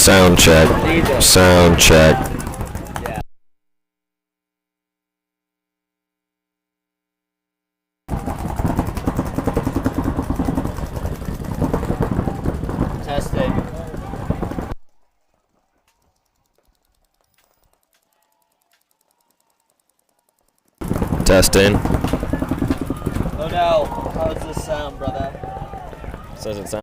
Sound check. Sound check. Testing. Testing. Oh no, how does this sound, brother? Says it sound.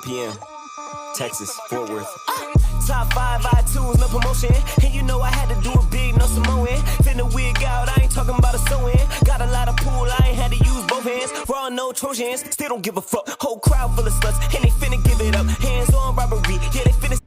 p.m. Texas, Fort Worth. Top 5 iTunes, no promotion. And you know I had to do it big, no Samoan. Finna wig out, I ain't talking about a sew-in. Got a lot of pool, I ain't had to use both hands. Raw, no Trojans, still don't give a fuck. Whole crowd full of sluts, and they finna give it up. Hands on robbery, yeah, they finna.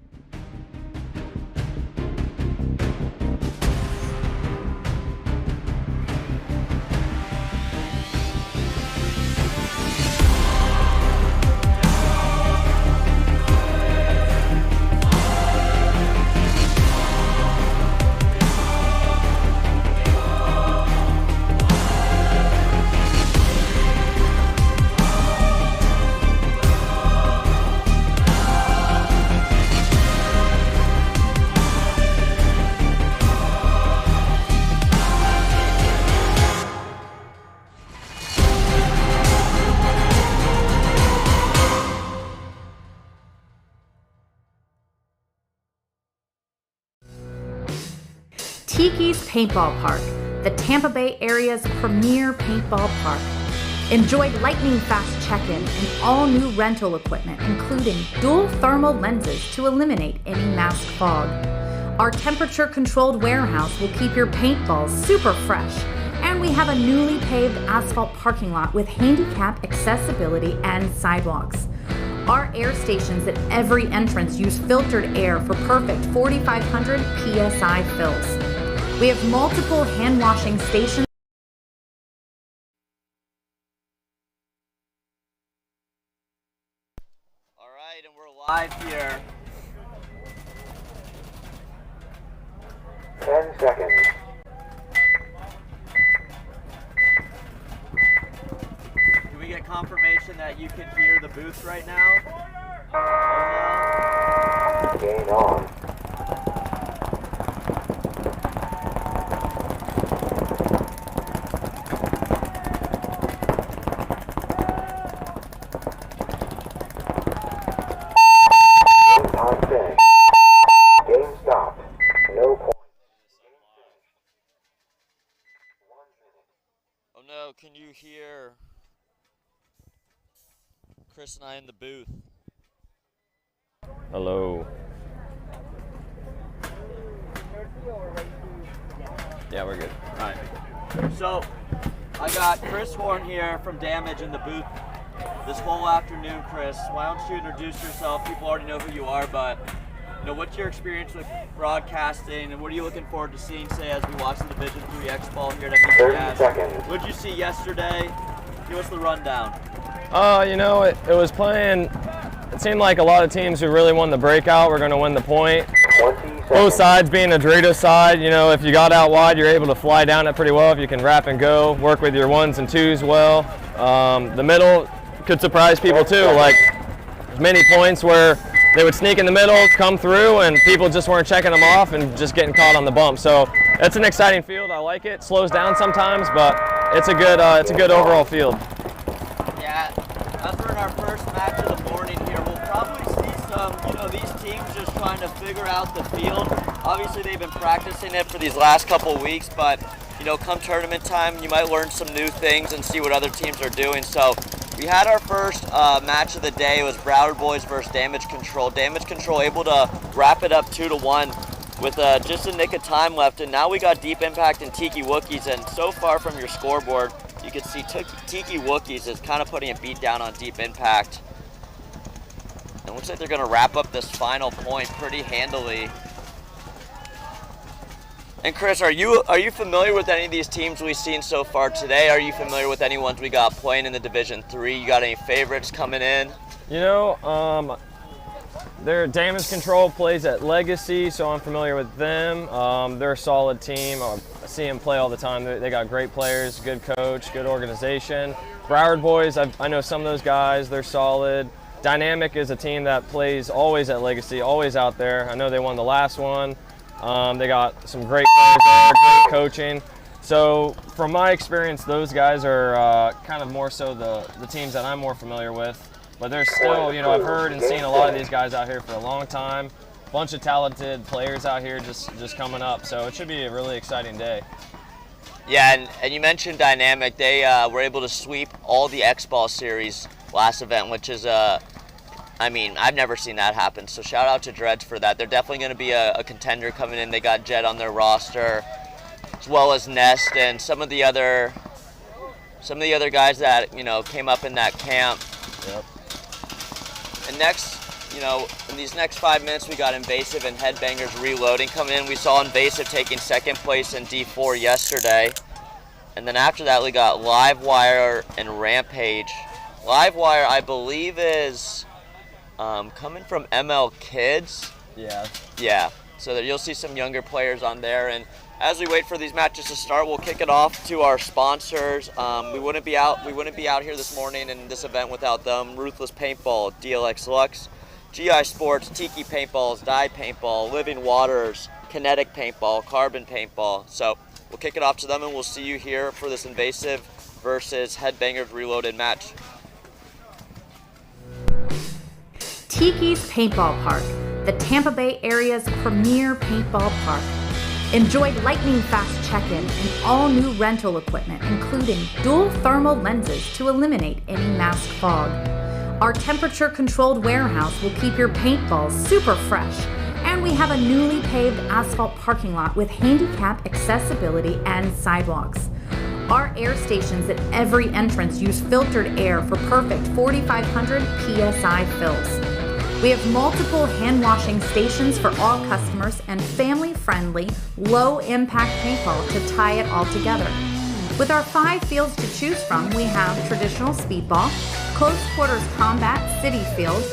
Tiki's Paintball Park, the Tampa Bay area's premier paintball park. Enjoy lightning-fast check-in and all-new rental equipment, including dual thermal lenses to eliminate any mask fog. Our temperature-controlled warehouse will keep your paintballs super fresh, and we have a newly paved asphalt parking lot with handicap accessibility and sidewalks. Our air stations at every entrance use filtered air for perfect 4,500 PSI fills. We have multiple hand-washing stations. All right, and we're live here. 10 seconds. Can we get confirmation that you can hear the booth right now? Game on. Game time finished. Game stopped. No point. Oh no, can you hear Chris and I in the booth? Hello. Yeah, we're good. All right. So, I got Chris Horn here from Damage in the booth this whole afternoon. Chris, why don't you introduce yourself? People already know who you are, but what's your experience with broadcasting, and what are you looking forward to seeing, say, as we watch the Division III X-Ball here at 30 MVPS? seconds. What did you see yesterday? Give us the rundown. It was playing. It seemed like a lot of teams who really won the breakout were going to win the point. 20 seconds. Both sides being a Dorito side, if you got out wide, you're able to fly down it pretty well. If you can wrap and go, work with your ones and twos well. The middle could surprise people too. Like many points where they would sneak in the middle, come through, and people just weren't checking them off and just getting caught on the bump. So it's an exciting field. I like it. Slows down sometimes, but it's a good overall field. Yeah, as we're in our first match of the morning here, we'll probably see some, these teams just trying to figure out the field. Obviously, they've been practicing it for these last couple of weeks, but, come tournament time, you might learn some new things and see what other teams are doing. So we had our first match of the day. It was Broward boys versus Damage Control. Damage Control able to wrap it up 2-1 with just a nick of time left. And now we got Deep Impact and Tiki Wookiees. And so far from your scoreboard, you can see Tiki Wookiees is kind of putting a beat down on Deep Impact. It looks like they're going to wrap up this final point pretty handily. And Chris, are you familiar with any of these teams we've seen so far today? Are you familiar with any ones we got playing in the Division III? You got any favorites coming in? Their Damage Control plays at Legacy, so I'm familiar with them. They're a solid team. I see them play all the time. They got great players, good coach, good organization. Broward boys, I know some of those guys. They're solid. Dynamic is a team that plays always at Legacy, always out there. I know they won the last one. They got some great players there, great coaching. So from my experience, those guys are kind of more so the teams that I'm more familiar with. But there's still, I've heard and seen a lot of these guys out here for a long time. Bunch of talented players out here just coming up. So it should be a really exciting day. Yeah, and you mentioned Dynamic. They were able to sweep all the X-Ball series last event, which is I've never seen that happen. So shout out to Dreads for that. They're definitely going to be a contender coming in. They got Jet on their roster, as well as Nest and some of the other guys that came up in that camp. Yep. And next, in these next 5 minutes, we got Invasive and Headbangers reloading coming in. We saw Invasive taking second place in D4 yesterday. And then after that, we got Livewire and Rampage. Livewire, I believe, is coming from ML Kids. Yeah. Yeah, so that you'll see some younger players on there. And as we wait for these matches to start, we'll kick it off to our sponsors. We wouldn't be out here this morning in this event without them. Ruthless Paintball, DLX Lux, GI Sports, Tiki Paintballs, Dye Paintball, Living Waters, Kinetic Paintball, Carbon Paintball. So we'll kick it off to them, and we'll see you here for this Invasive versus Headbangers Reloaded match. Tiki's Paintball Park, the Tampa Bay area's premier paintball park. Enjoy lightning fast check-in and all new rental equipment, including dual thermal lenses to eliminate any mask fog. Our temperature-controlled warehouse will keep your paintballs super fresh, and we have a newly paved asphalt parking lot with handicap accessibility and sidewalks. Our air stations at every entrance use filtered air for perfect 4,500 PSI fills. We have multiple hand washing stations for all customers and family-friendly, low-impact paintball to tie it all together. With our 5 fields to choose from, we have traditional speedball, close quarters combat, city field,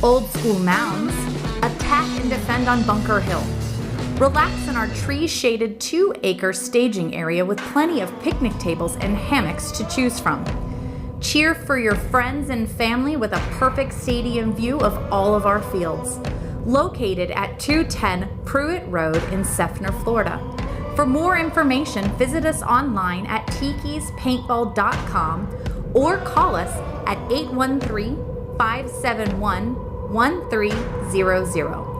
old school mounds, attack and defend on Bunker Hill. Relax in our tree-shaded 2-acre staging area with plenty of picnic tables and hammocks to choose from. Cheer for your friends and family with a perfect stadium view of all of our fields. Located at 210 Pruitt Road in Seffner, Florida. For more information, visit us online at tikispaintball.com or call us at 813-571-1300.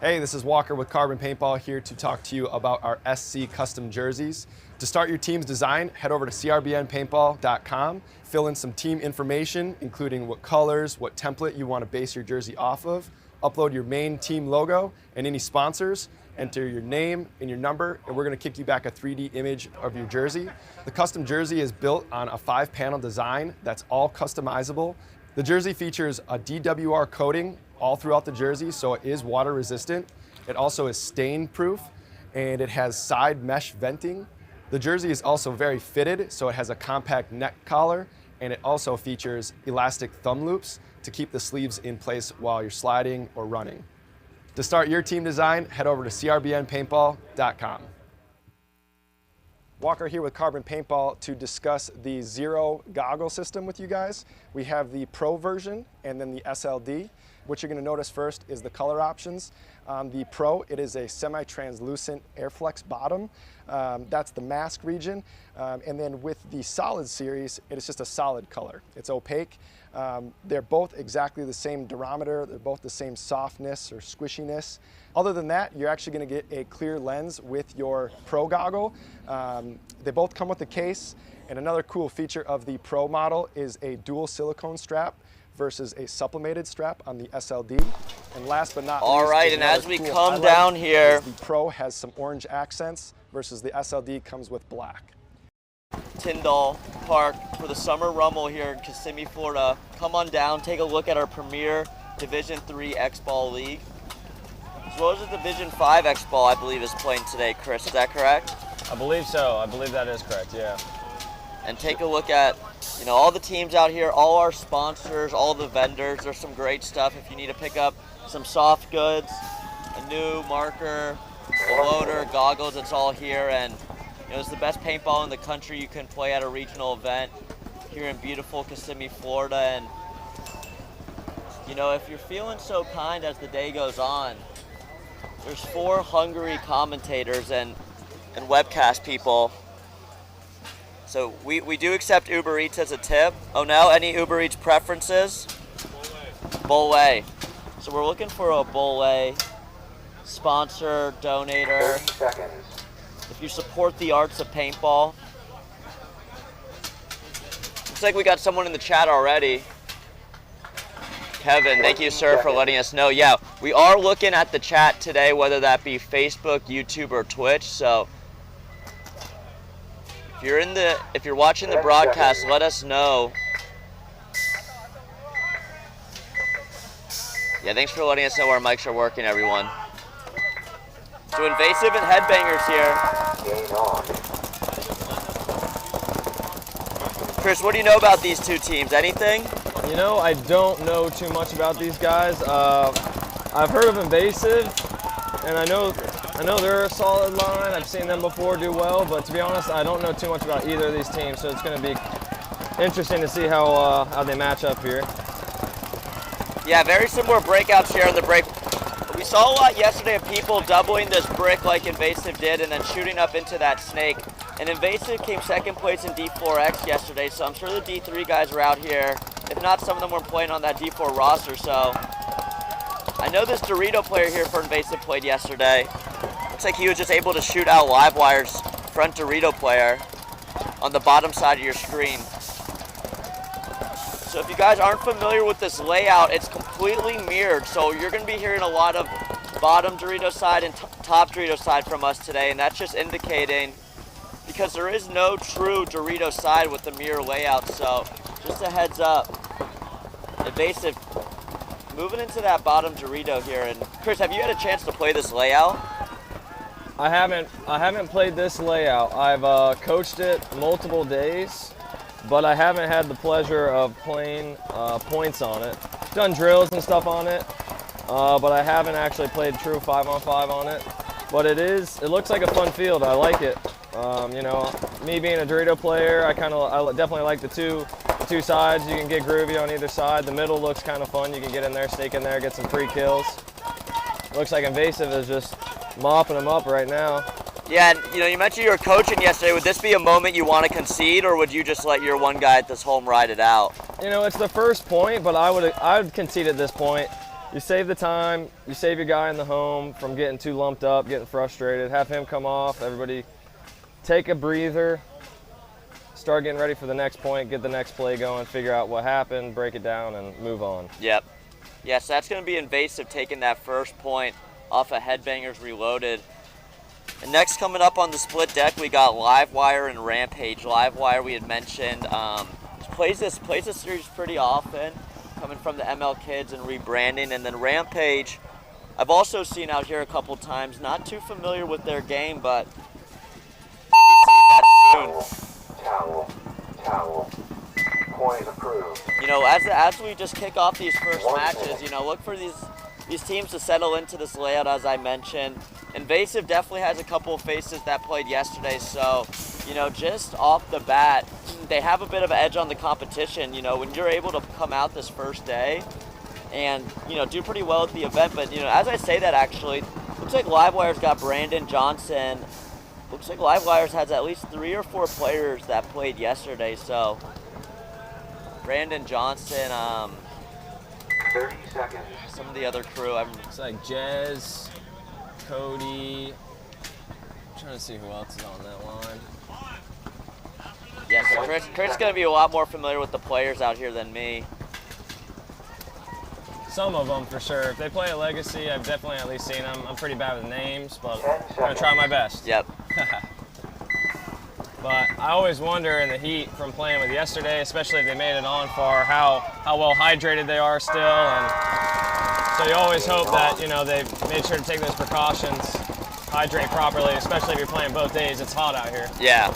Hey, this is Walker with Carbon Paintball here to talk to you about our SC custom jerseys. To start your team's design, head over to crbnpaintball.com, fill in some team information, including what colors, what template you want to base your jersey off of, upload your main team logo and any sponsors, enter your name and your number, and we're going to kick you back a 3D image of your jersey. The custom jersey is built on a 5-panel design that's all customizable. The jersey features a DWR coating all throughout the jersey, so it is water resistant. It also is stain proof, and it has side mesh venting. The jersey is also very fitted, so it has a compact neck collar, and it also features elastic thumb loops to keep the sleeves in place while you're sliding or running. To start your team design, head over to crbnpaintball.com. Walker here with Carbon Paintball to discuss the Zero goggle system with you guys. We have the Pro version and then the SLD. What you're going to notice first is the color options. On the Pro, it is a semi-translucent Airflex bottom. That's the mask region. And then with the Solid series, it is just a solid color. It's opaque. They're both exactly the same durometer. They're both the same softness or squishiness. Other than that, you're actually going to get a clear lens with your Pro goggle. They both come with a case. And another cool feature of the Pro model is a dual silicone strap versus a sublimated strap on the SLD. And last but not least, all right, and as we come down here, the Pro has some orange accents versus the SLD comes with black. Tyndall Park for the Summer Rumble here in Kissimmee, Florida. Come on down, take a look at our premier Division III X-Ball League. As well as the Division V X-Ball, I believe, is playing today, Chris. Is that correct? I believe so. I believe that is correct, yeah. And take a look at, you know, all the teams out here, all our sponsors, all the vendors. There's some great stuff if you need to pick up some soft goods, a new marker, a loader, goggles. It's all here, and you know, it's the best paintball in the country. You can play at a regional event here in beautiful Kissimmee, Florida. And, you know, if you're feeling so kind as the day goes on, there's 4 hungry commentators and webcast people. So we do accept Uber Eats as a tip. Oh no, any Uber Eats preferences? Bullway. So we're looking for a Bullway sponsor, donator. 30 seconds. If you support the arts of paintball. Looks like we got someone in the chat already. Kevin, thank you, sir, for letting us know. Yeah, we are looking at the chat today, whether that be Facebook, YouTube, or Twitch. So if you're watching the broadcast, let us know. Yeah, thanks for letting us know our mics are working, everyone. So Invasive and Headbangers here. Game on. Chris, what do you know about these two teams? Anything? You know, I don't know too much about these guys. I've heard of Invasive, and I know they're a solid line. I've seen them before do well, but to be honest, I don't know too much about either of these teams, so it's going to be interesting to see how they match up here. Yeah, very similar breakouts here on the break. We saw a lot yesterday of people doubling this brick like Invasive did and then shooting up into that snake. And Invasive came second place in D4X yesterday, so I'm sure the D3 guys were out here. If not, some of them were playing on that D4 roster, so. I know this Dorito player here for Invasive played yesterday. Looks like he was just able to shoot out Livewire's front Dorito player on the bottom side of your screen. So if you guys aren't familiar with this layout, it's completely mirrored. So you're going to be hearing a lot of bottom Dorito side and top Dorito side from us today. And that's just indicating, because there is no true Dorito side with the mirror layout. So just a heads up. Invasive moving into that bottom Dorito here. And Chris, have you had a chance to play this layout? I haven't played this layout. I've coached it multiple days, but I haven't had the pleasure of playing points on it. Done drills and stuff on it, but I haven't actually played true 5-on-5 on it. But it looks like a fun field. I like it. You know, me being a Dorito player, I definitely like the two sides. You can get groovy on either side. The middle looks kind of fun. You can get in there, sneak in there, get some free kills. Looks like Invasive is just mopping them up right now. Yeah, and you know, you mentioned you were coaching yesterday. Would this be a moment you want to concede, or would you just let your one guy at this home ride it out? You know, it's the first point, but I would concede at this point. You save the time, you save your guy in the home from getting too lumped up, getting frustrated. Have him come off, everybody take a breather, start getting ready for the next point, get the next play going, figure out what happened, break it down, and move on. Yep. Yeah, so that's going to be Invasive taking that first point off of Headbangers Reloaded. And next, coming up on the split deck, we got Livewire and Rampage. Livewire, we had mentioned, plays this series pretty often, coming from the ML Kids and rebranding. And then Rampage, I've also seen out here a couple times. Not too familiar with their game, but we'll be seeing that soon. Towel. Point approved. You know, as we just kick off these first matches, you know, look for these teams to settle into this layout, as I mentioned. Invasive definitely has a couple of faces that played yesterday, so, you know, just off the bat, they have a bit of an edge on the competition. You know, when you're able to come out this first day and, you know, do pretty well at the event. But, you know, as I say that, actually, looks like Livewire's got Brandon Johnson. Looks like Livewire's has at least 3 or 4 players that played yesterday, so Brandon Johnson, 30 seconds. some of the other crew. It's like Jez, Cody. I'm trying to see who else is on that line. Yeah, so Chris is going to be a lot more familiar with the players out here than me. Some of them for sure. If they play a Legacy, I've definitely at least seen them. I'm pretty bad with names, but I'm going to try my best. Yep. But I always wonder in the heat from playing with yesterday, especially if they made it on far, how well hydrated they are still. And so you always hope that, you know, they've made sure to take those precautions, hydrate properly, especially if you're playing both days. It's hot out here. Yeah.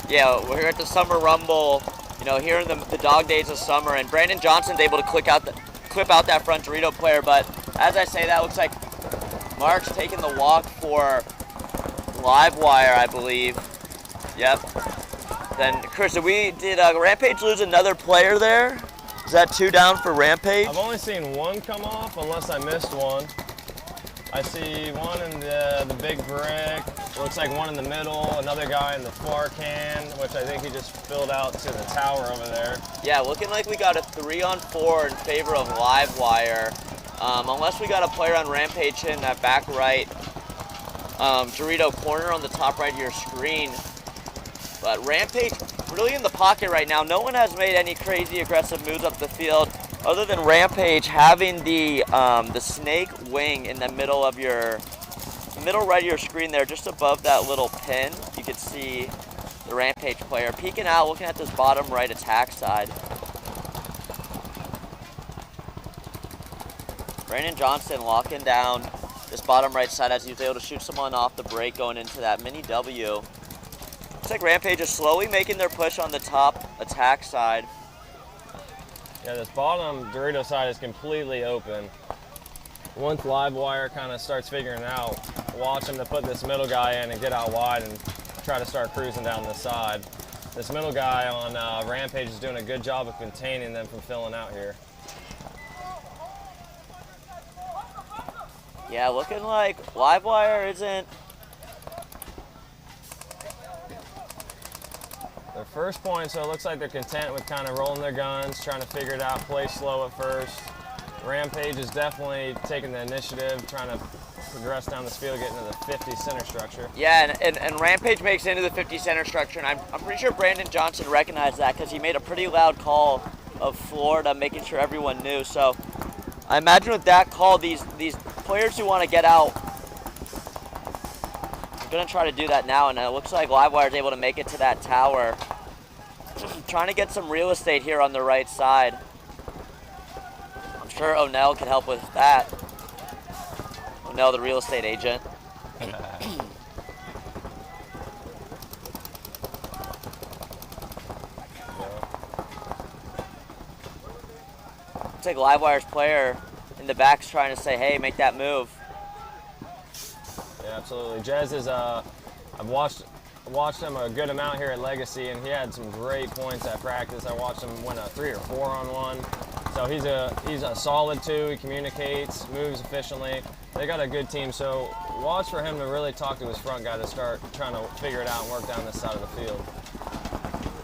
Yeah, we're here at the Summer Rumble, you know, here in the dog days of summer, and Brandon Johnson's able to clip out that front Dorito player. But as I say that, looks like Mark's taking the walk for Livewire, I believe. Yep. Then, Chris, did Rampage lose another player there? Is that 2 down for Rampage? I've only seen one come off, unless I missed one. I see one in the big brick. Looks like one in the middle. Another guy in the far can, which I think he just filled out to the tower over there. Yeah, looking like we got a 3-on-4 in favor of Livewire. Unless we got a player on Rampage hitting that back right Dorito corner on the top right of your screen. But Rampage really in the pocket right now. No one has made any crazy aggressive moves up the field other than Rampage having the snake wing in the middle of middle right of your screen there, just above that little pin. You can see the Rampage player peeking out, looking at this bottom right attack side. Brandon Johnson locking down this bottom right side as he's able to shoot someone off the break going into that mini W. Looks like Rampage is slowly making their push on the top attack side. Yeah, this bottom Dorito side is completely open. Once Livewire kind of starts figuring it out, watch him to put this middle guy in and get out wide and try to start cruising down the side. This middle guy on Rampage is doing a good job of containing them from filling out here. Yeah, looking like Livewire isn't. Their first point, so it looks like they're content with kind of rolling their guns, trying to figure it out, play slow at first. Rampage is definitely taking the initiative, trying to progress down this field, getting to the 50 center structure. Yeah, and Rampage makes it into the 50 center structure, and I'm pretty sure Brandon Johnson recognized that because he made a pretty loud call of Florida, making sure everyone knew. So I imagine with that call, these players who want to get out are going to try to do that now, and it looks like Livewire is able to make it to that tower. Trying to get some real estate here on the right side. I'm sure O'Neill can help with that. O'Neill, the real estate agent. Looks like Livewire's player in the back's trying to say, hey, make that move. Yeah, absolutely. Jez is, I've watched him a good amount here at Legacy, and he had some great points at practice. I watched him win a 3 or 4 on 1. So he's a solid 2. He communicates, moves efficiently. They got a good team, so watch for him to really talk to his front guy to start trying to figure it out and work down this side of the field.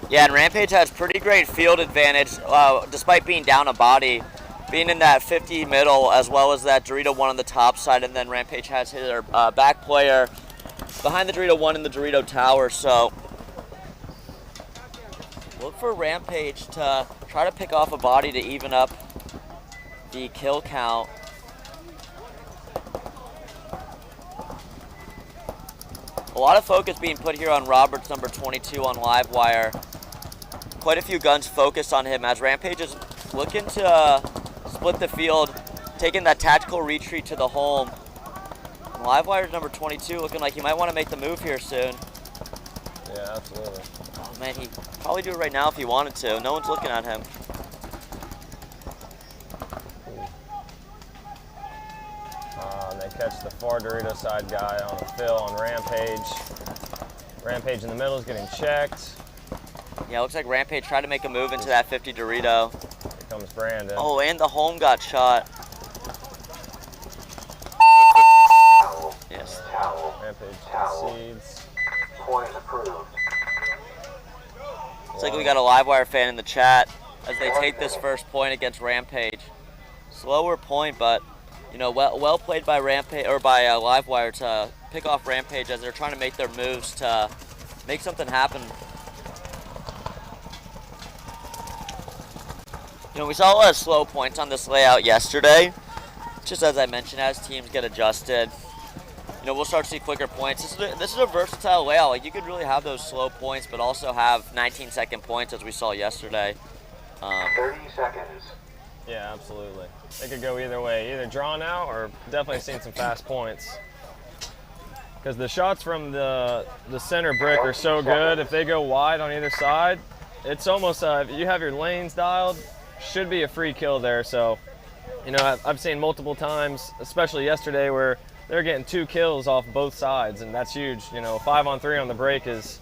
Yeah, and Rampage has pretty great field advantage despite being down a body. Being in that 50 middle as well as that Dorito 1 on the top side, and then Rampage has their back player behind the Dorito 1 in the Dorito tower, so look for Rampage to try to pick off a body to even up the kill count. A lot of focus being put here on Roberts, number 22 on Livewire. Quite a few guns focused on him as Rampage is looking to split the field, taking that tactical retreat to the home. And Livewire's number 22 looking like he might want to make the move here soon. Yeah, absolutely. Oh man, he'd probably do it right now if he wanted to. No one's looking at him. They catch the far Dorito side guy on the fill on Rampage. Rampage in the middle is getting checked. Yeah, looks like Rampage tried to make a move into that 50 Dorito. Here comes Brandon. Oh, and the home got shot. Towel. Yes. Towel. Rampage Towel. concedes. Point approved. Looks like we got a Livewire fan in the chat as they take this first point against Rampage. Slower point, but you know, well played by Rampage or by Livewire to pick off Rampage as they're trying to make their moves to make something happen. You know, we saw a lot of slow points on this layout yesterday. Just as I mentioned, as teams get adjusted, you know, we'll start to see quicker points. This is a versatile layout. Like, you could really have those slow points, but also have 19-second points as we saw yesterday. 30 seconds. Yeah, absolutely. They could go either way, either drawn out or definitely seen some fast points. Because the shots from the center brick are so good. If they go wide on either side, it's almost, if you have your lanes dialed, should be a free kill there. So, you know, I've seen multiple times, especially yesterday, where they're getting 2 kills off both sides, and that's huge. You know, 5-on-3 on the break is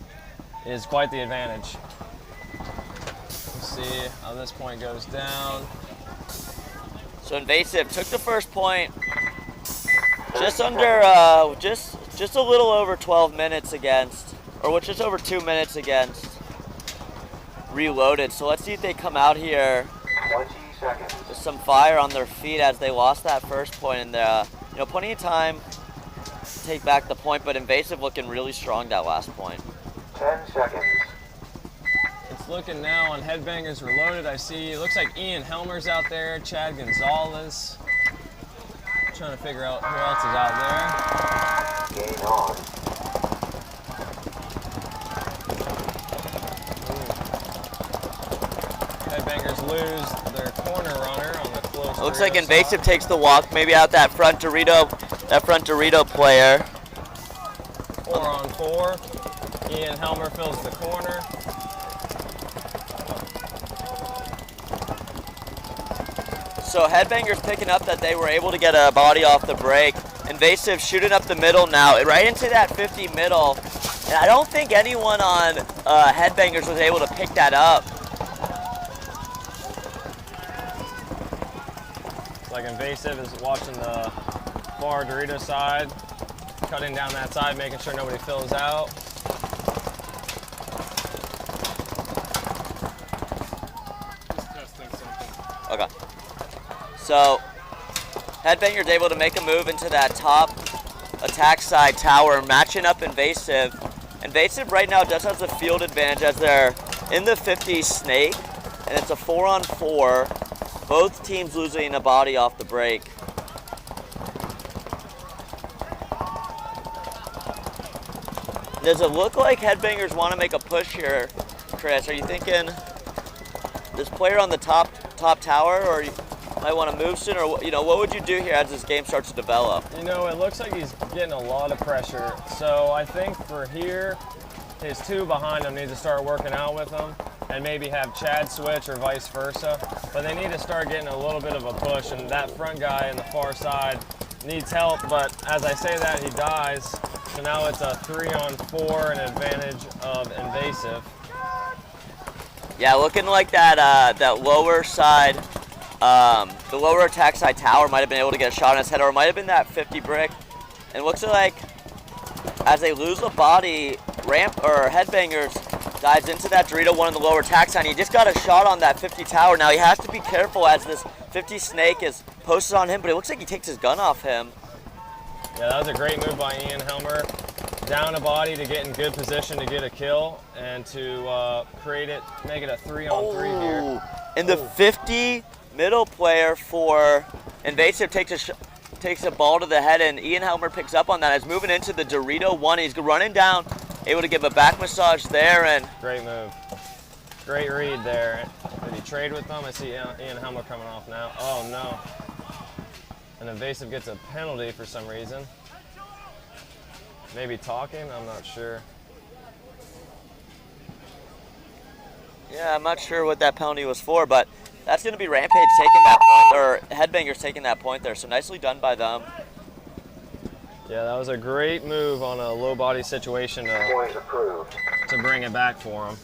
is quite the advantage. Let's see how this point goes down. So Invasive took the first point just under, just a little over 12 minutes against, or just over 2 minutes against Reloaded. So let's see if they come out here 20 seconds. with some fire on their feet as they lost that first point, and you know, plenty of time to take back the point, but Invasive looking really strong that last point. 10 seconds. It's looking now on Headbangers Reloaded. I see, it looks like Ian Helmer's out there, Chad Gonzalez. Trying to figure out who else is out there. Game on. Headbangers lose their corner runner on the close. It looks like Dorito Invasive side. takes the walk, maybe out that front Dorito player. 4-on-4. Ian Helmer fills the corner. So Headbangers picking up that they were able to get a body off the break. Invasive shooting up the middle now, right into that 50 middle. And I don't think anyone on Headbangers was able to pick that up. It's like Invasive is watching the far Dorito side, cutting down that side, making sure nobody fills out. Okay. So Headbangers able to make a move into that top attack side tower, matching up Invasive. Invasive right now just has a field advantage as they're in the 50 snake, and it's a 4-on-4. Both teams losing a body off the break. Does it look like Headbangers want to make a push here, Chris? Are you thinking this player on the top tower, or you might want to move soon, or you know, what would you do here as this game starts to develop? You know, it looks like he's getting a lot of pressure. So I think for here, his two behind him need to start working out with him and maybe have Chad switch or vice versa. But they need to start getting a little bit of a push, and that front guy in the far side needs help. But as I say that, he dies. So now it's a 3-on-4, an advantage of Invasive. Yeah, looking like that that lower side, the lower attack side tower might have been able to get a shot on his head, or it might have been that 50 brick. And it looks like as they lose a body, Headbangers dives into that Dorito one in the lower attack side. He just got a shot on that 50 tower. Now he has to be careful as this 50 snake is posted on him, but it looks like he takes his gun off him. Yeah, that was a great move by Ian Helmer. Down a body to get in good position to get a kill and to make it a 3-on-3 here. And the 50 middle player for Invasive takes a ball to the head, and Ian Helmer picks up on that. He's moving into the Dorito one. He's running down, able to give a back massage there. And great move. Great read there. Did he trade with them? I see Ian Helmer coming off now. Oh no. And Invasive gets a penalty for some reason. Maybe talking, I'm not sure. Yeah, I'm not sure what that penalty was for, but that's going to be Rampage taking that point, or Headbangers taking that point there. So nicely done by them. Yeah, that was a great move on a low body situation Point approved. to bring it back for him.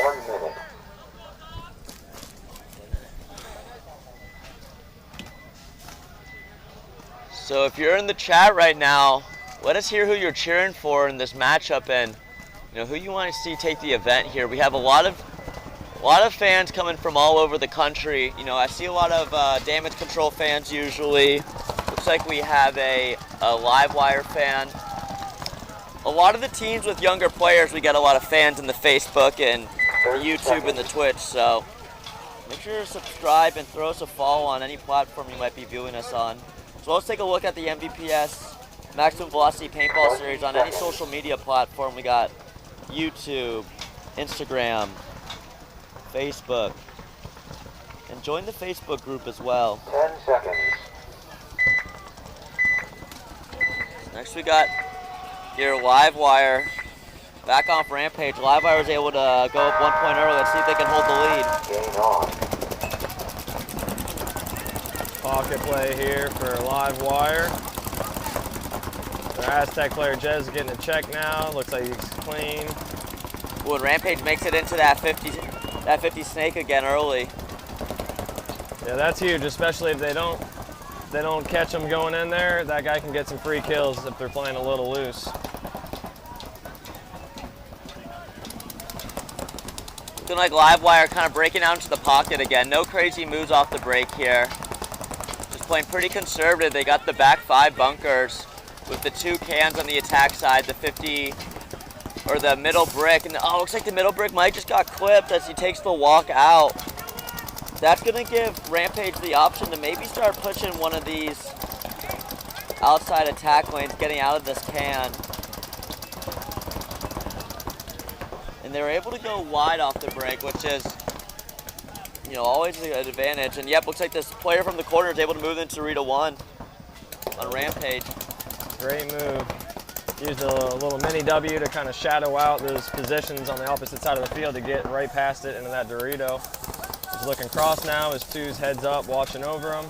1 minute. So if you're in the chat right now, let us hear who you're cheering for in this matchup, and you know who you want to see take the event here. We have a lot of fans coming from all over the country. You know, I see a lot of Damage Control fans usually. Looks like we have a Livewire fan. A lot of the teams with younger players, we get a lot of fans in the Facebook and the YouTube and the Twitch. So make sure to subscribe and throw us a follow on any platform you might be viewing us on. So let's take a look at the MVPS Maximum Velocity Paintball Series on any social media platform. We got YouTube, Instagram, Facebook, and join the Facebook group as well. 10 seconds. Next we got here Livewire back off Rampage. Livewire was able to go up 1 point early. Let's see if they can hold the lead. Game on. Pocket play here for Livewire. Our Aztec player Jez getting a check now. Looks like he's clean. Ooh, and Rampage makes it into that 50 snake again early. Yeah, that's huge, especially if they don't catch him going in there. That guy can get some free kills if they're playing a little loose. Looking like Livewire kind of breaking out into the pocket again. No crazy moves off the break here. Just playing pretty conservative. They got the back 5 bunkers with the 2 cans on the attack side, the 50, or the middle brick. And oh, looks like the middle brick might just got clipped as he takes the walk out. That's gonna give Rampage the option to maybe start pushing one of these outside attack lanes, getting out of this can. And they were able to go wide off the break, which is, you know, always an advantage. And yep, looks like this player from the corner is able to move into Dorito 1 on Rampage. Great move. Used a little mini W to kind of shadow out those positions on the opposite side of the field to get right past it into that Dorito. He's looking cross now. His 2's heads up, watching over him.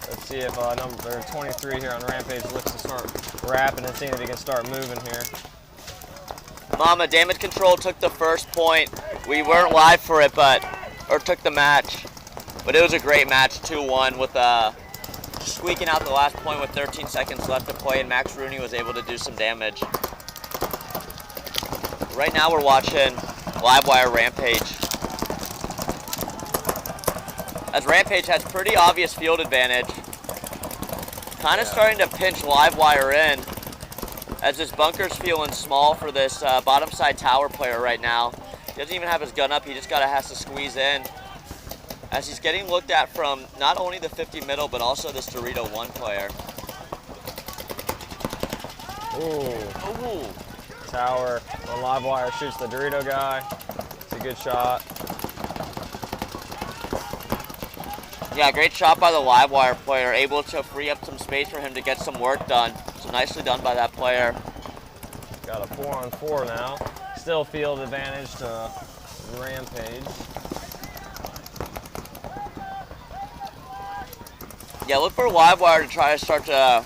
Let's see if number 23 here on Rampage looks to start wrapping and seeing if he can start moving here. Mama, Damage Control took the first point. We weren't live for it, or took the match. But it was a great match, 2-1 with squeaking out the last point with 13 seconds left to play, and Max Rooney was able to do some damage. Right now we're watching Livewire Rampage. As Rampage has pretty obvious field advantage. Kind of starting to pinch Livewire in, as this bunker's feeling small for this bottom side tower player right now. He doesn't even have his gun up, he just has to squeeze in. As he's getting looked at from not only the 50 middle, but also this Dorito 1 player. Ooh. Tower on Livewire shoots the Dorito guy. It's a good shot. Yeah, great shot by the Livewire player, able to free up some space for him to get some work done. So nicely done by that player. Got a 4-on-4 now. Still field advantage to Rampage. Yeah, look for Livewire to try to start to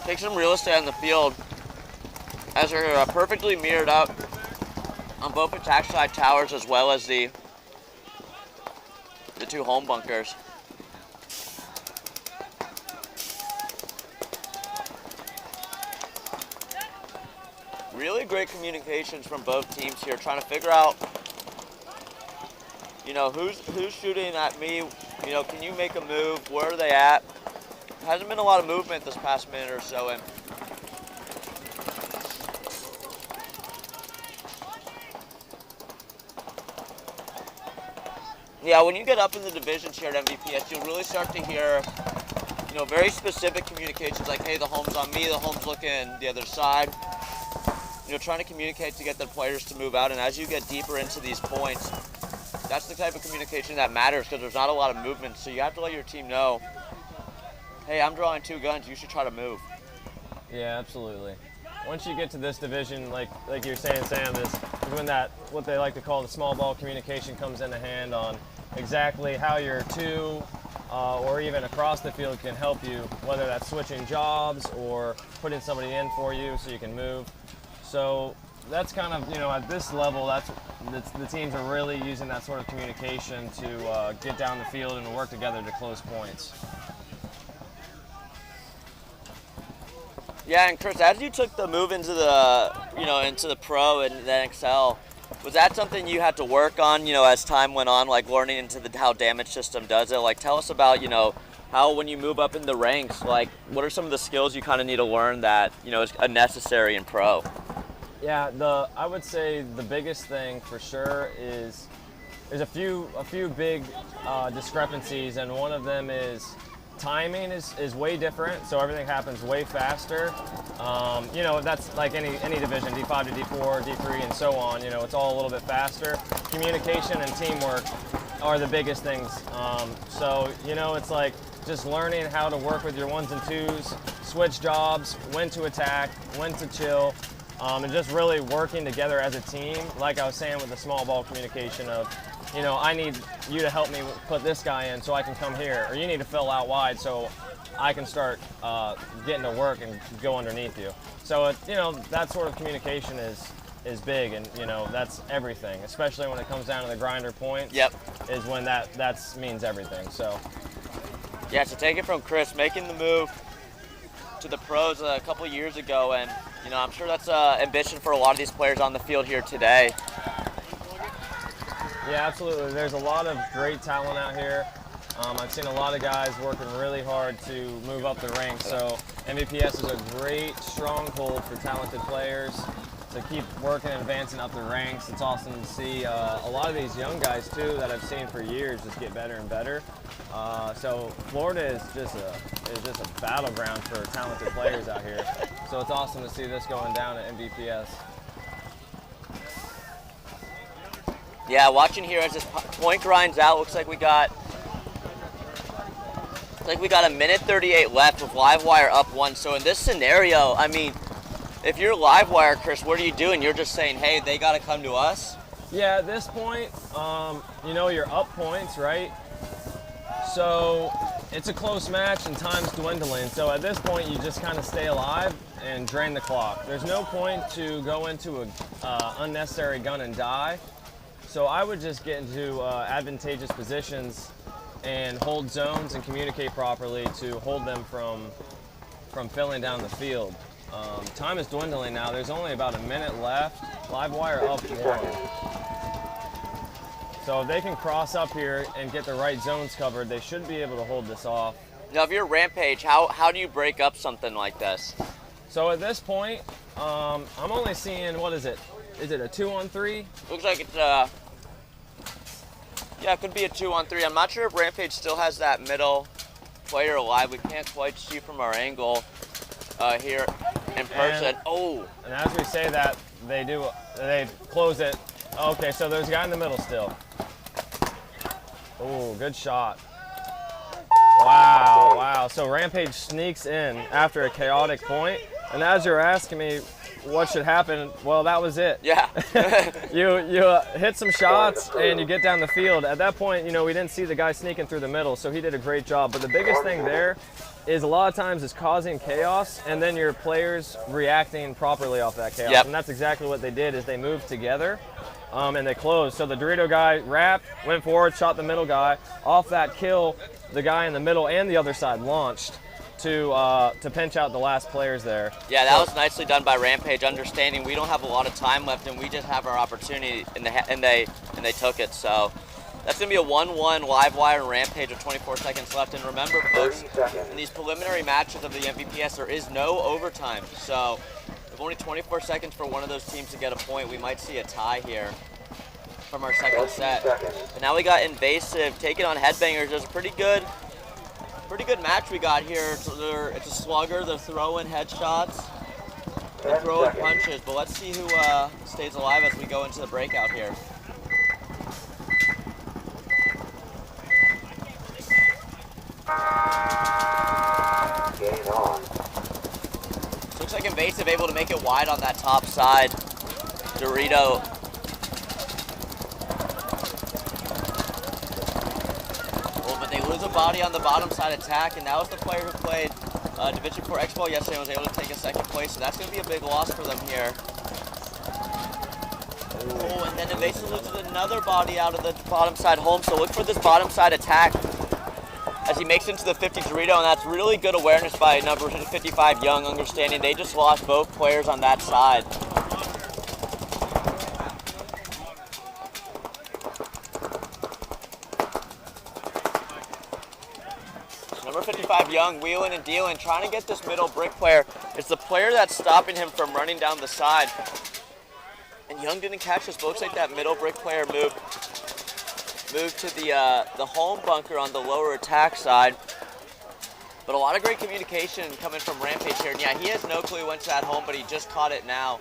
take some real estate on the field, as they're perfectly mirrored up on both attack side towers as well as the 2 home bunkers. Really great communications from both teams here, trying to figure out, you know, who's shooting at me. You know, can you make a move? Where are they at? Hasn't been a lot of movement this past minute or so. And yeah, when you get up in the divisions here at MVPS, you'll really start to hear, you know, very specific communications like, hey, the home's on me, the home's looking the other side. You know, trying to communicate to get the players to move out. And as you get deeper into these points, that's the type of communication that matters, because there's not a lot of movement. So you have to let your team know, hey, I'm drawing 2 guns, you should try to move. Yeah, absolutely. Once you get to this division, like you're saying, Sam, is when that, what they like to call the small ball communication comes into hand on exactly how your 2 or even across the field can help you, whether that's switching jobs or putting somebody in for you so you can move. So that's kind of, you know, at this level, that's the teams are really using that sort of communication to get down the field and work together to close points. Yeah, and Chris, as you took the move into the, you know, into the Pro and then Excel, was that something you had to work on, you know, as time went on, like learning into how damage system does it? Like, tell us about, you know, how when you move up in the ranks, like, what are some of the skills you kind of need to learn that, you know, is necessary in Pro? Yeah, I would say the biggest thing for sure is there's a few big discrepancies, and one of them is timing is way different, so everything happens way faster. You know, that's like any division, D5 to D4, D3, and so on. You know, it's all a little bit faster. Communication and teamwork are the biggest things. So, you know, it's like just learning how to work with your 1s and 2s, switch jobs, when to attack, when to chill. And just really working together as a team, like I was saying with the small ball communication of, you know, I need you to help me put this guy in so I can come here, or you need to fill out wide so I can start getting to work and go underneath you. So that sort of communication is big, and that's everything, especially when it comes down to the grinder points. Yep. Is when that means everything. So yeah, so take it from Chris, making the move to the pros a couple years ago, and I'm sure that's ambition for a lot of these players on the field here today. Yeah, absolutely. There's a lot of great talent out here. I've seen a lot of guys working really hard to move up the ranks, so MVPS is a great stronghold for talented players to keep working and advancing up the ranks. It's awesome to see a lot of these young guys too that I've seen for years just get better and better. So Florida is just a battleground for talented players out here. So it's awesome to see this going down at MVPS. Yeah, watching here as this point grinds out, looks like we got a minute 38 left with Livewire up 1. So in this scenario, I mean, if you're Livewire, Chris, what are you doing? You're just saying, hey, they got to come to us? Yeah, at this point, you're up points, right? So it's a close match and time's dwindling. So at this point, you just kind of stay alive and drain the clock. There's no point to go into an unnecessary gun and die. So I would just get into advantageous positions and hold zones and communicate properly to hold them from filling down the field. Time is dwindling now. There's only about a minute left. Livewire up 1. So if they can cross up here and get the right zones covered, they should be able to hold this off. Now, if you're Rampage, how do you break up something like this? So at this point, I'm only seeing, what is it? Is it a 2-on-3? Looks like it's yeah, it could be a 2-on-3. I'm not sure if Rampage still has that middle player alive. We can't quite see from our angle here in person. And as we say that, they close it. Okay, so there's a guy in the middle still. Oh, good shot. Wow. So Rampage sneaks in after a chaotic point. And as you're asking me what should happen, well, that was it. Yeah. You hit some shots and you get down the field. At that point, we didn't see the guy sneaking through the middle, so he did a great job. But the biggest thing there is a lot of times is causing chaos and then your players reacting properly off that chaos. Yep. And that's exactly what they did, is they moved together and they closed. So the Dorito guy wrapped, went forward, shot the middle guy. Off that kill, the guy in the middle and the other side launched to pinch out the last players there. Yeah, that was nicely done by Rampage, understanding we don't have a lot of time left and we just have our opportunity, and they took it. So that's going to be a 1-1 Livewire and Rampage with 24 seconds left. And remember, folks, in these preliminary matches of the MVPS, there is no overtime. So with only 24 seconds for one of those teams to get a point, we might see a tie here from our second set. But now we got Invasive taking on Headbangers. There's a pretty good match we got here. It's a slugger. They're throwing headshots and throwing punches. But let's see who stays alive as we go into the breakout here. Game on. Looks like Invasive able to make it wide on that top side. Dorito. But they lose a body on the bottom side attack, and that was the player who played Division 4 Expo yesterday and was able to take a second place, so that's going to be a big loss for them here. Oh, and then Invasive loses another body out of the bottom side home, so look for this bottom side attack as he makes into the 50 Dorito, and that's really good awareness by number 55 Young, understanding they just lost both players on that side. Number 55 Young, wheeling and dealing, trying to get this middle brick player. It's the player that's stopping him from running down the side. And Young didn't catch this, but looks like that middle brick player moved to the home bunker on the lower attack side. But a lot of great communication coming from Rampage here. And yeah, he has no clue he went to that home, but he just caught it now.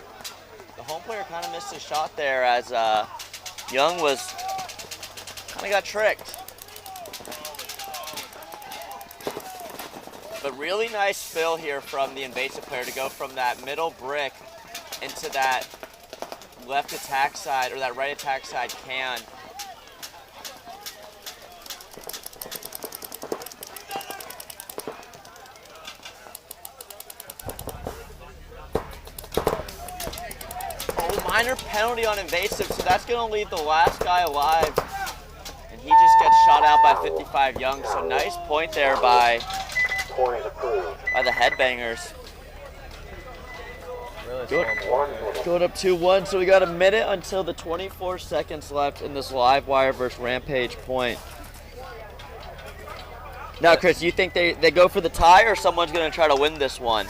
The home player kind of missed his shot there as Young kind of got tricked. But really nice fill here from the Invasive player to go from that middle brick into that left attack side, or that right attack side can. minor penalty on Invasive, so that's going to leave the last guy alive. And he just gets shot out by 55 Young, so nice point there by the Headbangers. Really Going up 2-1, so we got a minute until the 24 seconds left in this Livewire versus Rampage point. Now, Chris, you think they go for the tie, or someone's going to try to win this one?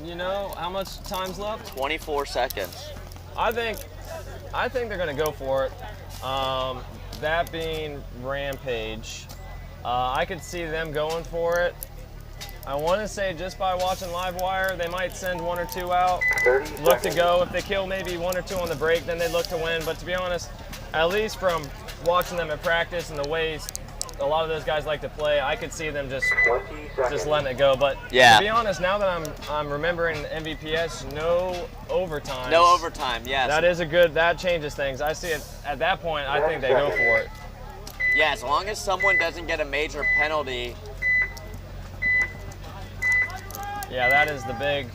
You know, how much time's left? 24 seconds. I think they're going to go for it. That being Rampage, I could see them going for it. I want to say just by watching Livewire, they might send 1 or 2 out, look to go. If they kill maybe 1 or 2 on the break, then they look to win. But to be honest, at least from watching them at practice and the ways a lot of those guys like to play, I could see them just letting it go. But yeah, to be honest, now that I'm remembering MVPS, no overtime. No overtime, yes. That changes things. I see it at that point. I think they go for it. Yeah, as long as someone doesn't get a major penalty. Yeah, that is the big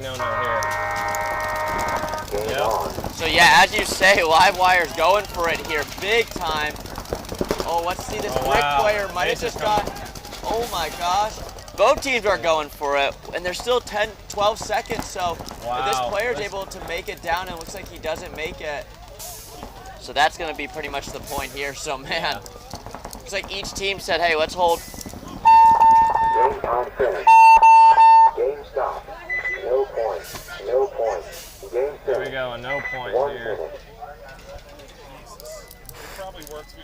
no-no here. Yep. So yeah, as you say, Livewire's going for it here, big time. Oh, let's see, this Brick player might have just got, oh my gosh. Both teams are going for it, and there's still 10, 12 seconds, so if this player's able to make it down, and it looks like he doesn't make it. So that's gonna be pretty much the point here, so man. Looks like each team said, hey, let's hold. Game time finished. Game stop. No points. No points. Game finished. Here we go, a no point 1 here. minute. Probably works.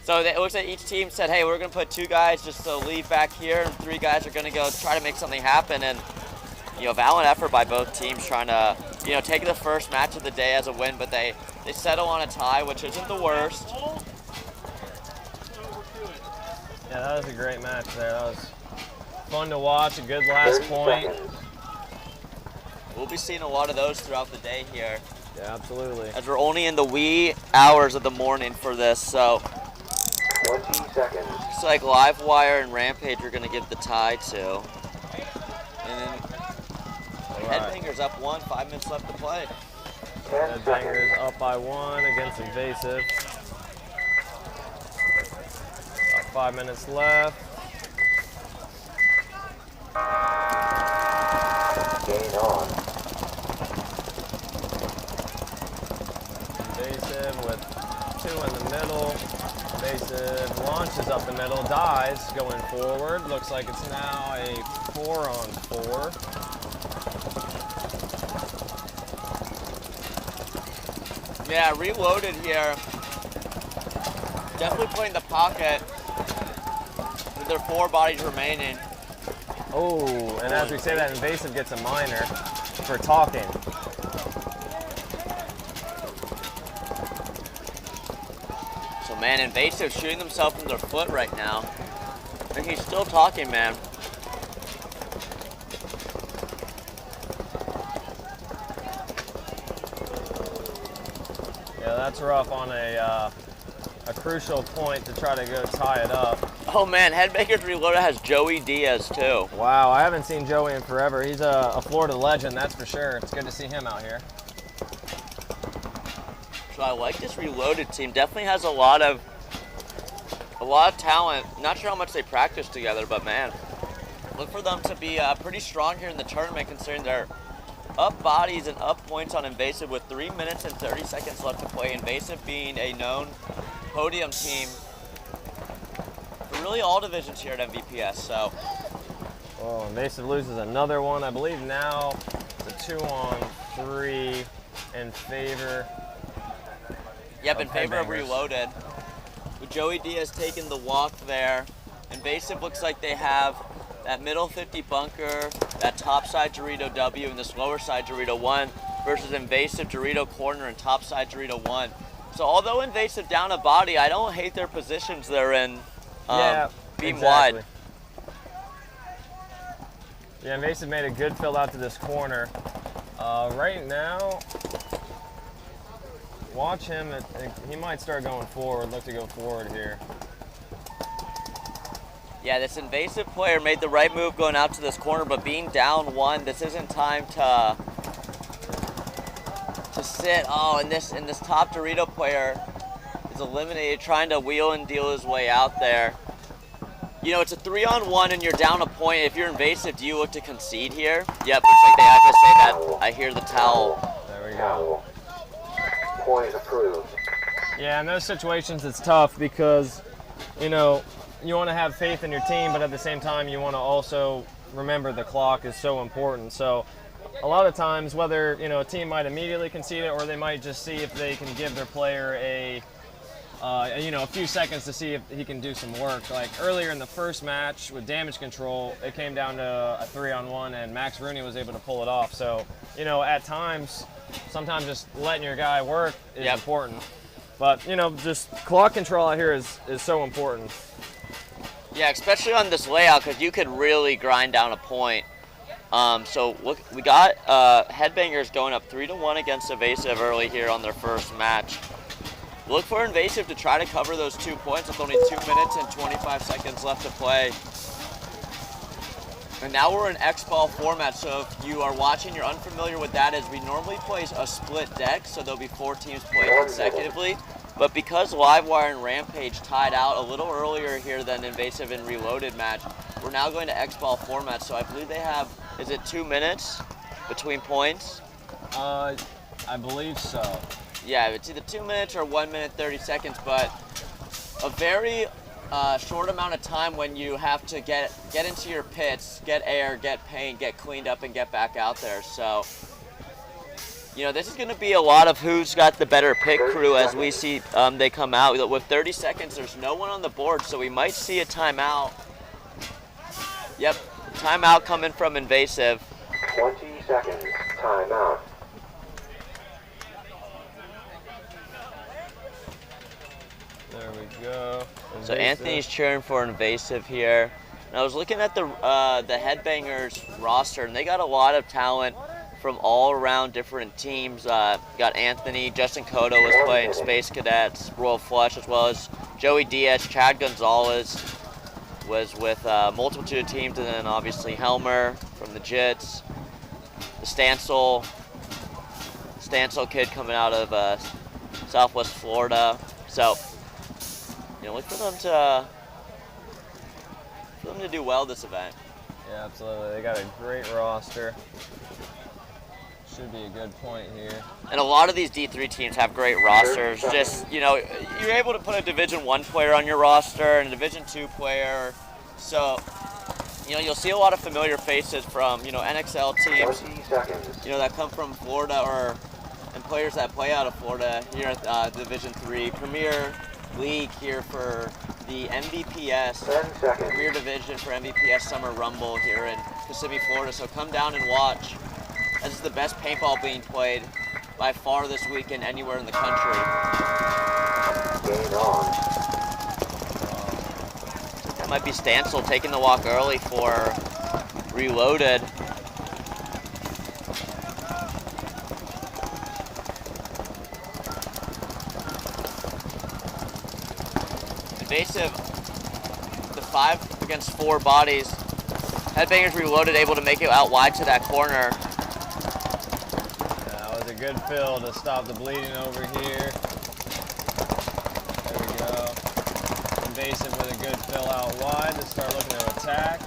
So it looks like each team said, hey, we're going to put 2 guys just to leave back here, and 3 guys are going to go try to make something happen. And, you know, valiant effort by both teams trying to, you know, take the first match of the day as a win, but they settle on a tie, which isn't the worst. Yeah, that was a great match there. That was fun to watch, a good last point. We'll be seeing a lot of those throughout the day here. Yeah, absolutely. As we're only in the wee hours of the morning for this, so 20 seconds. looks like Livewire and Rampage are going to give the tie to. And then Headbangers up 1, 5 minutes left to play. 10 seconds. Headbangers up by 1 against Invasive. About 5 minutes left. Game on. Invasive with 2 in the middle. Invasive launches up the middle, dies going forward. Looks like it's now a 4-on-4. Yeah, reloaded here. Definitely playing the pocket with their 4 bodies remaining. Oh, and as we say that, Invasive gets a minor for talking. So man, Invasive shooting themselves in their foot right now. And he's still talking, man. Yeah, that's rough on a crucial point to try to go tie it up. Oh man, Headbangers Reloaded has Joey Diaz too. Wow, I haven't seen Joey in forever. He's a Florida legend, that's for sure. It's good to see him out here. So I like this Reloaded team. Definitely has a lot of talent. Not sure how much they practice together, but man, look for them to be pretty strong here in the tournament, considering they're up bodies and up points on Invasive with 3 minutes and 30 seconds left to play. Invasive being a known podium team for really all divisions here at MVPS. So, Oh, Invasive loses another one. I believe now it's a 2-on-3 in favor. yep, in favor of Headbangers. Reloaded. With Joey Diaz taking the walk there. Invasive looks like they have that middle 50 bunker, that top side Dorito W, and this lower side Dorito 1 versus Invasive Dorito corner and top side Dorito 1. So although Invasive down a body, I don't hate their positions they're in. Yeah, being exactly. wide. Yeah, Invasive made a good fill out to this corner. Right now, watch him. He might start going forward. Look to go forward here. Yeah, this Invasive player made the right move going out to this corner, but being down 1, this isn't time to sit. Oh, and this top Dorito player is eliminated, trying to wheel and deal his way out there. You know, it's a 3-on-1 and you're down a point. If you're Invasive, do you look to concede here? Yep, looks like they have to say that. I hear the towel. There we go. Point approved. Yeah, in those situations it's tough because, you know, you want to have faith in your team, but at the same time you want to also remember the clock is so important. So a lot of times, whether, you know, a team might immediately concede it or they might just see if they can give their player a few seconds to see if he can do some work. Like earlier in the first match with damage control, it came down to a 3-on-1 and Max Rooney was able to pull it off. So, you know, at times, sometimes just letting your guy work is important. But, you know, just clock control out here is so important. Yeah, especially on this layout, because you could really grind down a point. So look, we got Headbangers going up 3-1 against Invasive early here on their first match. Look for Invasive to try to cover those 2 points with only 2 minutes and 25 seconds left to play. And now we're in X-Ball format, so if you are watching, you're unfamiliar with that, is we normally play a split deck, so there'll be 4 teams playing consecutively. But because Livewire and Rampage tied out a little earlier here than Invasive and Reloaded match, we're now going to X-Ball format, so I believe they have, is it 2 minutes between points? I believe so. Yeah, it's either 2 minutes or 1 minute 30 seconds, but a very short amount of time when you have to get into your pits, get air, get paint, get cleaned up, and get back out there. So, you know, this is going to be a lot of who's got the better pit crew as we see they come out. With 30 seconds, there's no one on the board, so we might see a timeout. Yep, timeout coming from Invasive. 20 seconds. Timeout. There we go. So Anthony's cheering for Invasive here. And I was looking at the Headbangers roster, and they got a lot of talent from all around different teams. Got Anthony, Justin Cotto was playing Space Cadets, Royal Flush, as well as Joey Diaz, Chad Gonzalez was with a multitude of teams, and then obviously Helmer from the Jits, the Stancil kid coming out of Southwest Florida. So, you know, look for them to do well this event. Yeah, absolutely. They got a great roster. Should be a good point here. And a lot of these D3 teams have great rosters. Just, you know, you're able to put a Division 1 player on your roster and a Division 2 player. So, you know, you'll see a lot of familiar faces from, you know, NXL teams, you know, that come from Florida and players that play out of Florida here at Division 3 Premier League here for the MVPS, Premier Division for MVPS Summer Rumble here in Kissimmee, Florida. So come down and watch. This is the best paintball being played by far this weekend anywhere in the country. That might be Stancil taking the walk early for Reloaded. Invasive, the 5 against 4 bodies. Headbangers Reloaded able to make it out wide to that corner. That was a good fill to stop the bleeding over here. There we go. Invasive with a good fill out wide to start looking to attack.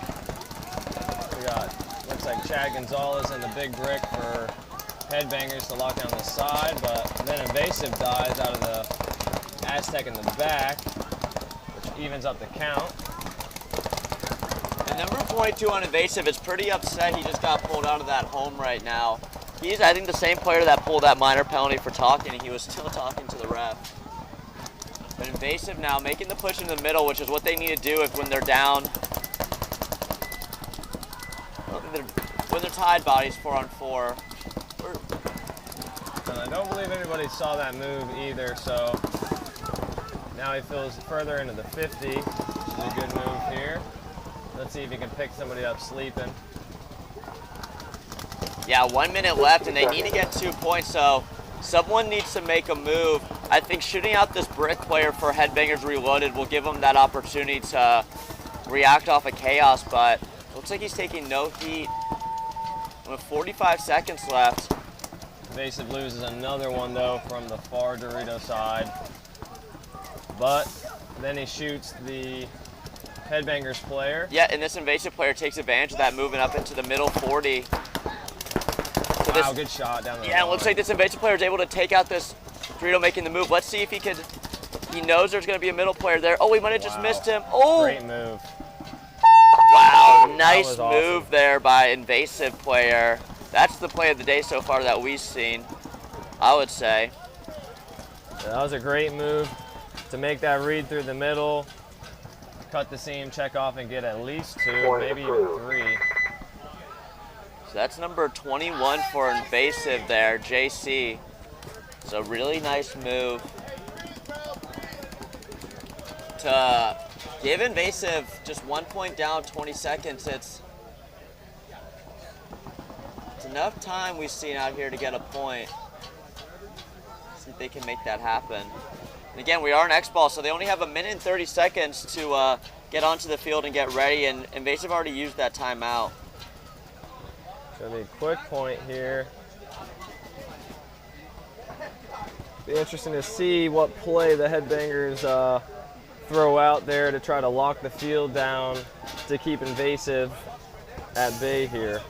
We got, looks like Chad Gonzalez and the big brick for Headbangers to lock down the side, but then Invasive dies out of the Aztec in the back, which evens up the count. And number 42 on Invasive is pretty upset he just got pulled out of that home right now. He's, I think, the same player that pulled that minor penalty for talking, and he was still talking to the ref. But Invasive now making the push in the middle, which is what they need to do when they're down. When they're tied bodies 4-on-4. And I don't believe anybody saw that move either, so now he fills further into the 50, which is a good move here. Let's see if he can pick somebody up sleeping. Yeah, 1 minute left, and they need to get 2 points, so someone needs to make a move. I think shooting out this brick player for Headbangers Reloaded will give them that opportunity to react off of chaos, but looks like he's taking no heat. With 45 seconds left. Invasive loses another one though from the far Dorito side. But then he shoots the Headbangers player. Yeah, and this Invasive player takes advantage of that, moving up into the middle 40. So wow, good shot down the Yeah, it looks like this Invasive player is able to take out this Dorito making the move. Let's see if he could. He knows there's going to be a middle player there. Oh, he might have just missed him. Oh! Great move. Wow, nice awesome. move there by Invasive player. That's the play of the day so far that we've seen, I would say. Yeah, that was a great move to make that read through the middle, cut the seam, check off, and get at least 2, maybe even 3. So that's number 21 for Invasive there, JC. So really nice move to give Invasive just 1 point down, 20 seconds. It's enough time we've seen out here to get a point. See if they can make that happen. And again, we are an X ball, so they only have 1 minute and 30 seconds to get onto the field and get ready, and Invasive already used that timeout. It's gonna be a quick point here. Be interesting to see what play the Headbangers throw out there to try to lock the field down to keep Invasive at bay here.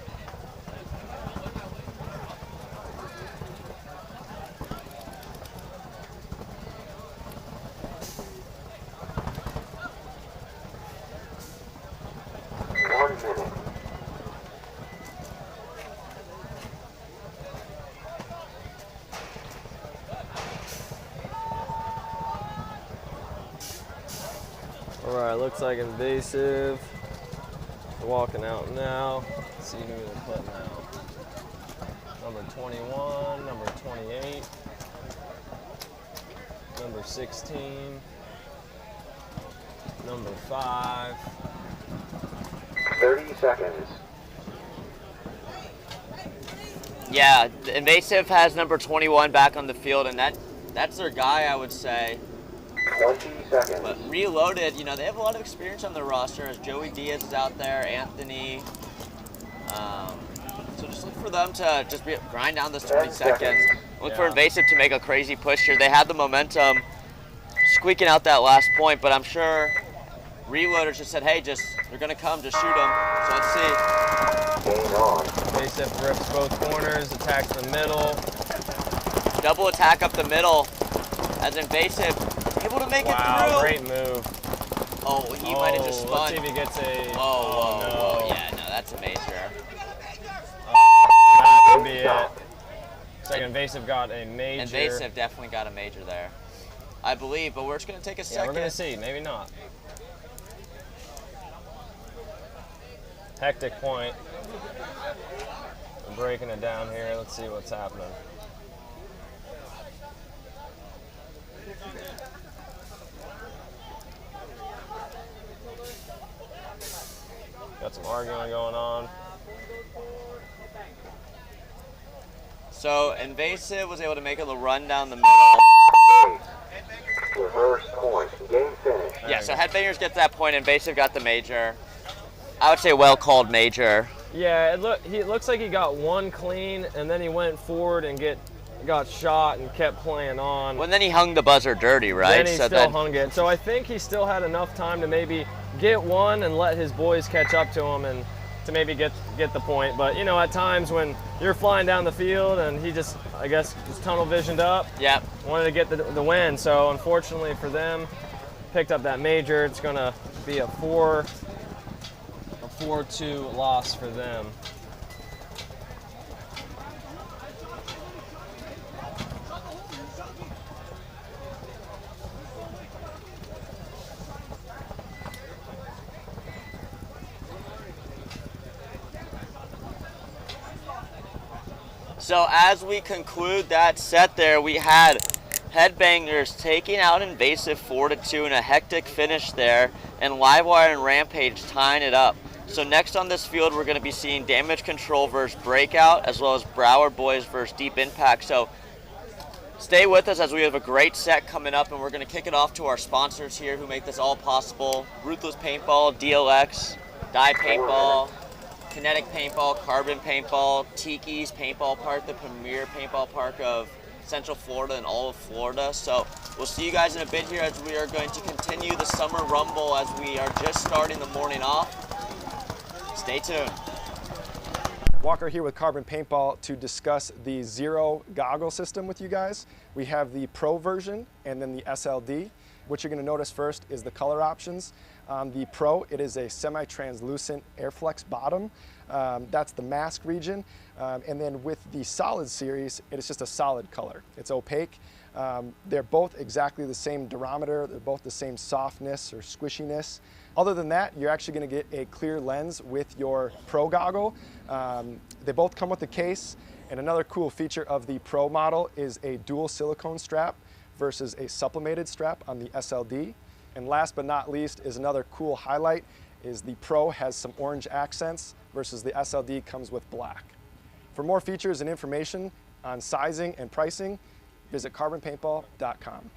Alright, looks like Invasive walking out now. Let's see who they're putting out. Number 21, number 28, number 16, number 5. 30 seconds. Yeah, Invasive has number 21 back on the field, and that's their guy, I would say. 20 seconds. But Reloaded, you know, they have a lot of experience on their roster, as Joey Diaz is out there, Anthony. So just look for them to just grind down this 20 seconds. Look for Invasive to make a crazy push here. They had the momentum squeaking out that last point, but I'm sure Reloaders just said, hey, they're going to come, just shoot them. So let's see. Game on. Invasive rips both corners, attacks the middle. Double attack up the middle as Invasive able to make it through. Wow, great move. Oh, he might have just spun. Let's see if he gets a... Whoa. Yeah, no, that's a major. That could be it. Looks like Invasive got a major. Invasive definitely got a major there, I believe, but we're just going to take a second. Yeah, we're going to see. Maybe not. Hectic point. We're breaking it down here. Let's see what's happening. Got some arguing going on. So Invasive was able to make a little run down the middle. Reverse point. Game finished. Yeah, so Headbangers gets that point. Invasive got the major. I would say well-called major. Yeah, it looks like he got one clean, and then he went forward and got shot and kept playing on. Well, and then he hung the buzzer dirty, right? Then he still hung it. So I think he still had enough time to maybe get one and let his boys catch up to him and to maybe get the point. But, you know, at times when you're flying down the field and he just, I guess, just tunnel visioned up, yep, wanted to get the win. So unfortunately for them, picked up that major. It's going to be a 4-2 loss for them. So as we conclude that set there, we had Headbangers taking out Invasive 4-2 in a hectic finish there, and Livewire and Rampage tying it up. So next on this field, we're going to be seeing Damage Control versus Breakout, as well as Broward Boys versus Deep Impact. So Stay with us as we have a great set coming up, and we're going to kick it off to our sponsors here who make this all possible. Ruthless Paintball, DLX, Dye Paintball, Kinetic Paintball, Carbon Paintball, Tiki's Paintball Park, the premier paintball park of Central Florida and all of Florida. So we'll see you guys in a bit here as we are going to continue the Summer Rumble as we are just starting the morning off. Stay tuned. Walker here with Carbon Paintball to discuss the Zero goggle system with you guys. We have the Pro version and then the SLD. What you're going to notice first is the color options. The Pro, it is a semi-translucent Airflex bottom. That's the mask region. And then with the Solid series, it is just a solid color. It's opaque. They're both exactly the same durometer. They're both the same softness or squishiness. Other than that, you're actually going to get a clear lens with your Pro goggle. They both come with a case. And another cool feature of the Pro model is a dual silicone strap versus a sublimated strap on the SLD. And last but not least is another cool highlight is the Pro has some orange accents versus the SLD comes with black. For more features and information on sizing and pricing, visit carbonpaintball.com.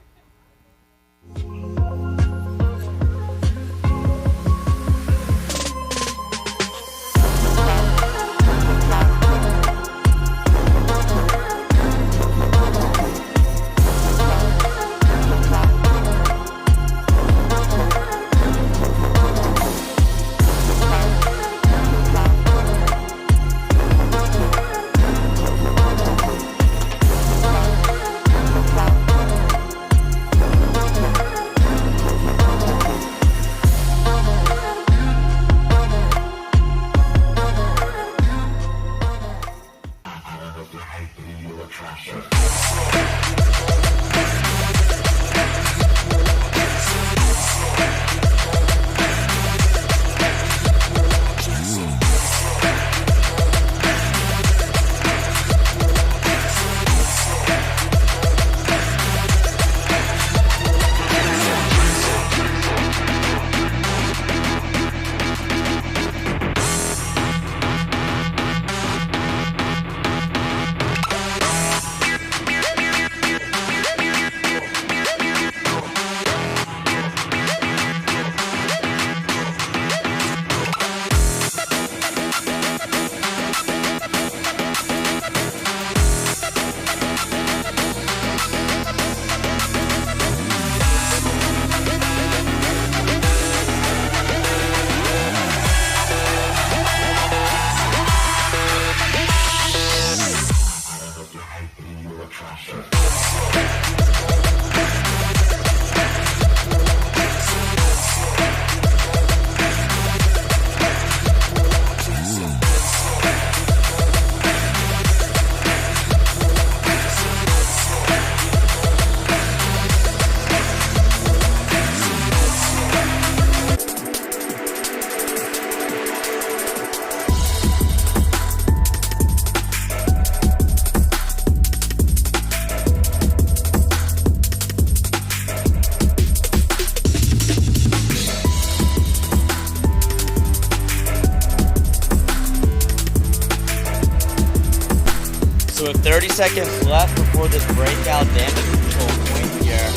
So with 30 seconds left before this breakout damage control point here,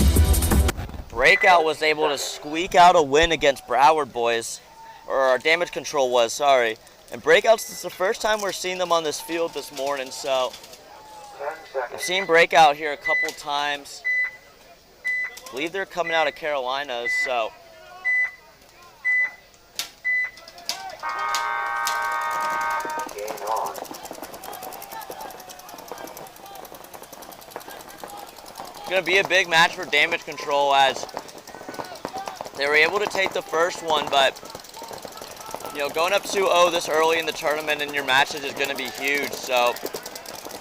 Breakout was able to squeak out a win against Broward boys, or our damage control was, sorry. And Breakout's, this is the first time we're seeing them on this field this morning, so I've seen Breakout here a couple times. I believe they're coming out of Carolinas, so. Game on. It's going to be a big match for damage control as they were able to take the first one, but you know, going up 2-0 this early in the tournament in your matches is going to be huge. So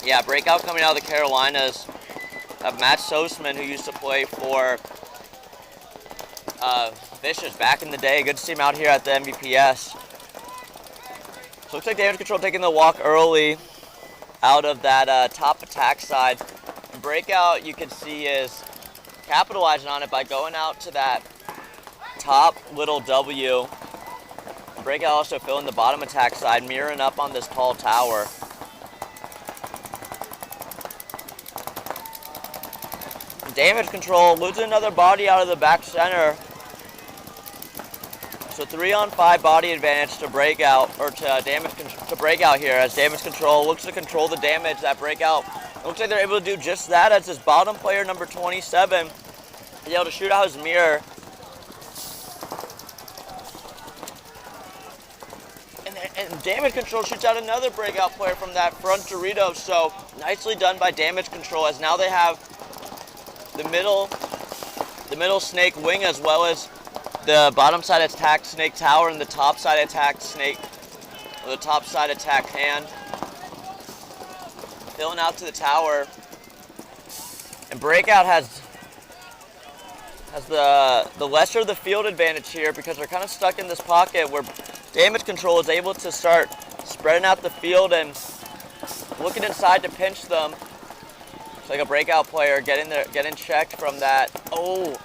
yeah, Breakout coming out of the Carolinas of Matt Sosman, who used to play for Vicious back in the day. Good to see him out here at the MVPS. So looks like damage control taking the walk early out of that top attack side. And Breakout, you can see, is capitalizing on it by going out to that top little W. Breakout also filling the bottom attack side, mirroring up on this tall tower. Damage control, losing another body out of the back center. So 3-on-5 body advantage to breakout, or to breakout here, as damage control looks to control the damage. That breakout, it looks like they're able to do just that, as this bottom player, number 27, is able to shoot out his mirror. And damage control shoots out another breakout player from that front Dorito. So nicely done by damage control, as now they have the middle snake wing, as well as the bottom side attack snake tower and the top side attack snake, or the top side attack hand. Filling out to the tower. And breakout has the lesser of the field advantage here, because they're kind of stuck in this pocket where damage control is able to start spreading out the field and looking inside to pinch them. It's like a breakout player getting checked from that. Oh,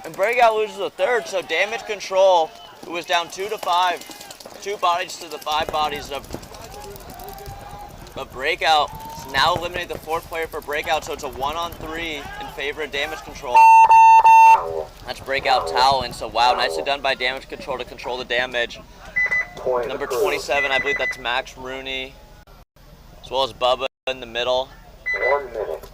and breakout loses a third, so damage control, who was down 2 to 5, 2 bodies to the 5 bodies of breakout, is now eliminated the 4th player for breakout, so it's a 1-on-3 in favor of damage control. That's breakout toweling, so wow, nicely done by damage control to control the damage. Number 27, I believe that's Max Rooney, as well as Bubba in the middle. 1 minute.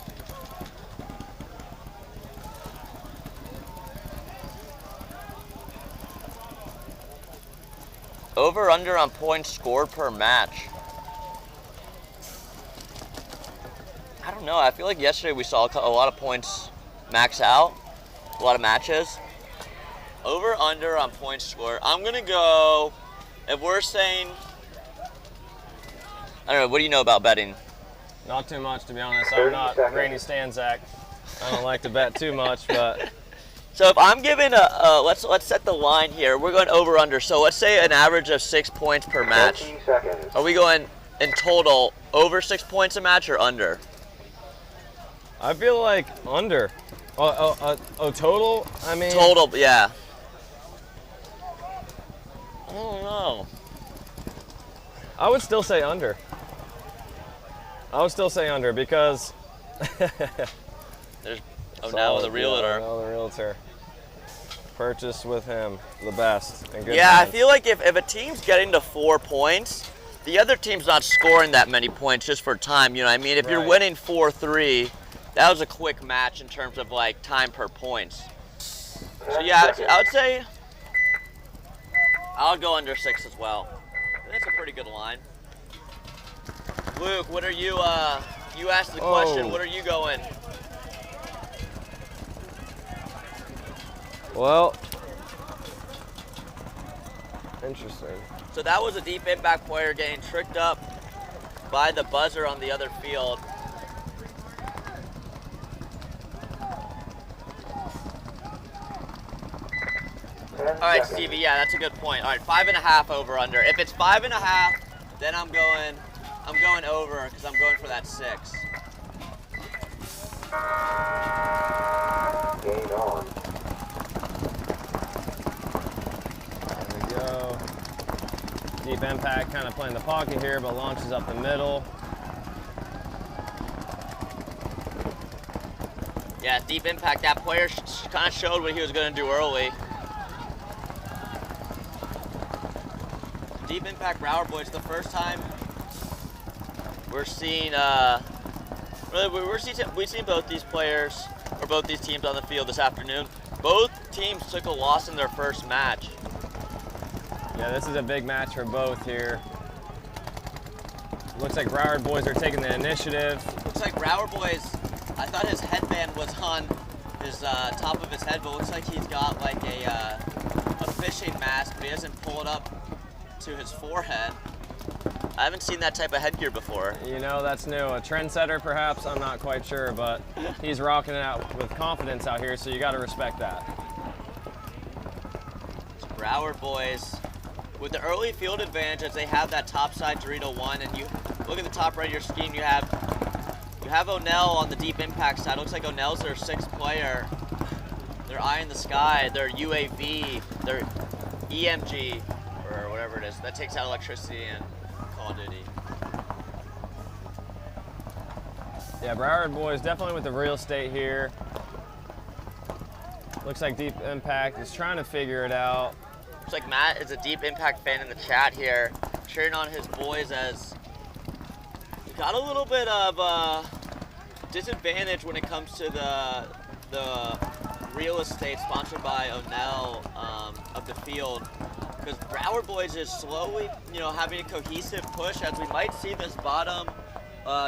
Over under on points scored per match. I don't know, I feel like yesterday we saw a lot of points max out, a lot of matches. Over under on points scored. I'm gonna go, if we're saying, I don't know, what do you know about betting? Not too much, to be honest. I'm not Randy Stanzak. I don't like to bet too much, but So if I'm giving let's set the line here. We're going over under. So let's say an average of 6 points per match. 15 seconds. Are we going in total over 6 points a match or under? I feel like under. Total? I mean, Total, yeah. I don't know. I would still say under. Because There's now the realtor. The realtor. Purchase with him, the best. And good Yeah, I hands. feel like if a team's getting to 4 points, the other team's not scoring that many points just for time. You know what I mean? If you're Right. winning 4-3, that was a quick match in terms of like time per points. So yeah, I would say I'll go under 6 as well. That's a pretty good line. Luke, what are you? You asked the question. Oh. What are you going? Well, interesting. So that was a deep impact player getting tricked up by the buzzer on the other field. All right, Stevie, yeah, that's a good point. All right, 5.5 over under. If it's 5.5, then I'm going over because I'm going for that 6. Game on. There we go. Deep impact, kind of playing the pocket here, but launches up the middle. Yeah, deep impact. That player kind of showed what he was going to do early. Deep impact Broward boys. The first time we're seeing, we've seen both these players or both these teams on the field this afternoon. Both teams took a loss in their first match. Yeah, this is a big match for both here. Looks like Broward boys are taking the initiative. Looks like Broward boys. I thought his headband was on his top of his head, but looks like he's got like a fishing mask, but he doesn't pull it up to his forehead. I haven't seen that type of headgear before. You know, that's new. A trendsetter, perhaps, I'm not quite sure, but he's rocking it out with confidence out here, so you got to respect that. It's Broward boys with the early field advantage, as they have that top side Dorito 1, and you look at the top right of your scheme, you have O'Neill on the deep impact side. Looks like O'Neill's their 6th player. They're eyeing the sky, their UAV, their EMG, or whatever it is, that takes out electricity in Call of Duty. Yeah, Broward boys definitely with the real estate here. Looks like Deep Impact is trying to figure it out. Looks like Matt is a Deep Impact fan in the chat here, cheering on his boys as he got a little bit of disadvantage when it comes to the real estate sponsored by O'Neill of the field, because Broward boys is slowly, having a cohesive push, as we might see this bottom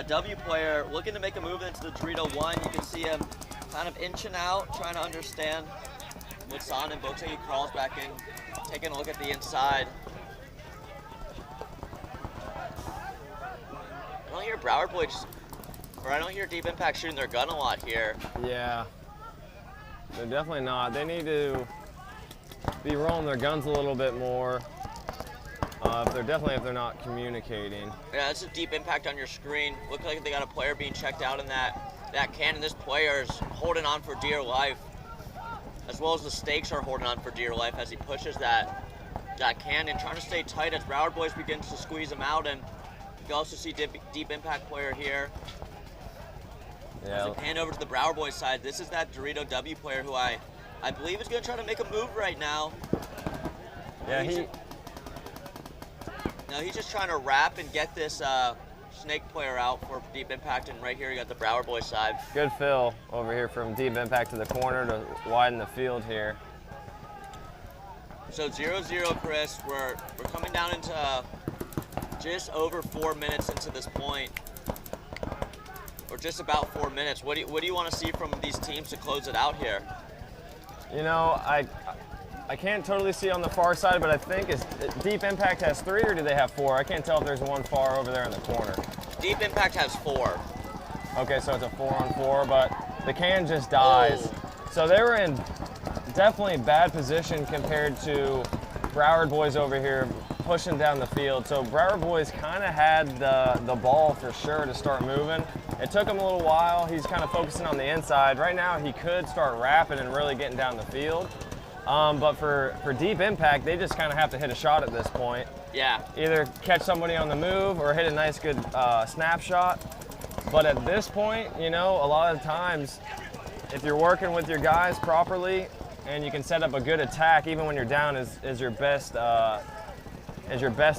W player looking to make a move into the Dorito 1. You can see him kind of inching out, trying to understand what's on him. Looks like he crawls back in, taking a look at the inside. I don't hear Broward boys, or I don't hear Deep Impact shooting their gun a lot here. Yeah, they're definitely not. They need to be rolling their guns a little bit more. If they're not communicating. Yeah, that's a Deep Impact on your screen. Looks like they got a player being checked out in that cannon. This player is holding on for dear life, as well as the stakes are holding on for dear life as he pushes that cannon, trying to stay tight as Broward boys begins to squeeze him out. And you can also see Deep Impact player here. Yeah. As they pan over to the Broward boys side, this is that Dorito W player who I believe is going to try to make a move right now. Yeah, he's just trying to wrap and get this Snake player out for Deep Impact, and right here you got the Broward boys side. Good fill over here from Deep Impact to the corner to widen the field here. So 0-0, Chris. We're coming down into just over 4 minutes into this point, or just about 4 minutes. What do you want to see from these teams to close it out here? I can't totally see on the far side, but I think Deep Impact has 3, or do they have 4? I can't tell if there's one far over there in the corner. Deep Impact has 4. Okay, so it's a 4-on-4, but the can just dies. Oh. So they were in definitely bad position compared to Broward boys over here pushing down the field. So Broward boys kind of had the ball for sure to start moving. It took him a little while. He's kind of focusing on the inside. Right now he could start rapping and really getting down the field. But for Deep Impact, they just kind of have to hit a shot at this point. Yeah. Either catch somebody on the move or hit a nice good snapshot. But at this point, a lot of times, if you're working with your guys properly and you can set up a good attack, even when you're down, is your best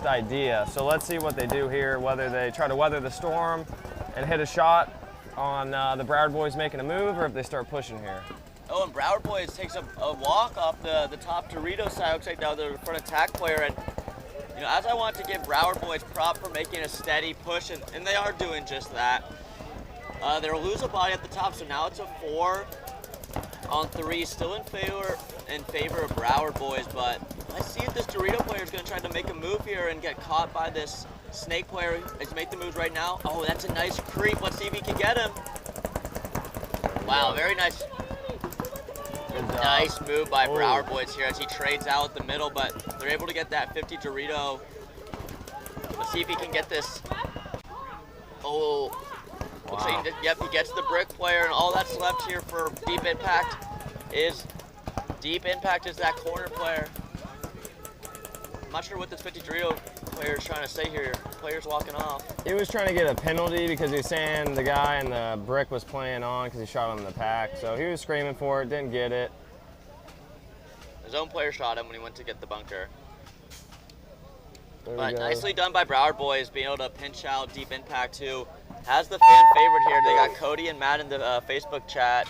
idea. So let's see what they do here, whether they try to weather the storm and hit a shot on the Broward boys making a move, or if they start pushing here. Oh, and Broward boys takes a walk off the top Dorito side. Looks like now they're front attack player. And as I want to give Broward boys prop for making a steady push, and they are doing just that. They'll lose a body at the top, so now it's a 4-on-3, still in favor of Broward boys. But let's see if this Dorito player is going to try to make a move here and get caught by this Snake player. He's making the moves right now. Oh, that's a nice creep. Let's see if he can get him. Wow, very nice. Nice move by Broward boys here as he trades out at the middle, but they're able to get that 50 Dorito. Let's see if he can get this. Oh, wow. Looks like he gets the brick player, and all that's left here for Deep Impact is that corner player. I'm not sure what this 50 Dorito player is trying to say here. The player's walking off. He was trying to get a penalty because he was saying the guy in the brick was playing on because he shot him in the pack. So he was screaming for it, didn't get it. His own player shot him when he went to get the bunker. But nicely done by Broward boys, being able to pinch out Deep Impact, who has the fan favorite here. They got Cody and Matt in the Facebook chat.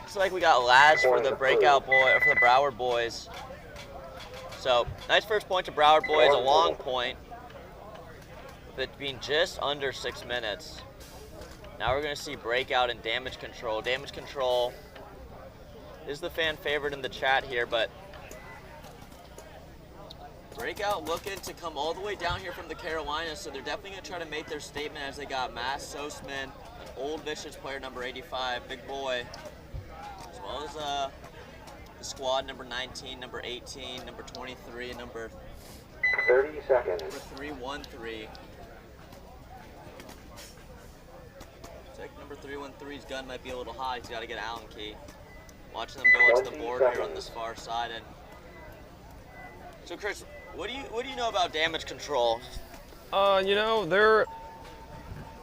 Looks like we got Laz for the breakout boy, or for the Broward boys. So, nice first point to Broward boys, a long point, but being just under 6 minutes. Now we're going to see breakout and damage control. Damage control is the fan favorite in the chat here, but breakout looking to come all the way down here from the Carolinas, so they're definitely going to try to make their statement as they got Mass Sosman, an old vicious player, number 85, big boy, as well as the squad, number 19, number 18, number 23, and number 30 seconds. Number 313. Looks like number 313's gun might be a little high. He's got to get Allen key. Watching them go onto the board here on this far side. And so, Chris, what do you know about damage control? They're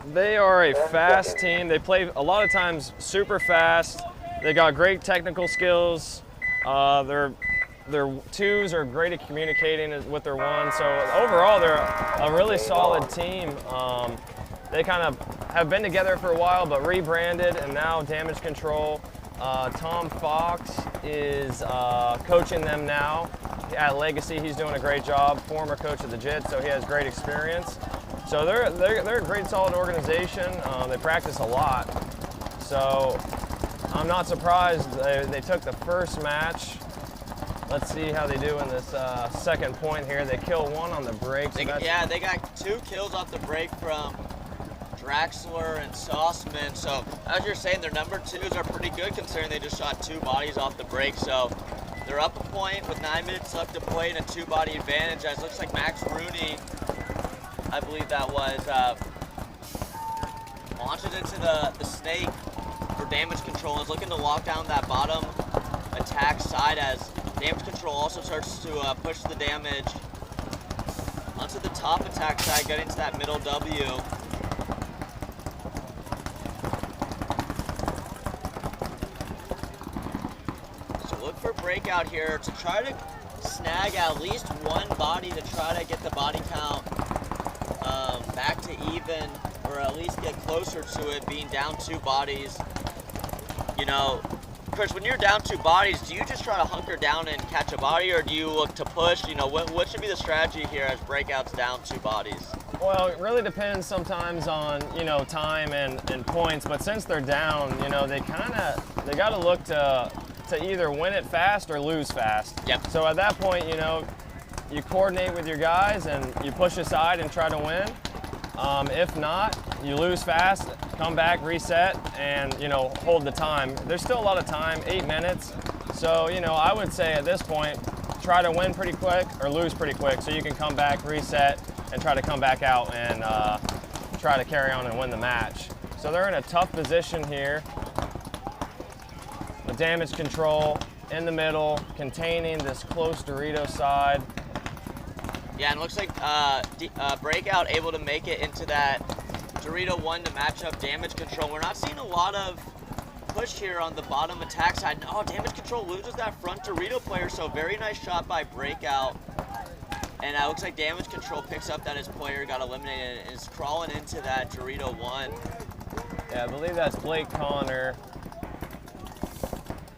They are a fast team. They play a lot of times super fast. They got great technical skills. Their twos are great at communicating with their ones. So overall, they're a really solid team. They kind of have been together for a while, but rebranded, and now Damage Control. Tom Fox is coaching them now at Legacy. He's doing a great job. Former coach of the JIT, so he has great experience. So they're a great, solid organization. They practice a lot. So I'm not surprised they took the first match. Let's see how they do in this second point here. They kill one on the break. So they got 2 kills off the break from Draxler and Sauceman. So as you're saying, their number 2s are pretty good considering they just shot 2 bodies off the break. So they're up a point with 9 minutes left to play and a 2-body advantage. As looks like Max Rooney, I believe that was, launches into the snake for Damage Control and is looking to lock down that bottom attack side as Damage Control also starts to push the damage onto the top attack side, getting to that middle W. So look for Breakout here to try to snag at least 1 body to try to get the body count back to even, or at least get closer to it, being down 2 bodies. You know, Chris, when you're down 2 bodies, do you just try to hunker down and catch a body, or do you look to push? You know, what should be the strategy here as Breakout's down 2 bodies? Well, it really depends sometimes on, you know, time and points, but since they're down, you know, they got to look to either win it fast or lose fast. Yep. So at that point, you know, you coordinate with your guys and you push aside and try to win. If not, you lose fast, come back, reset, and, you know, hold the time. There's still a lot of time, 8 minutes. So, you know, I would say at this point, try to win pretty quick or lose pretty quick so you can come back, reset, and try to come back out and try to carry on and win the match. So they're in a tough position here. The Damage Control in the middle, containing this close Dorito side. Yeah, and it looks like Breakout able to make it into that Dorito 1 to match up Damage Control. We're not seeing a lot of push here on the bottom attack side. Oh, Damage Control loses that front Dorito player, so very nice shot by Breakout. And it looks like Damage Control picks up that his player got eliminated and is crawling into that Dorito 1. Yeah, I believe that's Blake Connor.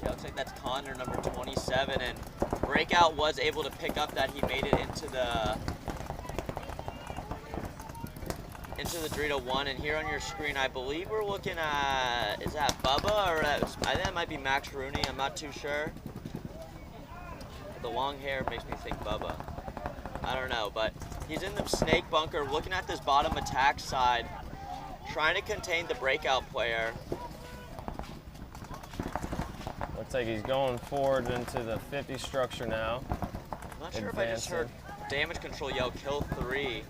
Yeah, looks like that's Connor, number 27, and Breakout was able to pick up that he made it into the Dorito 1, and here on your screen, I believe we're looking at, is that Bubba, or I think that might be Max Rooney, I'm not too sure. The long hair makes me think Bubba. I don't know, but he's in the snake bunker, looking at this bottom attack side, trying to contain the Breakout player. Looks like he's going forward into the 50 structure now. I'm not sure if I just heard Damage Control yell kill 3.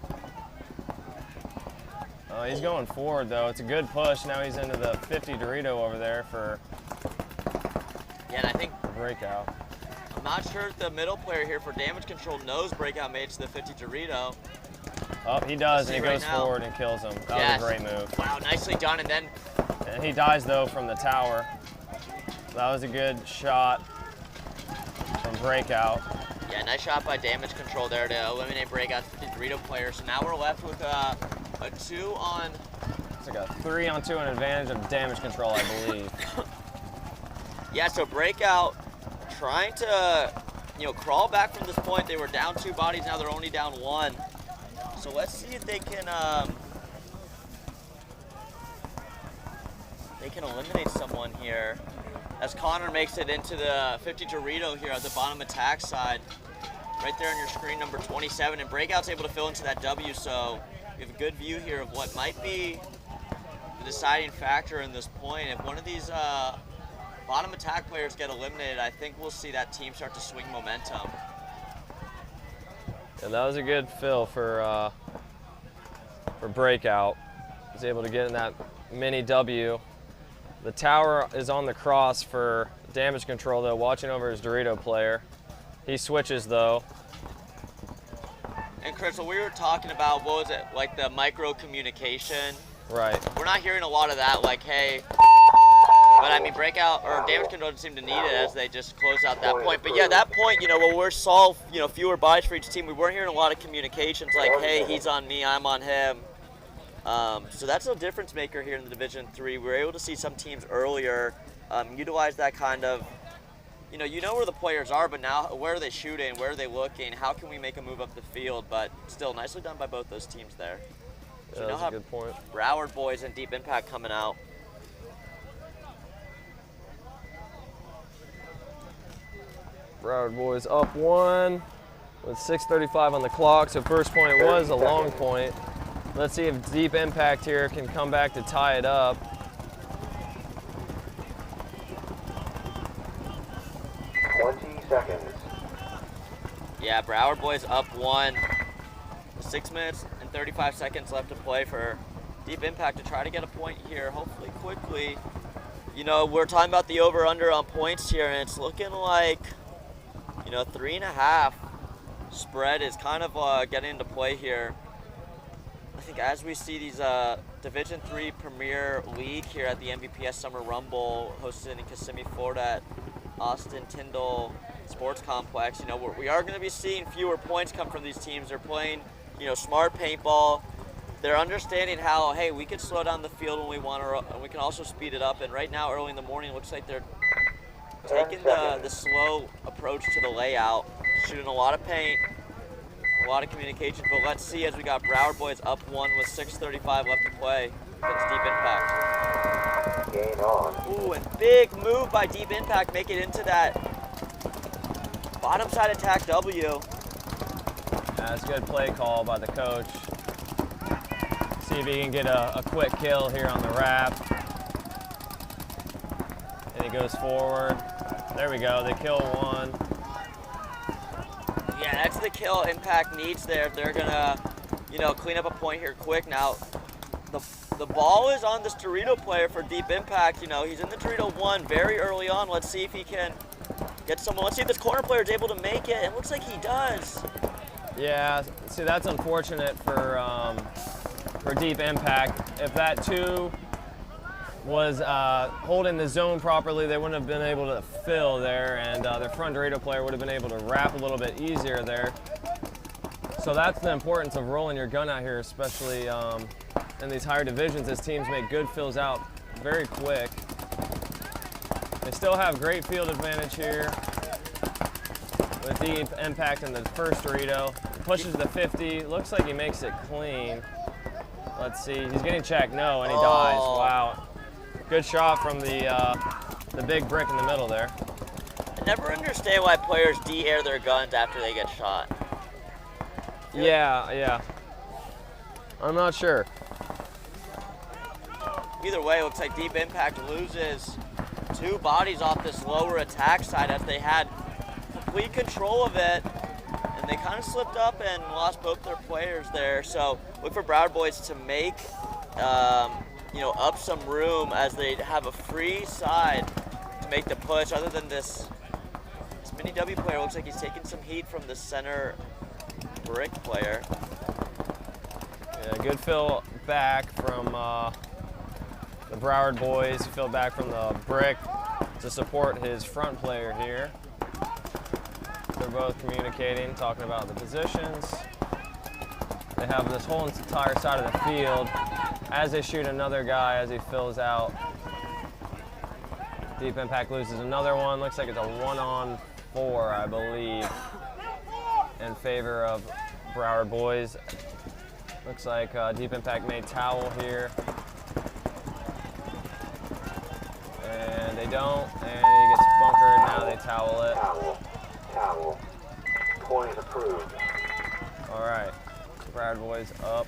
Oh, he's going forward though. It's a good push. Now he's into the 50 Dorito over there for and I think Breakout. I'm not sure if the middle player here for Damage Control knows Breakout made it to the 50 Dorito. Oh, he does, and he right goes now. forward and kills him. That was a great move. Wow, nicely done, and then And he dies though from the tower. That was a good shot from Breakout. yeah, nice shot by Damage Control there to eliminate Breakout's 50 Dorito player. So now we're left with a 2 on. It's like a 3-on-2 an advantage of Damage Control, I believe. Yeah, so Breakout trying to, you know, crawl back from this point. They were down 2 bodies, now they're only down 1. So let's see if they can eliminate someone here. As Connor makes it into the 50 Dorito here at the bottom attack side. Right there on your screen, number 27, and Breakout's able to fill into that W, so we have a good view here of what might be the deciding factor in this point. If one of these bottom attack players get eliminated, I think we'll see that team start to swing momentum. Yeah, that was a good fill for Breakout. He's able to get in that mini W. The tower is on the cross for Damage Control though, watching over his Dorito player. He switches though. And Chris, what we were talking about, what was it, like the micro communication Right. We're not hearing a lot of that, like, hey, but I mean, breakout or damage control doesn't seem to need it as they just close out that point. But yeah, that point, you know, when we're fewer buys for each team, we weren't hearing a lot of communications like, hey, he's on me, I'm on him. So that's a difference maker here in the Division 3. We were able to see some teams earlier utilize that kind of, you know where the players are, but now where are they shooting, where are they looking, how can we make a move up the field? But still, nicely done by both those teams there. Yeah, So that's a good point. Broward boys and Deep Impact coming out. Broward boys up 1 with 6:35 on the clock. So first point was a long point. Let's see if Deep Impact here can come back to tie it up. Seconds. Yeah, Broward boys up 1. 6 minutes and 35 seconds left to play for Deep Impact to try to get a point here, hopefully quickly. You know, we're talking about the over-under on points here, and it's looking like, 3.5 spread is kind of getting into play here. I think as we see these Division 3 Premier League here at the MVPS Summer Rumble hosted in Kissimmee, Florida at Austin Tyndall Sports Complex, we are going to be seeing fewer points come from these teams. They're playing, smart paintball. They're understanding how, hey, we can slow down the field when we want to, and we can also speed it up. And right now, early in the morning, it looks like they're taking the slow approach to the layout, shooting a lot of paint, a lot of communication. But let's see as we got Broward boys up 1 with 6:35 left to play against Deep Impact. Game on. Ooh, and big move by Deep Impact, make it into that bottom side attack W. That's a good play call by the coach. See if he can get a quick kill here on the wrap. And he goes forward. There we go, they kill 1. Yeah, that's the kill Impact needs there. They're gonna, clean up a point here quick. Now, the ball is on this Dorito player for Deep Impact. He's in the Dorito 1 very early on. Let's see if he can get someone. Let's see if this corner player is able to make it. It looks like he does. Yeah, see, that's unfortunate for Deep Impact. If that 2 was holding the zone properly, they wouldn't have been able to fill there, and their front Dorito player would have been able to wrap a little bit easier there. So that's the importance of rolling your gun out here, especially in these higher divisions, as teams make good fills out very quick. They still have great field advantage here with Deep Impact in the first Dorito. Pushes the 50, looks like he makes it clean. Let's see, he's getting checked, no, and he dies, wow. Good shot from the big brick in the middle there. I never understand why players de-air their guns after they get shot. Yeah. I'm not sure. Either way, it looks like Deep Impact loses 2 bodies off this lower attack side as they had complete control of it, and they kind of slipped up and lost both their players there. So look for Broward boys to make, up some room as they have a free side to make the push. Other than this mini W player, looks like he's taking some heat from the center brick player. Yeah, good fill back from the Broward boys. Fill back from the brick to support his front player here. They're both communicating, talking about the positions. They have this whole entire side of the field as they shoot another guy as he fills out. Deep Impact loses another one. Looks like it's a 1-on-4, I believe, in favor of Broward boys. Looks like Deep Impact made towel here. And they don't, and he gets bunkered. Now they towel it. Towel. Point approved. All right, Broward boys up.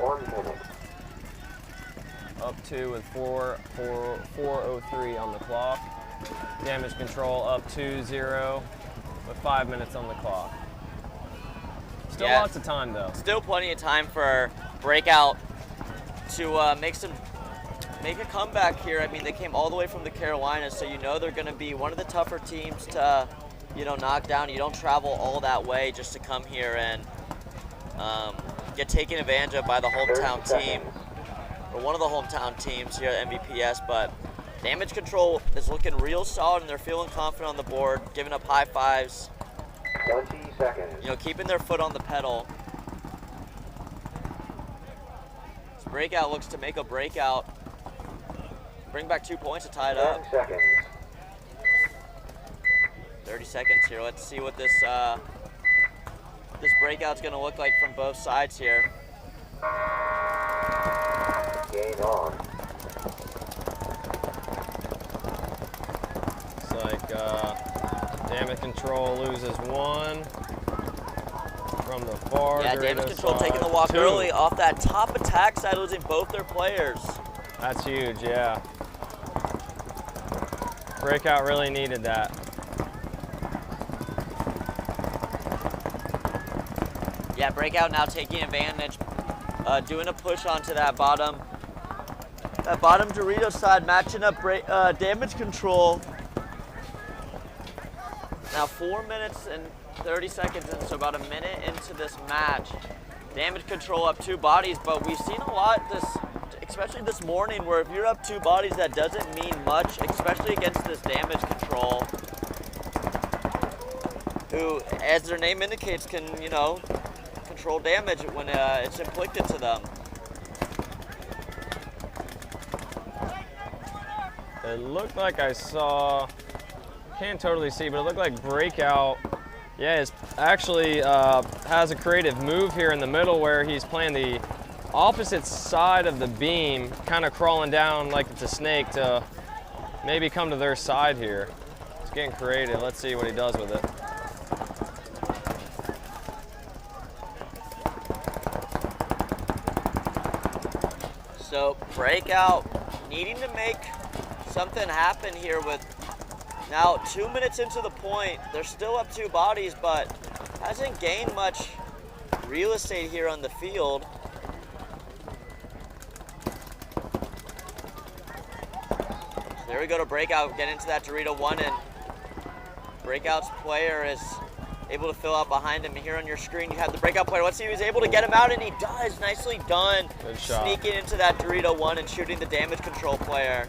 1 minute. Up 2 with 4:03 on the clock. Damage control up 2-0 with 5 minutes on the clock. Still lots of time though. Still plenty of time for Breakout to make a comeback here. I mean, they came all the way from the Carolinas, so they're going to be one of the tougher teams to knock down. You don't travel all that way just to come here and get taken advantage of by the hometown team. But one of the hometown teams here at MVPS, but Damage Control is looking real solid and they're feeling confident on the board, giving up high fives. 20 seconds. You know, keeping their foot on the pedal. This breakout looks to make a breakout. Bring back 2 points to tie it 10 up. seconds. 30 seconds here. Let's see what this this breakout's gonna look like from both sides here. Game on. It's like Damage Control loses 1 from the far. Yeah, Damage Control taking the walk 2. early off that top attack side, losing both their players. That's huge, yeah. Breakout really needed that. Yeah, breakout now taking advantage, doing a push onto that bottom Dorito side, matching up Damage Control. Now 4 minutes and 30 seconds in, so about a minute into this match. Damage Control up 2 bodies, but we've seen a lot especially this morning, where if you're up 2 bodies, that doesn't mean much, especially against this Damage Control, who, as their name indicates, can, you know, control damage when it's inflicted to them. It looked like I saw, can't totally see, but it looked like Breakout, yeah, is actually has a creative move here in the middle where he's playing the opposite side of the beam, kind of crawling down like it's a snake to maybe come to their side here. It's getting creative. Let's see what he does with it. So Breakout needing to make something happen here with now 2 minutes into the point. They're still up 2 bodies, but hasn't gained much real estate here on the field. So there we go to Breakout, get into that Dorito 1, and Breakout's player is able to fill out behind him. Here on your screen you have the Breakout player. Let's see if he's able to get him out, and he does. Nicely done. Good shot. Sneaking into that Dorito 1 and shooting the Damage Control player.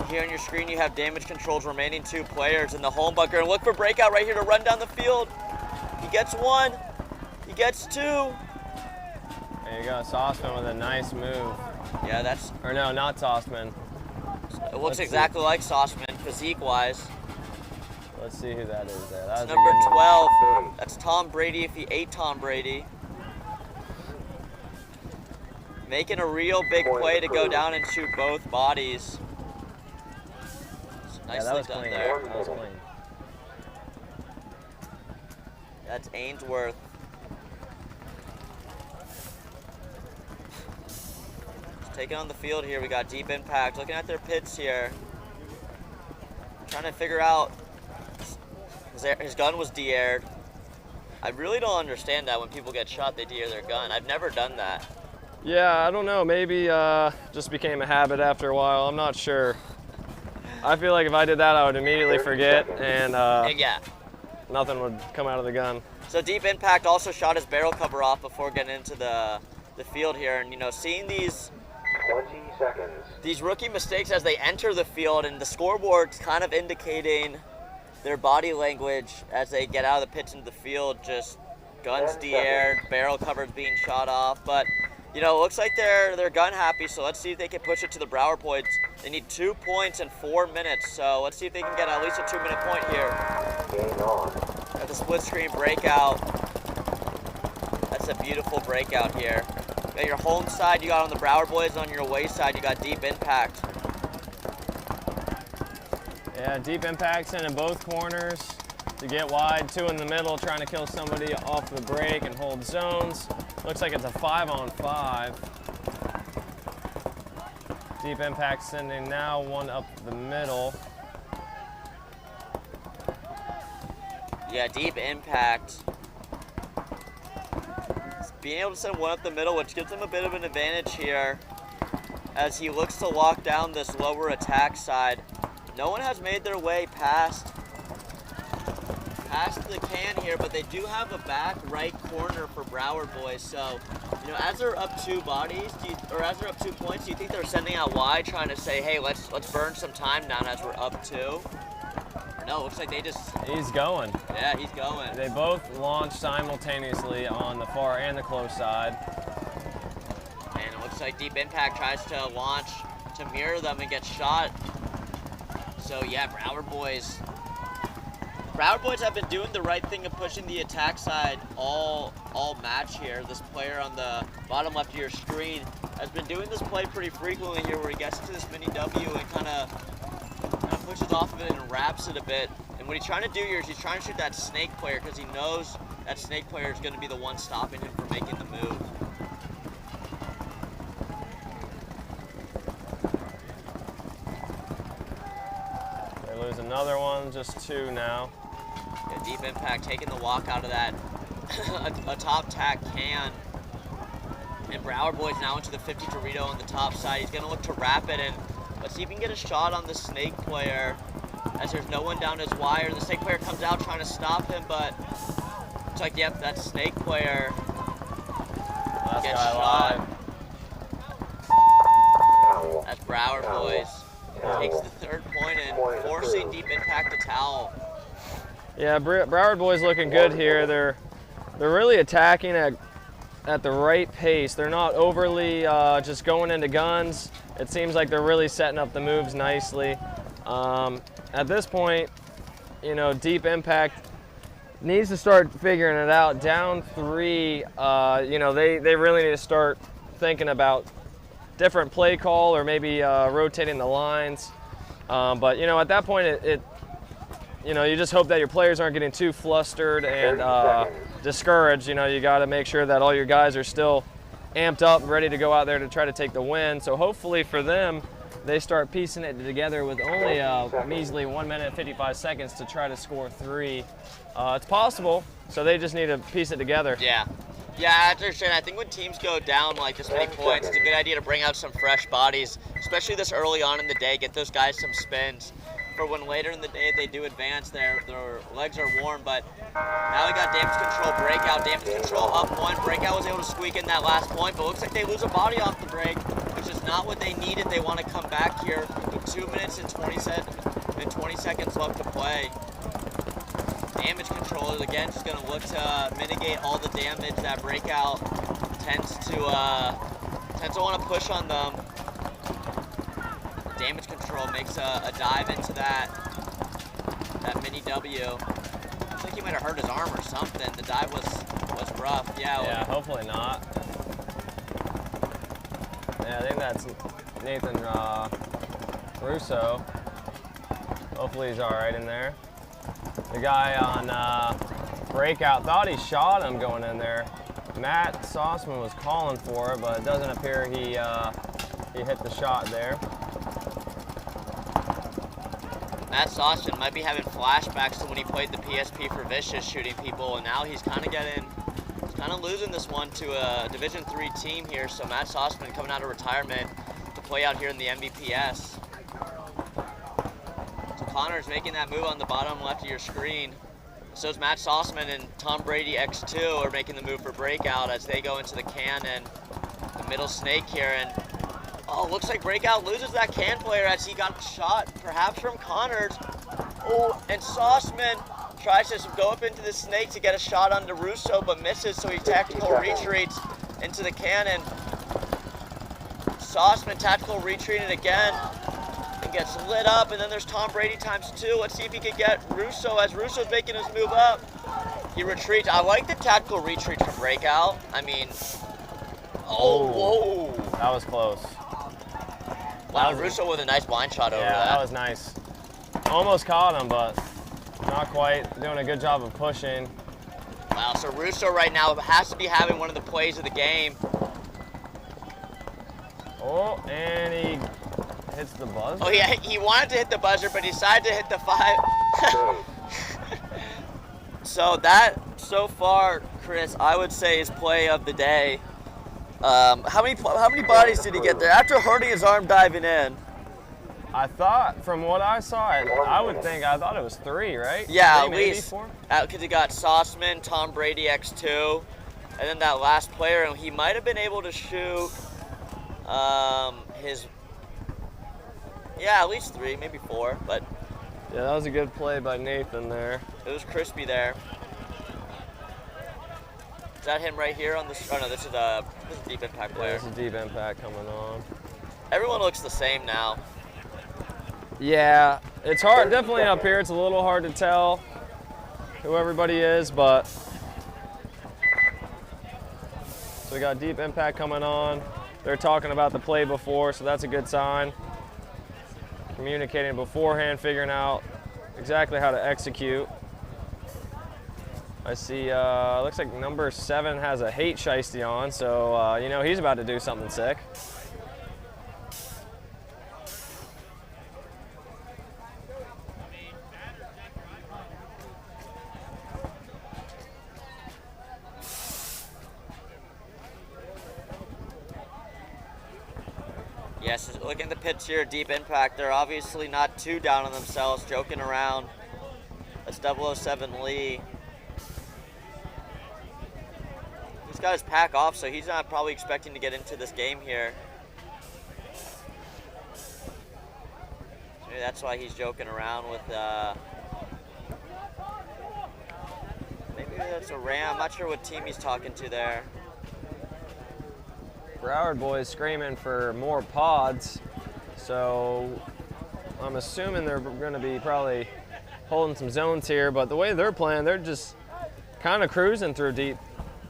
Here on your screen you have Damage Control's remaining 2 players in the home bunker, and look for Breakout right here to run down the field. He gets 1, he gets 2. There you go, Sauceman with a nice move. Yeah, that's, Or no, not Sauceman. it looks exactly like Sauceman, physique-wise. Let's see who that is there. That was a Number good move. 12, that's Tom Brady if he ate Tom Brady. Making a real big play to go down and shoot both bodies. Yeah, Nicely that was done clean. there. That was clean. That's Ainsworth. Taking on the field here, we got Deep Impact. Looking at their pits here. Trying to figure out, his gun was de-aired. I really don't understand that when people get shot, they de-air their gun. I've never done that. Yeah, I don't know. Maybe just became a habit after a while. I'm not sure. I feel like if I did that, I would immediately forget, and Yeah. nothing would come out of the gun. So Deep Impact also shot his barrel cover off before getting into the field here, and you know, seeing these 20 seconds. these rookie mistakes as they enter the field, and the scoreboard's kind of indicating their body language as they get out of the pits into the field, just guns de-aired, barrel covers being shot off. But you know, it looks like they're gun happy, so let's see if they can push it to the Broward boys. They need 2 points in 4 minutes, so let's see if they can get at least a 2-minute point here. Game on. Got the split screen breakout. That's a beautiful breakout here. You got your home side, you got on the Broward boys. On your away side, you got Deep Impact. Yeah, Deep Impact's in both corners to get wide. 2 in the middle, trying to kill somebody off the break and hold zones. Looks like it's a 5-on-5. Deep Impact sending now 1 up the middle. Yeah, Deep Impact. Being able to send 1 up the middle, which gives him a bit of an advantage here as he looks to lock down this lower attack side. No one has made their way past past the can here, but they do have a back right corner for Broward boys. So, you know, as they're up 2 bodies, as they're up 2 points, do you think they're sending out wide, trying to say, hey, let's burn some time down as we're up 2? No, it looks like they just... He's going. Yeah, he's going. They both launch simultaneously on the far and the close side. And it looks like Deep Impact tries to launch to mirror them and get shot. So yeah, Broward boys have been doing the right thing of pushing the attack side all match here. This player on the bottom left of your screen has been doing this play pretty frequently here, where he gets to this mini W and kind of pushes off of it and wraps it a bit. And what he's trying to do here is he's trying to shoot that snake player, because he knows that snake player is going to be the one stopping him from making the move. Lose another one, just 2 now. Yeah, Deep Impact taking the walk out of that a top tack can. And Broward boys now into the 50 Dorito on the top side. He's gonna look to wrap it, and let's see if he can get a shot on the snake player, as there's no one down his wire. The snake player comes out trying to stop him, but it's like, yep, that snake player Last gets guy shot. alive. That's Broward boys. Takes the 3rd point and forcing Deep Impact to towel. Yeah, Broward boys looking good here. They're really attacking at the right pace. They're not overly just going into guns. It seems like they're really setting up the moves nicely. At this point, you know, Deep Impact needs to start figuring it out. Down 3, you know, they really need to start thinking about different play call, or maybe rotating the lines. But you know, at that point, you know, you just hope that your players aren't getting too flustered and discouraged. You know, you got to make sure that all your guys are still amped up and ready to go out there to try to take the win. So hopefully for them, they start piecing it together with only a measly 1 minute and 55 seconds to try to score 3. It's possible, so they just need to piece it together. Yeah. Yeah, I understand. I think when teams go down like this many points, it's a good idea to bring out some fresh bodies, especially this early on in the day. Get those guys some spins for when later in the day they do advance, their legs are warm. But now we got damage control, breakout, damage control up 1. Breakout was able to squeak in that last point, but looks like they lose a body off the break, which is not what they needed. They want to come back here with 2 minutes and 20 seconds left to play. Damage control is again just going to look to mitigate all the damage that Breakout tends to want to push on them. Damage control makes a dive into that mini W. Looks like he might have hurt his arm or something. The dive was rough. Yeah, hopefully not. Yeah, I think that's Nathan Russo. Hopefully he's all right in there. The guy on Breakout thought he shot him going in there. Matt Sauceman was calling for it, but it doesn't appear he hit the shot there. Matt Sauceman might be having flashbacks to when he played the PSP for Vicious, shooting people, and now he's kind of losing this one to a Division III team here. So Matt Sauceman coming out of retirement to play out here in the MVPS. Connor's making that move on the bottom left of your screen. So is Matt Sauceman, and Tom Brady X2 are making the move for Breakout as they go into the can and the middle snake here. And oh, looks like Breakout loses that can player as he got shot, perhaps from Connors. Oh, and Sauceman tries to go up into the snake to get a shot onto Russo, but misses, so he tactical retreats into the can. And Sauceman tactical retreated again. Gets lit up, and then there's Tom Brady ×2. Let's see if he can get Russo as Russo's making his move up. He retreats. I like the tactical retreat from Breakout. I mean, whoa. That was close. Wow, Russo with a nice blind shot over that. Yeah, that was nice. Almost caught him, but not quite. Doing a good job of pushing. Wow, so Russo right now has to be having one of the plays of the game. Oh, and he hits the buzzer. Oh yeah, he wanted to hit the buzzer, but he decided to hit the 5. So that, so far, Chris, I would say is play of the day. How many bodies did he get there? After hurting his arm diving in, I thought, from what I saw, I thought it was 3, right? Yeah, 3, at maybe least. 4? Because you got Sauceman, Tom Brady X2, and then that last player, and he might have been able to shoot at least 3, maybe 4, but Yeah, that was a good play by Nathan there. it was crispy there. Is that him right here on the? Oh no, this is a deep impact Yeah, player. this is deep impact coming on. Everyone looks the same now. Yeah, it's hard. Definitely up here, it's a little hard to tell who everybody is, but so we got deep impact coming on. They're talking about the play before, so that's a good sign. Communicating beforehand, figuring out exactly how to execute. I see, looks like number 7 has a hate shiesty on, so you know he's about to do something sick. Yes, look at the pitch here, deep impact. They're obviously not too down on themselves, joking around. That's 007 Lee. He's got his pack off, so he's not probably expecting to get into this game here. Maybe that's why he's joking around with, maybe that's a Ram. I'm not sure what team he's talking to there. Broward boys screaming for more pods, so I'm assuming they're going to be probably holding some zones here, but the way they're playing, they're just kind of cruising through deep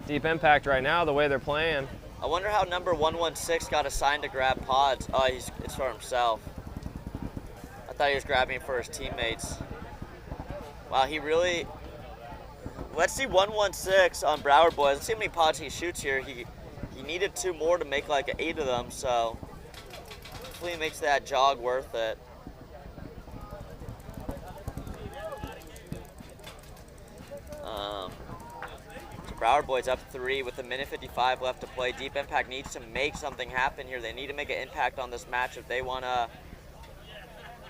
impact right now, the way they're playing. I wonder how number 116 got assigned to grab pods. Oh, it's for himself. I thought he was grabbing it for his teammates. Wow, he really... Let's see 116 on Broward boys. Let's see how many pods he shoots here. He needed 2 more to make like 8 of them, so hopefully he makes that jog worth it. So Broward boys up 3 with 1:55 left to play. Deep impact needs to make something happen here. They need to make an impact on this match if they want to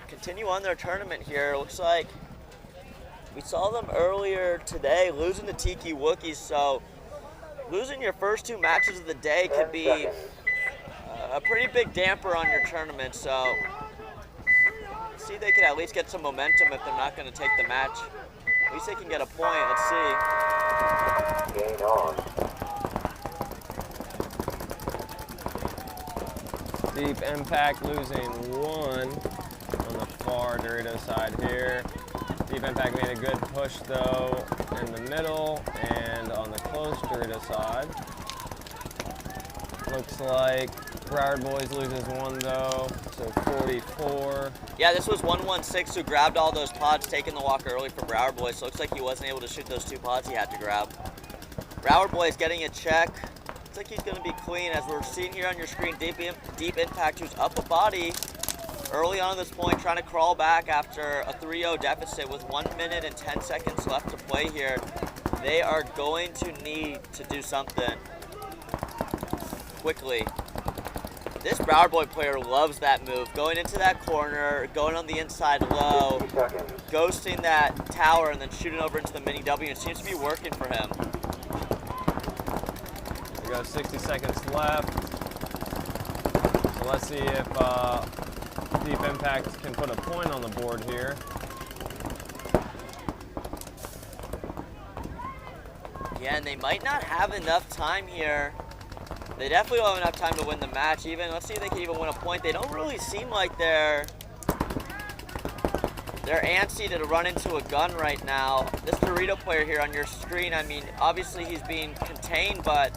continue on their tournament here. It looks like we saw them earlier today losing to Tiki Wookiees, so losing your first 2 matches of the day could be a pretty big damper on your tournament, so let's see if they can at least get some momentum if they're not going to take the match. At least they can get a point. Let's see. Game on. Deep impact losing 1 on the far Dorito side here. Deep impact made a good push though in the middle and on the close Dorito side. Looks like Broward boys loses 1 though, so 44. Yeah, this was 116 who grabbed all those pods, taking the walk early for Broward boys. So looks like he wasn't able to shoot those 2 pods he had to grab. Broward boys getting a check. Looks like he's going to be clean, as we're seeing here on your screen. Deep impact who's up a body early on at this point, trying to crawl back after a 3-0 deficit with 1 minute and 10 seconds left to play here. They are going to need to do something quickly. This Broward boy player loves that move, going into that corner, going on the inside low, 60 seconds. ghosting that tower, and then shooting over into the mini W. It seems to be working for him. We got 60 seconds left. So let's see if Deep Impact can put a point on the board here. Yeah, and they might not have enough time here. They definitely don't have enough time to win the match even. Let's see if they can even win a point. They don't really seem like they're antsy to run into a gun right now. This Dorito player here on your screen, I mean, obviously he's being contained, but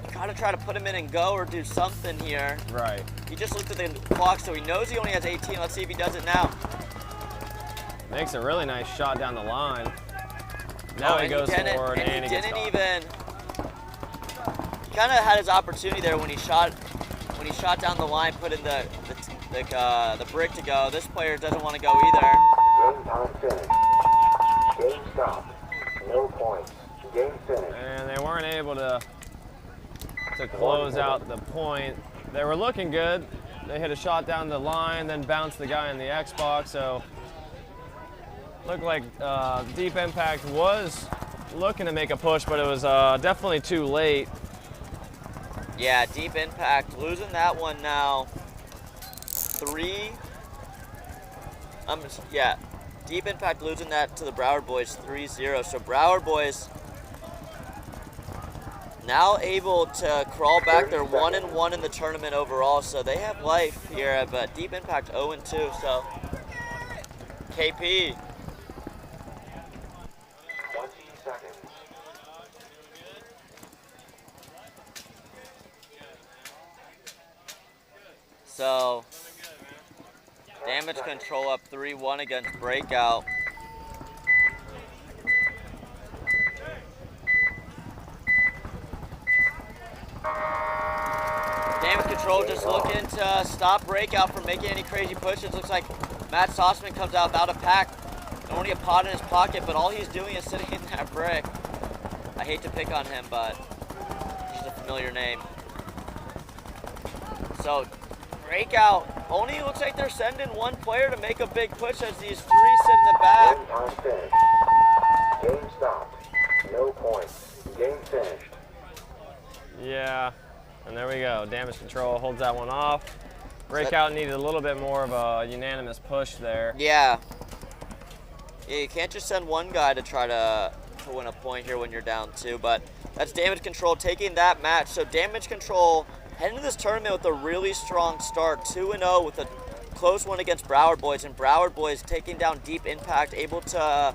you gotta try to put him in and go or do something here. Right. He just looked at the clock, so he knows he only has 18. Let's see if he does it now. Makes a really nice shot down the line. Now he goes forward and he didn't gets even. He kind of had his opportunity there when he shot down the line, put in the brick to go. This player doesn't want to go either. Game time finished. Game stopped. No points. Game finished. And they weren't able to close out the point. They were looking good. They hit a shot down the line, then bounced the guy in the Xbox. So looked like Deep Impact was looking to make a push, but it was definitely too late. Yeah, Deep Impact losing that one now. Deep Impact losing that to the Broward boys 3-0. So Broward boys now able to crawl back. They're 1-1 in the tournament overall, so they have life here. But Deep Impact 0-2. So KP. 20 seconds. So damage control up 3-1 against Breakout. Damage control just looking to stop Breakout from making any crazy pushes. Looks like Matt Sossman comes out without a pack. Only a pot in his pocket, but all he's doing is sitting in that brick. I hate to pick on him, but he's a familiar name. So Breakout, only looks like they're sending one player to make a big push as these three sit in the back. Game time finished. Game stopped. No points. Game finished. Yeah, and there we go. Damage control holds that one off. Breakout needed a little bit more of a unanimous push there. Yeah. Yeah, you can't just send one guy to try to win a point here when you're down 2, but that's Damage Control taking that match. So Damage Control heading to this tournament with a really strong start, 2-0 with a close one against Broward boys, and Broward boys taking down Deep Impact, able to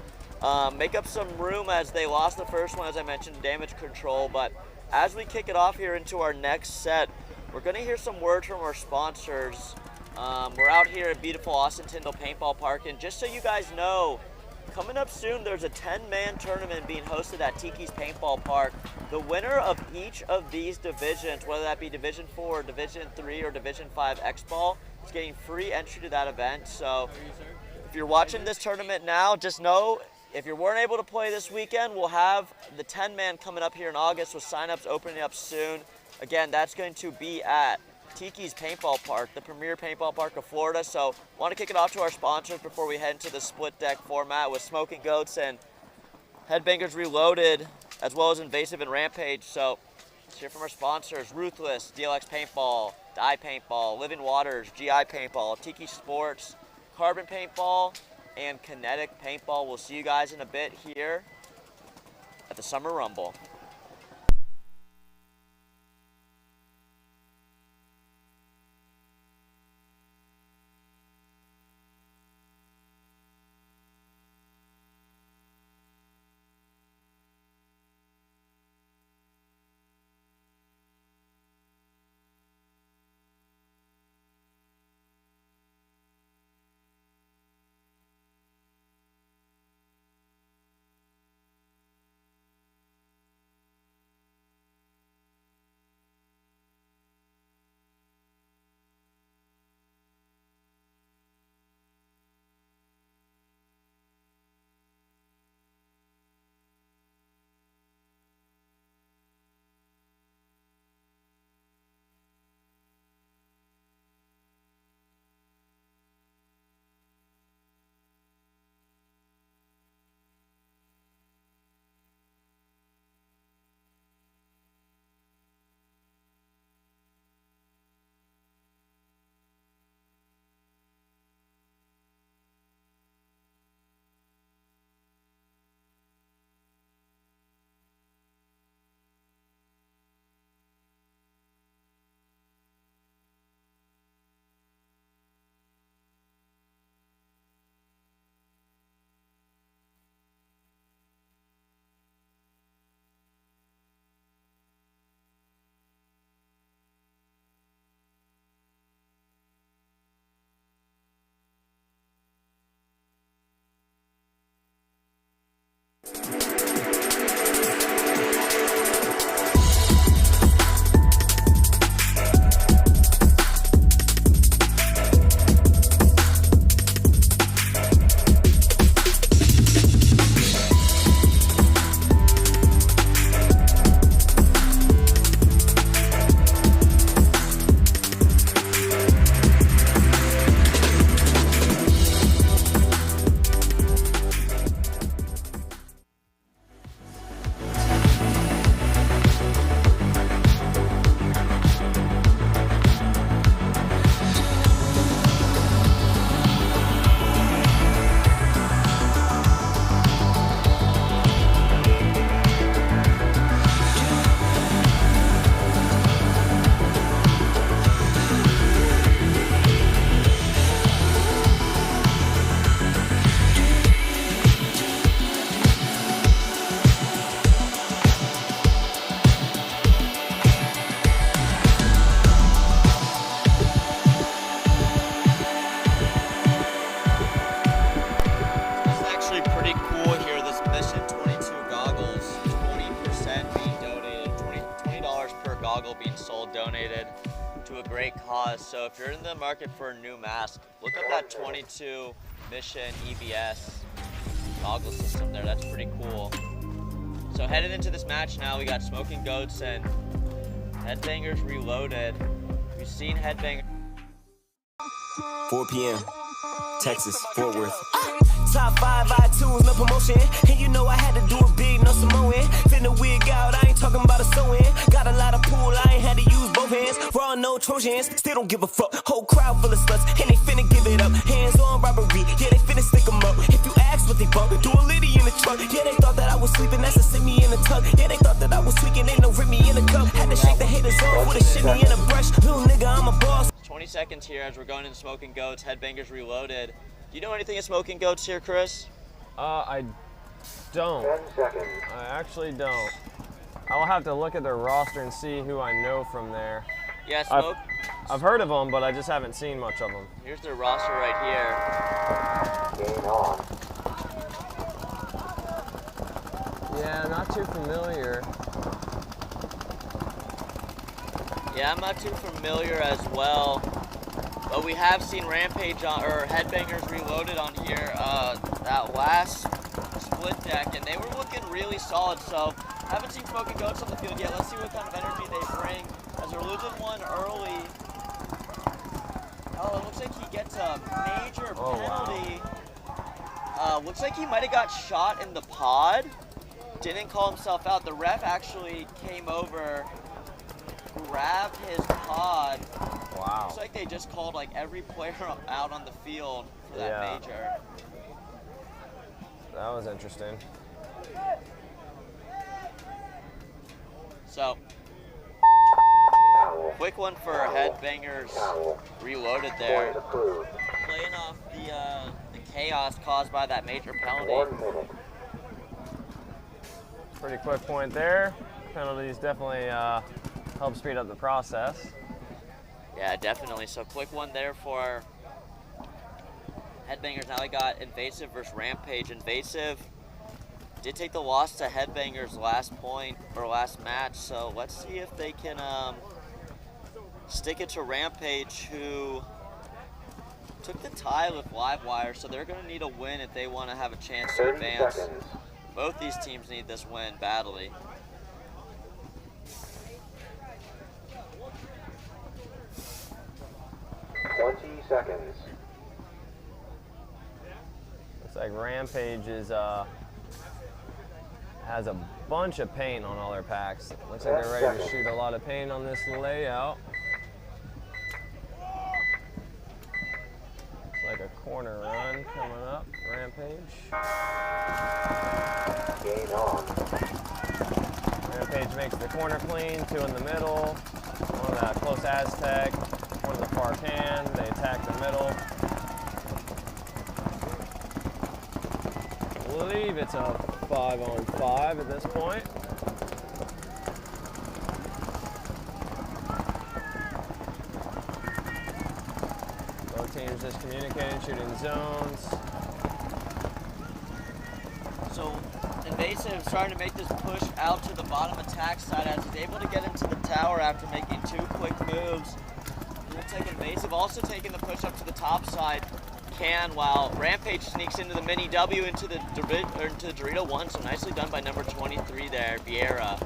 make up some room as they lost the first one, as I mentioned, Damage Control. But as we kick it off here into our next set, we're going to hear some words from our sponsors. We're out here at beautiful Austin Tyndall Paintball Park, and just so you guys know, coming up soon, there's a 10-man tournament being hosted at Tiki's Paintball Park. The winner of each of these divisions, whether that be Division 4, Division 3, or Division 5 X-Ball, is getting free entry to that event. So if you're watching this tournament now, just know if you weren't able to play this weekend, we'll have the 10-man coming up here in August with sign-ups opening up soon. Again, that's going to be at Tiki's Paintball Park, the premier paintball park of Florida. So want to kick it off to our sponsors before we head into the split deck format with Smoking Goats and Headbangers Reloaded, as well as Invasive and Rampage. So let's hear from our sponsors: Ruthless, DLX Paintball, Dye Paintball, Living Waters, GI Paintball, Tiki Sports, Carbon Paintball, and Kinetic Paintball. We'll see you guys in a bit here at the Summer Rumble. people donated to a great cause. So if you're in the market for a new mask, look up that 22 Mission EVS goggle system there. That's pretty cool. So headed into this match now, we got Smoking Goats and Headbangers Reloaded. We've seen Headbangers. 4 p.m. Texas, Fort Worth. Top 5 iTunes, no promotion. And you know I had to do it big, no Samoan. Finna wig out, I ain't talking about a sew-in. Got a lot of pool, I ain't had to use both hands. Raw, no Trojans, still don't give a fuck. Whole crowd full of sluts, and they finna give it up. Hands on robbery, yeah, they finna stick 'em up. If you ask what they bump, do a litty in the truck. Yeah, they thought that I was sleeping, that's a send me in the tug. Yeah, they thought that I was tweaking, ain't no rip me in the cup. Had to shake the haters off with a shimmy and a brush. Little nigga, I'm a boss. 20 seconds here as we're going into Smoking Goats, Headbangers Reloaded. Do you know anything of Smoking Goats here, Chris? I don't. 10 seconds. I actually don't. I'll have to look at their roster and see who I know from there. Yeah, I've heard of them, but I just haven't seen much of them. Here's their roster right here. Game on. Yeah, not too familiar. Yeah, I'm not too familiar as well. But we have seen Rampage on, or Headbangers Reloaded on here that last split deck, and they were looking really solid. So haven't seen Smoking Goats on the field yet. Let's see what kind of energy they bring as they're losing one early. Oh, it looks like he gets a major penalty. Wow. Looks like he might have got shot in the pod. Didn't call himself out. The ref actually came over, grabbed his pod. Wow. Looks like they just called like every player out on the field for that major. That was interesting. So, quick one for Headbangers Reloaded there. Playing off the chaos caused by that major penalty. 1 minute. Pretty quick point there. Penalties definitely help speed up the process. Yeah, definitely. So quick one there for Headbangers. Now we got Invasive versus Rampage. Invasive did take the loss to Headbangers last point or last match. So let's see if they can stick it to Rampage, who took the tie with Livewire. So they're going to need a win if they want to have a chance to 30 advance. seconds. Both these teams need this win badly. Seconds. Looks like Rampage is has a bunch of paint on all their packs. Looks like they're ready to shoot a lot of paint on this layout. Looks like a corner run coming up. Rampage. Game on. Rampage makes the corner clean, 2 in the middle, one of that close Aztec, one of the far can. They attack the middle. I believe it's a 5-on-5 at this point. Both teams just communicating, shooting zones. So Invasive starting to make this push out to the bottom attack side as he's able to get into the tower after making 2 quick moves. It looks like Invasive also taking the push up to the top side can, while Rampage sneaks into the mini W into the Dorito 1. So nicely done by number 23 there, Vieira.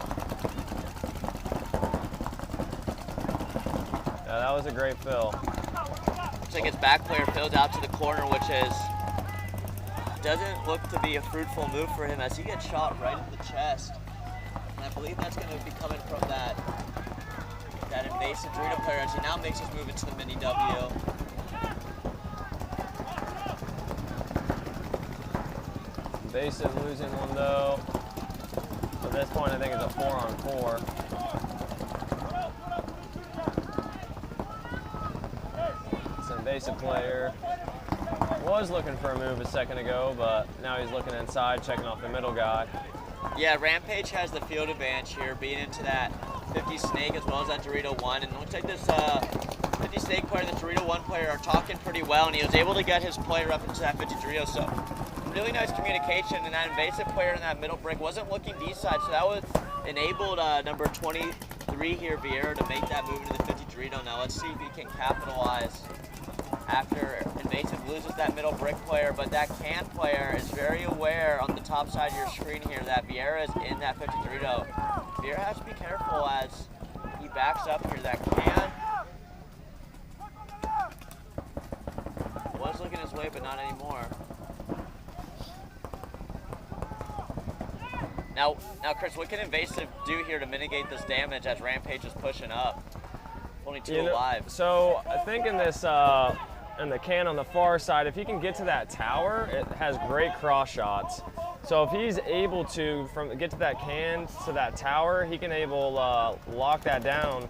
Yeah, that was a great fill. Looks like his back player filled out to the corner, which doesn't look to be a fruitful move for him as he gets shot right in the chest. And I believe that's going to be coming from that Invasive Dorito player as he now makes his move into the mini W. Invasive losing one though. So at this point I think it's a 4-on-4. This Invasive player was looking for a move a second ago, but now he's looking inside, checking off the middle guy. Yeah, Rampage has the field advantage here, being into that 50 Snake as well as that Dorito 1. And it looks like this 50 Snake player and the Dorito 1 player are talking pretty well, and he was able to get his player up into that 50 Dorito. So really nice communication, and that Invasive player in that middle brick wasn't looking D-side, so that was enabled number 23 3 here, Vieira, to make that move into the 50 Dorito. Now let's see if he can capitalize after Invasive loses that middle brick player, but that can player is very aware on the top side of your screen here that Vieira is in that 50 Dorito. Vieira has to be careful as he backs up here. That can was looking his way, but not anymore. Now, Chris, what can Invasive do here to mitigate this damage as Rampage is pushing up? Only 2 alive. So I think in this, in the can on the far side, if he can get to that tower, it has great cross shots. So if he's able to get to that can to that tower, he can lock that down.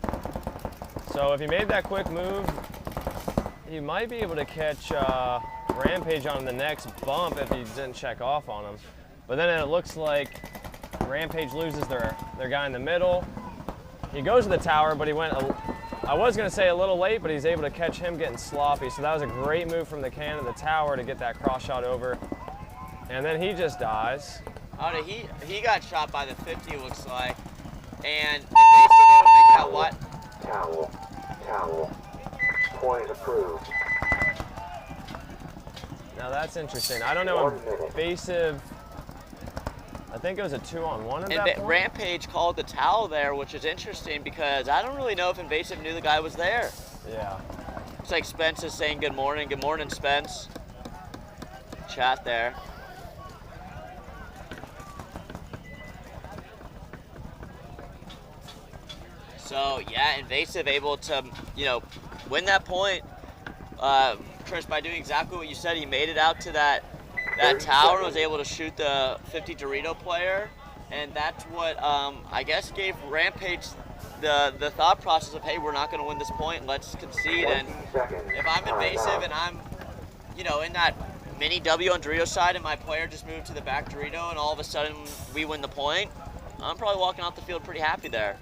So if he made that quick move, he might be able to catch Rampage on the next bump if he didn't check off on him. But then it looks like Rampage loses their guy in the middle. He goes to the tower, but he went, I was going to say a little late, but he's able to catch him getting sloppy. So that was a great move from the can to the tower to get that cross shot over. And then he just dies. Oh, he got shot by the 50, it looks like. And Invasive able to make that what? Towel. Point approved. Now that's interesting. I don't know if Invasive, I think it was a 2-on-1 at that point. Rampage called the towel there, which is interesting because I don't really know if Invasive knew the guy was there. Yeah. Looks like Spence is saying good morning. Good morning, Spence. Chat there. So yeah, Invasive able to, win that point. Chris, by doing exactly what you said, he made it out to that tower and was able to shoot the 50 Dorito player, and that's what I guess gave Rampage the thought process of, hey, we're not going to win this point, let's concede. And if I'm Invasive and I'm, in that mini W on Dorito side and my player just moved to the back Dorito and all of a sudden we win the point, I'm probably walking off the field pretty happy there.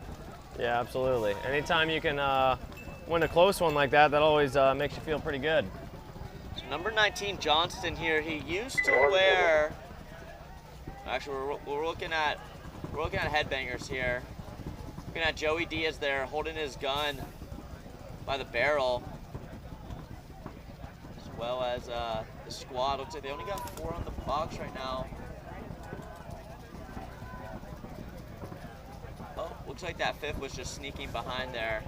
Yeah, absolutely. Anytime you can win a close one like that, that always makes you feel pretty good. So number 19, Johnston here, he used to wear, actually we're looking at Headbangers here. Looking at Joey Diaz there holding his gun by the barrel, as well as the squad. Looks like they only got 4 on the box right now. Oh, looks like that 5th was just sneaking behind there.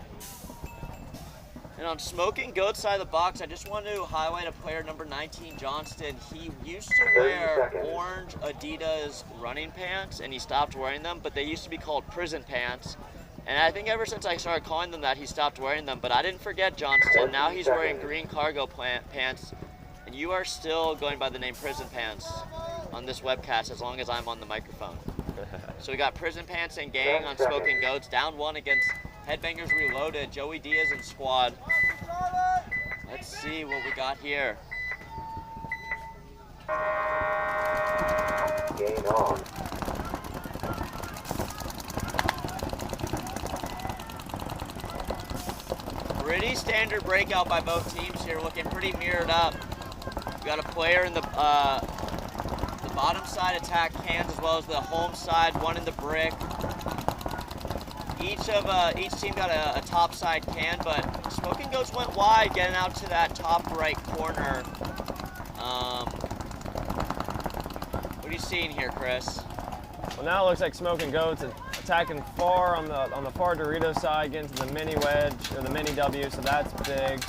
And on Smoking Goat's side of the box, I just want to highlight a player, number 19, Johnston. He used to wear orange Adidas running pants, and he stopped wearing them, but they used to be called prison pants. And I think ever since I started calling them that, he stopped wearing them. But I didn't forget Johnston. Now he's wearing green cargo pants, and you are still going by the name Prison Pants on this webcast as long as I'm on the microphone. So we got Prison Pants and Gang on Smoking Goats, down 1 against Headbangers Reloaded, Joey Diaz and squad. Let's see what we got here. Game on. Pretty standard breakout by both teams here, looking pretty mirrored up. We got a player in the bottom side attack cans as well as the home side, one in the brick. Each team got a top side can, but Smoking Goats went wide, getting out to that top right corner. What are you seeing here, Chris? Well, now it looks like Smoking Goats attacking far on the far Dorito side, getting to the mini wedge or the mini W, so that's big.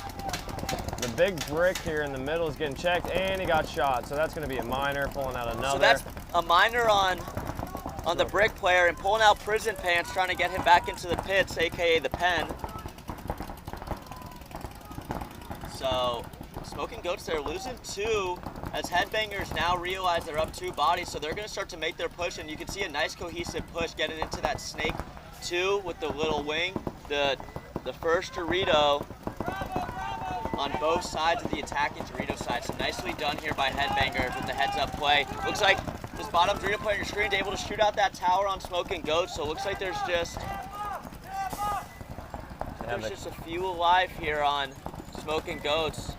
The big brick here in the middle is getting checked, and he got shot, so that's going to be a minor, pulling out another. So that's a minor on the brick player and pulling out Prison Pants, trying to get him back into the pits, aka the pen. So Smoking Goats, they're losing 2 as Headbangers now realize they're up 2 bodies, so they're going to start to make their push, and you can see a nice cohesive push getting into that Snake 2 with the little wing. The first Dorito on both sides of the attacking Dorito side. So nicely done here by Headbangers with the heads-up play. Looks like this bottom Dorito player on your screen is able to shoot out that tower on Smoking Goats, so it looks like there's just a few alive here on Smoking Goats.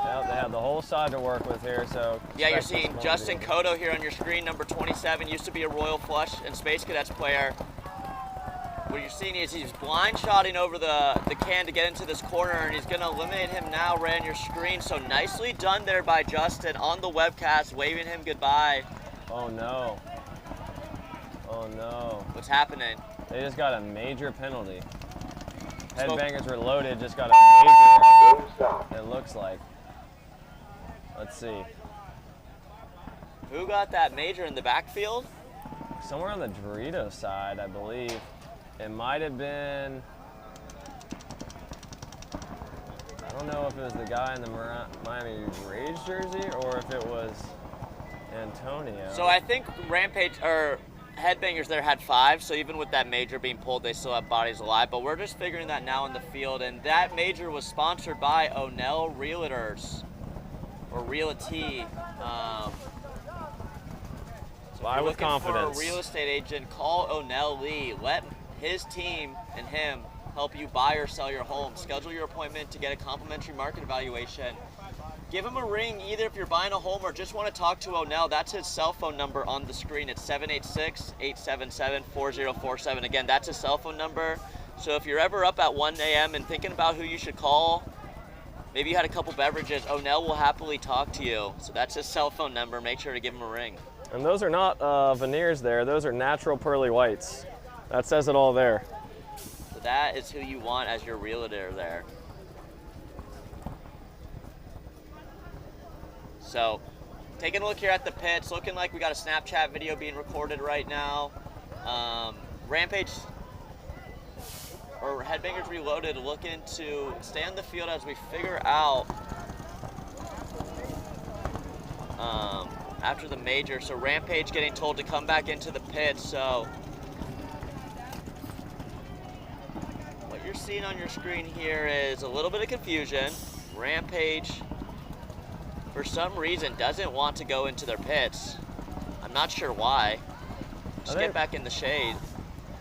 Yeah, they have the whole side to work with here, so. Yeah, you're seeing Justin Cotto here on your screen, number 27, used to be a Royal Flush and Space Cadets player. what you're seeing is he's blind shotting over the can to get into this corner, and he's going to eliminate him now right on your screen. So nicely done there by Justin on the webcast, waving him goodbye. Oh no. Oh no. What's happening? They just got a major penalty. Headbangers Reloaded just got a major, Game stop. it looks like. Let's see. Who got that major in the backfield? Somewhere on the Dorito side, I believe. It might have been, I don't know if it was the guy in the Miami Rage jersey or if it was Antonio. So I think Rampage, or Headbangers there had 5, so even with that major being pulled, they still have bodies alive, but we're just figuring that now in the field, and that major was sponsored by O'Neill Realtors, or Realty. Buy with confidence. For a real estate agent, call O'Neill Lee. Let his team and him help you buy or sell your home. Schedule your appointment to get a complimentary market evaluation. Give him a ring either if you're buying a home or just want to talk to O'Neill. That's his cell phone number on the screen. It's 786-877-4047. Again, that's his cell phone number. So if you're ever up at 1 a.m. and thinking about who you should call, maybe you had a couple beverages, O'Neill will happily talk to you. So that's his cell phone number. Make sure to give him a ring. And those are not veneers there, those are natural pearly whites. That says it all there. So that is who you want as your realtor there. So, taking a look here at the pits, looking like we got a Snapchat video being recorded right now. Rampage, or Headbangers Reloaded, looking to stay on the field as we figure out after the major. So Rampage getting told to come back into the pit. So what you're seeing on your screen here is a little bit of confusion. Rampage, for some reason, doesn't want to go into their pits. I'm not sure why. Just get back in the shade.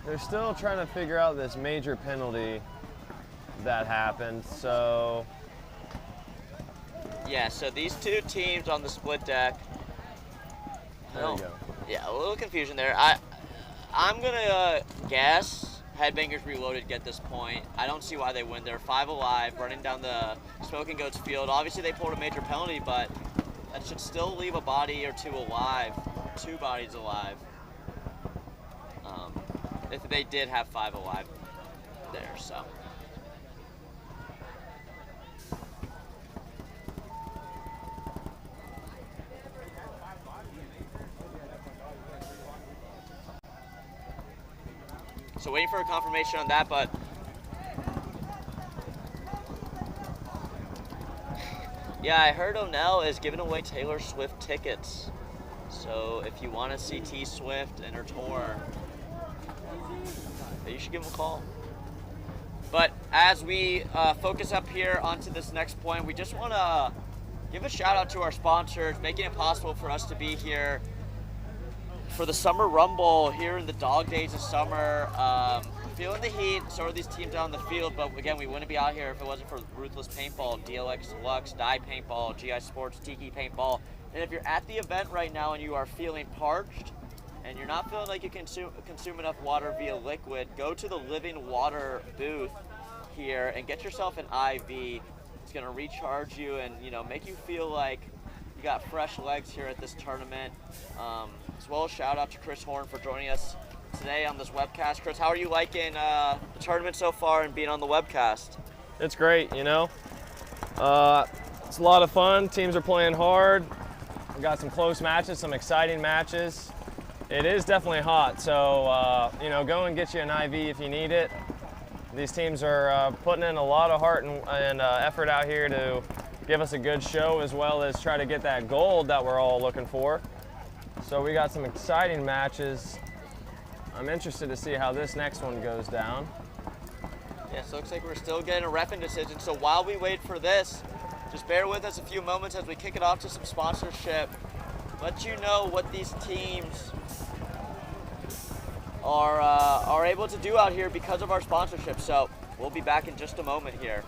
They're still trying to figure out this major penalty that happened, so. Yeah, so these two teams on the split deck. There you go. Yeah, a little confusion there. I'm gonna guess Headbangers Reloaded get this point. I don't see why they win. They're 5 alive, running down the Smoking Goats field. Obviously they pulled a major penalty, but that should still leave a body or 2 alive, 2 bodies alive. If they did have 5 alive there, so. So waiting for a confirmation on that, but yeah, I heard O'Neill is giving away Taylor Swift tickets. So if you want to see T Swift and her tour, you should give him a call. But as we focus up here onto this next point, we just want to give a shout out to our sponsors, making it possible for us to be here for the Summer Rumble here in the dog days of summer. Feeling the heat, so are these teams out on the field, but again, we wouldn't be out here if it wasn't for Ruthless Paintball, DLX Deluxe, Dye Paintball, GI Sports, Tiki Paintball. And if you're at the event right now and you are feeling parched and you're not feeling like you consume enough water via liquid, go to the Living Water booth here and get yourself an IV. It's gonna recharge you and make you feel like you got fresh legs here at this tournament. As well as shout out to Chris Horn for joining us today on this webcast. Chris, how are you liking the tournament so far and being on the webcast? It's great, It's a lot of fun. Teams are playing hard. We got some close matches, some exciting matches. It is definitely hot, so go and get you an IV if you need it. These teams are putting in a lot of heart and effort out here to give us a good show, as well as try to get that gold that we're all looking for. So we got some exciting matches. I'm interested to see how this next one goes down. Yeah, so it looks like we're still getting a reffing decision. So while we wait for this, just bear with us a few moments as we kick it off to some sponsorship. Let you know what these teams are able to do out here because of our sponsorship. So we'll be back in just a moment here.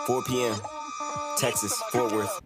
4 p.m. Texas, Fort Worth.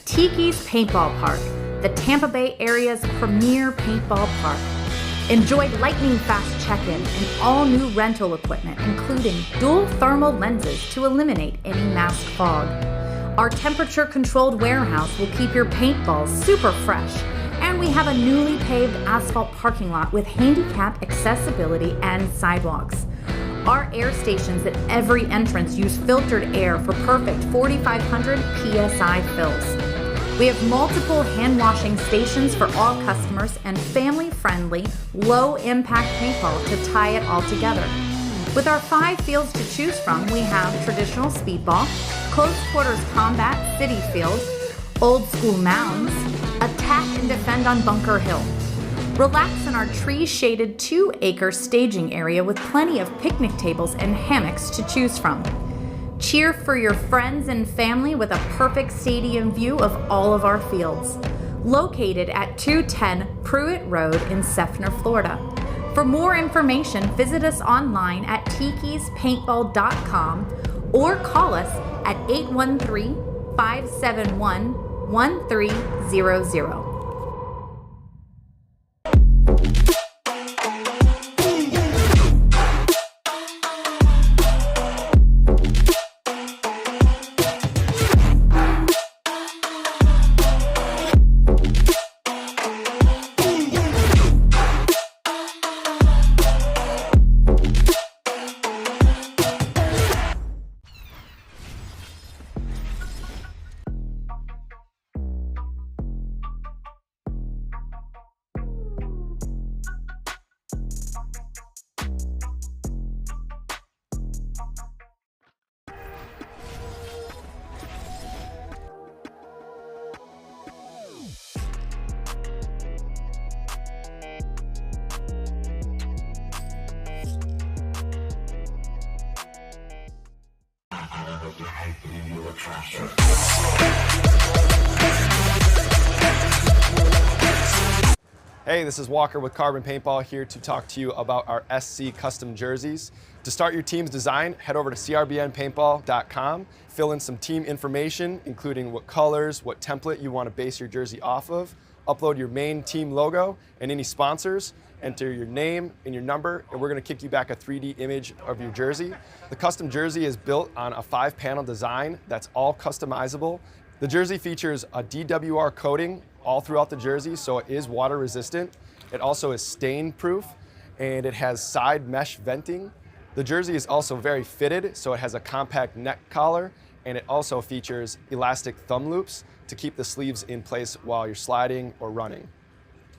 Tiki's Paintball Park, the Tampa Bay area's premier paintball park. Enjoy lightning-fast check-in and all-new rental equipment, including dual thermal lenses to eliminate any mask fog. Our temperature-controlled warehouse will keep your paintballs super fresh, and we have a newly paved asphalt parking lot with handicap accessibility and sidewalks. Our air stations at every entrance use filtered air for perfect 4,500 PSI fills. We have multiple hand washing stations for all customers and family-friendly, low-impact paintball to tie it all together. With our 5 fields to choose from, we have traditional speedball, close quarters combat, city field, old school mounds, attack and defend on Bunker Hill. Relax in our tree-shaded 2-acre staging area with plenty of picnic tables and hammocks to choose from. Cheer for your friends and family with a perfect stadium view of all of our fields. Located at 210 Pruitt Road in Seffner, Florida. For more information, visit us online at tikispaintball.com or call us at 813-571-1300. Hey, this is Walker with Carbon Paintball here to talk to you about our SC custom jerseys. To start your team's design, head over to crbnpaintball.com, fill in some team information, including what colors, what template you want to base your jersey off of, upload your main team logo and any sponsors, enter your name and your number, and we're going to kick you back a 3D image of your jersey. The custom jersey is built on a 5-panel design that's all customizable. The jersey features a DWR coating all throughout the jersey, so it is water resistant. It also is stain proof, and it has side mesh venting. The jersey is also very fitted, so it has a compact neck collar, and it also features elastic thumb loops to keep the sleeves in place while you're sliding or running.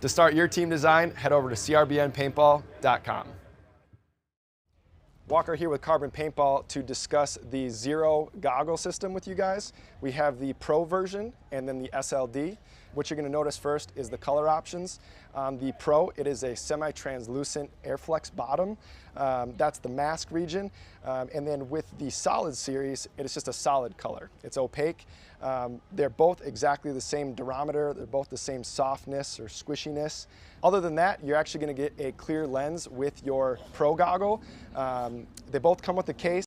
To start your team design, head over to crbnpaintball.com. Walker here with Carbon Paintball to discuss the Zero goggle system with you guys. We have the Pro version and then the SLD. What you're going to notice first is the color options. The Pro, it is a semi-translucent Airflex bottom. That's the mask region. And then with the Solid series, it is just a solid color. It's opaque. They're both exactly the same durometer. They're both the same softness or squishiness. Other than that, you're actually going to get a clear lens with your Pro goggle. They both come with a case.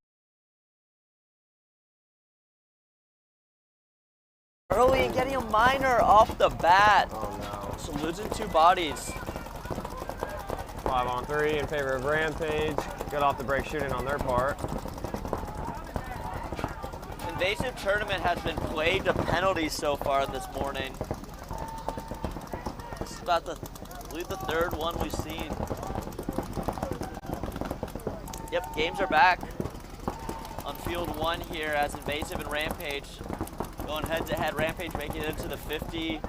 Early and getting a minor off the bat. Oh no. So losing 2 bodies. 5-on-3 in favor of Rampage. Good off the break shooting on their part. Invasive tournament has been plagued of penalties so far this morning. This is about I believe the 3rd one we've seen. Yep, games are back on field 1 here as Invasive and Rampage going head-to-head. Rampage making it into the 50.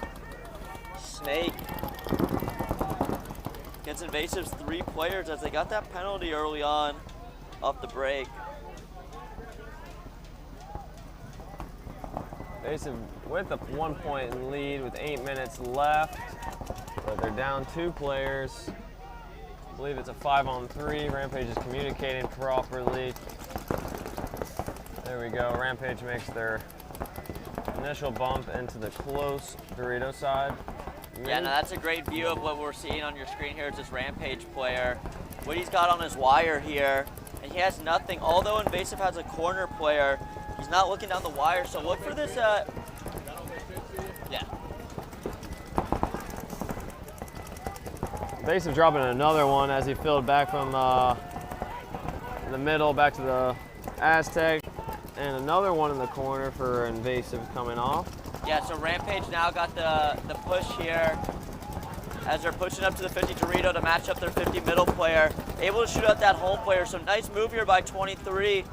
Snake against Invasive's 3 players as they got that penalty early on off the break. Invasive with a 1-point lead with 8 minutes left, but they're down 2 players. I believe it's a 5-on-3. Rampage is communicating properly. There we go. Rampage makes their initial bump into the close Dorito side. Yeah, no, that's a great view of what we're seeing on your screen here. It's this Rampage player. What he's got on his wire here, and he has nothing. Although Invasive has a corner player, he's not looking down the wire, so look for this, yeah. Invasive dropping another one as he filled back from the middle back to the Aztec. And another one in the corner for Invasive coming off. Yeah, so Rampage now got the push here as they're pushing up to the 50 Dorito to match up their 50 middle player. Able to shoot out that home player, so nice move here by 23.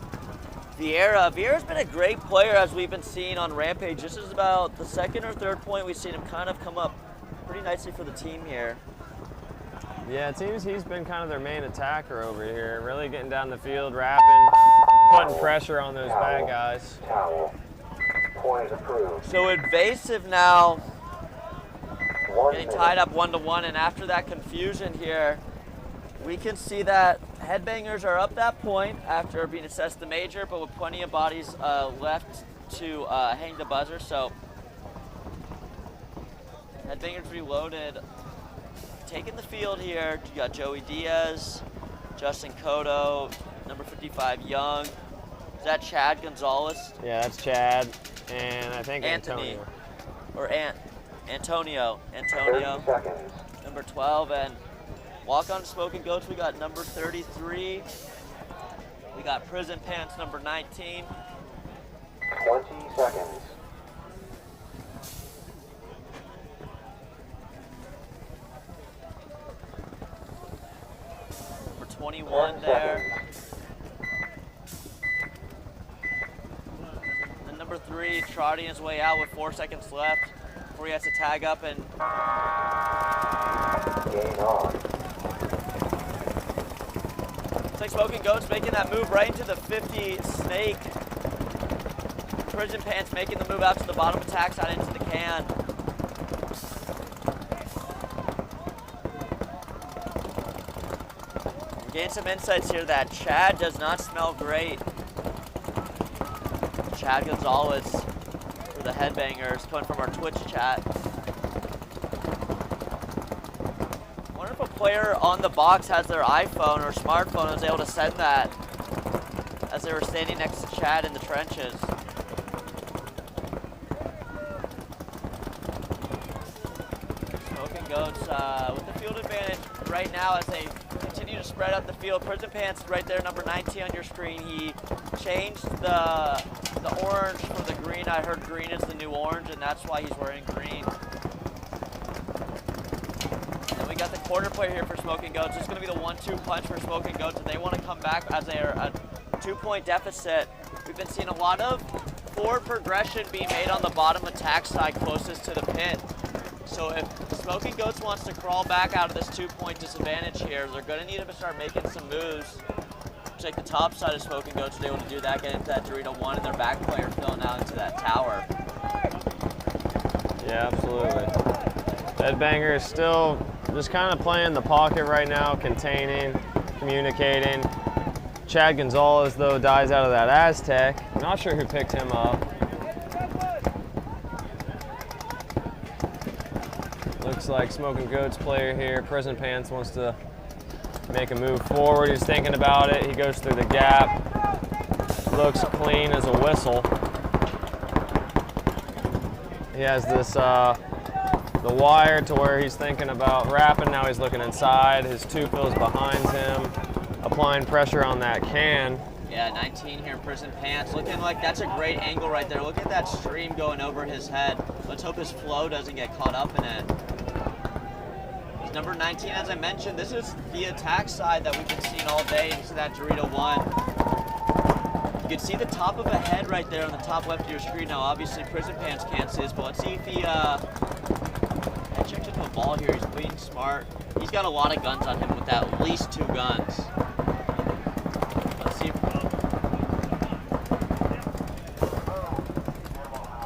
Vieira. Vieira's been a great player as we've been seeing on Rampage. This is about the 2nd or 3rd point we've seen him kind of come up pretty nicely for the team here. Yeah, it seems he's been kind of their main attacker over here, really getting down the field, rapping, putting pressure on those bad guys. Towel. Point approved. So Invasive now 1 getting minute. tied up 1-1, and after that confusion here, we can see that Headbangers are up that point after being assessed the major, but with plenty of bodies left to hang the buzzer. So Headbangers reloaded, taking the field here. You got Joey Diaz, Justin Cotto, number 55 Young. Is that Chad Gonzalez? Yeah, that's Chad, and I think Anthony. Antonio. Or Antonio. 30 seconds. Number 12, and walk on Smoking Goats, we got number 33. We got Prison Pants, number 19. 20 seconds. Number 21 there. And number 3, trotting his way out with 4 seconds left before he has to tag up and Game on. looks like Smoking Goats making that move right into the 50 Snake. Prison Pants making the move out to the bottom attack side into the can. Gain some insights here that Chad does not smell great. Chad Gonzalez for the Headbangers, coming from our Twitch chat. I wonder if a player on the box has their iPhone or smartphone and was able to send that as they were standing next to Chad in the trenches. Smoking Goats with the field advantage right now as they continue to spread out the field. Prison Pants right there, number 19 on your screen. He changed the orange for the green. I heard green is the new orange, and that's why he's wearing green. And we got the quarter player here for Smoking Goats. It's going to be the 1-2 punch for Smoking Goats, and they want to come back as they're a 2-point deficit. We've been seeing a lot of forward progression being made on the bottom attack side closest to the pin. So if Smoking Goats wants to crawl back out of this 2-point disadvantage here, they're going to need to start making some moves. Looks like the top side of Smoking Goats was able to do that, get into that Dorito 1, and their back player filling out into that tower. Yeah, absolutely. Headbanger is still just kind of playing the pocket right now, containing, communicating. Chad Gonzalez, though, dies out of that Aztec. Not sure who picked him up. Looks like Smoking Goats player here. Prison Pants wants to make a move forward. He's thinking about it. He goes through the gap. Looks clean as a whistle. He has this, the wire to where he's thinking about wrapping. Now he's looking inside. His 2 fills behind him, applying pressure on that can. Yeah, 19 here in Prison Pants. Looking like that's a great angle right there. Look at that stream going over his head. Let's hope his flow doesn't get caught up in it. number 19, as I mentioned, this is the attack side that we've been seeing all day. You see that Dorito 1. You can see the top of a head right there on the top left of your screen. Now, obviously, Prison Pants can't see this, but let's see if he checked into a ball here. He's playing smart. He's got a lot of guns on him with at least 2 guns. Let's see.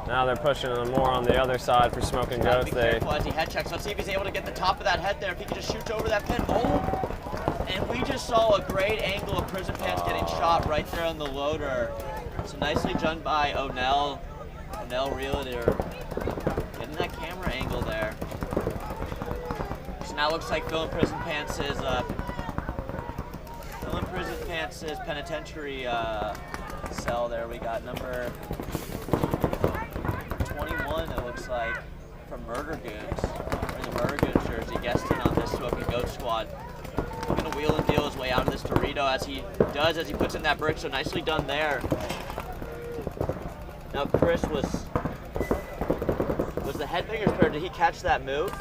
Now they're pushing them more on the other side for Smoking Goats. Be careful as he head checks. Let's see if he's able to get the top of that head there. If he can just shoot over that pin. Oh! And we just saw a great angle of Prison Pants getting shot right there on the loader. So nicely done by Onell. Onell Realtor getting that camera angle there. So now it looks like Phil in Prison Pants' penitentiary cell there. We got number 21, it looks like, from Murder Goons, or the Murder Goons jersey, guesting on this Smoking Goat squad. Looking to wheel and deal his way out of this Dorito as he does, as he puts in that brick, so nicely done there. Now Chris was the Headbangers player, did he catch that move?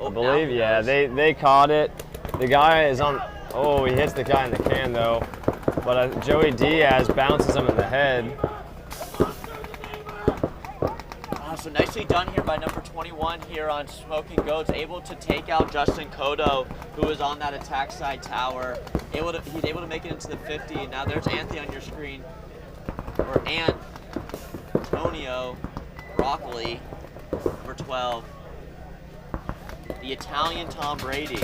Oh, I believe, yeah, they caught it. The guy is on, oh, he hits the guy in the can though, but Joey Diaz bounces him in the head. So nicely done here by number 21 here on Smoking Goats, able to take out Justin Cotto, who is on that attack side tower. He's able to make it into the 50. Now there's Anthony on your screen, or Antonio Broccoli, number 12. The Italian Tom Brady.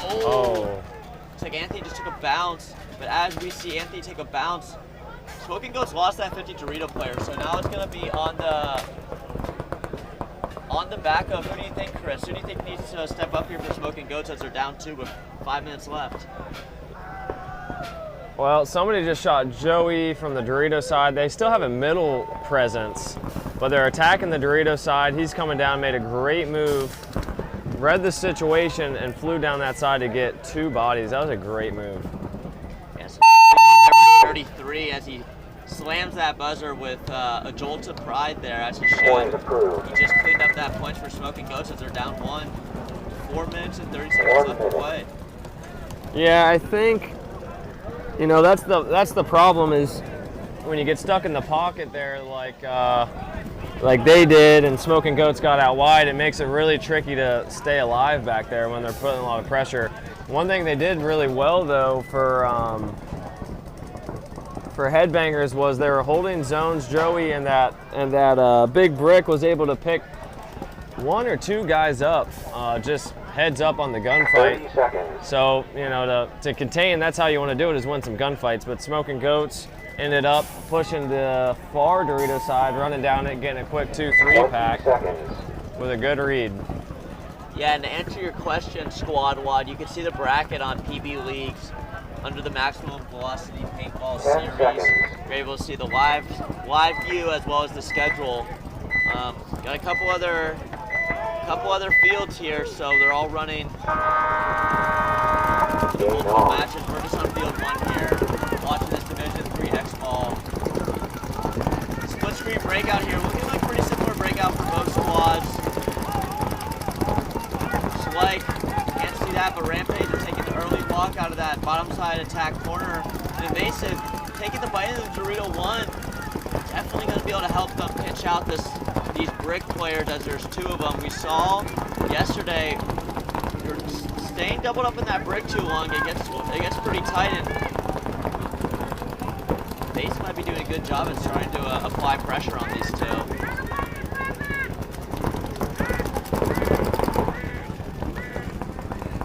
Oh! Looks like Anthony just took a bounce, but as we see Anthony take a bounce, Smoking Goats lost that 50 Dorito player, so now it's going to be on the back of, who do you think, Chris? Who do you think needs to step up here for Smoking Goats as they're down 2 with 5 minutes left? Well, somebody just shot Joey from the Dorito side. They still have a middle presence, but they're attacking the Dorito side. He's coming down, made a great move, read the situation, and flew down that side to get 2 bodies. That was a great move. Yes, 33 as he slams that buzzer with a jolt of pride there, as he should. He just cleaned up that punch for Smoking Goats as they're down 1. 4 minutes and 30 seconds left to play. Yeah, I think, you know, that's the problem is when you get stuck in the pocket there like they did and Smoking Goats got out wide, it makes it really tricky to stay alive back there when they're putting a lot of pressure. One thing they did really well though for Headbangers was they were holding zones. Joey and that big brick was able to pick 1 or 2 guys up, just heads up on the gunfight. So, you know, to contain, that's how you want to do it, is win some gunfights. But Smoking Goats ended up pushing the far Dorito side, running down it, getting a quick 2-3 pack with a good read. Yeah, and to answer your question, Squad Wad, you can see the bracket on PB Leagues under the Maximum Velocity Paintball Series. You're able to see the live view as well as the schedule. Got a couple other fields here, so they're all running multiple matches. We're just on field 1 here, watching this Division 3 X-Ball. Split screen breakout here, looking like pretty similar breakout for both squads. Just like, can't see that, but Rampage is taking the early walk out of that bottom side attack corner. And Invasive taking the bite of the Dorito 1. Definitely going to be able to help them pitch out these brick players, as there's 2 of them. We saw yesterday, you're staying doubled up in that brick too long. It gets pretty tight, and Base might be doing a good job at trying to apply pressure on these 2.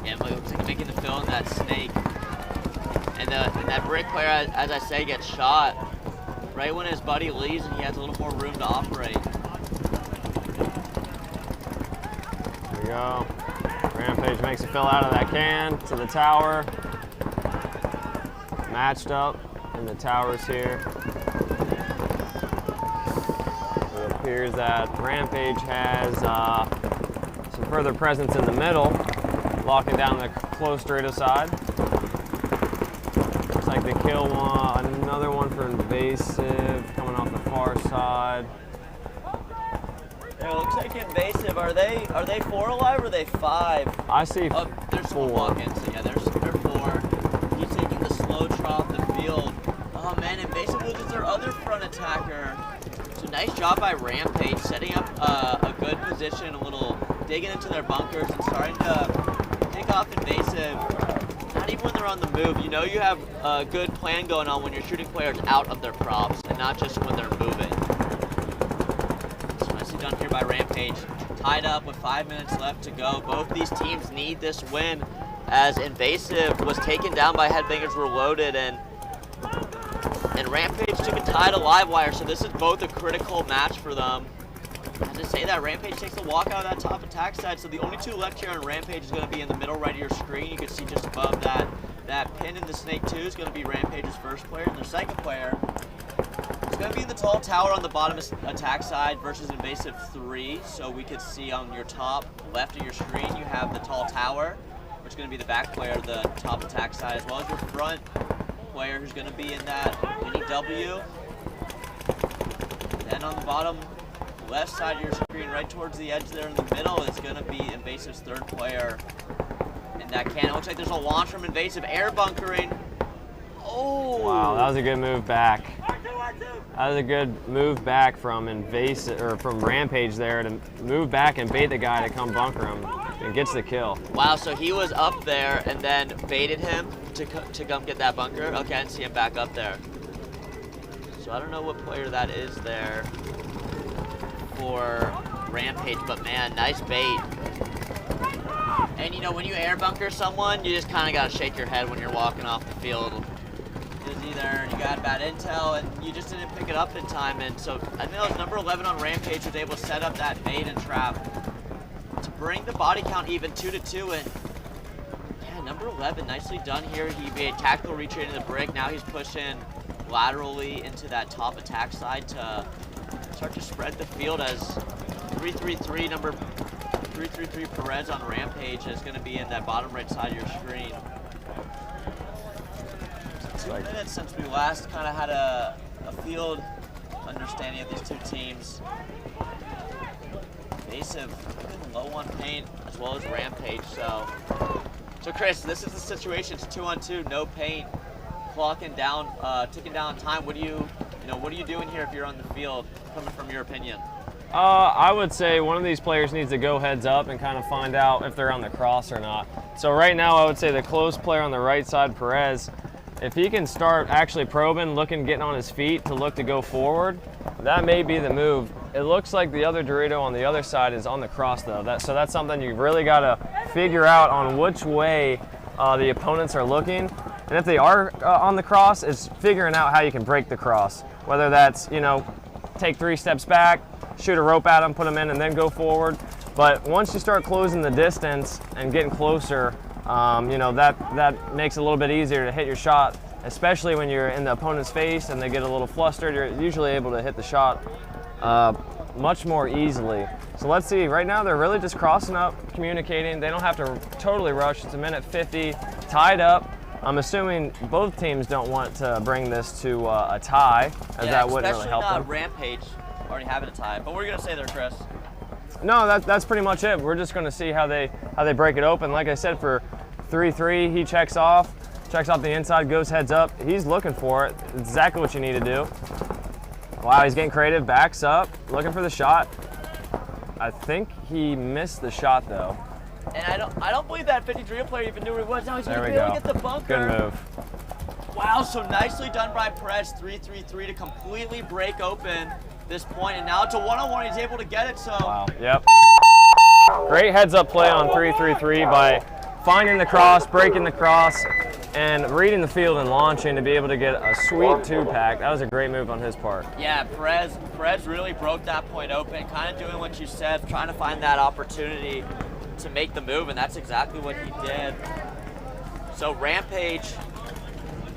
Yeah, it looks like making the fill in that snake. And that brick player, as I say, gets shot right when his buddy leaves and he has a little more room to operate. There we go. Rampage makes a fill out of that can to the tower. Matched up in the towers here. It appears that Rampage has some further presence in the middle, locking down the close Dorito side. Looks like they kill one, another one for Invasive, coming off the far side. It looks like Invasive. Are they 4 alive or are they 5? I see Oh, there's 4. walk-ins. So yeah, they're 4. He's taking the slow trot off the field. Oh man, Invasive loses their other front attacker. So nice job by Rampage, setting up a good position, a little digging into their bunkers and starting to pick off Invasive. Not even when they're on the move. You know you have a good plan going on when you're shooting players out of their props and not just when they're moving. So nicely done here by Rampage. Tied up with 5 minutes left to go. Both these teams need this win as Invasive was taken down by Headbangers Reloaded and Rampage took a tie to Livewire, so this is both a critical match for them. As I say that, Rampage takes the walk out of that top attack side, so the only 2 left here on Rampage is going to be in the middle right of your screen. You can see just above that pin in the Snake 2 is going to be Rampage's first player, and their second player is going to be in the tall tower on the bottom attack side versus Invasive 3. So we could see on your top left of your screen, you have the tall tower, which is going to be the back player of the top attack side, as well as your front player who's going to be in that mini W. Then on the bottom left side of your screen, right towards the edge there in the middle, is going to be Invasive's third player in that cannon. Looks like there's a launch from Invasive, air bunkering. Oh! Wow, that was a good move back. That was a good move back from Invasive, or from Rampage there to move back and bait the guy to come bunker him and gets the kill. Wow, so he was up there and then baited him to come get that bunker. Okay, I didn't see him back up there. So I don't know what player that is there for Rampage, but man, nice bait. And you know, when you air bunker someone, you just kind of got to shake your head when you're walking off the field. Because either you got bad intel and you just didn't pick it up in time. And so I think it was number 11 on Rampage was able to set up that bait and trap to bring the body count even 2-2. And yeah, number 11, nicely done here. He made tactical retreat into the brick. Now he's pushing laterally into that top attack side to start to spread the field as 333, number 333 Perez on Rampage is going to be in that bottom right side of your screen. So 2 minutes since we last kind of had a field understanding of these two teams. Invasive low on paint as well as Rampage. So Chris, this is the situation. It's 2-on-2, no paint, clocking down, ticking down time. What are you doing here if you're on the field? Coming from your opinion. I would say one of these players needs to go heads up and kind of find out if they're on the cross or not. So right now I would say the close player on the right side, Perez, if he can start actually probing, getting on his feet to look to go forward, that may be the move. It looks like the other Dorito on the other side is on the cross though. So that's something you really got to figure out on which way the opponents are looking. And if they are on the cross, it's figuring out how you can break the cross. Whether that's, take 3 steps back, shoot a rope at them, put them in, and then go forward. But once you start closing the distance and getting closer, that makes it a little bit easier to hit your shot, especially when you're in the opponent's face and they get a little flustered. You're usually able to hit the shot much more easily. So let's see, right now they're really just crossing up, communicating. They don't have to totally rush. It's 1:50, tied up. I'm assuming both teams don't want to bring this to a tie, as that wouldn't really help them. Especially not Rampage already having a tie. But what are you gonna say there, Chris? No, that's pretty much it. We're just gonna see how they break it open. Like I said, for 3-3, he checks off the inside, goes heads up. He's looking for it. Exactly what you need to do. Wow, he's getting creative, backs up, looking for the shot. I think he missed the shot though. And I don't believe that 53 player even knew where he was. Now he's going to be able to get the bunker. Good move. Wow, so nicely done by Perez, 3-3-3 to completely break open this point. And now it's a 1-on-1, he's able to get it, so. Wow, yep. Great heads up play on 3-3-3 by finding the cross, breaking the cross, and reading the field and launching to be able to get a sweet 2-pack. That was a great move on his part. Yeah, Perez really broke that point open, kind of doing what you said, trying to find that opportunity to make the move, and that's exactly what he did. So Rampage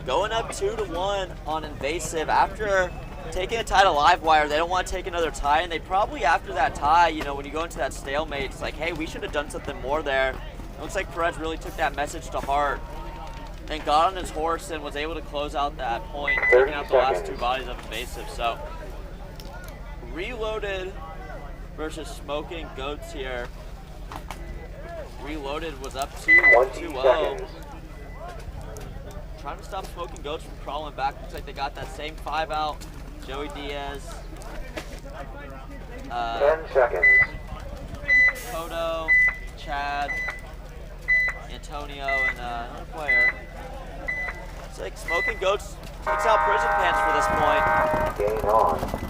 going up 2-1 on Invasive after taking a tie to Livewire. They don't want to take another tie, and they probably, after that tie, when you go into that stalemate, it's like, hey, we should have done something more there. It looks like Perez really took that message to heart and got on his horse and was able to close out that point, taking out the last 2 bodies of Invasive. So Reloaded versus Smoking Goats here. Reloaded was up 20 2-0. seconds. Trying to stop Smoking Goats from crawling back. Looks like they got that same 5 out. Joey Diaz. 10 seconds. Kodo, Chad, Antonio, and another player. It's like Smoking Goats takes out Prison Pants for this point. Game on.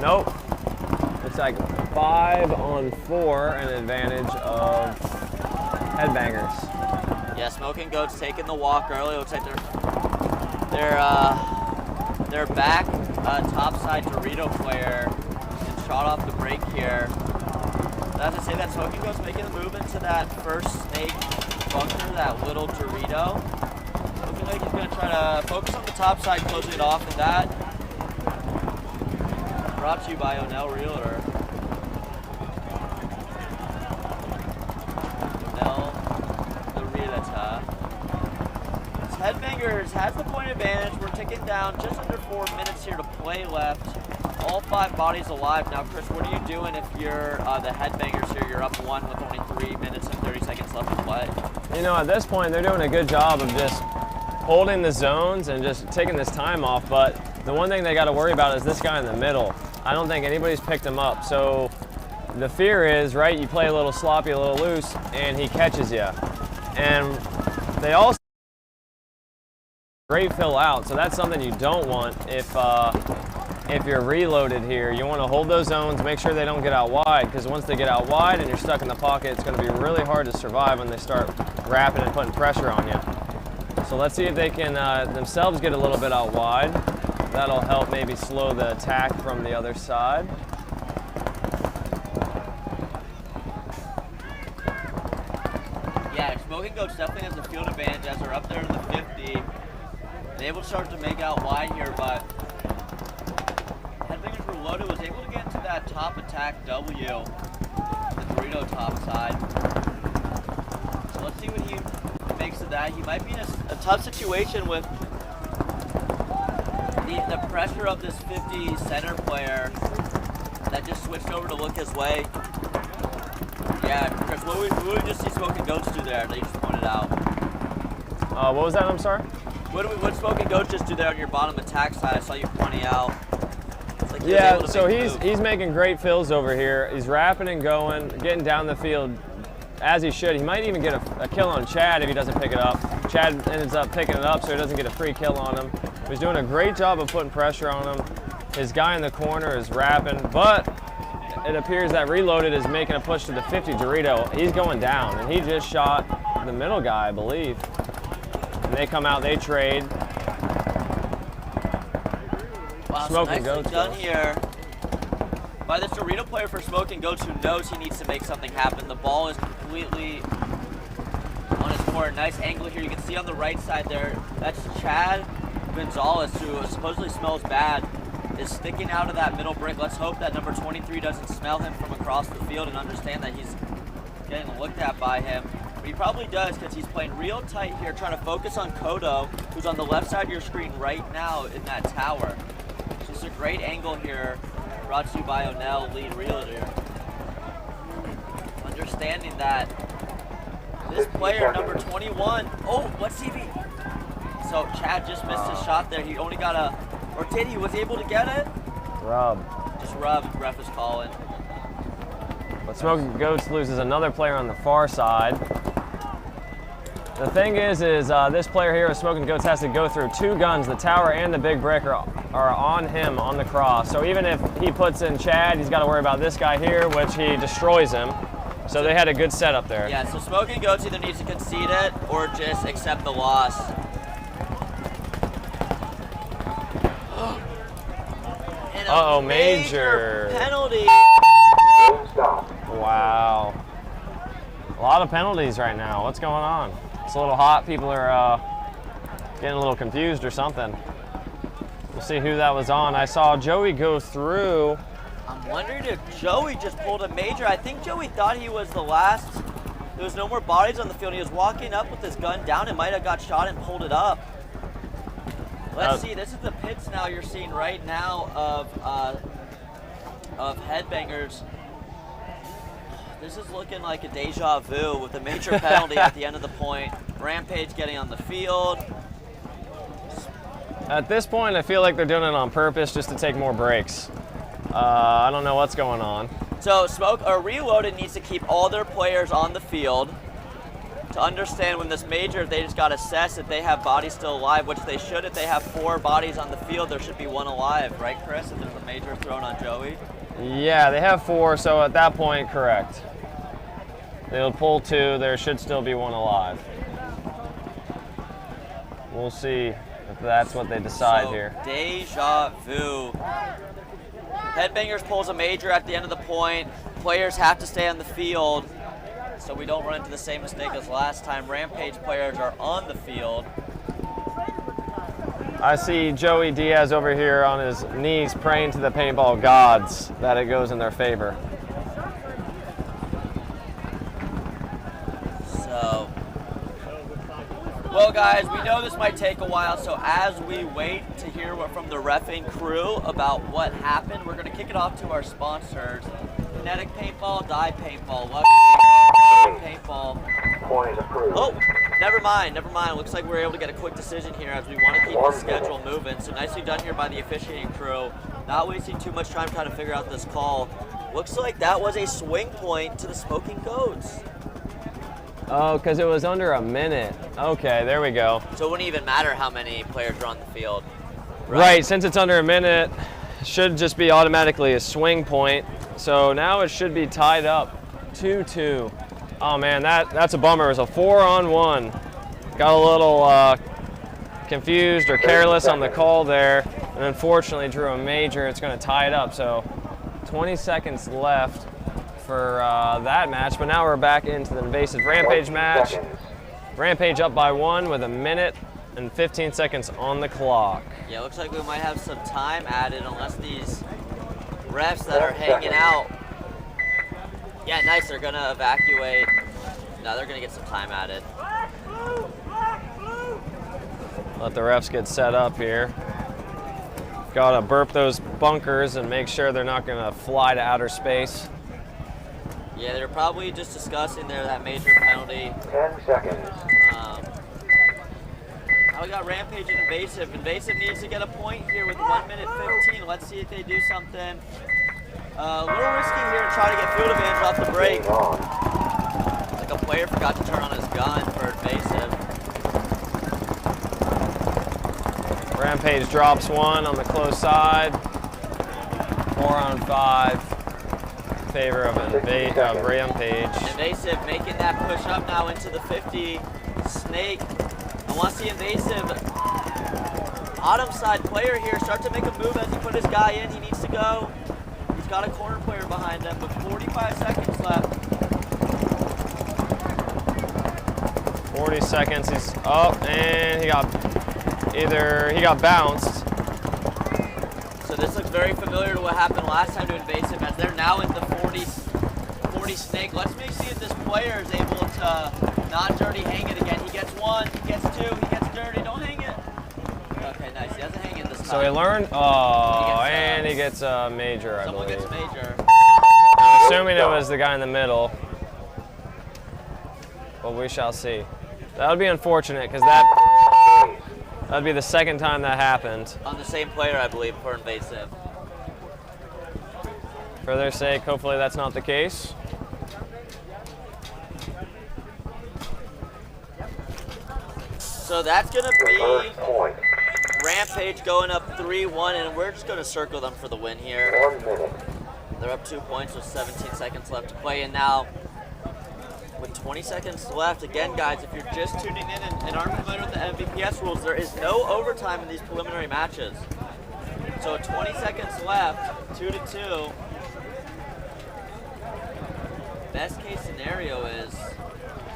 Nope. It's like 5 on 4, an advantage of Headbangers. Yeah, Smoking Goats taking the walk early. Looks like they're back top side Dorito player and shot off the break here. I have to say that Smoking Goats making a move into that first snake bunker, that little Dorito. Looking like he's gonna try to focus on the top side, closing it off, and that brought to you by Onell Realtor. Headbangers has the point advantage. We're ticking down just under 4 minutes here to play left. All 5 bodies alive. Now, Chris, what are you doing if you're the Headbangers here? You're up 1 with only 3 minutes and 30 seconds left to play. You know, at this point, they're doing a good job of just holding the zones and just taking this time off. But the one thing they got to worry about is this guy in the middle. I don't think anybody's picked him up. So the fear is, right, you play a little sloppy, a little loose, and he catches you. And they also great fill out, so that's something you don't want if you're reloaded here. You want to hold those zones, make sure they don't get out wide, because once they get out wide and you're stuck in the pocket, it's going to be really hard to survive when they start wrapping and putting pressure on you. So let's see if they can themselves get a little bit out wide. That'll help maybe slow the attack from the other side. Yeah, Smoking Goats definitely has the field advantage as they're up there in the 50. They're able to start to make out wide here, but Headbangers Reloaded was able to get into that top attack W, the Dorito top side. So let's see what he makes of that. He might be in a tough situation with the pressure of this 50 center player that just switched over to look his way. Yeah, Chris, what would we just see Smoking Goats do there that you just pointed out? What was that? I'm sorry? What Smoking Goats just do there on your bottom attack side? I saw you pointing out. Like yeah, so he's making great fills over here. He's wrapping and going, getting down the field as he should. He might even get a kill on Chad if he doesn't pick it up. Chad ends up picking it up so he doesn't get a free kill on him. He's doing a great job of putting pressure on him. His guy in the corner is wrapping, but it appears that Reloaded is making a push to the 50 Dorito. He's going down, and he just shot the middle guy, I believe. And they come out, they trade. Wow, Smoking so Goats done here by this Dorito player for Smoking Goats, who knows he needs to make something happen. The ball is completely on his court. Nice angle here. You can see on the right side there, that's Chad Gonzalez, who supposedly smells bad, is sticking out of that middle brick. Let's hope that number 23 doesn't smell him from across the field and understand that he's getting looked at by him. But he probably does, because he's playing real tight here, trying to focus on Kodo, who's on the left side of your screen right now in that tower. So it's a great angle here, brought to you by Onell, lead realtor. Understanding that this player, number 21, oh, what's he be? So Chad just missed his shot there. He only got a, or did he? Was able to get it? Rub. Just rub, ref is calling. But Smoking Goats loses another player on the far side. The thing is this player here with Smoking Goats has to go through 2 guns. The tower and the big brick are on him on the cross. So even if he puts in Chad, he's got to worry about this guy here, which he destroys him. So they had a good setup there. Yeah, so Smoking Goats either needs to concede it or just accept the loss. Uh-oh, major penalty. Wow. A lot of penalties right now. What's going on? It's a little hot. People are getting a little confused or something. We'll see who that was on. I saw Joey go through. I'm wondering if Joey just pulled a major. I think Joey thought he was the last There was no more bodies on the field. He was walking up with his gun down and might have got shot and pulled it up. Let's see. This is the pits now you're seeing right now of Headbangers. This is looking like a deja vu with a major penalty at the end of the point. Rampage getting on the field. At this point, I feel like they're doing it on purpose just to take more breaks. I don't know what's going on. So Reloaded needs to keep all their players on the field to understand when this major, they just got to assess if they have bodies still alive, which they should. If they have 4 bodies on the field, there should be 1 alive, right, Chris? If there's a major thrown on Joey. Yeah, they have 4, so at that point, correct. They'll pull 2, there should still be 1 alive. We'll see if that's what they decide here. Deja vu. Headbangers pulls a major at the end of the point. Players have to stay on the field so we don't run into the same mistake as last time. Rampage players are on the field. I see Joey Diaz over here on his knees praying to the paintball gods that it goes in their favor. So, well guys, we know this might take a while, so as we wait to hear from the reffing crew about what happened, we're going to kick it off to our sponsors. Kinetic Paintball, Die Paintball, Lux Paintball, Point is approved. Oh, never mind. Looks like we're able to get a quick decision here as we want to keep the schedule moving. So nicely done here by the officiating crew. Not wasting too much time trying to figure out this call. Looks like that was a swing point to the Smoking Goats. Oh, because it was under a minute. Okay, there we go. So it wouldn't even matter how many players are on the field. Right, since it's under a minute, it should just be automatically a swing point. So now it should be tied up 2-2. Oh man, that's a bummer. It was a 4-on-1. Got a little confused or careless on the call there, and unfortunately drew a major. It's going to tie it up. So 20 seconds left for that match, but now we're back into the Invasive Rampage match. Rampage up by 1 with 1 minute and 15 seconds on the clock. Yeah, looks like we might have some time added unless these refs that are hanging out. Yeah, nice, they're gonna evacuate. No, they're gonna get some time added. Let the refs get set up here. Gotta burp those bunkers and make sure they're not gonna fly to outer space. Yeah, they're probably just discussing there that major penalty. 10 seconds. Now we got Rampage and Invasive. Invasive needs to get a point here with 1 minute 15. Let's see if they do something. A little risky here and try to get field advantage off the break. Game on. Like a player forgot to turn on his gun for Invasive. Rampage drops 1 on the close side. 4-on-5 in favor of Rampage. Invasive making that push up now into the 50. Snake. I want to see Invasive, bottom side player here, start to make a move as he put his guy in. He needs to go. He's got a corner player behind him with 45 seconds left. 40 seconds, he's up, and he got bounced. So this looks very familiar to what happened last time to Invasive as they're now in the 40 Snake. Let's see if this player is able to not dirty hang it again. He gets 1, he gets 2, he gets dirty, don't hang it. Okay, nice, he doesn't hang it this time. So he learned, he gets a major, I Someone believe. gets major. I'm assuming it was the guy in the middle, but we shall see. That would be unfortunate because that'd be the second time that happened. On the same player, I believe, for Invasive. For their sake, hopefully that's not the case. So that's going to be First point. Rampage going up 3-1, and we're just going to circle them for the win here. 1 minute. They're up 2 points with 17 seconds left to play, and now with 20 seconds left, again, guys, if you're just tuning in and aren't familiar with the MVPS rules, there is no overtime in these preliminary matches. So 20 seconds left, 2-2. Best case scenario is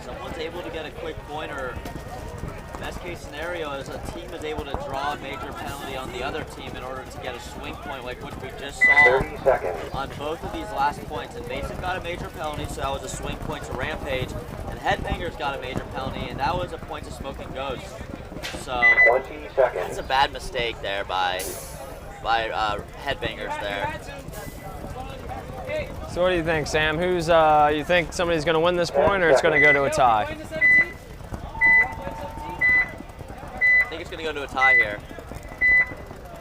someone's able to get a quick point, or best case scenario is a team is able to draw a major penalty on the other team in order to get a swing point like what we just saw 30 seconds. on both of these last points. Invasive got a major penalty, so that was a swing point to Rampage. And Headbangers got a major penalty, and that was a point to Smoking Ghost. So 20 seconds. that's a bad mistake there by Headbangers there. So what do you think, Sam? Who's you think somebody's going to win this point, or it's going to go to a tie? I think it's going to go to a tie here.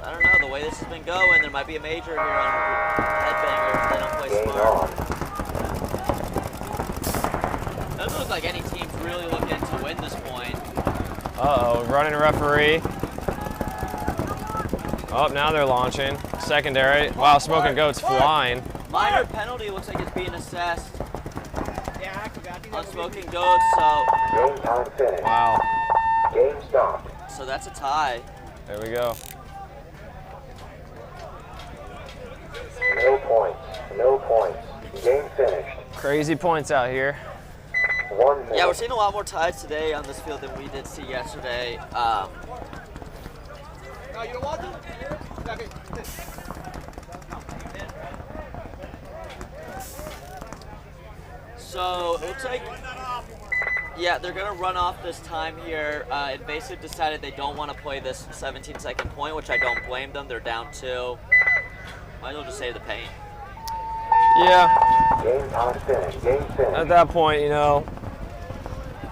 I don't know, the way this has been going, there might be a major here on Headbangers. They don't play Game smart. on. Doesn't look like any team's really looking to win this point. Uh-oh, running referee. Oh, now they're launching. Secondary. Wow, Smoking Goat's flying. Minor penalty looks like it's being assessed on Smoking Goats, so Game time finished. Wow. Game stopped. that's a tie. There we go. No points. No points. Game finished. Crazy points out here. 1 minute. Yeah, we're seeing a lot more ties today on this field than we did see yesterday. So it looks like, yeah, they're gonna run off this time here. Invasive decided they don't want to play this 17-second point, which I don't blame them. They're down 2. Might as well just save the paint. Yeah, Game time finished. Game at finished. that point, you know,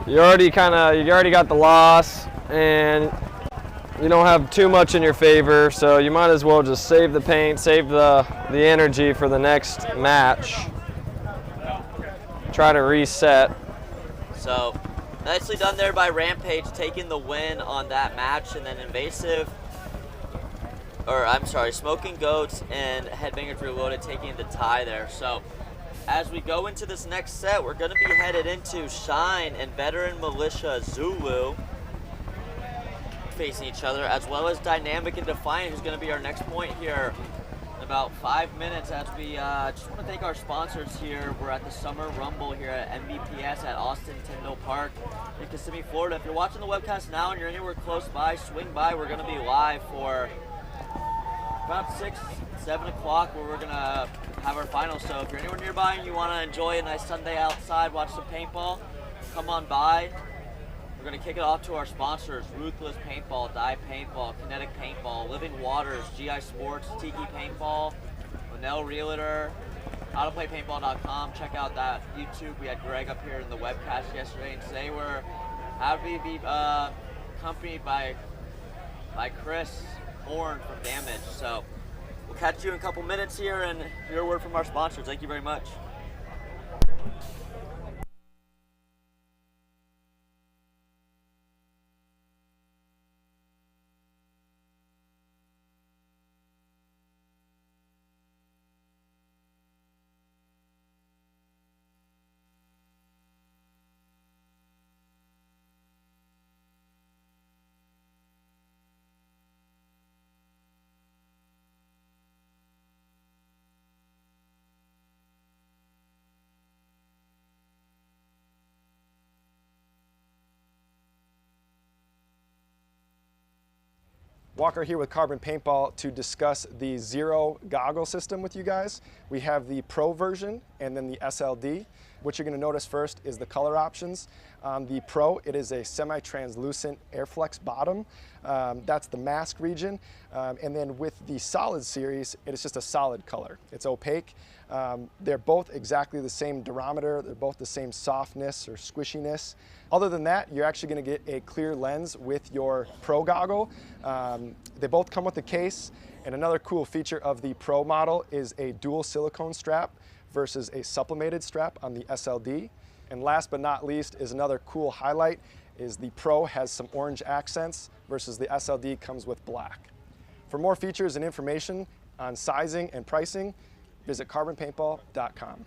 you already got the loss, and you don't have too much in your favor, so you might as well just save the paint, save the energy for the next match. Try to reset. So nicely done there by Rampage, taking the win on that match, and then Smoking Goats and Headbangers Reloaded taking the tie there. So as we go into this next set, we're going to be headed into Shine and Veteran Militia Zulu facing each other, as well as Dynamic and Defiant, who's going to be our next point here in about 5 minutes. As we just want to thank our sponsors here. We're at the Summer Rumble here at MVPS at Austin Tyndall Park in Kissimmee, Florida. If you're watching the webcast now and you're anywhere close by, swing by. We're going to be live for about 6, 7 o'clock, where we're going to have our finals. So if you're anywhere nearby and you want to enjoy a nice Sunday outside, watch some paintball, come on by. We're going to kick it off to our sponsors: Ruthless Paintball, Die Paintball, Kinetic Paintball, Living Waters, GI Sports, Tiki Paintball, Linnell Realtor, HowToPlayPaintball.com. Check out that YouTube. We had Greg up here in the webcast yesterday, and today we're happy to be accompanied by Chris Horn from Damage. So we'll catch you in a couple minutes here, and hear a word from our sponsors. Thank you very much. Walker here with Carbon Paintball to discuss the Zero goggle system with you guys. We have the Pro version and then the SLD. What you're going to notice first is the color options. On the Pro, it is a semi-translucent Airflex bottom. That's the mask region. And then with the Solid series, it is just a solid color. It's opaque. They're both exactly the same durometer. They're both the same softness or squishiness. Other than that, you're actually going to get a clear lens with your Pro goggle. They both come with a case. And another cool feature of the Pro model is a dual silicone strap versus a sublimated strap on the SLD. And last but not least is another cool highlight is the Pro has some orange accents versus the SLD comes with black. For more features and information on sizing and pricing, visit carbonpaintball.com.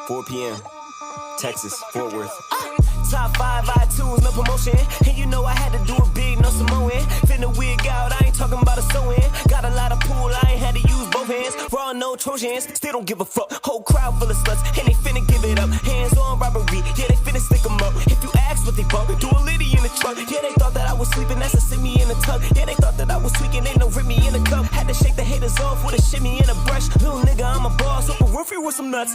4 p.m. Texas, Fort Worth. Top 5 iTunes, no promotion. And you know I had to do it big, no Samoan. Finna wig out, I ain't talking about a sewing. Got a lot of pool, I ain't had to use both hands. Raw, no Trojans, still don't give a fuck. Whole crowd full of sluts, and they finna give it up. Hands on robbery, yeah, they finna stick 'em up. If you ask what they bought, do a litty in the truck. Yeah, they thought that I was sleeping, that's a simi in the tuck. Yeah, they thought that I was tweaking, ain't no Remy in the cup. Had to shake the haters off with a shimmy and a brush. Little nigga, I'm a boss, Oprah Winfrey with some nuts.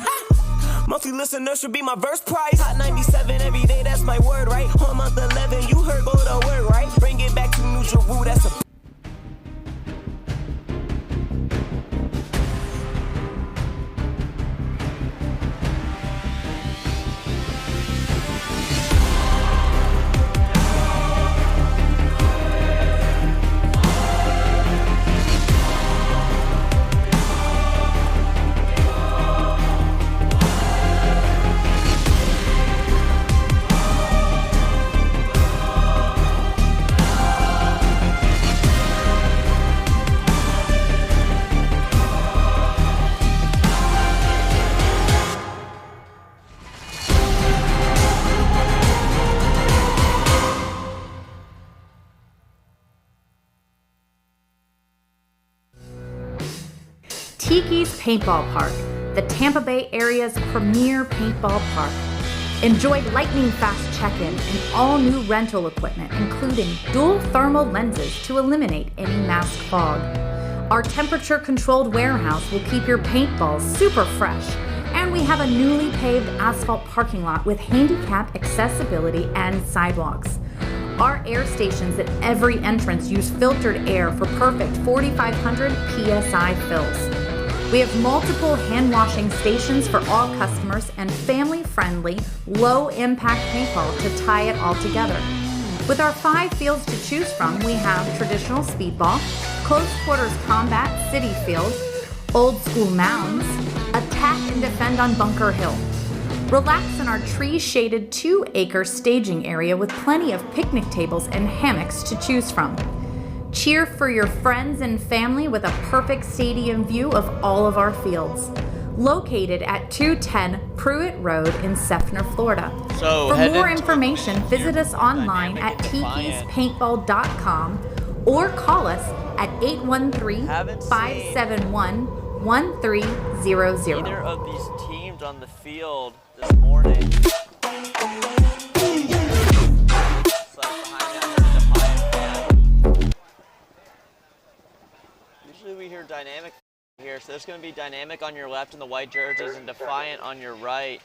Monthly listeners should be my verse price. Hot 97 every day, that's my word, right? On month 11, you heard go to word, right? Bring it back to New Jeru, that's a... Tiki's Paintball Park, the Tampa Bay area's premier paintball park. Enjoy lightning fast check-in and all new rental equipment, including dual thermal lenses to eliminate any mask fog. Our temperature-controlled warehouse will keep your paintballs super fresh, and we have a newly paved asphalt parking lot with handicap accessibility and sidewalks. Our air stations at every entrance use filtered air for perfect 4,500 PSI fills. We have multiple hand washing stations for all customers and family-friendly, low-impact paintball to tie it all together. With our 5 fields to choose from, we have traditional speedball, close quarters combat, city field, old school mounds, attack and defend on Bunker Hill. Relax in our tree-shaded 2-acre staging area with plenty of picnic tables and hammocks to choose from. Cheer for your friends and family with a perfect stadium view of all of our fields. Located at 210 Pruitt Road in Seffner, Florida. So for more information, visit us online at tikispaintball.com or call us at 813-571-1300. Neither of these teams on the field this morning. Usually we hear dynamic here, so there's going to be dynamic on your left in the white jerseys and defiant on your right.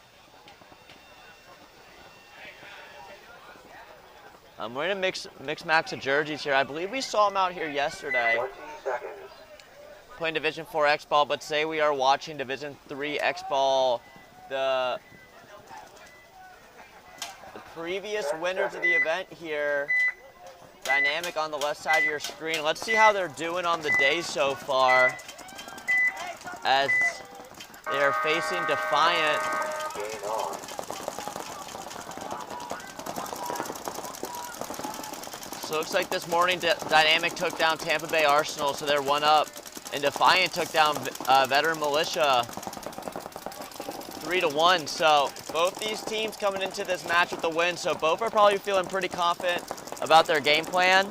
We're in a mix match of jerseys here. I believe we saw them out here yesterday. 20 seconds. Playing Division 4 X-Ball, but today we are watching Division 3 X-Ball. The previous winners of the event here. Dynamic on the left side of your screen. Let's see how they're doing on the day so far as they're facing Defiant. Game on. So it looks like this morning Dynamic took down Tampa Bay Arsenal, so they're 1 up. And Defiant took down Veteran Militia 3-1. So both these teams coming into this match with the win, so both are probably feeling pretty confident about their game plan.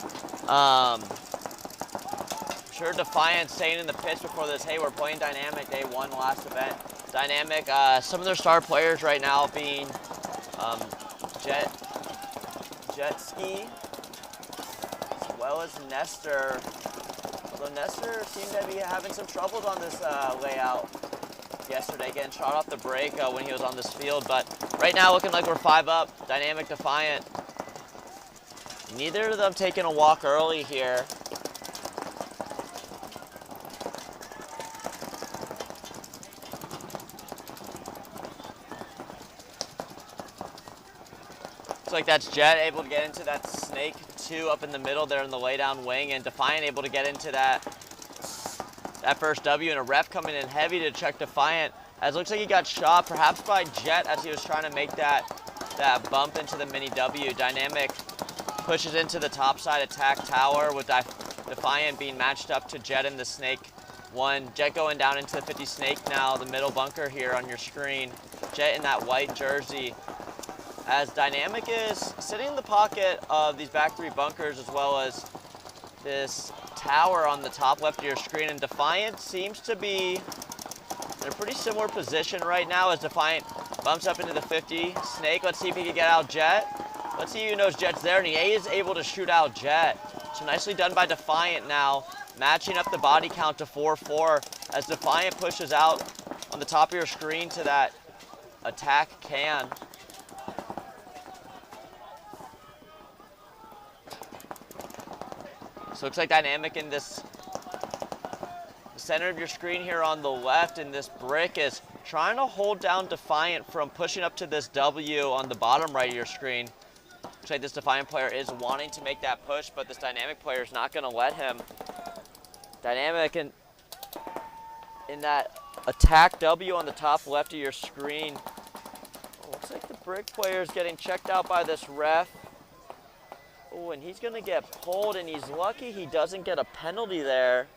Sure, Defiant saying in the pitch before this, hey, we're playing Dynamic day 1 last event. Dynamic, some of their star players right now being Jet Ski, as well as Nestor. Although Nestor seemed to be having some troubles on this layout yesterday, getting shot off the break when he was on this field. But right now looking like we're 5 up, Dynamic, Defiant. Neither of them taking a walk early here. Looks like that's Jet able to get into that Snake 2 up in the middle there in the laydown wing, and Defiant able to get into that first W, and a ref coming in heavy to check Defiant, as it looks like he got shot perhaps by Jet as he was trying to make that bump into the mini W. Dynamic pushes into the topside attack tower with Defiant being matched up to Jet in the Snake 1. Jet going down into the 50 Snake now, the middle bunker here on your screen. Jet in that white jersey. As Dynamic is sitting in the pocket of these back three bunkers as well as this tower on the top left of your screen, and Defiant seems to be in a pretty similar position right now as Defiant bumps up into the 50. Snake, let's see if he can get out Jet. Let's see who knows Jet's there, and he is able to shoot out Jet. So nicely done by Defiant now, matching up the body count to 4-4 as Defiant pushes out on the top of your screen to that attack can. So looks like Dynamic in this center of your screen here on the left, and this brick is trying to hold down Defiant from pushing up to this W on the bottom right of your screen. Looks like this Defiant player is wanting to make that push, but this Dynamic player is not going to let him. Dynamic in that attack W on the top left of your screen. Looks like the brick player is getting checked out by this ref. Oh, and he's going to get pulled, and he's lucky he doesn't get a penalty there.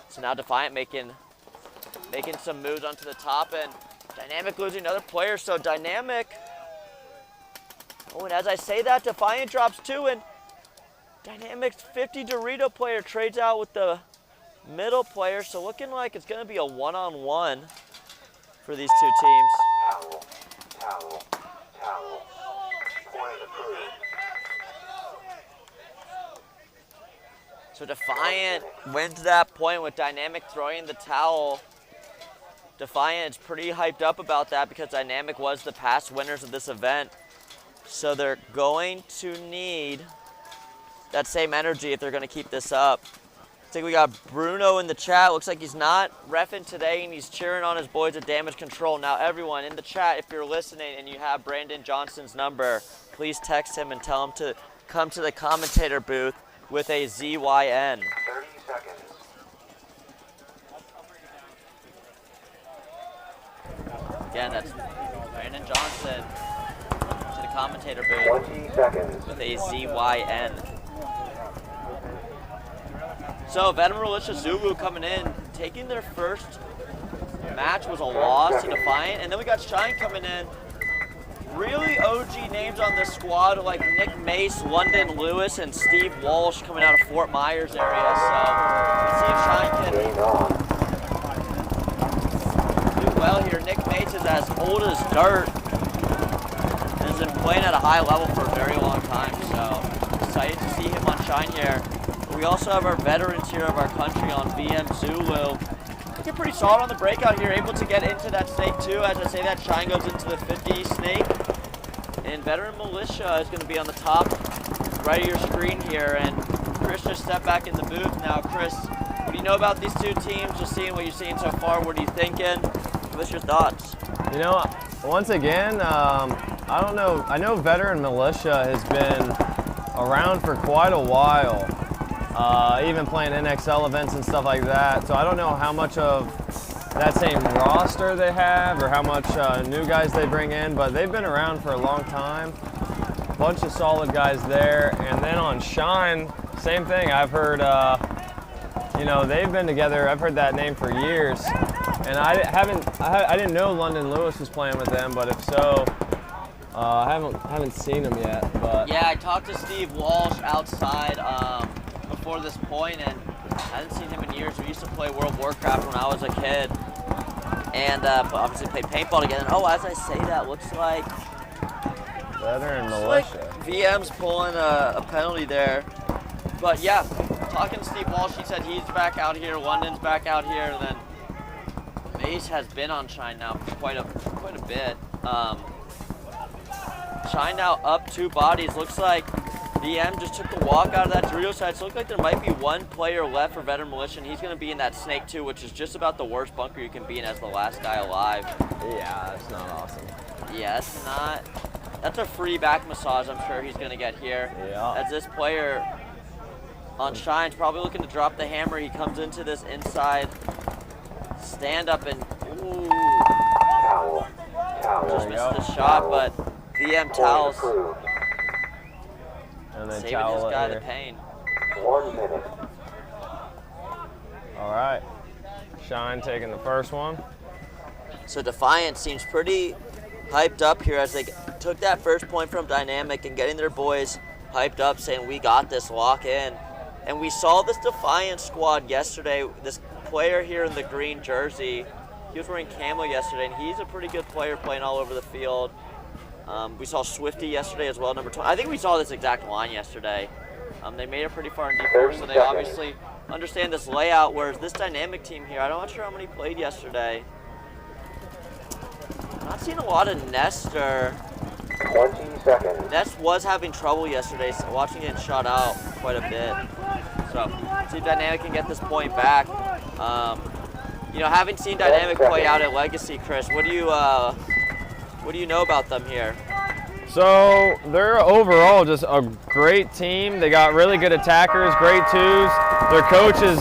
So now Defiant making some moves onto the top, and Dynamic losing another player. So Dynamic, oh, and as I say that, Defiant drops 2, and Dynamic's 50 Dorito player trades out with the middle player. So looking like it's going to be a one-on-one for these two teams. Towel. Point approved. So Defiant wins that point with Dynamic throwing the towel. Defiant is pretty hyped up about that because Dynamic was the past winners of this event. So they're going to need that same energy if they're going to keep this up. I think we got Bruno in the chat. Looks like he's not reffing today, and he's cheering on his boys at Damage Control. Now, everyone in the chat, if you're listening and you have Brandon Johnson's number, please text him and tell him to come to the commentator booth with a ZYN. 30 seconds. Again, that's Brandon Johnson to the commentator booth 20 seconds. with a ZYN. So Venom Militia Zulu coming in, taking their first match was a loss to Defiant, and then we got Shine coming in. Really OG names on this squad like Nick Mace, London Lewis, and Steve Walsh coming out of Fort Myers area. So let's see if Shine Game on. can do well here. Nick Mace is as old as dirt and has been playing at a high level for a very long time. So excited to see him on Shine here. We also have our veterans here of our country on VM Zulu. Looking pretty solid on the breakout here, able to get into that Snake too. As I say that, Shine goes into the 50 Snake. And Veteran Militia is going to be on the top right of your screen here. And Chris just stepped back in the booth. Now, Chris, what do you know about these two teams? Just seeing what you've seen so far, what are you thinking? What's your thoughts? You know, once again, I don't know. I know Veteran Militia has been around for quite a while. Even playing NXL events and stuff like that. So I don't know how much of that same roster they have or how much new guys they bring in, but they've been around for a long time. Bunch of solid guys there. And then on Shine, same thing. I've heard, you know, they've been together. I've heard that name for years. And I didn't know London Lewis was playing with them, but if so, I haven't seen him yet. But Yeah, I talked to Steve Walsh outside before this point, and I hadn't seen him in years. We used to play World of Warcraft when I was a kid, and obviously played paintball together. And, oh, as I say that, looks like Veteran like Militia. VM's pulling a penalty there. But yeah, talking to Steve Walsh, he said he's back out here, London's back out here, and then Mace has been on Shine now for quite a bit. Shine now up 2 bodies. Looks like VM just took the walk out of that Dorito side. So it looks like there might be 1 player left for Veteran Militia, and he's going to be in that Snake 2, which is just about the worst bunker you can be in as the last guy alive. Yeah, that's not awesome. Yeah, that's a free back massage I'm sure he's going to get here. Yeah. As this player on Shine's probably looking to drop the hammer. He comes into this inside stand-up and, ooh, Towel. just missed the shot, but VM towels. Approved. And then Saving towel this it guy here. the pain. 1 minute. All right. Shine taking the first one. So Defiant seems pretty hyped up here as they took that first point from Dynamic and getting their boys hyped up, saying we got this, lock in. And we saw this Defiant squad yesterday. This player here in the green jersey, he was wearing camo yesterday, and he's a pretty good player playing all over the field. We saw Swifty yesterday as well, number 20. I think we saw this exact line yesterday. They made it pretty far in defense, so they obviously understand this layout, whereas this Dynamic team here, I'm not sure how many played yesterday. Not seeing a lot of Nestor. 20 seconds. Nest was having trouble yesterday, so watching it shut out quite a bit. So, see if Dynamic can get this point back. You know, having seen Dynamic play out at Legacy, Chris, what do you know about them here? So they're overall just a great team. They got really good attackers, great twos. Their coach is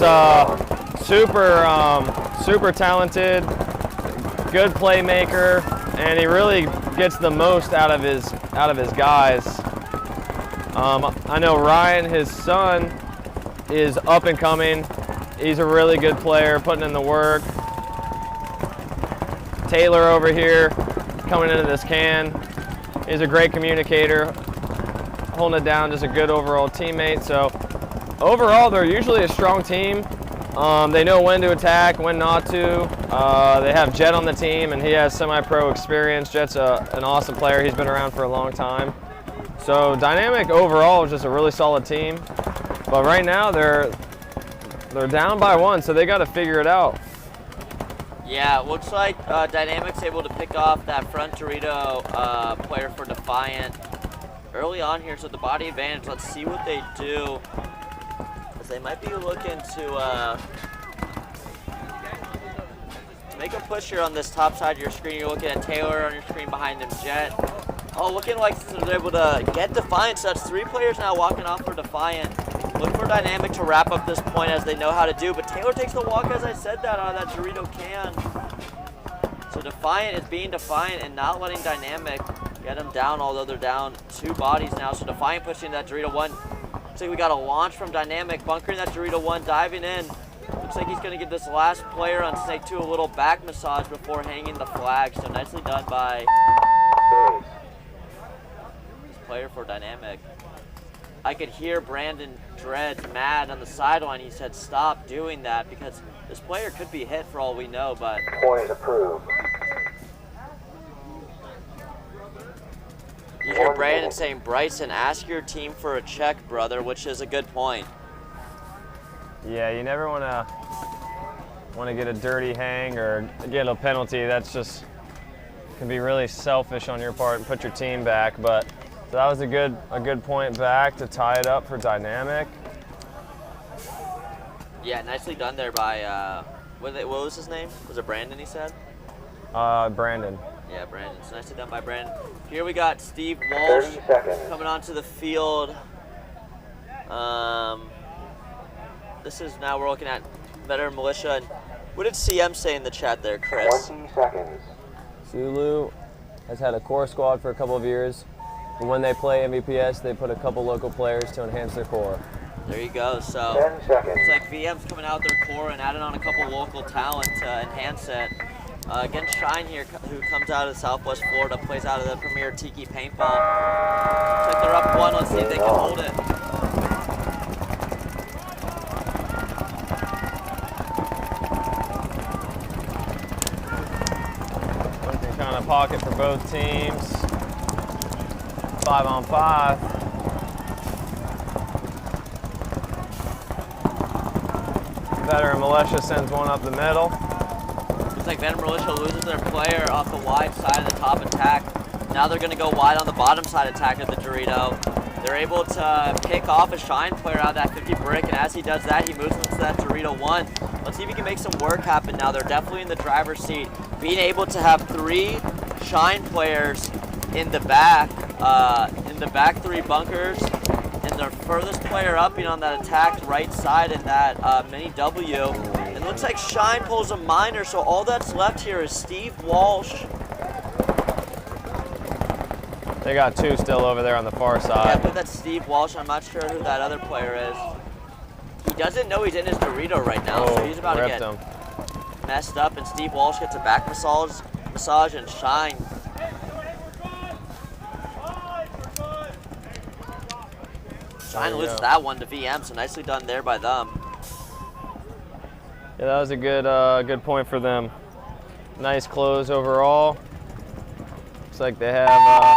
super talented, good playmaker, and he really gets the most out of his guys. I know Ryan, his son, is up and coming. He's a really good player, putting in the work. Taylor over here, coming into this can. He's a great communicator, holding it down, just a good overall teammate. So overall, they're usually a strong team. They know when to attack, when not to. They have Jet on the team, and he has semi-pro experience. Jet's an awesome player. He's been around for a long time. So Dynamic overall is just a really solid team. But right now, they're down by 1, so they got to figure it out. Yeah, it looks like Dynamic's able to pick off that front Dorito player for Defiant early on here, so the body advantage. Let's see what they do, as they might be looking to make a push here on this top side of your screen. You're looking at Taylor on your screen, behind him Jet. Oh, looking like they're able to get Defiant, so that's 3 players now walking off for Defiant. Look for Dynamic to wrap up this point, as they know how to do, but Taylor takes the walk, as I said, that out of that Dorito can. So Defiant is being Defiant and not letting Dynamic get them down, although they're down 2 bodies now. So Defiant pushing that Dorito 1. Looks like we got a launch from Dynamic, bunkering that Dorito 1, diving in. Looks like he's going to give this last player on Snake 2 a little back massage before hanging the flag. So nicely done by this player for Dynamic. I could hear Brandon Dredd's mad on the sideline. He said, stop doing that, because this player could be hit for all we know, but... Point approved. You hear Brandon saying, Bryson, ask your team for a check, brother, which is a good point. Yeah, you never want to get a dirty hang or get a penalty. That's just can be really selfish on your part and put your team back, but so that was a good point back to tie it up for Dynamic. Yeah, nicely done there by, what was his name? Was it Brandon, he said? Brandon. Yeah, Brandon. So nicely done by Brandon. Here we got Steve Walsh 30 seconds. coming onto the field. This is now we're looking at Veteran Militia. And what did CM say in the chat there, Chris? 20 seconds. Zulu has had a core squad for a couple of years. But when they play MVPS, they put a couple local players to enhance their core. There you go. So 10 seconds. it's like VM's coming out their core and adding on a couple local talent to enhance it. Against Shine here, who comes out of Southwest Florida, plays out of the Premier Tiki Paintball. Looks like they're up 1. Let's see if they can hold it. Looking kind of pocket for both teams. 5-on-5. Veteran Militia sends one up the middle. Looks like Venom Militia loses their player off the wide side of the top attack. Now they're going to go wide on the bottom side attack of the Dorito. They're able to pick off a Shine player out of that 50 brick, and as he does that, he moves into that Dorito 1. Let's see if he can make some work happen now. They're definitely in the driver's seat. Being able to have 3 Shine players in the back 3 bunkers, and their furthest player up being on that attacked right side in that mini W. It looks like Shine pulls a minor, so all that's left here is Steve Walsh. They got 2 still over there on the far Yeah, I side. believe that's Steve Walsh. I'm not sure who that other player is. He doesn't know he's in his Dorito right now, so he's about to ripped get him. messed up, and Steve Walsh gets a back massage and shine. Shine loses that one to VM, so nicely done there by them. Yeah, that was a good point for them. Nice close overall. Looks like they have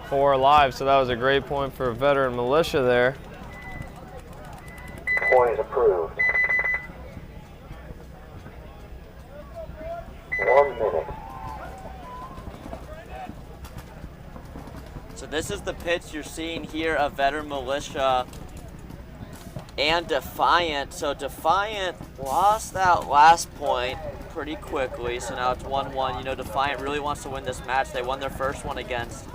4 alive, so that was a great point for veteran militia there. Point is approved. 1 minute. So this is the pitch you're seeing here of veteran militia and Defiant. So Defiant lost that last point pretty quickly, so now it's 1-1. You know, Defiant really wants to win this match. They won their first one against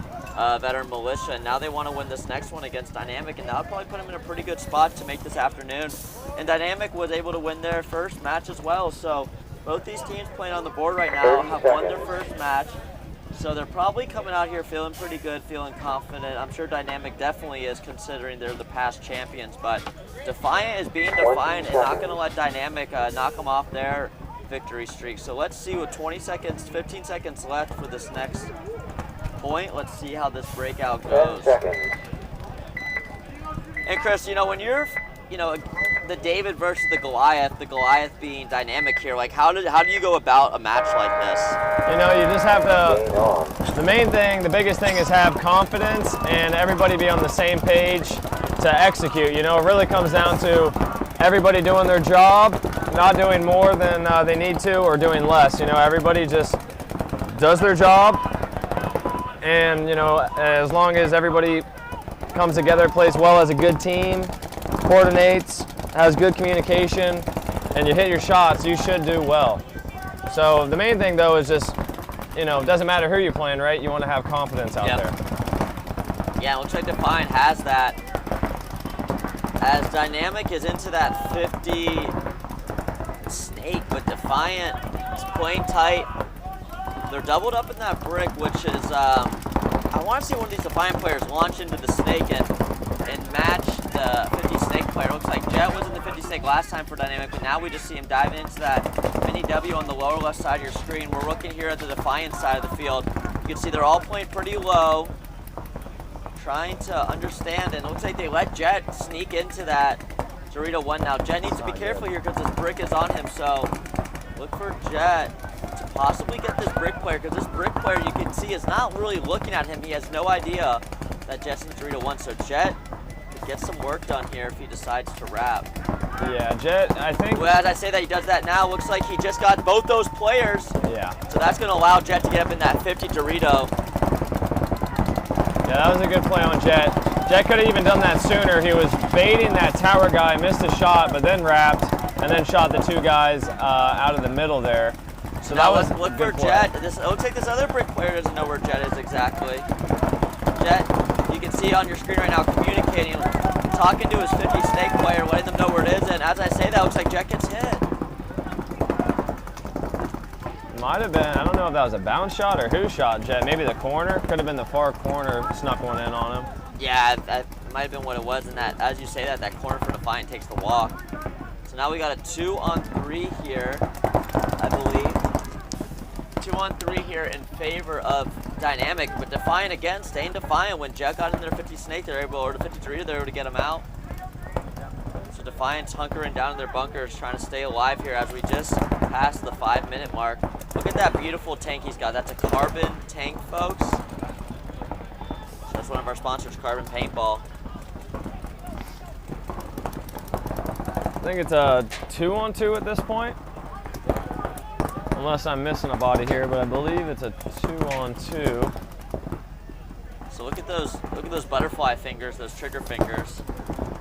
veteran militia, and now they want to win this next one against Dynamic, and that would probably put them in a pretty good spot to make this afternoon. And Dynamic was able to win their first match as well, so both these teams playing on the board right now have won their first match. So they're probably coming out here feeling pretty good, feeling confident. I'm sure Dynamic definitely is, considering they're the past champions, but Defiant is being Defiant and not going to let Dynamic knock them off their victory streak. So let's see, with 15 seconds left for this next point, let's see how this breakout 10 goes. seconds. And Chris, you know, when you're, you know, the David versus the Goliath being Dynamic here, like how do you go about a match like this? You know, you just have Game to, on. the main thing, the biggest thing is have confidence and everybody be on the same page to execute. You know, it really comes down to everybody doing their job, not doing more than they need to or doing less. You know, everybody just does their job, and, you know, as long as everybody comes together, plays well as a good team, coordinates, has good communication, and you hit your shots, you should do well. So the main thing, though, is just, you know, it doesn't matter who you're playing, right? You want to have confidence out there. Yeah, it looks like Defiant has that. As Dynamic is into that 50 snake, but Defiant is playing tight. They're doubled up in that brick, which is, I want to see one of these Defiant players launch into the snake and match the 50 snake player. It looks like Jet was in the 50 snake last time for Dynamic, but now we just see him dive into that mini W on the lower left side of your screen. We're looking here at the Defiant side of the field. You can see they're all playing pretty low, trying to understand, and it looks like they let Jet sneak into that Dorito 1 now. Jet needs to be careful here because this brick is on him, so look for Jet to possibly get this brick player, because this brick player, you can see, is not really looking at him. He has no idea that Jet's in Dorito 1, so Jet could get some work done here if he decides to wrap. Yeah, Jet, I think. Well, as I say that, he does that now. Looks like he just got both those players. Yeah. So that's going to allow Jet to get up in that 50 Dorito. Yeah, that was a good play on Jet. Jet could have even done that sooner. He was baiting that tower guy, missed a shot, but then wrapped, and then shot the 2 guys out of the middle there. So now that was look a for good play. Jet. It looks like this other brick player doesn't know where Jet is exactly. Jet, you can see on your screen right now, communicating, talking to his 50 snake player, letting them know where it is, and as I say that, looks like Jet gets hit. Might have been, I don't know if that was a bounce shot or who shot Jet. Maybe the corner. Could have been the far corner, snuck one in on him. Yeah, that might have been what it was, and that, as you say that corner for Defiant takes the walk. So now we got a 2-on-3 here, I believe. 2-on-3 here in favor of Dynamic, but Defiant again, staying Defiant. When Jet got in their 50 snake, they're able, or the 50 Dorito, they're able to get him out. So Defiant's hunkering down in their bunkers, trying to stay alive here as we just passed the 5-minute mark. Look at that beautiful tank he's got. That's a carbon tank, folks. So that's one of our sponsors, Carbon Paintball. I think it's a 2-on-2 at this point. Unless I'm missing a body here, but I believe it's a 2-on-2. So look at those butterfly fingers, those trigger fingers.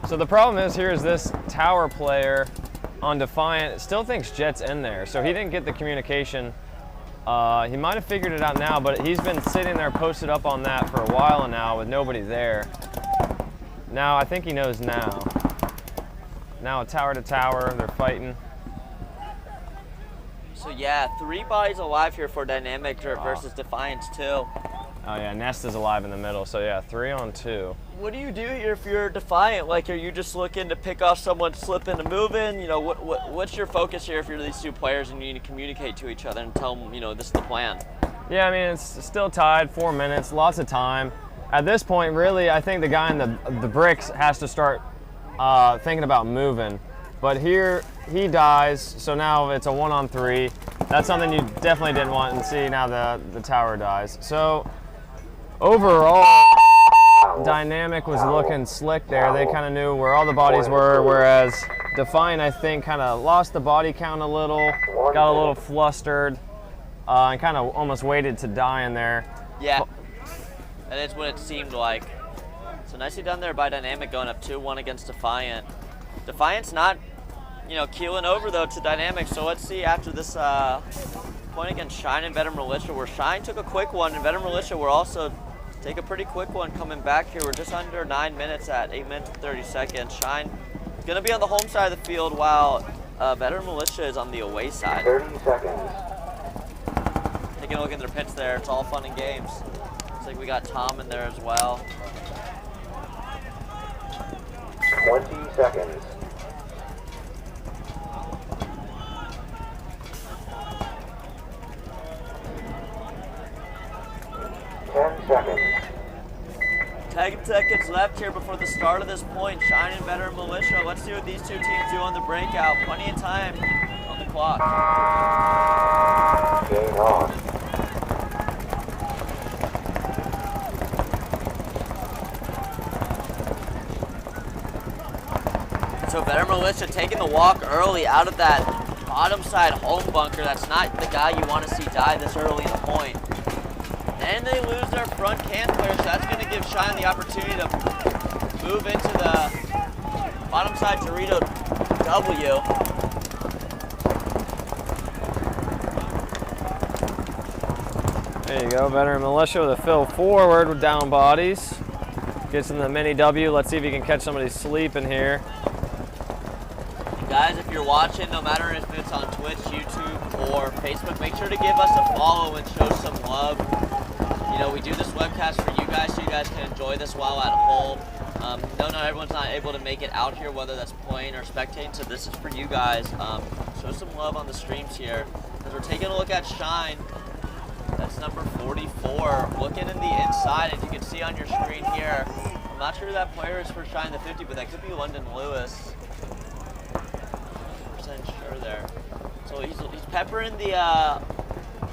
So the problem is here is this tower player on Defiant still thinks Jet's in there, so he didn't get the communication. He might have figured it out now, but he's been sitting there posted up on that for a while now with nobody there. Now I think he knows now. Now a tower to tower, they're fighting. So yeah, 3 bodies alive here for Dynamic versus Defiance 2. Oh yeah, Nest is alive in the middle, so yeah, 3 on 2. What do you do here if you're Defiant? Like, are you just looking to pick off someone slipping and moving? You know, what's your focus here if you're these two players and you need to communicate to each other and tell them, you know, this is the plan? Yeah, I mean, it's still tied, 4 minutes, lots of time. At this point, really, I think the guy in the bricks has to start thinking about moving. But here, he dies, so now it's a 1 on 3. That's something you definitely didn't want, and see now the tower dies. So overall, Dynamic was looking slick there. They kind of knew where all the bodies were, whereas Defiant, I think, kind of lost the body count a little, got a little flustered, and kind of almost waited to die in there. Yeah, and it's what it seemed like. So nicely done there by Dynamic, going up 2-1 against Defiant. Defiant's not, you know, keeling over though to Dynamic. So let's see after this point against Shine and Veteran Militia, where Shine took a quick one, and Veteran Militia will also take a pretty quick one coming back here. We're just under 9 minutes at 8 minutes and 30 seconds. Shine is going to be on the home side of the field, while Veteran Militia is on the away side. 30 seconds. Taking a look at their pits there. It's all fun and games. Looks like we got Tom in there as well. 20 seconds. Seconds. 10 seconds left here before the start of this point. Shine and Veteran Militia. Let's see what these two teams do on the breakout. Plenty of time on the clock. Game on. So Veteran Militia taking the walk early out of that bottom side home bunker. That's not the guy you want to see die this early in the point. And they lose their front can player, so that's going to give Shine the opportunity to move into the bottom side Dorito W. There you go, Veteran Militia with a fill forward with down bodies. Gets in the mini W. Let's see if you can catch somebody sleeping here. Guys, if you're watching, no matter if it's on Twitch, YouTube, or Facebook, make sure to give us a follow and show some love. You know, we do this webcast for you guys so you guys can enjoy this while at home. No, not everyone's not able to make it out here, whether that's playing or spectating, so this is for you guys. Show some love on the streams here. As we're taking a look at Shine, that's number 44. Looking in the inside, as you can see on your screen here, I'm not sure who that player is for Shine the 50, but that could be London Lewis. 100% sure there. So he's peppering the,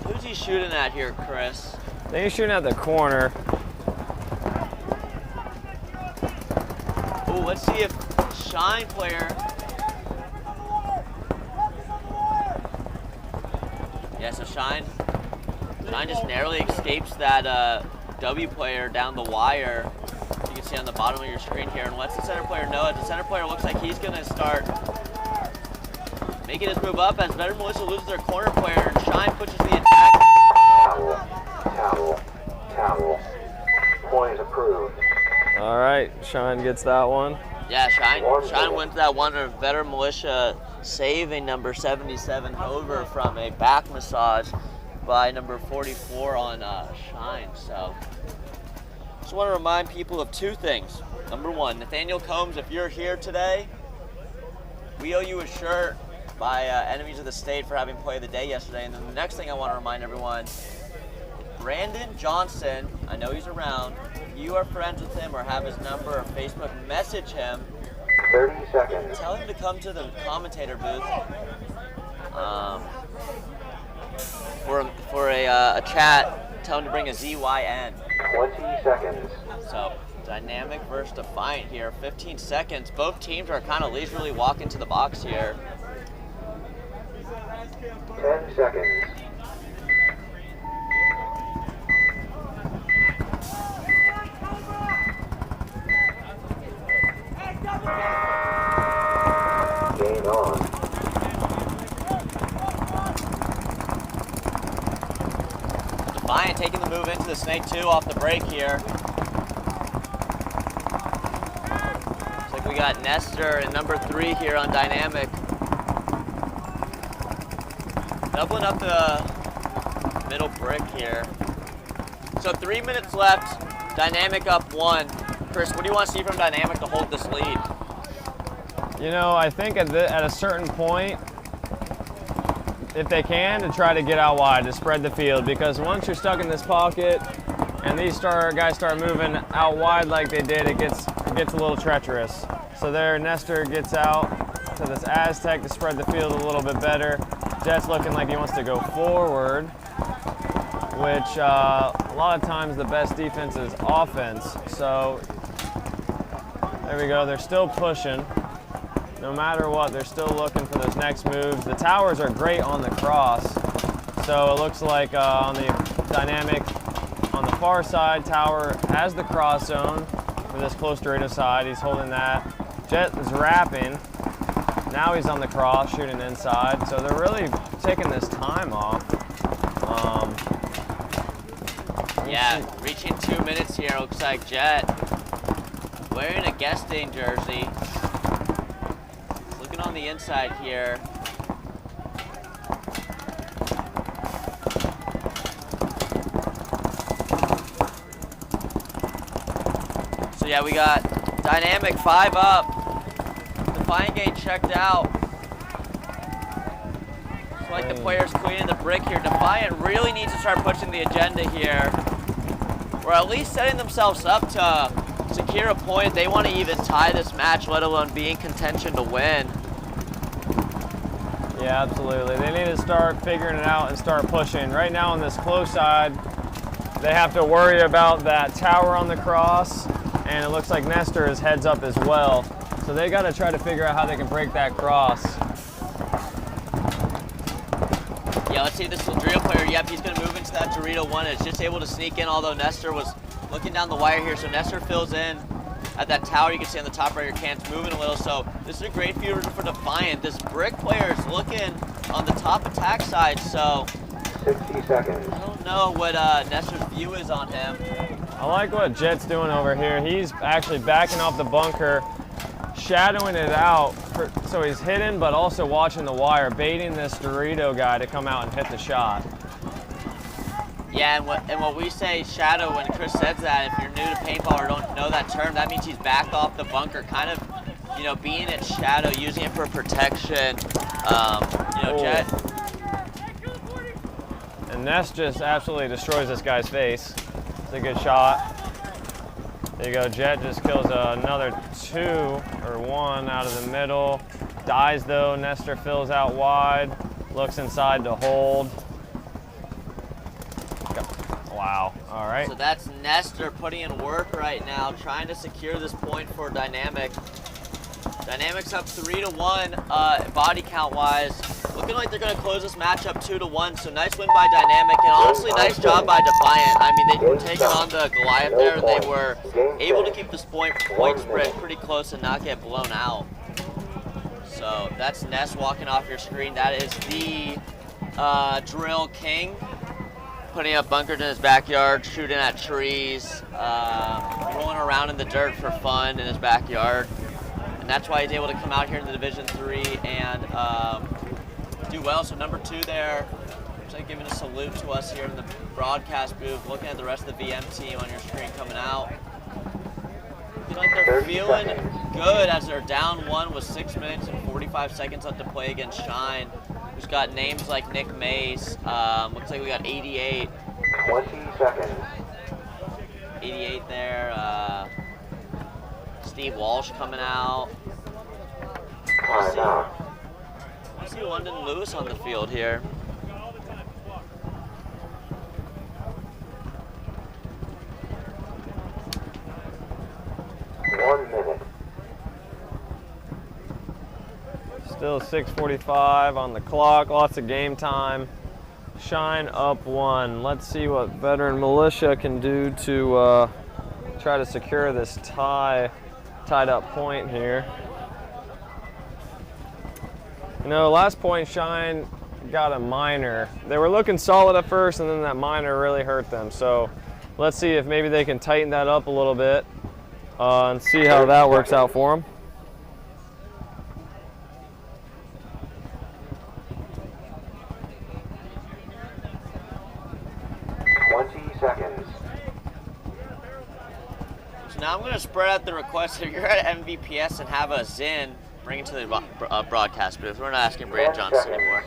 who's he shooting at here, Chris? I think he's shooting at the corner. Ooh, let's see if Shine player. Yeah, so Shine just narrowly escapes that W player down the wire. You can see on the bottom of your screen here. And lets the center player know it. The center player looks like he's going to start making his move up as Veteran Militia loses their corner player, and Shine pushes the attack. Towel. Point approved. All right, Shine gets that one. Yeah, Shine wins that one. Or Veteran Militia saving number 77 over from a back massage by number 44 on Shine. So just want to remind people of two things. Number one, Nathaniel Combs, if you're here today, we owe you a shirt by Enemies of the State for having Play of the Day yesterday. And then the next thing I want to remind everyone, Brandon Johnson, I know he's around. If you are friends with him or have his number or Facebook, message him. 30 seconds. Tell him to come to the commentator booth for a chat. Tell him to bring a ZYN. 20 seconds. So Dynamic versus Defiant here. 15 seconds. Both teams are kind of leisurely walking to the box here. 10 seconds. Game on. Defiant taking the move into the Snake 2 off the break here. Looks like we got Nestor and number 3 here on Dynamic. Doubling up the middle brick here. So 3 minutes left, Dynamic up 1. Chris, what do you want to see from Dynamic to hold this lead? You know, I think at a certain point, if they can, to try to get out wide, to spread the field, because once you're stuck in this pocket and these guys start moving out wide like they did, it gets a little treacherous. So there, Nestor gets out to this Aztec to spread the field a little bit better. Jet's looking like he wants to go forward, which a lot of times the best defense is offense. So there we go, they're still pushing. No matter what, they're still looking for those next moves. The towers are great on the cross. So it looks like on the Dynamic, on the far side, Tower has the cross zone for this close Dorito side. He's holding that. Jet is wrapping. Now he's on the cross, shooting inside. So they're really taking this time off. Yeah, reaching 2 minutes here. Looks like Jet wearing a guesting jersey. Looking on the inside here. So yeah, we got Dynamic 5 up. Defiant Gate checked out. It's like the players cleaning the brick here. Defiant really needs to start pushing the agenda here, or at least setting themselves up to secure a point. They want to even tie this match, let alone be in contention to win. Yeah, absolutely. They need to start figuring it out and start pushing. Right now on this close side, they have to worry about that tower on the cross, and it looks like Nestor is heads up as well. So they got to try to figure out how they can break that cross. Yeah, let's see this Dorito player. Yep, he's going to move into that Dorito 1. It's just able to sneak in, although Nestor was looking down the wire here. So Nestor fills in at that tower. You can see on the top right, your can's moving a little. So this is a great field for Defiant. This brick player is looking on the top attack side. So 60 seconds. I don't know what Nestor's view is on him. I like what Jet's doing over here. He's actually backing off the bunker, shadowing it out, so he's hidden, but also watching the wire, baiting this Dorito guy to come out and hit the shot. Yeah, and what we say shadow, when Chris says that, if you're new to paintball or don't know that term, that means he's backed off the bunker, kind of, you know, being its shadow, using it for protection. You know, Jet. And Ness just absolutely destroys this guy's face. It's a good shot. There you go, Jet just kills another 2 or 1 out of the middle. Dies though, Nestor fills out wide, looks inside to hold. Wow, all right. So that's Nestor putting in work right now, trying to secure this point for Dynamic. Dynamic's up 3-1 body count wise. Looking like they're going to close this match up 2-1. So nice win by Dynamic, and honestly nice job by Defiant. I mean, they were taking on the Goliath there, and they were able to keep this point spread pretty close and not get blown out. So that's Ness walking off your screen. That is the Drill King, putting up bunkers in his backyard, shooting at trees, rolling around in the dirt for fun in his backyard. And that's why he's able to come out here in the Division 3 and do well. So number 2 there, looks like giving a salute to us here in the broadcast booth, looking at the rest of the VM team on your screen coming out. Feel like they're feeling good as they're down 1 with 6 minutes and 45 seconds left to play against Shine, who's got names like Nick Mace. Looks like we got 88. 20 seconds. 88 there. Steve Walsh coming out. Timeout. I see London Lewis on the field here. One minute. Still 6:45 on the clock, lots of game time. Shine up 1. Let's see what veteran Militia can do to try to secure this tied up point here. You know, last point Shine got a minor. They were looking solid at first, and then that minor really hurt them. So let's see if maybe they can tighten that up a little bit and see how that works out for them. Seconds. spread out the request. If you're at MVPS and have a Zin, bring it to the broadcast booth. We're not asking Brandon Johnson anymore.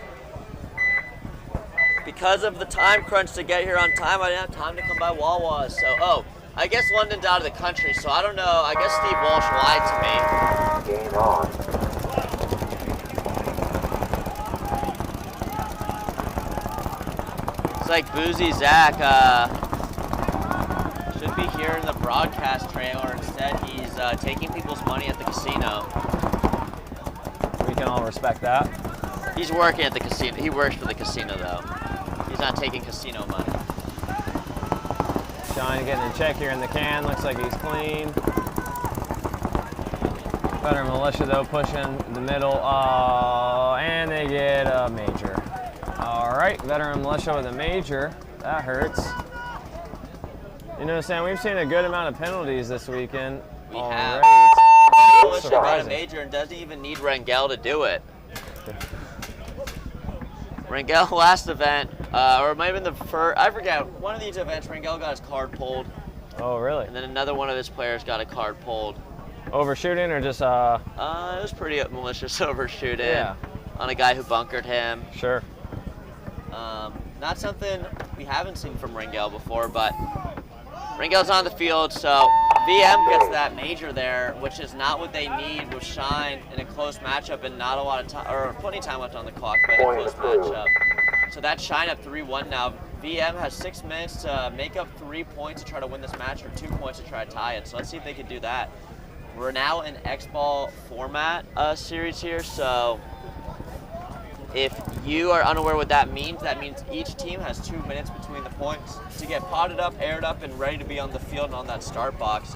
Because of the time crunch to get here on time, I didn't have time to come by Wawa. So, I guess London's out of the country, so I don't know. I guess Steve Walsh lied to me. Game on. It's like Boozy Zach should be here in the broadcast trailer. Instead, he's taking people's money at the casino. We can all respect that. He's working at the casino. He works for the casino, though. He's not taking casino money. Shine getting a check here in the can. Looks like he's clean. Veteran Militia, though, pushing the middle. And they get a major. All right, Veteran Militia with a major. That hurts. You know, Sam, we've seen a good amount of penalties this weekend. We already. have. Militia got a surprising. major and doesn't even need Rangel to do it. Rangel last event, or it might have been the first, I forget, one of these events, Rangel got his card pulled, Oh, really? and then another one of his players got a card pulled. Overshooting or just, It was pretty malicious overshooting Yeah. on a guy who bunkered him. Sure. Not something we haven't seen from Rangel before, but Rangel's on the field, so VM gets that major there, which is not what they need with Shine in a close matchup and not a lot of time, or plenty of time left on the clock, but in a close matchup. So that's Shine up 3-1 now. VM has 6 minutes to make up 3 points to try to win this match, or 2 points to try to tie it. So let's see if they can do that. We're now in X-Ball format series here, so if you are unaware what that means each team has 2 minutes between the points to get potted up, aired up, and ready to be on the field and on that start box.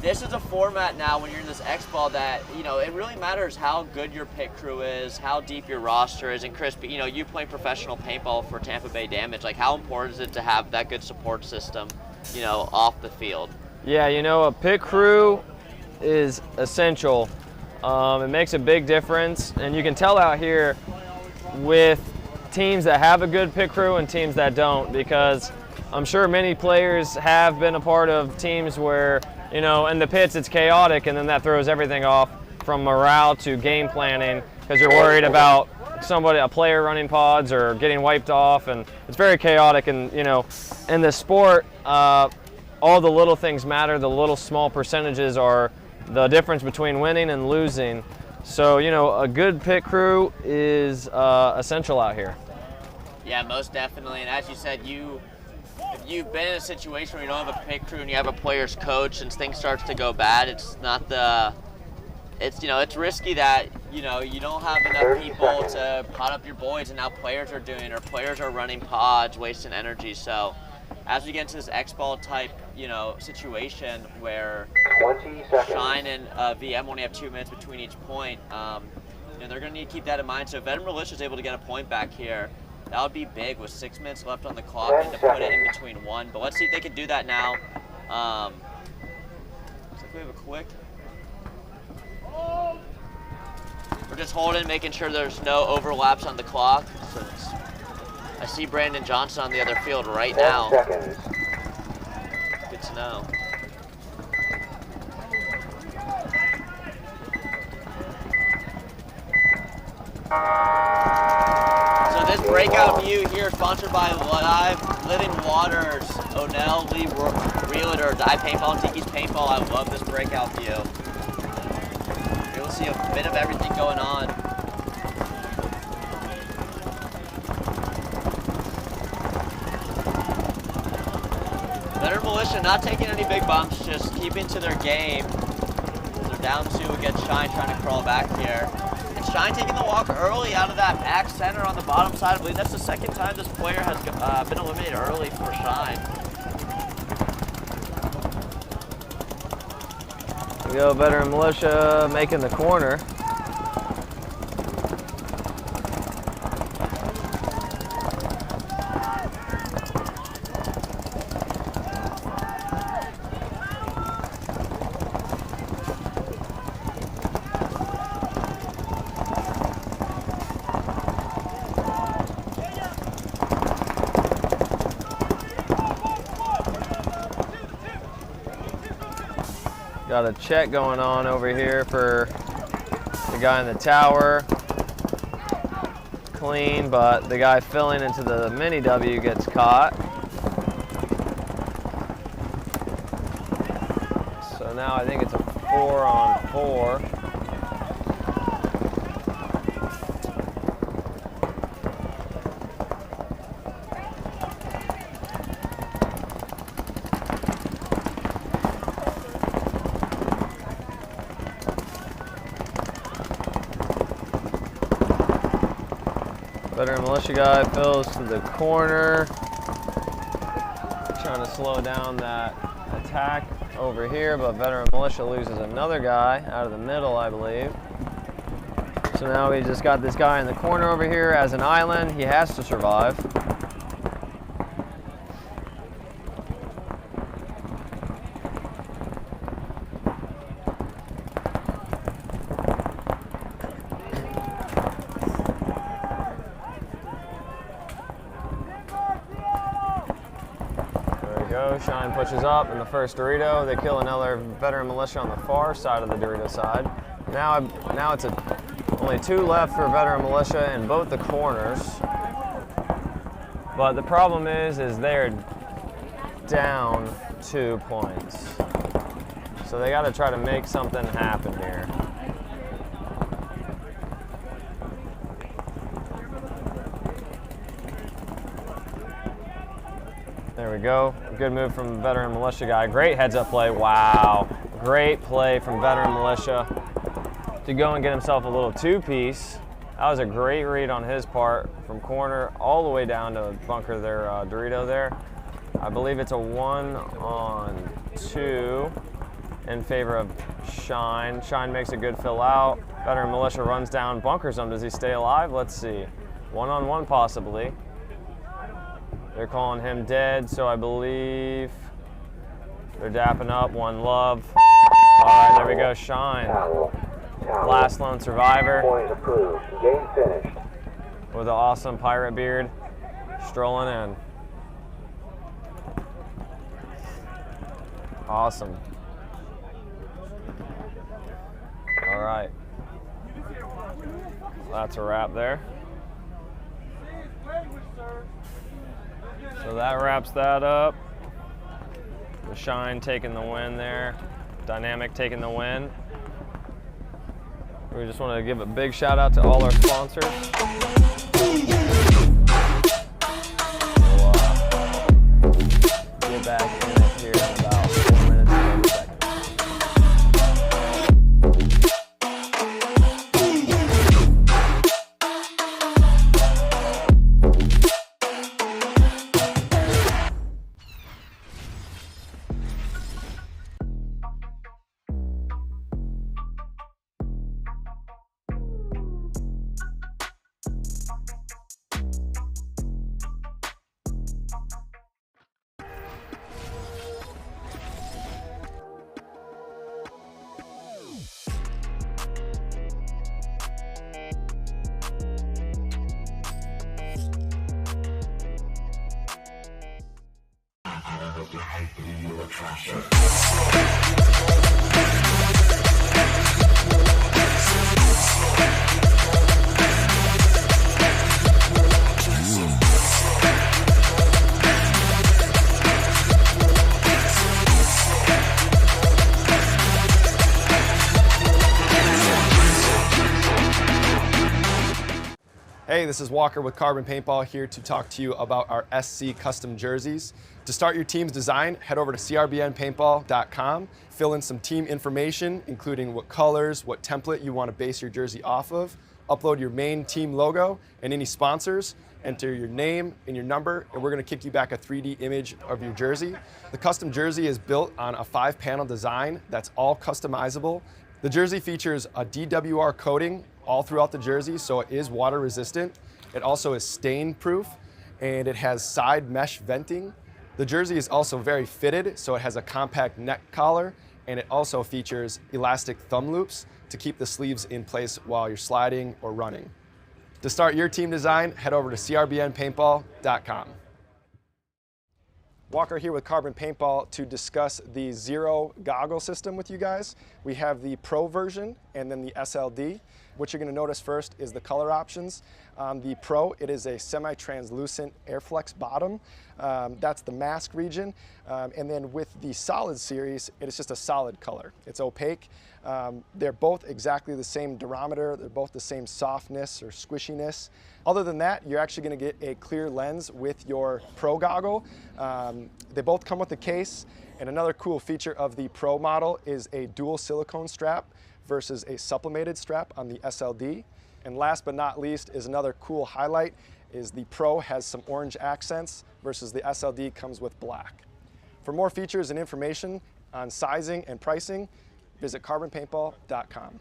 This is a format now when you're in this X-Ball that, you know, it really matters how good your pit crew is, how deep your roster is. And Chris, you know, you play professional paintball for Tampa Bay Damage. Like, how important is it to have that good support system, you know, off the field? Yeah, you know, a pit crew is essential. It makes a big difference, and you can tell out here with teams that have a good pit crew and teams that don't, because I'm sure many players have been a part of teams where, you know, in the pits it's chaotic, and then that throws everything off from morale to game planning, because you're worried about a player running pods or getting wiped off, and it's very chaotic. And, you know, in the sport, all the little things matter. The little small percentages are the difference between winning and losing. So, you know, a good pit crew is essential out here. Yeah, most definitely. And as you said, if you've been in a situation where you don't have a pit crew and you have a player's coach and things starts to go bad, it's risky that, you know, you don't have enough people to pot up your boys, and now players are doing, or players are running pods, wasting energy. So as we get into this X-Ball type, you know, situation where 20 seconds. Shine and VM only have 2 minutes between each point, you know, they're going to need to keep that in mind. So if Veteran Militia is able to get a point back here, that would be big with 6 minutes left on the clock and to put it in between one. But let's see if they can do that now. Looks like we have a quick. We're just holding, making sure there's no overlaps on the clock. So I see Brandon Johnson on the other field right 10 now. seconds. Good to know. So this breakout view here, sponsored by Living Waters, O'Neill, Lee Realtor, Die Paintball, and Tiki's Paintball. I love this breakout view. You'll see a bit of everything going on. Veteran Militia not taking any big bumps, just keeping to their game. They're down 2 against Shine, trying to crawl back here. And Shine taking the walk early out of that back center on the bottom side. I believe that's the second time this player has been eliminated early for Shine. We go Veteran Militia making the corner. Got a check going on over here for the guy in the tower. Clean, but the guy filling into the mini W gets caught. So now I think it's a 4-on-4. Veteran militia guy fills to the corner, trying to slow down that attack over here, but veteran militia loses another guy out of the middle, I believe. So now we just got this guy in the corner over here as an island. He has to survive. Shine pushes up in the first Dorito. They kill another veteran militia on the far side of the Dorito side. Now it's only 2 left for veteran militia in both the corners. But the problem is they're down 2 points. So they got to try to make something happen here. There we go. Good move from veteran militia guy. Great heads-up play. Wow. Great play from veteran militia to go and get himself a little 2-piece. That was a great read on his part from corner all the way down to bunker their Dorito there. I believe it's a 1-on-2 in favor of Shine. Shine makes a good fill out. Veteran militia runs down, bunkers him. Does he stay alive? Let's see. 1-on-1 possibly. They're calling him dead, so I believe they're dapping up. One love. All right, there we go. Shine. Last lone survivor. Point approved. Game finished. With an awesome pirate beard strolling in. Awesome. All right. That's a wrap there. So that wraps that up. The Shine taking the win there. Dynamic taking the win. We just want to give a big shout out to all our sponsors. We'll get back in it here in about 4 minutes and 30 seconds. Hey, this is Walker with Carbon Paintball here to talk to you about our SC custom jerseys. To start your team's design, head over to crbnpaintball.com, fill in some team information, including what colors, what template you want to base your jersey off of, upload your main team logo and any sponsors, enter your name and your number, and we're going to kick you back a 3D image of your jersey. The custom jersey is built on a 5-panel design that's all customizable. The jersey features a DWR coating all throughout the jersey, so it is water resistant. It also is stain proof, and it has side mesh venting. The jersey is also very fitted, so it has a compact neck collar, and it also features elastic thumb loops to keep the sleeves in place while you're sliding or running. To start your team design, head over to crbnpaintball.com. Walker here with Carbon Paintball to discuss the Zero goggle system with you guys. We have the Pro version and then the SLD. What you're going to notice first is the color options. On the Pro, it is a semi-translucent Airflex bottom. That's the mask region. And then with the Solid series, it is just a solid color. It's opaque. They're both exactly the same durometer. They're both the same softness or squishiness. Other than that, you're actually going to get a clear lens with your Pro goggle. They both come with a case. And another cool feature of the Pro model is a dual silicone strap versus a sublimated strap on the SLD. And last but not least is another cool highlight is the Pro has some orange accents versus the SLD comes with black. For more features and information on sizing and pricing, visit carbonpaintball.com.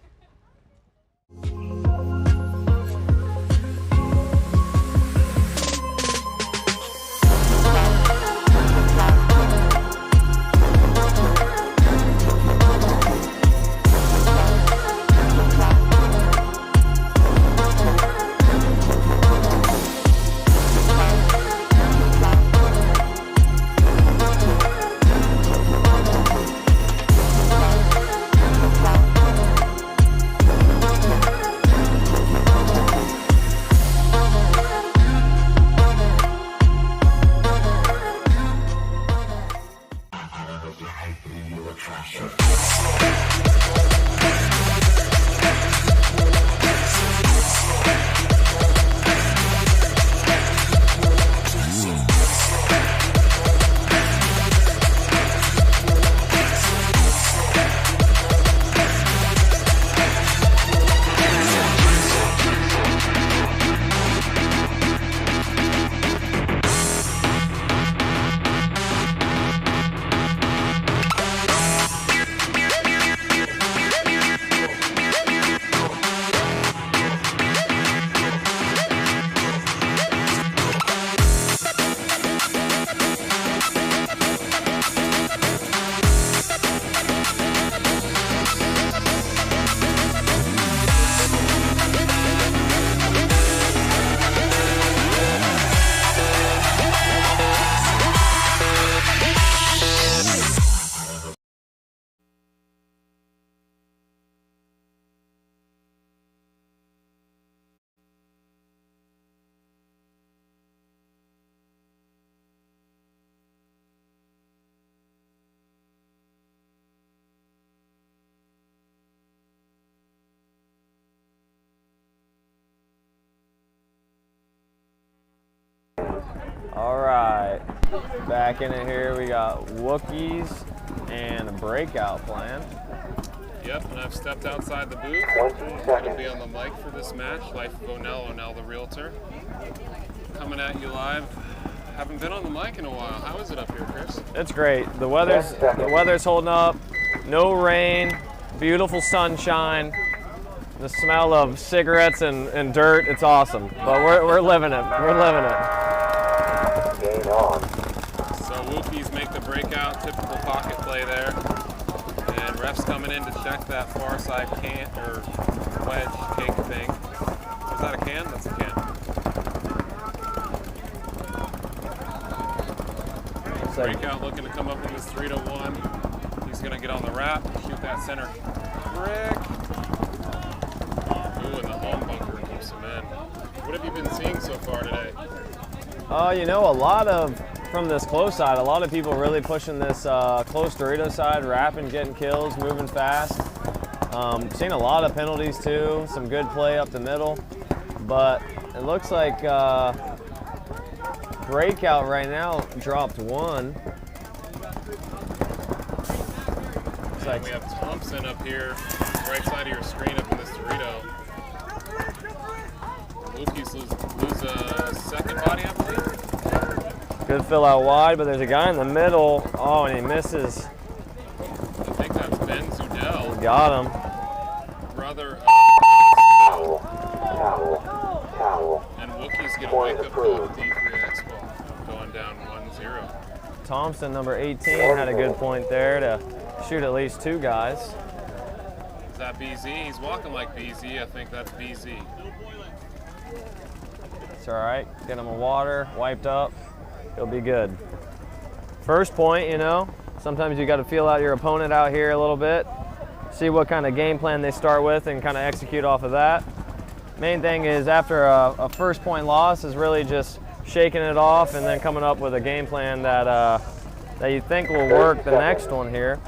All right, back in it here. We got Wookiees and a breakout plan. Yep, and I've stepped outside the booth. 20 I'm going to seconds. be on the mic for this match. Life of Onell the Realtor. Coming at you live. Haven't been on the mic in a while. How is it up here, Chris? It's great. The weather's holding up. No rain. Beautiful sunshine. The smell of cigarettes and dirt. It's awesome. But we're living it. We're living it. Game on. So Wookiees make the breakout, typical pocket play there. And refs coming in to check that far side can or wedge cake thing. Is that a can? That's a can. Breakout looking to come up in this 3-1. He's going to get on the wrap, shoot that center brick. Ooh, and the home bunker keeps him in. What have you been seeing so far today? You know, a lot of, from this close side, a lot of people really pushing this close Dorito side, wrapping, getting kills, moving fast. Seen a lot of penalties too, some good play up the middle. But it looks like breakout right now dropped one. Looks like we have Thompson up here, right side of your screen up in this Dorito. Wookiees lose a second body, I believe. good fill out wide, but there's a guy in the middle. Oh, and he misses. I think that's Ben Zudell. Got him. Brother. Towel. And Wookiees get a wake up call with D3X ball, going down 1-0. Thompson, number 18, had a good point there to shoot at least two guys. Is that BZ? He's walking like BZ. I think that's BZ. It's all right. Get him a water, wiped up. He'll be good. first point, you know, sometimes you got to feel out your opponent out here a little bit, see what kind of game plan they start with and kind of execute off of that. Main thing is after a first point loss is really just shaking it off and then coming up with a game plan that you think will work the next one here.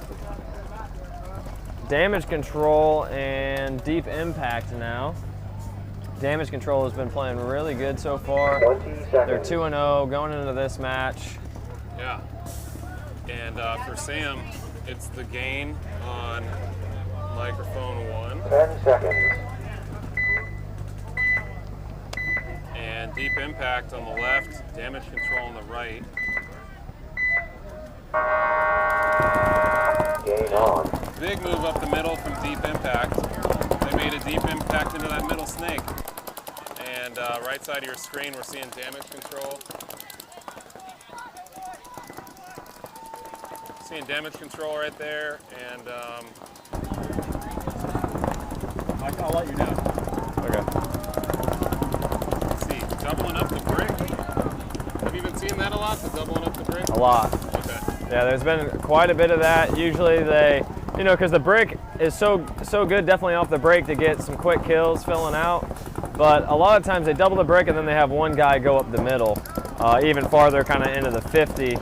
Damage control and deep impact now. Damage control has been playing really good so far. They're 2-0 going into this match. Yeah. And for Sam, it's the gain on microphone 1. 10 seconds. And deep impact on the left, damage control on the right. Game on. Big move up the middle from deep impact. They made a deep impact into that middle snake. And right side of your screen, we're seeing damage control. Seeing damage control right there, and I'll let you know. Okay. Let's see, doubling up the brick. Have you been seeing that a lot, the doubling up the brick? A lot. Okay. Yeah, there's been quite a bit of that. Usually they, you know, because the brick is so good definitely off the break to get some quick kills filling out. But a lot of times they double the brick and then they have one guy go up the middle, even farther kind of into the 50.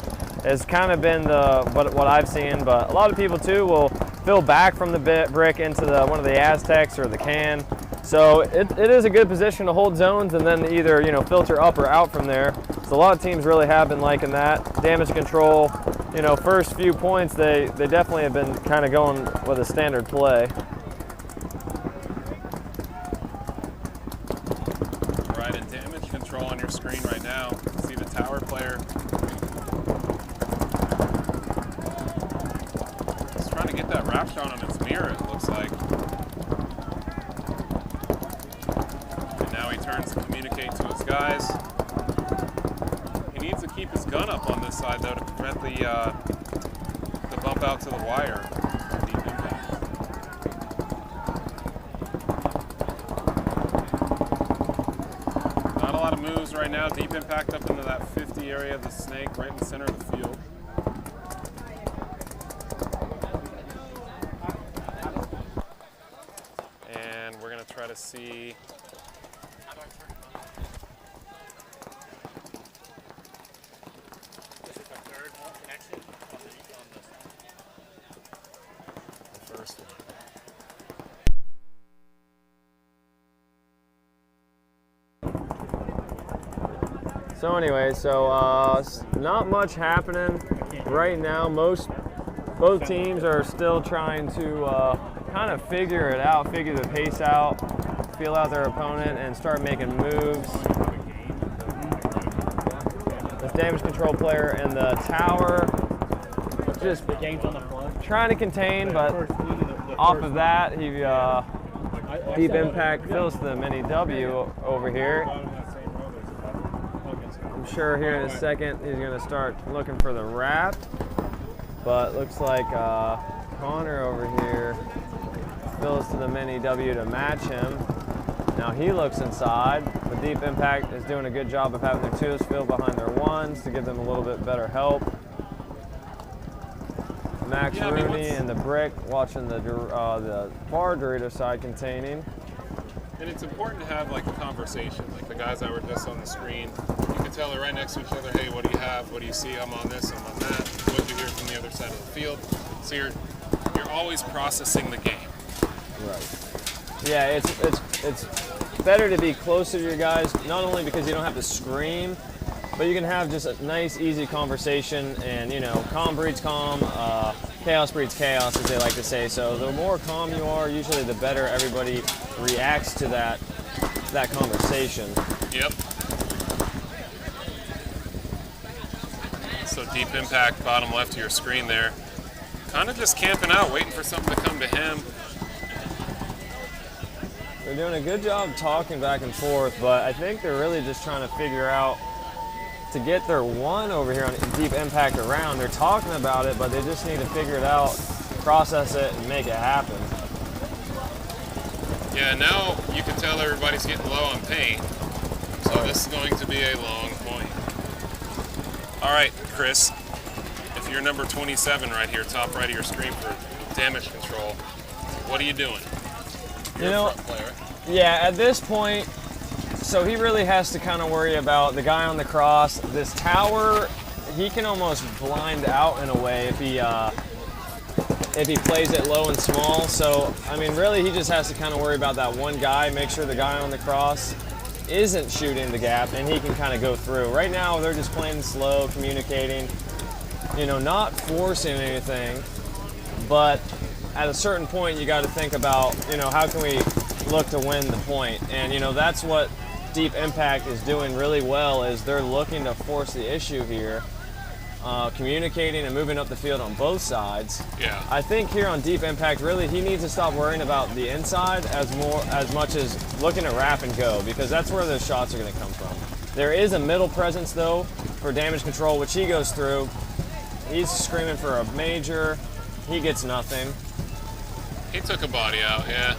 Has kind of been what I've seen, but a lot of people too will fill back from the brick into one of the Aztecs or the can. So it is a good position to hold zones and then either, you know, filter up or out from there. So a lot of teams really have been liking that. Damage control, you know, first few points they definitely have been kind of going with a standard play. Right, and damage control on your screen right now. See the tower player. Trying to get that wrap shot on its mirror, it looks like. And now he turns to communicate to his guys. He needs to keep his gun up on this side though to prevent the bump out to the wire. Deep impact. Not a lot of moves right now. Deep impact up into that 50 area of the snake, right in the center of the field. Try to see. This is our third connection on The first one. So anyway, not much happening right now. Both teams are still trying to kind of figure it out, figure the pace out, feel out their opponent, and start making moves. This damage control player in the tower, just trying to contain, but off of that, he deep impact fills the mini W over here. I'm sure here in a second he's going to start looking for the wrap, but looks like Connor over here fills to the mini W to match him. Now he looks inside, but Deep Impact is doing a good job of having their twos filled behind their ones to give them a little bit better help. Max Rooney and the brick watching the far Dorito side containing. And it's important to have like a conversation, like the guys that were just on the screen. You can tell they're right next to each other. Hey, what do you have? What do you see? I'm on this. I'm on that. What do you hear from the other side of the field? So you're always processing the game. Right. Yeah, it's better to be closer to your guys, not only because you don't have to scream, but you can have just a nice, easy conversation, and you know, calm breeds calm, chaos breeds chaos, as they like to say. So the more calm you are, usually the better everybody reacts to that conversation. Yep. So Deep Impact, bottom left of your screen there, kind of just camping out, waiting for something to come to him. They're doing a good job talking back and forth, but I think they're really just trying to figure out to get their one over here on Deep Impact around. They're talking about it, but they just need to figure it out, process it, and make it happen. Yeah, now you can tell everybody's getting low on paint, so this is going to be a long point. All right, Chris, you're number 27 right here, top right of your screen for damage control, what are you doing? You're a front player. Yeah, at this point, so he really has to kind of worry about the guy on the cross. This tower, he can almost blind out in a way if he plays it low and small. So, I mean, really he just has to kind of worry about that one guy, make sure the guy on the cross isn't shooting the gap and he can kind of go through. Right now, they're just playing slow, communicating, you know, not forcing anything, but at a certain point, you got to think about, you know, how can we look to win the point? And, you know, that's what Deep Impact is doing really well, is they're looking to force the issue here, communicating and moving up the field on both sides. Yeah. I think here on Deep Impact, really, he needs to stop worrying about the inside as much as looking to wrap and go, because that's where those shots are going to come from. There is a middle presence, though, for damage control, which he goes through. He's screaming for a major. He gets nothing. He took a body out, yeah.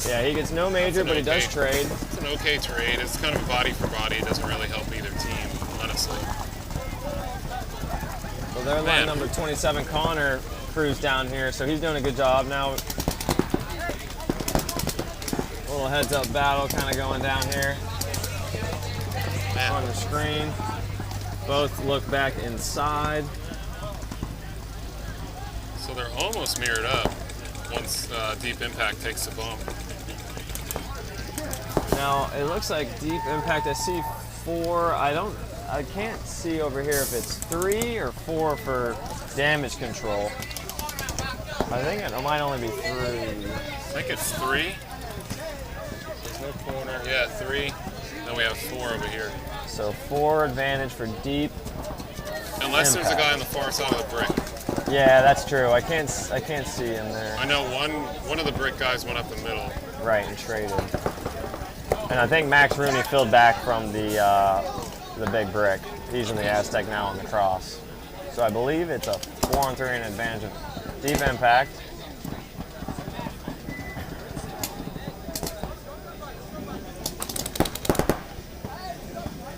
Yeah, he gets no major, but he does trade. It's an okay trade. It's kind of a body for body. It doesn't really help either team, honestly. So their line number 27, Connor, crews down here, so he's doing a good job. Now, a little heads-up battle kind of going down here on the screen. Both look back inside. So they're almost mirrored up once Deep Impact takes the bump. Now, it looks like Deep Impact, I see 4. I can't see over here if it's 3 or 4 for damage control. I think it might only be 3. I think it's 3. There's no corner. Yeah, 3. Then we have 4 over here. So 4 advantage for Deep Unless Impact. there's a guy on the far side of the brick. Yeah, that's true. I can't see him there. I know one of the brick guys went up the middle. Right, and traded. And I think Max Rooney filled back from the big brick. He's in the Aztec now on the cross. So I believe it's a 4-on-3 and advantage of Deep Impact.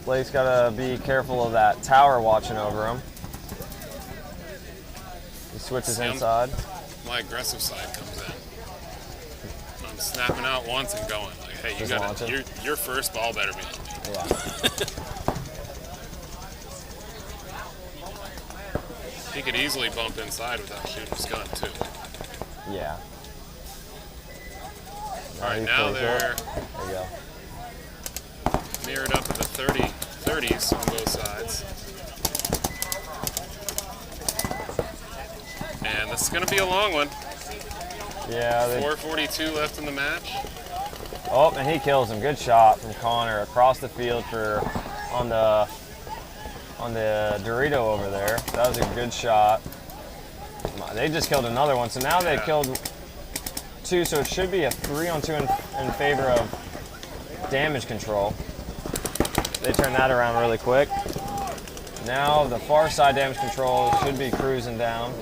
Blake's got to be careful of that tower watching over him. He switches inside. My aggressive side comes in. I'm snapping out once and going. Like, hey, you got your first ball better be on me. Yeah. He could easily bump inside without shooting his gun too. Yeah. All right, now they're there you go. mirrored up at the 30s on both sides. And this is going to be a long one. Yeah. 4:42 left in the match. Oh, and he kills him. Good shot from Connor across the field on the Dorito over there. That was a good shot. They just killed another one, so now they've killed 2, so it should be a 3-on-2 in favor of damage control. They turn that around really quick. Now the far side damage control should be cruising down.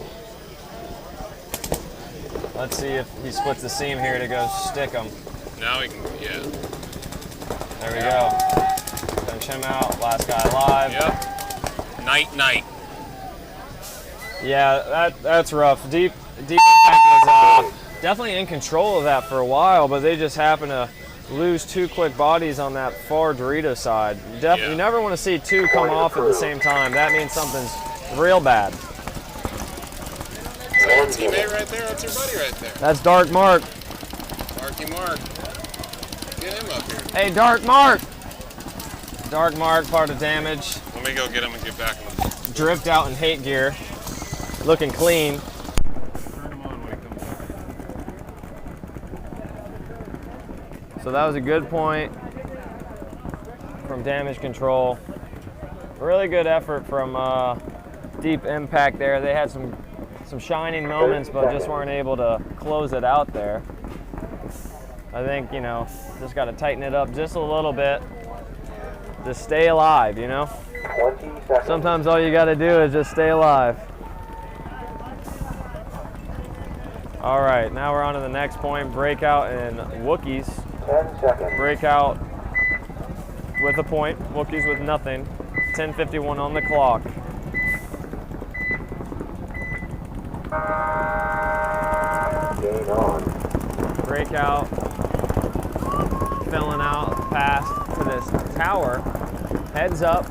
Let's see if he splits the seam here to go stick him. Now he can, yeah. There we go. Punch him out. Last guy alive. Yep. Night. Yeah, that's rough. Deep Impact was definitely in control of that for a while, but they just happen to lose 2 quick bodies on that far Dorito side. You never want to see 2 come off at the same time. That means something's real bad. Is that your teammate right there? That's your buddy right there. That's Dark Mark. Marky Mark. Get him up here. Hey, Dark Mark! Dark Mark, part of damage. Let me go get him and get back in the... Drift out in hate gear. Looking clean. Turn him on when he comes up. So that was a good point from damage control. Really good effort from Deep Impact there. They had some shining moments, but just weren't able to close it out there. I think, you know, just got to tighten it up just a little bit to stay alive, you know? 20 seconds. Sometimes all you got to do is just stay alive. All right, now we're on to the next point, breakout and Wookiees. 10 seconds. Breakout with a point, Wookiees with nothing. 10:51 on the clock. on. Breakout, filling out past to this tower. Heads up.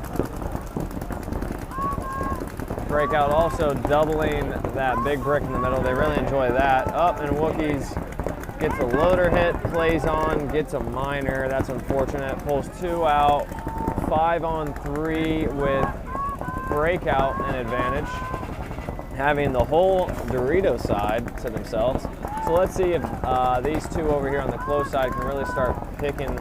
Breakout also doubling that big brick in the middle. They really enjoy that. Up and Wookiees gets a loader hit, plays on, gets a minor. That's unfortunate. Pulls 2 out. 5 on 3 with Breakout an advantage, having the whole Dorito side to themselves. So let's see if these two over here on the close side can really start picking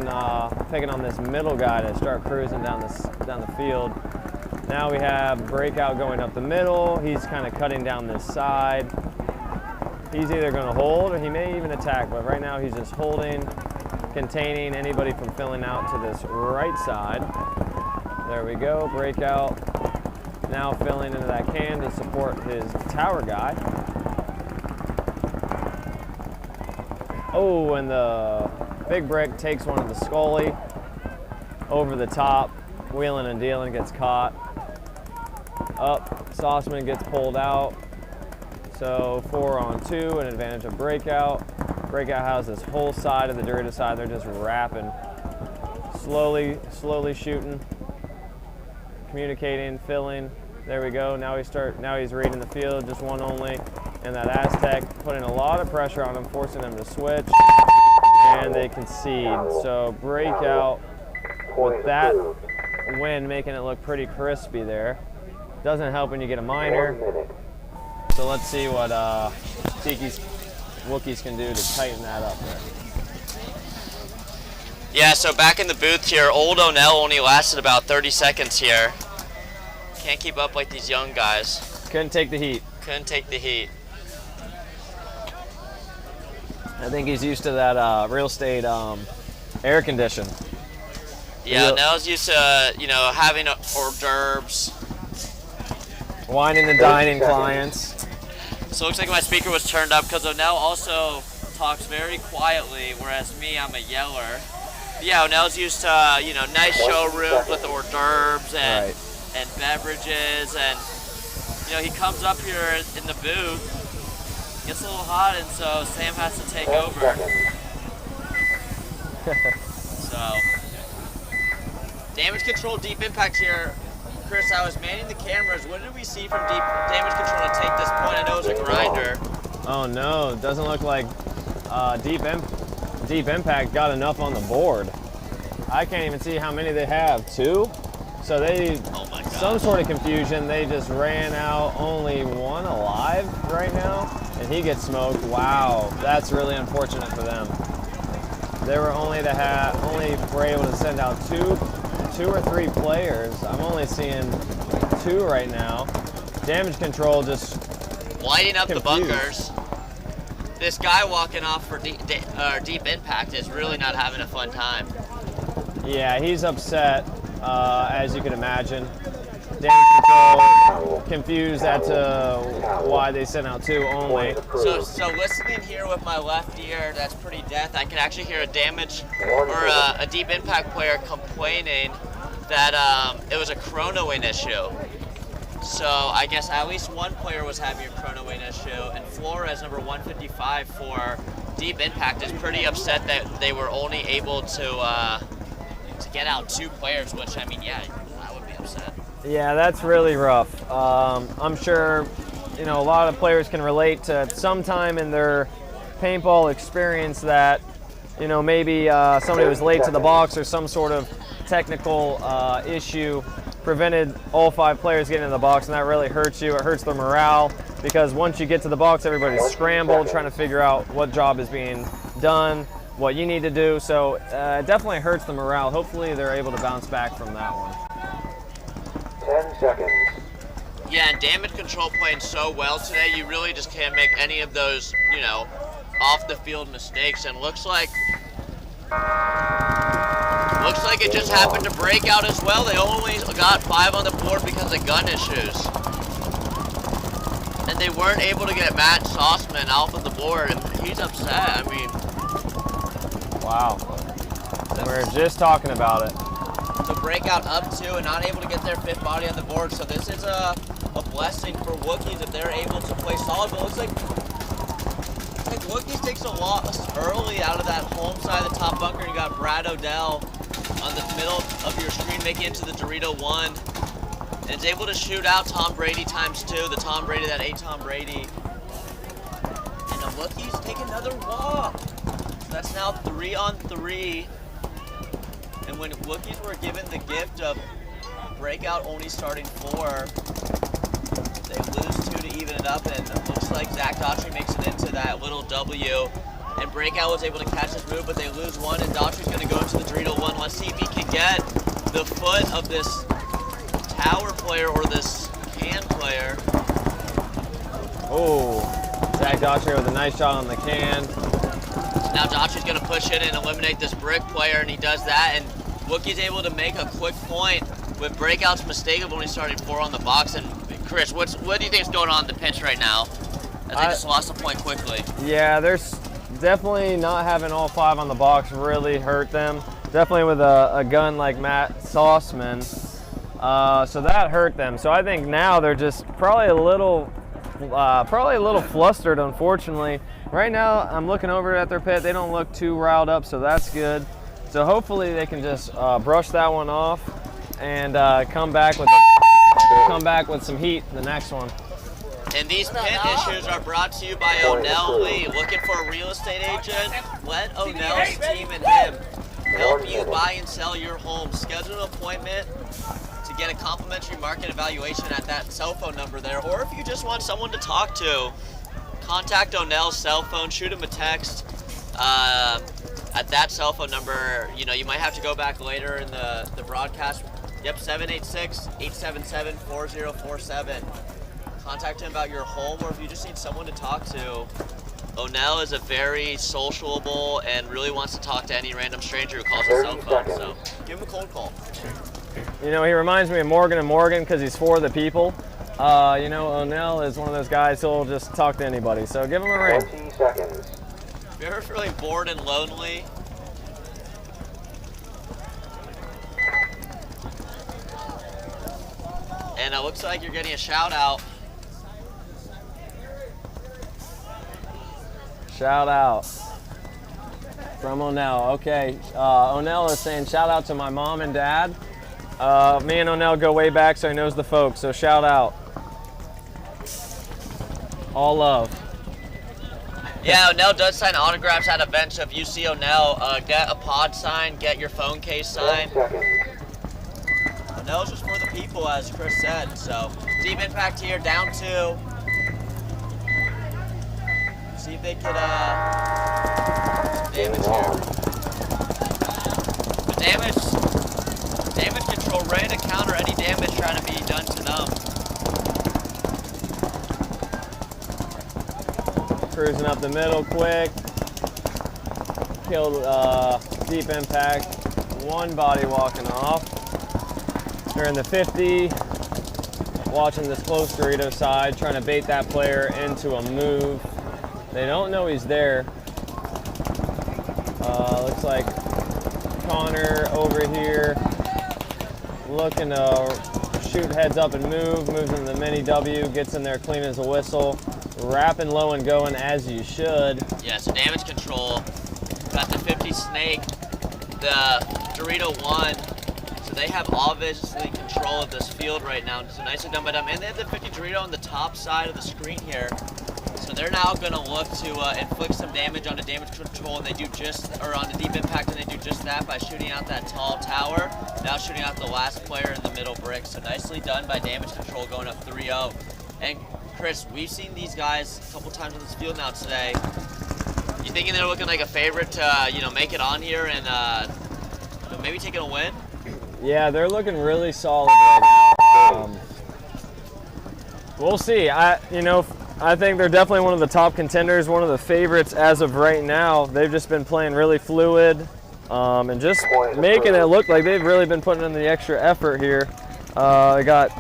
on this middle guy to start cruising down the field. Now we have Breakout going up the middle. He's kind of cutting down this side. He's either going to hold or he may even attack, but right now he's just holding, containing anybody from filling out to this right side. There we go, Breakout now filling into that can to support his tower guy. Oh, and the big brick takes one of the Scully over the top, wheeling and dealing, gets caught. Up, Sauceman gets pulled out. So 4 on 2, an advantage of Breakout. Breakout has this whole side of the Dorito side. They're just wrapping, slowly shooting, communicating, filling. There we go. Now he's reading the field, just one only. And that Aztec putting a lot of pressure on him, forcing them to switch. And they concede. So Breakout with that win, making it look pretty crispy there. Doesn't help when you get a minor. So let's see what Tiki's Wookiees can do to tighten that up there. Yeah, so back in the booth here, old O'Neill only lasted about 30 seconds here. Can't keep up like these young guys. Couldn't take the heat. Couldn't take the heat. I think he's used to that real estate air condition. Yeah, O'Neill's used to, having hors d'oeuvres. Wining and dining clients. So it looks like my speaker was turned up because O'Neill also talks very quietly, whereas me, I'm a yeller. But yeah, O'Neill's used to, nice showrooms with hors d'oeuvres and beverages, and he comes up here in the booth, gets a little hot, and so Sam has to take over. So, damage control, deep impact here. Chris, I was manning the cameras. What did we see from deep damage control to take this point? I know it was a grinder. Oh no, it doesn't look like deep impact got enough on the board. I can't even see how many they have. 2? So they, some sort of confusion. They just ran out, only 1 alive right now, and he gets smoked. Wow, that's really unfortunate for them. They were only were able to send out 2 or 3 players. I'm only seeing 2 right now. Damage control just lighting up confused. The bunkers. This guy walking off for deep impact is really not having a fun time. Yeah, he's upset, as you can imagine. Damage control confused as to why they sent out 2 only. So listening here with my left ear, that's pretty deaf. I can actually hear a damage or a deep impact player complaining that it was a chrono win issue. So I guess at least one player was having a chrono win issue, and Flores, number 155 for deep impact, is pretty upset that they were only able to get out 2 players, which, I mean, yeah, I would be upset. Yeah, that's really rough. I'm sure, a lot of players can relate to sometime in their paintball experience that, maybe somebody was late to the box or some sort of technical issue prevented all 5 players getting in the box, and that really hurts you. It hurts their morale because once you get to the box, everybody's scrambled trying to figure out what job is being done, what you need to do. So it definitely hurts the morale. Hopefully they're able to bounce back from that one. 10 seconds. Yeah, and damage control playing so well today, you really just can't make any of those, off the field mistakes. And looks like it just happened to break out as well. They only got 5 on the board because of gun issues. And they weren't able to get Matt Sauceman off of the board, and he's upset. I mean, wow. We're just talking about it. So breakout up 2 and not able to get their 5th body on the board. So this is a blessing for Wookiees if they're able to play solid. But it looks like I think Wookiees takes a loss early out of that home side of the top bunker. You got Brad Odell on the middle of your screen making it to the Dorito 1. And is able to shoot out Tom Brady ×2, the Tom Brady that ate Tom Brady. And the Wookiees take another walk. So that's now 3-on-3. And when Wookiees were given the gift of Breakout only starting 4, they lose 2 to even it up, and it looks like Zach Daughtry makes it into that little W. And Breakout was able to catch his move, but they lose 1, and Daughtry's going to go into the Dorito 1. Let's see if he can get the foot of this tower player or this can player. Oh, Zach Daughtry with a nice shot on the can. So now Daughtry's going to push in and eliminate this brick player, and he does that, and Wookie's able to make a quick point with Breakout's mistake of only starting 4 on the box. And Chris, what do you think is going on in the pinch right now? As they just lost a point quickly. Yeah, there's definitely not having all 5 on the box really hurt them. Definitely with a gun like Matt Sauceman. So that hurt them. So I think now they're just probably a little flustered, unfortunately. Right now, I'm looking over at their pit. They don't look too riled up, so that's good. So hopefully they can just brush that one off and come back with some heat the next one. And these pin issues are brought to you by O'Neill Lee. Looking for a real estate agent? Let O'Neill's team and him help you buy and sell your home. Schedule an appointment to get a complimentary market evaluation at that cell phone number there. Or if you just want someone to talk to, contact O'Neill's cell phone, shoot him a text at that cell phone number. You know, you might have to go back later in the broadcast. Yep, 786-877-4047. Contact him about your home, or if you just need someone to talk to. O'Neill is a very sociable and really wants to talk to any random stranger who calls his cell phone, so give him a cold call. You know, he reminds me of Morgan & Morgan because he's for the people. You know, O'Neill is one of those guys who'll just talk to anybody, so give him a ring. 20 seconds. If you're ever feeling bored and lonely, and it looks like you're getting a shout out. Shout out from O'Neill. Okay, O'Neill is saying shout out to my mom and dad. Me and O'Neill go way back, so he knows the folks, so shout out. All love. Yeah, O'Neill does sign autographs at events, so if you see O'Neill, get a pod sign, get your phone case signed. O'Neill's just for the people, as Chris said, so deep impact here, down 2. See if they could some damage here. The damage control, ready to counter any damage trying to be done to them. Cruising up the middle quick. Killed deep impact. 1 body walking off. They're in the 50. Watching this close Dorito side, trying to bait that player into a move. They don't know he's there. Looks like Connor over here looking to shoot heads up and moves in the mini W, gets in there clean as a whistle. Wrapping low and going as you should. Yeah, so damage control. Got the 50 snake, the Dorito 1. So they have obviously control of this field right now. So nicely done by them. And they have the 50 Dorito on the top side of the screen here. So they're now going to look to inflict some damage on the damage control, and they do just, or on the deep impact, and they do just that by shooting out that tall tower. Now shooting out the last player in the middle brick. So nicely done by damage control, going up 3-0. And Chris, we've seen these guys a couple times on this field now today. You thinking they're looking like a favorite to, make it on here and maybe taking a win? Yeah, they're looking really solid right now. We'll see. I think they're definitely one of the top contenders, one of the favorites as of right now. They've just been playing really fluid and just making it look like they've really been putting in the extra effort here. They got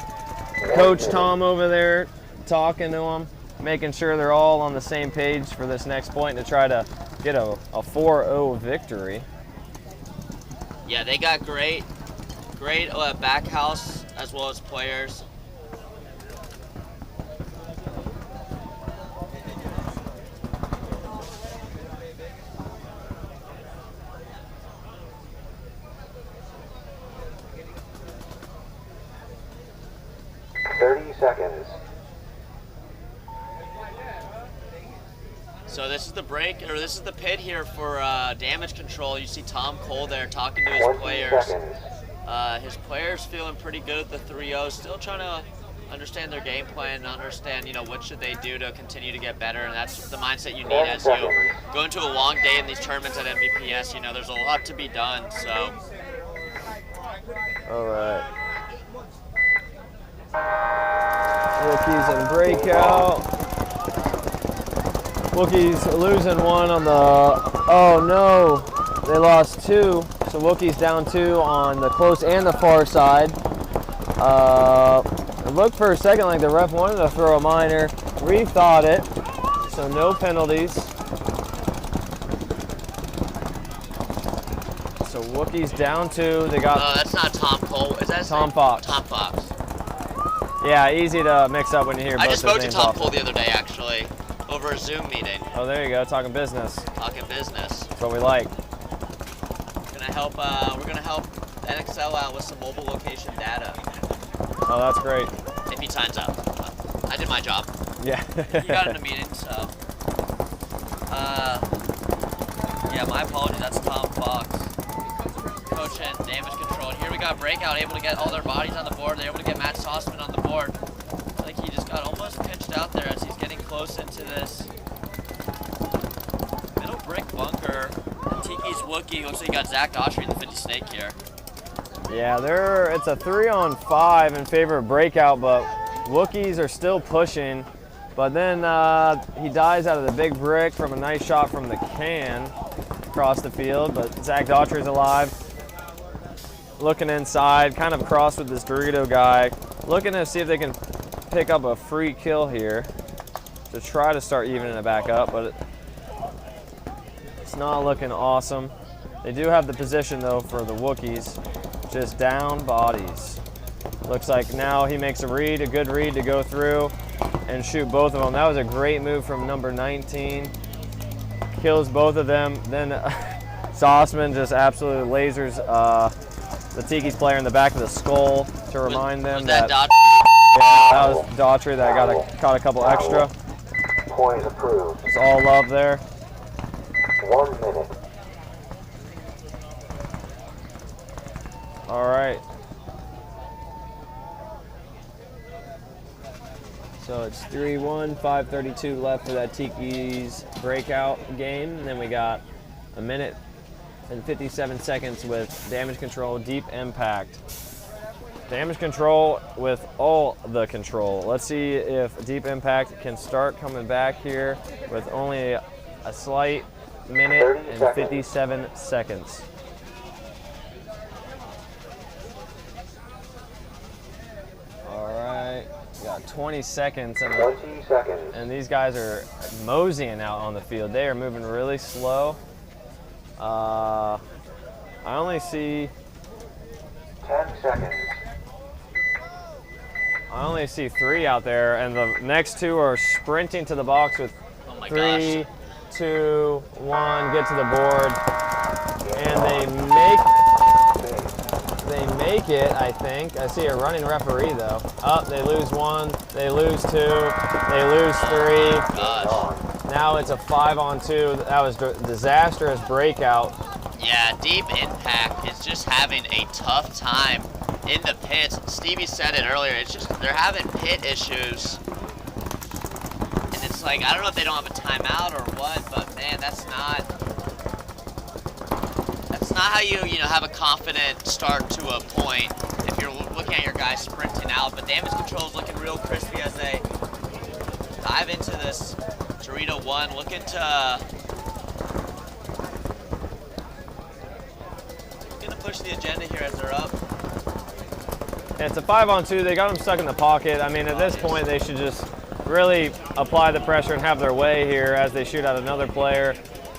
Coach Tom over there talking to them, making sure they're all on the same page for this next point to try to get a 4-0 victory. Yeah, they got great back house as well as players. is the break, or this is the pit here for damage control. You see Tom Cole there talking to his 20 players. seconds. His players feeling pretty good at the 3-0, still trying to understand their game plan and understand, what should they do to continue to get better, and that's the mindset you need as you go into a long day in these tournaments at MVPS. There's a lot to be done, so. All right. Wookiees in breakout. Wookiees losing one on the, oh no, they lost 2. So Wookiees down 2 on the close and the far side. It looked for a second like the ref wanted to throw a minor, rethought it, so no penalties. So Wookiees down 2, they got... Oh, that's not Tom Cole, is that his Tom name? Fox. Tom Fox. Yeah, easy to mix up when you hear both I just those spoke to names Tom off. Cole the other day, actually, over a Zoom meeting, Oh, there you go, talking business. talking business. That's what we like. We're gonna help NXL out with some mobile location data Oh, that's great. if he signs up. I did my job. Yeah. You got in a meeting, so. Yeah, my apologies. That's Tom Fox, coaching damage control. And here we got Breakout able to get all their bodies on the board. They're able to get Matt Sauceman on the board. I think he just got almost pinched out there as he's getting close into this middle brick bunker. Tiki's Wookie. Looks like you got Zach Daughtry in the 50 snake here. Yeah, it's a 3-on-5 in favor of breakout, but Wookiees are still pushing. But then he dies out of the big brick from a nice shot from the can across the field. But Zach Daughtry's alive. Looking inside, kind of crossed with this Dorito guy. Looking to see if they can pick up a free kill here to try to start evening it back up, but it's not looking awesome. They do have the position though for the Wookiees. Just down bodies. Looks like now he makes a good read to go through and shoot both of them. That was a great move from number 19. Kills both of them. Then Sauceman just absolutely lasers the Tiki's player in the back of the skull to remind them Was that that was Daughtry that caught a couple extra. Point approved. It's all love there. 1 minute. All right. So it's 3-1, 5:32 left for that Tiki's breakout game. And then we got a minute and 57 seconds with damage control, deep impact. Damage control with all the control. Let's see if deep impact can start coming back here with only a slight minute and 57 seconds. All right, we got 20 seconds. 20 seconds. And these guys are moseying out on the field. They are moving really slow. I only see 10 seconds. I only see 3 out there, and the next 2 are sprinting to the box with Oh my 3, gosh. 2, 1, get to the board, and they make it, I think. I see a running referee though. Oh, they lose 1, they lose 2, they lose 3. Gosh. Now it's a 5-on-2. That was a disastrous breakout. Yeah, Deep Impact is just having a tough time in the pits. Stevie said it earlier, it's just they're having pit issues. And it's like, I don't know if they don't have a timeout or what, but man, that's not how you have a confident start to a point if you're looking at your guys sprinting out. But damage control is looking real crispy as they dive into this Dorito 1, looking to push the agenda here as they're up. Yeah, it's a 5-on-2. They got him stuck in the pocket. I mean, at this point, they should just really apply the pressure and have their way here as they shoot out another player.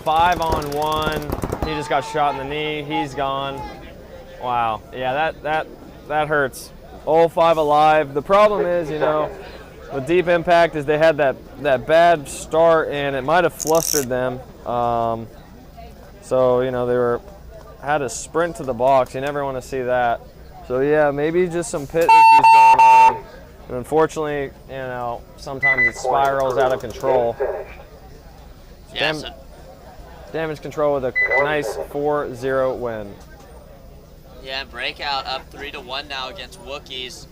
5-on-1. He just got shot in the knee. He's gone. Wow. Yeah, that hurts. All 5 alive. The problem is, with Deep Impact is they had that bad start and it might have flustered them. So they had to sprint to the box. You never want to see that. So yeah, maybe just some pit issues going on. And unfortunately, sometimes it spirals out of control. Yeah, Yeah, so Damage Control with a nice 4-0 win. yeah, Breakout up 3-1 now against Wookiees.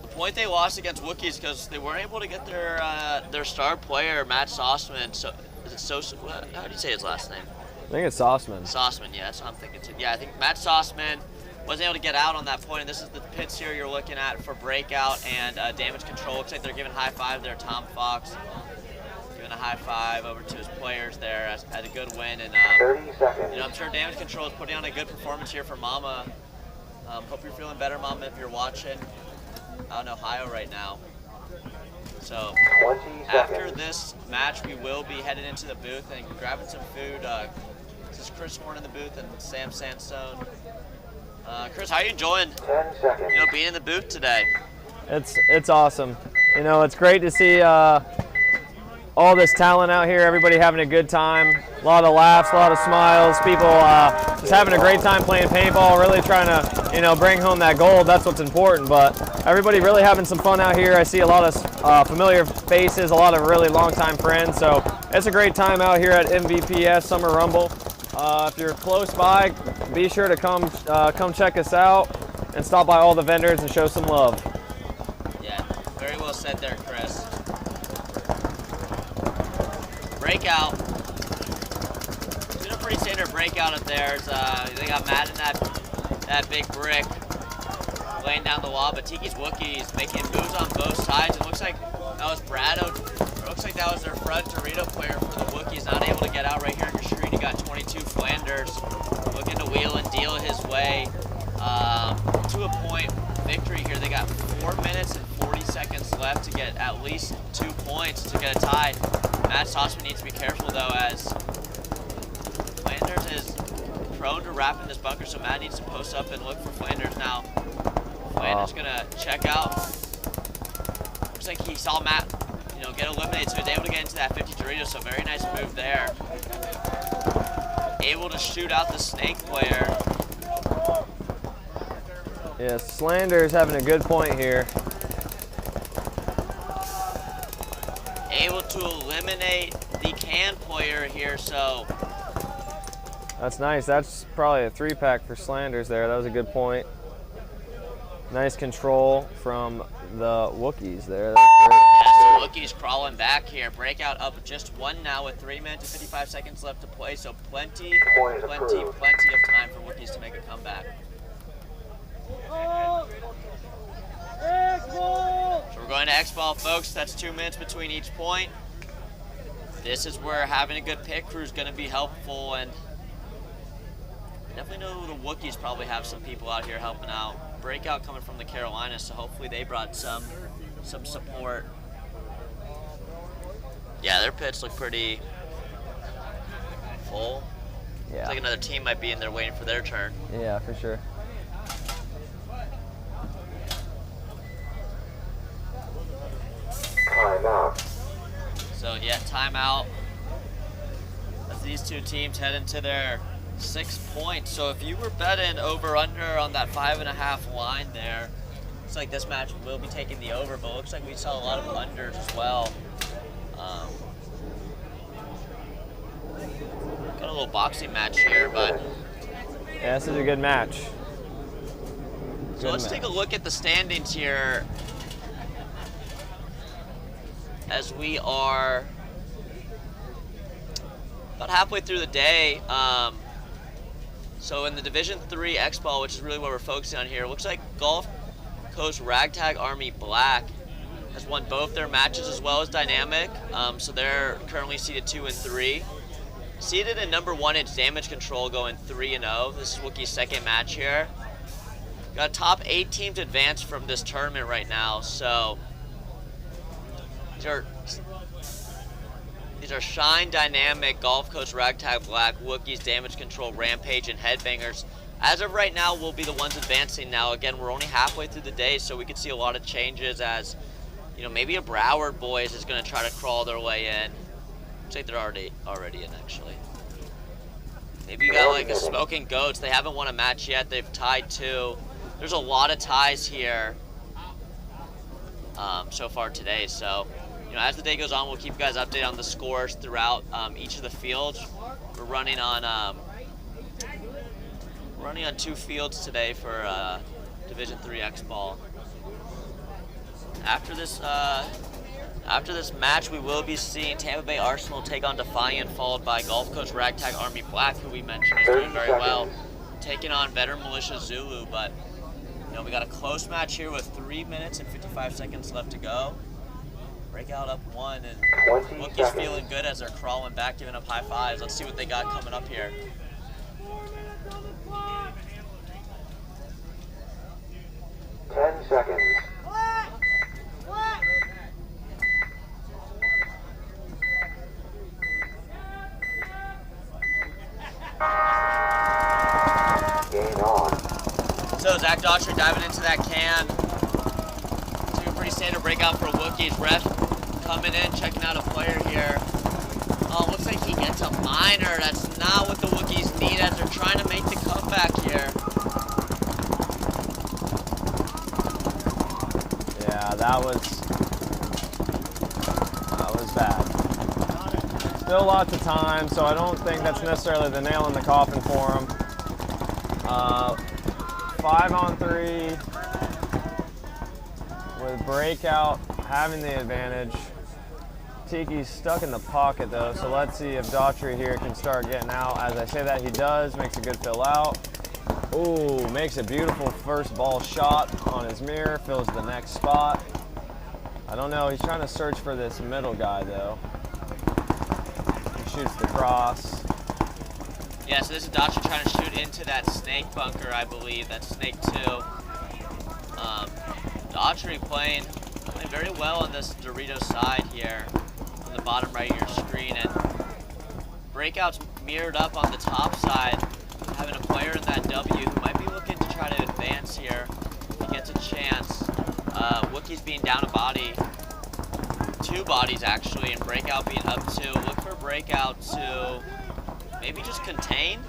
The point they lost against Wookiees because they weren't able to get their star player Matt Sossman. So is it how do you say his last name? I think it's Sossman. Sossman, yeah, that's what I'm thinking too. Yeah, I think Matt Sossman wasn't able to get out on that point, and this is the pits here you're looking at for Breakout and Damage Control. Looks like they're giving high five there. Tom Fox giving a high five over to his players there as a good win. And 30 seconds. you know, I'm sure Damage Control is putting on a good performance here for Mama. Hope you're feeling better, Mama, if you're watching out in Ohio right now. So 20 after seconds. this match, we will be headed into the booth and grabbing some food. This is Chris Horn in the booth and Sam Sandstone. Chris, how are you enjoying 10 seconds. being in the booth today? It's awesome. You know, it's great to see all this talent out here. Everybody having a good time. A lot of laughs, a lot of smiles. People just having a great time playing paintball. Really trying to, bring home that gold. That's what's important. But everybody really having some fun out here. I see a lot of familiar faces, a lot of really long-time friends. So it's a great time out here at MVPS Summer Rumble. If you're close by, be sure to come check us out and stop by all the vendors and show some love. Yeah, very well said there, Chris. Breakout. It's been a pretty standard breakout up there. They got Matt in that big brick laying down the wall, but Tiki's Wookiees making moves on both sides. It looks like that was looks like that was their front Dorito player for the Wookiees, not able to get out right here on your screen. He got 22 Flanders, looking to wheel and deal his way to a point victory here. They got 4 minutes and 40 seconds left to get at least 2 points to get a tie. Matt Sossman needs to be careful though, as Flanders is prone to wrap in this bunker, so Matt needs to post up and look for Flanders now. Flanders gonna check out. Looks like he saw Matt, get eliminated, so he's able to get into that 50 Doritos, so very nice move there. Able to shoot out the snake player. Yeah, Slander's having a good point here. Able to eliminate the can player here, so. That's nice. That's probably a 3-pack for Slanders there. That was a good point. Nice control from the Wookiees there. Yeah, so Wookiees crawling back here. Breakout up just 1 now with 3 minutes and 55 seconds left to play, so plenty of time for Wookiees to make a comeback. So we're going to X-Ball, folks. That's 2 minutes between each point. This is where having a good pit crew is going to be helpful, and definitely know the Wookiees probably have some people out here helping out. Breakout coming from the Carolinas, so hopefully they brought some support. Yeah, their pits look pretty full. Yeah. Looks like another team might be in there waiting for their turn. Yeah, for sure. Timeout. So yeah, timeout as these two teams head into their 6 points. So if you were betting over under on that 5.5 line there, looks like this match will be taking the over, but it looks like we saw a lot of unders as well. Got a little boxing match here, but Yeah, this is a good match. so let's take a look at the standings here as we are about halfway through the day. So in the Division 3 X-Ball, which is really what we're focusing on here, it looks like Gulf Coast Ragtag Army Black has won both their matches as well as Dynamic. So they're currently seeded 2 and 3. Seeded in number 1 is Damage Control going 3-0. This is Wookie's second match here. Got top 8 teams advanced from this tournament right now. So these are Shine, Dynamic, Gulf Coast Ragtag Black, Wookiees, Damage Control, Rampage, and Headbangers. As of right now, we'll be the ones advancing now. Again, we're only halfway through the day, so we could see a lot of changes as, maybe a Broward boys is going to try to crawl their way in. Looks like they're already in, actually. Maybe you got like a Smoking Goats. They haven't won a match yet. They've tied 2. There's a lot of ties here so far today, so as the day goes on, we'll keep you guys updated on the scores throughout each of the fields. We're running on 2 fields today for Division III X-Ball. After this match, we will be seeing Tampa Bay Arsenal take on Defiant, followed by Gulf Coast Ragtag Army Black, who we mentioned is doing very well, taking on Veteran Militia Zulu. But we got a close match here with 3 minutes and 55 seconds left to go. Breakout up 1, and Wookiees feeling good as they're crawling back, giving up high fives. Let's see what they got coming up here. 10 seconds. Game on. So Zach Daughtry diving into that can. It's a pretty standard breakout for Wookiees. Ref coming in, checking out a player here. Oh, looks like he gets a minor. That's not what the Wookiees need as they're trying to make the comeback here. Yeah, that was bad. Still lots of time, so I don't think that's necessarily the nail in the coffin for him. 5-on-3 with breakout having the advantage. Tiki's stuck in the pocket though, so let's see if Daughtry here can start getting out. As I say that, he does, makes a good fill out. Ooh, makes a beautiful first ball shot on his mirror, fills the next spot. I don't know, he's trying to search for this middle guy though. He shoots the cross. Yeah, so this is Daughtry trying to shoot into that snake bunker, I believe. That's snake 2. Daughtry playing very well on this Dorito side here on the bottom right of your screen, and breakout's mirrored up on the top side, having a player in that W who might be looking to try to advance here if he gets a chance. Wookiees being down a body, 2 bodies actually, and breakout being up 2. Look for breakout to maybe just contain.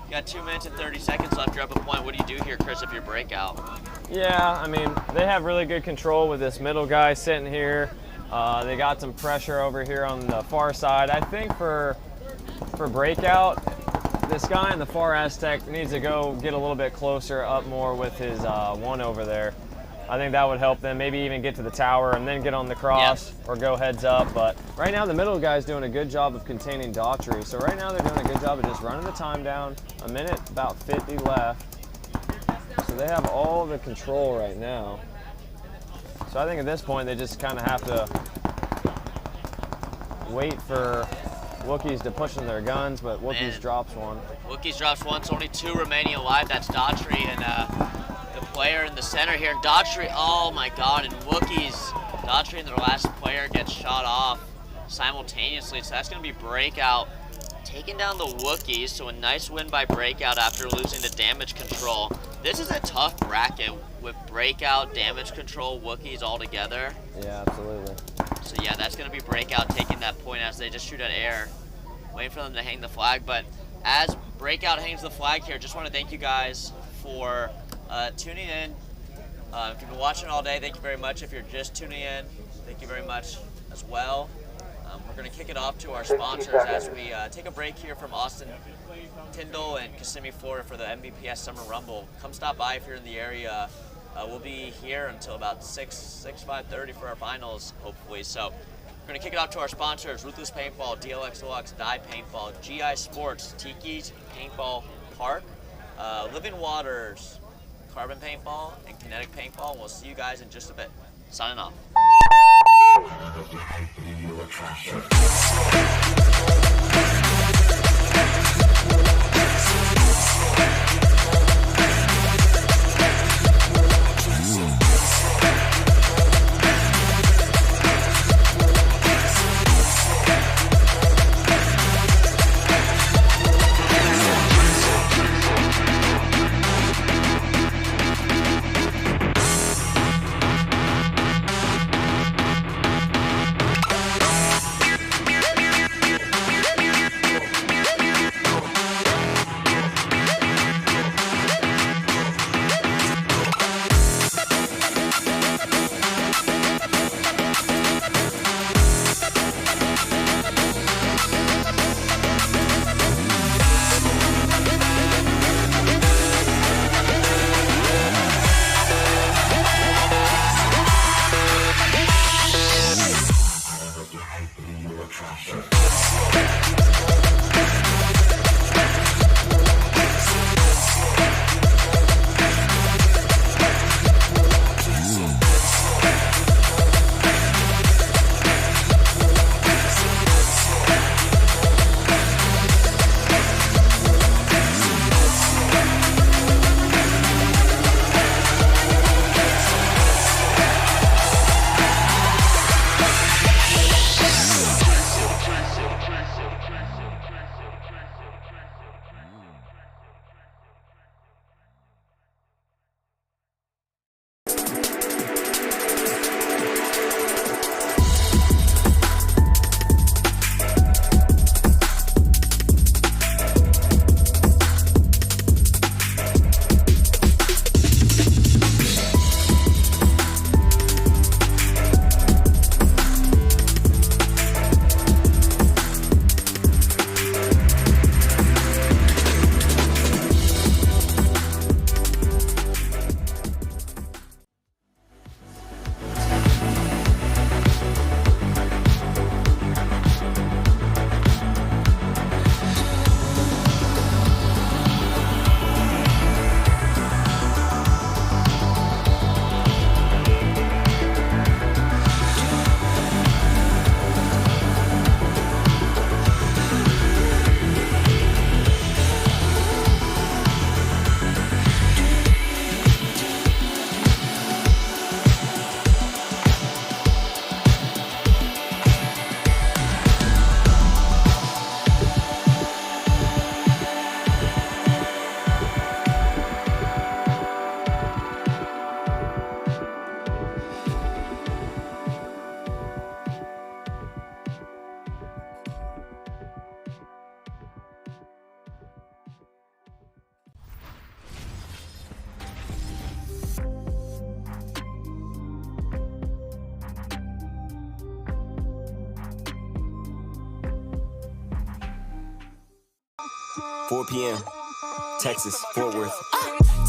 You got 2 minutes and 30 seconds left. You're up a point. What do you do here, Chris, if you're breakout? Yeah, I mean, they have really good control with this middle guy sitting here. They got some pressure over here on the far side. I think for breakout, this guy in the far Aztec needs to go get a little bit closer up more with his 1 over there. I think that would help them maybe even get to the tower and then get on the cross or go heads up. But right now the middle guy's doing a good job of containing Daughtry. So right now they're doing a good job of just running the time down. A minute, about 50 left. So they have all the control right now. So I think at this point they just kind of have to wait for Wookiees to push in their guns, but Wookiees drops 1. Wookiees drops 1, so only 2 remaining alive. That's Daughtry and the player in the center here. Daughtry, oh my God, and Daughtry and their last player gets shot off simultaneously, so that's going to be breakout taking down the Wookiees. So a nice win by breakout after losing the damage control. This is a tough bracket with breakout, damage control, Wookiees all together. Yeah, absolutely. So yeah, that's going to be breakout taking that point as they just shoot at air, waiting for them to hang the flag. But as breakout hangs the flag here, just want to thank you guys for tuning in. If you've been watching all day, thank you very much. If you're just tuning in, thank you very much as well. We're going to kick it off to our sponsors as we take a break here from Austin, Tyndall, and Kissimmee, Florida for the MVPS Summer Rumble. Come stop by if you're in the area. We'll be here until about 5:30 for our finals, hopefully. So we're going to kick it off to our sponsors: Ruthless Paintball, DLX Deluxe, Dye Paintball, GI Sports, Tiki's Paintball Park, Living Waters, Carbon Paintball, and Kinetic Paintball. We'll see you guys in just a bit. Signing off. 4 p.m. Texas, Fort Worth.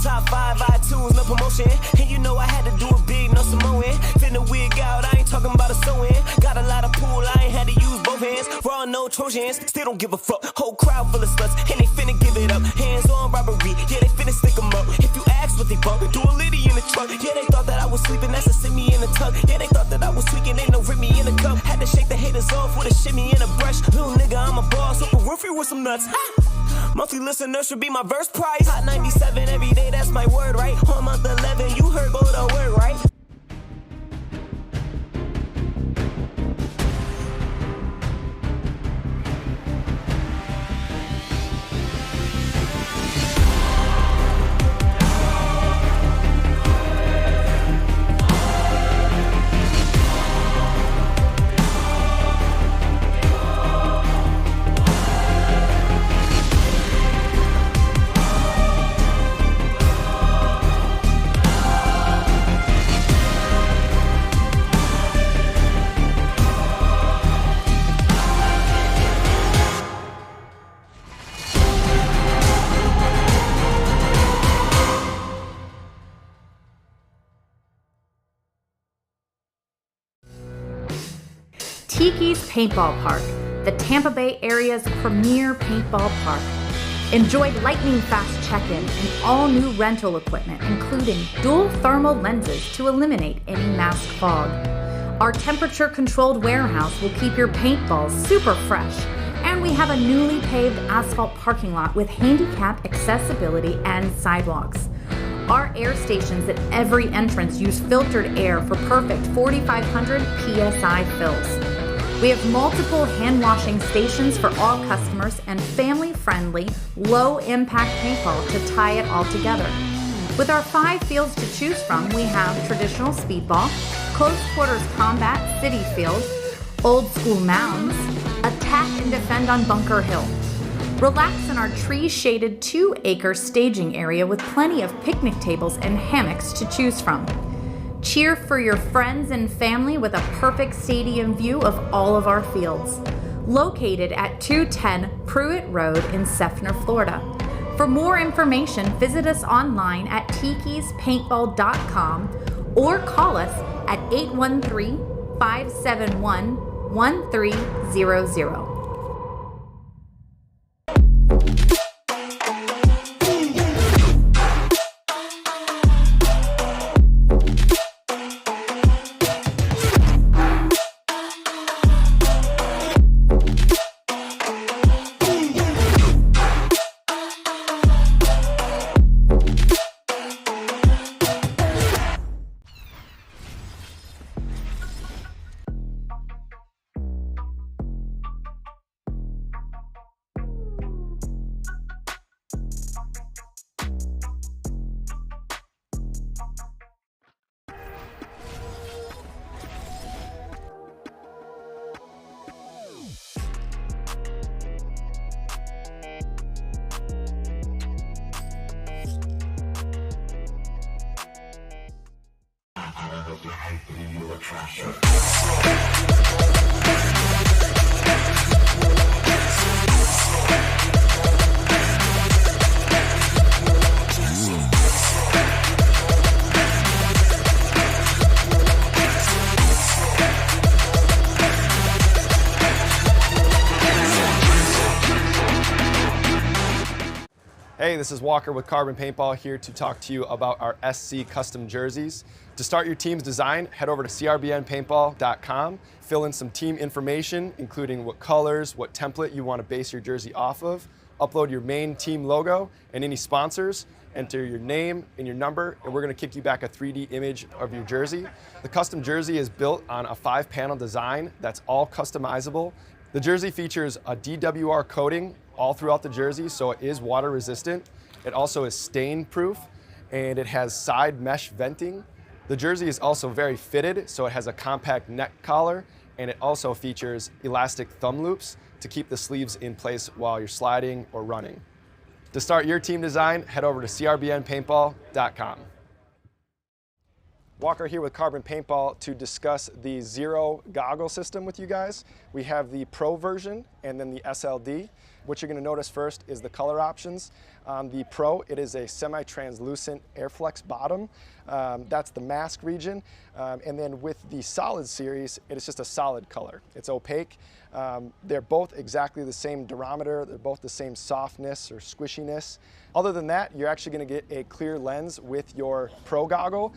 Top 5 iTunes, no promotion. And you know I had to do it big, no Samoan. Finna wig out, I ain't talking about a sew-in. Got a lot of pool, I ain't had to use both hands. Raw, no Trojans, still don't give a fuck. Whole crowd full of sluts, and they finna give it up. Hands on robbery, yeah, they finna stick 'em up. If you ask what they bump, do a litty in the truck. Yeah, they thought that I was sleeping, that's a send me in the tuck. Yeah, they thought that I was tweaking, ain't no rip me in the cup. Had to shake the haters off with a shimmy and a brush. Little nigga, I'm a boss, open roofie with some nuts. Monthly listeners should be my verse price. Hot 97 every day, that's my word, right? On month 11, you heard go the word, right? Tiki's Paintball Park, the Tampa Bay area's premier paintball park. Enjoy lightning-fast check-in and all-new rental equipment, including dual thermal lenses to eliminate any mask fog. Our temperature-controlled warehouse will keep your paintballs super fresh, and we have a newly paved asphalt parking lot with handicap accessibility and sidewalks. Our air stations at every entrance use filtered air for perfect 4,500 PSI fills. We have multiple hand washing stations for all customers and family-friendly, low-impact paintball to tie it all together. With our 5 fields to choose from, we have traditional speedball, close quarters combat, city field, old school mounds, attack and defend on Bunker Hill. Relax in our tree-shaded 2-acre staging area with plenty of picnic tables and hammocks to choose from. Cheer for your friends and family with a perfect stadium view of all of our fields. Located at 210 Pruitt Road in Seffner, Florida. For more information, visit us online at tikispaintball.com or call us at 813-571-1300. Hey, this is Walker with Carbon Paintball here to talk to you about our SC custom jerseys. To start your team's design, head over to crbnpaintball.com, fill in some team information, including what colors, what template you want to base your jersey off of, upload your main team logo and any sponsors, enter your name and your number, and we're going to kick you back a 3D image of your jersey. The custom jersey is built on a 5-panel design that's all customizable. The jersey features a DWR coating all throughout the jersey, so it is water resistant. It also is stain proof, and it has side mesh venting. The jersey is also very fitted, so it has a compact neck collar, and it also features elastic thumb loops to keep the sleeves in place while you're sliding or running. To start your team design, head over to crbnpaintball.com. Walker here with Carbon Paintball to discuss the Zero goggle system with you guys. We have the Pro version and then the SLD. What you're going to notice first is the color options. On the Pro, it is a semi-translucent Airflex bottom. That's the mask region. And then with the Solid series, it is just a solid color. It's opaque. They're both exactly the same durometer. They're both the same softness or squishiness. Other than that, you're actually going to get a clear lens with your Pro goggle.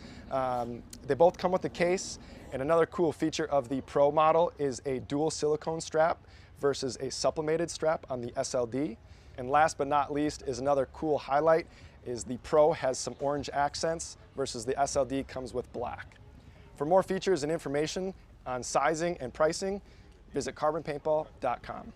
They both come with a case. And another cool feature of the Pro model is a dual silicone strap versus a sublimated strap on the SLD. And last but not least is another cool highlight is the Pro has some orange accents versus the SLD comes with black. For more features and information on sizing and pricing, visit carbonpaintball.com.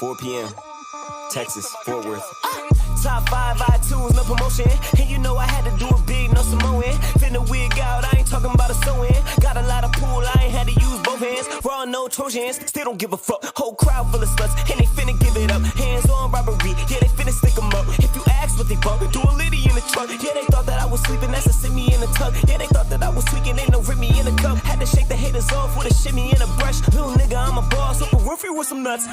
.4 p.m. Texas, Fort Worth. Top 5 iTunes, no promotion. And you know I had to do it big, no Samoan. Finna wig out, I ain't talking about a sewing. Got a lot of pool, I ain't had to use both hands. Raw, no Trojans, still don't give a fuck. Whole crowd full of sluts, and they finna give it up. Hands on robbery, yeah, they finna stick 'em up. If you ask what they bump, do a litty in the truck. Yeah, they thought that I was sleeping, that's a send me in the tuck. Yeah, they thought that I was tweaking, ain't no rip me in the cup. Had to shake the haters off with a shimmy and a brush. Little nigga, I'm a boss, up a roofie with some nuts.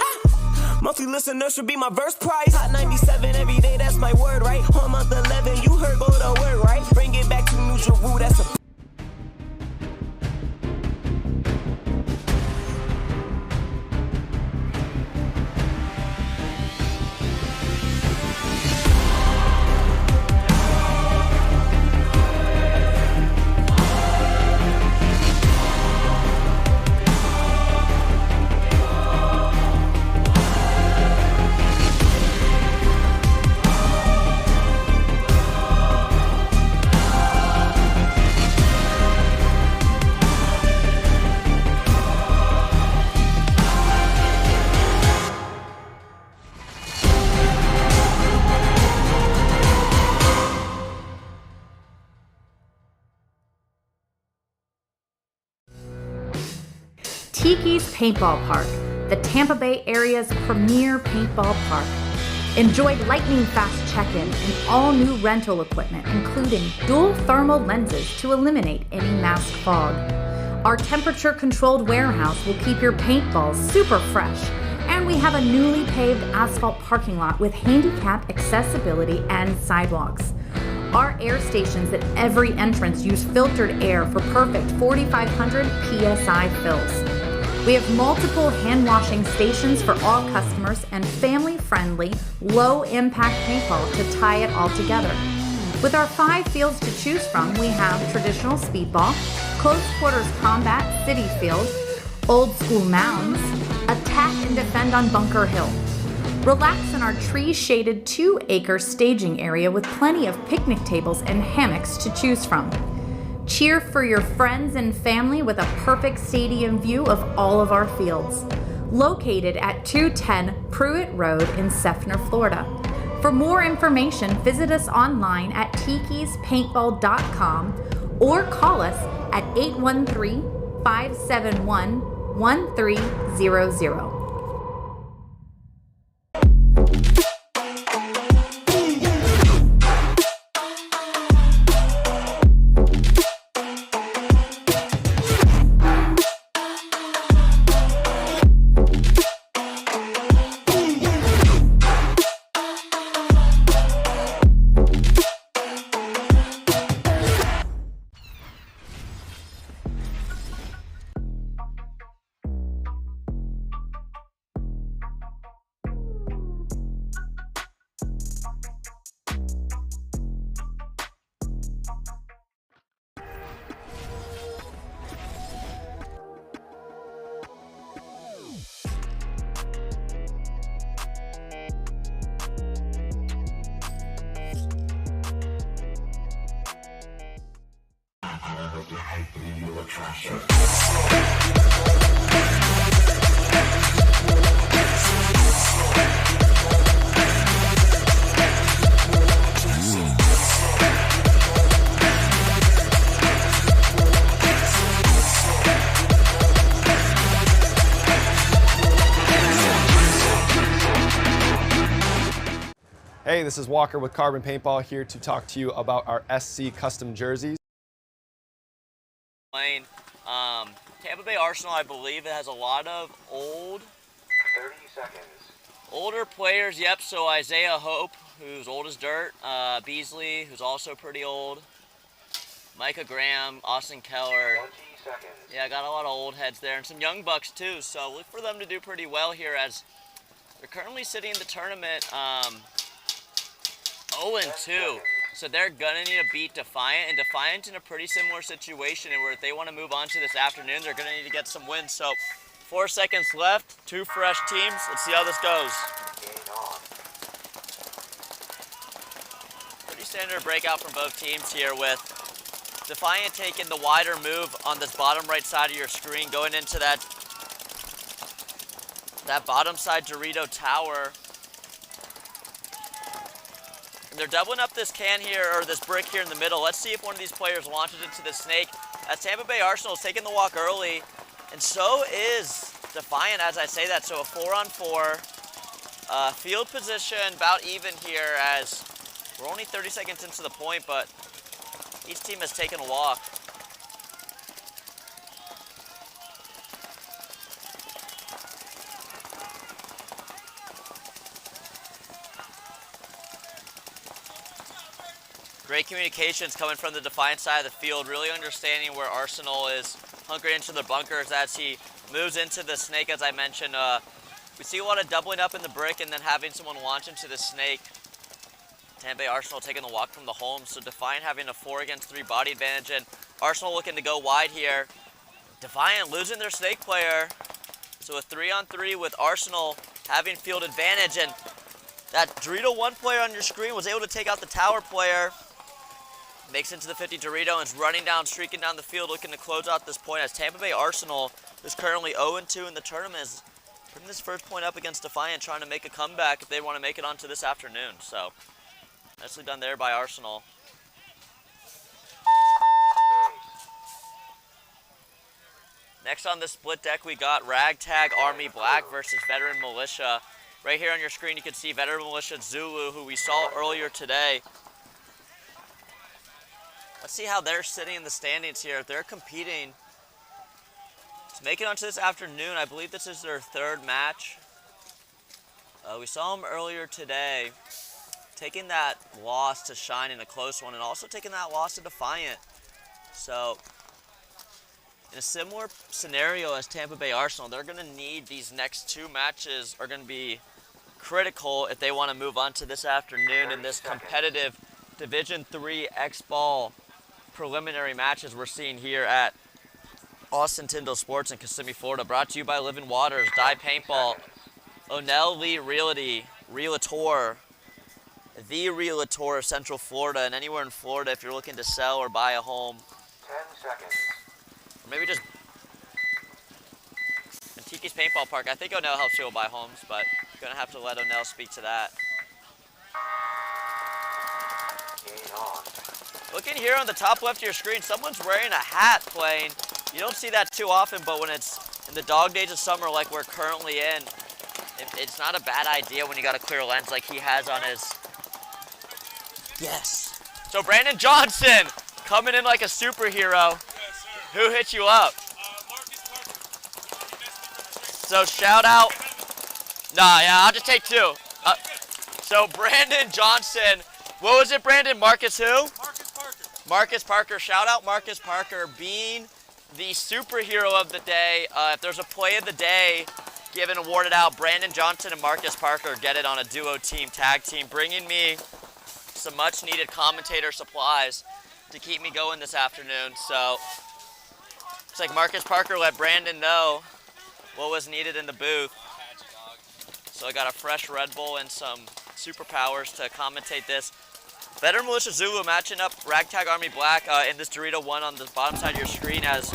Monthly listeners should be my verse price. Hot 97 every day, that's my word, right? On month 11, you heard go the word, right? Bring it back to New Jeru, that's a Tiki's Paintball Park, the Tampa Bay area's premier paintball park. Enjoy lightning-fast check-in and all-new rental equipment, including dual thermal lenses to eliminate any mask fog. Our temperature-controlled warehouse will keep your paintballs super fresh, and we have a newly paved asphalt parking lot with handicap accessibility and sidewalks. Our air stations at every entrance use filtered air for perfect 4,500 PSI fills. We have multiple hand-washing stations for all customers and family-friendly, low-impact paintball to tie it all together. With our 5 fields to choose from, we have traditional speedball, close quarters combat, city field, old school mounds, attack and defend on Bunker Hill. Relax in our tree-shaded 2-acre staging area with plenty of picnic tables and hammocks to choose from. Cheer for your friends and family with a perfect stadium view of all of our fields. Located at 210 Pruitt Road in Seffner, Florida. For more information, visit us online at tikispaintball.com or call us at 813-571-1300. Hey, this is Walker with Carbon Paintball here to talk to you about our SC custom jerseys. Tampa Bay Arsenal, I believe, it has a lot of 30 seconds. older players. Yep, so Isaiah Hope, who's old as dirt, Beasley, who's also pretty old, Micah Graham, Austin Keller. 20 seconds. Yeah, got a lot of old heads there, and some young bucks too, so look for them to do pretty well here as they're currently sitting in the tournament 0-2. So they're gonna need to beat Defiant, and Defiant's in a pretty similar situation, and where if they want to move on to this afternoon, they're gonna need to get some wins. So 4 seconds left, 2 fresh teams. Let's see how this goes. Game on. Pretty standard breakout from both teams here, with Defiant taking the wider move on this bottom right side of your screen, going into that bottom side Dorito tower. They're doubling up this can here, or this brick here in the middle. Let's see if one of these players launches into the snake. As Tampa Bay Arsenal is taking the walk early, and so is Defiant as I say that. So a 4-on-4. Field position about even here as we're only 30 seconds into the point, but each team has taken a walk. Great communications coming from the Defiant side of the field, really understanding where Arsenal is hunkering into the bunkers as he moves into the snake, as I mentioned. We see a lot of doubling up in the brick and then having someone launch into the snake. Tampa Bay Arsenal taking the walk from the home, so Defiant having a 4-against-3 body advantage, and Arsenal looking to go wide here. Defiant losing their snake player, so a 3-on-3 with Arsenal having field advantage, and that Dorito 1 player on your screen was able to take out the tower player. Makes into the 50 Dorito and is running down, streaking down the field, looking to close out this point as Tampa Bay Arsenal is currently 0-2 in the tournament, is putting this first point up against Defiant, trying to make a comeback if they want to make it onto this afternoon. So, nicely done there by Arsenal. Next on the split deck, we got Ragtag Army Black versus Veteran Militia. Right here on your screen, you can see Veteran Militia Zulu, who we saw earlier today. Let's see how they're sitting in the standings here. They're competing to make it onto this afternoon. I believe this is their third match. We saw them earlier today, taking that loss to Shine in a close one, and also taking that loss to Defiant. So, in a similar scenario as Tampa Bay Arsenal, they're going to need these next 2 matches are going to be critical if they want to move on to this afternoon in this competitive Division III X-Ball preliminary matches we're seeing here at Austin Tyndall Sports in Kissimmee, Florida. Brought to you by Living Waters, Dye Paintball, O'Neill Lee Realty, Realtor, the Realtor of Central Florida, and anywhere in Florida if you're looking to sell or buy a home. 10 seconds. Or maybe just Antiques Paintball Park. I think O'Neill helps people buy homes, but you're going to have to let O'Neill speak to that. Game on. Looking here on the top left of your screen, someone's wearing a hat playing. You don't see that too often, but when it's in the dog days of summer like we're currently in, it's not a bad idea when you got a clear lens like he has on his. Yes. So Brandon Johnson coming in like a superhero. Yes, sir. Who hit you up? Marcus Parker. So shout out. Nah, yeah, I'll just take 2. So Brandon Johnson. What was it, Brandon? Marcus who? Marcus Parker. Marcus Parker. Shout out Marcus Parker being the superhero of the day. If there's a play of the day given, awarded out, Brandon Johnson and Marcus Parker get it on a duo team, tag team, bringing me some much needed commentator supplies to keep me going this afternoon. So looks like Marcus Parker let Brandon know what was needed in the booth. So I got a fresh Red Bull and some superpowers to commentate this. Veteran Militia Zulu matching up Ragtag Army Black in this Dorito 1 on the bottom side of your screen, as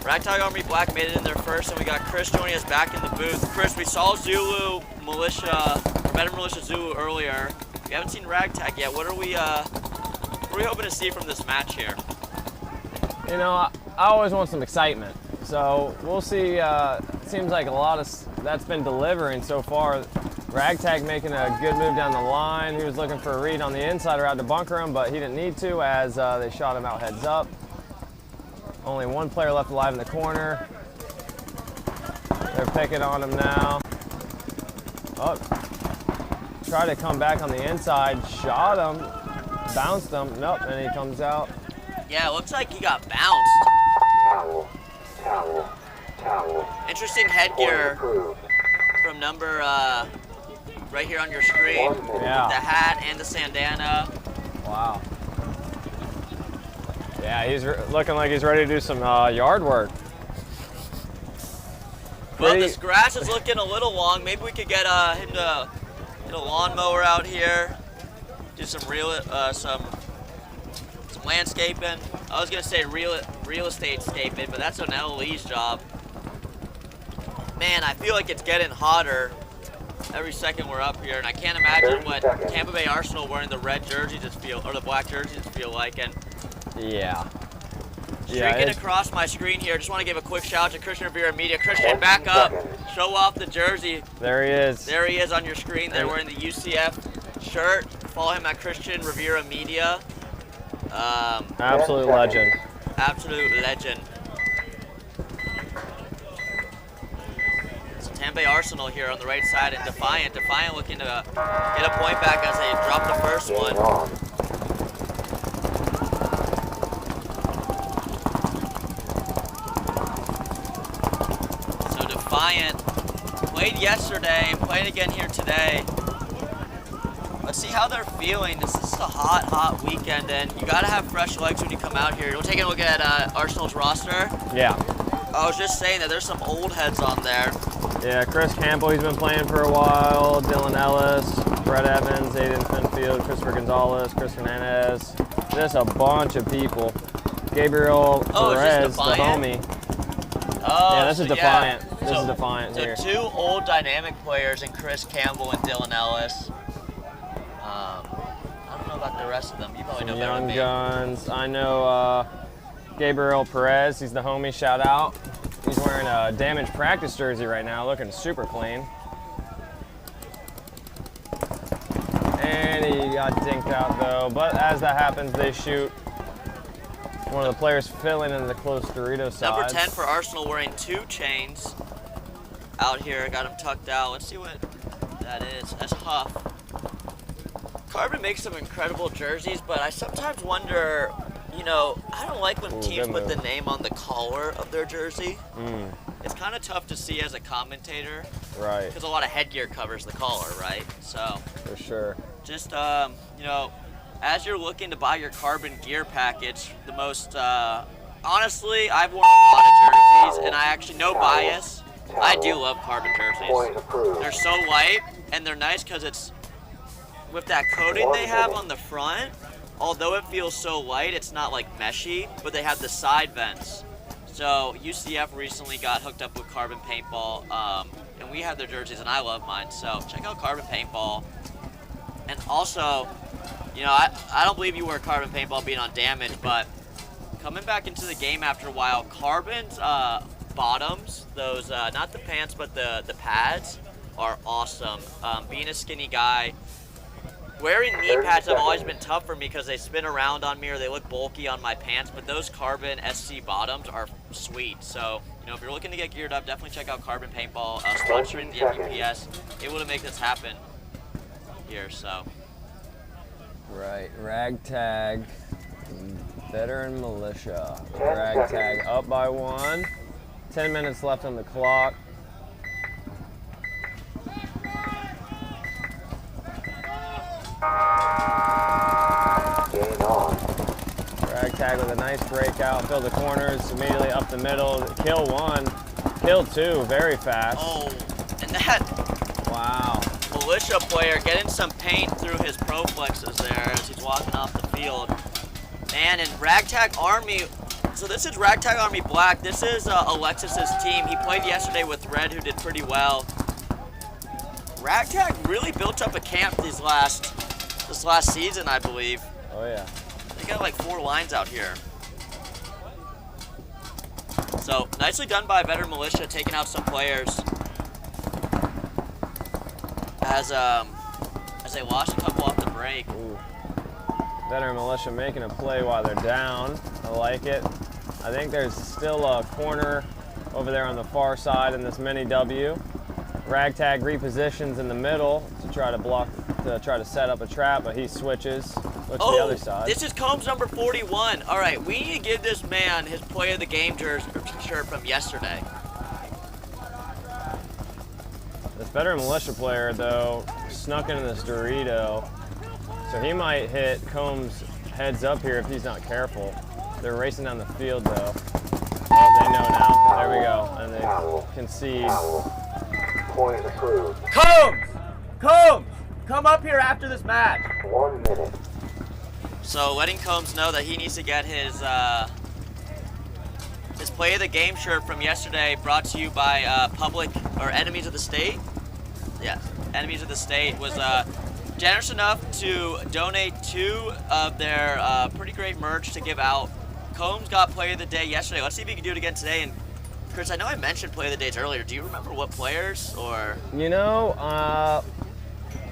Ragtag Army Black made it in there first, and we got Chris joining us back in the booth. Chris, we saw Zulu Militia, Veteran Militia Zulu earlier. We haven't seen Ragtag yet. What are we hoping to see from this match here? You know, I always want some excitement. So we'll see. Seems like a lot of that's been delivering so far. Ragtag making a good move down the line. He was looking for a read on the inside or out to bunker him, but he didn't need to as they shot him out heads up. Only 1 player left alive in the corner. They're picking on him now. Oh, try to come back on the inside, shot him, bounced him. Nope, and he comes out. Yeah, it looks like he got bounced. Towel. Towel. Towel. Interesting headgear Approved. from number right here on your screen. 1 minute. Yeah. The hat and the sandana. Wow. Yeah, he's looking like he's ready to do some yard work. Well, Pretty- this grass is looking a little long. Maybe we could get him to get a lawnmower out here, do some some landscaping. I was gonna say real estate scaping, but that's O'Neill Lee's job. Man, I feel like it's getting hotter. every second we're up here, and I can't imagine what Tampa Bay Arsenal wearing the red jerseys just feel, or the black jerseys feel like. And Yeah. streaking across my screen here, just want to give a quick shout out to Christian Rivera Media. Christian, back up, show off the jersey. There he is. There he is on your screen. They're wearing the UCF shirt. Follow him at Christian Rivera Media. Absolute legend. Absolute legend. So Tampa Bay Arsenal here on the right side, and Defiant. Defiant looking to get a point back as they drop the first one. So Defiant played yesterday, played again here today. Let's see how they're feeling. This is a hot, hot weekend, and you gotta have fresh legs when you come out here. We'll take a look at Arsenal's roster. Yeah. I was just saying that there's some old heads on there. Yeah, Chris Campbell, he's been playing for a while. Dylan Ellis, Brett Evans, Aiden Finfield, Christopher Gonzalez, Chris Hernandez. Just a bunch of people. Gabriel Perez, the homie. Oh, Yeah, this is Defiant. This is Defiant so here. two old dynamic players in Chris Campbell and Dylan Ellis. I don't know about the rest of them. You probably know better than Young me. guns. I know Gabriel Perez, he's the homie, shout out. He's wearing a damaged practice jersey right now, looking super clean. And he got dinked out though, but as that happens, they shoot. One of the players filling in the close Dorito side. Number 10 for Arsenal wearing 2 chains out here. Got him tucked out. Let's see what that is. That's Huff. Carbon makes some incredible jerseys, but I sometimes wonder, you know, I don't like when teams put the name on the collar of their jersey. It's kind of tough to see as a commentator. Right. Because a lot of headgear covers the collar, right? So. For sure. Just, you know, as you're looking to buy your Carbon gear package, the most, honestly, I've worn a lot of jerseys, and I actually, no bias, I do love Carbon jerseys. They're so light, and they're nice because it's, with that coating they have on the front, although it feels so light, it's not like meshy, but they have the side vents. So UCF recently got hooked up with Carbon Paintball, and we have their jerseys, and I love mine. So check out Carbon Paintball. And also, you know, I don't believe you wear Carbon Paintball being on damage, but coming back into the game after a while, Carbon's bottoms, those, not the pants, but the pads, are awesome. Being a skinny guy, wearing knee pads have always been tough for me because they spin around on me or they look bulky on my pants, but those Carbon SC bottoms are sweet. So, you know, if you're looking to get geared up, definitely check out Carbon Paintball, sponsoring the MVPS, able to make this happen here, so. Right, Ragtag, Veteran Militia. Ragtag up by 1. 10 minutes left on the clock. Game on. Ragtag with a nice breakout, fill the corners, immediately up the middle, kill 1, kill 2, very fast. Oh, and that Wow. Militia player getting some paint through his pro flexes there as he's walking off the field. Man, and Ragtag Army, so this is Ragtag Army Black. This is Alexis's team. He played yesterday with Red, who did pretty well. Ragtag really built up a camp this last season, I believe. Oh yeah. They got like 4 lines out here. So nicely done by Veteran Militia, taking out some players. As they lost a couple off the break. Ooh. Veteran Militia making a play while they're down. I like it. I think there's still a corner over there on the far side in this mini W. Ragtag repositions in the middle to try to set up a trap, but he switches. Looks to the other side. This is Combs number 41. All right, we need to give this man his play of the game shirt from yesterday. This Veteran Militia player, though, snuck into this Dorito, so he might hit Combs heads up here if he's not careful. They're racing down the field, though. Oh, they know now. There we go, and they concede. Point approved. Combs, come up here after this match. 1 minute. So letting Combs know that he needs to get his play of the game shirt from yesterday, brought to you by Enemies of the State. yes, Enemies of the State was generous enough to donate 2 of their pretty great merch to give out. Combs got Player of the Day yesterday. Let's see if he can do it again today. And Chris, I know I mentioned Player of the Days earlier. Do you remember what players or? You know,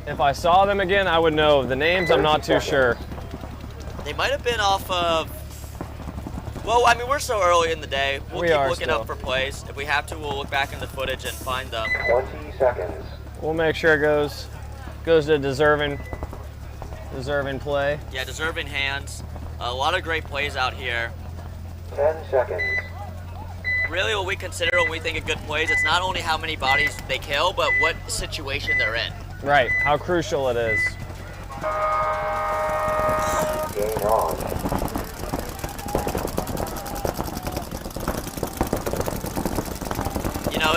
if I saw them again, I would know. The names, I'm not too sure. They might have been off of. Well, I mean, we're so early in the day. We'll keep looking up for plays. If we have to, we'll look back in the footage and find them. 20 seconds. We'll make sure it goes to deserving play. Yeah, deserving hands. A lot of great plays out here. 10 seconds. Really, what we consider when we think of good plays, it's not only how many bodies they kill, but what situation they're in. Right, how crucial it is. Game on. You know,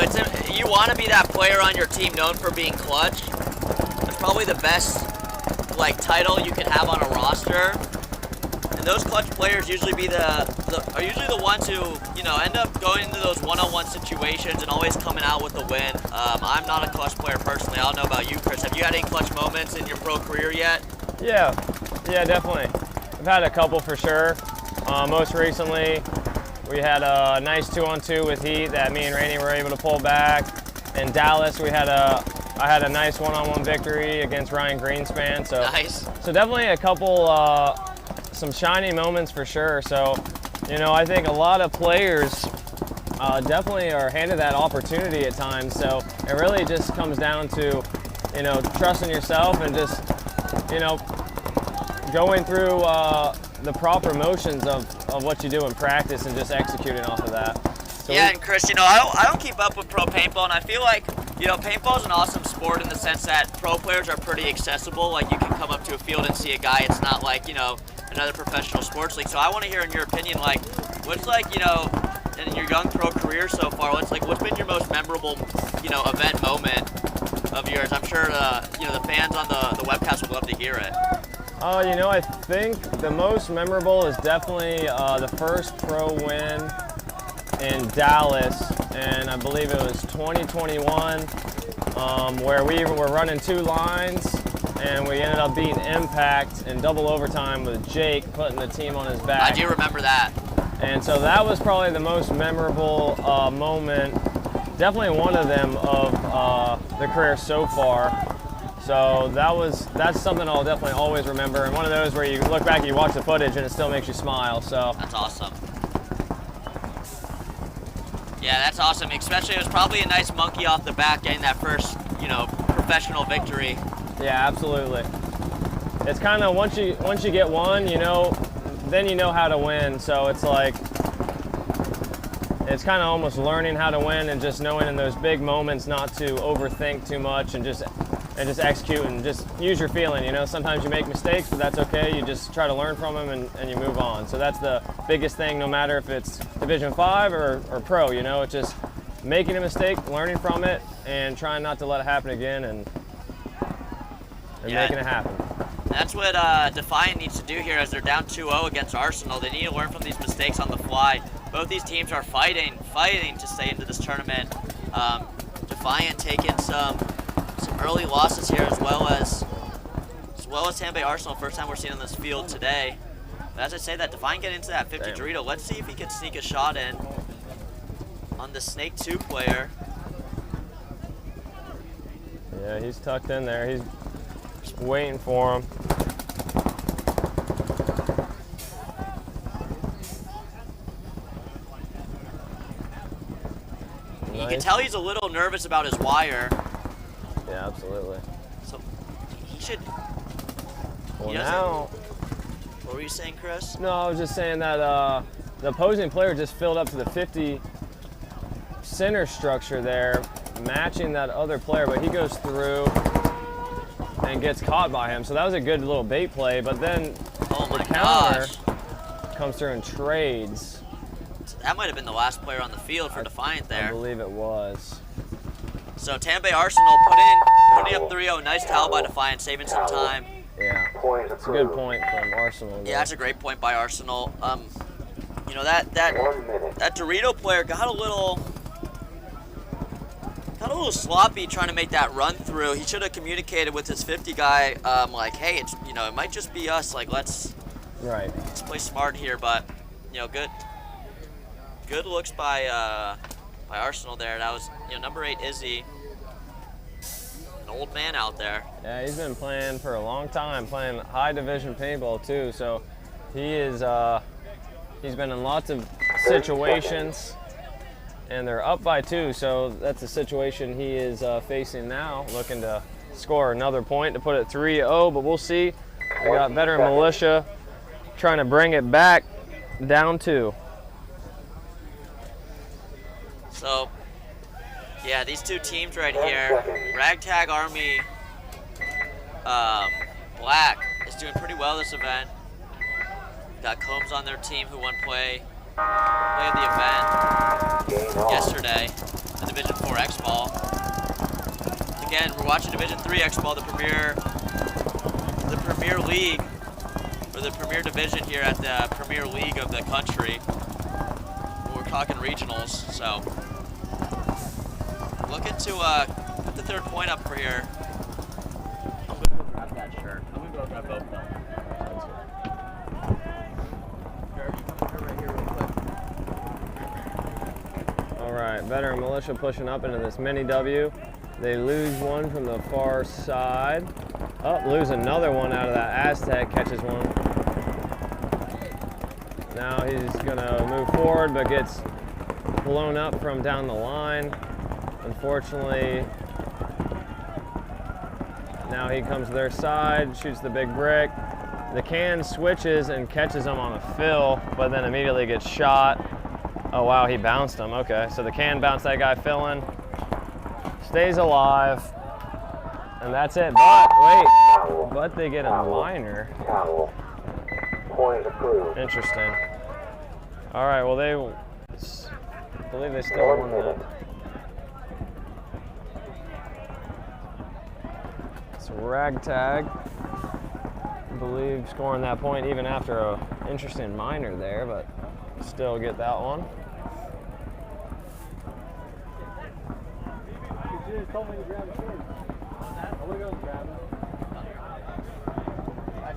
you want to be that player on your team known for being clutch. It's probably the best title you can have on a roster. And those clutch players usually are usually the ones who, you know, end up going into those one-on-one situations and always coming out with the win. I'm not a clutch player personally. I don't know about you, Chris. Have you had any clutch moments in your pro career yet? Yeah, definitely. I've had a couple for sure. Most recently, we had a nice 2-on-2 with Heat that me and Rainey were able to pull back. In Dallas, I had a nice 1-on-1 victory against Ryan Greenspan. So, nice. So definitely a couple, some shiny moments for sure. So, you know, I think a lot of players definitely are handed that opportunity at times. So it really just comes down to, you know, trusting yourself and just, you know, going through the proper motions of what you do in practice and just executing off of that. So yeah, and Chris, you know, I don't keep up with pro paintball, and I feel like, you know, paintball is an awesome sport in the sense that pro players are pretty accessible. Like, you can come up to a field and see a guy. It's not like, you know, another professional sports league. So I want to hear, in your opinion, like, what's like, you know, in your young pro career so far, what's been your most memorable, you know, event moment of yours? I'm sure, you know, the fans on the webcast would love to hear it. You know, I think the most memorable is definitely the first pro win in Dallas, and I believe it was 2021, where we were running 2 lines, and we ended up beating Impact in double overtime with Jake putting the team on his back. I do remember that. And so that was probably the most memorable moment, definitely one of them of the career so far. So that's something I'll definitely always remember, and one of those where you look back and you watch the footage and it still makes you smile. So that's awesome. Yeah, that's awesome. Especially, it was probably a nice monkey off the back getting that first, you know, professional victory. Yeah, absolutely. It's kind of once you get one, you know, then you know how to win. So it's like it's kind of almost learning how to win and just knowing in those big moments not to overthink too much and just execute and just use your feeling. You know, sometimes you make mistakes, but that's okay. You just try to learn from them and you move on. So that's the biggest thing, no matter if it's Division 5 or pro. You know, it's just making a mistake, learning from it, and trying not to let it happen again and making it happen. That's what Defiant needs to do here as they're down 2-0 against Arsenal. They need to learn from these mistakes on the fly. Both these teams are fighting to stay into this tournament. Defiant taking some early losses here, as well as Tampa Bay Arsenal. First time we're seeing on this field today. But as I say that, Defiant getting into that 50 Dorito. Let's see if he can sneak a shot in on the Snake 2 player. Yeah, he's tucked in there. He's just waiting for him. You can tell he's a little nervous about his wire. Yeah, absolutely. So he should. Well, now. What were you saying, Chris? No, I was just saying that the opposing player just filled up to the 50 center structure there, matching that other player, but he goes through and gets caught by him. So that was a good little bait play, but then the counter comes through and trades. That might have been the last player on the field for Defiant there. I believe it was. So Tampa Bay Arsenal putting up 3-0. Nice towel by Defiant, saving some time. Yeah, it's a good point from Arsenal. Yeah, that's a great point by Arsenal. You know, that Dorito player got a little got a little sloppy trying to make that run through. He should have communicated with his 50 guy, like, hey, it's, you know, it might just be us. Like, let's play smart here. But, you know, good looks by Arsenal there. That was, you know, number 8 Izzy, an old man out there. Yeah, he's been playing for a long time, playing high division paintball too. So he is, he's been in lots of situations, and they're up by 2. So that's a situation he is facing now, looking to score another point to put it 3-0. But we'll see. We got veteran militia trying to bring it back down 2. So, yeah, these two teams right here, Ragtag Army Black is doing pretty well this event. Got Combs on their team who won play of the event yesterday, the Division 4 X-Ball. Again, we're watching Division 3 X-Ball, the premier league, or the premier division here at the Premier League of the country. We're talking regionals, so looking to put the 3rd point up for here. I'm gonna go grab that shirt. I'm gonna go grab both of them. Jared, you come over right here real quick. All right, veteran militia pushing up into this mini W. They lose one from the far side. Oh, lose another one out of that Aztec, catches one. Now he's gonna move forward, but gets blown up from down the line. Unfortunately, now he comes to their side, shoots the big brick. The can switches and catches him on a fill, but then immediately gets shot. Oh wow, he bounced him. Okay, so the can bounced that guy filling. Stays alive, and that's it. But wait, but they get a minor. Point approved. Interesting. All right, well I believe they still won that. So Ragtag, I believe, scoring that point even after a interesting minor there, but still get that one.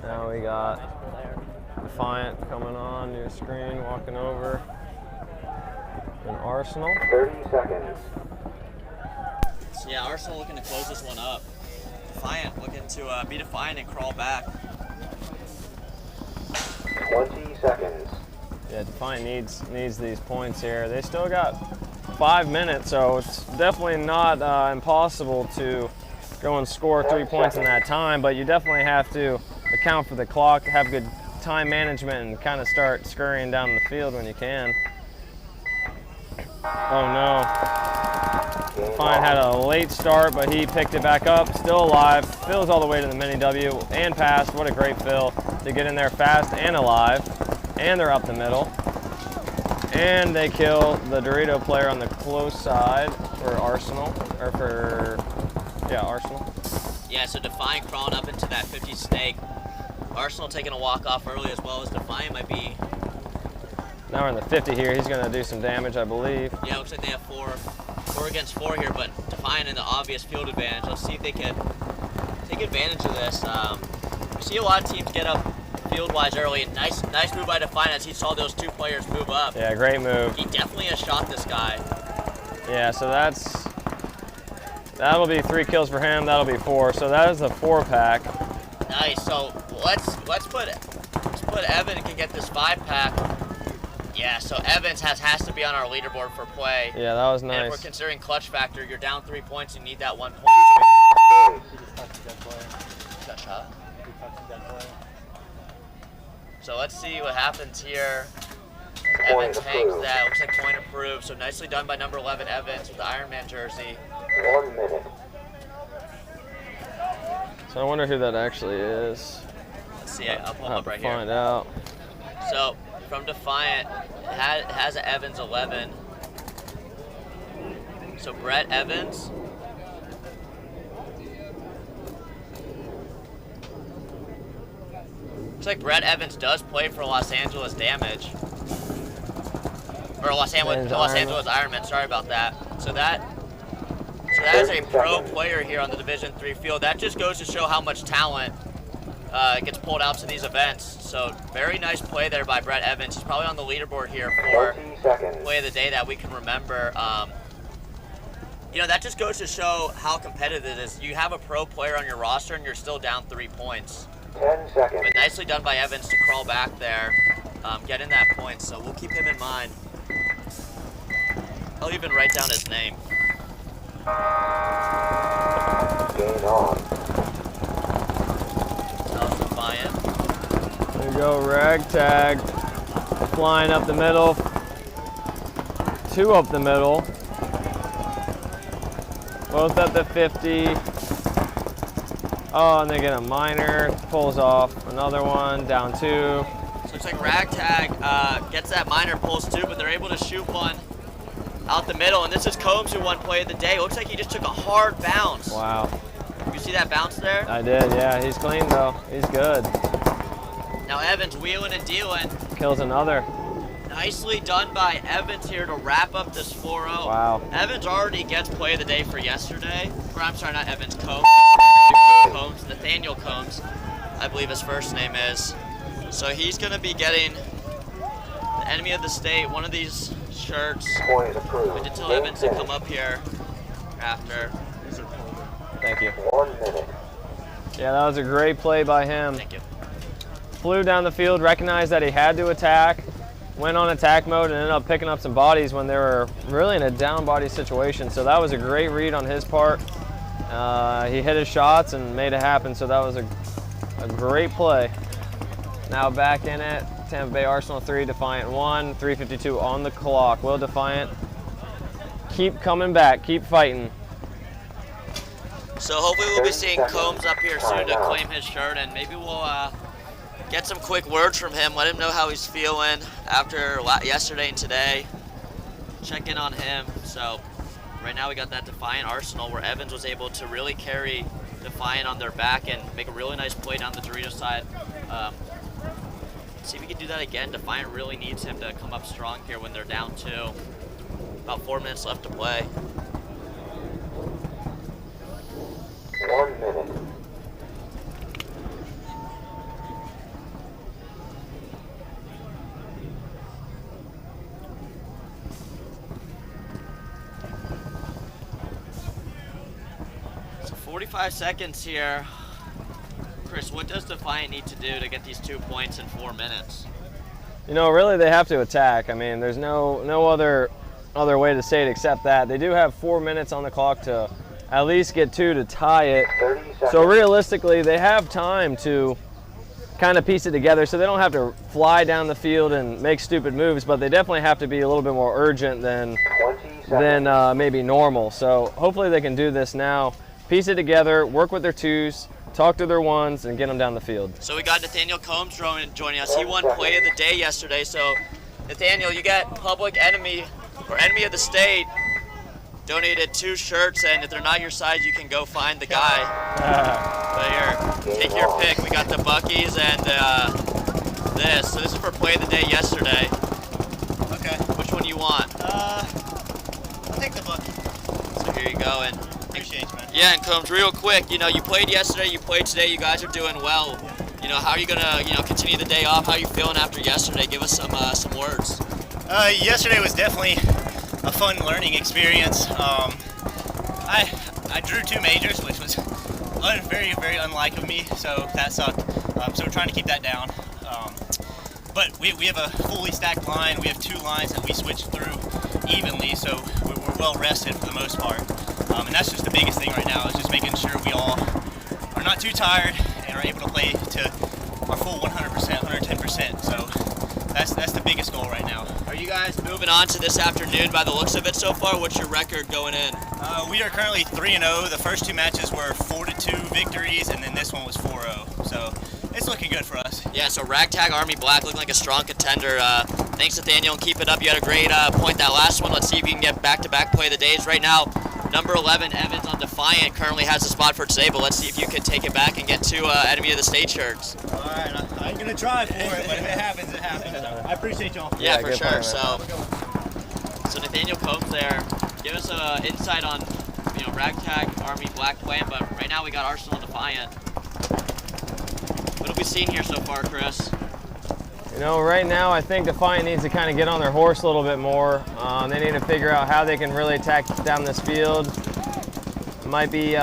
Now we got Defiant coming on your screen, walking over. And Arsenal. 30 seconds. So yeah, Arsenal looking to close this one up. Defiant looking to be Defiant and crawl back. 20 seconds. Yeah, Defiant needs these points here. They still got 5 minutes, so it's definitely not impossible to go and score 3 points in that time, but you definitely have to account for the clock, have good time management, and kind of start scurrying down the field when you can. Oh no. Defiant had a late start, but he picked it back up, still alive, fills all the way to the mini W and passed. What a great fill to get in there fast and alive. And they're up the middle. And they kill the Dorito player on the close side for Arsenal, or for, yeah, Arsenal. Yeah, so Defiant crawling up into that 50 stake. Arsenal taking a walk off early as well as Defiant might be. Now we're in the 50 here. He's going to do some damage, I believe. Yeah, looks like they have 4 against 4 here, but Defiant in the obvious field advantage. Let's see if they can take advantage of this. We see a lot of teams get up field-wise early. Nice move by Defiant as he saw those 2 players move up. Yeah, great move. He definitely has shot this guy. Yeah, so that'll be 3 kills for him. That'll be 4. So that is a 4-pack. Nice. So let's put Evan can get this 5-pack. Yeah, so Evans has to be on our leaderboard for play. Yeah, that was nice. And if we're considering clutch factor, you're down 3 points, you need that 1 point. Got shot. So let's see what happens here. Evans hangs that. Looks like point approved. So nicely done by number 11 Evans with the Iron Man jersey. 1 minute. So I wonder who that actually is. Let's see. I'll pull him up right here. Find out. So from Defiant, it has a Evans 11. So Brett Evans. Looks like Brett Evans does play for Los Angeles Damage. Or Los Angeles Ironman, sorry about that. So that is a pro player here on the Division III field. That just goes to show how much talent gets pulled out to these events. So very nice play there by Brett Evans. He's probably on the leaderboard here for play of the day that we can remember. You know, that just goes to show how competitive it is. You have a pro player on your roster and you're still down 3 points. 10 seconds. But nicely done by Evans to crawl back there, get in that point. So we'll keep him in mind. I'll even write down his name. Game on. That's Defiant. There you go, Ragtag. Flying up the middle. 2 up the middle. Both at the 50. Oh, and they get a minor. Pulls off another one. Down 2. So looks like Ragtag gets that minor, pulls 2, but they're able to shoot one out the middle. And this is Combs who won play of the day. Looks like he just took a hard bounce. Wow. You see that bounce there? I did, yeah. He's clean though. He's good. Now Evans wheeling and dealing. Kills another. Nicely done by Evans here to wrap up this 4-0. Wow. Evans already gets play of the day for yesterday. Or I'm sorry, not Evans, Combs. Nathaniel Combs, I believe his first name is. So he's going to be getting the enemy of the state, one of these shirts. Point approved. We did tell Game Evans to come finished. up here after. Thank you. 1 minute. Yeah, that was a great play by him. Thank you. Flew down the field, recognized that he had to attack, went on attack mode, and ended up picking up some bodies when they were really in a down body situation. So that was a great read on his part. He hit his shots and made it happen, so that was a great play. Now back in it, Tampa Bay Arsenal 3, Defiant 1, 3:52 on the clock. Will Defiant keep coming back, keep fighting. So hopefully we'll be seeing Combs up here soon to claim his shirt, and maybe we'll get some quick words from him, let him know how he's feeling after yesterday and today. Check in on him. So right now we got that Defiant Arsenal where Evans was able to really carry Defiant on their back and make a really nice play down the Dorito side. See if we can do that again. Defiant really needs him to come up strong here when they're down 2. About 4 minutes left to play. 1 minute. So 45 seconds here. Chris, what does Defiant need to do to get these 2 points in 4 minutes? You know, really they have to attack. I mean, there's no other way to say it except that. They do have 4 minutes on the clock to at least get 2 to tie it. 30 seconds. So realistically, they have time to kind of piece it together so they don't have to fly down the field and make stupid moves, but they definitely have to be a little bit more urgent than 20 seconds. maybe normal. So hopefully they can do this now, piece it together, work with their 2s, talk to their 1s, and get them down the field. So we got Nathaniel Combs joining us. He won play of the day yesterday. So Nathaniel, you got Public Enemy or Enemy of the State donated 2 shirts, and if they're not your size, you can go find the guy. So here, take your pick. We got the Buckies and this. So this is for play of the day yesterday. Okay. Which one do you want? I'll take the book. So here you go. And Appreciate you, man. yeah, and Combs, real quick, you know, you played yesterday, you played today, you guys are doing well. You know, how are you gonna, continue the day off? How are you feeling after yesterday? Give us some words. Yesterday was definitely a fun learning experience. I drew 2 majors, which was very, very unlike of me, so that sucked. So we're trying to keep that down. But we have a fully stacked line. We have 2 lines that we switch through evenly, so we're well rested for the most part. And that's just the biggest thing right now, is just making sure we all are not too tired and are able to play to our full 100%, 110%. So that's the biggest goal right now. Are you guys moving on to this afternoon by the looks of it so far? What's your record going in? We are currently 3-0. The first 2 matches were 4-2 victories, and then this one was 4-0. So it's looking good for us. Yeah, so Ragtag Army Black looking like a strong contender. Thanks, Nathaniel, and keep it up. You had a great point that last one. Let's see if you can get back-to-back play of the days. Right now, number 11, Evans on Defiant, currently has a spot for today, but let's see if you can take it back and get 2 Enemy of the State shirts. All right, I ain't gonna try for it, but if it happens, it happens. So I appreciate y'all. Yeah, for good sure. plan, man. So Nathaniel Combs there, give us an insight on Ragtag, Army, Black playing, but right now we got Arsenal and Defiant. What have we seen here so far, Chris? Right now I think Defiant needs to kind of get on their horse a little bit more. They need to figure out how they can really attack down this field. It might be, they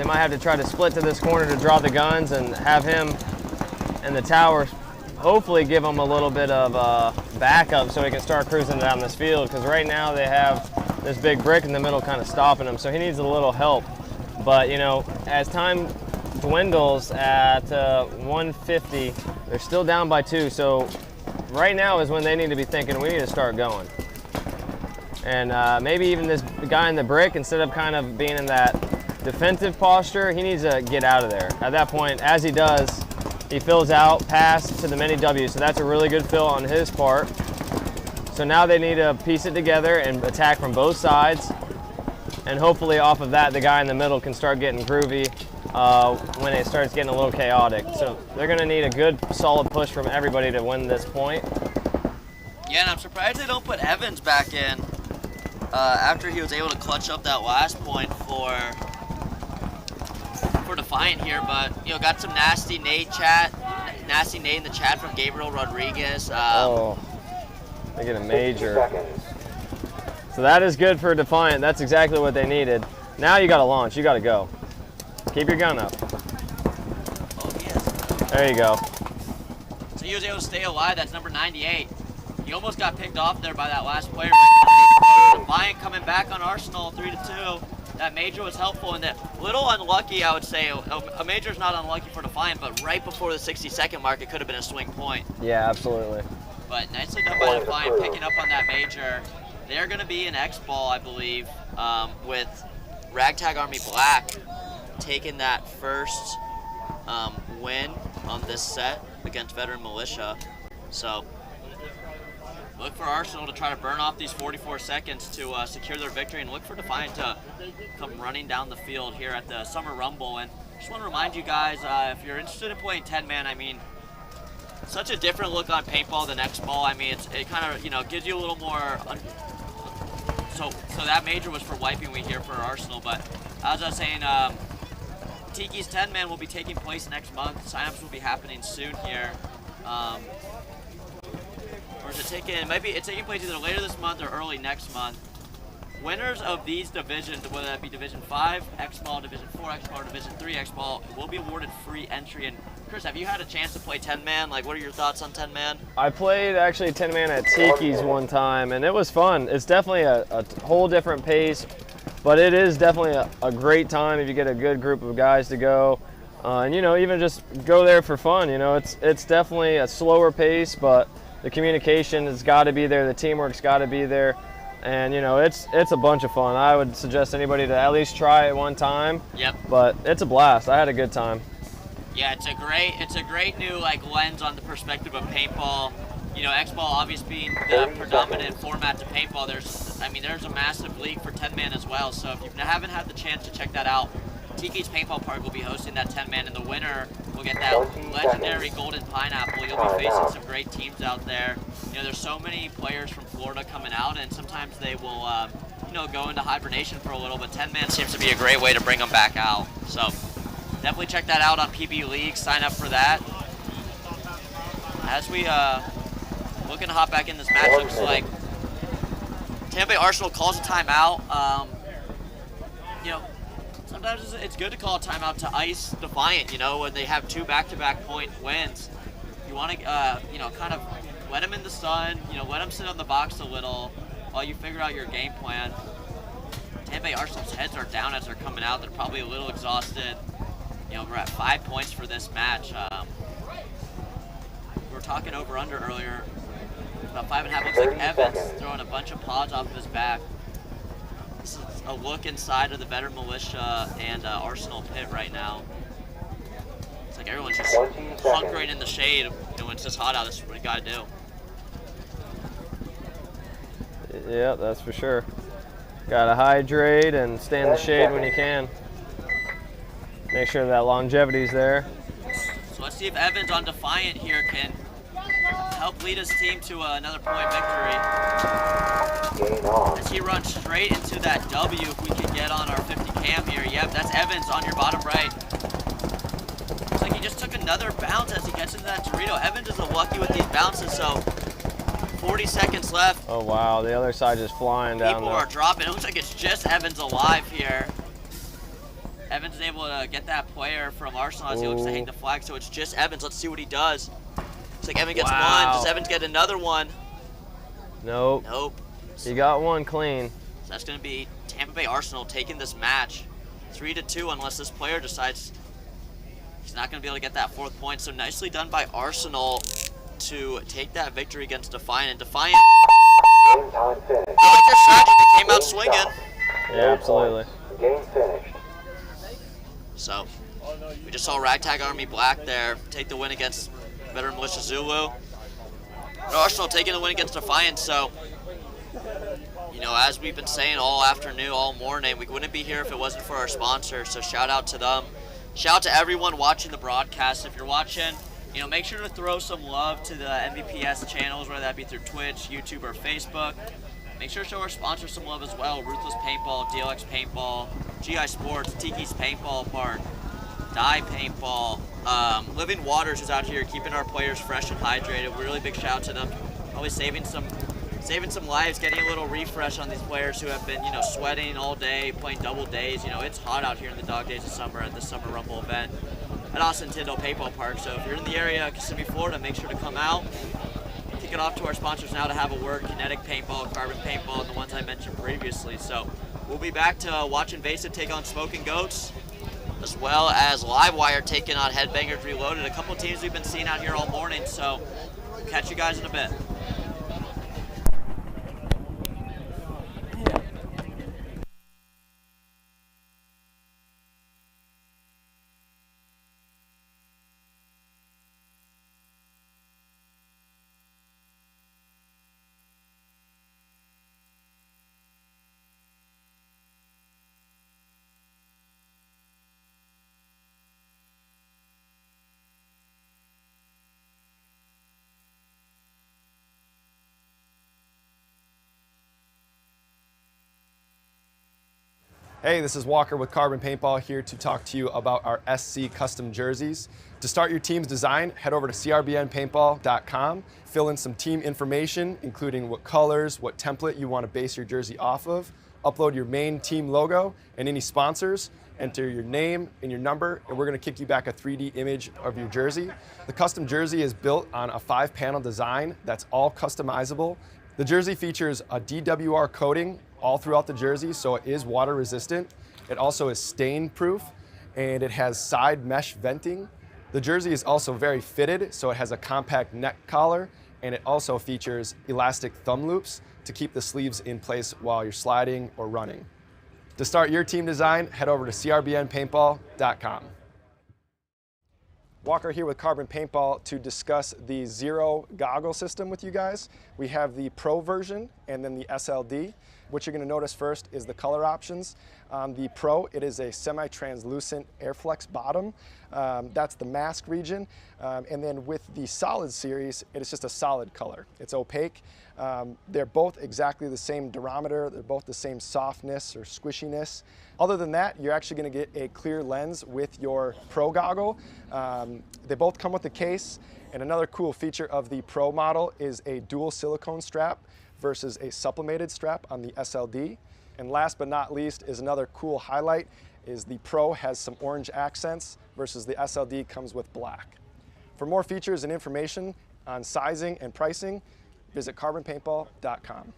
might have to try to split to this corner to draw the guns and have him and the tower hopefully give him a little bit of backup so he can start cruising down this field, because right now they have this big brick in the middle kind of stopping him, so he needs a little help. But as time dwindles at 150, they're still down by 2, so right now is when they need to be thinking we need to start going. And maybe even this guy in the brick, instead of kind of being in that defensive posture, he needs to get out of there. At that point, as he does, he fills out, pass to the mini W, so that's a really good fill on his part. So now they need to piece it together and attack from both sides, and hopefully off of that, the guy in the middle can start getting groovy when it starts getting a little chaotic. So they're gonna need a good, solid push from everybody to win this point. Yeah, and I'm surprised they don't put Evans back in after he was able to clutch up that last point for Defiant here, but got some nasty Nate in the chat from Gabriel Rodriguez. They get a major. So that is good for Defiant. That's exactly what they needed. Now you got to launch. You got to go. Keep your gun up. Oh, yes. There you go. So he was able to stay alive. That's number 98. He almost got picked off there by that last player. Defiant coming back on Arsenal, 3-2. That major was helpful, and that little unlucky, I would say. A major is not unlucky for Defiant, but right before the 60-second mark, it could have been a swing point. Yeah, absolutely. But nicely done by Defiant, picking up on that major. They're going to be in X-Ball, I believe, with Ragtag Army Black taking that first win on this set against Veteran Militia. So look for Arsenal to try to burn off these 44 seconds to secure their victory, and look for Defiant to come running down the field here at the Summer Rumble. And just want to remind you guys, if you're interested in playing 10-man, I mean, such a different look on paintball than X-Ball. I mean, it kind of, gives you a little more. So that major was for wiping we here for Arsenal, but as I was saying, Tiki's 10-man will be taking place next month. Signups will be happening soon here. Or is it taking? Maybe it's taking place either later this month or early next month. Winners of these divisions, whether that be Division 5, X-Ball, Division 4 X-Ball, or Division 3 X-Ball, will be awarded free entry. And Chris, have you had a chance to play 10-man? Like, what are your thoughts on 10-man? I played actually 10-man at Tiki's one time, and it was fun. It's definitely a whole different pace, but it is definitely a great time if you get a good group of guys to go. And even just go there for fun. It's definitely a slower pace, but the communication has got to be there. The teamwork's got to be there. And it's a bunch of fun. I would suggest anybody to at least try it one time. Yep. But it's a blast. I had a good time. Yeah, it's a great new lens on the perspective of paintball. X-Ball obviously being the predominant format to paintball. There's a massive league for 10-man as well. So if you haven't had the chance to check that out, Tiki's Paintball Park will be hosting that 10-man, and the winner will get that legendary Golden Pineapple. You'll be facing some great teams out there. There's so many players from Florida coming out, and sometimes they will, go into hibernation for a little, but 10-man seems to be a great way to bring them back out. So definitely check that out on PB League. Sign up for that. As we looking to hop back in this match, looks like Tampa Bay Arsenal calls a timeout. Sometimes it's good to call a timeout to ice Defiant, when they have 2 back-to-back point wins. You want to, kind of let them in the sun, let them sit on the box a little while you figure out your game plan. Tampa Bay Arsenal's heads are down as they're coming out. They're probably a little exhausted. We're at 5 points for this match. We were talking over-under earlier. About 5.5. Looks like Evans throwing a bunch of pods off of his back. This is a look inside of the Veteran Militia and Arsenal pit right now. It's like everyone's just hunkering in the shade. When it's just hot out, this is what you gotta do. Yeah, that's for sure. Gotta hydrate and stay in the shade when you can. Make sure that longevity's there. So let's see if Evans on Defiant here can help lead his team to another point victory. Game on. As he runs straight into that W, if we can get on our 50 cam here. Yep, that's Evans on your bottom right. Looks like he just took another bounce as he gets into that Dorito. Evans is lucky with these bounces, so 40 seconds left. Oh wow, the other side just flying down People there. are dropping. It looks like it's just Evans alive here. Evans is able to get that player from Arsenal as he looks to hang the flag, so it's just Evans. Let's see what he does. Looks like Evans gets one. Does Evans get another one? Nope. Nope. He got one clean. So that's going to be Tampa Bay Arsenal taking this match 3-2 unless this player decides he's not going to be able to get that 4th point. So nicely done by Arsenal to take that victory against Defiant. And Defiant, Game time finished. I like their strategy. They came out Game swinging. stop. Yeah, No absolutely. points. Game finished. So we just saw Ragtag Army Black there take the win against Veteran Militia Zulu. And Arsenal taking the win against Defiant. So, you know, as we've been saying all afternoon, all morning, we wouldn't be here if it wasn't for our sponsors. So shout out to them. Shout out to everyone watching the broadcast. If you're watching, you know, make sure to throw some love to the MVPS channels, whether that be through Twitch, YouTube, or Facebook. Make sure to show our sponsors some love as well. Ruthless Paintball, DLX Paintball, GI Sports, Tiki's Paintball Park, Die Paintball, Living Waters is out here keeping our players fresh and hydrated. Really big shout out to them. Probably saving some lives, getting a little refresh on these players who have been, you know, sweating all day, playing double days. You know, it's hot out here in the dog days of summer at the Summer Rumble event at Austin Tyndall Paintball Park. So if you're in the area, Kissimmee, Florida, make sure to come out. Kick it off to our sponsors now to have a word: Kinetic Paintball, Carbon Paintball, and the ones I mentioned previously. So we'll be back to watch Invasive take on Smoking Goats, as well as Livewire taking on Headbangers Reloaded. A couple teams we've been seeing out here all morning, so we'll catch you guys in a bit. Hey, this is Walker with Carbon Paintball here to talk to you about our SC custom jerseys. To start your team's design, head over to crbnpaintball.com, fill in some team information, including what colors, what template you want to base your jersey off of, upload your main team logo and any sponsors, enter your name and your number, and we're going to kick you back a 3D image of your jersey. The custom jersey is built on a 5-panel design that's all customizable. The jersey features a DWR coating all throughout the jersey, so it is water resistant. It also is stain proof, and it has side mesh venting. The jersey is also very fitted, so it has a compact neck collar, and it also features elastic thumb loops to keep the sleeves in place while you're sliding or running. To start your team design, head over to crbnpaintball.com. Walker here with Carbon Paintball to discuss the Zero goggle system with you guys. We have the Pro version and then the SLD. What you're going to notice first is the color options. On the Pro, it is a semi-translucent Airflex bottom. That's the mask region. And then with the Solid series, it is just a solid color. It's opaque. They're both exactly the same durometer. They're both the same softness or squishiness. Other than that, you're actually going to get a clear lens with your Pro goggle. They both come with a case. And another cool feature of the Pro model is a dual silicone strap versus a sublimated strap on the SLD. And last but not least is another cool highlight is the Pro has some orange accents versus the SLD comes with black. For more features and information on sizing and pricing, visit carbonpaintball.com.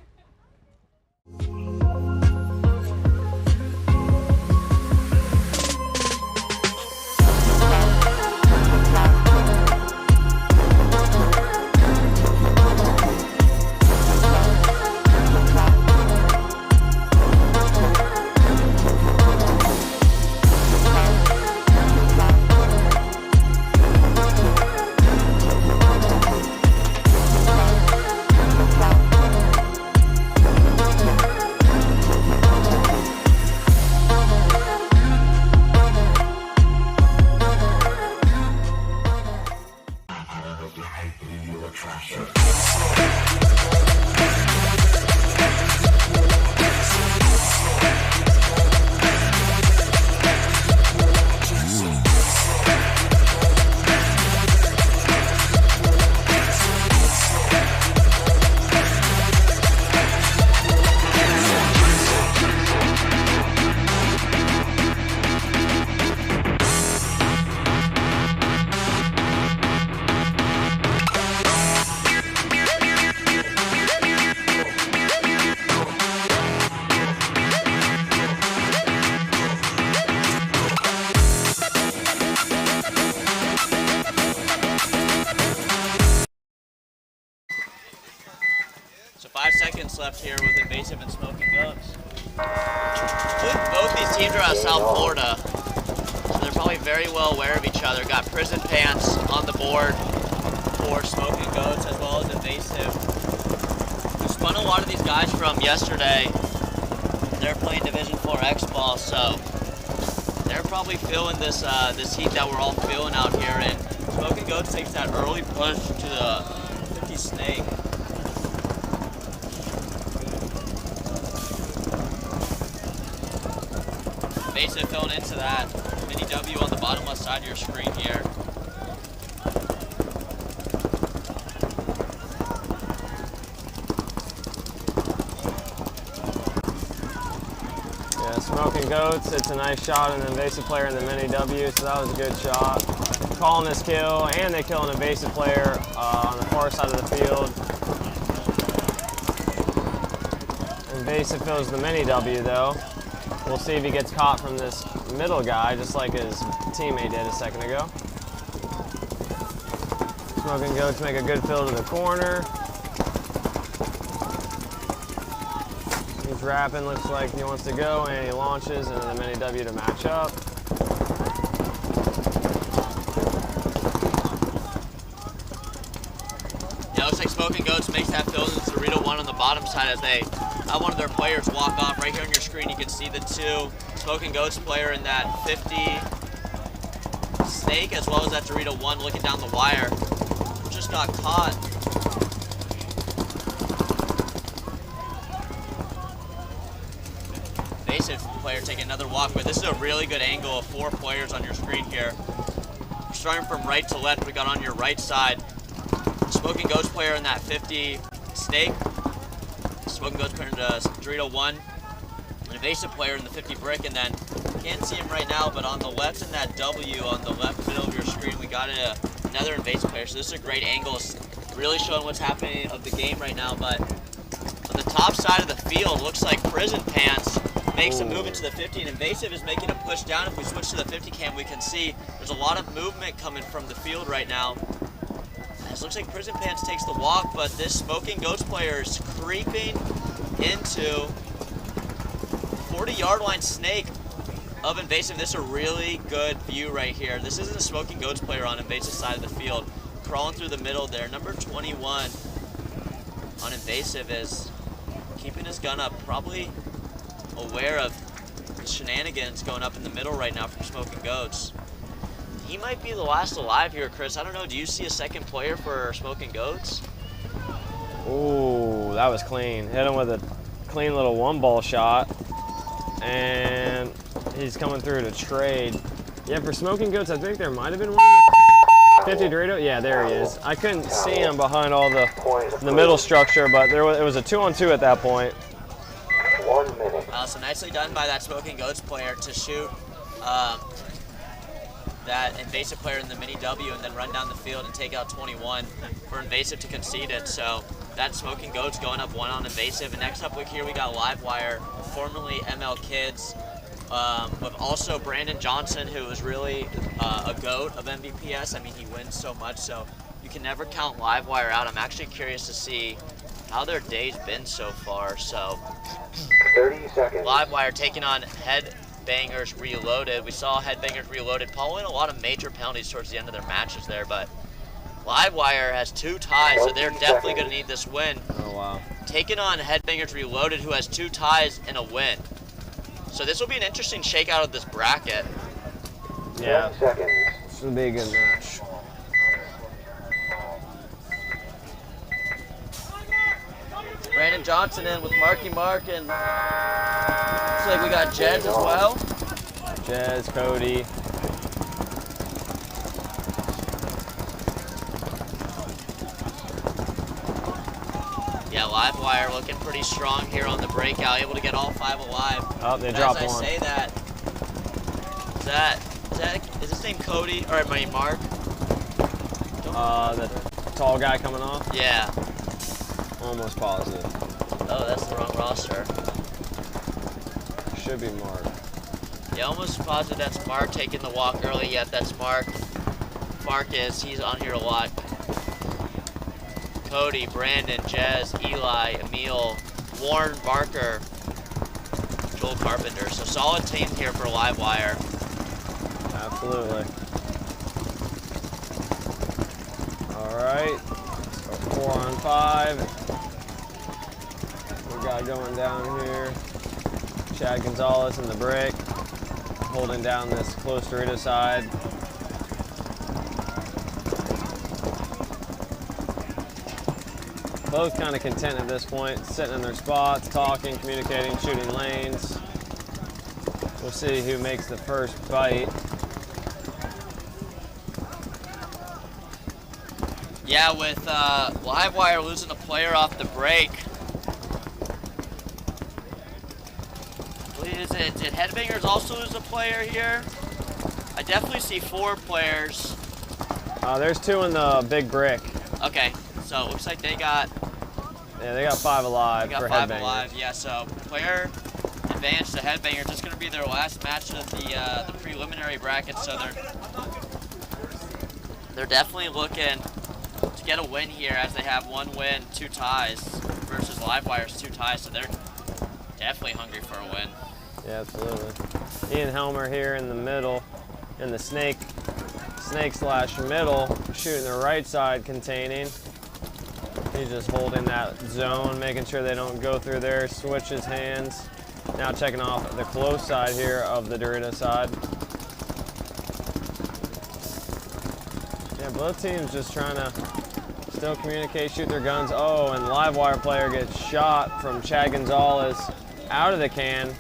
So 5 seconds left here with Invasive and Smoking Goats. Both these teams are out of South Florida, so they're probably very well aware of each other. Got Prison Pants on the board for Smoking Goats as well as Invasive. We spun a lot of these guys from yesterday. They're playing Division 4 X ball, so they're probably feeling this this heat that we're all feeling out here. And Smoking Goats takes that early push to the 50 snake. Invasive filling into that mini W on the bottom left side of your screen here. Yeah, Smoking Goats, it's a nice shot on an Invasive player in the mini W, so that was a good shot. Calling this kill, and they kill an Invasive player on the far side of the field. Invasive fills the mini W though. We'll see if he gets caught from this middle guy, just like his teammate did a second ago. Smoking Goats make a good fill to the corner. He's rapping, looks like he wants to go, and he launches into the mini W to match up. Yeah, looks like Smoking Goats makes that fill into Dorito 1 on the bottom side as they have one of their players walk off. Right here on your screen, you can see the two Smoking Goats player in that 50 snake, as well as that Dorito 1 looking down the wire. Just got caught. Invasive player taking another walk, but this is a really good angle of 4 players on your screen here. Starting from right to left, we got on your right side Smoking Goats player in that 50 snake. Smoking Goats player in the Dorito 1. An Invasive player in the 50 brick, and then can't see him right now, but on the left in that W on the left middle of your screen, we got another Invasive player. So this is a great angle. It's really showing what's happening of the game right now. But on the top side of the field, looks like Prison Pants makes a move into the 50, and Invasive is making a push down. If we switch to the 50 cam, we can see there's a lot of movement coming from the field right now. It looks like Prison Pants takes the walk, but this Smoking Goats player is creeping into 40-yard line snake of Invasive. This is a really good view right here. This isn't a Smoking Goats player on Invasive side of the field. Crawling through the middle there. Number 21 on Invasive is keeping his gun up, probably aware of the shenanigans going up in the middle right now from Smoking Goats. He might be the last alive here, Chris. I don't know, do you see a second player for Smoking Goats? Ooh, that was clean. Hit him with a clean little 1-ball shot. And he's coming through to trade. Yeah, for Smoking Goats, I think there might have been one. 50 Dorito? Yeah, there he is. I couldn't see him behind all the middle structure, but it was a 2-on-2 at that point. 1 minute. So nicely done by that Smoking Goats player to shoot that Invasive player in the mini W and then run down the field and take out 21 for Invasive to concede it. So that's Smoking Goats going up 1 on Invasive. And next up here we got Livewire, formerly ML Kids, with also Brandon Johnson, who is really a GOAT of MVPS. I mean, he wins so much, so you can never count Livewire out. I'm actually curious to see how their day's been so far. So 30 seconds. Livewire taking on Headbangers Reloaded. We saw Headbangers Reloaded following a lot of major penalties towards the end of their matches there, but Livewire has 2 ties, so they're definitely going to need this win. Oh, wow. Taking on Headbangers Reloaded, who has 2 ties and a win. So this will be an interesting shakeout of this bracket. Yeah, 10 seconds. this will be a good match. Brandon Johnson in with Marky Mark, and looks like we got Jez as well. Jez, Cody. Yeah, Livewire looking pretty strong here on the breakout, able to get all 5 alive. Oh, they And dropped as I one. say that, is his name Cody, or I mean Mark? The tall guy coming off? Yeah. Almost positive. Oh, that's the wrong roster. Should be Mark. Yeah, almost positive that's Mark taking the walk early. Yet that's Mark. Marcus, he's on here a lot. Cody, Brandon, Jez, Eli, Emil, Warren, Barker, Joel Carpenter. So solid team here for Livewire. Absolutely. All right. So 4 on 5. We got going down here. Chad Gonzalez in the brick, holding down this close Dorito side. Both kind of content at this point, sitting in their spots, talking, communicating, shooting lanes. We'll see who makes the first bite. Yeah, with Livewire losing a player off the break. Did Headbangers also lose a player here? I definitely see 4 players. There's 2 in the big brick. Okay, so it looks like they got 5 alive. They got for 5 Headbangers. alive, yeah, so player advantage to Headbangers. This is going to be their last match of the preliminary bracket, so they're definitely looking to get a win here, as they have 1 win, 2 ties, versus Livewire's 2 ties, so they're definitely hungry for a win. Yeah, absolutely. Ian Helmer here in the middle, in the snake slash middle, shooting the right side containing. He's just holding that zone, making sure they don't go through there, switches hands. Now checking off the close side here of the Dorito side. Yeah, both teams just trying to still communicate, shoot their guns. Oh, and Livewire player gets shot from Chad Gonzalez out of the can.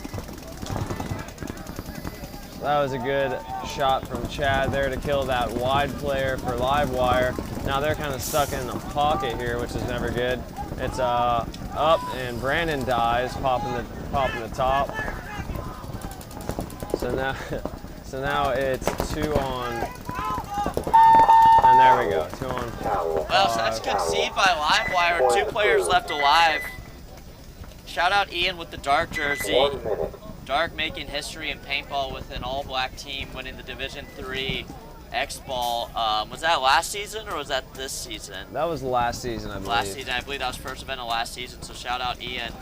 So that was a good shot from Chad there to kill that wide player for Livewire. Now they're kind of stuck in the pocket here, which is never good. It's up, and Brandon dies, popping the top. So now it's 2 on, and there we go, 2 on 5. Well, so that's a good seed by Livewire. 2 players left alive. Shout out Ian with the dark jersey. 1 minute. Dark making history in paintball with an all-black team, winning the Division III X-Ball. Was that last season or was that this season? That was last season, I believe. Last season, I believe that was first event of last season. So shout out Ian,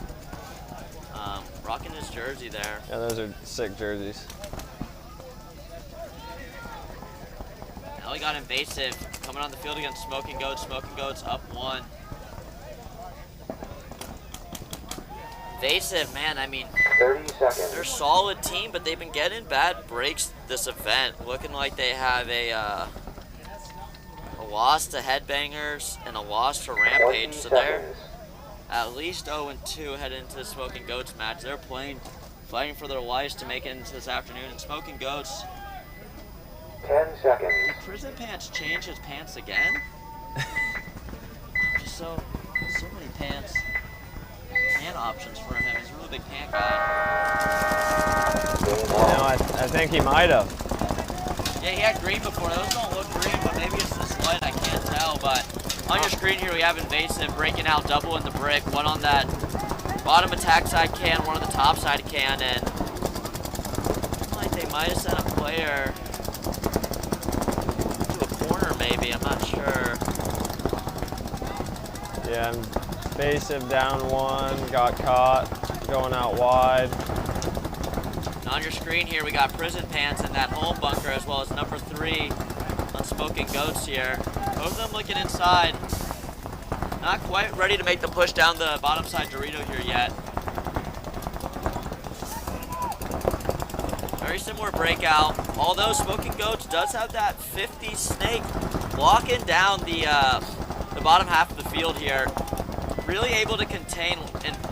rocking his jersey there. Yeah, those are sick jerseys. Now we got Invasive coming on the field against Smoking Goats. Smoking Goats up 1. Invasive, man, I mean, 30 seconds. they're a solid team, but they've been getting bad breaks this event. Looking like they have a loss to Headbangers and a loss to Rampage, so they're at least 0-2 heading into the Smoking Goats match. They're fighting for their lives to make it into this afternoon. And Smoking Goats, 10 seconds. did Prison Pants change his pants again? Just so many pants. Pant options for him. He's a really big pant guy. I think he might have. Yeah, he had green before. Those don't look green, but maybe it's this light. I can't tell. But on your screen here, we have Invasive breaking out, double in the brick. 1 on that bottom attack side can, 1 on the top side can, and like they might have sent a player to a corner, maybe. I'm not sure. Yeah, Invasive down 1, got caught, going out wide. And on your screen here, we got Prison Pants in that home bunker, as well as number 3 on Smoking Goats here. Both of them looking inside. Not quite ready to make the push down the bottom side Dorito here yet. Very similar breakout. Although Smoking Goats does have that 50 snake blocking down the bottom half of the field here. really able to contain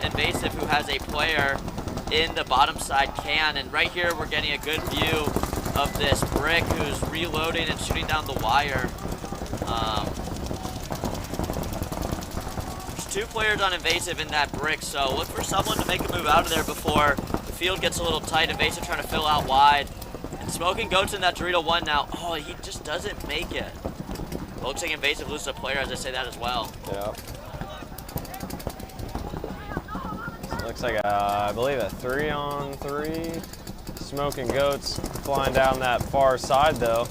Invasive, who has a player in the bottom side can. And right here, we're getting a good view of this brick who's reloading and shooting down the wire. There's 2 players on Invasive in that brick, so look for someone to make a move out of there before the field gets a little tight. Invasive trying to fill out wide. And Smoking Goat's in that Dorito 1 now. Oh, he just doesn't make it. It looks like Invasive loses a player as I say that as well. Yeah. So looks like, I believe, a 3-on-3. Smoking Goats flying down that far side, though.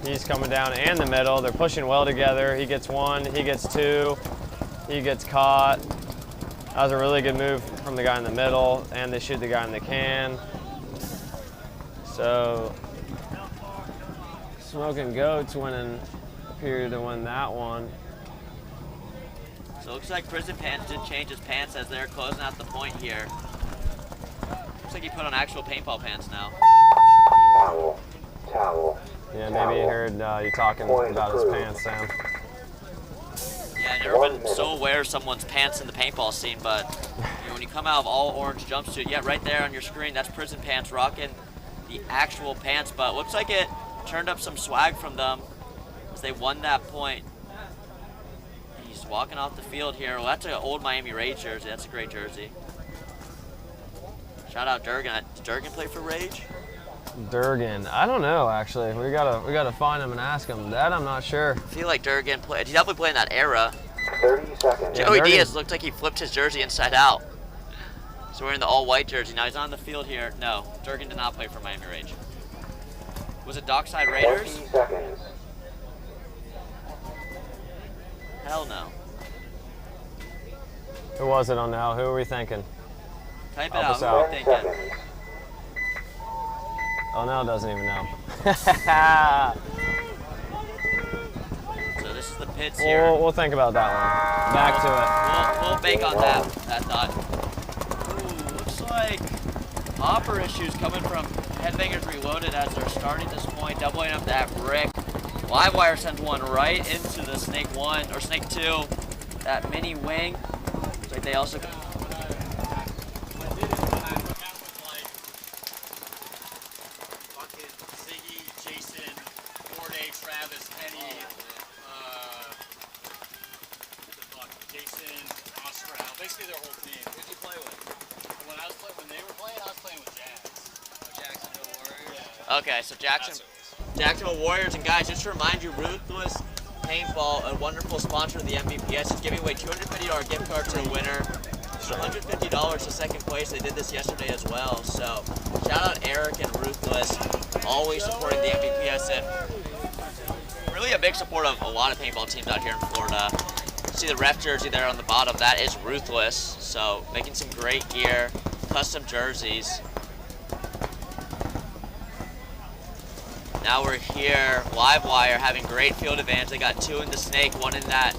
He's coming down and the middle. They're pushing well together. He gets 1, he gets 2, he gets caught. That was a really good move from the guy in the middle, and they shoot the guy in the can. So, Smoking Goats appear to win that one. So it looks like Prison Pants did change his pants as they're closing out the point here. Looks like he put on actual paintball pants now. Towel. Yeah, maybe he heard you talking about his pants, Sam. Yeah, I've never been so aware of someone's pants in the paintball scene, but you know, when you come out of all orange jumpsuit, yeah, right there on your screen, that's Prison Pants rocking the actual pants, but looks like it turned up some swag from them as they won that point. He's walking off the field here. Well, that's an old Miami Rage jersey. That's a great jersey. Shout out Durgan. Did Durgan play for Rage? Durgan, I don't know actually. We gotta find him and ask him. That I'm not sure. I feel like Durgan played. He definitely played in that era. 30 seconds. Joey Durgan. Diaz looked like he flipped his jersey inside out. So wearing the all-white jersey. Now he's on the field here. No, Durgan did not play for Miami Rage. Was it Dockside Raiders? 20 seconds. Hell no. Who was it on now? Who are we thinking? Type it Help out. us Who out. are you 10 thinking? seconds. Oh, no, doesn't even know. So this is the pits here. We'll think about that one. Back to We'll bake on that thought. Ooh, looks like hopper issues coming from Headbangers Reloaded as they're starting this point, doubling up that brick. Livewire sends one right into the Snake 1, or Snake 2, that mini wing. Looks like they also... Basically their whole team. Who did you play with? When they were playing, I was playing with Jags. Jacksonville Warriors? Yeah. Okay, so Jacksonville Warriors, and guys, just to remind you, Ruthless Paintball, a wonderful sponsor of the MVPS, is giving away $250 gift card to the winner. $150 to second place. They did this yesterday as well. So shout out Eric and Ruthless, always supporting the MVPS, and really a big support of a lot of paintball teams out here in Florida. See the ref jersey there on the bottom, that is Ruthless. So making some great gear, custom jerseys. Now we're here, Livewire having great field advantage. They got 2 in the Snake, 1 in that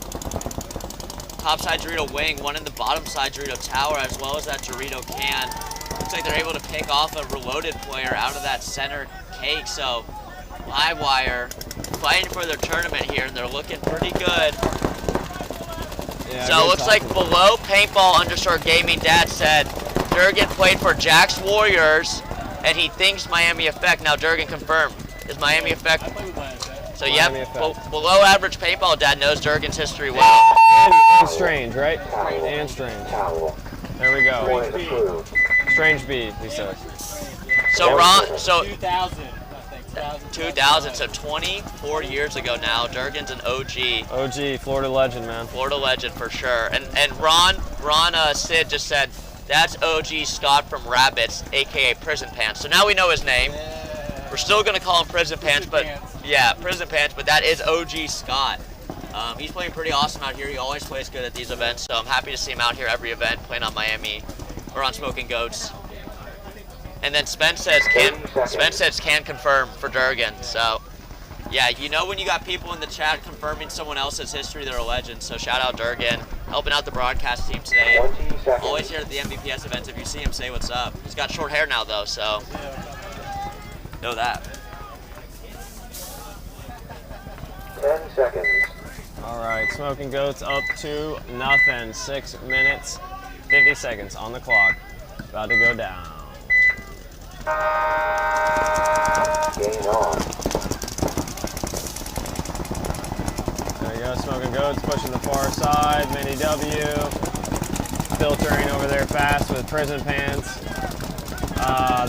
top side Dorito wing, 1 in the bottom side Dorito tower, as well as that Dorito can. Looks like they're able to pick off a reloaded player out of that center cake. So Livewire fighting for their tournament here, and they're looking pretty good. Yeah, so it looks like below paintball _gaming dad said Durgan played for Jax Warriors and he thinks Miami Effect. Now Durgan confirmed. Is Miami Effect? So Miami yep, Effect. Below average paintball dad knows Durgan's history well. And Strange, right? And Strange. There we go. Strange B, he says. So Ron, so 2000, so 24 years ago now, Durgan's an OG. OG, Florida legend, man. Florida legend for sure. And Ron Sid just said, that's OG Scott from Rabbits, aka Prison Pants. So now we know his name. We're still gonna call him Prison Pants, but yeah, Prison Pants, but that is OG Scott. He's playing pretty awesome out here. He always plays good at these events, so I'm happy to see him out here every event playing on Miami or on Smoking Goats. And then Spence says can confirm for Durgan. So yeah, you know when you got people in the chat confirming someone else's history, they're a legend. So shout out Durgan, helping out the broadcast team today. Always here at the MVPS events. If you see him, say what's up. He's got short hair now though, so know that. 10 seconds. All right, Smoking Goats up 2-0. 6 minutes, 50 seconds on the clock. About to go down. Game on. There you go, Smoking Goats pushing the far side. Mini W. Filtering over there fast with prison pants.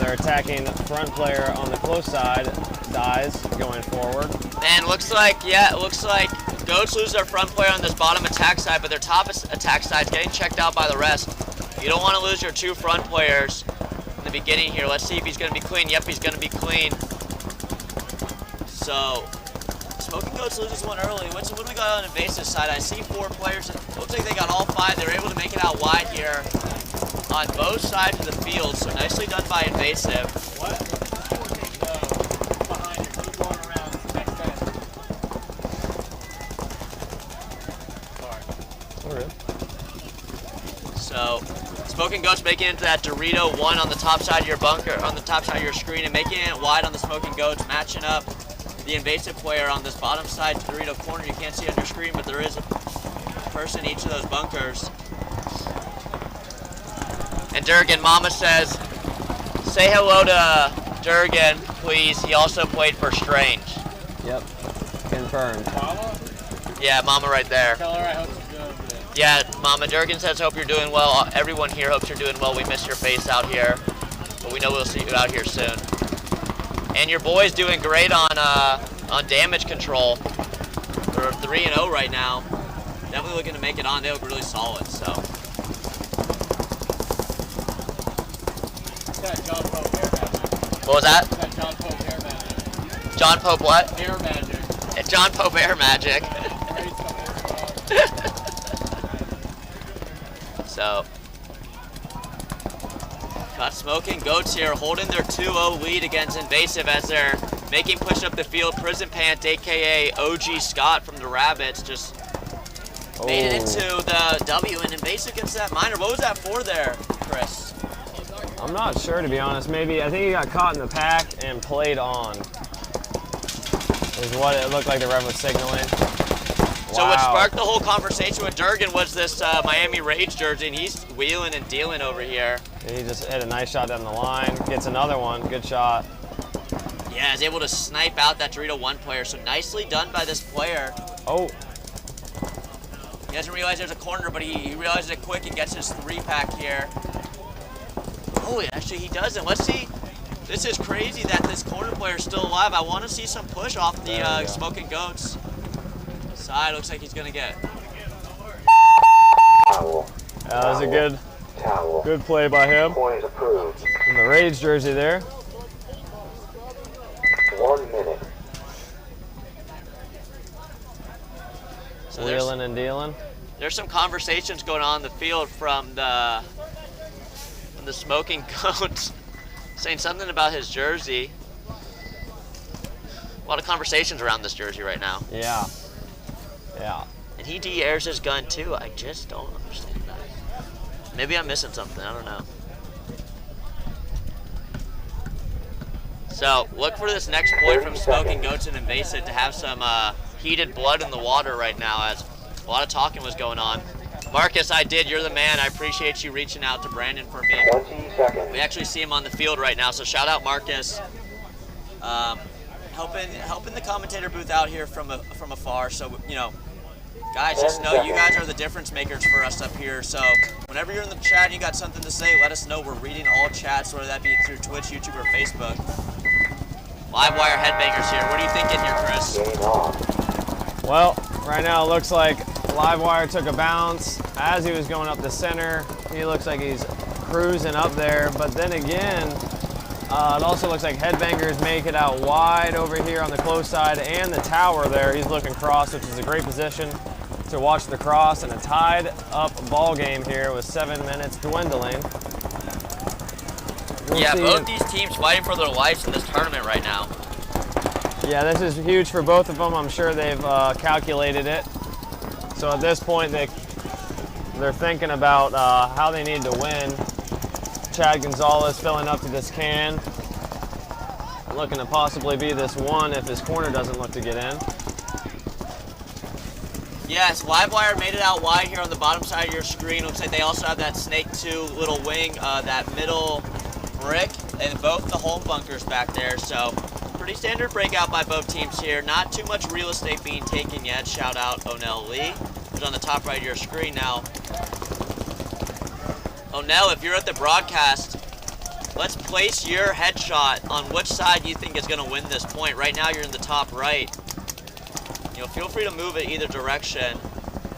They're attacking front player on the close side. Dies going forward. And looks like Goats lose their front player on this bottom attack side, but their top attack side is getting checked out by the rest. You don't want to lose your 2 front players in the beginning here. Let's see if he's going to be clean. Yep, he's going to be clean. So, Smoking Goats loses one early. What do we got on Invasive side? I see 4 players. It looks like they got all 5. They were able to make it out wide here on both sides of the field. So nicely done by Invasive. So, Smoking Goats making it into that Dorito 1 on the top side of your bunker, on the top side of your screen, and making it wide on the Smoking Goats, matching up the Invasive player on this bottom side Dorito corner. You can't see on your screen, but there is a person in each of those bunkers. And Durgan, Mama says, say hello to Durgan, please. He also played for Strange. Yep, confirmed. Mama? Yeah, Mama right there. Tell her I hope she's doing good. Yeah, Mama, Durgan says, hope you're doing well. Everyone here hopes you're doing well. We miss your face out here, but we know we'll see you out here soon. And your boy's doing great on damage control. They're 3-0 right now. Definitely looking to make it on. They look really solid, so. That John Pope hair magic. What was that? That John Pope hair magic. John Pope what? Hair magic. John Pope air magic. So, got Smoking Goats here holding their 2-0 lead against Invasive as they're making push up the field. Prison Pant, aka OG Scott from the Rabbits, just made it into the W, and Invasive gets that minor. What was that for there, Chris? I'm not sure, to be honest. Maybe, I think he got caught in the pack and played on. Is what it looked like the ref was signaling. So what sparked the whole conversation with Durgan was this Miami Rage jersey, and he's wheeling and dealing over here. He just hit a nice shot down the line. Gets another one. Good shot. Yeah, is able to snipe out that Dorito 1 player. So nicely done by this player. Oh. He doesn't realize there's a corner, but he realizes it quick and gets his 3-pack here. Oh, actually he doesn't. Let's see. This is crazy that this corner player is still alive. I want to see some push off the Smoking Goats side. Looks like he's going to get. Towel. That was a good play by him. Point approved. In the Rage jersey there. 1 minute. So Wheeling and dealing. There's some conversations going on in the field from the Smoking Goats saying something about his jersey. A lot of conversations around this jersey right now. Yeah. Yeah. And he de-airs his gun too. I just don't understand that. Maybe I'm missing something. I don't know. So look for this next play from Smoking Goats and Invasive to have some heated blood in the water right now, as a lot of talking was going on. Marcus, I did. You're the man. I appreciate you reaching out to Brandon for me. 20 seconds. We actually see him on the field right now, so shout out Marcus. Helping the commentator booth out here from afar. So, you know, guys, just know you guys are the difference makers for us up here. So whenever you're in the chat and you got something to say, let us know. We're reading all chats, whether that be through Twitch, YouTube, or Facebook. Livewire Headbangers here. What are you thinking here, Chris? Game on. Well, right now it looks like Livewire took a bounce as he was going up the center. He looks like he's cruising up there, but then again, it also looks like Headbangers make it out wide over here on the close side and the tower there. He's looking cross, which is a great position to watch the cross, and a tied up ball game here with 7 minutes dwindling. Yeah, both these teams fighting for their lives in this tournament right now. Yeah, this is huge for both of them. I'm sure they've calculated it. So at this point, they're thinking about how they need to win. Chad Gonzalez filling up to this can. Looking to possibly be this one if his corner doesn't look to get in. Yes, Livewire made it out wide here on the bottom side of your screen. Looks like they also have that Snake 2 little wing, that middle brick, and both the home bunkers back there. So pretty standard breakout by both teams here. Not too much real estate being taken yet. Shout out Onell Lee, who's on the top right of your screen now. Onell, if you're at the broadcast, let's place your headshot on which side you think is going to win this point. Right now you're in the top right. Feel free to move it either direction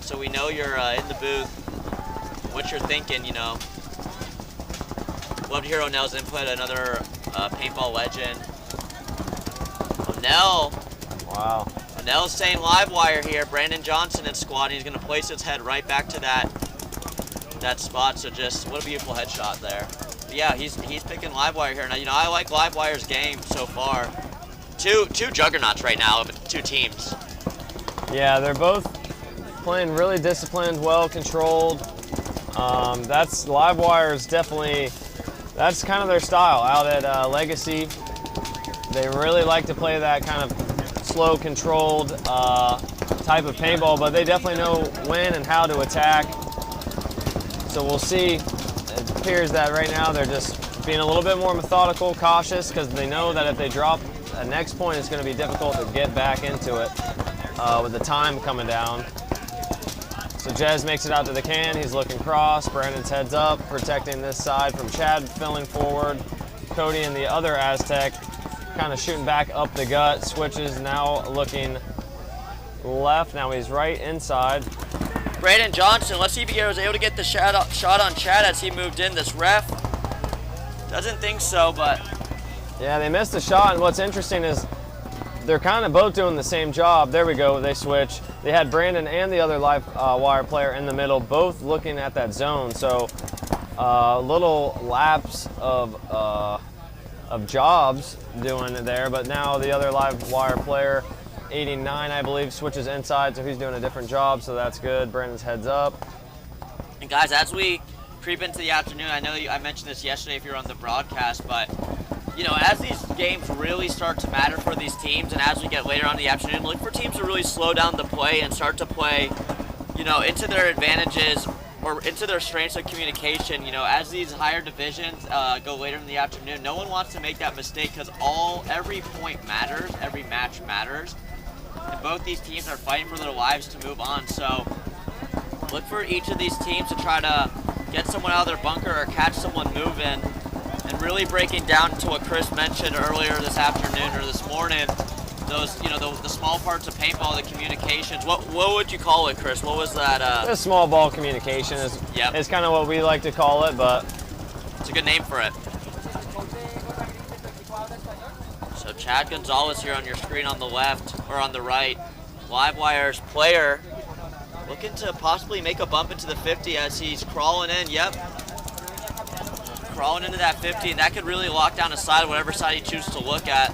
so we know you're in the booth, what you're thinking, Love to hear Onell's input, another paintball legend. Onell. Wow. Onell's saying Livewire here. Brandon Johnson and squad. He's going to place his head right back to that spot. So just, what a beautiful headshot there. But yeah, he's picking Livewire here. Now, I like Livewire's game so far. Two juggernauts right now of 2 teams. Yeah, they're both playing really disciplined, well controlled. That's Livewire's definitely, that's kind of their style out at Legacy. They really like to play that kind of slow, controlled type of paintball, but they definitely know when and how to attack. So we'll see. It appears that right now they're just being a little bit more methodical, cautious, because they know that if they drop a next point, it's going to be difficult to get back into it. With the time coming down. So Jez makes it out to the can. He's looking cross. Brandon's heads up, protecting this side from Chad filling forward. Cody and the other Aztec kind of shooting back up the gut. Switches now looking left. Now he's right inside. Brandon Johnson, let's see if he was able to get the shot on Chad as he moved in. This ref doesn't think so, but... Yeah, they missed the shot, and what's interesting is they're kind of both doing the same job. There we go, they switch. They had Brandon and the other Livewire player in the middle, both looking at that zone. So little lapse of jobs doing it there, but now the other Livewire player, 89, I believe, switches inside, so he's doing a different job, so that's good. Brandon's heads up. And guys, as we creep into the afternoon, I know I mentioned this yesterday if you're on the broadcast, but as these games really start to matter for these teams, and as we get later on in the afternoon, look for teams to really slow down the play and start to play, into their advantages or into their strengths of communication. As these higher divisions go later in the afternoon, no one wants to make that mistake because every point matters, every match matters, and both these teams are fighting for their lives to move on. So look for each of these teams to try to get someone out of their bunker or catch someone moving. And really breaking down to what Chris mentioned earlier this afternoon or this morning, those, the small parts of paintball, the communications. What would you call it, Chris? What was that? The small ball communication is kind of what we like to call it, but it's a good name for it. So Chad Gonzalez here on your screen on the left or on the right. Livewire's player looking to possibly make a bump into the 50 as he's crawling in. Yep. Crawling into that 50, and that could really lock down a side, whatever side he chooses to look at.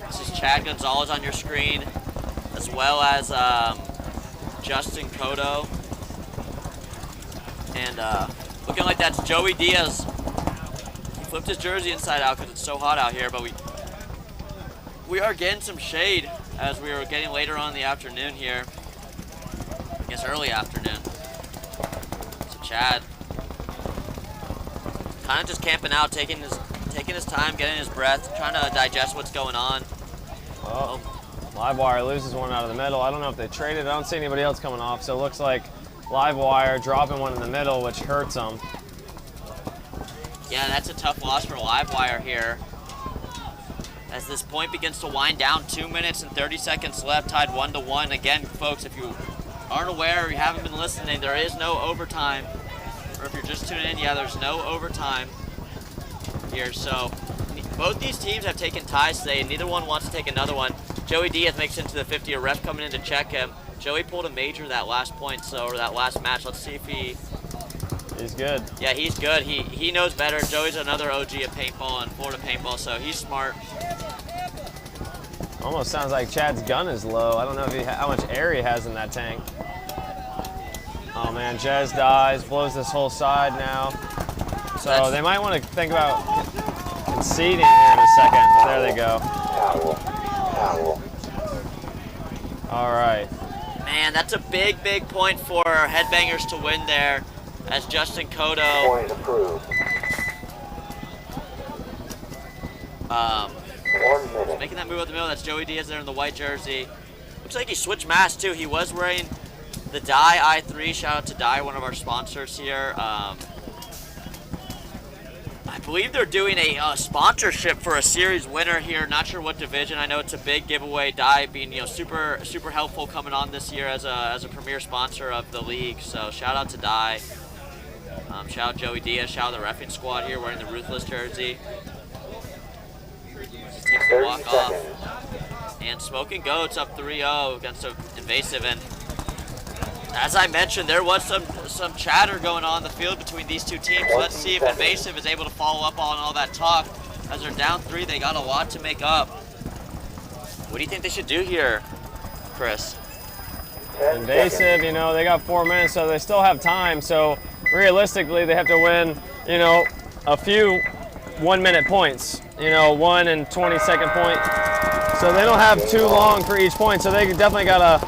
This is Chad Gonzalez on your screen, as well as Justin Cotto. And looking like that's Joey Diaz. He flipped his jersey inside out because it's so hot out here, but we are getting some shade as we are getting later on in the afternoon here. I guess early afternoon. So Chad kind of just camping out, taking his time, getting his breath, trying to digest what's going on. Oh, Livewire loses one out of the middle. I don't know if they traded. I don't see anybody else coming off, so it looks like Livewire dropping one in the middle, which hurts them. Yeah, that's a tough loss for Livewire here. As this point begins to wind down, 2 minutes and 30 seconds left, tied 1-1. Again, folks, if you aren't aware or you haven't been listening, there is no overtime. Or if you're just tuning in, there's no overtime here. So both these teams have taken ties today, and neither one wants to take another one. Joey Diaz makes it into the 50, a ref coming in to check him. Joey pulled a major that last point, or that last match. Let's see if he's good. Yeah, he's good. He knows better. Joey's another OG of paintball and Florida paintball, so he's smart. Almost sounds like Chad's gun is low. I don't know how much air he has in that tank. Oh man, Jez dies, blows this whole side now. So they might want to think about conceding here in a second. There they go. All right. Man, that's a big, big point for Headbangers to win there, as Justin Cotto Point approved. 1 minute. making that move up the middle. That's Joey Diaz there in the white jersey. Looks like he switched masks too. He was wearing the Dye i3. Shout out to Dye, one of our sponsors here. I believe they're doing a sponsorship for a series winner here. Not sure what division. I know it's a big giveaway. Dye being super helpful coming on this year as a premier sponsor of the league. So shout out to Dye. Shout out Joey Diaz. Shout out the reffing squad here wearing the Ruthless jersey. Just takes the 30 walk seconds. off. And Smoking Goats up 3-0 against Invasive. And as I mentioned, there was some chatter going on in the field between these two teams. Let's see if Invasive is able to follow up on all that talk. As they're down 3, they got a lot to make up. What do you think they should do here, Chris? 10 Invasive, seconds. you know, they got 4 minutes, so they still have time. So realistically, they have to win, you know, a few 1-minute points, you know, 1 and 20-second point. So they don't have too long for each point. So they definitely gotta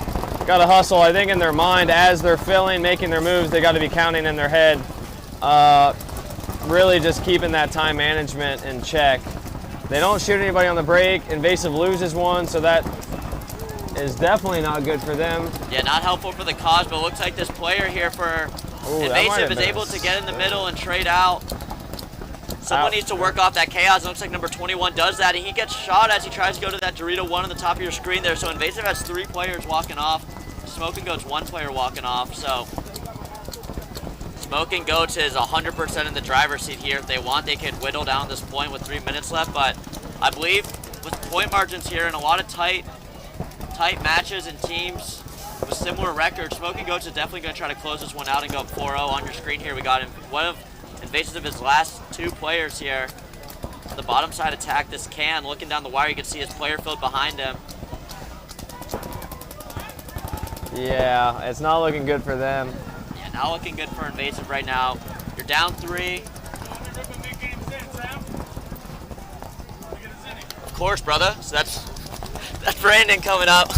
hustle. I think in their mind, as they're filling, making their moves, they got to be counting in their head. Really just keeping that time management in check. They don't shoot anybody on the break. Invasive loses one, so that is definitely not good for them. Yeah, not helpful for the cause, but it looks like this player here for Ooh, that might Invasive have is been able to get in the middle and trade out. Someone needs to work off that chaos. It looks like number 21 does that, and he gets shot as he tries to go to that Dorito 1 on the top of your screen there. So Invasive has 3 players walking off. Smoking Goats 1 player walking off. So Smoking Goats is 100% in the driver's seat here. If they want, they can whittle down this point with 3 minutes left. But I believe with point margins here and a lot of tight matches and teams with similar records, Smoking Goats is definitely going to try to close this one out and go up 4-0. On your screen here, we got one of Invasive's last 2 players here. The bottom side attack, this can. Looking down the wire, you can see his player field behind him. Yeah, it's not looking good for them. Yeah, not looking good for Invasive right now. You're down 3. Of course, brother. So that's Brandon coming up.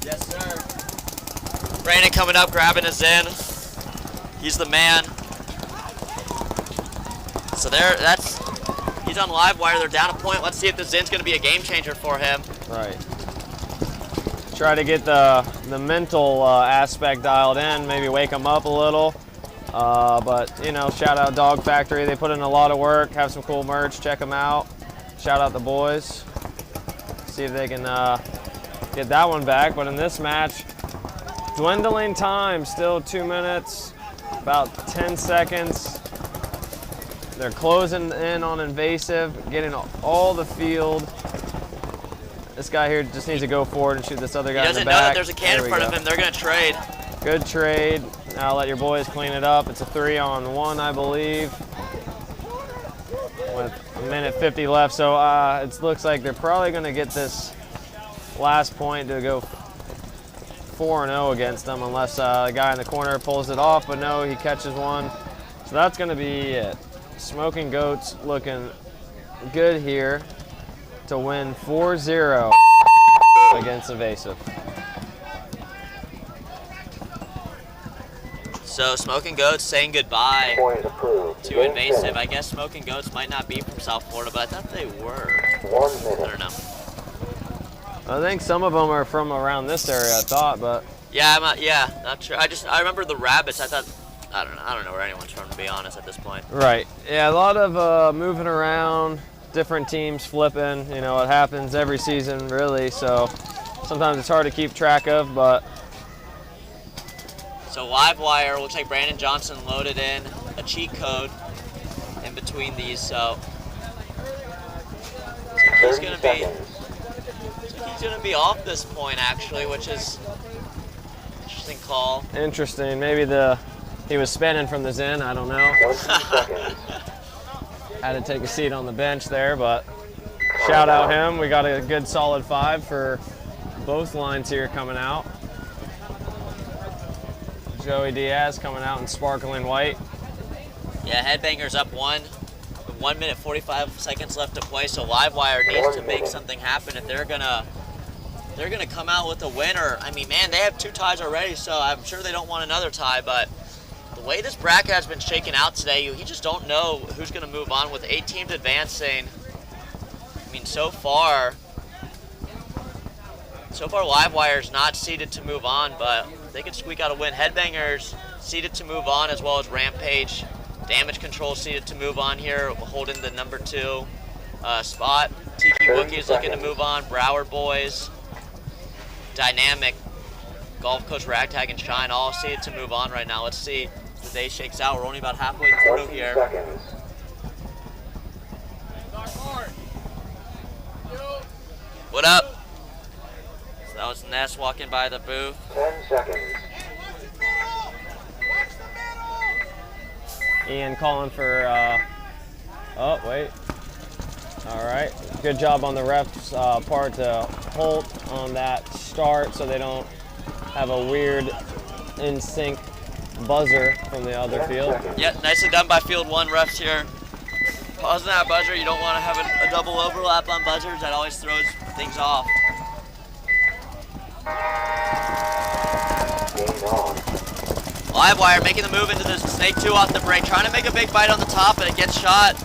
Yes, sir. Brandon coming up, grabbing a Zen. He's the man. So he's on Livewire. They're down a point. Let's see if the Zen's going to be a game changer for him. Right. Try to get the mental aspect dialed in, maybe wake them up a little. But, you know, shout out Dog Factory. They put in a lot of work, have some cool merch. Check them out. Shout out the boys. See if they can get that one back. But in this match, dwindling time, still 2 minutes, about 10 seconds. They're closing in on Invasive, getting all the field. This guy here just needs to go forward and shoot this other guy in the He doesn't back. know that there's a can There in we front of go. him. They're going to trade. Good trade. Now let your boys clean it up. It's a 3-on-1, I believe, with 1:50 left. So it looks like they're probably going to get this last point to go 4-0 against them, unless the guy in the corner pulls it off. But no, he catches one. So that's going to be it. Smoking Goats looking good here to win 4-0 against Invasive. So Smoking Goats saying goodbye Point approved. to Invasive. I guess Smoking Goats might not be from South Florida, but I thought they were. 1 I minute. don't know. I think some of them are from around this area, I thought, but Yeah, not sure. I remember the Rabbits. I don't know where anyone's from, to be honest, at this point. right. Yeah, a lot of moving around, different teams flipping. You know, it happens every season, really. So sometimes it's hard to keep track of, but So Livewire, looks like Brandon Johnson loaded in a cheat code in between these. So he's 30 gonna seconds. be off this point actually, which is interesting call. interesting. Maybe he was spinning from the Zen. I don't know. 20 seconds. Had to take a seat on the bench there, but shout out him. We got a good solid 5 for both lines here coming out. Joey Diaz coming out in sparkling white. Yeah, Headbangers up 1. 1 minute 45 seconds left to play, so Livewire needs to make something happen if they're gonna they're going to come out with a winner. I mean, man, they have 2 ties already, so I'm sure they don't want another tie, but the way this bracket has been shaken out today, you just don't know who's going to move on with 8 teams advancing. I mean, so far Livewire is not seeded to move on, but they could squeak out a win. Headbangers seeded to move on, as well as Rampage. Damage Control seeded to move on here, holding the number 2 spot. Tiki Wookie is looking to move on. Broward Boys, Dynamic, Golf Coast Ragtag, and Shine all seeded to move on right now. Let's see if the day shakes out. We're only about halfway through here. What up? So that was Ness walking by the booth. 10 seconds. Ian calling for, oh, wait. All right, good job on the ref's part to hold on that start so they don't have a weird in sync buzzer from the other field. Yeah, nicely done by field 1 refs here. Pausing that buzzer, you don't want to have a double overlap on buzzers. That always throws things off. Livewire making the move into the snake 2 off the break, trying to make a big bite on the top, but it gets shot.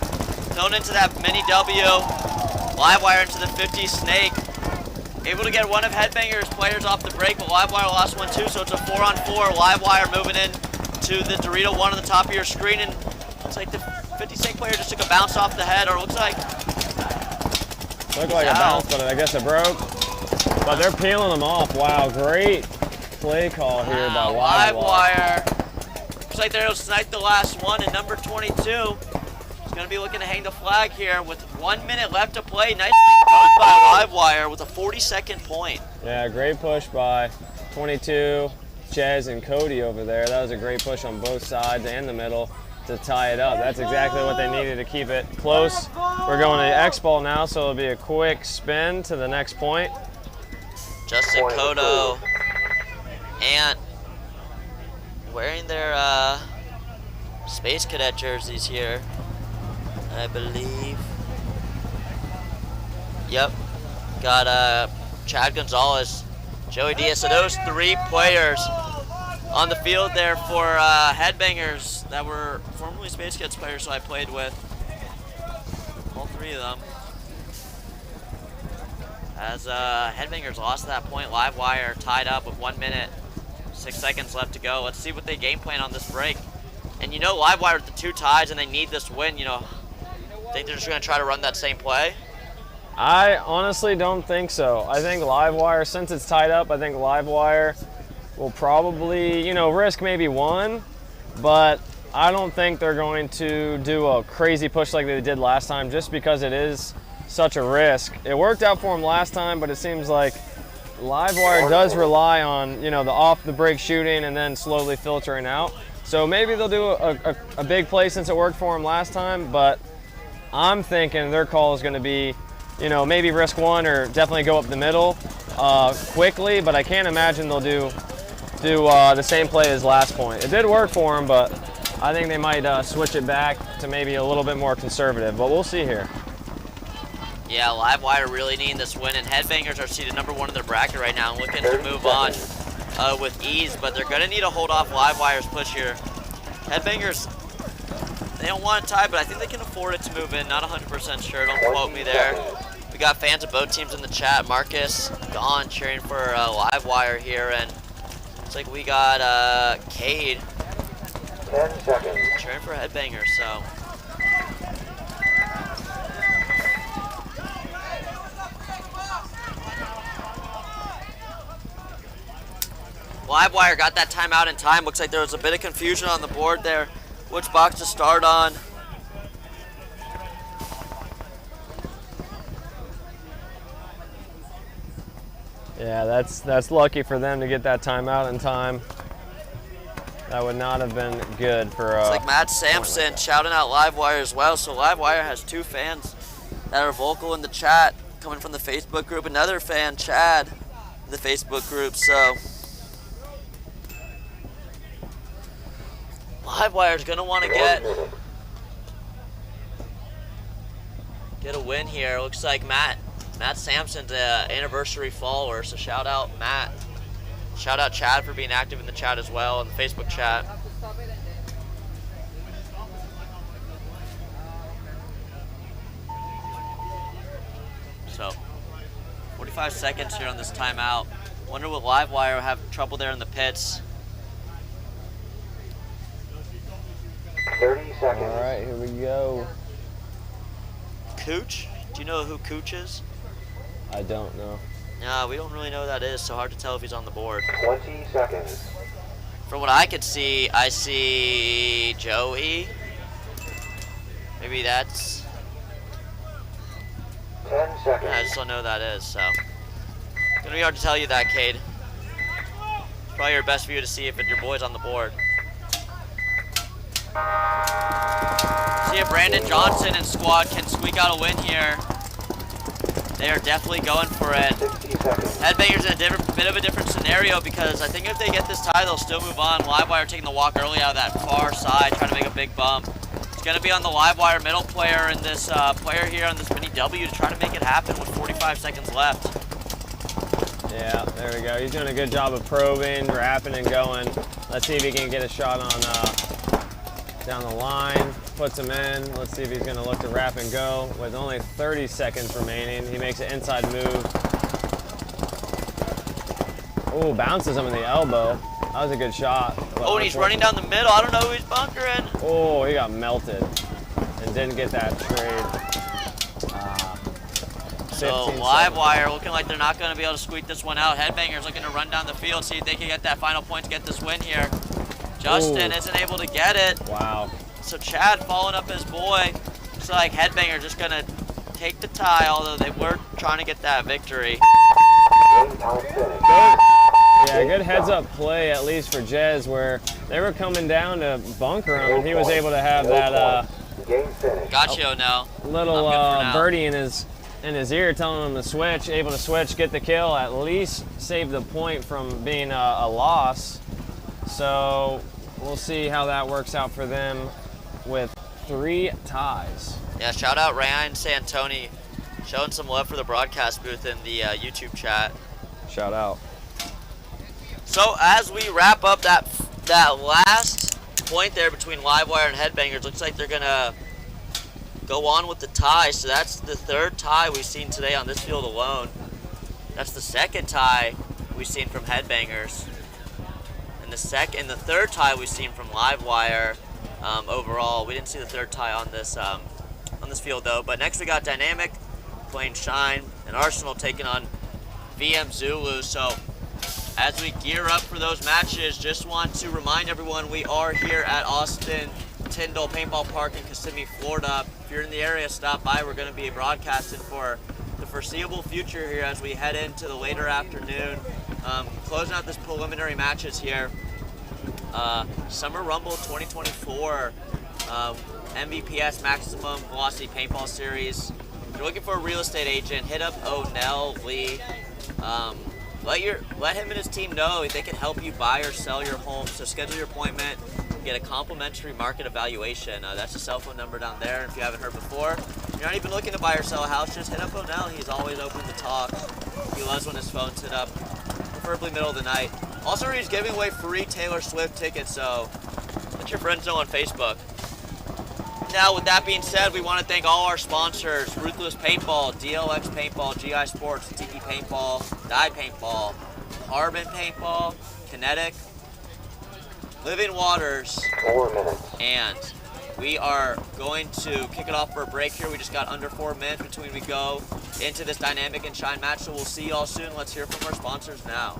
Thrown into that mini W. Livewire into the 50 snake. Able to get one of Headbangers players off the break, but Livewire lost one too, so it's a 4-on-4. Livewire moving in to the Dorito 1 on the top of your screen, and looks like the 50 snake player just took a bounce off the head, or it looks like... Looked like a bounce, but I guess it broke. But they're peeling them off. Wow, great play call here by Livewire. Looks like they'll snipe the last one, and number 22 is going to be looking to hang the flag here with 1 minute left to play. Nicely done by Livewire with a 40-second point. Yeah, great push by 22, Chez and Cody over there. That was a great push on both sides and the middle to tie it up. That's exactly what they needed to keep it close. We're going to X-Ball now, so it'll be a quick spin to the next point. Justin Cotto and wearing their Space Cadet jerseys here, I believe. Yep, got Chad Gonzalez, Joey Diaz. So those 3 players on the field there for Headbangers that were formerly Space Cadets players, so I played with all 3 of them. As Headbangers lost that point, Livewire tied up with 1 minute, 6 seconds left to go. Let's see what they game plan on this break. And you know Livewire with the 2 ties and they need this win, you know. Think they're just going to try to run that same play? I honestly don't think so. I think Livewire, since it's tied up, I think Livewire will probably, you know, risk maybe 1, but I don't think they're going to do a crazy push like they did last time just because it is such a risk. It worked out for them last time, but it seems like Livewire does rely on, you know, the off the break shooting and then slowly filtering out. So maybe they'll do a big play since it worked for them last time, but I'm thinking their call is going to be, you know, maybe risk 1 or definitely go up the middle quickly, but I can't imagine they'll do the same play as last point. It did work for them, but I think they might switch it back to maybe a little bit more conservative, but we'll see here. Yeah, Livewire really needing this win, and Headbangers are seated number 1 in their bracket right now, looking to move on with ease, but they're going to need to hold off Livewire's push here. Headbangers, they don't want to tie, but I think they can afford it to move in. Not 100% sure, don't quote me there. We got fans of both teams in the chat. Marcus, Don cheering for Livewire here, and looks like we got Cade 10 seconds. cheering for Headbangers, so. Livewire got that timeout in time. Looks like there was a bit of confusion on the board there. Which box to start on. Yeah, that's lucky for them to get that timeout in time. That would not have been good for It's like Matt Sampson shouting out Livewire as well. So Livewire has 2 fans that are vocal in the chat coming from the Facebook group. Another fan, Chad, in the Facebook group. So Livewire's gonna want to get a win here. Looks like Matt Matt Sampson's anniversary follower, so shout out Matt. Shout out Chad for being active in the chat as well, in the Facebook chat. So, 45 seconds here on this timeout. Wonder will Livewire have trouble there in the pits? 30 seconds. All right, here we go. Cooch? Do you know who Cooch is? I don't know. No, we don't really know who that is, so hard to tell if he's on the board. 20 seconds. From what I could see, I see Joey. Maybe that's... 10 seconds. Yeah, I just don't know who that is, so. Gonna be hard to tell you that, Cade. It's probably your best view to see if your boy's on the board. See if Brandon Johnson and squad can squeak out a win here. They are definitely going for it. 60 seconds. Headbangers in a bit of a different scenario because I think if they get this tie, they'll still move on. Livewire taking the walk early out of that far side, trying to make a big bump. It's going to be on the Livewire middle player and this player here on this mini W to try to make it happen with 45 seconds left. Yeah, there we go. He's doing a good job of probing, wrapping, and going. Let's see if he can get a shot on down the line. Puts him in. Let's see if he's going to look to wrap and go. With only 30 seconds remaining, he makes an inside move. Oh, bounces him in the elbow. That was a good shot. Oh, and he's running down the middle. I don't know who he's bunkering. Oh, he got melted and didn't get that trade. So Livewire looking like they're not going to be able to squeak this one out. Headbangers looking to run down the field, see if they can get that final point to get this win here. Justin isn't able to get it. Wow. So Chad following up his boy. Looks like Headbanger just going to take the tie, although they were trying to get that victory. Yeah, good heads-up play, at least for Jez, where they were coming down to bunker him, and he was able to have that Gotcha now. little birdie in his ear telling him to switch, able to switch, get the kill, at least save the point from being a loss. So we'll see how that works out for them with 3 ties. Yeah, shout out Ryan Santoni showing some love for the broadcast booth in the YouTube chat. Shout out. So as we wrap up that last point there between Livewire and Headbangers, looks like they're gonna go on with the tie. So that's the 3rd tie we've seen today on this field alone. That's the 2nd tie we've seen from Headbangers, and the 3rd tie we've seen from Livewire. Overall, we didn't see the 3rd tie on this field though. But next we got Dynamic playing Shine, and Arsenal taking on VM Zulu. So as we gear up for those matches, just want to remind everyone we are here at Austin Tyndall Paintball Park in Kissimmee, Florida. If you're in the area, stop by. We're going to be broadcasting for the foreseeable future here as we head into the later afternoon. Closing out this preliminary matches here. Summer Rumble 2024, MVPS Maximum Velocity Paintball Series. If you're looking for a real estate agent, hit up O'Nell Lee. Let him and his team know if they can help you buy or sell your home. So schedule your appointment, get a complimentary market evaluation. That's the cell phone number down there. If you haven't heard before, if you're not even looking to buy or sell a house, just hit up O'Nell. He's always open to talk. He loves when his phone's hit up, preferably middle of the night. Also, he's giving away free Taylor Swift tickets, so let your friends know on Facebook. Now, with that being said, we want to thank all our sponsors: Ruthless Paintball, DLX Paintball, GI Sports, Tiki Paintball, Dye Paintball, Carbon Paintball, Kinetic, Living Waters, 4 minutes. And we are going to kick it off for a break here. We just got under 4 minutes between we go into this Dynamic and Shine match, so we'll see you all soon. Let's hear from our sponsors now.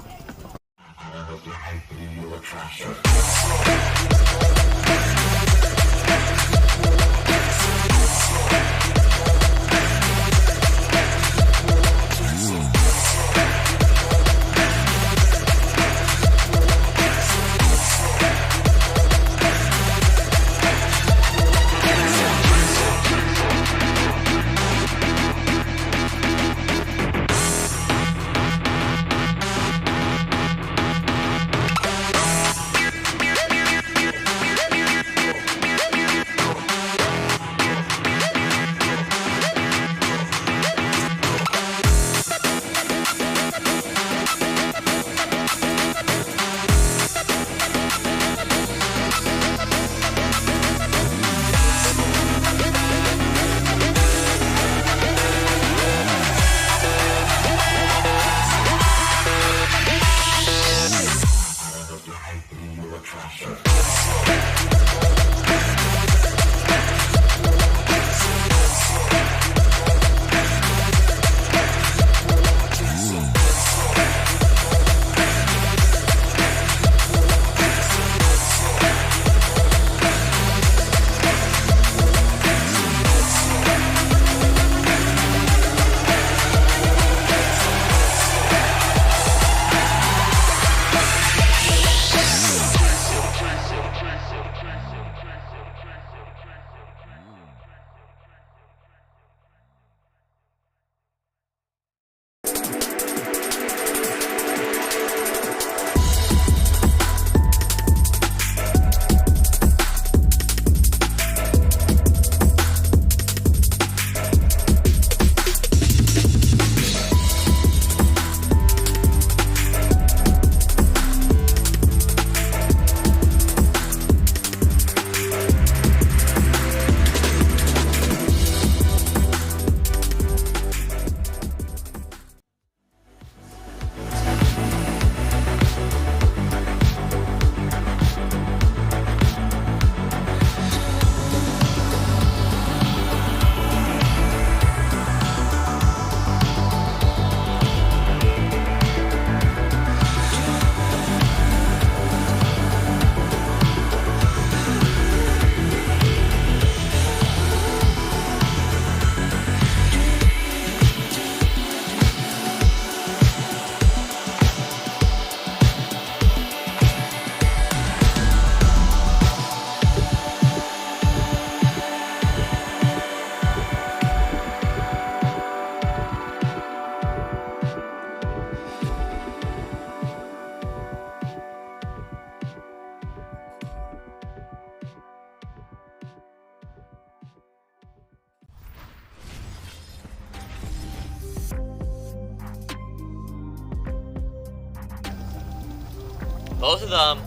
Both of them.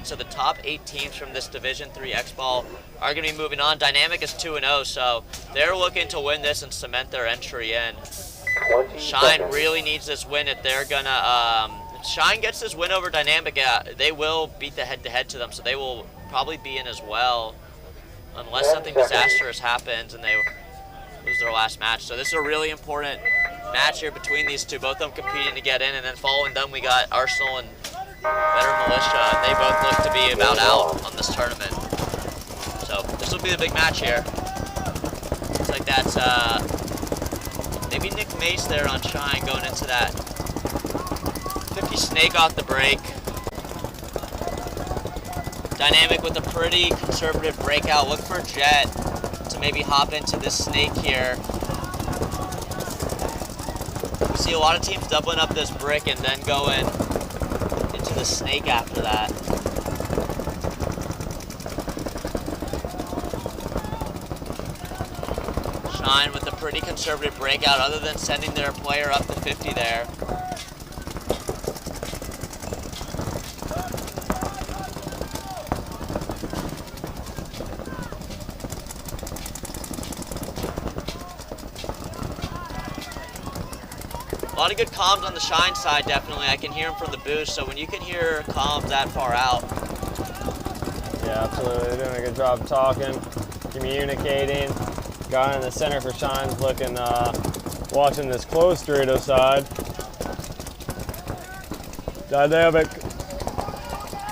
So the top 8 teams from this Division III X-Ball are going to be moving on. Dynamic is 2-0, so they're looking to win this and cement their entry in. Shine really needs this win if they're gonna. Shine gets this win over Dynamic, they will beat the head-to-head to them, so they will probably be in as well, unless something disastrous happens and they lose their last match. So this is a really important match here between these two, both of them competing to get in, and then following them we got Arsenal and Better Militia. They both look to be about out on this tournament. So this will be the big match here. Looks like that's maybe Nick Mace there on Shine going into that 50 snake off the break. Dynamic with a pretty conservative breakout. Look for Jet to maybe hop into this snake here. We see a lot of teams doubling up this brick and then going into the snake after that. Shine with a pretty conservative breakout other than sending their player up to 50 there. A lot of good comms on the Shine side, definitely. I can hear them from the boost, so when you can hear comms that far out. Yeah, absolutely. They're doing a good job talking, communicating. Guy in the center for Shine's looking, watching this close Dorito side. Dynamic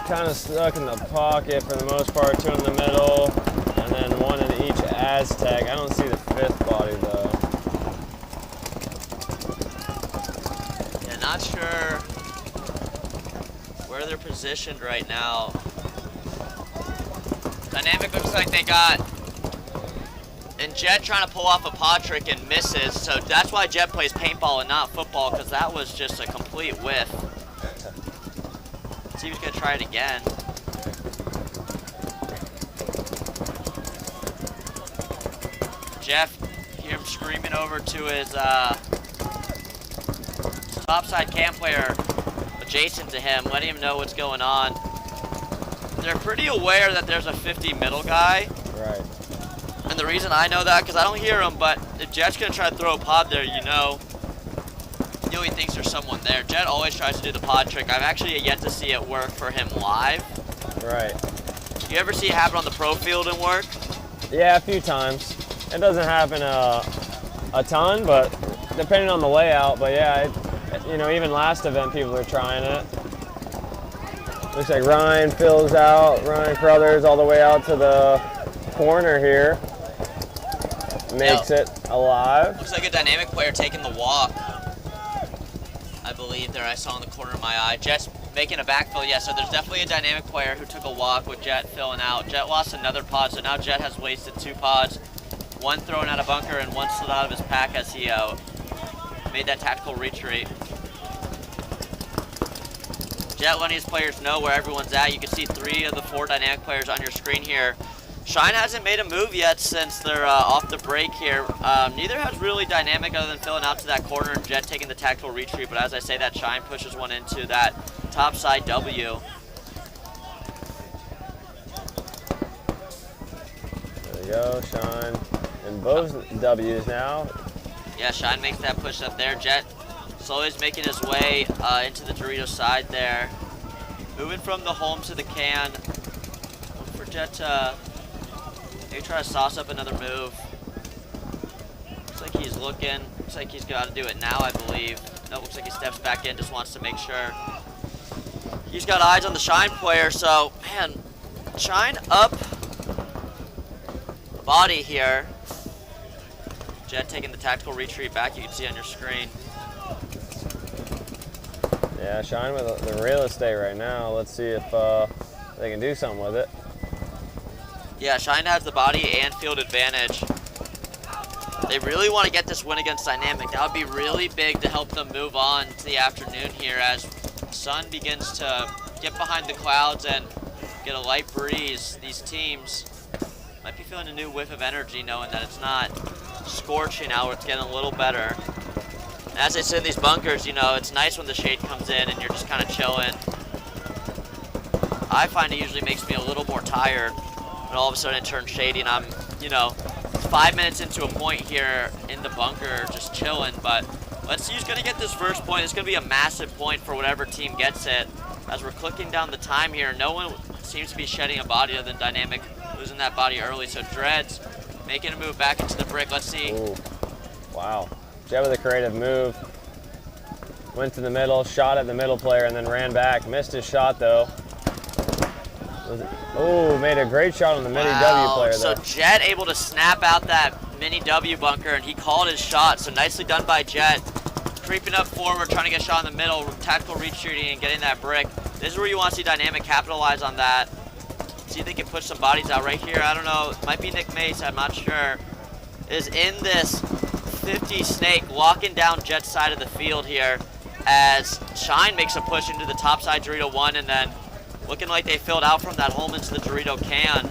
kind of stuck in the pocket for the most part, 2 in the middle, and then 1 in each Aztec. I don't see the 5th body though. Yeah, not sure where they're positioned right now. Dynamic looks like they got, and Jet trying to pull off a pod trick and misses, so that's why Jet plays paintball and not football, because that was just a complete whiff. Let's see if he's going to try it again. Jeff, hear him screaming over to his topside cam player adjacent to him, letting him know what's going on. They're pretty aware that there's a 50 middle guy. Right. And the reason I know that, because I don't hear him, but if Jet's going to try to throw a pod there, you know he thinks there's someone there. Jet always tries to do the pod trick. I've actually yet to see it work for him live. Right. You ever see it happen on the pro field and work? Yeah, a few times. It doesn't happen a ton, but depending on the layout. But yeah, even last event, people are trying it. Looks like Ryan fills out, Ryan Crothers all the way out to the corner here. Makes it alive. Looks like a Dynamic player taking the walk. I believe there I saw in the corner of my eye. Jet's making a backfill, yeah, so there's definitely a Dynamic player who took a walk with Jet filling out. Jet lost another pod, so now Jet has wasted 2 pods. 1 thrown out of bunker and 1 slid out of his pack as he made that tactical retreat. Jet letting his players know where everyone's at. You can see 3 of the 4 Dynamic players on your screen here. Shine hasn't made a move yet since they're off the break here. Neither has really Dynamic other than filling out to that corner and Jet taking the tactical retreat. But as I say, that Shine pushes one into that top side W. There we go, Shine. And both W's now. Yeah, Shine makes that push up there. Jet slowly is making his way into the Dorito side there. Moving from the home to the can. Look for Jet to maybe try to sauce up another move. Looks like he's looking. Looks like he's got to do it now, I believe. No, looks like he steps back in, just wants to make sure. He's got eyes on the Shine player, so, man, Shine up the body here. Jet taking the tactical retreat back, you can see on your screen. Yeah, Shine with the real estate right now. Let's see if they can do something with it. Yeah, Shine has the body and field advantage. They really want to get this win against Dynamic. That would be really big to help them move on to the afternoon here as the sun begins to get behind the clouds and get a light breeze. These teams might be feeling a new whiff of energy knowing that it's not scorching out, it's getting a little better. As they sit in these bunkers, you know, it's nice when the shade comes in and you're just kind of chilling. I find it usually makes me a little more tired when all of a sudden it turns shady and I'm, you know, 5 minutes into a point here in the bunker just chilling. But let's see who's going to get this first point. It's going to be a massive point for whatever team gets it. As we're clicking down the time here, no one seems to be shedding a body other than Dynamic losing that body early. So Dreads making a move back into the brick. Let's see. Ooh. Wow. Jet with a creative move. Went to the middle, shot at the middle player, and then ran back. Missed his shot, though. Oh, made a great shot on the mini W player, though. So Jet able to snap out that mini W bunker, and he called his shot. So nicely done by Jet. Creeping up forward, trying to get a shot in the middle, tactical reach shooting and getting that brick. This is where you want to see Dynamic capitalize on that. See if they can push some bodies out right here. I don't know, it might be Nick Mace, I'm not sure. Is in this 50 snake, locking down Jet's side of the field here as Shine makes a push into the top side Dorito 1 and then looking like they filled out from that home into the Dorito can.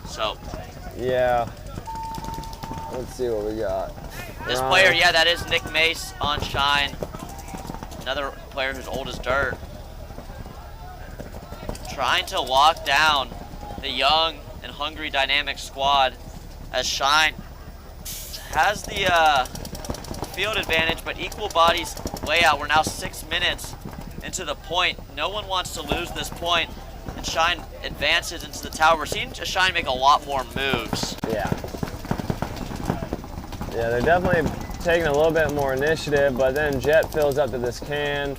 So. Yeah. Let's see what we got. This player, yeah, that is Nick Mace on Shine. Another player who's old as dirt. Trying to lock down the young and hungry Dynamic squad as Shine has the field advantage, but equal bodies layout. We're now 6 minutes into the point. No one wants to lose this point, and Shine advances into the tower. We're seeing Shine make a lot more moves. Yeah. Yeah, they're definitely taking a little bit more initiative, but then Jet fills up to this can.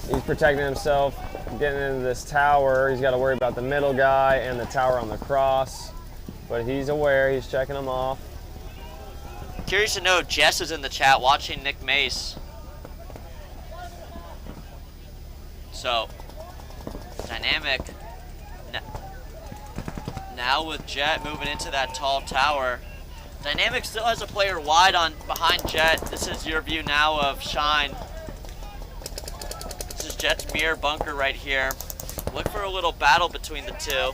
He's protecting himself, getting into this tower. He's got to worry about the middle guy and the tower on the cross, but he's aware, he's checking them off. Curious to know, Jess is in the chat watching Nick Mace. So, Dynamic now with Jet moving into that tall tower. Dynamic still has a player wide on behind Jet. This is your view now of Shine. This is Jet's mirror bunker right here. Look for a little battle between the two.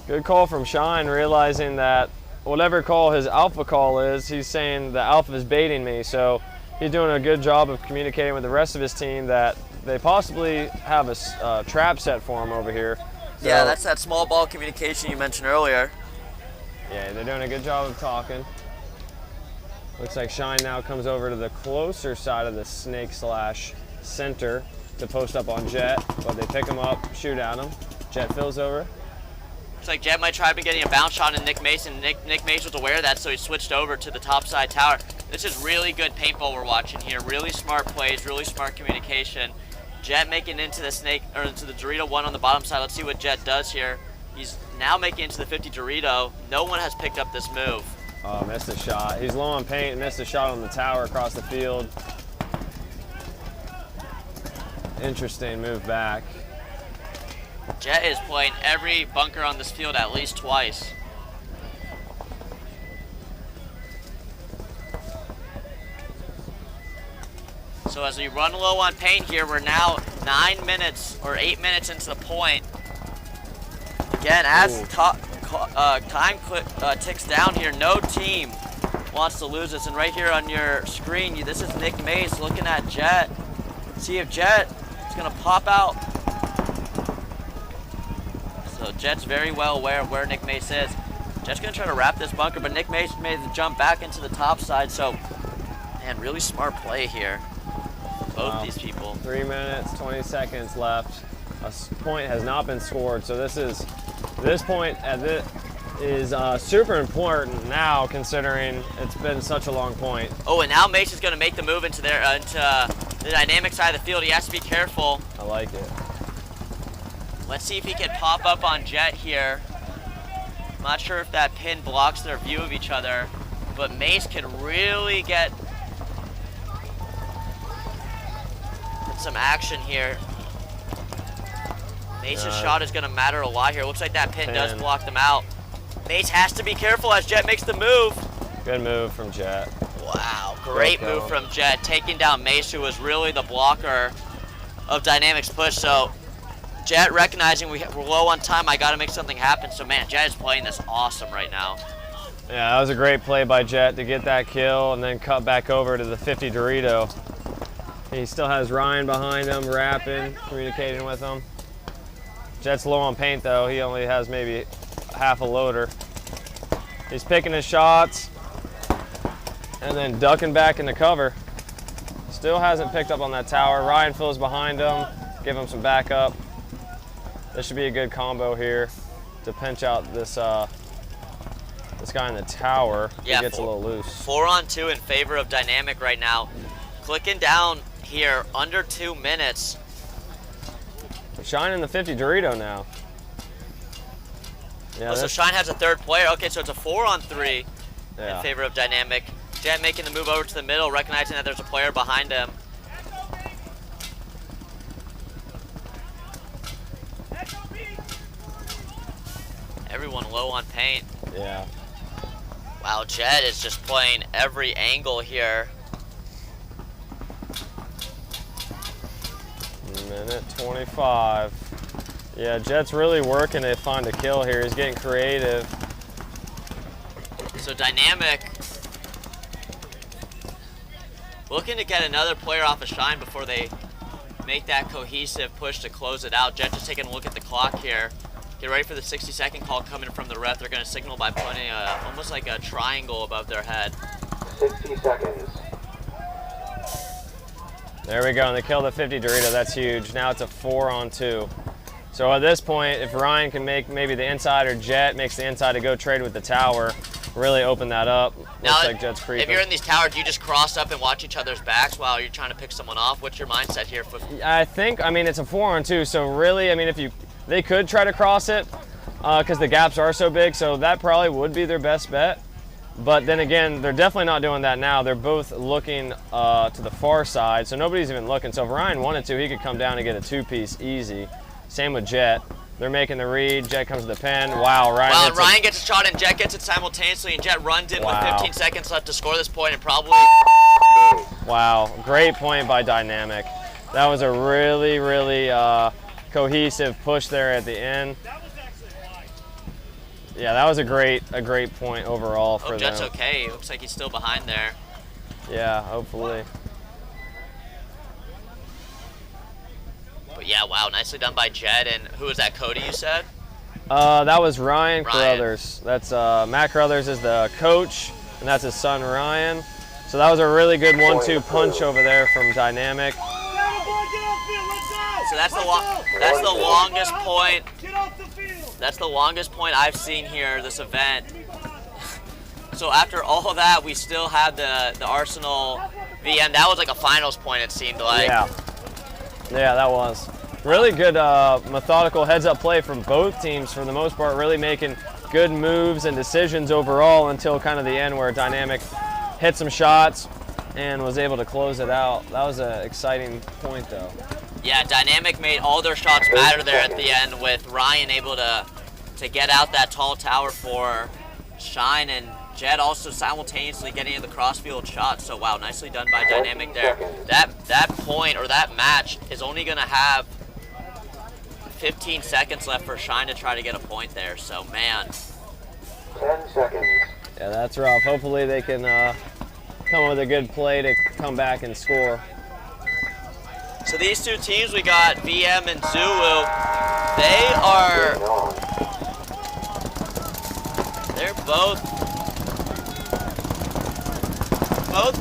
Good call from Shine, realizing that whatever call his alpha call is, he's saying the alpha is baiting me. So he's doing a good job of communicating with the rest of his team that they possibly have a trap set for him over here. So, yeah, that's that small ball communication you mentioned earlier. Yeah, they're doing a good job of talking. Looks like Shine now comes over to the closer side of the snake slash center to post up on Jet, but they pick him up, shoot at him. Jet fills over. Looks like Jet might try getting a bounce shot in Nick Mason. Nick Mason was aware of that, so he switched over to the top side tower. This is really good paintball we're watching here. Really smart plays, really smart communication. Jet making into the snake, or into the Dorito 1 on the bottom side. Let's see what Jet does here. He's now making into the 50 Dorito. No one has picked up this move. Oh, missed a shot. He's low on paint and missed a shot on the tower across the field. Interesting move back. Jet is playing every bunker on this field at least twice. So as we run low on paint here, we're now 9 minutes or 8 minutes into the point. Again, as time ticks down here, no team wants to lose this. And right here on your screen, this is Nick Mace looking at Jet. See if Jet is going to pop out. So Jet's very well aware of where Nick Mace is. Jet's going to try to wrap this bunker, but Nick Mace made the jump back into the top side. So, man, really smart play here. Both these people. 3 minutes, 20 seconds left. A point has not been scored, so this point is super important now, considering it's been such a long point. Oh, and now Mace is going to make the move into the Dynamic side of the field. He has to be careful. I like it. Let's see if he can pop up on Jet here. I'm not sure if that pin blocks their view of each other, but Mace can really get some action here. Mace's shot is going to matter a lot here. Looks like that pin does block them out. Mace has to be careful as Jet makes the move. Good move from Jet. Wow, great move from Jet, taking down Mace, who was really the blocker of Dynamic's push. So Jet recognizing we're low on time, I got to make something happen. So, man, Jet is playing this awesome right now. Yeah, that was a great play by Jet to get that kill and then cut back over to the 50 Dorito. He still has Ryan behind him, rapping, communicating with him. Jet's low on paint, though. He only has maybe half a loader. He's picking his shots and then ducking back into cover. Still hasn't picked up on that tower. Ryan fills behind him, give him some backup. This should be a good combo here to pinch out this this guy in the tower. Yeah, he gets a little loose. 4-on-2 in favor of Dynamic right now. Clicking down here, under 2 minutes. Shine in the 50 Dorito now. Yeah, So Shine has a third player. Okay, so it's a 4-on-3 yeah. in favor of Dynamic. Jet making the move over to the middle, recognizing that there's a player behind him. Everyone low on paint. Yeah. Wow, Jet is just playing every angle here. Minute 25. Yeah, Jet's really working to find a kill here. He's getting creative. So Dynamic looking to get another player off of Shine before they make that cohesive push to close it out. Jet just taking a look at the clock here. Get ready for the 60-second call coming from the ref. They're going to signal by putting almost like a triangle above their head. 60 seconds. There we go, and they kill the 50 Dorito. That's huge. Now it's a 4-on-2. So at this point, if Ryan can make maybe the inside or Jet makes the inside to go trade with the tower, really open that up. Now, looks like Jet's creeping. if you're in these towers, do you just cross up and watch each other's backs while you're trying to pick someone off? What's your mindset here? I think, I mean, it's a 4-on-2, so really, I mean, they could try to cross it because the gaps are so big, so that probably would be their best bet. But then again, they're definitely not doing that now. They're both looking to the far side, so nobody's even looking. So if Ryan wanted to, he could come down and get a two-piece easy. Same with Jet. They're making the read. Jet comes to the pin. Wow, Ryan gets a shot and Jet gets it simultaneously, and Jet runs in with 15 seconds left to score this point and probably... Wow, great point by Dynamic. That was a really, really cohesive push there at the end. Yeah, that was a great point overall for them. Jet's okay. It looks like he's still behind there. Yeah, hopefully. But yeah, wow, nicely done by Jet. And who was that, Cody, you said? That was Ryan Carruthers. That's Matt Carruthers is the coach, and that's his son Ryan. So that was a really good 1-2 punch over there from Dynamic. So that's the longest point. That's the longest point I've seen here this event. So after all of that, we still had the Arsenal VM. That was like a finals point, it seemed like. Yeah, that was. Really good methodical heads-up play from both teams for the most part, really making good moves and decisions overall until kind of the end where Dynamic hit some shots and was able to close it out. That was an exciting point, though. Yeah, Dynamic made all their shots matter there at the end with Ryan able to get out that tall tower for Shine, and Jet also simultaneously getting in the crossfield shot. So wow, nicely done by Dynamic there. That point or that match is only gonna have 15 seconds left for Shine to try to get a point there. So man. 10 seconds. Yeah, that's rough. Hopefully they can come up with a good play to come back and score. So these two teams, we got VM and Zulu. They're both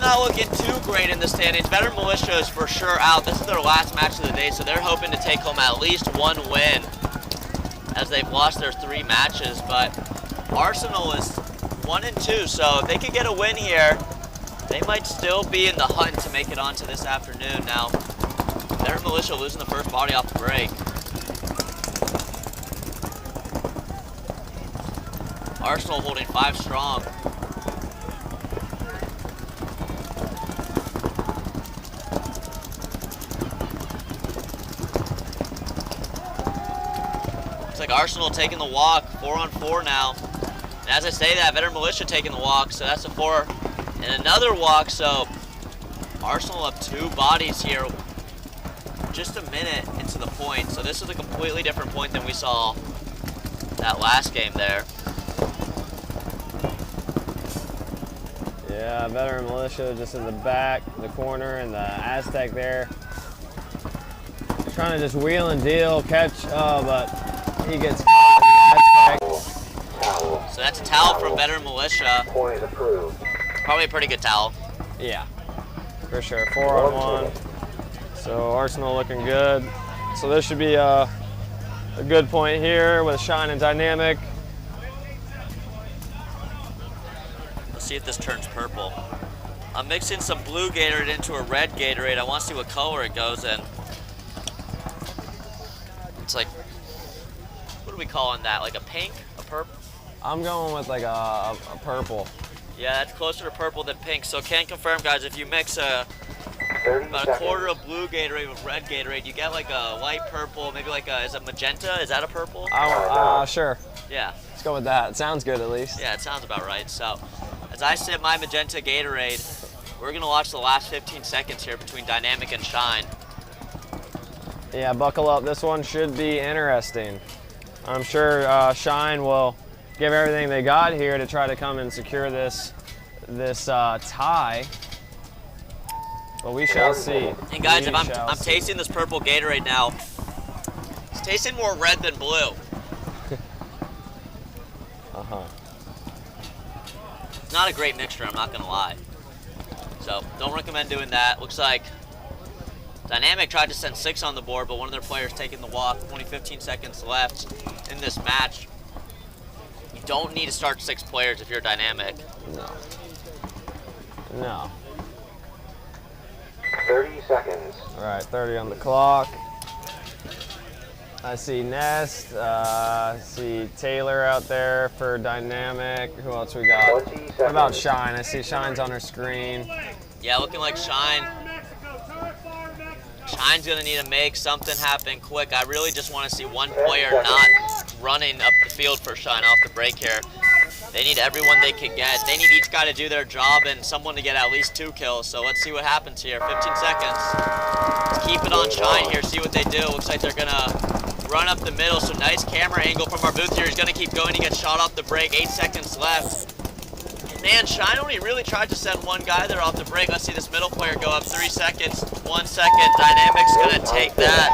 not looking too great in the standings. Veteran Militia is for sure out. This is their last match of the day, so they're hoping to take home at least one win as they've lost their 3 matches. But Arsenal is 1-2, so if they could get a win here, they might still be in the hunt to make it onto this afternoon. Now, Veteran Militia losing the first body off the break. Arsenal holding 5 strong. Looks like Arsenal taking the walk, 4-on-4 now. And as I say that, Veteran Militia taking the walk, so that's a 4 and another walk, so Arsenal up 2 bodies here. just a minute into the point, so this is a completely different point than we saw that last game there. Yeah, veteran militia just in the back, the corner, and the Aztec there. Trying to just wheel and deal, catch, but he gets caught in the Aztec. Towel. So that's a towel from veteran militia. Point approved. Probably a pretty good towel. Yeah, for sure, 4-on-1. So Arsenal looking good. So this should be a good point here with Shine and Dynamic. Let's see if this turns purple. I'm mixing some blue Gatorade into a red Gatorade. I want to see what color it goes in. It's like, what are we calling that? Like a pink? A purple? I'm going with like a purple. Yeah, that's closer to purple than pink. So can confirm, guys, if you mix 30 about a quarter of blue Gatorade with red Gatorade, you get like a white purple, maybe like a, is it magenta? Is that a purple? Sure. Yeah. Let's go with that. It sounds good at least. Yeah, it sounds about right. So as I sip my magenta Gatorade, we're gonna watch the last 15 seconds here between Dynamic and Shine. Yeah, buckle up. This one should be interesting. I'm sure Shine will give everything they got here to try to come and secure this tie. But we shall see. And guys, We if I'm shall see. tasting this purple Gatorade now, it's tasting more red than blue. It's not a great mixture, I'm not gonna lie. So don't recommend doing that. Looks like Dynamic tried to send 6 on the board, but one of their players taking the walk. Only 15 seconds left in this match. You don't need to start 6 players if you're Dynamic. No. 30 seconds. All right, 30 on the clock. I see Nest. I see Taylor out there for Dynamic. Who else we got? 20 seconds. What about Shine? I see Shine's on her screen. Yeah, looking like Shine. Shine's gonna need to make something happen quick. I really just want to see one player not running up the field for Shine off the break here. They need everyone they can get. They need each guy to do their job and someone to get at least 2 kills. So let's see what happens here. 15 seconds. Let's keep it on Shine here, see what they do. Looks like they're gonna run up the middle. So nice camera angle from our booth here. He's gonna keep going. He gets shot off the break. 8 seconds left. Man, Shine only really tried to send one guy there off the break. Let's see this middle player go up. 3 seconds, 1 second. Dynamic's gonna take that.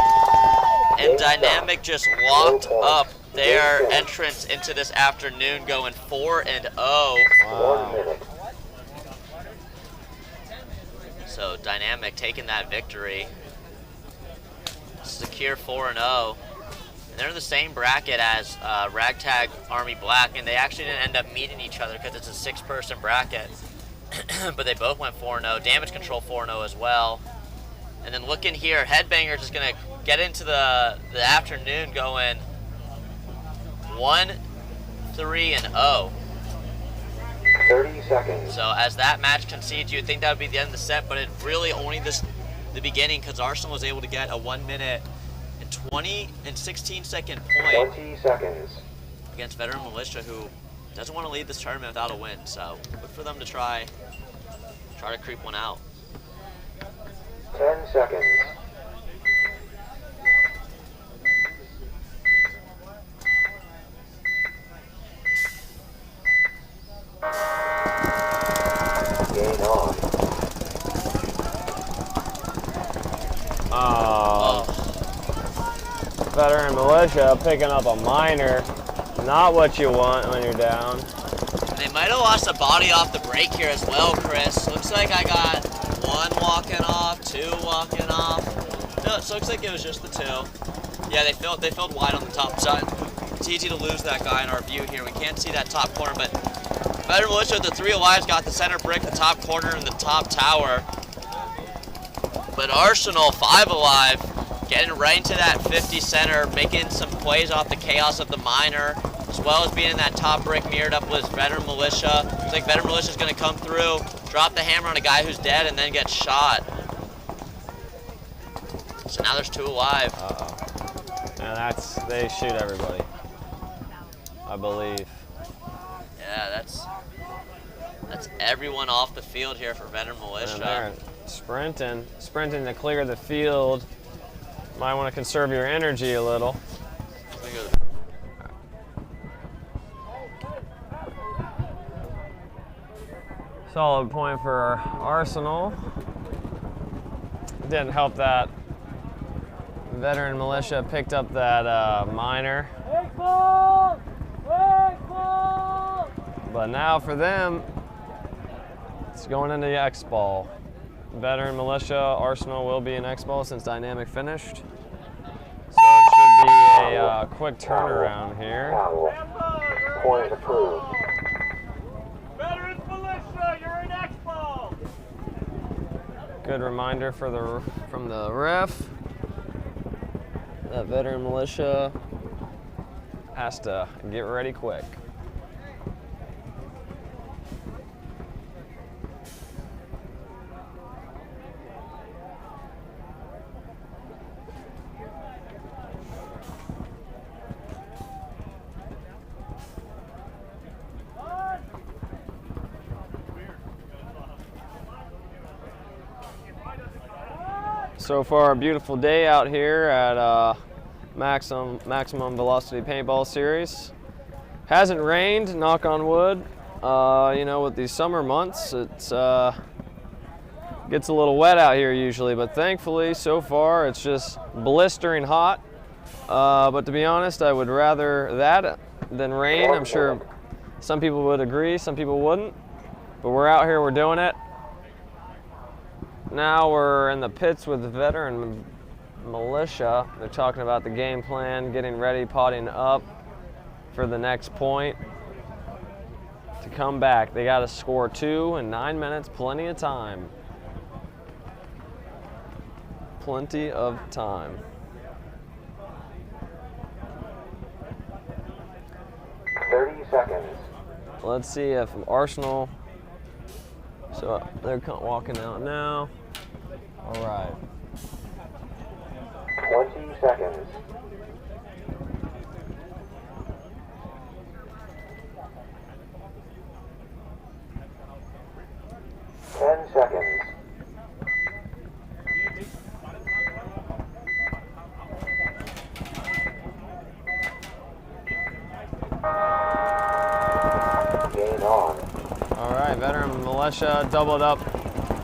And Dynamic just locked up their entrance into this afternoon, going 4-0. Wow. 1 minute. So Dynamic taking that victory. Secure 4-0. And they're in the same bracket as Ragtag Army Black, and they actually didn't end up meeting each other because it's a 6-person bracket. But they both went 4-0. Damage Control 4-0 as well. And then looking here, Headbangers is going to get into the afternoon going 1-3-0. 30 seconds. So as that match concedes, you'd think that would be the end of the set, but it really only the beginning, because Arsenal was able to get a 1 minute and 20 and 16 second point 20 seconds. against veteran militia, who doesn't want to leave this tournament without a win. So look for them to try to creep one out. 10 seconds. Game on. Oh. Veteran militia picking up a minor. Not what you want when you're down. They might have lost a body off the break here as well, Chris. Looks like I got 1 walking off, 2 walking off. No, it looks like it was just the 2. Yeah, they filled wide on the top side. It's easy to lose that guy in our view here. We can't see that top corner, but veteran militia with the 3 alives got the center brick, the top corner, and the top tower. But Arsenal, 5 alive, getting right into that 50 center, making some plays off the chaos of the minor, as well as being in that top brick mirrored up with veteran militia. Looks like veteran militia is going to come through, drop the hammer on a guy who's dead, and then get shot. So now there's 2 alive. And they shoot everybody, I believe. Yeah, that's everyone off the field here for veteran militia. And they're sprinting to clear the field. Might want to conserve your energy a little. Solid point for Arsenal. Didn't help that veteran militia picked up that minor. But now for them, it's going into the X-Ball. Veteran militia, Arsenal will be an X-Ball since Dynamic finished. So it should be a quick turnaround here. Point approved. Veterans Militia, you're an X-Ball! Good reminder from the ref that veteran militia has to get ready quick. So far, a beautiful day out here at Maximum Velocity Paintball Series. Hasn't rained, knock on wood. You know, with these summer months, it's gets a little wet out here usually, but thankfully, so far, it's just blistering hot. But to be honest, I would rather that than rain. I'm sure some people would agree, some people wouldn't. But we're out here, we're doing it. Now we're in the pits with the veteran militia. They're talking about the game plan, getting ready, potting up for the next point to come back. They got to score 2 in 9 minutes, plenty of time. Plenty of time. 30 seconds. Let's see if Arsenal, so they're walking out now. All right. 20 seconds. Seconds. Game on. All right, veteran militia doubled up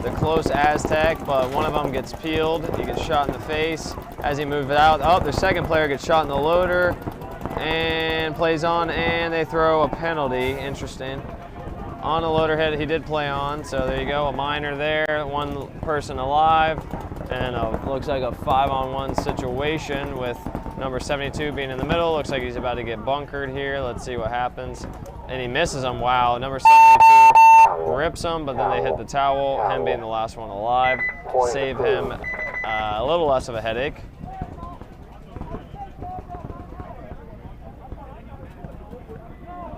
the close Aztec, but one of them gets peeled. He gets shot in the face as he moves out. Oh, their second player gets shot in the loader and plays on, and they throw a penalty. Interesting. On the loader hit, he did play on, so there you go, a minor there, one person alive, and looks like a 5-on-1 situation with number 72 being in the middle. Looks like he's about to get bunkered here. Let's see what happens. And he misses him. Wow, number 72 rips him, but then they hit the towel, him being the last one alive. Save him a little less of a headache.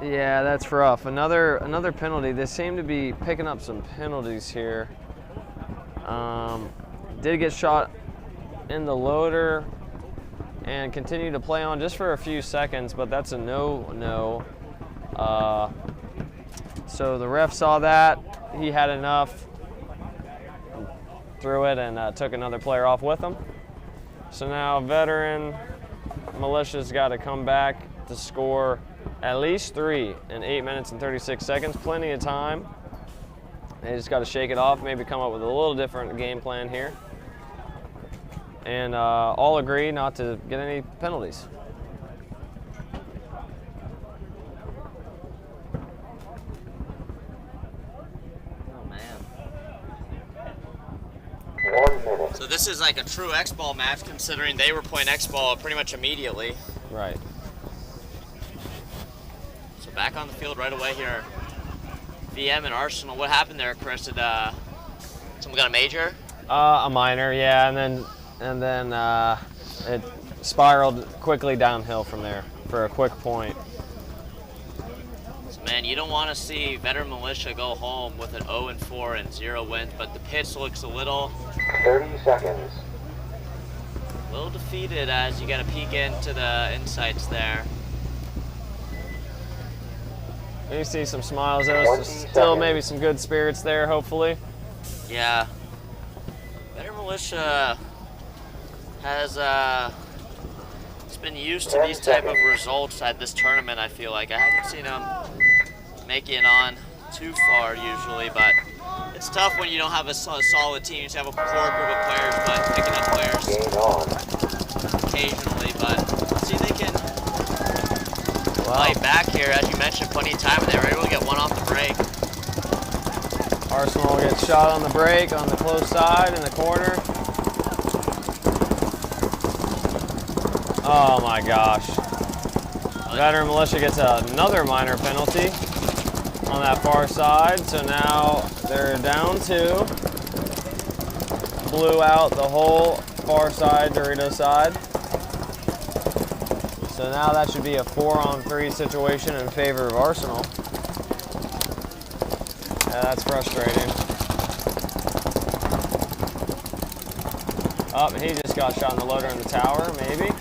Yeah, that's rough. Another penalty. They seem to be picking up some penalties here. Did get shot in the loader and continued to play on just for a few seconds, but that's a no. So the ref saw that. He had enough, threw it, and took another player off with him. So now veteran militia's got to come back to score at least 3 in 8 minutes and 36 seconds. Plenty of time. They just got to shake it off, maybe come up with a little different game plan here. And all agree not to get any penalties. Oh, man. 1 minute. So this is like a true X-Ball match, considering they were playing X-Ball pretty much immediately. Right. Back on the field right away here. VM and Arsenal. What happened there, Chris? Did someone got a major? A minor, yeah, and then it spiraled quickly downhill from there for a quick point. So, man, you don't want to see veteran militia go home with an 0-4 and 0 wins, but the pitch looks a little 30 seconds. defeated as you got to peek into the insights there. You see some smiles though, so still maybe some good spirits there, hopefully. Yeah. Better Militia has been used to these type of results at this tournament. I feel like I haven't seen him make it on too far usually, but it's tough when you don't have a solid team. You just have a core group of players, but picking up players occasionally. But let's see if they can fight back here. As you mentioned, plenty of time. They were able to get one off the break. Arsenal gets shot on the break on the close side in the corner. Oh my gosh. Veteran Militia gets another minor penalty on that far side. So now they're down 2. Blew out the whole far side, Dorito side. So now that should be a 4-on-3 situation in favor of Arsenal. Yeah, that's frustrating. Oh, he just got shot in the loader in the tower, maybe.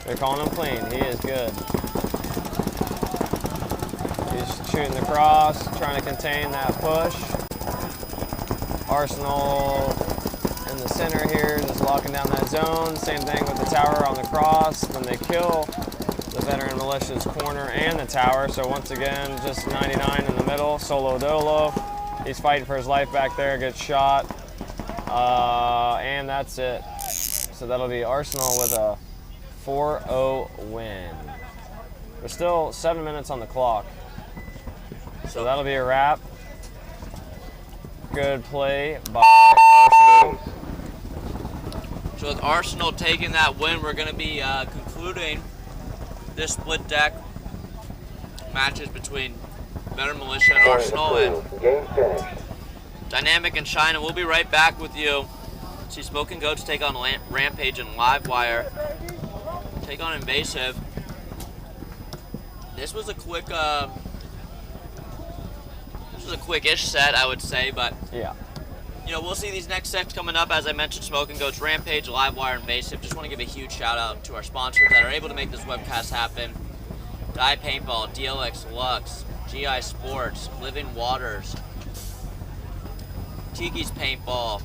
They're calling him clean. He is good. He's shooting the cross, trying to contain that push. Arsenal in the center here, just locking down that zone. Same thing with the tower on the cross. Then they kill the Veteran Militia's corner and the tower. So once again, just 99 in the middle. Solo Dolo. He's fighting for his life back there, gets shot. And that's it. So that'll be Arsenal with a 4-0 win. There's still 7 minutes on the clock. So that'll be a wrap. Good play by Arsenal. So with Arsenal taking that win, we're going to be concluding this split deck matches between Veteran Militia and Arsenal. And Dynamic and Shine, and we'll be right back with you. See Smoking Goats take on Rampage and Livewire. Take on Invasive. This was a quick-ish set, I would say, but yeah. You know, we'll see these next sets coming up. As I mentioned, Smoking Goats, Rampage, Livewire, Invasive. Just want to give a huge shout out to our sponsors that are able to make this webcast happen. Die Paintball, DLX Lux, GI Sports, Living Waters, Tiki's Paintball,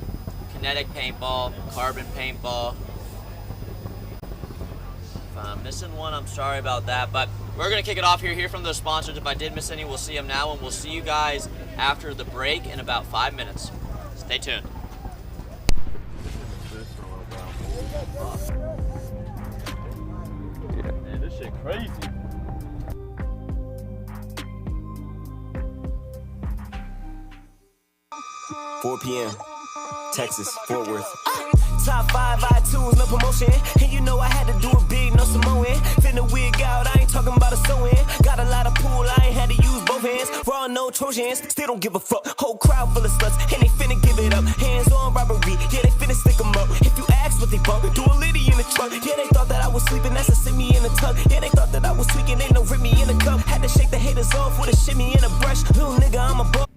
Kinetic Paintball, Carbon Paintball. If I'm missing one, I'm sorry about that, but we're going to kick it off here, hear from those sponsors. If I did miss any, we'll see them now, and we'll see you guys after the break in about 5 minutes. Stay tuned. Man, this shit crazy. $4 p.m. Texas, Fort Worth. Top 5 iTunes, no promotion. And you know I had to do it big, no Samoan. Finna wig out, I ain't talking about a sewing. Got a lot of pool, I ain't had to use both hands. Raw, no Trojans, still don't give a fuck. Whole crowd full of sluts, and they finna give it up. Hands on robbery, yeah, they finna stick them up. If you ask what they bought, do a litty in the truck. Yeah, they thought that I was sleeping, that's a send me in the tuck. Yeah, they thought that I was tweaking, ain't no rip me in the cup. Had to shake the haters off with a shimmy and a brush. Little nigga, I'm a buck.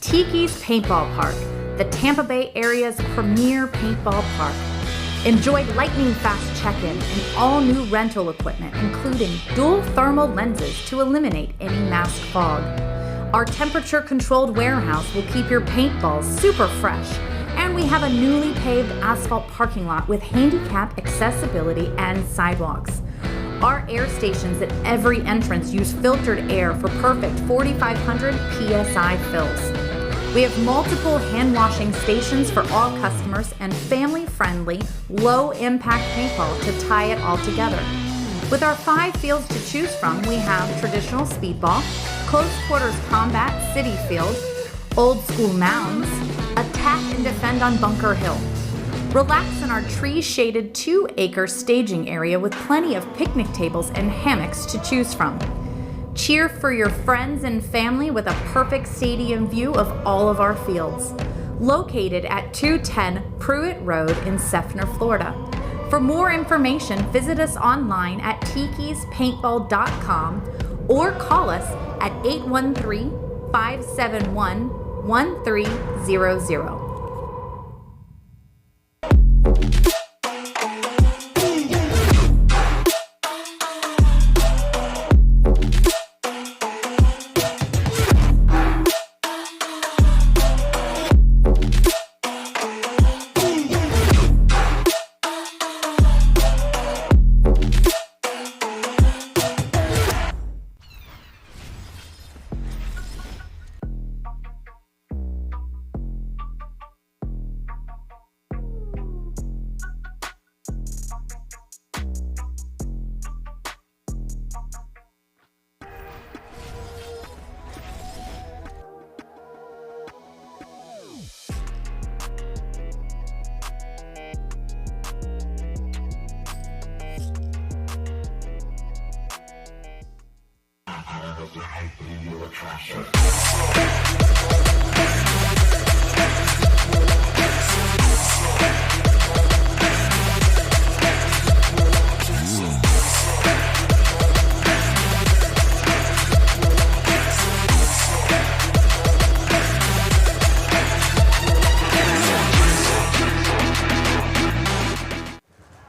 Tiki's Paintball Park, the Tampa Bay area's premier paintball park. Enjoy lightning-fast check-in and all-new rental equipment, including dual thermal lenses to eliminate any mask fog. Our temperature-controlled warehouse will keep your paintballs super fresh, and we have a newly paved asphalt parking lot with handicap accessibility and sidewalks. Our air stations at every entrance use filtered air for perfect 4,500 PSI fills. We have multiple hand washing stations for all customers and family-friendly, low-impact paintball to tie it all together. With our 5 fields to choose from, we have traditional speedball, close quarters combat, city field, old school mounds, a attack and defend on Bunker Hill. Relax in our tree-shaded 2-acre staging area with plenty of picnic tables and hammocks to choose from. Cheer for your friends and family with a perfect stadium view of all of our fields. Located at 210 Pruitt Road in Seffner, Florida. For more information, visit us online at tikispaintball.com or call us at 813-571-1300.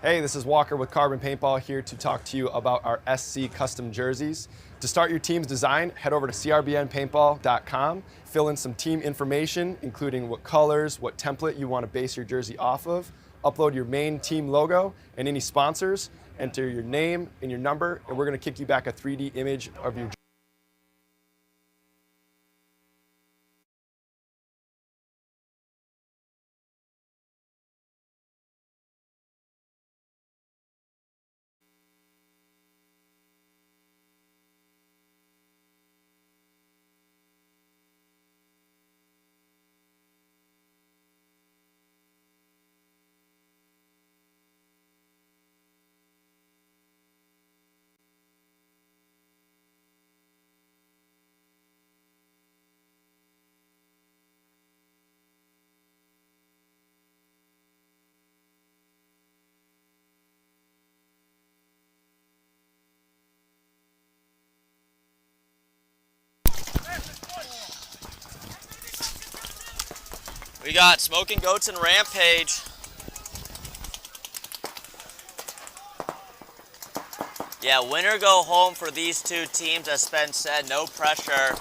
Hey, this is Walker with Carbon Paintball here to talk to you about our SC custom jerseys. To start your team's design, head over to crbnpaintball.com, fill in some team information, including what colors, what template you want to base your jersey off of, upload your main team logo and any sponsors, enter your name and your number, and we're going to kick you back a 3D image of your jersey. We got Smoking Goats and Rampage. Yeah, win or go home for these two teams, as Spen said, no pressure.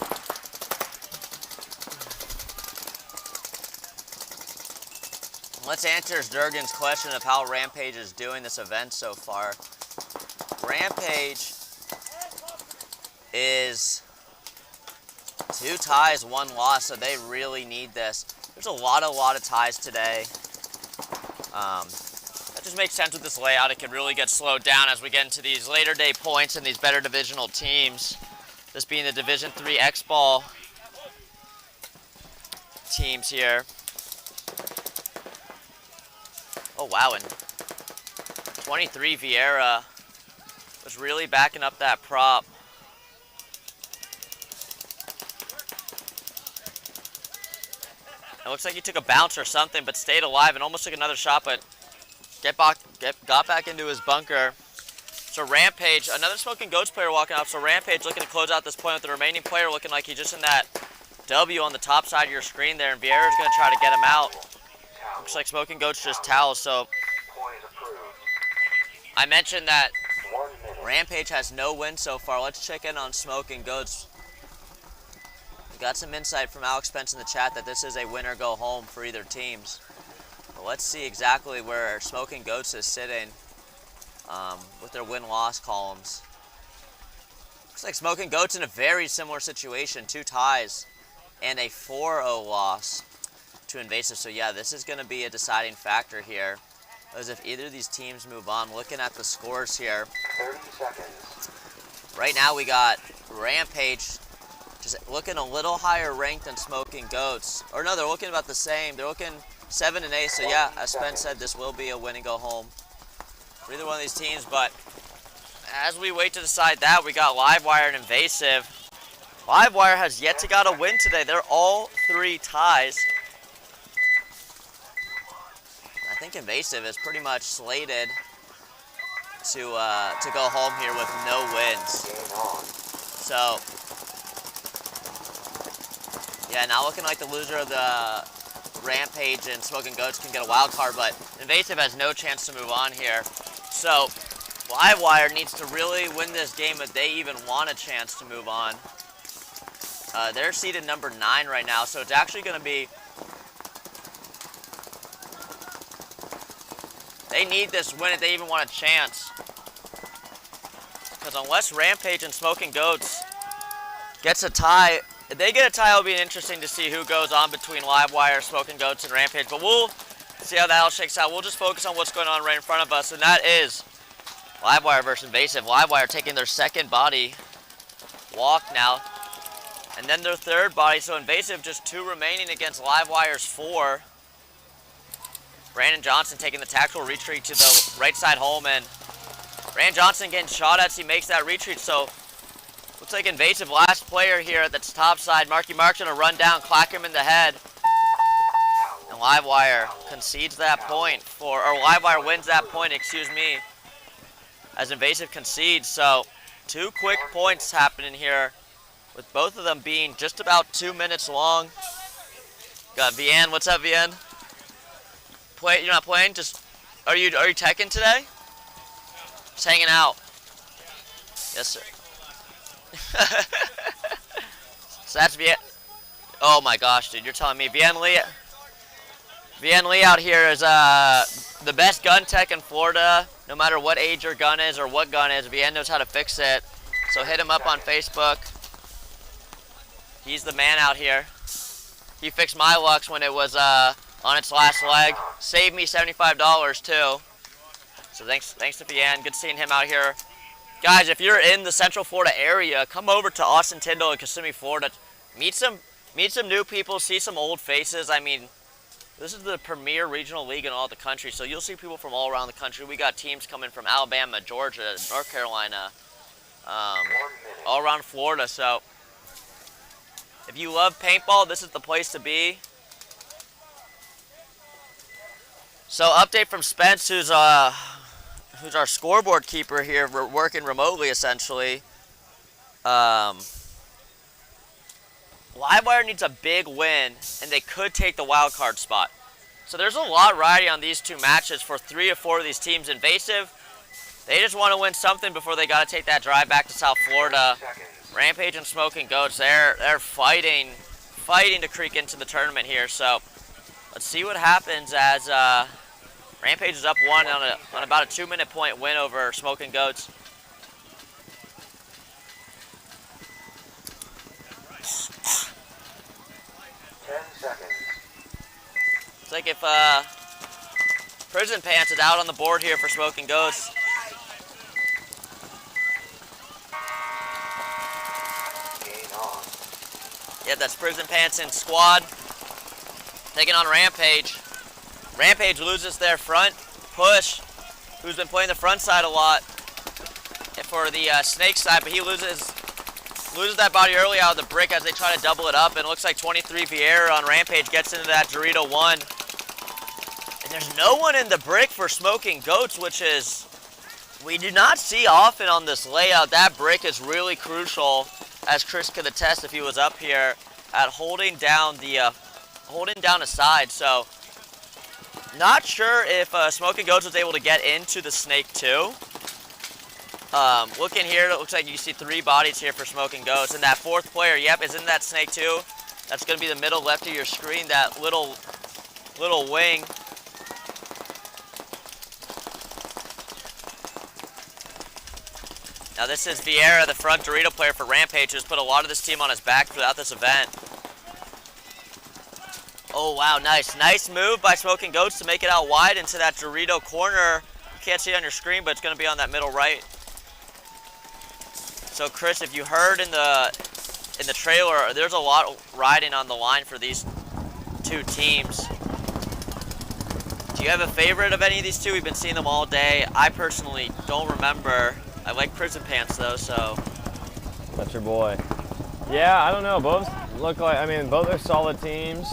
Let's answer Durgan's question of how Rampage is doing this event so far. Rampage is 2 ties, 1 loss, so they really need this. There's a lot of ties today. That just makes sense with this layout. It can really get slowed down as we get into these later day points and these better divisional teams. This being the Division III X-Ball teams here. Oh wow, and 23 Vieira was really backing up that prop. It looks like he took a bounce or something, but stayed alive and almost took another shot, but got back into his bunker. So Rampage, another Smoking Goats player walking up. So Rampage looking to close out this point with the remaining player looking like he's just in that W on the top side of your screen there, and Vieira's going to try to get him out. Looks like Smoking Goats just towels, so I mentioned that Rampage has no win so far. Let's check in on Smoking Goats. We got some insight from Alex Spence in the chat that this is a win or go home for either teams. But let's see exactly where Smoking Goats is sitting with their win-loss columns. Looks like Smoking Goats in a very similar situation, 2 ties and a 4-0 loss to Invasive. So yeah, this is going to be a deciding factor here, as if either of these teams move on. Looking at the scores here, 30 seconds. right now we got Rampage just looking a little higher ranked than Smoking Goats. Or no, they're looking about the same. They're looking 7 and 8. So yeah, as Spence said, this will be a win and go home for either one of these teams. But as we wait to decide that, we got Livewire and Invasive. Livewire has yet to got a win today. They're all 3 ties. I think Invasive is pretty much slated to go home here with no wins. So yeah, now looking like the loser of the Rampage and Smoking Goats can get a wild card, but Invasive has no chance to move on here. So Livewire needs to really win this game if they even want a chance to move on. They're seeded number 9 right now, so it's actually going to be... They need this win if they even want a chance. Because unless Rampage and Smoking Goats gets a tie, if they get a tie, it'll be interesting to see who goes on between Livewire, Smoking Goats, and Rampage. But we'll see how that all shakes out. We'll just focus on what's going on right in front of us, and that is Livewire versus Invasive. Livewire taking their second body walk now, and then their third body. So Invasive just 2 remaining against Livewire's 4. Brandon Johnson taking the tactical retreat to the right side home, and Brandon Johnson getting shot at as he makes that retreat. So looks like Invasive last player here at the top side. Marky Mark's gonna run down, clack him in the head. And Livewire concedes that point or Livewire wins that point, excuse me, as Invasive concedes. So 2 quick points happening here, with both of them being just about 2 minutes long. Got Vian, what's up, Vian? You're not playing? Just are you teching today? Just hanging out. Yes, sir. So that's Vian. Oh my gosh, dude, you're telling me Vian Lee out here is the best gun tech in Florida. No matter what age your gun is or what gun is, Vian knows how to fix it. So hit him up on Facebook. He's the man out here. He fixed my Lux when it was on its last leg. Saved me $75 too. So thanks to Vian. Good seeing him out here. Guys, if you're in the Central Florida area, come over to Austin, Tyndall, and Kissimmee, Florida. Meet some new people, see some old faces. I mean, this is the premier regional league in all the country, so you'll see people from all around the country. We got teams coming from Alabama, Georgia, North Carolina, all around Florida. So if you love paintball, this is the place to be. So update from Spence, who's our scoreboard keeper here. We're working remotely, essentially. Livewire needs a big win, and they could take the wild card spot. So there's a lot riding on these 2 matches for 3 or 4 of these teams. Invasive, they just want to win something before they got to take that drive back to South Florida. Rampage and Smoking Goats, they're fighting to creep into the tournament here. So let's see what happens as Rampage is up 1 on about a 2-minute point win over Smoking Goats. It's like if Prison Pants is out on the board here for Smoking Goats. Yeah, that's Prison Pants in squad. Taking on Rampage. Rampage loses their front push, who's been playing the front side a lot for the snake side, but he loses that body early out of the brick as they try to double it up, and it looks like 23 Vieira on Rampage gets into that Dorito 1. And there's no one in the brick for Smoking Goats, which is, we do not see often on this layout. That brick is really crucial, as Chris could attest if he was up here, at holding down a side. So not sure if Smoking Goats was able to get into the snake too. Looking here, it looks like you see 3 bodies here for Smoking Goats, and that 4th player, yep, is in that snake too. That's going to be the middle left of your screen, that little wing. Now this is Vieira, the front Dorito player for Rampage, who's put a lot of this team on his back throughout this event. Oh wow, nice move by Smoking Goats to make it out wide into that Dorito corner. You can't see it on your screen, but it's going to be on that middle right. So Chris, if you heard in the in the trailer, there's a lot riding on the line for these two teams. Do you have a favorite of any of these two? We've been seeing them all day. I personally don't remember. I like Prison Pants though, so. That's your boy. Yeah, I don't know. Both look like, I mean, both are solid teams.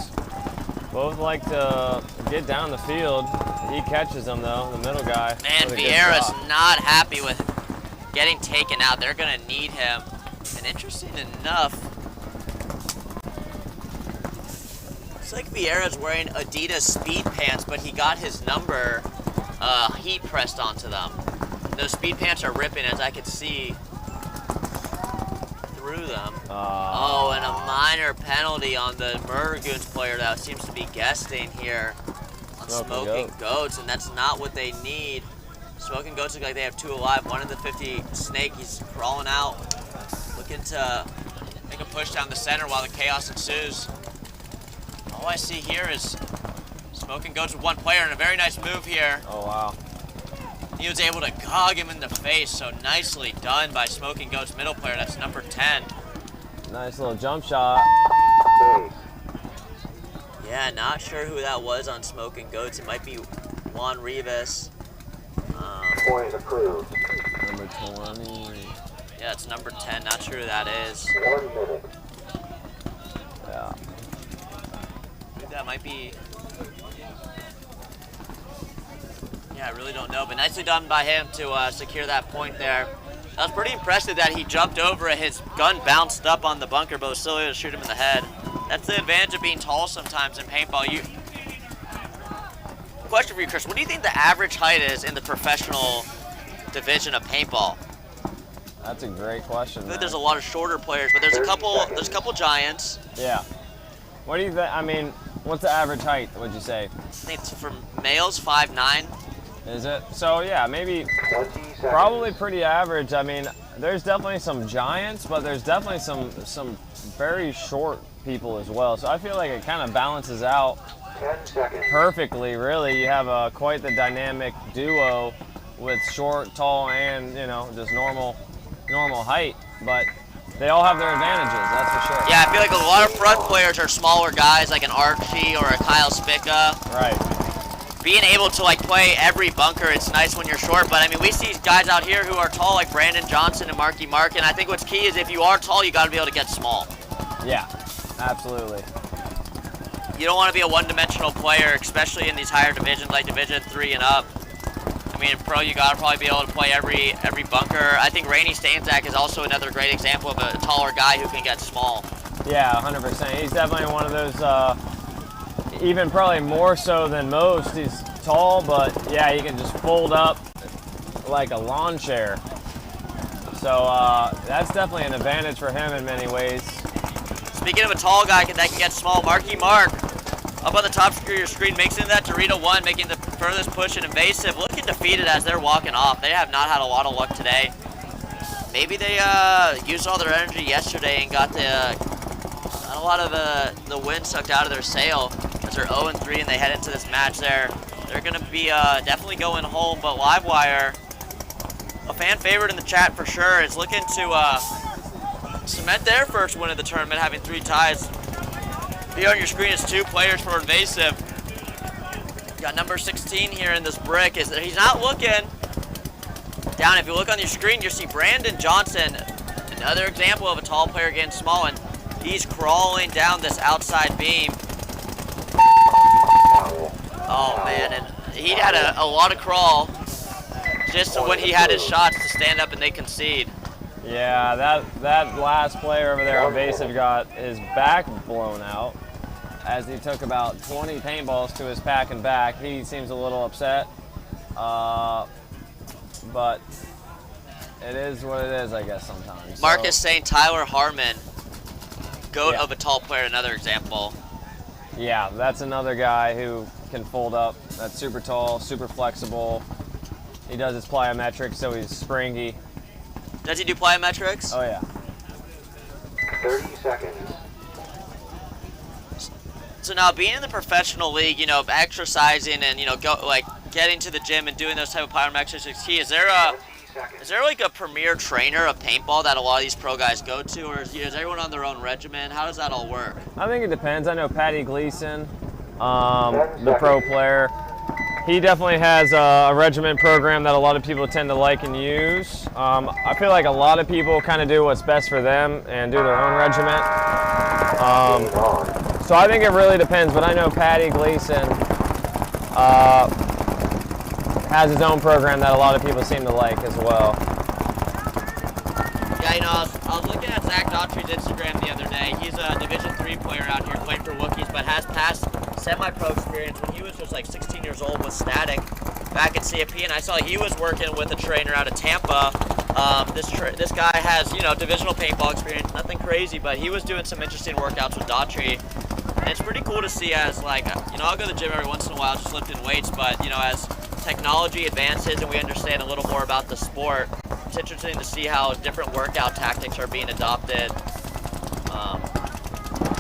Both like to get down the field. He catches them though, the middle guy. Man, Vieira's not happy with getting taken out. They're gonna need him. And interesting enough, it's like Vieira's wearing Adidas speed pants, but he got his number heat pressed onto them. Those speed pants are ripping, as I could see through them. Oh, and a minor penalty on the Murder Goons player that seems to be guesting here on Smoking Goats, and that's not what they need. Smoking Goats look like they have 2 alive. 1 in the 50 Snake, he's crawling out, looking to make a push down the center while the chaos ensues. All I see here is Smoking Goats with 1 player, and a very nice move here. Oh, wow. He was able to gog him in the face, so nicely done by Smoking Goats middle player. That's number 10. Nice little jump shot. Yeah, not sure who that was on Smoking Goats. It might be Juan Rivas. Point approved. Number 20. Yeah, it's number 10. Not sure who that is. 1 minute. Yeah. I think that might be. Yeah, I really don't know, but nicely done by him to secure that point there. That was pretty impressive that he jumped over it. His gun bounced up on the bunker, but was still able to shoot him in the head. That's the advantage of being tall sometimes in paintball. Question for you, Chris. What do you think the average height is in the professional division of paintball? That's a great question. I think there's a lot of shorter players, but there's a couple giants. Yeah. What do you think? I mean, what's the average height, would you say? I think it's for males 5'9". Is it? So yeah, maybe probably pretty average. I mean, there's definitely some giants, but there's definitely some very short people as well. So I feel like it kind of balances out 10 seconds. perfectly, really. You have quite the dynamic duo with short, tall, and, you know, just normal height. But they all have their advantages, that's for sure. Yeah, I feel like a lot of front players are smaller guys, like an Archie or a Kyle Spica. Right. Being able to like play every bunker, it's nice when you're short, but I mean, we see guys out here who are tall, like Brandon Johnson and Marky Mark, and I think what's key is if you are tall, you got to be able to get small. Yeah, absolutely. You don't want to be a one-dimensional player, especially in these higher divisions, like Division 3 and up. I mean, in pro, you got to probably be able to play every bunker. I think Rainey Stanzak is also another great example of a taller guy who can get small. Yeah, 100%. He's definitely one of those, even probably more so than most. He's tall, but yeah, he can just fold up like a lawn chair. So that's definitely an advantage for him in many ways. Speaking of a tall guy that can get small, Marky Mark, up on the top of your screen, makes into that Dorito 1, making the furthest push in Invasive, looking defeated as they're walking off. They have not had a lot of luck today. Maybe they used all their energy yesterday and got a lot of the wind sucked out of their sail as they're 0-3 and they head into this match there. They're going to be definitely going home, but Livewire, a fan favorite in the chat for sure, is looking to cement their first win of the tournament, having 3 ties. Here on your screen is 2 players for Invasive. Got number 16 here in this brick. He's not looking down. If you look on your screen, you see Brandon Johnson, another example of a tall player getting small, and he's crawling down this outside beam. Oh man, and he had a lot of crawl just when he had his shots to stand up and they concede. Yeah, that last player over there, Invasive, got his back blown out as he took about 20 paintballs to his pack and back. He seems a little upset, but it is what it is, I guess, sometimes. Marcus saying Tyler Harmon, goat of a tall player, another example. Yeah, that's another guy who can fold up. That's super tall, super flexible. He does his plyometrics, so he's springy. Does he do plyometrics? Oh yeah. 30 seconds. So now, being in the professional league, you know, exercising and, you know, getting to the gym and doing those type of plyometrics is key. Is there Is there like a premier trainer of paintball that a lot of these pro guys go to, or is everyone on their own regimen? How does that all work? I think it depends. I know Patty Gleason, the pro player, he definitely has a regimen program that a lot of people tend to like and use. I feel like a lot of people kind of do what's best for them and do their own regimen. So I think it really depends, but I know Patty Gleason has his own program that a lot of people seem to like as well. Yeah, you know, I was looking at Zach Daughtry's Instagram the other day. He's a Division III player out here playing for Wookiees, but has past semi-pro experience when he was just like 16 years old with Static back at CFP, and I saw he was working with a trainer out of Tampa. This guy has, you know, divisional paintball experience, nothing crazy, but he was doing some interesting workouts with Daughtry. And it's pretty cool to see as, like, you know, I'll go to the gym every once in a while just lifting weights, but, you know, as technology advances and we understand a little more about the sport, it's interesting to see how different workout tactics are being adopted.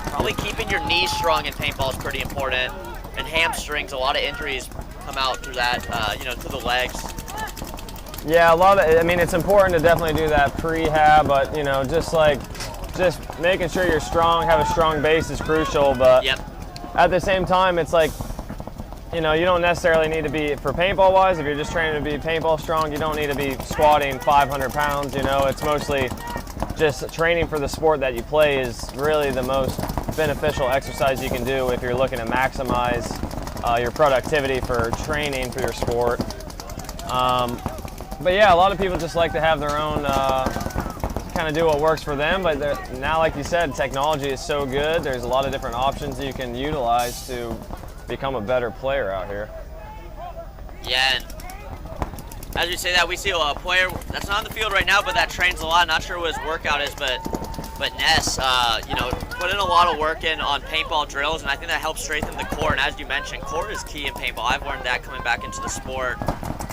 Probably keeping your knees strong in paintball is pretty important, and hamstrings, a lot of injuries come out through that, you know, through the legs. Yeah, I mean, it's important to definitely do that prehab, but, you know, just making sure you're strong, have a strong base is crucial, but at the same time, it's like, you know, you don't necessarily need to be, for paintball wise, if you're just training to be paintball strong, you don't need to be squatting 500 pounds, you know, it's mostly just training for the sport that you play is really the most beneficial exercise you can do if you're looking to maximize your productivity for training for your sport. But yeah, a lot of people just like to have their own, kind of do what works for them, but now, like you said, technology is so good, there's a lot of different options you can utilize to become a better player out here. Yeah, and as we say that, we see a player that's not on the field right now, but that trains a lot. Not sure what his workout is, but Ness, you know, put in a lot of work in on paintball drills, and I think that helps strengthen the core. And as you mentioned, core is key in paintball. I've learned that coming back into the sport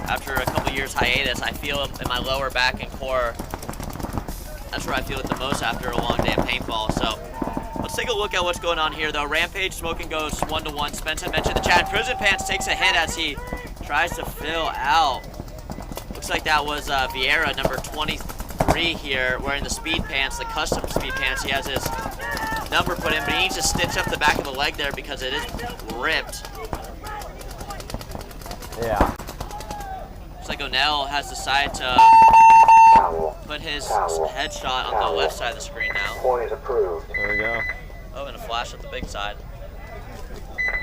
after a couple years hiatus. I feel in my lower back and core. That's where I feel it the most after a long day of paintball. So let's take a look at what's going on here, though. Rampage, Smoking goes 1-1. Spencer mentioned the chat. Prison Pants takes a hit as he tries to fill out. Looks like that was Vieira, number 23 here, wearing the speed pants, the custom speed pants. He has his number put in, but he needs to stitch up the back of the leg there because it is ripped. Yeah. Looks like O'Neill has decided to put his headshot on the left side of the screen now. Point is approved. There we go. Oh, and a flash at the big side.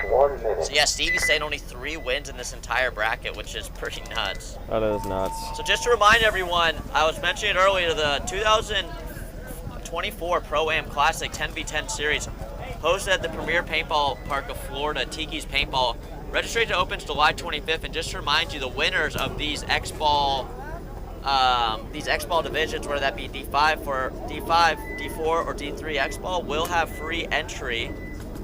1 minute. So yeah, Stevie's saying only 3 wins in this entire bracket, which is pretty nuts. That is nuts. So just to remind everyone, I was mentioning earlier, the 2024 Pro-Am Classic 10v10 series hosted at the Premier Paintball Park of Florida, Tiki's Paintball. Registration opens July 25th, and just to remind you, the winners of these X-Ball divisions, whether that be D5, D4, or D3 X-Ball, will have free entry.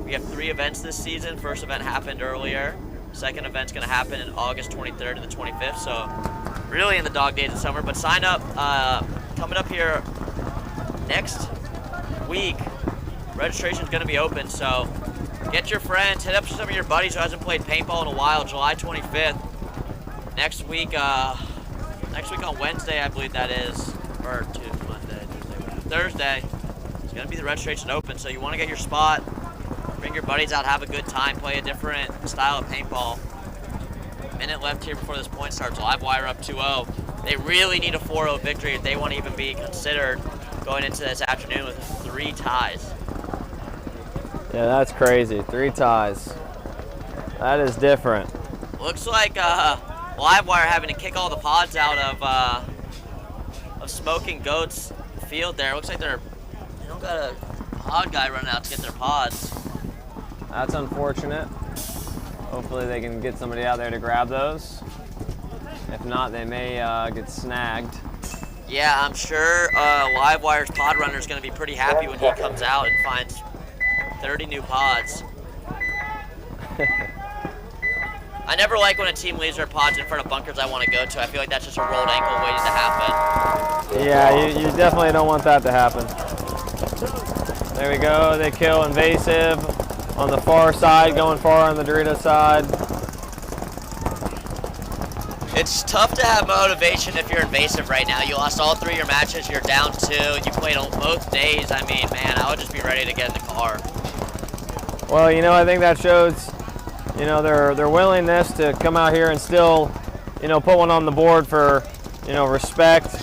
We have 3 events this season. First event happened earlier. Second event's going to happen in August 23rd to the 25th, so really in the dog days of summer. But sign up coming up here next week. Registration's going to be open, so get your friends, hit up some of your buddies who hasn't played paintball in a while. July 25th. Next week on Wednesday, I believe that is, or Monday, Tuesday, Thursday. It's going to be the registration open, so you want to get your spot. Bring your buddies out, have a good time, play a different style of paintball. Minute left here before this point starts. Livewire up 2-0. They really need a 4-0 victory if they want to even be considered going into this afternoon with 3 ties. Yeah, that's crazy. 3 ties. That is different. Looks like Livewire having to kick all the pods out of Smoking Goat's field there. Looks like they don't got a pod guy running out to get their pods. That's unfortunate. Hopefully they can get somebody out there to grab those. If not, they may get snagged. Yeah, I'm sure Livewire's pod runner is going to be pretty happy when he comes out and finds 30 new pods. I never like when a team leaves their pods in front of bunkers I want to go to. I feel like that's just a rolled ankle waiting to happen. Yeah, you definitely don't want that to happen. There we go. They kill Invasive on the far side, going far on the Dorito side. It's tough to have motivation if you're Invasive right now. You lost all 3 of your matches, you're down 2, and you played on both days. I mean, man, I would just be ready to get in the car. Well, you know, I think that shows, you know, their willingness to come out here and still, you know, put one on the board for, you know, respect,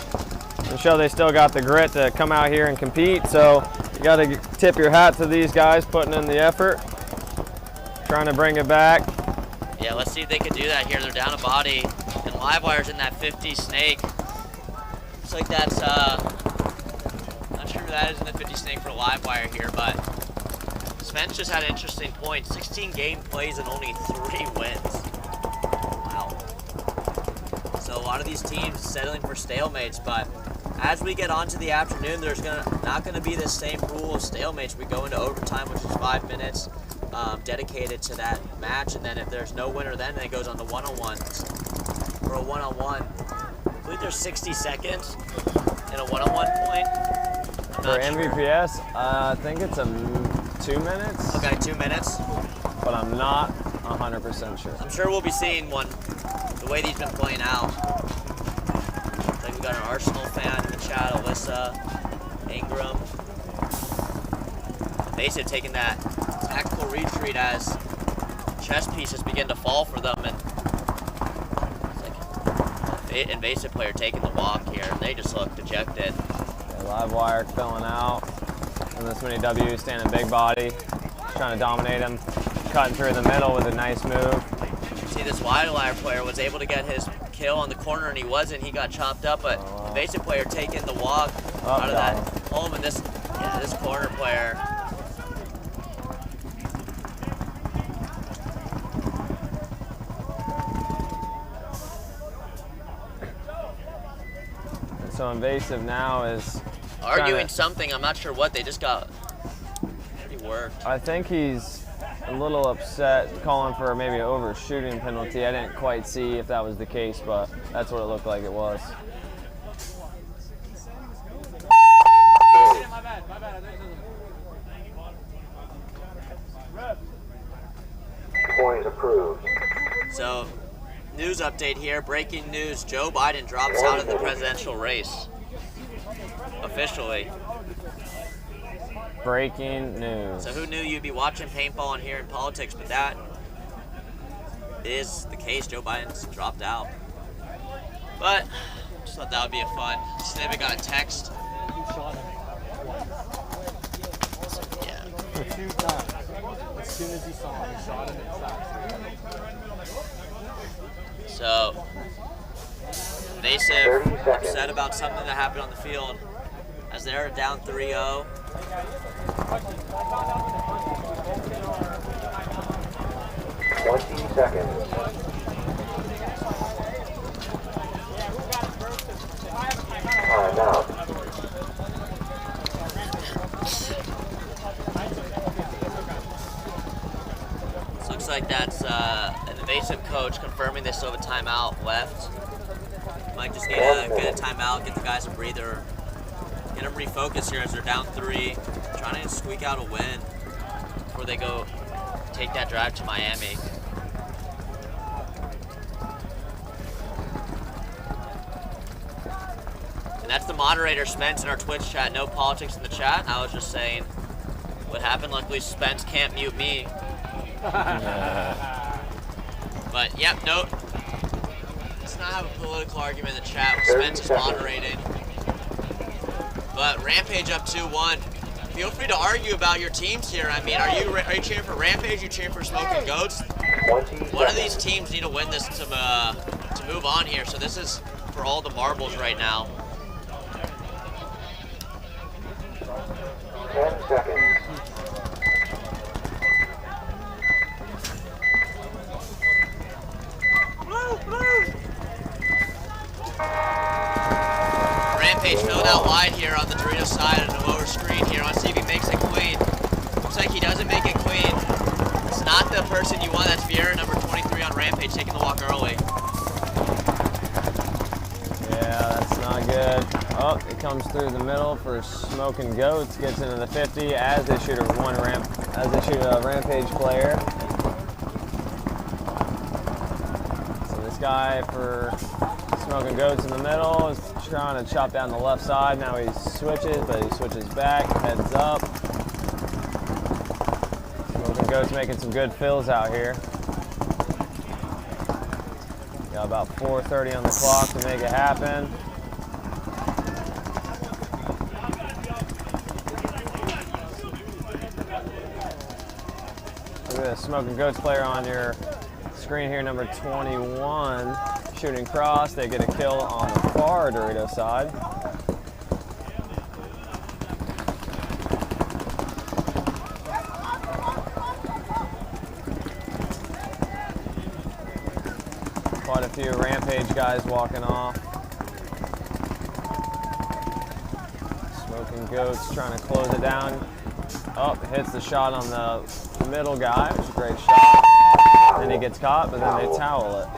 and show they still got the grit to come out here and compete. So you got to tip your hat to these guys putting in the effort, trying to bring it back. Yeah, let's see if they can do that here. They're down a body, and Livewire's in that 50 snake. Looks like that's, not sure that is in the 50 snake for Livewire here, but Spence just had an interesting point. 16 game plays and only 3 wins. Wow. So a lot of these teams settling for stalemates, but as we get on to the afternoon, there's not gonna be the same rule of stalemates. We go into overtime, which is 5 minutes. Dedicated to that match, and then if there's no winner, then it goes on the one-on-ones for a one-on-one. I believe there's 60 seconds in a one-on-one point. For MVPS, I think it's 2 minutes. Okay, 2 minutes. But I'm not 100% sure. I'm sure we'll be seeing one the way these been playing out. Looks like we got an Arsenal fan in the chat, Alyssa, Ingram. Invasive taking that tactical retreat as chess pieces begin to fall for them, and it's like Invasive player taking the walk here, and they just look dejected. Yeah, Livewire filling out, and this many W's, standing big body, trying to dominate him, cutting through the middle with a nice move. See, this Livewire player was able to get his kill on the corner, and he wasn't. He got chopped up, but Invasive player taking the walk out of that home, and this corner player. So Invasive now is arguing something. I'm not sure what. They just got pretty worked. I think he's a little upset, calling for maybe an overshooting penalty. I didn't quite see if that was the case, but that's what it looked like it was. Point approved. So, news update here. Breaking news. Joe Biden drops out of the presidential race. Officially. Breaking news. So who knew you'd be watching paintball and hearing politics, but that is the case. Joe Biden's dropped out. But, just thought that would be a fun snippet. Got a text. Yeah. 2 times. As soon as he saw him, he shot him in the back. So, Invasive upset about something that happened on the field as they're down 3-0. Seconds. Time out. This looks like that's an Invasive coach confirming they still have a timeout left. Might just need to get a timeout, get the guys a breather, get them refocused here as they're down 3, trying to squeak out a win before they go take that drive to Miami. And that's the moderator, Spence, in our Twitch chat. No politics in the chat. I was just saying what happened. Luckily, Spence can't mute me. But, yep, nope. Let's not have a political argument in the chat. Spence is moderated. But Rampage up 2-1. Feel free to argue about your teams here. I mean, are you cheering for Rampage? Are you cheering for Smoking Goats? One of these teams need to win this to move on here. So this is for all the marbles right now. 10 seconds. Rampage filling out wide here on the Dorito side on the lower screen here. Let's see if he makes it clean. Looks like he doesn't make it clean. It's not the person you want. That's Vieira, number 23 on Rampage, taking the walk early. Yeah, that's not good. Oh, it comes through the middle for Smoking Goats. Gets into the 50 as they shoot a Rampage player. So this guy for Smoking Goats in the middle is trying to chop down the left side. Now he switches, but he switches back, heads up. Smoking Goats making some good fills out here. Got about 4:30 on the clock to make it happen. Look at the Smoking Goats player on your screen here, number 21, shooting cross. They get a kill on the far Dorito side. Quite a few Rampage guys walking off. Smoking Goats trying to close it down. Oh, hits the shot on the middle guy, which is a great shot. Then he gets caught, but then they towel it.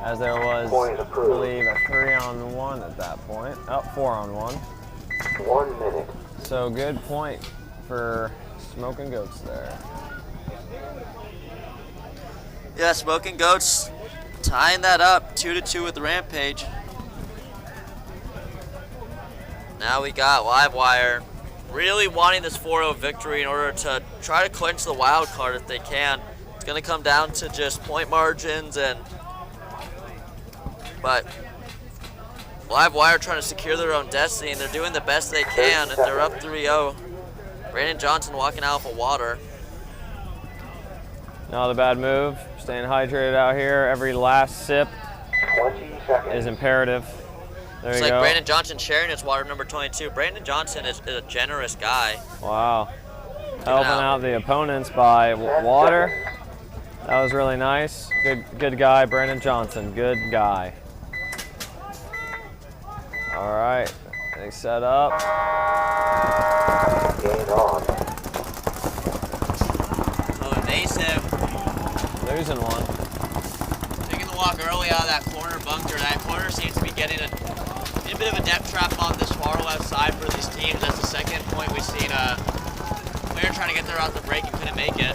As there was, I believe, a 3-on-1 at that point. Oh, 4-on-1. 1 minute. So good point for Smoking Goats there. Yeah, Smoking Goats tying that up 2-2 with Rampage. Now we got Livewire really wanting this 4-0 victory in order to try to clinch the wild card if they can. It's going to come down to just point margins, but Livewire trying to secure their own destiny, and they're doing the best they can. If they're up 3-0, Brandon Johnson walking out for water. Not a bad move. Staying hydrated out here. Every last sip 20 seconds. is imperative. There It's you like go. Brandon Johnson sharing his water, number 22. Brandon Johnson is a generous guy. Wow. Helping out the opponents by water. That was really nice. Good guy, Brandon Johnson. Good guy. All right. They set up. Game on. So Invasive Losing one. taking the walk early out of that corner bunker. That corner seems to be getting a bit of a depth trap on this far left side for these teams. That's the second point we've seen a player trying to get there out the break and couldn't make it.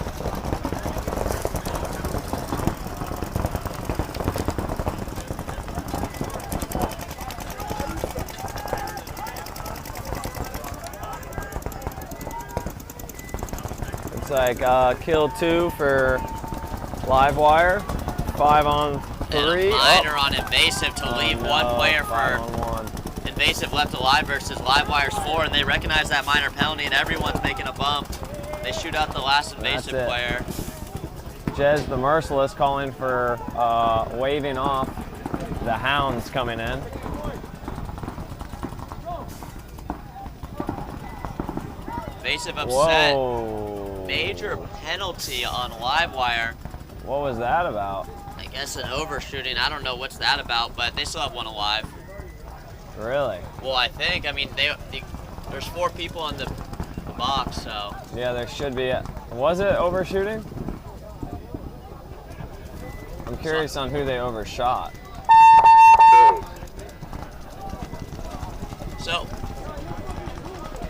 Looks like kill 2 for Livewire. 5-on-3. And a minor on Invasive to leave one player for 5-on-1. Invasive left alive versus Livewire's 4, and they recognize that minor penalty, and everyone's making a bump. They shoot out the last Invasive That's it. player. Jez the Merciless calling for waving off the Hounds coming in. Invasive upset. Whoa. Major penalty on Livewire. What was that about? I guess an overshooting. I don't know what's that about, but they still have one alive. Really? Well, I think. I mean, there's 4 people in the box, so. Yeah, there should be. Was it overshooting? I'm curious on who they overshot. So,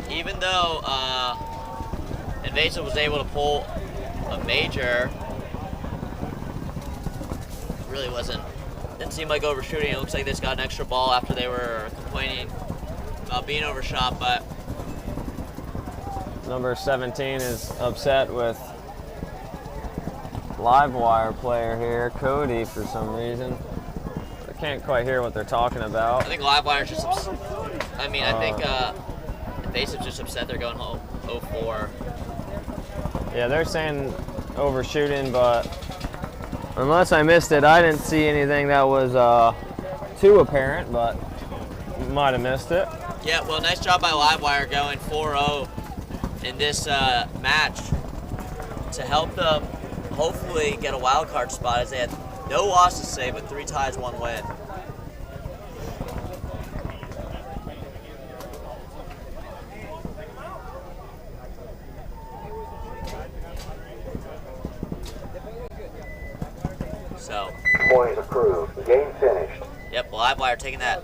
even though Invasive was able to pull a major, really didn't seem like overshooting. It looks like they just got an extra ball after they were complaining about being overshot, but Number 17 is upset with Livewire player here, Cody, for some reason. I can't quite hear what they're talking about. I think Livewire's just upset. I mean, I think Invasive's just upset they're going home 0-4. Yeah, they're saying overshooting, but unless I missed it, I didn't see anything that was too apparent, but might have missed it. Yeah, well, nice job by Livewire going 4-0 in this match to help them hopefully get a wild card spot, as they had no losses saved, but 3 ties, 1 win. So. Point approved. Game finished. Yep, Livewire taking that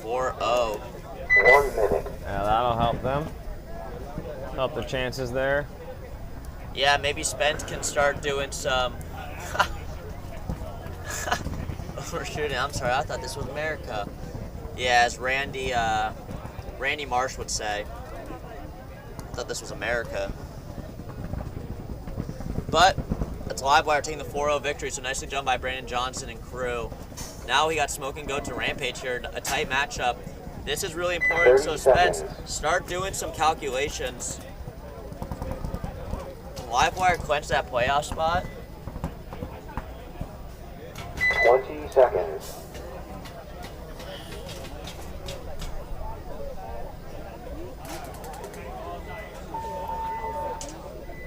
4-0. 1 minute. Yeah, that'll help them. Help their chances there. Yeah, maybe Spence can start doing some we're shooting. I'm sorry, I thought this was America. Yeah, as Randy Marsh would say. I thought this was America. But it's Livewire taking the 4-0 victory, so nicely done by Brandon Johnson and crew. Now we got Smoking Goats and Rampage here, a tight matchup. This is really important, so Spence, start doing some calculations. Can Livewire clinch that playoff spot? 20 seconds.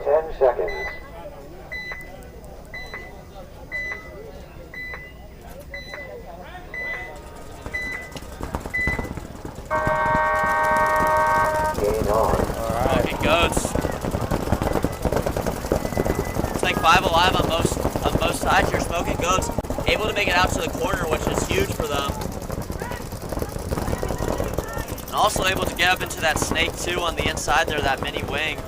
10 seconds. Game on. Smoking Goats. It's like 5 alive on both sides here. Smoking Goats able to make it out to the corner, which is huge for them. And also able to get up into that snake too on the inside there, that mini wing.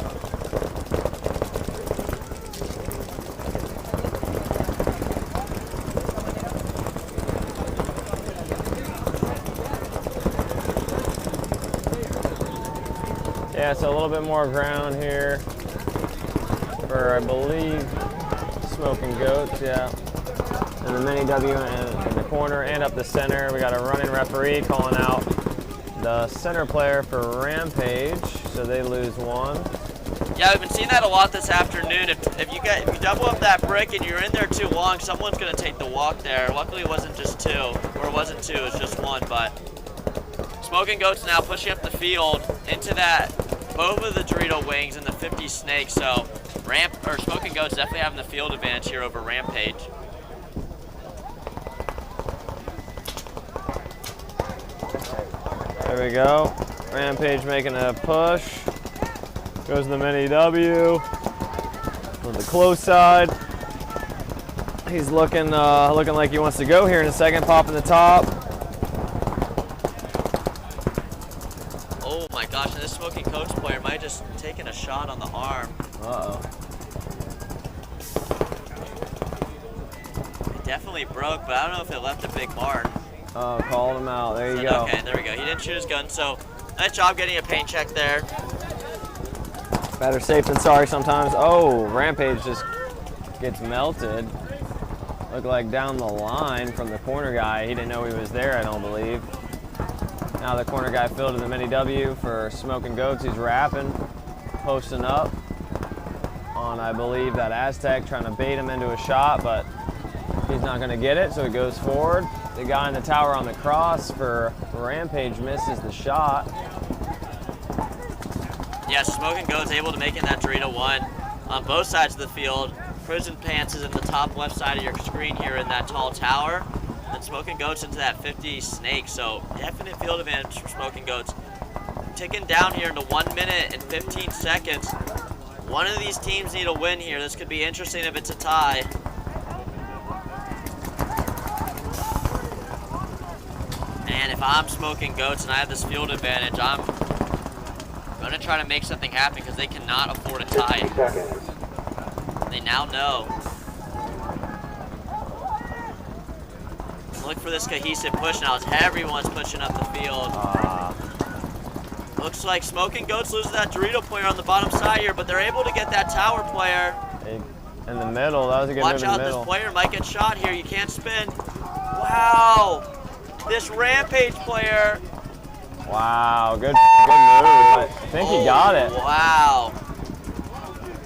Yeah, so a little bit more ground here for, I believe, Smoking Goats, yeah. And the mini W in the corner and up the center. We got a running referee calling out the center player for Rampage, so they lose 1. Yeah, we've been seeing that a lot this afternoon. If you double up that brick and you're in there too long, someone's going to take the walk there. Luckily it wasn't just 2, or it wasn't 2, it was just 1, but Smoking Goats now pushing up the field into that, both of the Dorito wings and the 50 snake, so Smoking Goats definitely having the field advantage here over Rampage. There we go. Rampage making a push. Goes the mini W on the close side. He's looking like he wants to go here in a second. Popping the top. Oh my gosh, and this Smoking Goats player might have just taken a shot on the arm. Uh-oh. It definitely broke, but I don't know if it left a big mark. Oh, called him out. There you go. Okay, there we go. He didn't shoot his gun, so nice job getting a paint check there. Better safe than sorry sometimes. Oh, Rampage just gets melted. Looked like down the line from the corner guy. He didn't know he was there, I don't believe. Now the corner guy filled in the mini W for Smoking Goats. He's rapping, posting up on, I believe, that Aztec, trying to bait him into a shot, but he's not going to get it, so he goes forward. The guy in the tower on the cross for Rampage misses the shot. Yeah, Smoking Goats able to make it in that Dorito 1 on both sides of the field. Prison Pants is in the top left side of your screen here in that tall tower. And Smoking Goats into that 50 snake, so definite field advantage for Smoking Goats. Ticking down here into 1 minute and 15 seconds. One of these teams need a win here. This could be interesting if it's a tie. And if I'm Smoking Goats and I have this field advantage, I'm going to try to make something happen because they cannot afford a tie. They now know. Look for this cohesive push now as everyone's pushing up the field. Looks like Smoking Goats loses that Dorito player on the bottom side here, but they're able to get that tower player. In the middle, that was a good move in the middle. Watch out, this player might get shot here. You can't spin. Wow. This Rampage player. Wow, good move. I think he got it. Wow.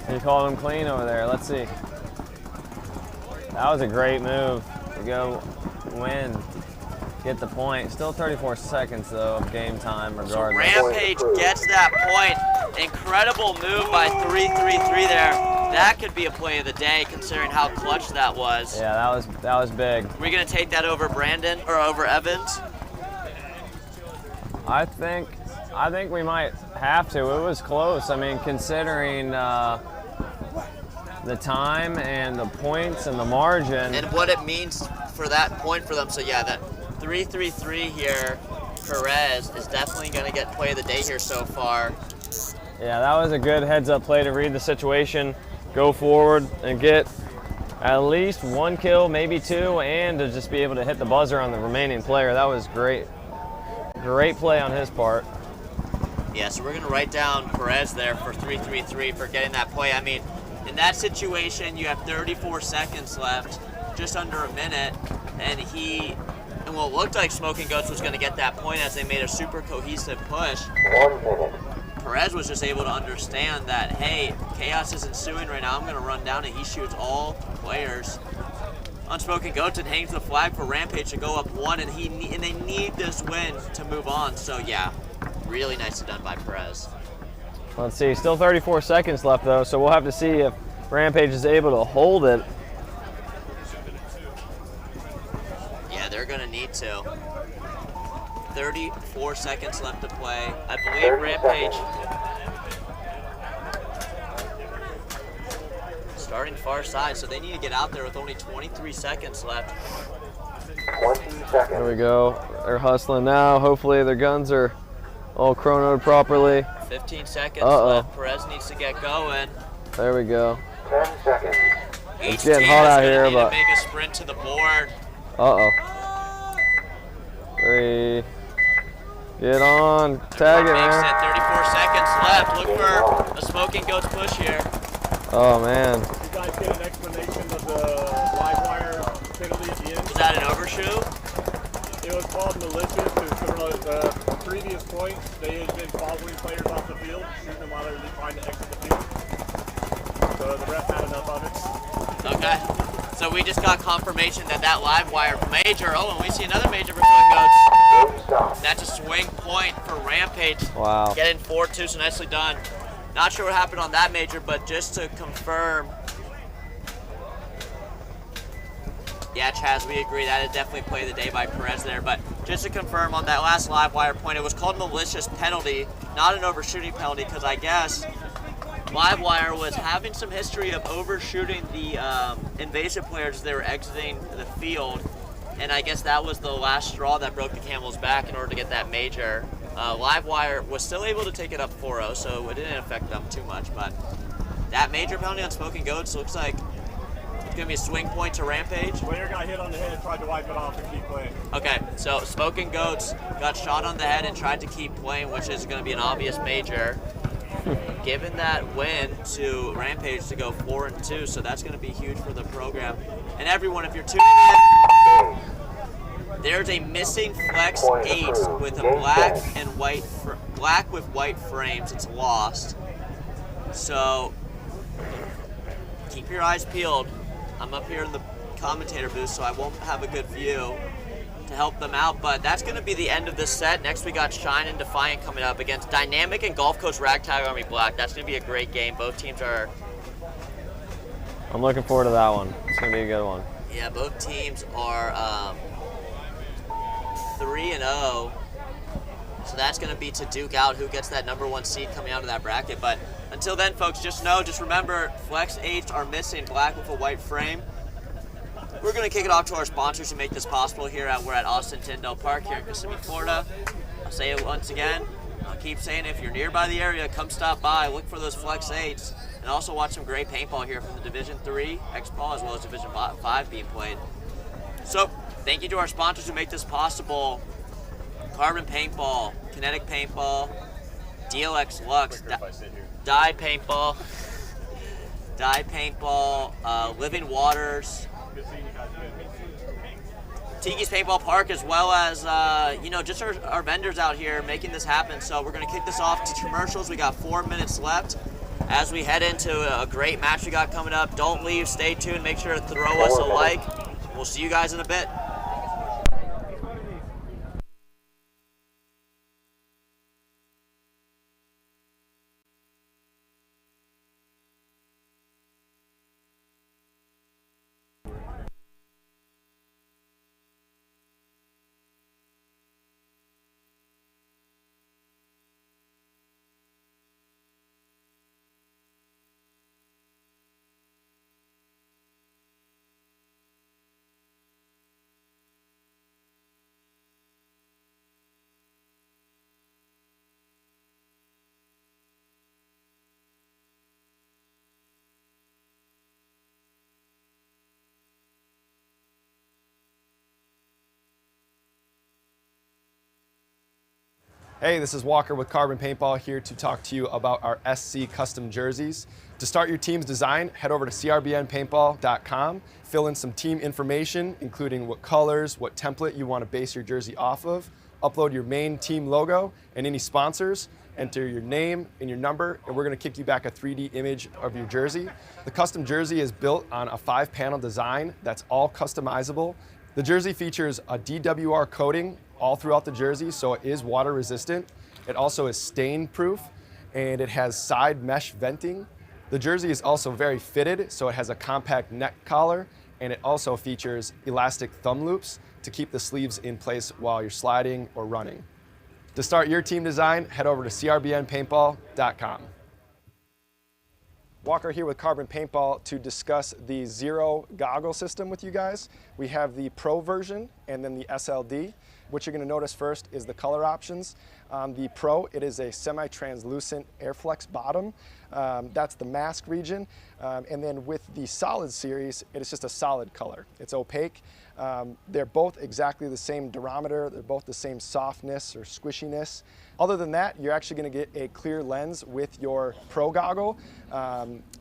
He called him clean over there. Let's see. That was a great move to go win. Get the point. Still 34 seconds though of game time regardless. So Rampage gets that point. Incredible move by 3-3-3 there. That could be a play of the day considering how clutch that was. Yeah, that was big. We're gonna take that over Brandon or over Evans? I think we might have to. It was close. I mean, considering the time and the points and the margin. And what it means for that point for them. So yeah, that 3-3-3 here, Perez is definitely going to get play of the day here so far. Yeah, that was a good heads-up play to read the situation, go forward, and get At least 1 kill, maybe 2, and to just be able to hit the buzzer on the remaining player. That was great. Great play on his part. Yeah, so we're going to write down Perez there for 333 for getting that play. I mean, in that situation, you have 34 seconds left, just under a minute, and what looked like Smoking Goats was going to get that point as they made a super cohesive push. 1 minute. Perez was just able to understand that, hey, chaos is ensuing right now. I'm going to run down, and he shoots all players. Unspoken Goats and hangs the flag for Rampage to go up 1, and they need this win to move on. So yeah, really nicely done by Perez. Let's see, still 34 seconds left though, so we'll have to see if Rampage is able to hold it. Yeah, they're going to need to. 34 seconds left to play. I believe Rampage starting far side, so they need to get out there with only 23 seconds left. 20 seconds. There we go. They're hustling now. Hopefully their guns are all chronoed properly. 15 seconds left. Perez needs to get going. There we go. 10 seconds. It's getting hot out here, but make a sprint to the board. Uh-oh. 3. Get on. Tag it, man. 34 seconds left. Look for a Smoking Goats push here. Oh, man. Did you guys get an explanation of the Livewire penalty at the end? Was that an overshoot? It was called malicious because the previous point, they had been following players off the field, shooting them while they were trying to exit the field. So the ref had enough of it. Okay. So we just got confirmation that Livewire major. Oh, and we see another major for Smoking Goats. That's a swing point for Rampage. Wow. Getting 4-2, so nicely done. Not sure what happened on that major, but just to confirm. Yeah, Chaz, we agree. That is definitely play of the day by Perez there. But just to confirm on that last Livewire point, it was called malicious penalty, not an overshooting penalty, because I guess Livewire was having some history of overshooting the invasive players as they were exiting the field. And I guess that was the last straw that broke the camel's back in order to get that major. Livewire was still able to take it up 4-0, so it didn't affect them too much. But that major penalty on Smoking Goats looks like it's going to be a swing point to Rampage. Player got hit on the head and tried to wipe it off and keep playing. Okay, so Smoking Goats got shot on the head and tried to keep playing, which is going to be an obvious major. Given that win to Rampage to go 4-2, so that's going to be huge for the program. And everyone, if you're tuning in, there's a missing Flex 8 with a black with white frames. It's lost. So keep your eyes peeled. I'm up here in the commentator booth, so I won't have a good view to help them out, but that's going to be the end of this set. Next we got Shine and Defiant coming up against Dynamic and Golf Coast Ragtag Army Black. That's going to be a great game. Both teams are... I'm looking forward to that one. It's going to be a good one. Yeah, both teams are 3-0. So that's going to be to duke out who gets that #1 seed coming out of that bracket. But until then, folks, just remember, Flex 8s are missing black with a white frame. We're going to kick it off to our sponsors who make this possible here. We're at Austin Tyndall Park here in Kissimmee, Florida. I'll say it once again. I'll keep saying it. If you're nearby the area, come stop by, look for those Flex 8s, and also watch some great paintball here from the Division 3 X-Ball as well as Division 5 being played. So, thank you to our sponsors who make this possible. Carbon Paintball, Kinetic Paintball, DLX Lux, Dye Paintball, Living Waters, Tiki's Paintball Park, as well as just our vendors out here making this happen. So we're going to kick this off to commercials. We got 4 minutes left as we head into a great match we got coming up. Don't leave, stay tuned, make sure to throw us a like. We'll see you guys in a bit. Hey, this is Walker with Carbon Paintball here to talk to you about our SC custom jerseys. To start your team's design, head over to crbnpaintball.com, fill in some team information, including what colors, what template you want to base your jersey off of, upload your main team logo and any sponsors, enter your name and your number, and we're going to kick you back a 3D image of your jersey. The custom jersey is built on a 5-panel design that's all customizable. The jersey features a DWR coating all throughout the jersey, so it is water resistant. It also is stain proof, and it has side mesh venting. The jersey is also very fitted, so it has a compact neck collar, and it also features elastic thumb loops to keep the sleeves in place while you're sliding or running. To start your team design, head over to crbnpaintball.com. Walker here with Carbon Paintball to discuss the Zero goggle system with you guys. We have the Pro version and then the SLD. What you're going to notice first is the color options. The Pro, it is a semi-translucent Airflex bottom. That's the mask region. And then with the Solid series, it is just a solid color. It's opaque. They're both exactly the same durometer. They're both the same softness or squishiness. Other than that, you're actually going to get a clear lens with your Pro goggle.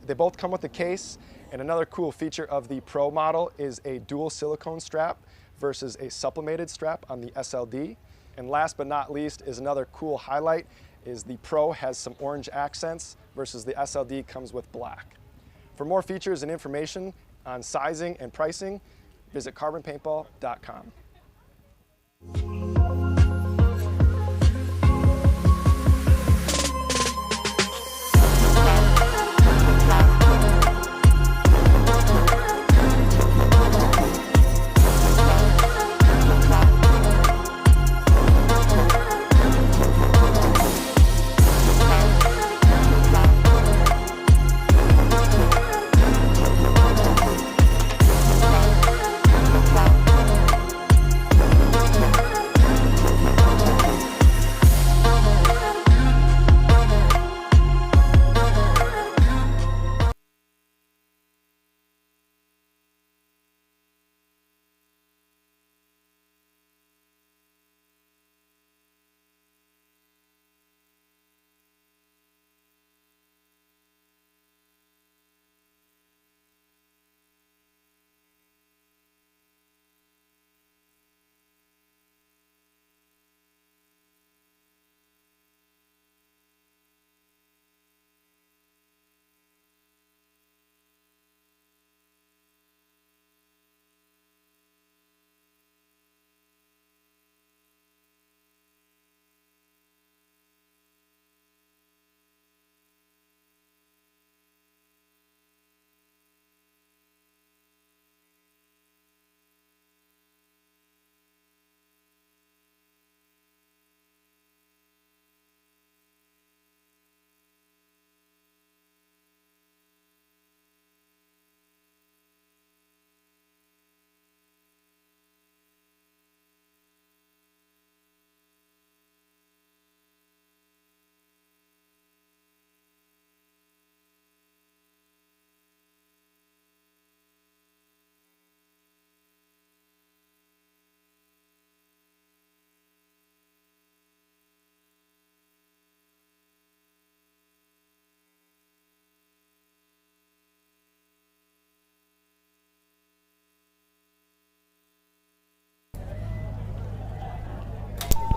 They both come with a case. And another cool feature of the Pro model is a dual silicone strap versus a sublimated strap on the SLD. And last but not least is another cool highlight is the Pro has some orange accents versus the SLD comes with black. For more features and information on sizing and pricing, visit carbonpaintball.com.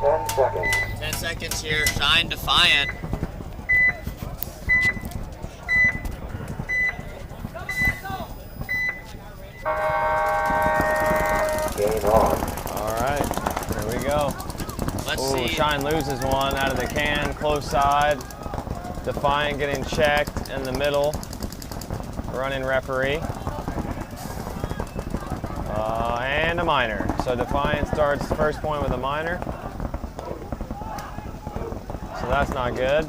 10 seconds. 10 seconds here, Shine Defiant. Game on. All right, here we go. Let's Ooh, see. Shine loses one out of the can, close side. Defiant getting checked in the middle. Running referee. And a minor. So Defiant starts first point with a minor. So that's not good.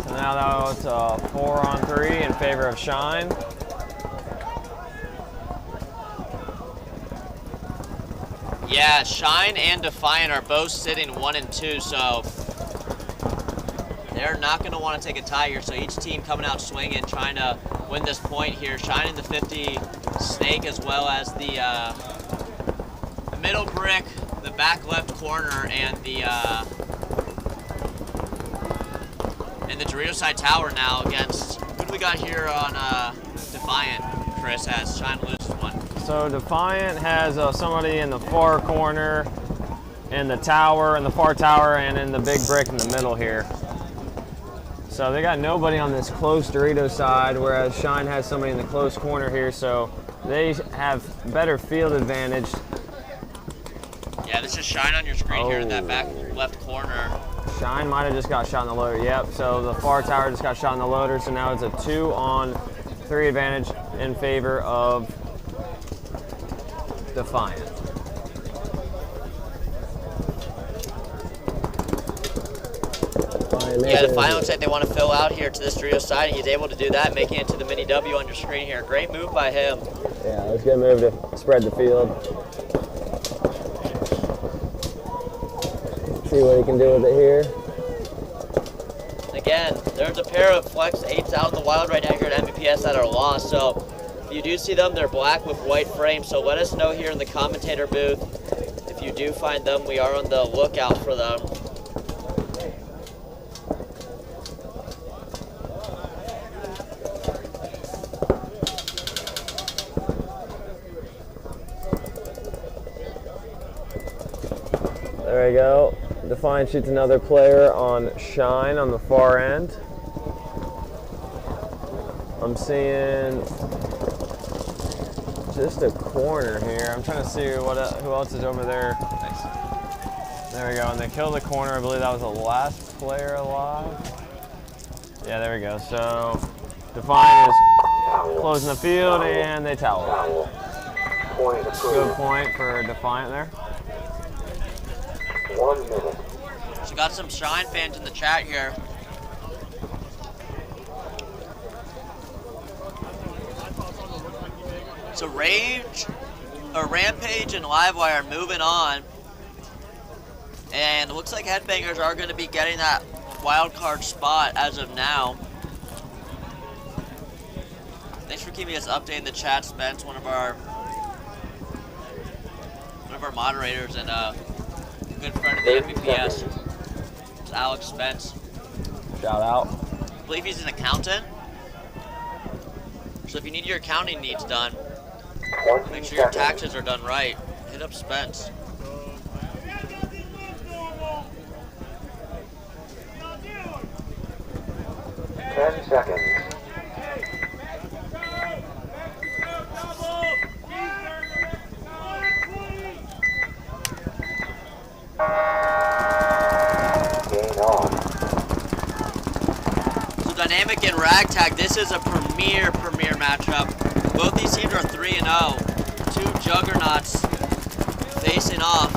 So now that's a 4-on-3 in favor of Shine. Yeah, Shine and Defiant are both sitting 1 and 2, so they're not going to want to take a tie here. So each team coming out swinging, trying to win this point here. Shine in the 50 snake as well as the middle brick, the back left corner and the Dorito side tower now against, who do we got here on Defiant? Chris has Shine Loose one. So Defiant has somebody in the far corner, in the tower, in the far tower, and in the big brick in the middle here. So they got nobody on this close Dorito side, whereas Shine has somebody in the close corner here, so they have better field advantage. Yeah, this is Shine on your screen here in that back left corner. Shine might have just got shot in the loader. Yep, so the far tower just got shot in the loader, so now it's a 2-on-3 advantage in favor of Defiant. Yeah, Defiant looks like they want to fill out here to this Dorito side, and he's able to do that, making it to the mini W on your screen here. Great move by him. Yeah, it's a good move to spread the field. See what he can do with it here. Again, there's a pair of Flex 8s out in the wild right now here at MVPS that are lost. So if you do see them, they're black with white frames. So let us know here in the commentator booth. If you do find them, we are on the lookout for them. There we go. Defiant shoots another player on Shine on the far end. I'm seeing just a corner here. I'm trying to see who else is over there. Nice. There we go. And they killed the corner. I believe that was the last player alive. Yeah, there we go. So Defiant is closing the field and they towel. Good point for Defiant there. 1 minute. So got some Shine fans in the chat here. So Rampage and Livewire moving on. And it looks like Headbangers are going to be getting that wild card spot as of now. Thanks for keeping us updated in the chat, Spence, one of our moderators and good friend of the MVPS. It's Alex Spence. Shout out. I believe he's an accountant. So if you need your accounting needs done, make sure your taxes are done right, hit up Spence. 10 seconds. So Dynamic and Ragtag, this is a premier matchup. Both these teams are 3-0. Two juggernauts facing off.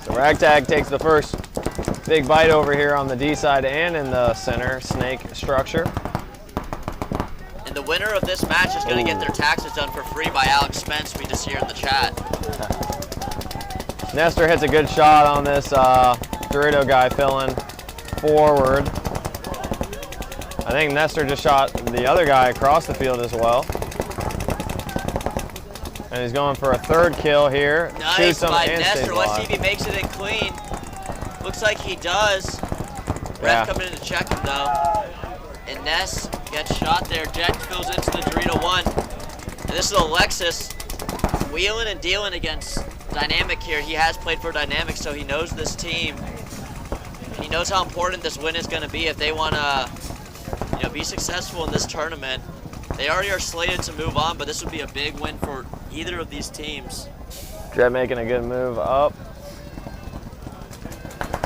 So Ragtag takes the first big bite over here on the D side and in the center snake structure. And the winner of this match is going to get their taxes done for free by Alex Spence, we just hear in the chat. Nestor hits a good shot on this Dorito guy filling forward. I think Nestor just shot the other guy across the field as well. And he's going for a third kill here. Nice by Nestor. Let's see if he makes it in clean. Looks like he does. Ref coming in to check him though. And Ness gets shot there. Jet fills into the Dorito 1. And this is Alexis wheeling and dealing against Dynamic here. He has played for Dynamic, so he knows this team. He knows how important this win is going to be if they want to, be successful in this tournament. They already are slated to move on, but this would be a big win for either of these teams. Jet making a good move up.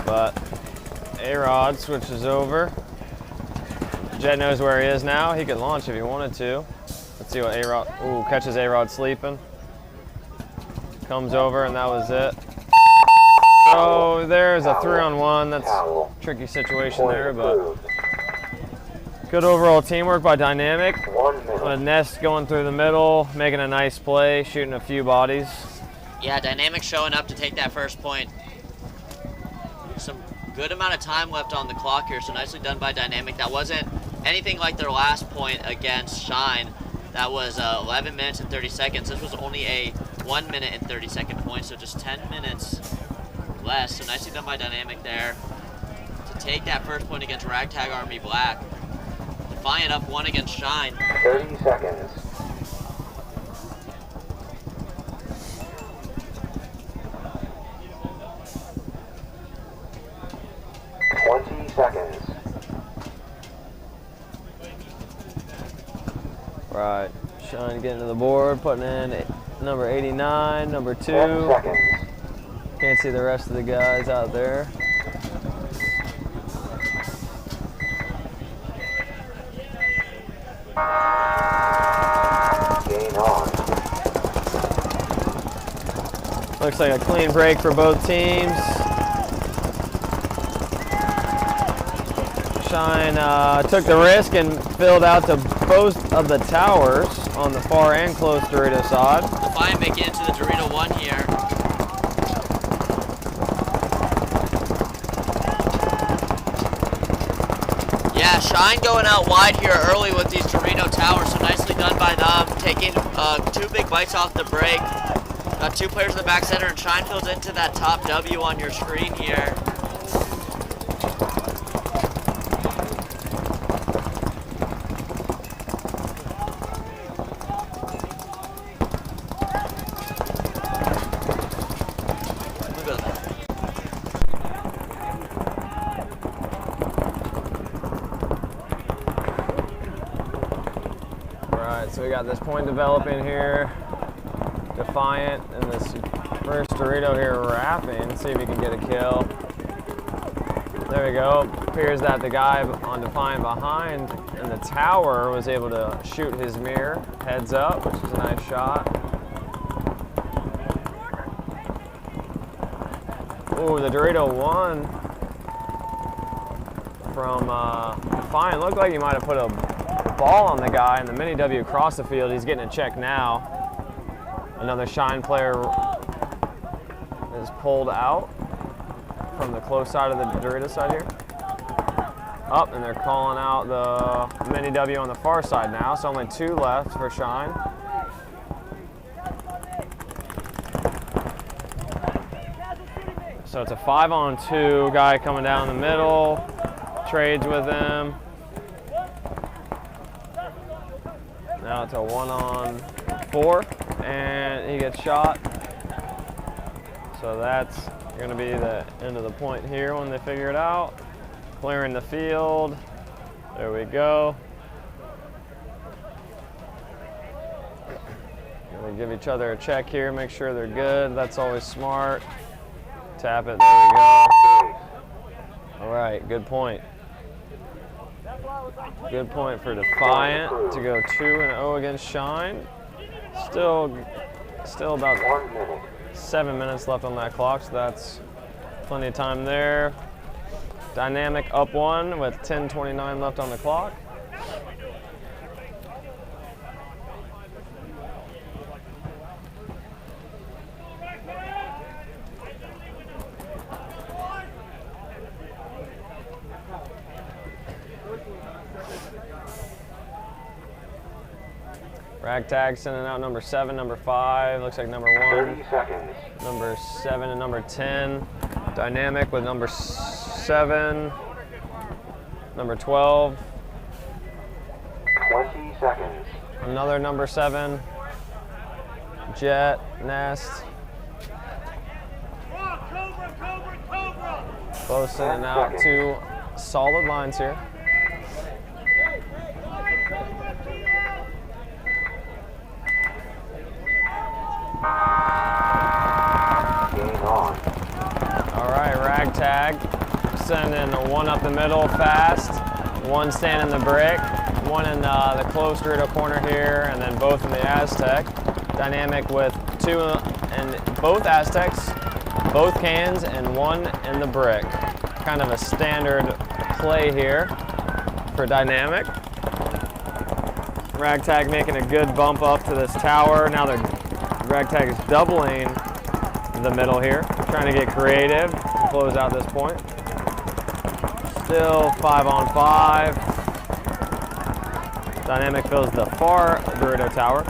But A-Rod switches over. Jet knows where he is now. He could launch if he wanted to. Let's see what A-Rod, catches A-Rod sleeping. Comes over and that was it. So there's a 3-on-1. That's a tricky situation there, but good overall teamwork by Dynamic. With Nest going through the middle, making a nice play, shooting a few bodies. Yeah, Dynamic showing up to take that first point. Some good amount of time left on the clock here, so nicely done by Dynamic. That wasn't anything like their last point against Shine. That was 11 minutes and 30 seconds. This was only a 1 minute and 30 second point, so just 10 minutes less. So nicely done by Dynamic there to take that first point against Ragtag Army Black. Defiant up 1 against Shine. 30 seconds. 20 seconds. Right, Shine getting to the board, putting in number 89, number 2. 10 seconds. Can't see the rest of the guys out there. Game on. Looks like a clean break for both teams. Shine took the risk and filled out to both of the towers on the far and close Dorito side. Defiant making it to the Dorito 1 here. Yeah, Shine going out wide here early with these Dorito towers, so nicely done by them. Taking 2 big bites off the break. Got 2 players in the back center, and Shine fills into that top W on your screen here. So we got this point developing here. Defiant and this first Dorito here wrapping. See if he can get a kill. There we go. Appears that the guy on Defiant behind in the tower was able to shoot his mirror heads up, which is a nice shot. Ooh, the Dorito 1 from Defiant looked like he might have put a ball on the guy, and the mini W across the field. He's getting a check now. Another Shine player is pulled out from the close side of the Dorito side here. Up, and they're calling out the mini W on the far side now, so only 2 left for Shine. So it's a 5-on-2, guy coming down the middle, trades with him. Now it's a 1-on-4, and he gets shot. So that's going to be the end of the point here when they figure it out. Clearing the field. There we go. Going to give each other a check here, make sure they're good. That's always smart. Tap it, there we go. All right, good point. Good point for Defiant to go 2-0 against Shine. Still about 7 minutes left on that clock, so that's plenty of time there. Dynamic up 1 with 10:29 left on the clock. Ragtag sending out number 7, number 5, looks like number 1, 30 seconds. number 7 and number 10. Dynamic with number 7, number 12. 20 seconds. Another number 7, Jet, Nest. Both sending out 2 solid lines here. All right, Ragtag sending 1 up the middle fast, 1 standing the brick, 1 in the close Dorito corner here, and then both in the Aztec. Dynamic with 2 in both Aztecs, both cans, and 1 in the brick. Kind of a standard play here for Dynamic. Ragtag making a good bump up to this tower. Now Ragtag is doubling the middle here, trying to get creative to close out this point. Still 5-on-5. Dynamic fills the far Dorito tower.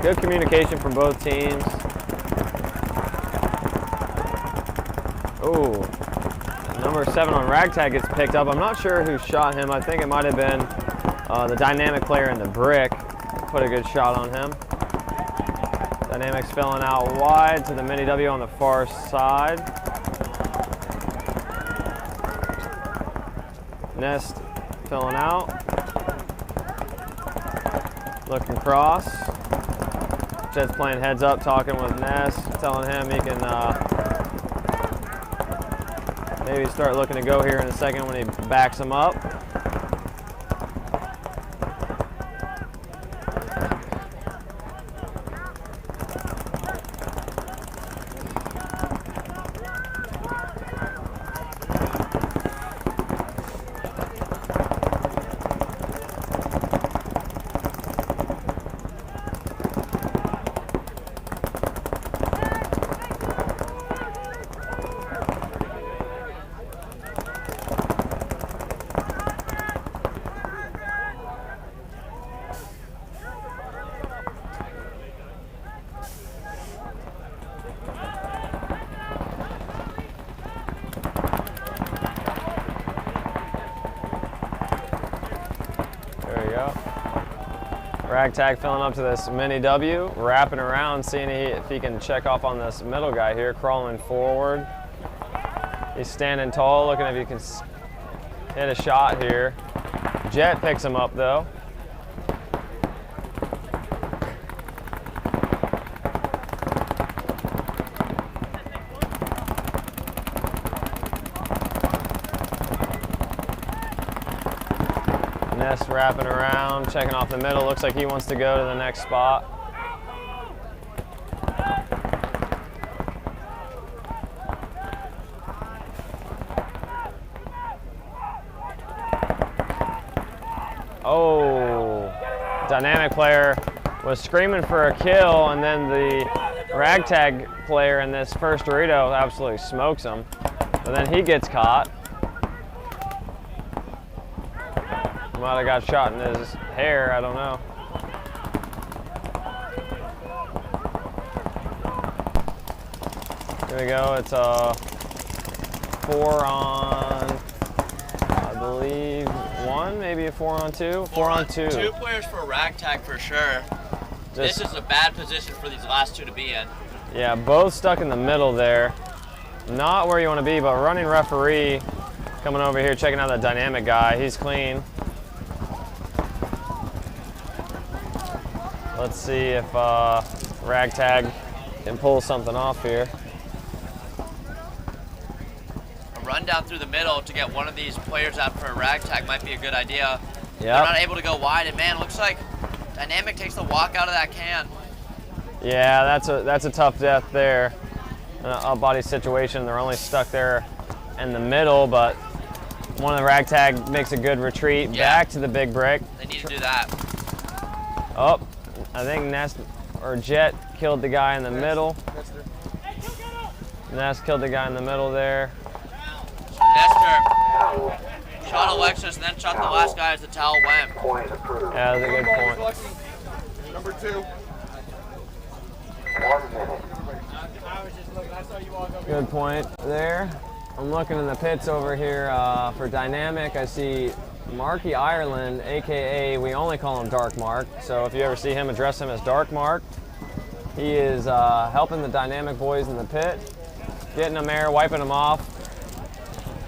Good communication from both teams. Oh, number 7 on Ragtag gets picked up. I'm not sure who shot him. I think it might have been the Dynamic player in the brick. Put a good shot on him. Dynamic's filling out wide to the mini W on the far side. Nest filling out. Looking cross. Jed's playing heads up, talking with Ness, telling him he can maybe start looking to go here in a second when he backs him up. Ragtag filling up to this mini W, wrapping around, seeing if he can check off on this middle guy here, crawling forward. He's standing tall, looking if he can hit a shot here. Jet picks him up though. Ness wrapping around, checking off the middle. Looks like he wants to go to the next spot. Oh, Dynamic player was screaming for a kill, and then the Ragtag player in this first Dorito absolutely smokes him. But then he gets caught. Might have got shot in his hair, I don't know. Here we go, it's a 4 on, I believe, 1, maybe a 4 on 2? 4 on 2. 2 players for Ragtag for sure. This is a bad position for these last 2 to be in. Yeah, both stuck in the middle there. Not where you want to be, but running referee coming over here, checking out the Dynamic guy. He's clean. Let's see if Ragtag can pull something off here. A run down through the middle to get one of these players out for a Ragtag might be a good idea. Yep. They're not able to go wide, and man, looks like Dynamic takes the walk out of that can. Yeah, that's a tough death there. In a body situation, they're only stuck there in the middle, but one of the Ragtag makes a good retreat back to the big brick. They need to do that. Oh. I think Nest or Jet killed the guy in the middle. Nest killed the guy in the middle there. Nestor shot Alexis and then shot the last guy as the towel went. Yeah, that was a good point. Number 2. 1 minute. Good point there. I'm looking in the pits over here for Dynamic. I see Marky Ireland, aka we only call him Dark Mark. So if you ever see him, address him as Dark Mark. He is helping the Dynamic boys in the pit, getting them there, wiping them off,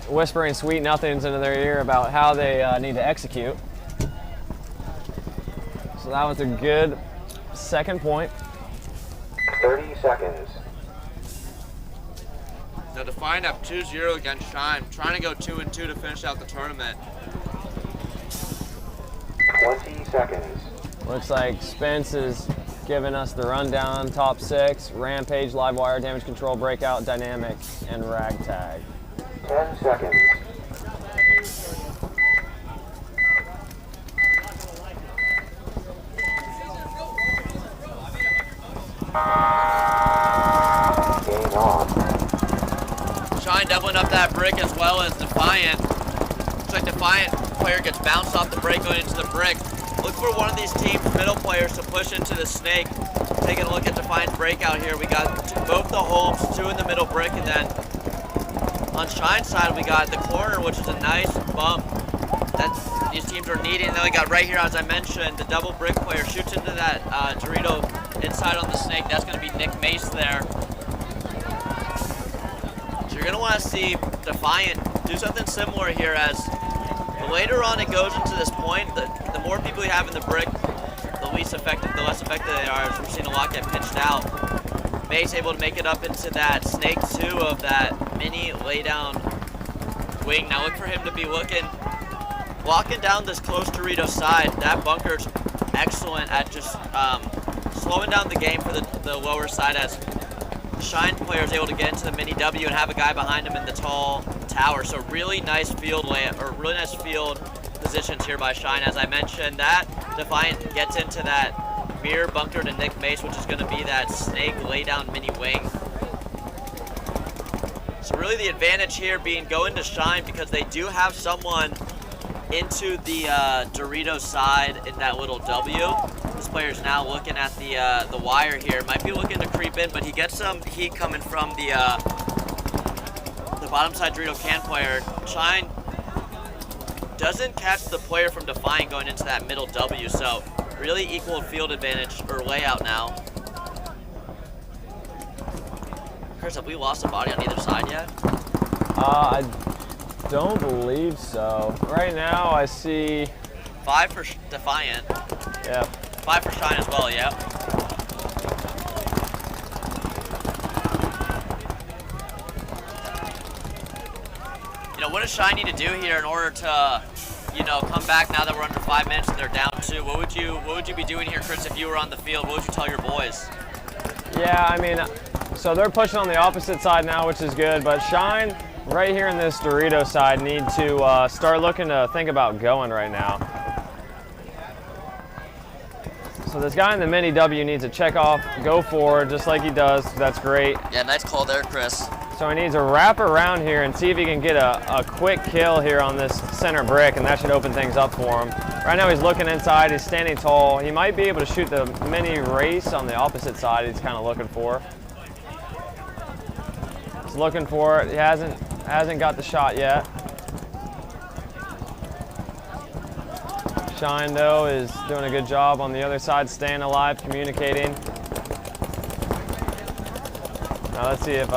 whispering sweet nothings into their ear about how they need to execute. So that was a good second point. 30 seconds. So Defiant up 2-0 against Shine, trying to go 2-2 to finish out the tournament. 20 seconds. Looks like Spence is giving us the rundown. Top 6, Rampage, Livewire, Damage Control, Breakout, Dynamic, and Ragtag. 10 seconds. Game on. Shine doubling up that brick as well as Defiant. Looks like Defiant player gets bounced off the break going into the brick. Look for one of these teams' middle players to push into the snake. Taking a look at Defiant's breakout here. We got both the homes, 2 in the middle brick, and then on Shine's side we got the corner, which is a nice bump that these teams are needing. And then we got right here, as I mentioned, the double brick player shoots into that Dorito inside on the snake. That's going to be Nick Mace there. So you're going to want to see Defiant do something similar here, as the later on it goes into this point, the more people you have in the brick, the less effective they are, as we're seeing a lot get pitched out. Mace able to make it up into that snake 2 of that mini laydown wing. Now look for him to be walking down this close Dorito side. That bunker's excellent at just slowing down the game for the lower side, as Shine player is able to get into the mini W and have a guy behind him in the tall tower. So really nice field positions here by Shine. As I mentioned, that Defiant gets into that mirror bunker to Nick Mace, which is going to be that snake laydown mini wing. So really the advantage here being going to Shine, because they do have someone into the Dorito side in that little W. This player's now looking at the wire here. Might be looking to creep in, but he gets some heat coming from the bottom side Dorito can player. Shine doesn't catch the player from Defiant going into that middle W, so really equal field advantage or layout now. Chris, have we lost a body on either side yet? I don't believe so. Right now I see 5 for Defiant. Yeah. 5 for Shine as well, yeah. You know, what does Shine need to do here in order to, you know, come back now that we're under 5 minutes and they're down 2? What would you be doing here, Chris, if you were on the field? What would you tell your boys? Yeah, I mean, so they're pushing on the opposite side now, which is good, but Shine right here in this Dorito side need to start looking to think about going right now. So this guy in the mini W needs to check off, go forward, just like he does. That's great. Yeah, nice call there, Chris. So he needs to wrap around here and see if he can get a quick kill here on this center brick, and that should open things up for him. Right now he's looking inside, he's standing tall. He might be able to shoot the mini race on the opposite side he's kind of looking for. He's looking for it, he hasn't got the shot yet. Shine, though, is doing a good job on the other side, staying alive, communicating. Now let's see if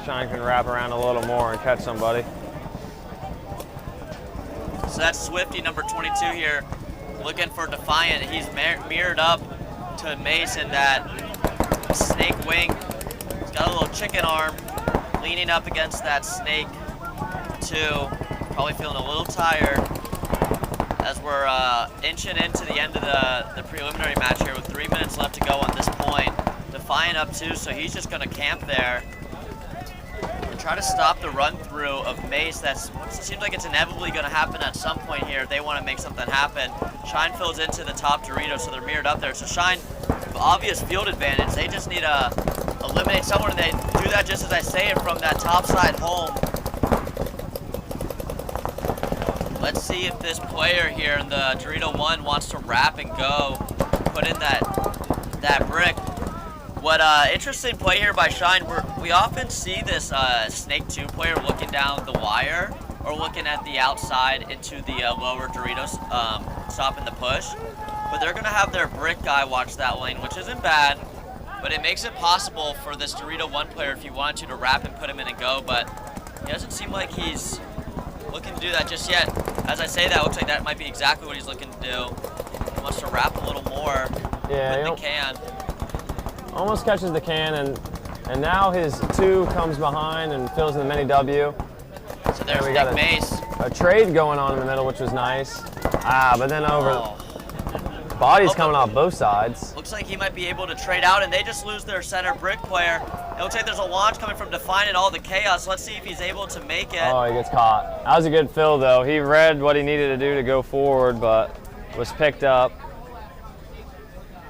Shine can wrap around a little more and catch somebody. So that's Swifty, number 22 here, looking for Defiant. He's mirrored up to Mace in that snake wing. He's got a little chicken arm, leaning up against that snake too. Probably feeling a little tired, as we're inching into the end of the preliminary match here with 3 minutes left to go on this point. Defiant up 2, so he's just gonna camp there and try to stop the run through of Mace. It seems like it's inevitably gonna happen at some point here if they wanna make something happen. Shine fills into the top Dorito, so they're mirrored up there. So Shine, obvious field advantage. They just need to eliminate someone, and they do that just as I say it from that top side home. Let's see if this player here in the Dorito 1 wants to wrap and go, put in that brick. What interesting play here by Shine, we often see this Snake 2 player looking down the wire or looking at the outside into the lower Doritos, stopping the push. But they're gonna have their brick guy watch that lane, which isn't bad, but it makes it possible for this Dorito 1 player, if you wanted to wrap and put him in and go, but it doesn't seem like he's looking to do that just yet. As I say that, it looks like that might be exactly what he's looking to do. He wants to wrap a little more with the can. Almost catches the can, and now his 2 comes behind and fills in the mini W. So there's we Nick got Mace. A trade going on in the middle, which was nice. But then bodies coming off both sides. Looks like he might be able to trade out, and they just lose their center brick player. It looks like there's a launch coming from Defiant and all the chaos. Let's see if he's able to make it. Oh, he gets caught. That was a good fill, though. He read what he needed to do to go forward, but was picked up.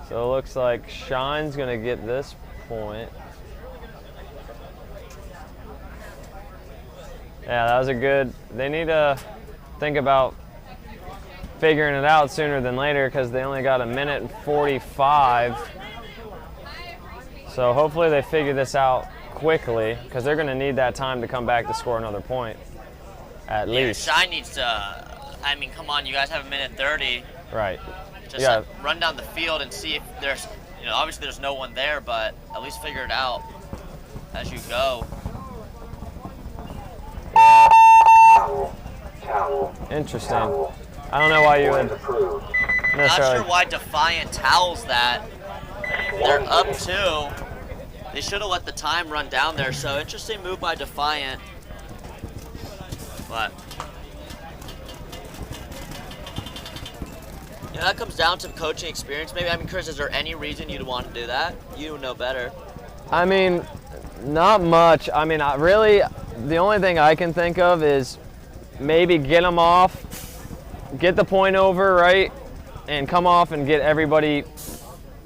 So it looks like Shine's going to get this point. Yeah, that was a good. They need to think about figuring it out sooner than later because they only got 1:45. So hopefully they figure this out quickly because they're going to need that time to come back to score another point, at least. Shine needs to. I mean, come on, you guys have 1:30. Right. Just run down the field and see if there's, obviously there's no one there, but at least figure it out as you go. Interesting. I don't know why you would Not sure why Defiant towels that. They're up 2. They should have let the time run down there, so interesting move by Defiant. But that comes down to coaching experience. Maybe, Chris, is there any reason you'd want to do that? You would know better. I mean, not much. I mean, really, the only thing I can think of is maybe get them off, get the point over, right, and come off and get everybody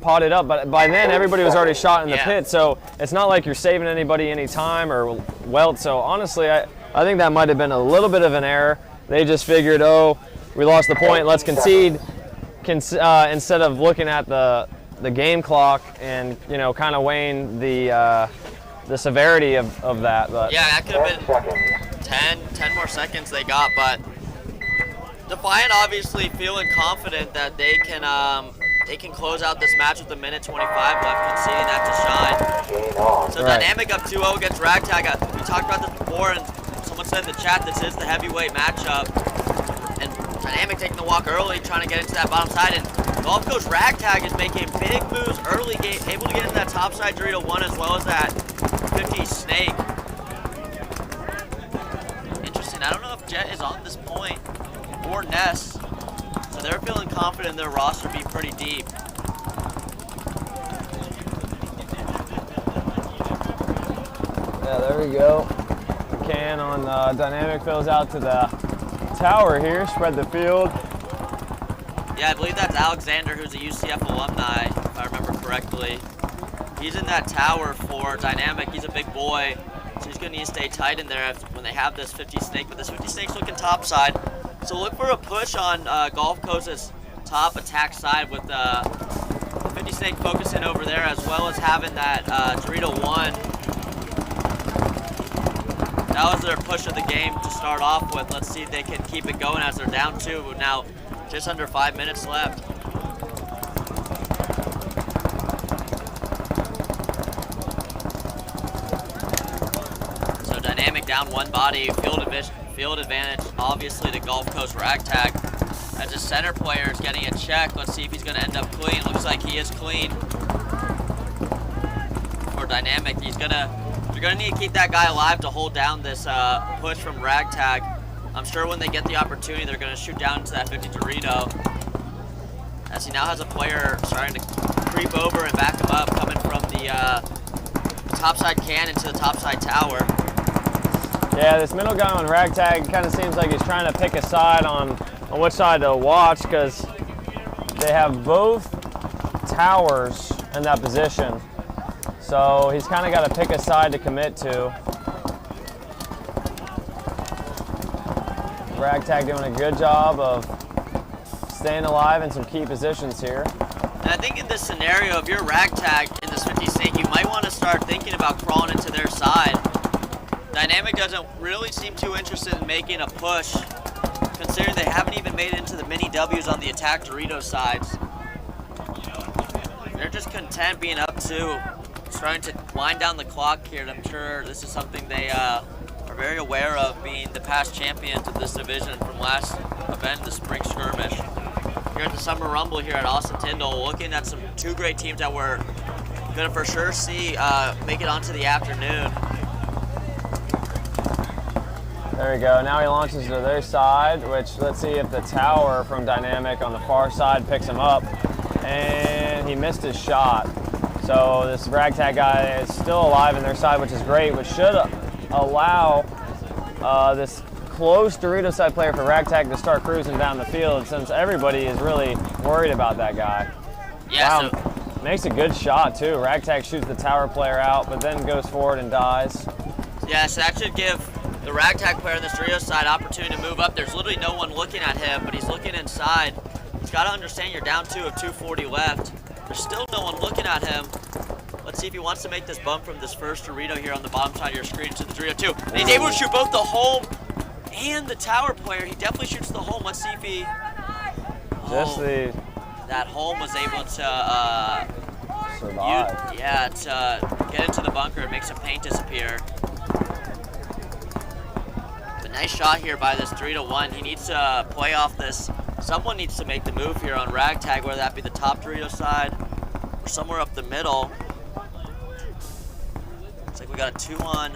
potted up. But by then, everybody was already shot in the pit, so it's not like you're saving anybody any time or welt. So honestly, I think that might have been a little bit of an error. They just figured, oh, we lost the point, let's concede, instead of looking at the game clock and kind of weighing the severity of that. But yeah, that could have been 10 more seconds they got, but Defiant obviously feeling confident that they can close out this match with 1:25 left, conceding that to Shine. So right. Dynamic up 2-0 against Ragtag. We talked about this before, and someone said in the chat this is the heavyweight matchup. And Dynamic taking the walk early, trying to get into that bottom side, and Golf Coach Ragtag is making big moves early, able to get into that top side Dorito 1 as well as that 50 snake. Interesting. I don't know if Jet is on this point or Ness, so they're feeling confident their roster be pretty deep. Yeah, there we go. Can on Dynamic fills out to the tower here, spread the field. Yeah, I believe that's Alexander, who's a UCF alumni, if I remember correctly. He's in that tower for Dynamic. He's a big boy, so he's going to need to stay tight in there when they have this 50 snake. But this 50 snake's looking top side. So look for a push on Golf Coast's top attack side with the 50 snake focusing over there, as well as having that Dorito 1. That was their push of the game to start off with. Let's see if they can keep it going as they're down 2 with now just under 5 minutes left. So Dynamic down 1 body, field advantage, obviously to Gulf Coast Ragtag. As a center player is getting a check. Let's see if he's going to end up clean. Looks like he is clean for Dynamic. You're going to need to keep that guy alive to hold down this push from Ragtag. I'm sure when they get the opportunity, they're going to shoot down into that 50 Dorito. As he now has a player starting to creep over and back him up, coming from the topside cannon to the topside tower. Yeah, this middle guy on Ragtag kind of seems like he's trying to pick a side on which side to watch, because they have both towers in that position. So he's kind of got to pick a side to commit to. Ragtag doing a good job of staying alive in some key positions here. And I think in this scenario, if you're Ragtag in this 50 snake, you might want to start thinking about crawling into their side. Dynamic doesn't really seem too interested in making a push, considering they haven't even made it into the mini W's on the attack Dorito sides. They're just content being up 2, trying to wind down the clock here. And I'm sure this is something they are very aware of, being the past champions of this division from last event, the Spring Skirmish. Here at the Summer Rumble here at Austin Tyndall, looking at 2 great teams that we're gonna for sure see make it onto the afternoon. There we go. Now he launches to their side, which let's see if the tower from Dynamic on the far side picks him up. And he missed his shot. So this Ragtag guy is still alive in their side, which is great, which should allow this close Dorito side player for Ragtag to start cruising down the field, since everybody is really worried about that guy. Yeah, wow, makes a good shot too. Ragtag shoots the tower player out, but then goes forward and dies. Yeah, so that should give The ragtag player on the Dorito side, opportunity to move up. There's literally no one looking at him, but he's looking inside. He's got to understand you're down 2 of 240 left. There's still no one looking at him. Let's see if he wants to make this bump from this first Dorito here on the bottom side of your screen to the Dorito 2. And he's able to shoot both the home and the tower player. He definitely shoots the home. Let's see if he... That home was able to... survive. To get into the bunker and make some paint disappear. But nice shot here by this 3-1. He needs to play off this. Someone needs to make the move here on ragtag, whether that be the top Dorito side or somewhere up the middle. Looks like we got a 2-on.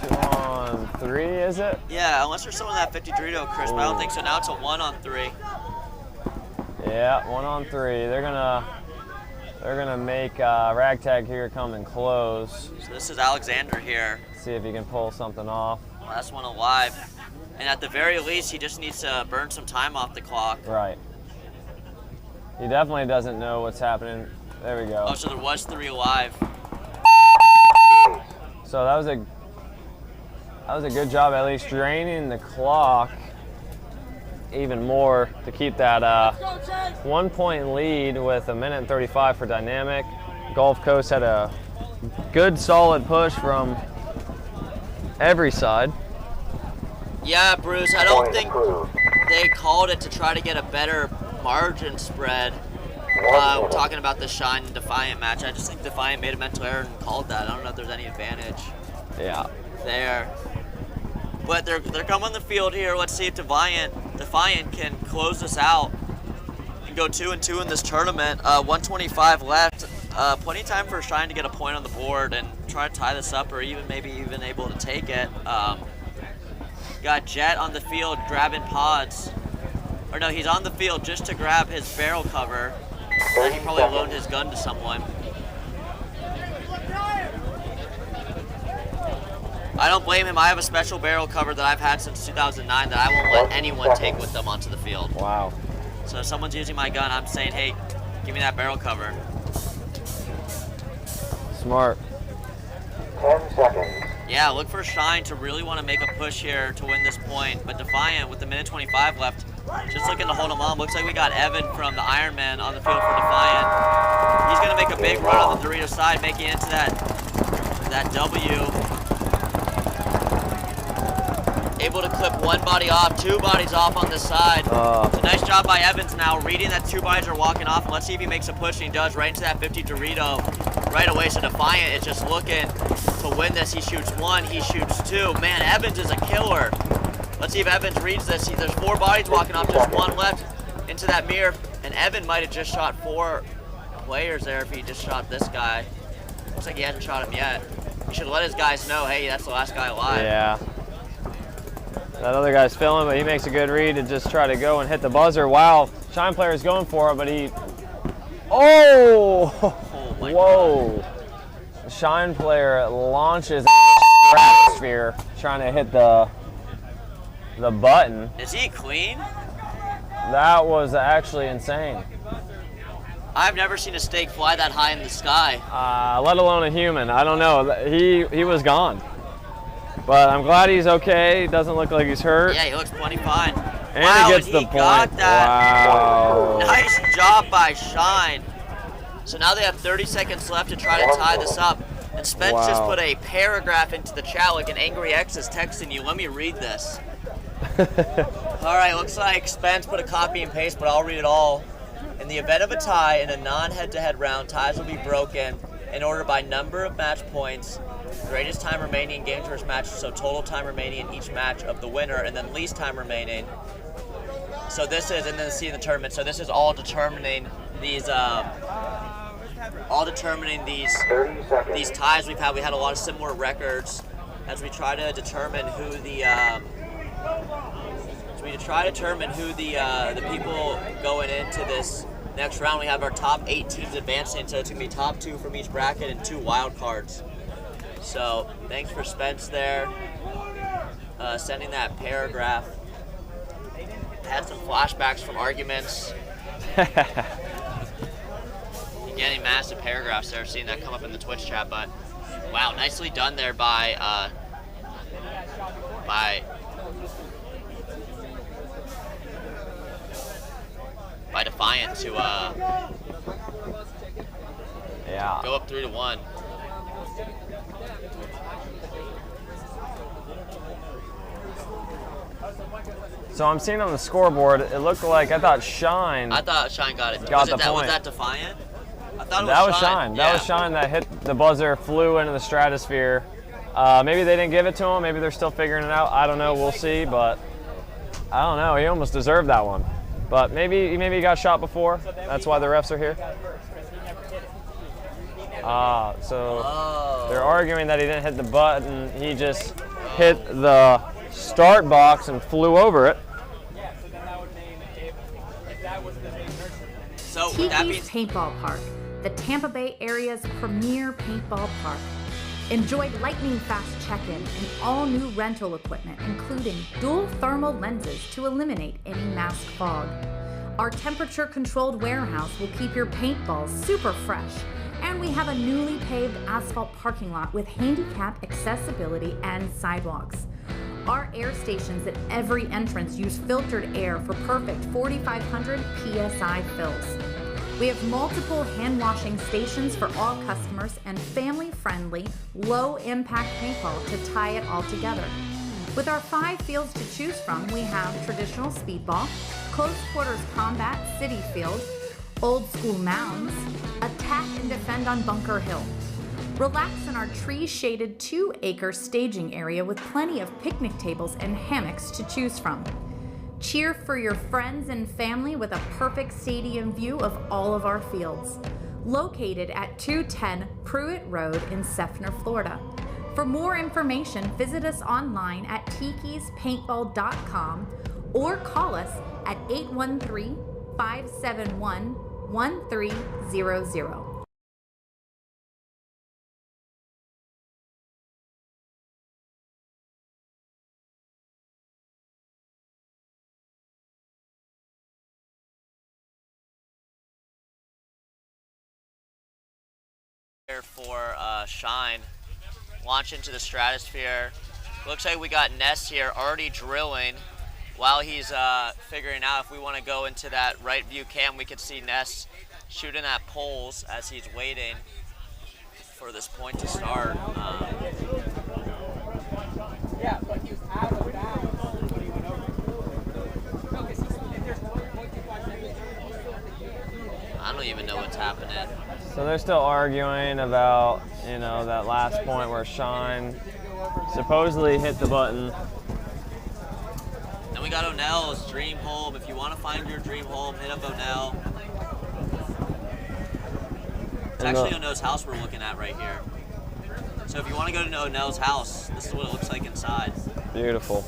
2-on-3, is it? Yeah, unless there's someone that 50 Dorito, Chris, but I don't think so. Now it's a 1-on-3. Yeah, 1-on-3. They're gonna make ragtag here come and close. So this is Alexander here. See if he can pull something off. Last one alive. And at the very least, he just needs to burn some time off the clock. Right. He definitely doesn't know what's happening. There we go. Oh, so there was 3 alive. So that was a good job at least draining the clock even more to keep that 1-point lead with 1:35 for Dynamic. Gulf Coast had a good solid push from every side. Yeah, Bruce, I don't think they called it to try to get a better margin spread. We're talking about the Shine and Defiant match. I just think Defiant made a mental error and called that. I don't know if there's any advantage there. But they're coming on the field here. Let's see if Defiant can close this out and go 2-2 in this tournament. 125 left. Plenty of time for Shine to get a point on the board and try to tie this up, or maybe even able to take it. Got Jet on the field grabbing pods. Or no, he's on the field just to grab his barrel cover. He probably loaned his gun to someone. I don't blame him. I have a special barrel cover that I've had since 2009 that I won't let anyone take with them onto the field. Wow. So if someone's using my gun, I'm saying, hey, give me that barrel cover. Smart. 10 seconds. Yeah, look for Shine to really want to make a push here to win this point. But Defiant, with the 1:25 left, just looking to hold him on. Looks like we got Evan from the Ironman on the field for Defiant. He's going to make a big run on the Dorito side, making it into that W. Able to clip 1 body off, 2 bodies off on this side. So nice job by Evans now, reading that 2 bodies are walking off. And let's see if he makes a push, and he does right into that 50 Dorito right away. So Defiant is just looking to win this. He shoots 1, he shoots 2. Man, Evans is a killer. Let's see if Evans reads this. There's 4 bodies walking off, just 1 left into that mirror. And Evan might have just shot 4 players there if he just shot this guy. Looks like he hasn't shot him yet. He should let his guys know, hey, that's the last guy alive. Yeah. That other guy's filling, but he makes a good read to just try to go and hit the buzzer. Wow, Shine player is going for it, but he... Oh! Whoa! The Shine player launches into the stratosphere trying to hit the button. Is he clean? That was actually insane. I've never seen a steak fly that high in the sky. Let alone a human. I don't know. He was gone. But I'm glad he's okay. Doesn't look like he's hurt. Yeah, he looks plenty fine. And wow, he gets and the he point. Got that. Wow. Nice job by Shine. So now they have 30 seconds left to try to tie this up. And Spence just put a paragraph into the chat like an angry ex is texting you. Let me read this. All right, looks like Spence put a copy and paste, but I'll read it all. In the event of a tie in a non-head-to-head round, ties will be broken in order by number of match points, greatest time remaining in games versus matches, so total time remaining in each match of the winner, and then least time remaining. So this is, and then see in the tournament. So this is all determining these, these ties we've had. We had a lot of similar records as we try to determine who the, the people going into this next round. We have our top 8 teams advancing, so it's gonna be top 2 from each bracket and 2 wild cards. So thanks for Spence there, sending that paragraph. Had some flashbacks from arguments. Getting massive paragraphs there, seeing that come up in the Twitch chat, but wow, nicely done there by by Defiant to go up 3-1. So I'm seeing on the scoreboard, it looked like, I thought Shine got it. Got the point. Was that Defiant? I thought it that was Shine. That was Shine that hit the buzzer, flew into the stratosphere. Maybe they didn't give it to him. Maybe they're still figuring it out. I don't know. We'll see. But I don't know. He almost deserved that one. But maybe he got shot before. That's why the refs are here. So they're arguing that he didn't hit the button. He just hit the start box and flew over it. So Tiki's Paintball Park, the Tampa Bay area's premier paintball park. Enjoy lightning-fast check-in and all-new rental equipment, including dual thermal lenses to eliminate any mask fog. Our temperature-controlled warehouse will keep your paintballs super fresh, and we have a newly paved asphalt parking lot with handicap accessibility and sidewalks. Our air stations at every entrance use filtered air for perfect 4,500 PSI fills. We have multiple hand washing stations for all customers and family-friendly, low-impact paintball to tie it all together. With our 5 fields to choose from, we have traditional speedball, close quarters combat, city field, old school mounds, attack and defend on Bunker Hill. Relax in our tree-shaded 2-acre staging area with plenty of picnic tables and hammocks to choose from. Cheer for your friends and family with a perfect stadium view of all of our fields. Located at 210 Pruitt Road in Seffner, Florida. For more information, visit us online at tikispaintball.com or call us at 813-571-1300. For Shine, launch into the stratosphere. Looks like we got Ness here already drilling. While he's figuring out if we want to go into that right view cam, we could see Ness shooting at poles as he's waiting for this point to start. Yeah, but he was out of bounds when he went over. No, because if there's 1.25 seconds, I don't even know what's happening. So they're still arguing about, that last point where Shine supposedly hit the button. Then we got O'Nell's dream home. If you want to find your dream home, hit up O'Nell. It's actually O'Nell's house we're looking at right here. So if you want to go to O'Nell's house, this is what it looks like inside. Beautiful.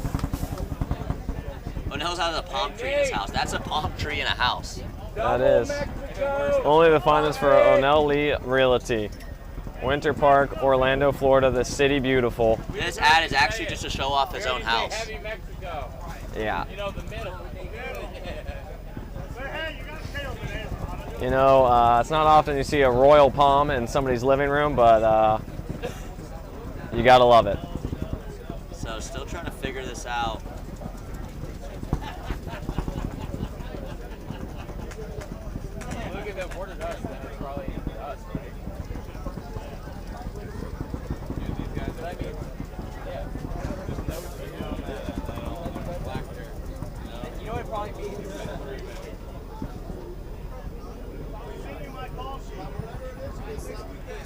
O'Nell's has a palm tree in his house. That's a palm tree in a house. That is. Only the finest for O'Nell Lee Realty. Winter Park, Orlando, Florida, the city beautiful. This ad is actually just to show off his own house. Yeah. It's not often you see a royal palm in somebody's living room, but you gotta love it. So still trying to figure this out. look at them more than us, then it's probably us, right? These guys, but I mean, yeah. You know what it probably means?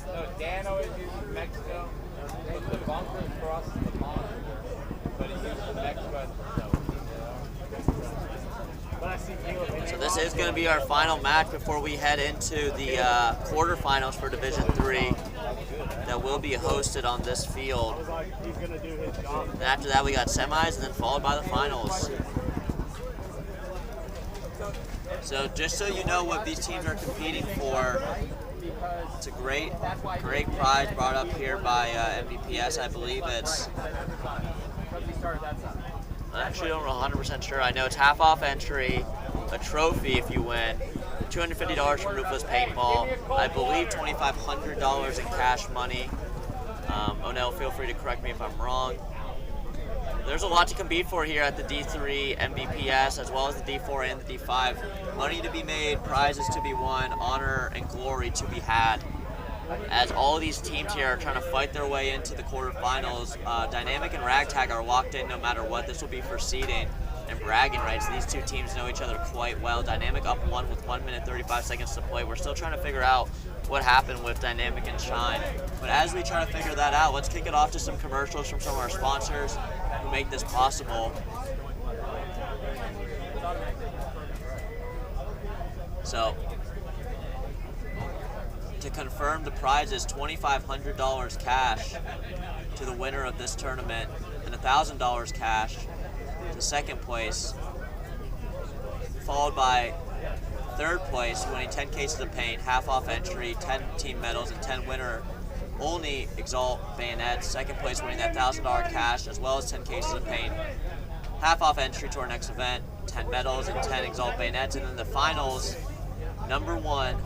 No, Dan always uses Mexico. The bunker crosses the pond, but he uses Mexico as So this is going to be our final match before we head into the quarterfinals for Division III that will be hosted on this field. And after that we got semis and then followed by the finals. So just so you know what these teams are competing for, it's a great prize brought up here by MVPS. I believe it's, I actually don't know 100% sure. I know it's half off entry, a trophy if you win, $250 from Ruthless Paintball, I believe $2,500 in cash money. O'Nell, feel free to correct me if I'm wrong. there's a lot to compete for here at the D3 MVPS, as well as the D4 and the D5. Money to be made, prizes to be won, honor and glory to be had. As all of these teams here are trying to fight their way into the quarterfinals, Dynamic and Ragtag are locked in no matter what. This will be for seeding and bragging rights. These two teams know each other quite well. Dynamic up 1 with 1 minute 35 seconds to play. We're still trying to figure out what happened with Dynamic and Shine. But as we try to figure that out, let's kick it off to some commercials from some of our sponsors who make this possible. So, to confirm the prizes, $2,500 cash to the winner of this tournament and $1,000 cash to second place, followed by third place winning 10 cases of paint, half off entry, 10 team medals, and 10 winner only Exalt bayonets. Second place winning that $1,000 cash as well as 10 cases of paint, half off entry to our next event, 10 medals, and 10 Exalt bayonets. And then the finals, number one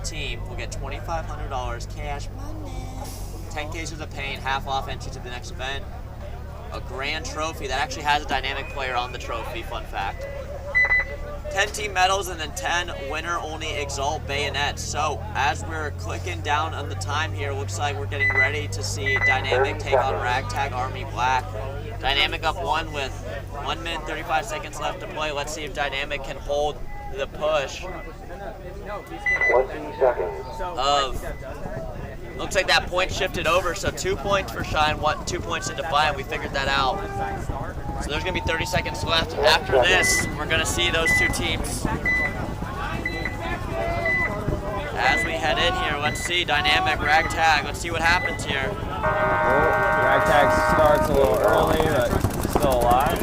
team will get $2,500 cash money, 10 cases of paint, half off entry to the next event, a grand trophy that actually has a Dynamic player on the trophy, fun fact, 10 team medals, and then 10 winner-only Exalt bayonets. So as we're clicking down on the time here, looks like we're getting ready to see Dynamic take on Ragtag Army Black. Dynamic up 1 with 1 minute 35 seconds left to play. Let's see if Dynamic can hold the push 20 seconds. Looks like that point shifted over, so 2 points for Shine, 2 points to Defiant. We figured that out. So there's going to be 30 seconds left. After this, we're going to see those two teams. As we head in here, let's see Dynamic, Ragtag. Let's see what happens here. Ragtag starts a little early, but still alive.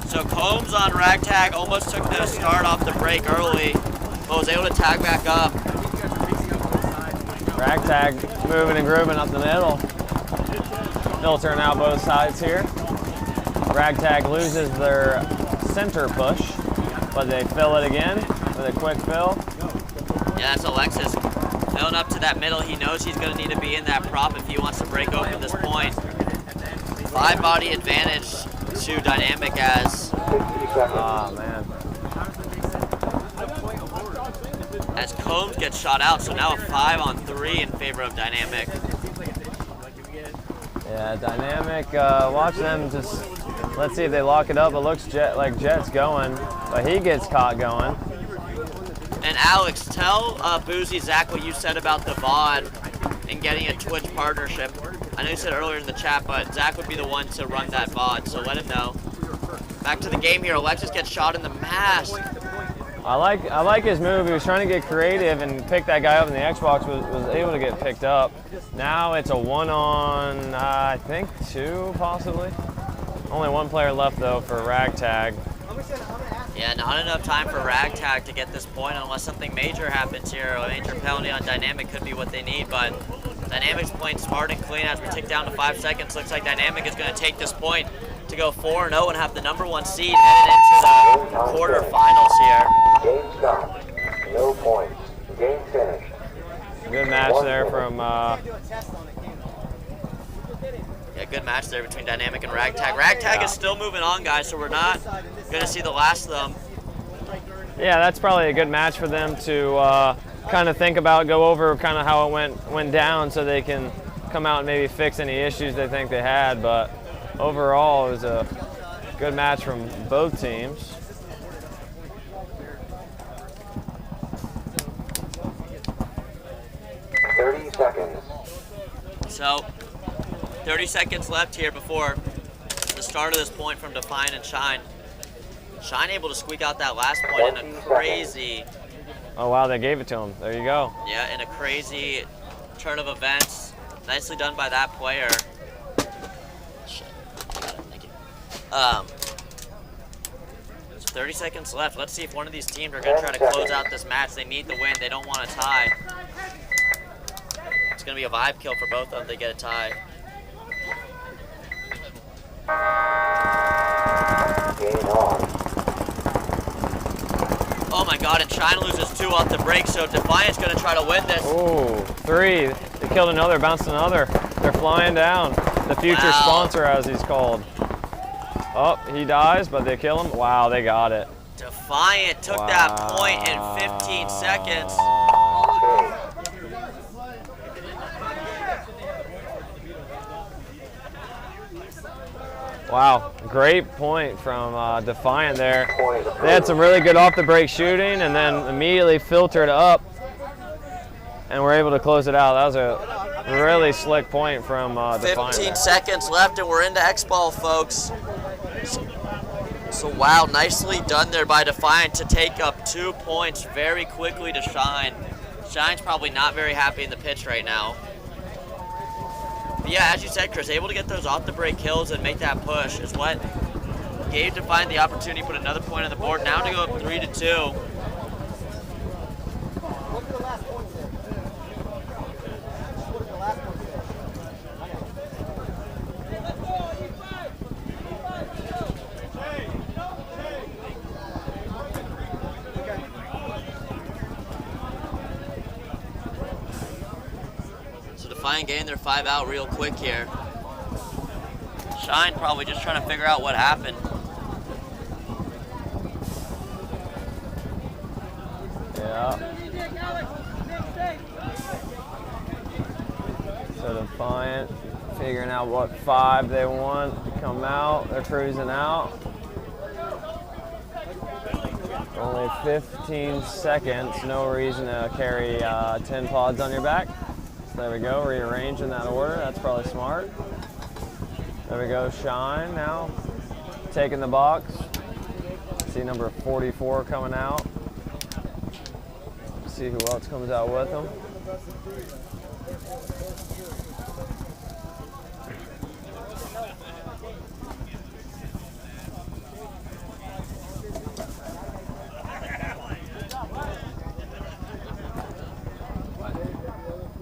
So Combs on Ragtag almost took the start off the break early, but was able to tag back up. Ragtag moving and grooving up the middle. Filtering out both sides here. Ragtag loses their center push, but they fill it again with a quick fill. Yeah, that's Alexis filling up to that middle. He knows he's going to need to be in that prop if he wants to break open this point. 5 body advantage to Dynamic as... Oh, man. As Combs gets shot out, so now a 5-on-3 in favor of Dynamic. Yeah, Dynamic, watch them just, let's see if they lock it up. It looks like Jet's going, but he gets caught going. And Alex, tell Boozy, Zach, what you said about the VOD and getting a Twitch partnership. I know you said earlier in the chat, but Zach would be the one to run that VOD, so let him know. Back to the game here, Alexis gets shot in the mask. I like his move. He was trying to get creative and pick that guy up, and the Xbox was able to get picked up. Now it's a 1-on, I think 2 possibly. Only 1 player left though for Ragtag. Yeah, not enough time for Ragtag to get this point unless something major happens here. A major penalty on Dynamic could be what they need, but Dynamic's playing smart and clean as we tick down to 5 seconds. Looks like Dynamic is going to take this point to go 4-0 and have the #1 seed headed into the quarterfinals here. Game stopped. No points. Game finished. Good match there from... Yeah, good match there between Dynamic and Ragtag. Ragtag is still moving on, guys, so we're not going to see the last of them. Yeah, that's probably a good match for them to kind of think about, go over kind of how it went down so they can come out and maybe fix any issues they think they had, but overall, it was a good match from both teams. So, 30 seconds left here before the start of this point from Defiant and Shine. Shine able to squeak out that last point in a crazy... Oh wow, they gave it to him. There you go. Yeah, in a crazy turn of events. Nicely done by that player. Shit. Thank you. So 30 seconds left. Let's see if one of these teams are going to try to close out this match. They need the win. They don't want a tie. It's going to be a vibe kill for both of them. They get a tie. Oh my god, and Shine loses 2 off the break, so Defiant's going to try to win this. Oh, 3. They killed another, bounced another. They're flying down. The future Wow. sponsor, as he's called. Oh, he dies, but they kill him. Wow, they got it. Defiant took that point in 15 seconds. Wow, great point from Defiant there. They had some really good off-the-break shooting and then immediately filtered up and were able to close it out. That was a really slick point from Defiant. 15 there. seconds left and we're into X-Ball, folks. So wow, nicely done there by Defiant to take up 2 points very quickly to Shine. Shine's probably not very happy in the pitch right now. But yeah, as you said, Chris, able to get those off-the-break kills and make that push is what gave Defiant the opportunity to put another point on the board. Now to go up 3-2. Defiant getting their 5 out real quick here. Shine probably just trying to figure out what happened. Yeah. So Defiant figuring out what 5 they want to come out. They're cruising out. Only 15 seconds. No reason to carry 10 pods on your back. There we go, rearrange in that order. That's probably smart. There we go, Shine now. Taking the box. See number 44 coming out. See who else comes out with them.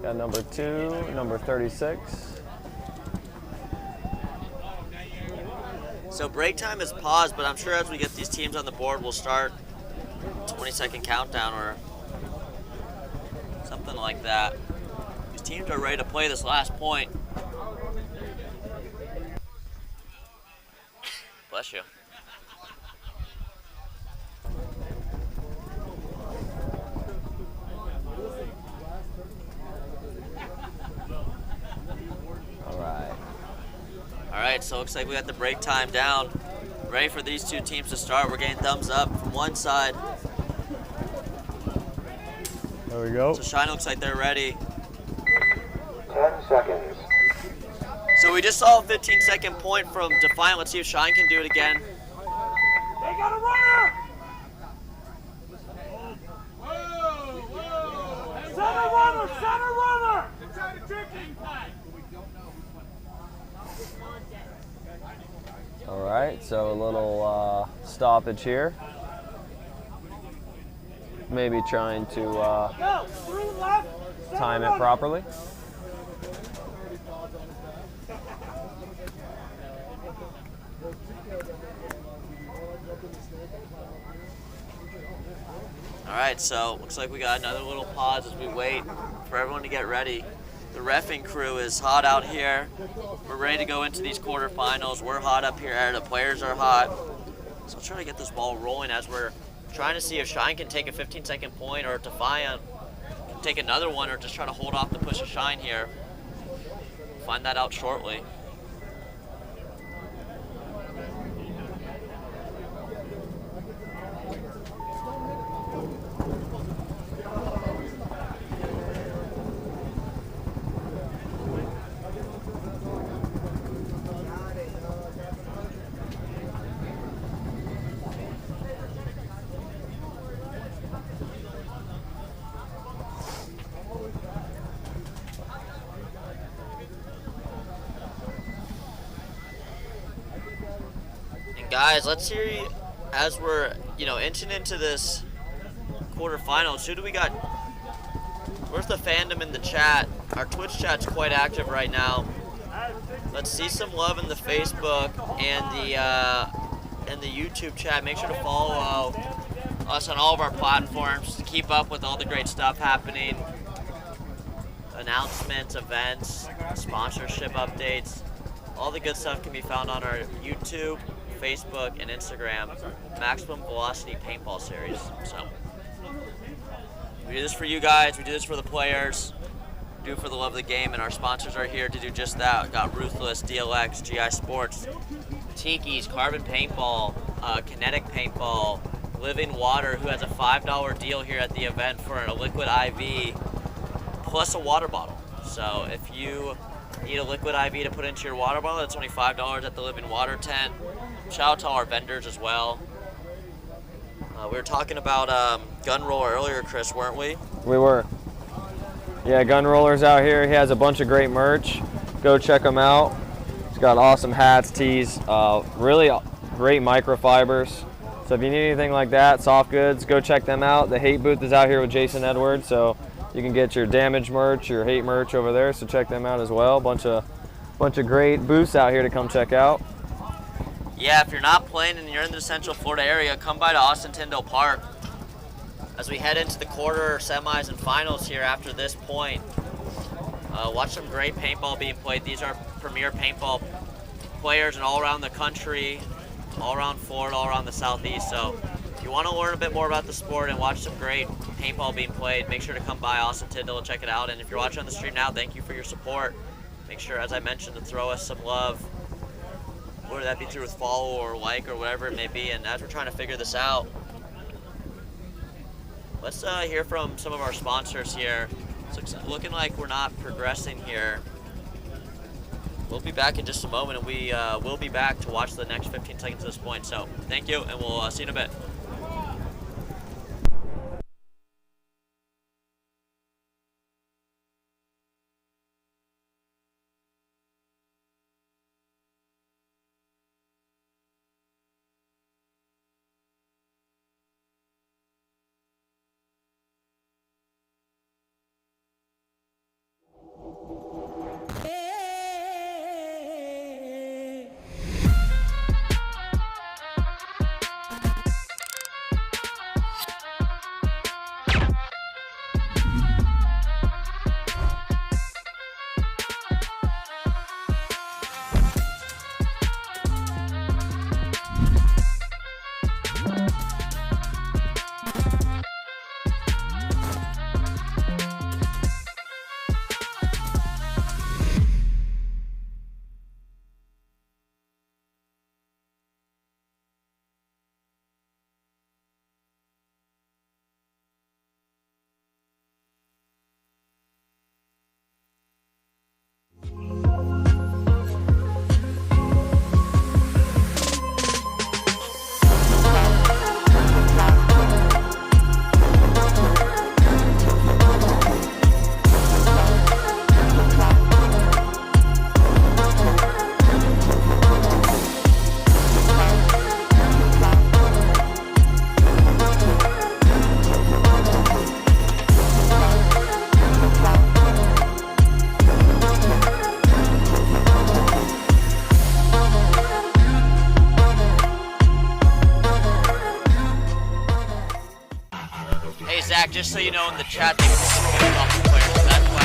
Got number 2, number 36. So break time is paused, but I'm sure as we get these teams on the board, we'll start 20-second countdown or something like that. These teams are ready to play this last point. Bless you. All right, so it looks like we got the break time down. Ready for these two teams to start. We're getting thumbs up from one side. There we go. So Shine looks like they're ready. 10 seconds. So we just saw a 15-second point from Defiant. Let's see if Shine can do it again. They got a runner! Center runner! Center runner! All right, so a little stoppage here. Maybe trying to time it properly. All right, so looks like we got another little pause as we wait for everyone to get ready. The reffing crew is hot out here. We're ready to go into these quarterfinals. We're hot up here. The players are hot. So let's try to get this ball rolling as we're trying to see if Shine can take a 15-second point or if Defiant can take another one or just try to hold off the push of Shine here. Find that out shortly. Guys, let's hear as we're, inching into this quarterfinals. Who do we got? Where's the fandom in the chat? Our Twitch chat's quite active right now. Let's see some love in the Facebook and the YouTube chat. Make sure to follow us on all of our platforms to keep up with all the great stuff happening. Announcements, events, sponsorship updates. All the good stuff can be found on our YouTube, Facebook, and Instagram, Maximum Velocity Paintball Series. So we do this for you guys, we do this for the players, we do it for the love of the game, and our sponsors are here to do just that. We've got Ruthless, DLX, GI Sports, Tiki's, Carbon Paintball, Kinetic Paintball, Living Water, who has a $5 deal here at the event for a liquid IV plus a water bottle. So if you need a liquid IV to put into your water bottle, it's only $5 at the Living Water tent. Shout out to all our vendors as well. We were talking about Gun Roller earlier, Chris, weren't we? We were. Yeah, Gun Roller's out here. He has a bunch of great merch. Go check him out. He's got awesome hats, tees, really great microfibers. So if you need anything like that, soft goods, go check them out. The Hate booth is out here with Jason Edwards, so you can get your damage merch, your Hate merch over there. So check them out as well. Bunch of great booths out here to come check out. Yeah, if you're not playing and you're in the Central Florida area, come by to Austin Tyndall Park. As we head into the quarter, semis, and finals here after this point, watch some great paintball being played. These are premier paintball players and all around the country, all around Florida, all around the Southeast. So if you want to learn a bit more about the sport and watch some great paintball being played, make sure to come by Austin Tyndall and check it out. And if you're watching on the stream now, thank you for your support. Make sure, as I mentioned, to throw us some love, whether that be through with follow or like or whatever it may be. And as we're trying to figure this out, let's hear from some of our sponsors here. It's looking like we're not progressing here. We'll be back in just a moment, and we will be back to watch the next 15 seconds of this point. So thank you, and we'll see you in a bit. Just so you know, in the chat, they pulled the field off the players, so that's why.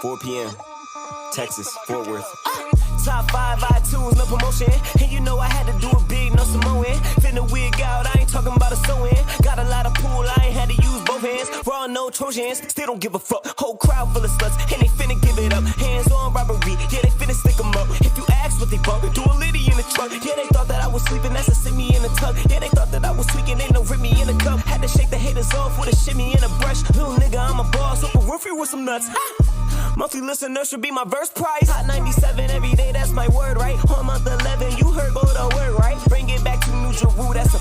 4 p.m. Texas, Fort Worth. Top 5 iTunes, no promotion. And you know I had to do it big, no Samoan. Finna wig out, I ain't talking about a sewing. Got a lot of pool, I ain't had to use both hands. Raw, no Trojans, still don't give a fuck. Whole crowd full of sluts, and they finna give it up. Hands on robbery, yeah, they finna stick them up. If you ask what they bump, do a litty in the truck. Yeah, they thought that I was sleeping, that's a send me in the tub. Yeah, they thought that I was tweaking, ain't no rip me in the cup. Had to shake the haters off with a shimmy and a brush. Little nigga, I'm a boss, Oprah Winfrey with some nuts. Monthly listener should be my verse price. Hot 97 every day, that's my word, right? On month 11, you heard go to work, right? Bring it back to New Jeru, that's a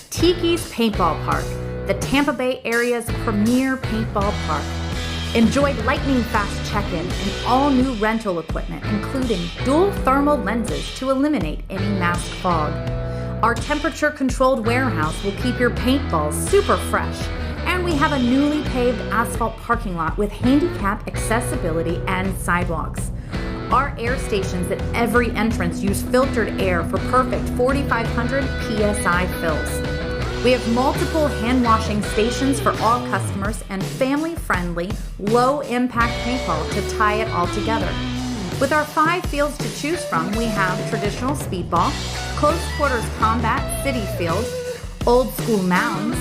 Tiki's Paintball Park, the Tampa Bay area's premier paintball park. Enjoy lightning-fast check-in and all-new rental equipment, including dual thermal lenses to eliminate any mask fog. Our temperature-controlled warehouse will keep your paintballs super fresh, and we have a newly paved asphalt parking lot with handicap accessibility and sidewalks. Our air stations at every entrance use filtered air for perfect 4,500 PSI fills. We have multiple hand washing stations for all customers and family-friendly, low-impact paintball to tie it all together. With our 5 fields to choose from, we have traditional speedball, close quarters combat, city field, old school mounds,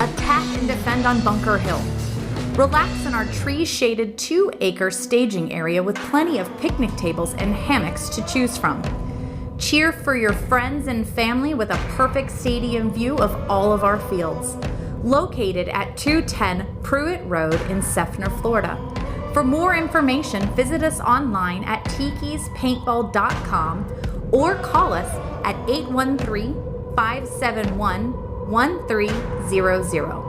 attack and defend on Bunker Hill. Relax in our tree-shaded 2-acre staging area with plenty of picnic tables and hammocks to choose from. Cheer for your friends and family with a perfect stadium view of all of our fields. Located at 210 Pruitt Road in Seffner, Florida. For more information, visit us online at tikispaintball.com or call us at 813-571-1300.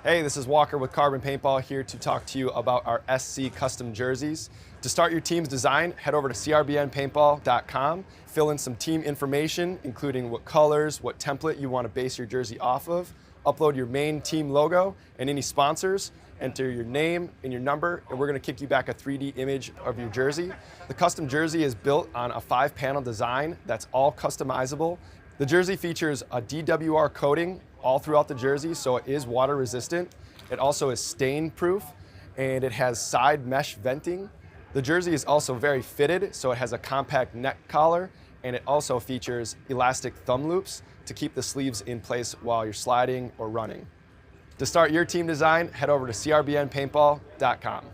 Hey, this is Walker with Carbon Paintball here to talk to you about our SC custom jerseys. To start your team's design, head over to crbnpaintball.com, fill in some team information, including what colors, what template you want to base your jersey off of, upload your main team logo and any sponsors, enter your name and your number, and we're going to kick you back a 3D image of your jersey. The custom jersey is built on a 5-panel design that's all customizable. The jersey features a DWR coating all throughout the jersey, so it is water resistant. It also is stain proof, and it has side mesh venting. The jersey is also very fitted, so it has a compact neck collar, and it also features elastic thumb loops to keep the sleeves in place while you're sliding or running. To start your team design, head over to crbnpaintball.com.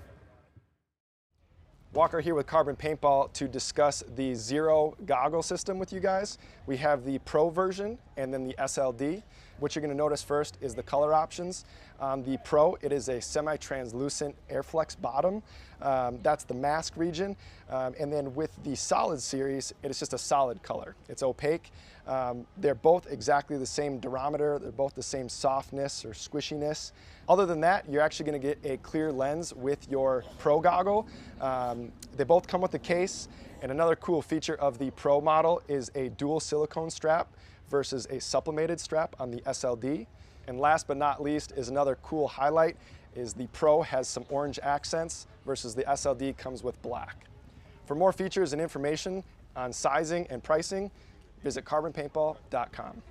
Walker here with Carbon Paintball to discuss the Zero goggle system with you guys. We have the Pro version and then the SLD. What you're going to notice first is the color options. The Pro, it is a semi-translucent Airflex bottom. That's the mask region. And then with the Solid series, it is just a solid color. It's opaque. They're both exactly the same durometer. They're both the same softness or squishiness. Other than that, you're actually going to get a clear lens with your Pro goggle. They both come with a case. And another cool feature of the Pro model is a dual silicone strap versus a sublimated strap on the SLD. And last but not least is another cool highlight is the Pro has some orange accents versus the SLD comes with black. For more features and information on sizing and pricing, visit carbonpaintball.com.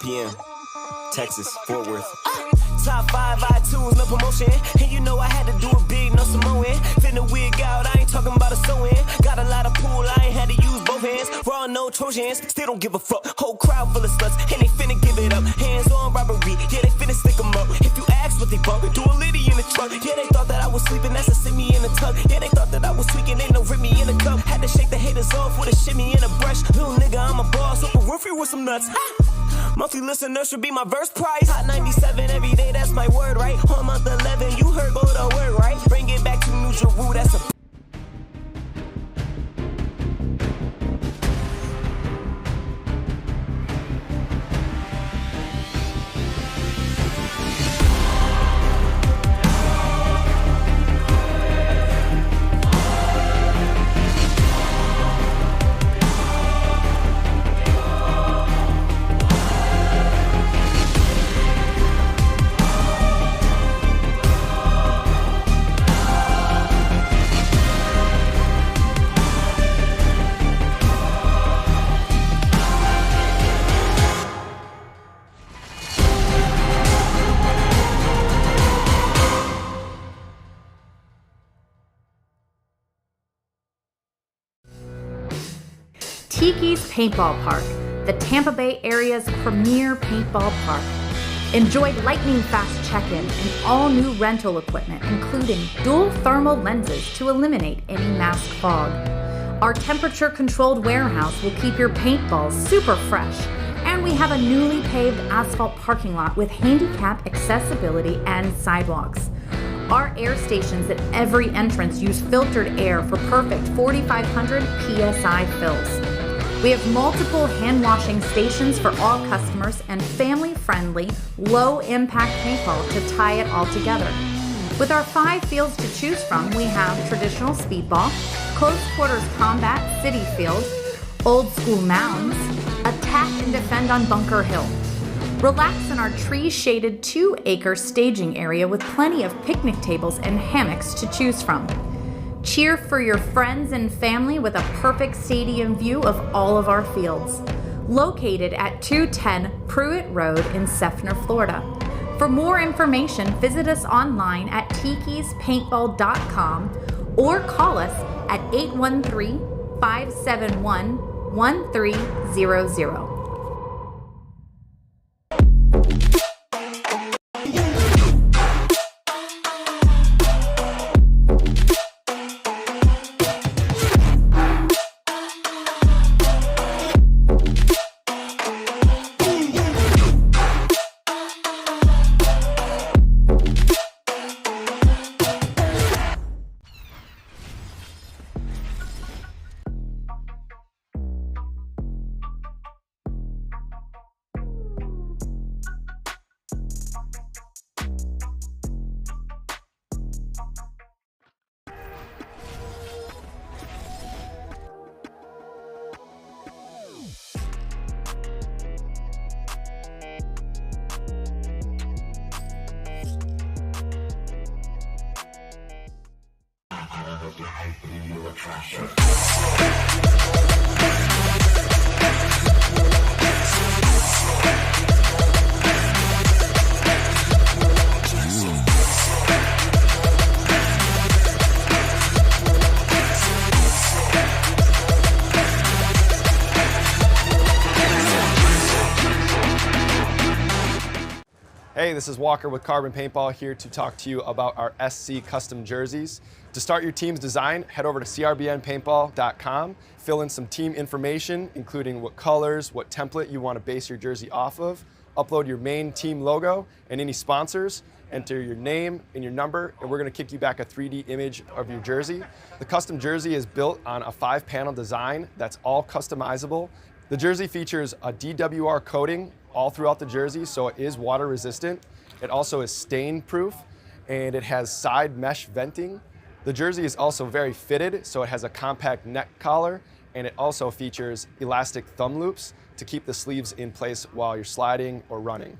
p.m. Texas, Fort Worth. Top 5 iTunes, no promotion. And you know I had to do it big, no Samoan. Finna wig out, I ain't talking about a sew-in. Got a lot of pool, I ain't had to use both hands. Raw no Trojans, still don't give a fuck. Whole crowd full of sluts, and they finna give it up. Hands on robbery, yeah, they finna stick 'em up. If you ask what they bump, do a litty in the truck. Yeah, they thought that I was sleeping, that's a send me in the tub. Yeah, they thought that I was tweaking, ain't no rip me in the cup. Had to shake the haters off with a shimmy and a brush. Little nigga, I'm a boss, Oprah Winfrey with some nuts. Monthly listeners should be my verse price. Hot 97 every day, that's my word, right? On month 11, you heard go to word, right? Bring it back to New Jeru, that's a Tiki's Paintball Park, the Tampa Bay area's premier paintball park. Enjoy lightning-fast check-in and all-new rental equipment, including dual thermal lenses to eliminate any mask fog. Our temperature-controlled warehouse will keep your paintballs super fresh, and we have a newly paved asphalt parking lot with handicap accessibility and sidewalks. Our air stations at every entrance use filtered air for perfect 4,500 PSI fills. We have multiple hand washing stations for all customers and family-friendly, low-impact paintball to tie it all together. With our 5 fields to choose from, we have traditional speedball, close quarters combat, city field, old school mounds, attack and defend on Bunker Hill. Relax in our tree-shaded 2-acre staging area with plenty of picnic tables and hammocks to choose from. Cheer for your friends and family with a perfect stadium view of all of our fields. Located at 210 Pruitt Road in Seffner, Florida. For more information, visit us online at tikispaintball.com or call us at 813-571-1300. Hey, this is Walker with Carbon Paintball here to talk to you about our SC custom jerseys. To start your team's design, head over to crbnpaintball.com, fill in some team information, including what colors, what template you want to base your jersey off of, upload your main team logo and any sponsors, enter your name and your number, and we're going to kick you back a 3D image of your jersey. The custom jersey is built on a 5-panel design that's all customizable. The jersey features a DWR coating all throughout the jersey, so it is water resistant. It also is stain proof, and it has side mesh venting. The jersey is also very fitted, so it has a compact neck collar, and it also features elastic thumb loops to keep the sleeves in place while you're sliding or running.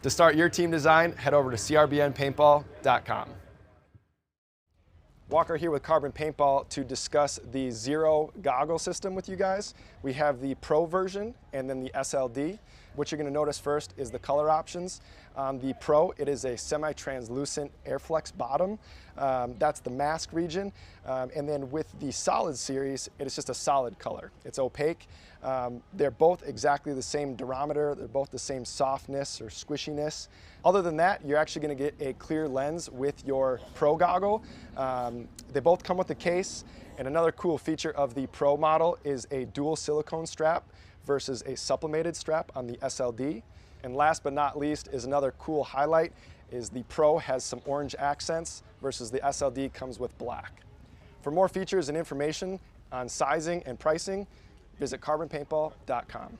To start your team design, head over to crbnpaintball.com. Walker here with Carbon Paintball to discuss the Zero goggle system with you guys. We have the Pro version and then the SLD. What you're going to notice first is the color options. The Pro, it is a semi-translucent Airflex bottom. That's the mask region. And then with the Solid series, it is just a solid color. It's opaque. They're both exactly the same durometer. They're both the same softness or squishiness. Other than that, you're actually going to get a clear lens with your Pro goggle. They both come with a case. And another cool feature of the Pro model is a dual silicone strap versus a sublimated strap on the SLD. And last but not least is another cool highlight is the Pro has some orange accents versus the SLD comes with black. For more features and information on sizing and pricing, visit carbonpaintball.com.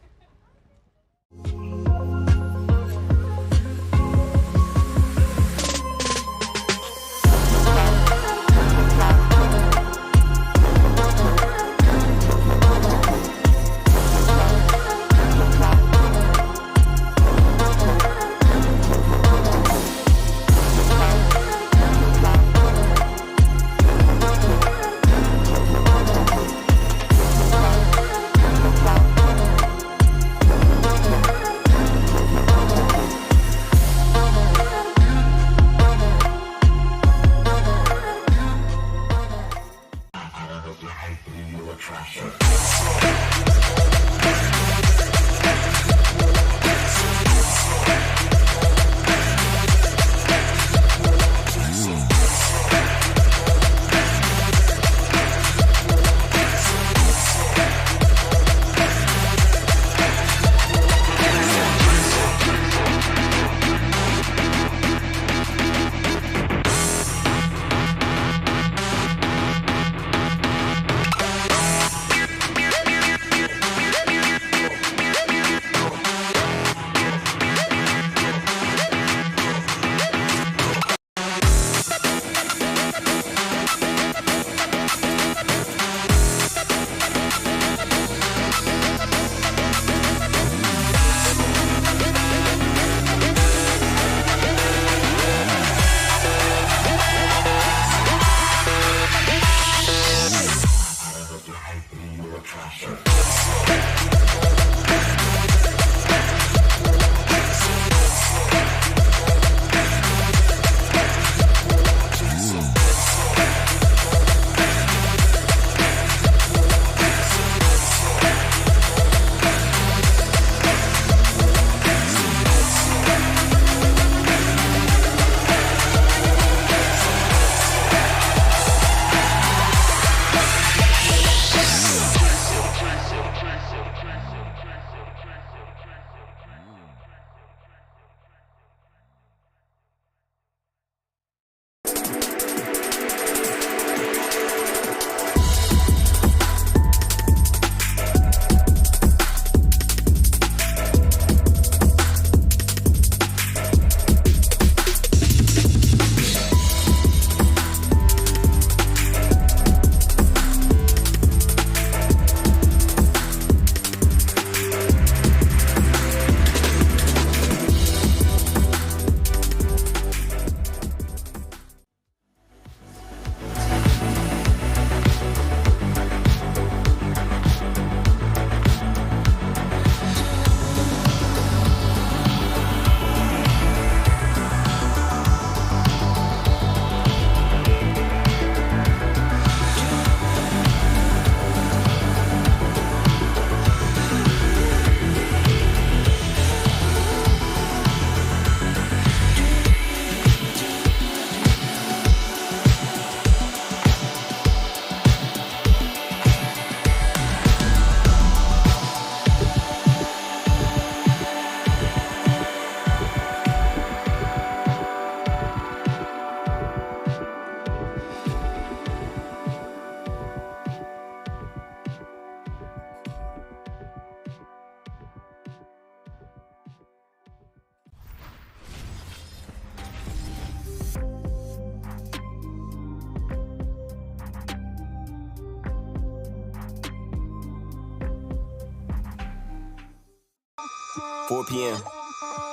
.4 p.m.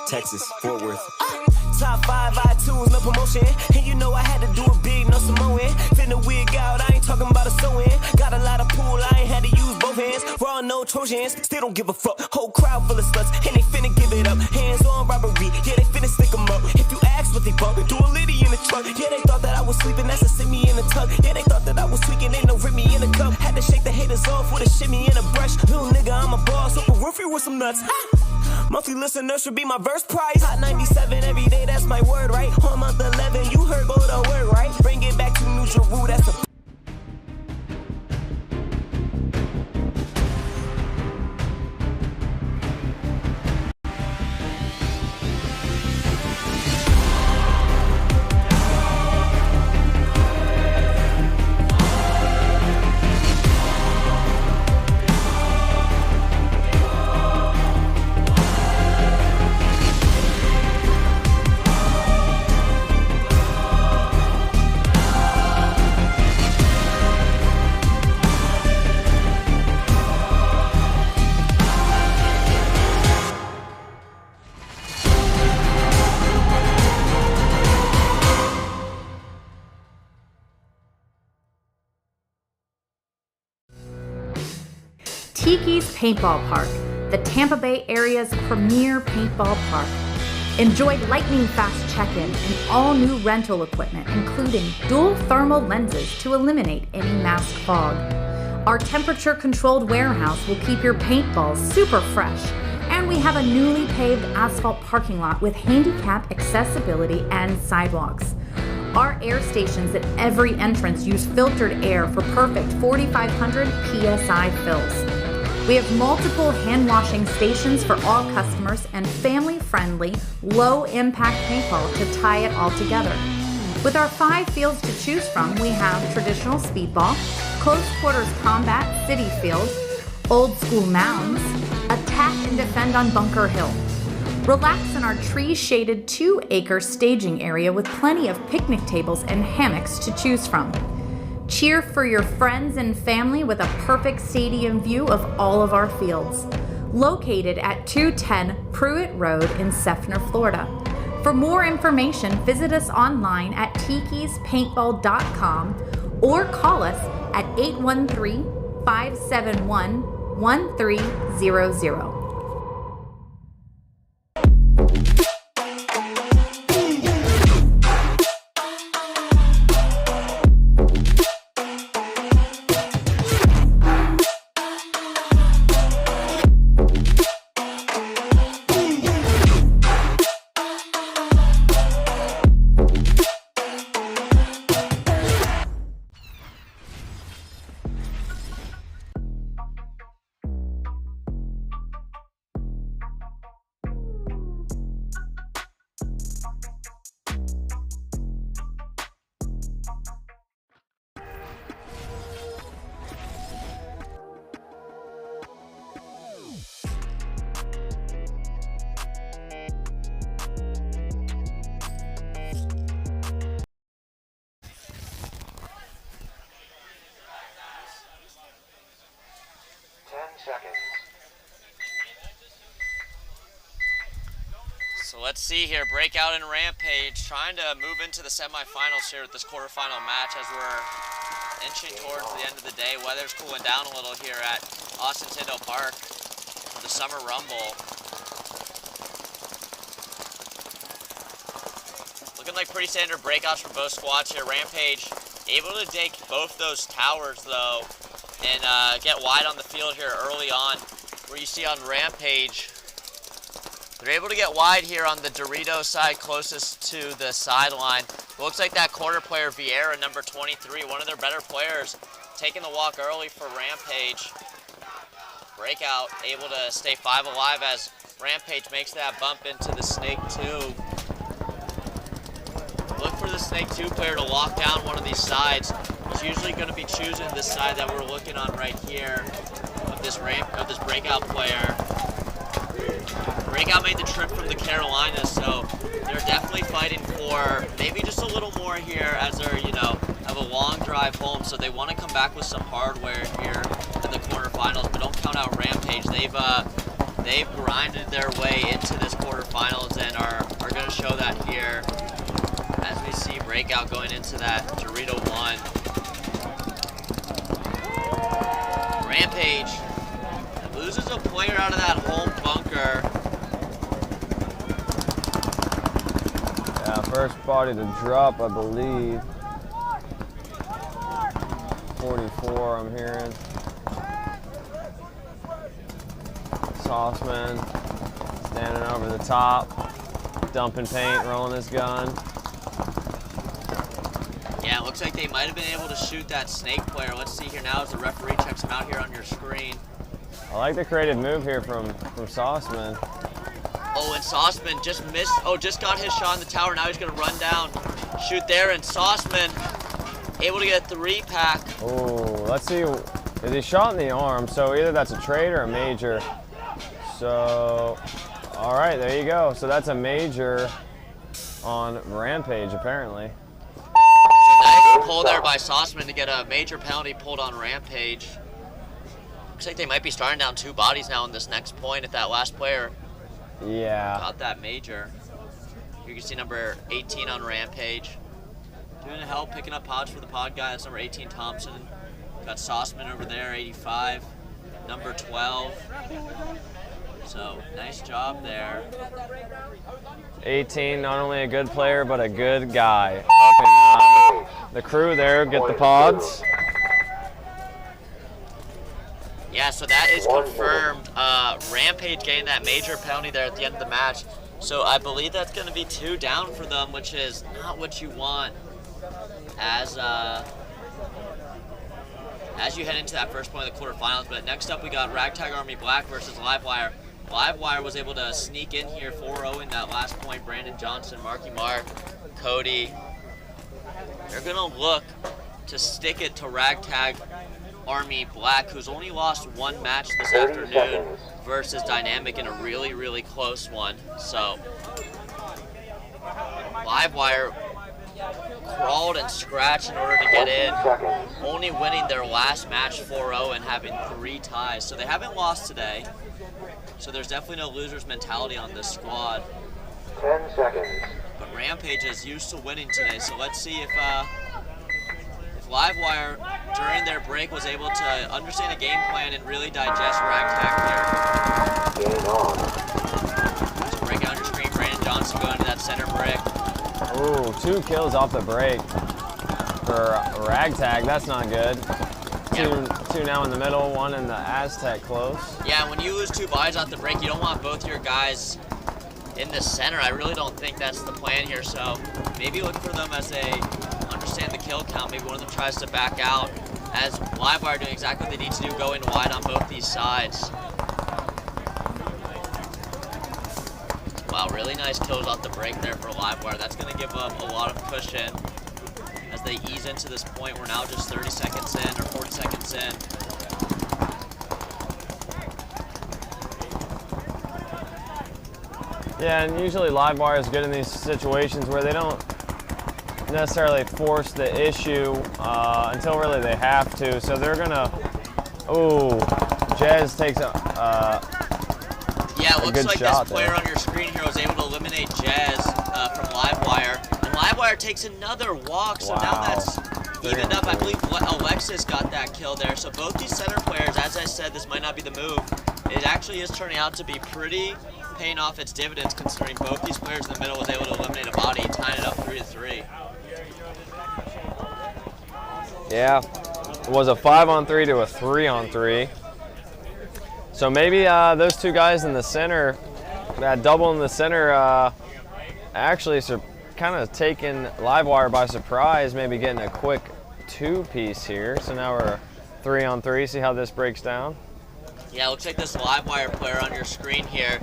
Texas, Fort Worth. Top 5 iTunes, no promotion. And you know I had to do it big, no Samoan. Finna wig out, I ain't talking about a sewing. Got a lot of pool, I ain't had to use both hands. Raw, no Trojans, still don't give a fuck. Whole crowd full of sluts, and they finna give it up. Hands on robbery, yeah, they finna stick them up. If you ask what they bump, do a litty in the truck. Yeah, they thought that I was sleeping, that's a simi in the tuck. Yeah, they thought that I was tweaking, ain't no rip me in the cup. Had to shake the haters off with a shimmy and a brush. Little nigga, I'm a boss, open roofie with some nuts. Monthly listeners should be my verse price. Hot 97 every day, that's my word, right? On month 11, you heard go to word, right? Bring it back to New Jeru, that's the Tiki's Paintball Park, the Tampa Bay area's premier paintball park. Enjoy lightning-fast check-in and all-new rental equipment, including dual thermal lenses to eliminate any mask fog. Our temperature-controlled warehouse will keep your paintballs super fresh, and we have a newly paved asphalt parking lot with handicap accessibility and sidewalks. Our air stations at every entrance use filtered air for perfect 4,500 PSI fills. We have multiple hand-washing stations for all customers and family-friendly, low-impact paintball to tie it all together. With our 5 fields to choose from, we have traditional speedball, close quarters combat, city field, old school mounds, attack and defend on Bunker Hill. Relax in our tree-shaded 2-acre staging area with plenty of picnic tables and hammocks to choose from. Cheer for your friends and family with a perfect stadium view of all of our fields. Located at 210 Pruitt Road in Seffner, Florida. For more information, visit us online at tikispaintball.com or call us at 813-571-1300. So let's see here, breakout and Rampage trying to move into the semifinals here with this quarterfinal match as we're inching towards the end of the day. Weather's cooling down a little here at Austin Tyndall Park for the Summer Rumble. Looking like pretty standard breakouts for both squads here. Rampage able to take both those towers though and get wide on the field here early on, where you see on Rampage they're able to get wide here on the Dorito side closest to the sideline. It looks like that corner player, Vieira, number 23, one of their better players, taking the walk early for Rampage. Breakout able to stay 5 alive as Rampage makes that bump into the Snake 2. Look for the Snake 2 player to lock down one of these sides. He's usually going to be choosing this side that we're looking on right here of this breakout player. Breakout made the trip from the Carolinas, so they're definitely fighting for maybe just a little more here as they're, have a long drive home. So they want to come back with some hardware here in the quarterfinals, but don't count out Rampage. They've grinded their way into this quarterfinals and are going to show that here as we see Breakout going into that Dorito 1. Rampage loses a player out of that home bunker. Yeah, first body to drop, I believe. 44, I'm hearing. Sauceman standing over the top, dumping paint, rolling his gun. Yeah, it looks like they might have been able to shoot that Snake player. Let's see here now as the referee checks him out here on your screen. I like the creative move here from Sauceman. Oh, and Sauceman just missed. Oh, just got his shot in the tower. Now he's going to run down, shoot there, and Sauceman able to get a 3-pack. Oh, let's see. Is he shot in the arm? So either that's a trade or a major. So, all right, there you go. So that's a major on Rampage, apparently. Nice pull there by Sauceman to get a major penalty pulled on Rampage. Looks like they might be starting down 2 bodies now in this next point if that last player got that major. You can see number 18 on Rampage. Doing a help, picking up pods for the pod guy. That's number 18, Thompson. Got Sauceman over there, 85. Number 12. So, nice job there. 18, not only a good player, but a good guy. Helping the crew there get the pods. Yeah, so that is confirmed. Rampage getting that major penalty there at the end of the match. So I believe that's going to be 2 down for them, which is not what you want as you head into that first point of the quarterfinals. But next up, we got Ragtag Army Black versus Livewire. Livewire was able to sneak in here 4-0 in that last point. Brandon Johnson, Marky Mark, Cody. They're going to look to stick it to Ragtag Army Black, who's only lost 1 match this afternoon versus Dynamic in a really, really close one. So, Livewire crawled and scratched in order to get in, only winning their last match 4-0 and having 3 ties. So they haven't lost today. So there's definitely no loser's mentality on this squad. 10 seconds. But Rampage is used to winning today, so let's see if Livewire during their break was able to understand a game plan and really digest Ragtag here. Game on. So break on your screen, Brandon Johnson going to that center brick. Ooh, 2 kills off the break for Ragtag. That's not good. Two now in the middle, 1 in the Aztec close. Yeah, when you lose 2 bodies off the break, you don't want both your guys in the center. I really don't think that's the plan here. So maybe look for them as they understand the kill count. Maybe one of them tries to back out, as Livewire doing exactly what they need to do, going wide on both these sides. Wow, really nice kills off the break there for Livewire. That's going to give them a lot of cushion as they ease into this point. We're now just 30 seconds in, or 40 seconds in. Yeah, and usually Livewire is good in these situations where they don't necessarily force the issue until really they have to. So they're gonna. Ooh, Jez takes a yeah, it looks like this player there on your screen here was able to eliminate Jez from Livewire. And Livewire takes another walk, so now that's evened up. I believe Alexis got that kill there. So both these center players, as I said, this might not be the move. It actually is turning out to be pretty paying off its dividends, considering both these players in the middle was able to eliminate a body, tying it up 3-3. Yeah, it was a 5-on-3 to a 3-on-3. So maybe those 2 guys in the center, that double in the center, actually kind of taking Livewire by surprise, maybe getting a quick 2-piece here. So now we're 3-on-3. See how this breaks down? Yeah, it looks like this Livewire player on your screen here,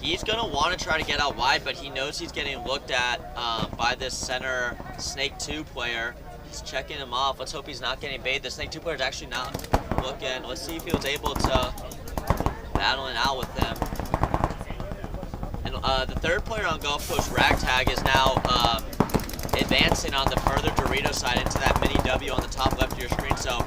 he's going to want to try to get out wide, but he knows he's getting looked at by this center Snake 2 player. He's checking him off. Let's hope he's not getting baited. The Snake 2 player is actually not looking. Let's see if he was able to battle it out with them. And the 3rd player on Gulf Coast, Ragtag, is now advancing on the further Dorito side into that mini W on the top left of your screen. So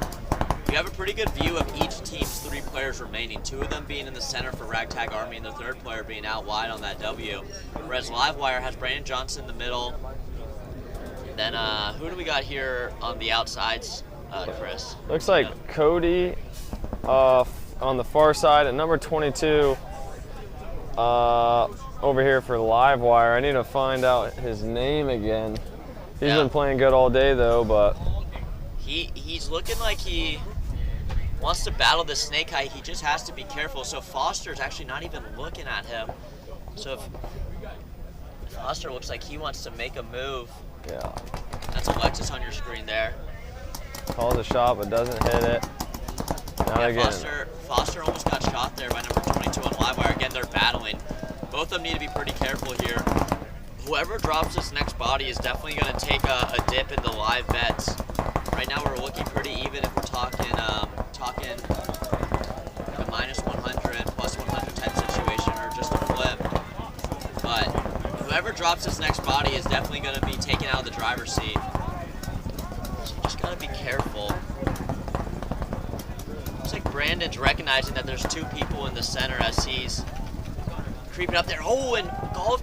you have a pretty good view of each team's 3 players remaining, 2 of them being in the center for Ragtag Army and the 3rd player being out wide on that W. Whereas Livewire has Brandon Johnson in the middle. And then who do we got here on the outsides, Chris? Looks like Cody on the far side at number 22 over here for Livewire. I need to find out his name again. He's been playing good all day though, but he's looking like he wants to battle the snake eye. He just has to be careful. So Foster's actually not even looking at him. So if Foster looks like he wants to make a move. Yeah. That's Alexis on your screen there. Calls a shot but doesn't hit it. Not again. Foster almost got shot there by number 22 on Livewire. Again, they're battling. Both of them need to be pretty careful here. Whoever drops this next body is definitely going to take a dip in the live bets. Right now we're looking pretty even if we're talking a minus 100, plus 100 type situation or just a flip. But whoever drops this next body is definitely going to be taken out of the driver's seat. So you just got to be careful. Looks like Brandon's recognizing that there's 2 people in the center as he's creeping up there. Oh, and Gold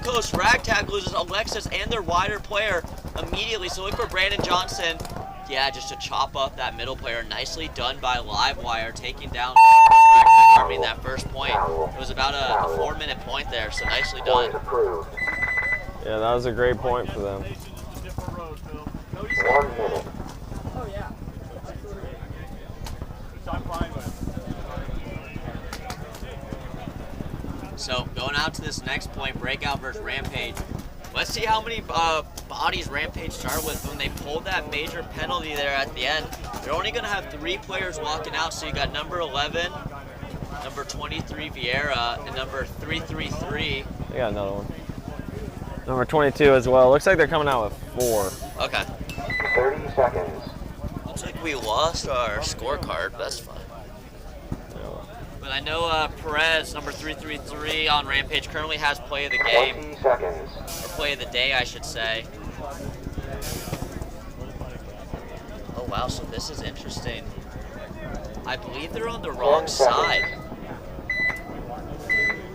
Coast Ragtag loses Alexis and their wider player immediately. So look for Brandon Johnson. Yeah, just to chop up that middle player. Nicely done by Livewire, taking down Gold Coast Ragtag Army in that first point. It was about a 4-minute point there, so nicely done. Yeah, that was a great point for them. 1 minute. Oh, yeah. I'm fine with. So going out to this next point, Breakout versus Rampage. Let's see how many bodies Rampage started with when they pulled that major penalty there at the end. They're only going to have 3 players walking out, so you got number 11, number 23 Vieira, and number 333. They got another one. Number 22 as well. Looks like they're coming out with 4. Okay. 30 seconds. Looks like we lost our scorecard. That's fine. But I know Perez, number 333 on Rampage, currently has play of the game. 20 seconds. Or play of the day, I should say. Oh, wow, so this is interesting. I believe they're on the wrong side.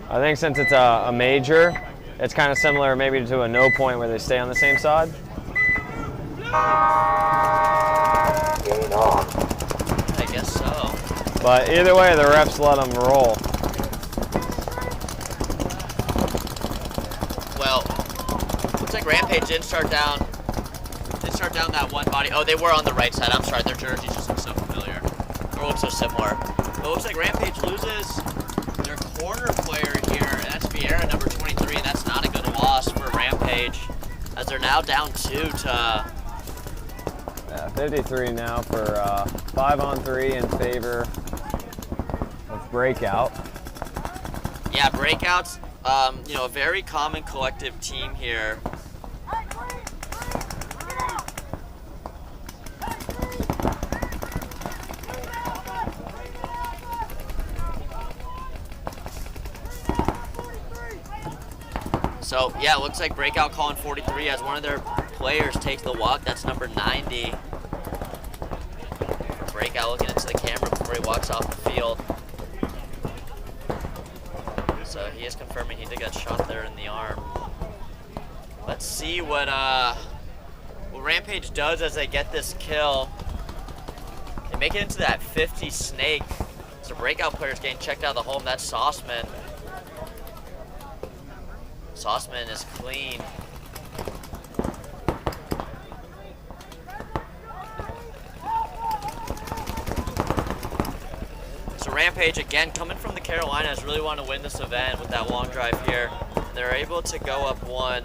I think since it's a major, it's kind of similar maybe to a no point where they stay on the same side. Game on. I guess so. But either way, the refs let them roll. Well, looks like Rampage didn't start down that one body. Oh, they were on the right side. I'm sorry, their jerseys just look so familiar. Or look so similar. But it looks like Rampage loses their corner player here, and that's Vieira, number 23, and that's not a good loss for Rampage, as they're now down 2 to... 53 now for 5-on-3 in favor of Breakout. Yeah, Breakout's, you know, a very common collective team here. So, yeah, it looks like Breakout calling 43 as one of their players takes the walk. That's number 90. Breakout looking into the camera before he walks off the field. So he is confirming he did get shot there in the arm. Let's see what Rampage does as they get this kill. They make it into that 50 snake. So Breakout players getting checked out of the home. That's Sauceman. Sauceman is clean. So Rampage, again, coming from the Carolinas, really want to win this event with that long drive here. They're able to go up 1.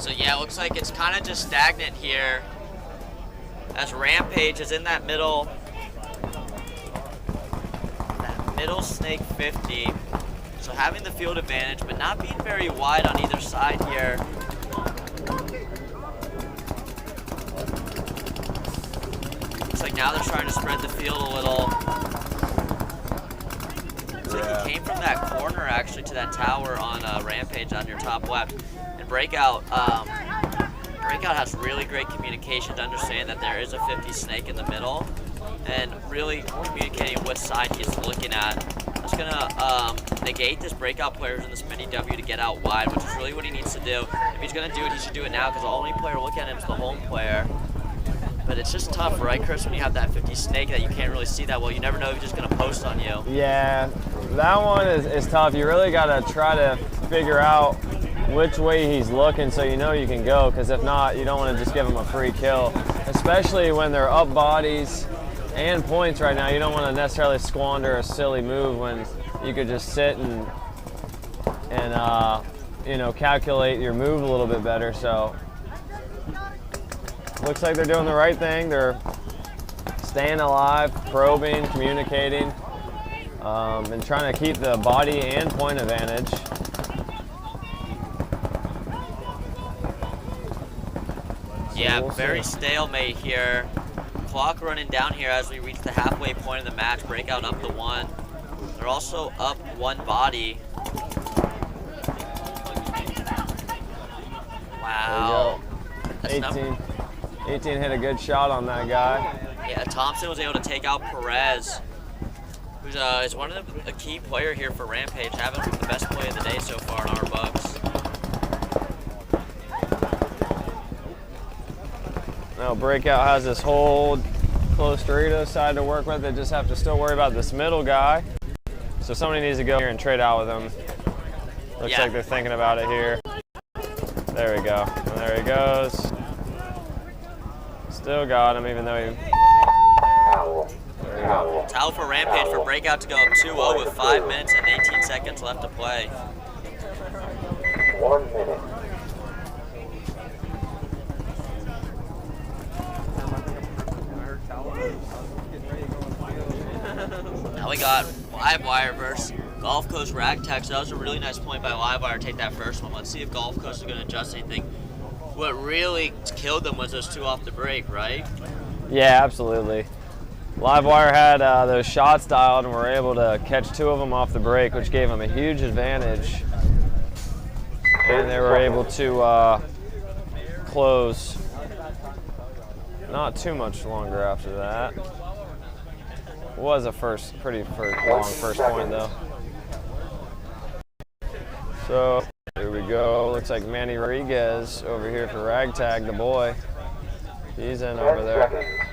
So yeah, it looks like it's kind of just stagnant here. as Rampage is in that middle snake 50. So having the field advantage, but not being very wide on either side here. Looks like now they're trying to spread the field a little. Looks like he came from that corner actually to that tower on Rampage on your top left. And Breakout has really great communication to understand that there is a 50 snake in the middle and really communicating which side he's looking at. That's gonna negate this Breakout players in this mini W to get out wide, which is really what he needs to do. If he's gonna do it, he should do it now because the only player looking at him is the home player. But it's just tough, right, Chris, when you have that 50 snake that you can't really see that well. You never know if he's just gonna post on you. Yeah, that one is tough. You really gotta try to figure out which way he's looking so you know you can go, because if not, you don't want to just give him a free kill. Especially when they're up bodies and points right now, you don't want to necessarily squander a silly move when you could just sit and you know, calculate your move a little bit better. So looks like they're doing the right thing. They're staying alive, probing, communicating, and trying to keep the body and point advantage. Yeah, very stalemate here. Clock running down here as we reach the halfway point of the match. Breakout up the 1. They're also up 1 body. Wow. 18 hit a good shot on that guy. Yeah, Thompson was able to take out Perez, who's is one of the key player here for Rampage, having the best play of the day so far in our Bucks. Now Breakout has this whole close Dorito side to work with. They just have to still worry about this middle guy. So somebody needs to go here and trade out with him. Looks like they're thinking about it here. There we go. And there he goes. Still got him, even though he... There we go. Towel for Rampage for Breakout to go up 2-0 with 5 minutes and 18 seconds left to play. 1 minute. Now we got Livewire versus Gulf Coast Ragtag. So that was a really nice point by Livewire to take that first one. Let's see if Gulf Coast is going to adjust anything. What really killed them was those 2 off the break, right? Yeah, absolutely. Livewire had those shots dialed and were able to catch 2 of them off the break, which gave them a huge advantage. And they were able to close not too much longer after that. Was a pretty long first point though. So here we go. Looks like Manny Rodriguez over here for Ragtag, the boy. He's in over there.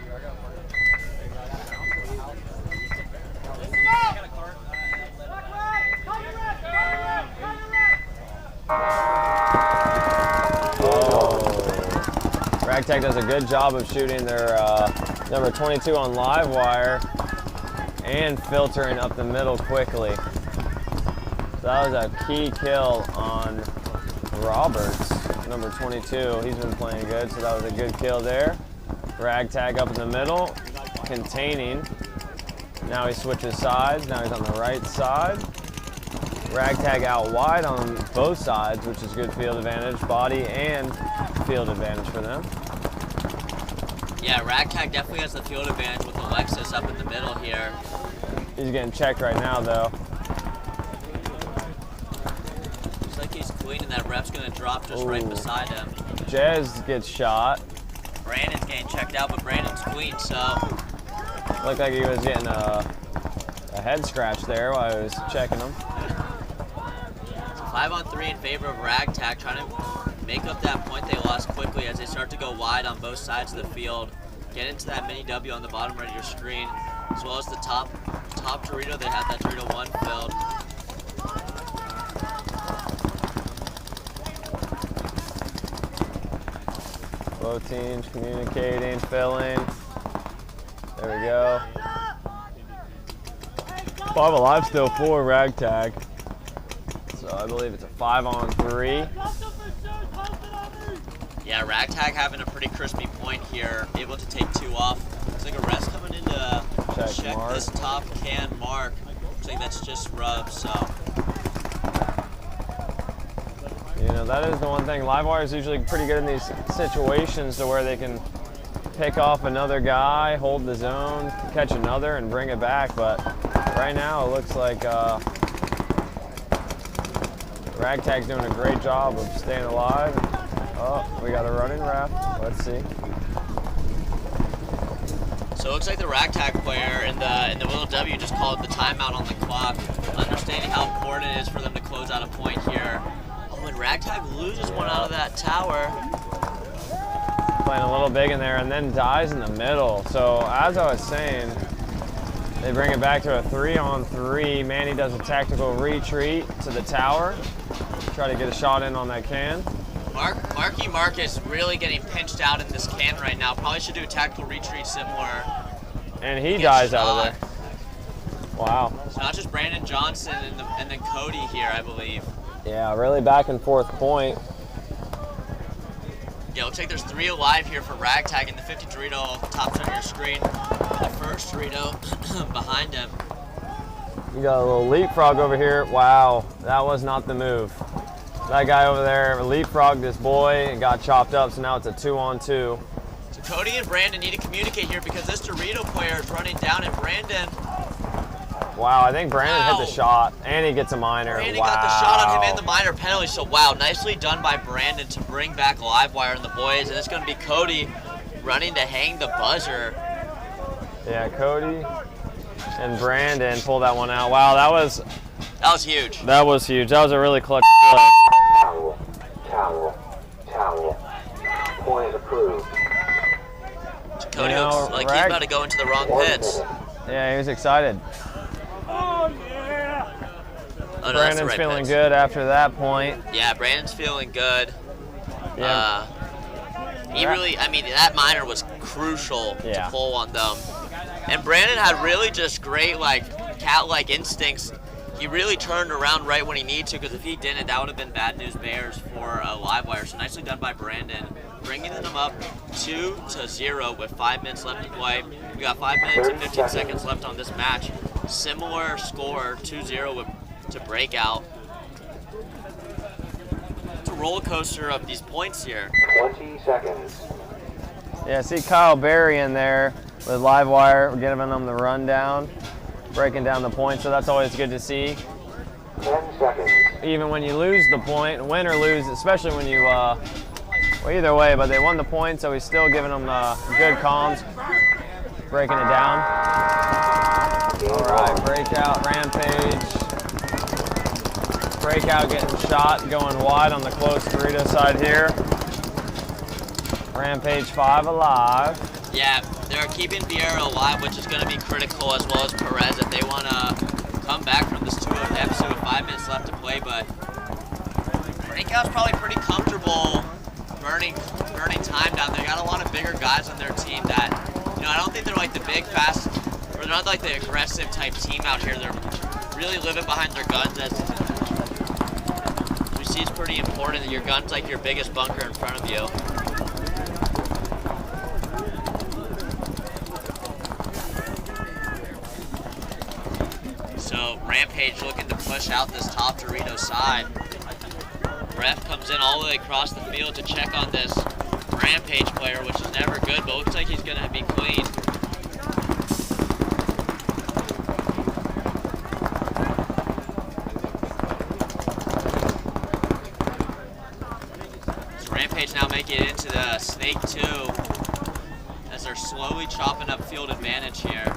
Oh. Ragtag does a good job of shooting their number 22 on Livewire and filtering up the middle quickly. So that was a key kill on Roberts, number 22. He's been playing good, so that was a good kill there. Ragtag up in the middle, containing. Now he switches sides. Now he's on the right side. Ragtag out wide on both sides, which is good field advantage, body and field advantage for them. Yeah, Ragtag definitely has the field advantage with Alexis up in the middle here. He's getting checked right now, though. Looks like he's clean, and that rep's going to drop just right beside him. Jez gets shot. Brandon's getting checked out, but Brandon's clean, so... Looked like he was getting a head scratch there while I was checking him. 5-on-3 in favor of Ragtag, trying to make up that point they lost quickly as they start to go wide on both sides of the field. Get into that mini W on the bottom right of your screen, as well as the top Dorito. They had that Dorito 1 filled. Both teams communicating, filling. There we go. 5 alive still for Ragtag. So I believe it's a 5-on-3. Yeah, Ragtag having a pretty crispy point here, able to take 2 off. Looks like a rest coming in to check this top can mark. Looks like that's just rub, so. You know, that is the one thing. Livewire is usually pretty good in these situations to where they can pick off another guy, hold the zone, catch another, and bring it back. But right now, it looks like Ragtag's doing a great job of staying alive. Oh, we got a running ref. Let's see. So it looks like the Ragtag player in the Will W just called the timeout on the clock, understanding how important it is for them to close out a point here. Oh, and Ragtag loses one out of that tower. Playing a little big in there and then dies in the middle. So as I was saying, they bring it back to a 3-on-3. Manny does a tactical retreat to the tower. Try to get a shot in on that can. Marky Marcus really getting pinched out in this can right now. Probably should do a tactical retreat similar. And he dies out of there. Wow. So not just Brandon Johnson and then Cody here, I believe. Yeah, really back and forth point. Yeah, looks like there's 3 alive here for Ragtag in the 50 Dorito top center of your screen. The first Dorito behind him. We got a little leapfrog over here. Wow, that was not the move. That guy over there leapfrogged this boy and got chopped up, so now it's a 2-on-2. So Cody and Brandon need to communicate here because this Dorito player is running down and Brandon. Wow, I think Brandon hit the shot and he gets a minor. Brandon got the shot on him and the minor penalty, so wow, nicely done by Brandon to bring back Livewire and the boys, and it's going to be Cody running to hang the buzzer. Yeah, Cody and Brandon pulled that one out. Wow, that was huge. That was huge. That was a really clutch play. Towel. Point approved. So Cody looks like he's about to go into the wrong pits. Yeah, he was excited. Oh, yeah. Oh, no, Brandon's right feeling pits. good after that point. Yeah, Brandon's feeling good. Yeah. He really, I mean, that minor was crucial to pull on them. And Brandon had really just great, like, cat-like instincts. He really turned around right when he needed to, because if he didn't, that would have been bad news bears for Livewire. So nicely done by Brandon, bringing them up 2-0 with 5 minutes left to play. We got 5 minutes and 15 seconds left on this match. Similar score, 2-0 to breakout. It's a roller coaster of these points here. 20 seconds. Yeah, see Kyle Berry in there with Livewire, giving them the rundown, breaking down the points, so that's always good to see. 10 seconds. Even when you lose the point, win or lose, especially when you, well, either way, but they won the point, so he's still giving them good comms, breaking it down. All right, breakout, Rampage. Breakout getting shot, going wide on the close Dorito side here. Rampage 5 alive. Yeah, they're keeping Vieira alive, which is going to be critical, as well as Perez, if they want to come back from this 2-0 deficit with 5 minutes left to play. But Breakout's probably pretty comfortable burning time down there. They got a lot of bigger guys on their team that, you know, I don't think they're like the big, fast, or they're not like the aggressive type team out here. They're really living behind their guns. As we see, it's pretty important that your gun's like your biggest bunker in front of you. So Rampage looking to push out this top Dorito side. Ref comes in all the way across the field to check on this Rampage player, which is never good, but looks like he's going to be clean. So Rampage now making it into the Snake 2 as they're slowly chopping up field advantage here.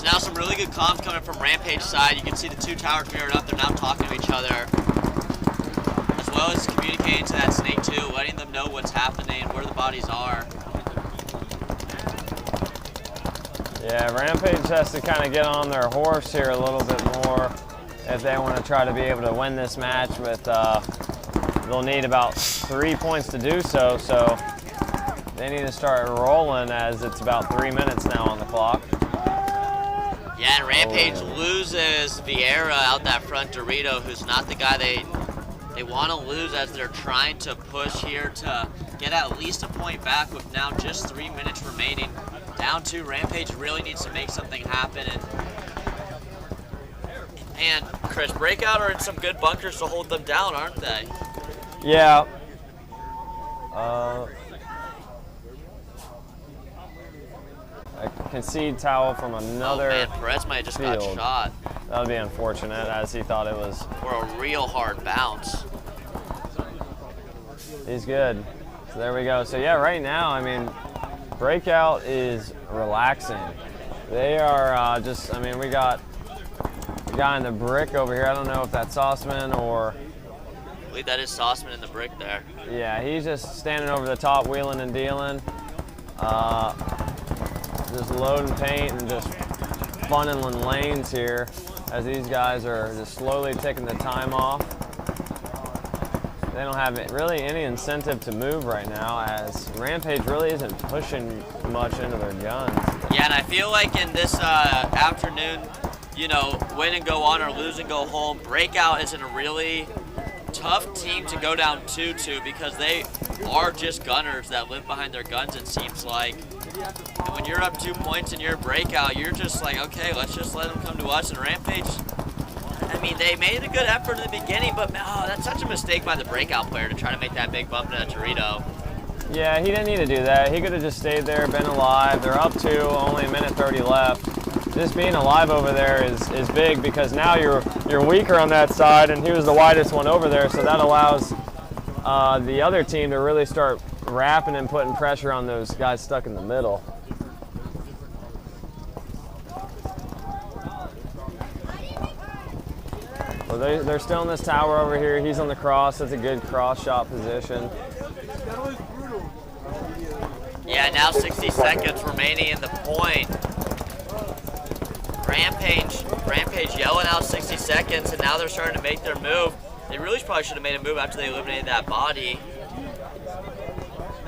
Now some really good comms coming from Rampage side. You can see the two towers mirrored up. They're now talking to each other, as well as communicating to that Snake 2, letting them know what's happening, where the bodies are. Yeah, Rampage has to kind of get on their horse here a little bit more if they want to try to be able to win this match with they'll need about 3 points to do so. So they need to start rolling as it's about 3 minutes now on the clock. Yeah, and Rampage loses Vieira out that front Dorito, who's not the guy they want to lose as they're trying to push here to get at least a point back with now just 3 minutes remaining. Down 2, Rampage really needs to make something happen. And Chris, Breakout are in some good bunkers to hold them down, aren't they? Yeah. A concede towel from another. Oh man, Perez might have just got shot. That would be unfortunate, as he thought it was. For a real hard bounce. He's good. So there we go. So yeah, right now, I mean, Breakout is relaxing. They are just, I mean, we got a guy in the brick over here. I don't know if that's Sauceman or. I believe that is Sauceman in the brick there. Yeah, he's just standing over the top, wheeling and dealing. Just loading paint and just funneling lanes here as these guys are just slowly taking the time off. They don't have really any incentive to move right now, as Rampage really isn't pushing much into their guns. Yeah, and I feel like in this afternoon, you know, win and go on or lose and go home, Breakout is in a really tough team to go down 2-2 because they are just gunners that live behind their guns, it seems like. And when you're up 2 points and you're Breakout, you're just like, okay, let's just let them come to us. And Rampage, I mean, they made a good effort in the beginning, but that's such a mistake by the Breakout player to try to make that big bump to that Torito. Yeah, he didn't need to do that. He could have just stayed there, been alive. They're up 2, only a minute 30 left. Just being alive over there is big because now you're weaker on that side, and he was the widest one over there, so that allows the other team to really start wrapping and putting pressure on those guys stuck in the middle. Well, they're still in this tower over here. He's on the cross. That's a good cross shot position. Yeah, now 60 seconds remaining in the point. Rampage yelling out 60 seconds, and now they're starting to make their move. They really probably should have made a move after they eliminated that body.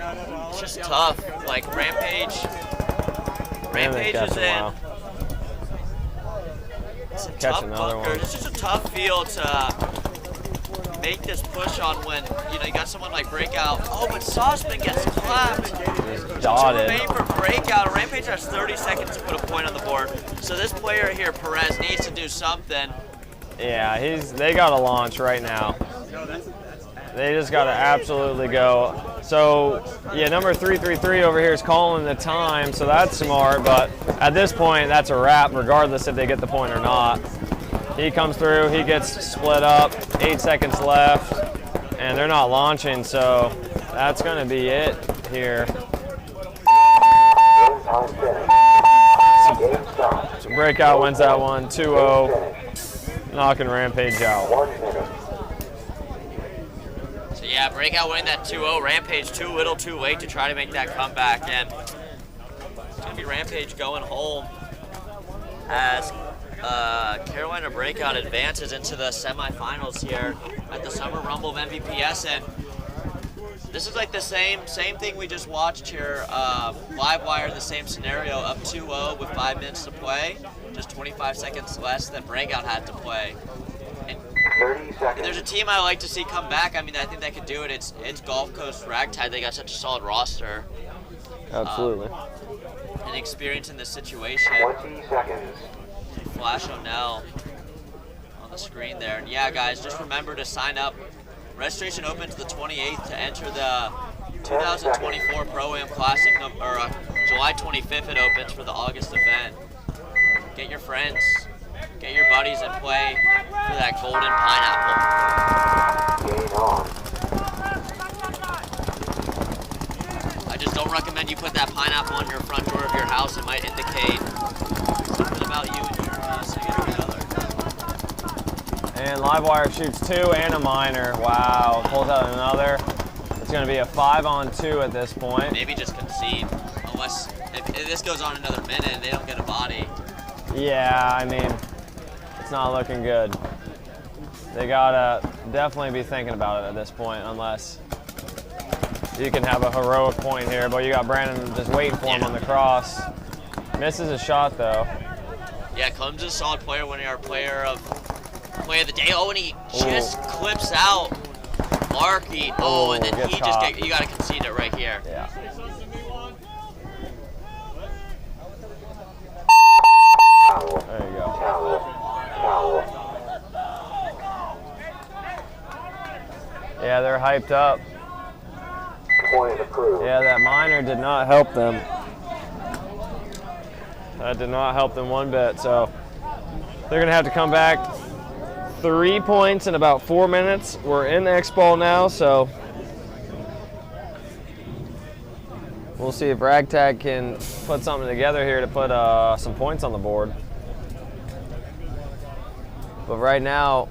It's just tough. Like Rampage is in. It's a tough bunker. It's just a tough field to make this push on when you got someone like Breakout. Oh, but Sauceman gets clapped. Dotted. For Breakout. Rampage has 30 seconds to put a point on the board. So this player here, Perez, needs to do something. Yeah, they got to launch right now. They just got to absolutely go. So, yeah, number 333 over here is calling the time, so that's smart, but at this point, that's a wrap, regardless if they get the point or not. He comes through, he gets split up, 8 seconds left, and they're not launching, so that's going to be it here. So Breakout wins that one, 2-0, knocking Rampage out. So yeah, Breakout winning that 2-0. Rampage too little too late to try to make that comeback, and it's going to be Rampage going home as Carolina Breakout advances into the semifinals here at the Summer Rumble of MVPS. And this is like the same thing we just watched here. Livewire, the same scenario, up 2-0 with 5 minutes to play, just 25 seconds less than Breakout had to play. And 30 seconds. there's a team I like to see come back. I mean, I think they could do it. It's Gulf Coast Ragtide. They got such a solid roster. Absolutely. And experience in this situation. 20 seconds. Flash O'Neill on the screen there. And yeah, guys, just remember to sign up. Registration opens the 28th to enter the 2024 Pro-Am Classic, or July 25th it opens for the August event. Get your friends, get your buddies, and play for that golden pineapple. Game on. I just don't recommend you put that pineapple on your front door of your house. It might indicate something about you and your significant other. And Livewire shoots 2 and a minor. Wow, pulls out another. It's going to be a 5-on-2 at this point. Maybe just concede, unless if this goes on another minute and they don't get a body. Yeah, I mean, it's not looking good. They gotta definitely be thinking about it at this point, unless you can have a heroic point here. But you got Brandon just waiting for him on the cross. Misses a shot though. Yeah, Clem's a solid player, winning our player of the day. Oh, and he just clips out Marky. Oh, and then he just you got to concede it right here. Yeah. There you go. Yeah, they're hyped up. Point approved. Yeah, that minor did not help them. That did not help them one bit, so they're gonna have to come back 3 points in about 4 minutes. We're in the X-Ball now, so we'll see if Ragtag can put something together here to put some points on the board. But right now,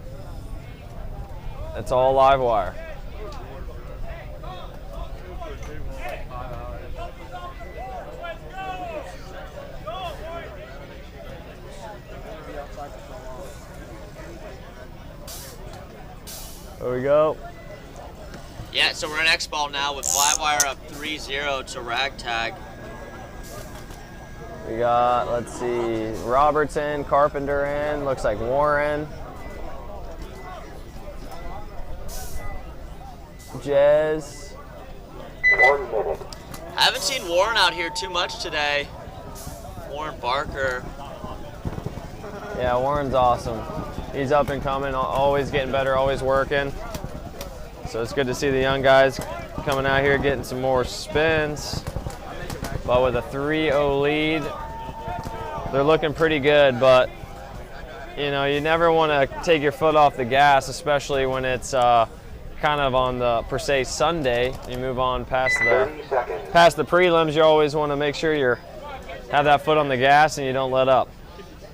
it's all Livewire. There we go. Yeah, so we're in X-Ball now with Livewire up 3-0 to Ragtag. We got, let's see, Robertson, Carpenter in, looks like Warren. Jez. 1 minute. I haven't seen Warren out here too much today. Warren Barker. Yeah, Warren's awesome. He's up and coming, always getting better, always working. So it's good to see the young guys coming out here getting some more spins. But with a 3-0 lead, they're looking pretty good. But, you know, you never want to take your foot off the gas, especially when it's kind of on the, per se, Sunday. You move on past the prelims, you always want to make sure you have that foot on the gas and you don't let up.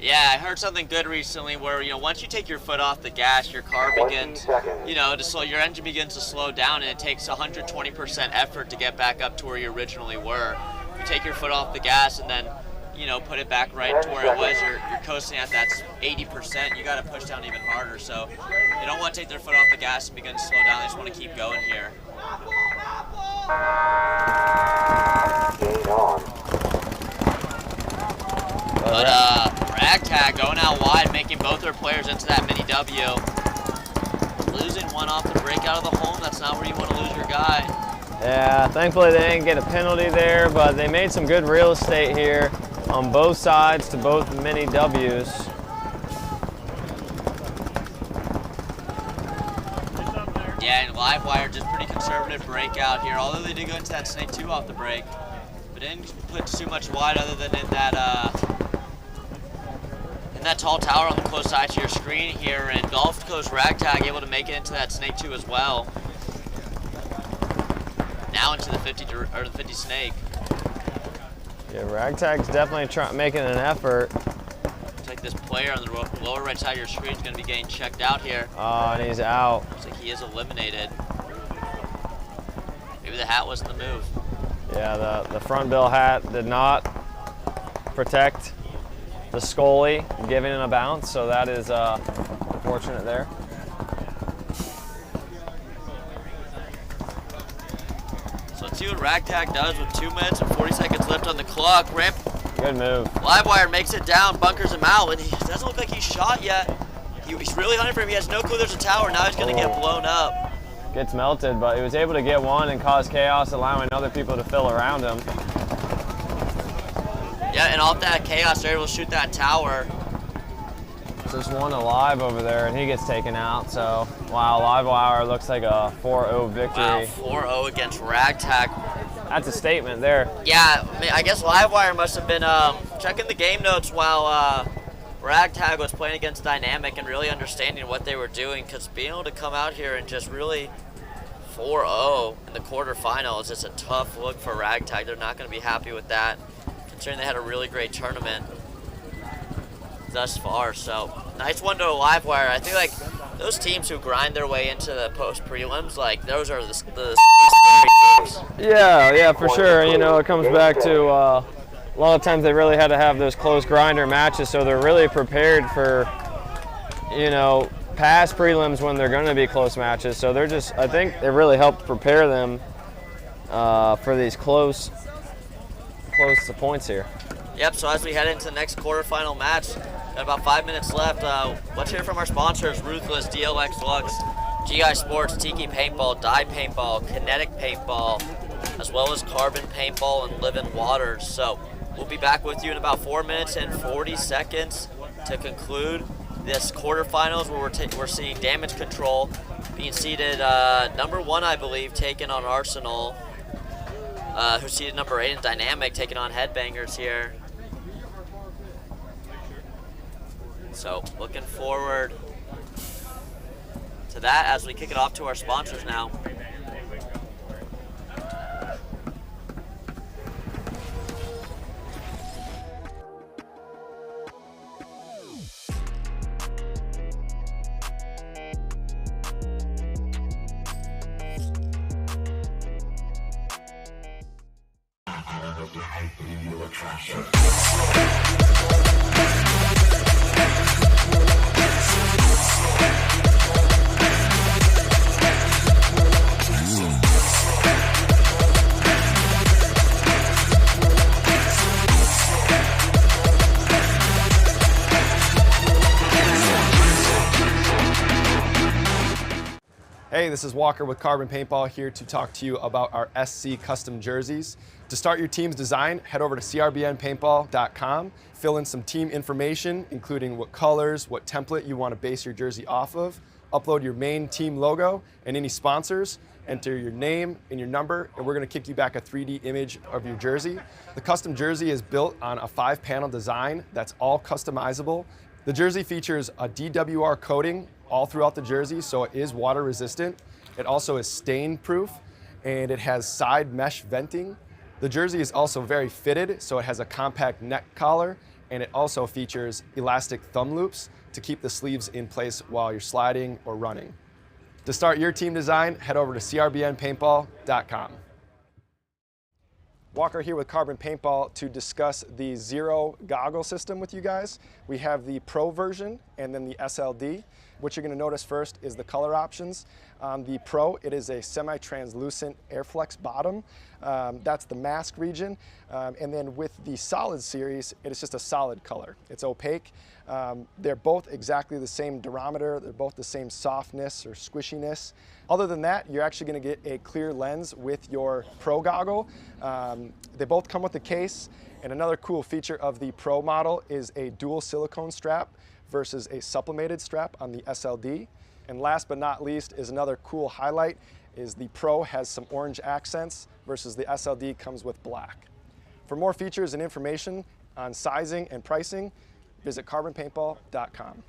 Yeah, I heard something good recently where, you know, once you take your foot off the gas, your car begins, you know, your engine begins to slow down, and it takes 120% effort to get back up to where you originally were. If you take your foot off the gas and then, you know, put it back right to where it was, you're coasting at that 80%, you got to push down even harder. So they don't want to take their foot off the gas and begin to slow down. They just want to keep going here. Game on. But Ragtag going out wide, making both their players into that mini W. Losing one off the break out of the home, that's not where you want to lose your guy. Yeah, thankfully they didn't get a penalty there, but they made some good real estate here on both sides to both mini W's. Yeah, and Livewire just pretty conservative breakout here, although they did go into that Snake 2 off the break. But didn't put too much wide other than in that tall tower on the close side to your screen here, and Gulf Coast Ragtag able to make it into that Snake 2 as well. Now into the 50 Snake. Yeah, Ragtag's definitely making an effort. Looks like this player on the lower right side of your screen is going to be getting checked out here. Oh, and he's out. Looks like he is eliminated. Maybe the hat wasn't the move. Yeah, the front bill hat did not protect the Scully, giving it a bounce, so that is unfortunate there. So let's see what Ragtag does with 2 minutes and 40 seconds left on the clock. Good move. Livewire makes it down, bunkers him out, and he doesn't look like he's shot yet. He's really hunting for him. He has no clue there's a tower. Now he's going to get blown up. Gets melted, but he was able to get one and cause chaos, allowing other people to fill around him. Yeah, and off that chaos, they're able to shoot that tower. There's one alive over there, and he gets taken out. So, wow, Livewire looks like a 4-0 victory. Wow, 4-0 against Ragtag. That's a statement there. Yeah, I guess Livewire must have been checking the game notes while Ragtag was playing against Dynamic and really understanding what they were doing, because being able to come out here and just really 4-0 in the quarterfinal is just a tough look for Ragtag. They're not going to be happy with that, considering they had a really great tournament thus far. So nice one to Livewire. I think like those teams who grind their way into the post prelims, like those are the scary teams. Yeah, for sure. You know, it comes back to a lot of times they really had to have those close grinder matches, so they're really prepared for, you know, past prelims when they're going to be close matches. So they're just, I think it really helped prepare them for these close to points here. Yep, so as we head into the next quarterfinal match, got about 5 minutes left. Let's hear from our sponsors, Ruthless, DLX Lux, GI Sports, Tiki Paintball, Dye Paintball, Kinetic Paintball, as well as Carbon Paintball and Living Waters. So we'll be back with you in about 4 minutes and 40 seconds to conclude this quarterfinals where we're seeing Damage Control being seeded number 1, I believe, taking on Arsenal, who's seeded number 8 in Dynamic, taking on Headbangers here. So looking forward to that as we kick it off to our sponsors now. Hey, this is Walker with Carbon Paintball here to talk to you about our SC custom jerseys. To start your team's design, head over to crbnpaintball.com, fill in some team information, including what colors, what template you want to base your jersey off of, upload your main team logo and any sponsors, enter your name and your number, and we're going to kick you back a 3D image of your jersey. The custom jersey is built on a 5-panel design that's all customizable. The jersey features a DWR coating all throughout the jersey, so it is water resistant. It also is stain proof, and it has side mesh venting. The jersey is also very fitted, so it has a compact neck collar, and it also features elastic thumb loops to keep the sleeves in place while you're sliding or running. To start your team design, head over to crbnpaintball.com. Walker here with Carbon Paintball to discuss the Zero goggle system with you guys. We have the Pro version and then the SLD. What you're going to notice first is the color options. On the Pro, it is a semi-translucent Airflex bottom. That's the mask region. And then with the Solid series, it is just a solid color. It's opaque. They're both exactly the same durometer. They're both the same softness or squishiness. Other than that, you're actually going to get a clear lens with your Pro goggle. They both come with a case. And another cool feature of the Pro model is a dual silicone strap versus a sublimated strap on the SLD. And last but not least is another cool highlight is the Pro has some orange accents versus the SLD comes with black. For more features and information on sizing and pricing, visit carbonpaintball.com.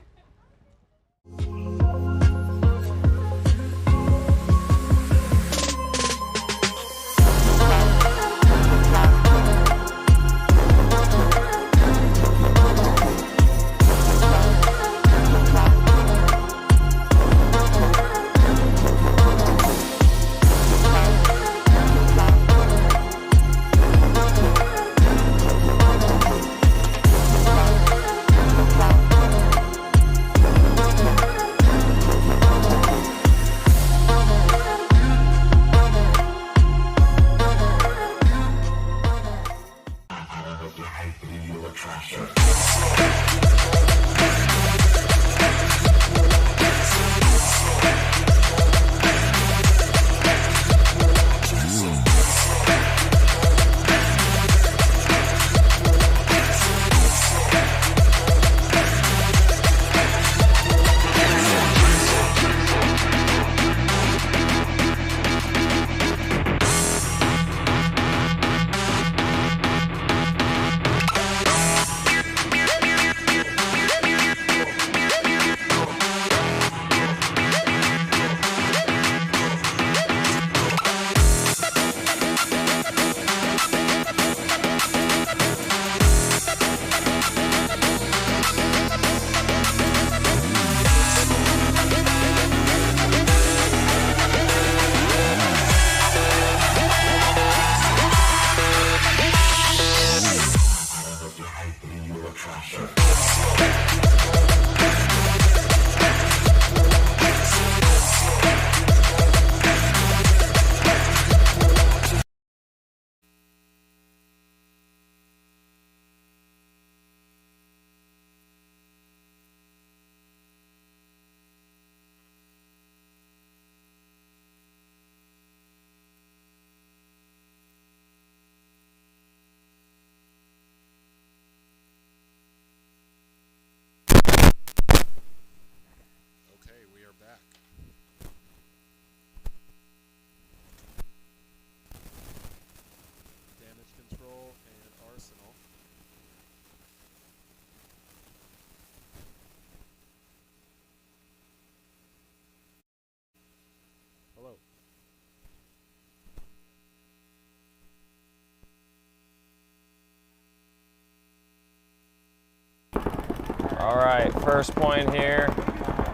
All right, first point here.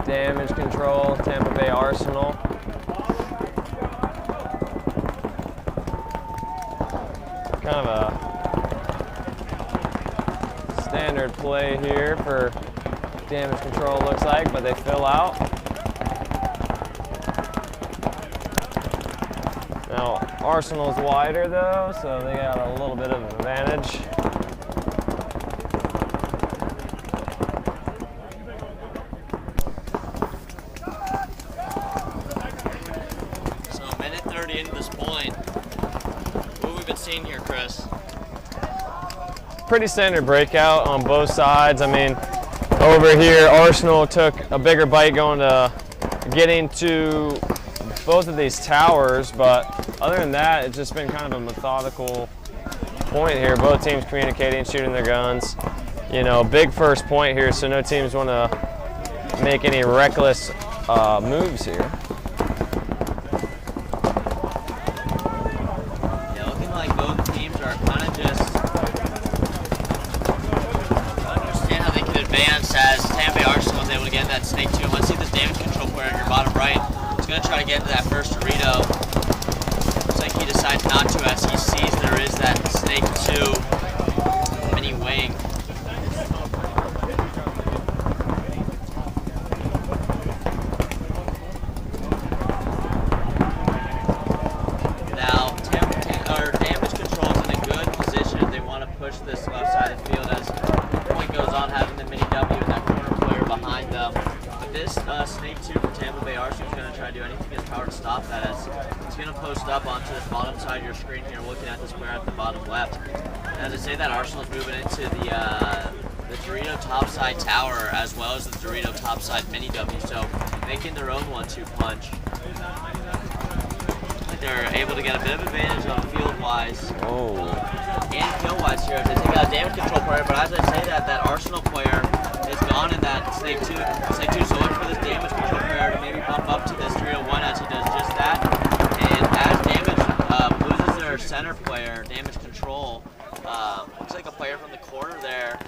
Damage control, Tampa Bay Arsenal. Kind of a standard play here for damage control, looks like, but they fill out. Now, Arsenal's wider though, so they got a little bit of an advantage. So a minute 30 into this point, what have we been seeing here, Chris? Pretty standard breakout on both sides. I mean, over here, Arsenal took a bigger bite going to getting to both of these towers, but other than that, it's just been kind of a methodical point here. Both teams communicating, shooting their guns. You know, big first point here, so no teams want to make any reckless moves here. Yeah, looking like both teams are kind of just understand how they can advance as Tampa Bay Arsenal is able to get that snake 2. Let's see this damage control player in your bottom right. He's going to try to get into that first Dorito. Looks like he decides not to as he sees there is that snake 2 mini wing. Now, damage control is in a good position if they want to push this left side of the field as the point goes on, having the mini W and that corner player behind them. But this snake 2 for Tampa Bay Arsenal is going to try to do anything in his power to stop that as it's going to post up onto this bottom side of your screen here, looking at this player at the bottom left. And as I say that, Arsenal's moving into the Dorito topside tower as well as the Dorito topside mini W, so making their own 1-2 punch. They're able to get a bit of advantage on field-wise and kill-wise here as they take out a damage control player, but as I say that, that Arsenal player is gone in that Snake 2, so look for this damage control player to maybe bump up to this 301 as he does just that. And as damage loses their center player, damage control, looks like a player from the corner there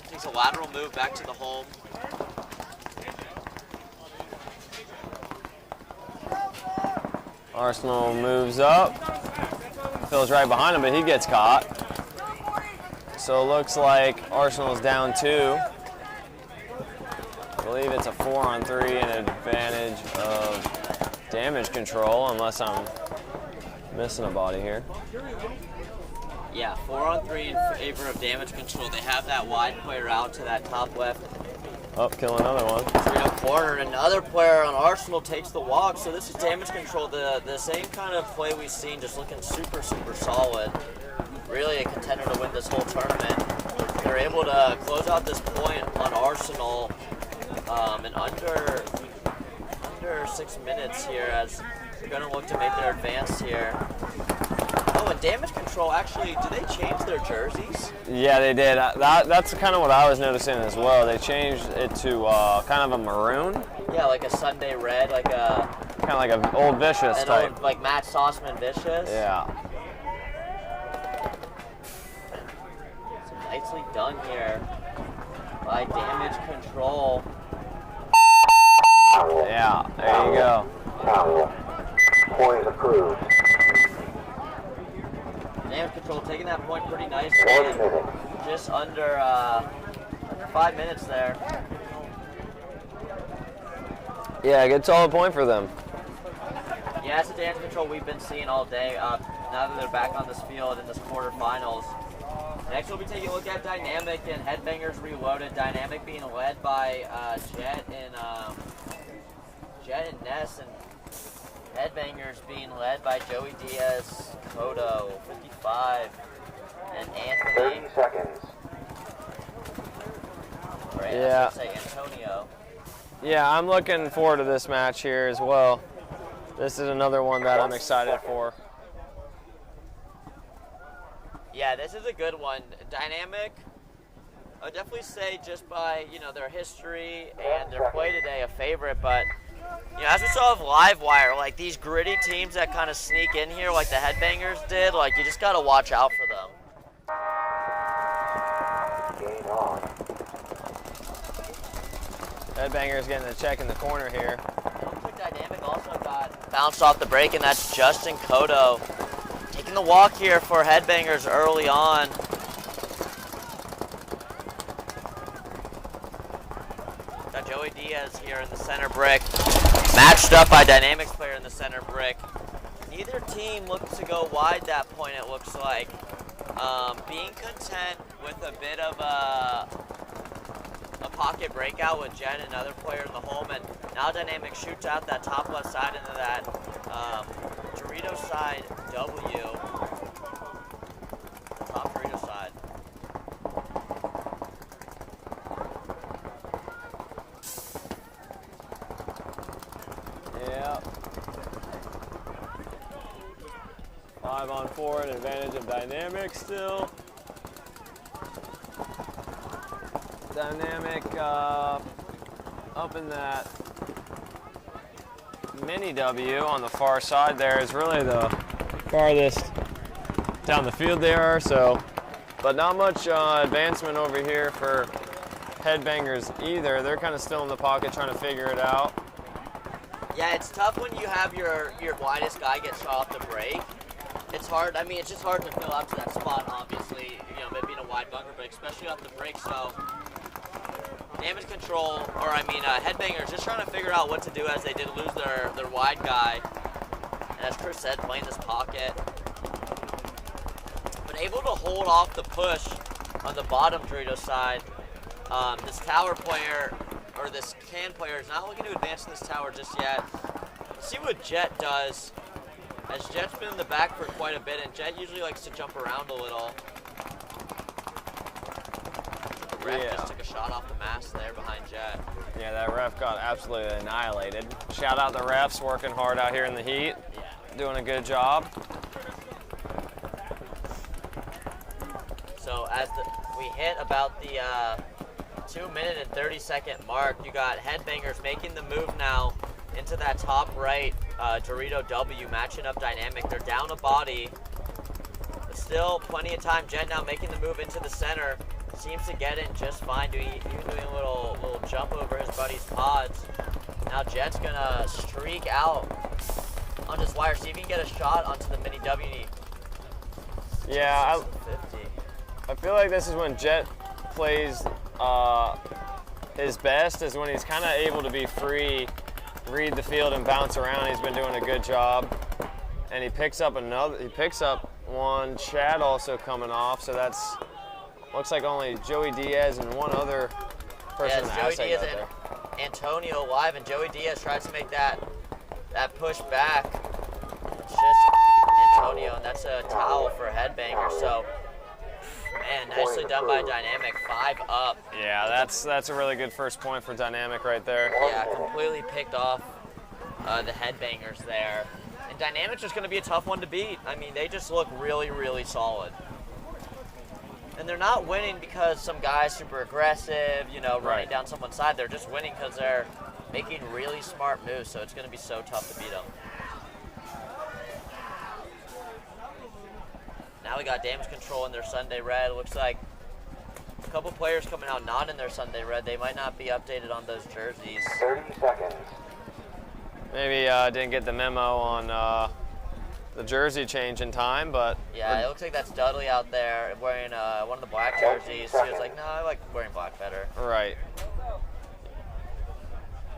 takes a lateral move back to the home. Arsenal moves up. Phil's right behind him, but he gets caught. So it looks like Arsenal's down 2. I believe it's a 4-on-3 and advantage of damage control, unless I'm missing a body here. Yeah, 4-on-3 in favor of damage control. They have that wide player out to that top left. Oh, kill another one. 3-up corner, and another player on Arsenal takes the walk. So this is damage control, the same kind of play we've seen, just looking super, super solid. Really a contender to win this whole tournament. They're able to close out this point on Arsenal in under 6 minutes here as they're going to look to make their advance here. Oh, and damage control, actually, do they change their jerseys? Yeah, they did. That's kind of what I was noticing as well. They changed it to kind of a maroon. Yeah, like a Sunday red, like a... Kind of like an old Vicious type. Old, like Matt Sauceman Vicious. Yeah. So nicely done here by damage control. Yeah, there you go. Point approved. Damage control taking that point pretty nicely. Just under 5 minutes there. Yeah, good solid point for them. Yeah, it's the damage control we've been seeing all day. Now that they're back on this field in this quarterfinals. Next, we'll be taking a look at Dynamic and Headbangers Reloaded. Dynamic being led by Jet and Ness, and Headbangers being led by Joey Diaz, Kodo, 55, and Anthony. 30 seconds. Right, Yeah. I should say Antonio. Yeah, I'm looking forward to this match here as well. This is another one that I'm excited for. Yeah, this is a good one. Dynamic, I would definitely say just by, their history and their play today, a favorite, but as we saw with Livewire, like these gritty teams that kind of sneak in here like the Headbangers did, like you just got to watch out for them. Game on. Headbangers getting the check in the corner here. Quick Dynamic also got bounced off the break, and that's Justin Cotto taking the walk here for Headbangers early on. Got Joey Diaz here in the center brick, matched up by Dynamics player in the center brick. Neither team looks to go wide that point, it looks like. Being content with a bit of a pocket breakout with Jen and another player in the home, and now Dynamics shoots out that top left side into that Dorito side W. Top Dorito side. Yeah. 5-on-4, an advantage of Dynamics still. Dynamic up in that mini W on the far side there is really the farthest down the field they are, so, but not much advancement over here for Headbangers either. They're kind of still in the pocket trying to figure it out. Yeah, it's tough when you have your widest guy get shot off the break. It's hard, I mean, it's just hard to fill out to that spot, obviously, you know, maybe in a wide bunker break, especially off the break, so damage control, or I mean, Headbangers just trying to figure out what to do as they did lose their wide guy. And as Chris said, playing this pocket. But able to hold off the push on the bottom Dorito side. This tower player, or this can player, is not looking to advance in this tower just yet. Let's see what Jet does, as Jet's been in the back for quite a bit, and Jet usually likes to jump around a little. Ref just took a shot off the mast there behind Jet. Yeah, that ref got absolutely annihilated. Shout out the refs working hard out here in the heat. Yeah. Doing a good job. So as we hit about the 2-minute and 30-second mark, you got Headbangers making the move now into that top right Dorito W, matching up Dynamic. They're down a body, but still plenty of time. Jet now making the move into the center. Seems to get in just fine, even doing a little jump over his buddy's pods. Now Jet's gonna streak out on his wire, see if he can get a shot onto the mini W. Yeah, I feel like this is when Jet plays his best, is when he's kind of able to be free, read the field and bounce around. He's been doing a good job, and he picks up one. Chad also coming off, so that's. Looks like only Joey Diaz and one other person. Yeah, Joey Diaz and Antonio live, and Joey Diaz tries to make that push back. It's just Antonio, and that's a towel for Headbanger. So, man, nicely done by Dynamic. 5 up. Yeah, that's a really good first point for Dynamic right there. Yeah, completely picked off the Headbangers there. And Dynamic's just going to be a tough one to beat. I mean, they just look really, really solid. And they're not winning because some guy's super aggressive, you know, running down someone's side. They're just winning because they're making really smart moves, so it's going to be so tough to beat them. Now we got damage control in their Sunday red. Looks like a couple players coming out not in their Sunday red. They might not be updated on those jerseys. 30 seconds. Maybe didn't get the memo on the jersey change in time, but yeah, it looks like that's Dudley out there wearing one of the black jerseys. He was like, no, I like wearing black better. Right.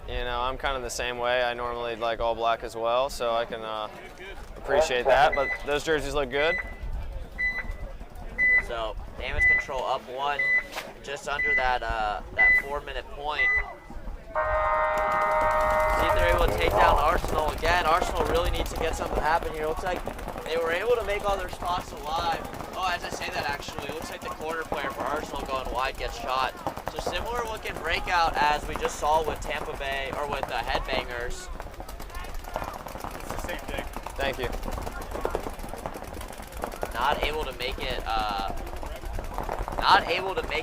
You know, I'm kind of the same way. I normally like all black as well, so I can appreciate that, but those jerseys look good. So damage control up 1, just under that 4-minute point. See if they're able to take down Arsenal again. Arsenal really needs to get something happen here. Looks like they were able to make all their spots alive. Oh, as I say that, actually, it looks like the corner player for Arsenal going wide gets shot. So similar looking breakout as we just saw with Tampa Bay, or with the Headbangers. It's the same thing. Thank you. Not able to make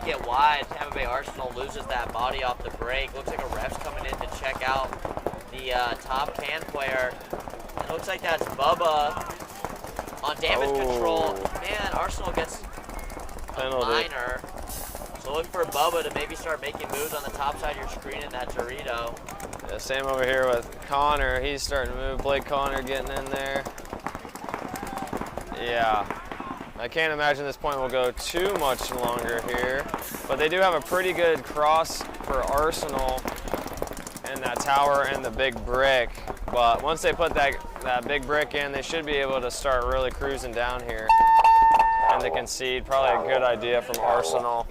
it wide. Tampa Bay Arsenal loses that body off the break. Looks like a ref's coming in to check out the top can player. It looks like that's Bubba on damage control. Man, Arsenal gets a minor. So look for Bubba to maybe start making moves on the top side of your screen in that Dorito. Yeah, same over here with Connor. He's starting to move. Blake Connor getting in there. Yeah. I can't imagine this point will go too much longer here, but they do have a pretty good cross for Arsenal and that tower and the big brick. But once they put that big brick in, they should be able to start really cruising down here. And to concede, probably a good idea from Arsenal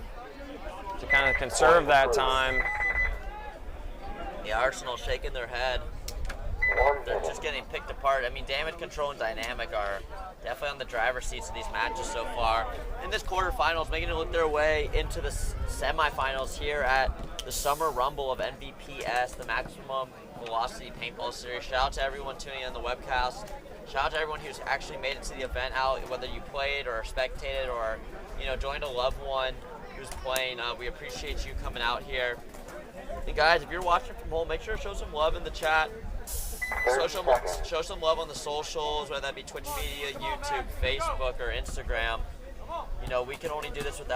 to kind of conserve that time. Yeah, Arsenal shaking their head. They're just getting picked apart. I mean, damage control and dynamic are definitely on the driver's seats of these matches so far. In this quarterfinals, making it look their way into the semifinals here at the Summer Rumble of MVPS, the Maximum Velocity Paintball Series. Shout out to everyone tuning in on the webcast. Shout out to everyone who's actually made it to the event out, whether you played or spectated or, you know, joined a loved one who's playing. We appreciate you coming out here. And guys, if you're watching from home, make sure to show some love in the chat. Show some love on the socials, whether that be Twitch media, YouTube, Facebook, or Instagram. You know, we can only do this with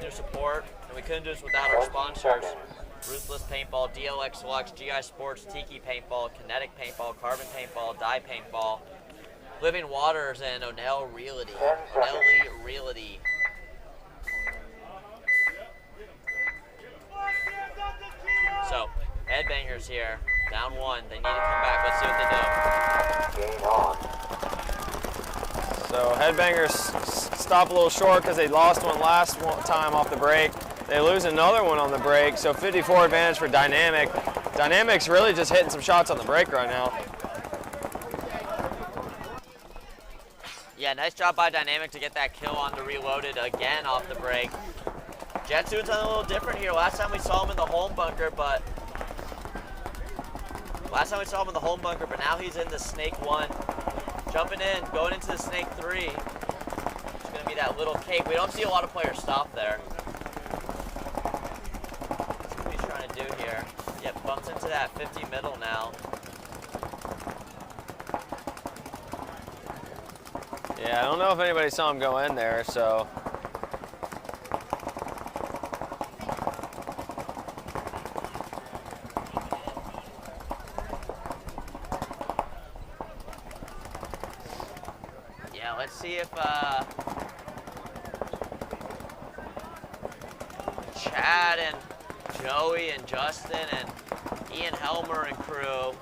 your support, and we couldn't do this without our sponsors. Ruthless Paintball, DLX Lux, GI Sports, Tiki Paintball, Kinetic Paintball, Carbon Paintball, Dye Paintball, Living Waters, and O'Neill Realty. O'Neill Realty. So, Headbangers here, down one. They need to come back. Let's see what they do. So Headbangers stop a little short because they lost one last time off the break. They lose another one on the break, so 54 advantage for Dynamic. Dynamic's really just hitting some shots on the break right now. Yeah, nice job by Dynamic to get that kill on the Reloaded again off the break. Jet's doing something a little different here. Last time we saw him in the home bunker, but now he's in the Snake 1. Jumping in, going into the Snake 3. It's going to be that little cake. We don't see a lot of players stop there. What he's trying to do here. Yep, bumps into that 50 middle now. Yeah, I don't know if anybody saw him go in there, so. Yeah, let's see if Chad and Joey and Justin and Ian Helmer and crew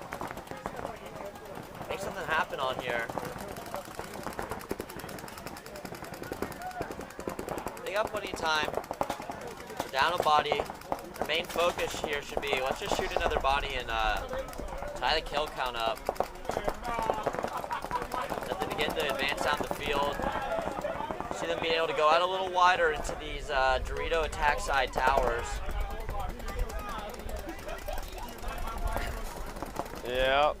make something happen on here. They got plenty of time. They're down a body. Their main focus here should be, let's just shoot another body and tie the kill count up. Let them begin to advance down the field. See them being able to go out a little wider into these Dorito attack side towers. Yep.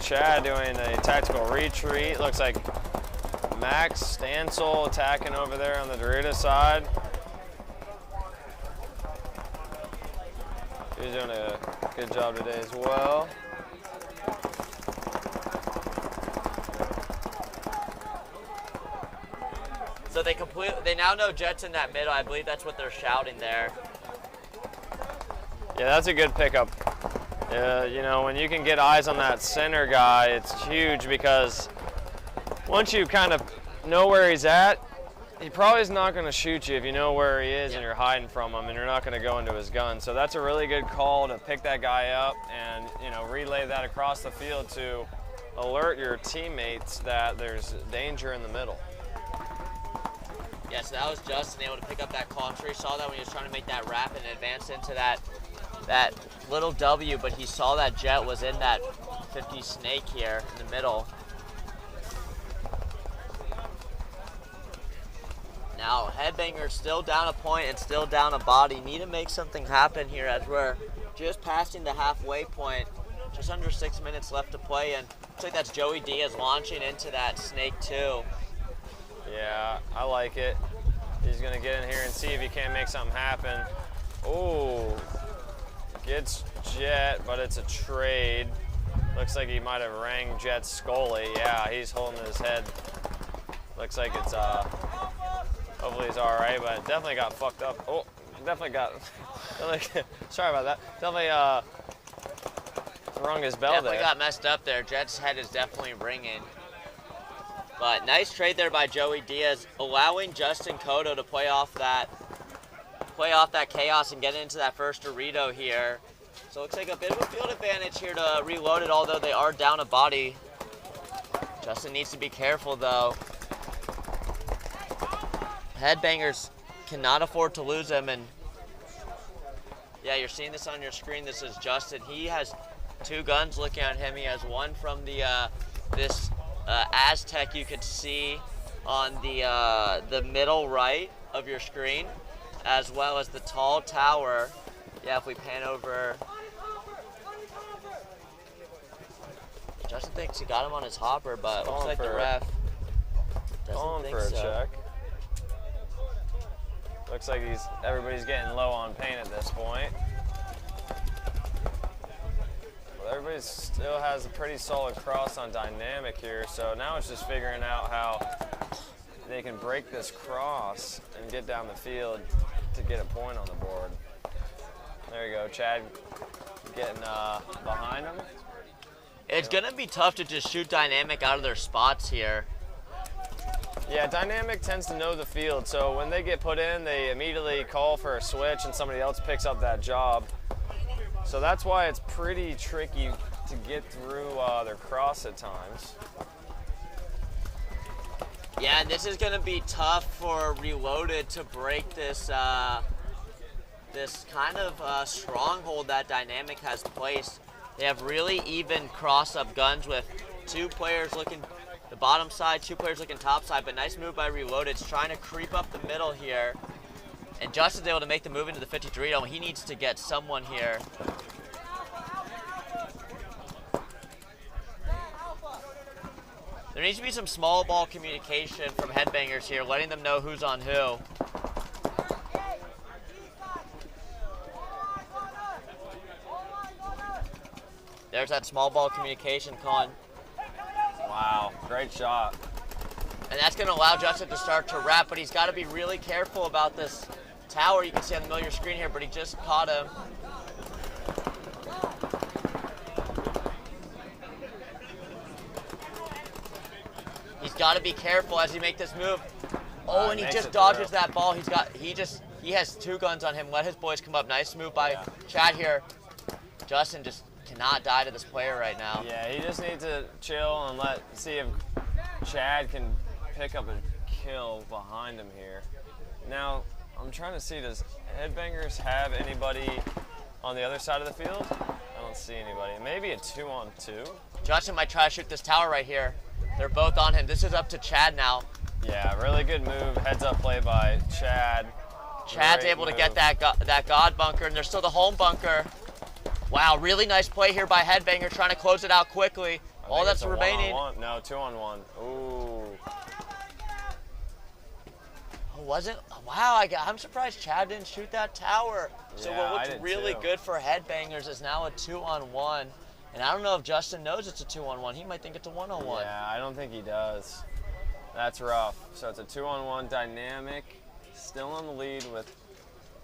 Chad doing a tactical retreat. Looks like Max Stansel attacking over there on the Dorito side. He's doing a good job today as well. So they now know Jet's in that middle. I believe that's what they're shouting there. Yeah, that's a good pickup. You know, when you can get eyes on that center guy, it's huge because once you kind of know where he's at, he probably is not going to shoot you if you know where he is and you're hiding from him and you're not going to go into his gun. So that's a really good call to pick that guy up and, you know, relay that across the field to alert your teammates that there's danger in the middle. Yeah, so that was Justin able to pick up that call. I'm sure he saw that when he was trying to make that wrap and advance into that little W, but he saw that Jet was in that 50 Snake here in the middle. Now, Headbangers still down a point and still down a body. Need to make something happen here as we're just passing the halfway point. Just under 6 minutes left to play, and looks like that's Joey Diaz launching into that Snake 2. Yeah, I like it. He's gonna get in here and see if he can't make something happen. Oh, gets Jet, but it's a trade. Looks like he might have rang Jet's Scully. Yeah, he's holding his head Looks like it's, hopefully it's all right, but it definitely got fucked up. Oh, definitely got, sorry about that. Definitely rung his bell Definitely there. got messed up there. Jet's head is definitely ringing. But nice trade there by Joey Diaz, allowing Justin Cotto to play off that chaos and get into that first Dorito here. So it looks like a bit of a field advantage here to reload it, although they are down a body. Justin needs to be careful though. Headbangers cannot afford to lose him, and yeah, you're seeing this on your screen. This is Justin. He has 2 guns looking at him. He has one from the this Aztec you could see on the middle right of your screen, as well as the tall tower. Yeah, if we pan over, Justin thinks he got him on his hopper, but looks like the ref doesn't think so. Check. Looks like everybody's getting low on paint at this point. Well, everybody still has a pretty solid cross on dynamic here, so now it's just figuring out how they can break this cross and get down the field to get a point on the board. There you go, Chad getting behind him. It's going to be tough to just shoot dynamic out of their spots here. Yeah, dynamic tends to know the field, so when they get put in, they immediately call for a switch and somebody else picks up that job. So that's why it's pretty tricky to get through their cross at times. Yeah, and this is going to be tough for Reloaded to break this this kind of stronghold that Dynamic has placed. They have really even cross-up guns with 2 players looking the bottom side, 2 players looking top side, but nice move by Reloaded. It's trying to creep up the middle here. And Justin's able to make the move into the 50 Dorito. He needs to get someone here. There needs to be some small ball communication from Headbangers here, letting them know who's on who. There's that small ball communication, Colin. Wow, great shot. And that's going to allow Justin to start to wrap, but he's got to be really careful about this tower you can see on the middle of your screen here, but he just caught him. He's got to be careful as he makes this move. Oh, and he just dodges that ball. He has 2 guns on him. Let his boys come up. Nice move by Chad here. Justin just cannot die to this player right now. Yeah, he just needs to chill and see if Chad can pick up a kill behind him here. Now, I'm trying to see, does Headbangers have anybody on the other side of the field? I don't see anybody. Maybe a 2-on-2? Justin might try to shoot this tower right here. They're both on him. This is up to Chad now. Yeah, really good move. Heads up play by Chad. Chad's able to get that God bunker, and there's still the home bunker. Wow, really nice play here by Headbanger, trying to close it out quickly. All that's remaining. 1-on-1. No, 2-on-1. Ooh. Wasn't? Wow, I'm surprised Chad didn't shoot that tower. So Yeah, what looked really good for Headbangers is now a 2-on-1. And I don't know if Justin knows it's a 2-on-1. He might think it's a 1-on-1. Yeah, I don't think he does. That's rough. So it's a 2-on-1 Dynamic, still in the lead with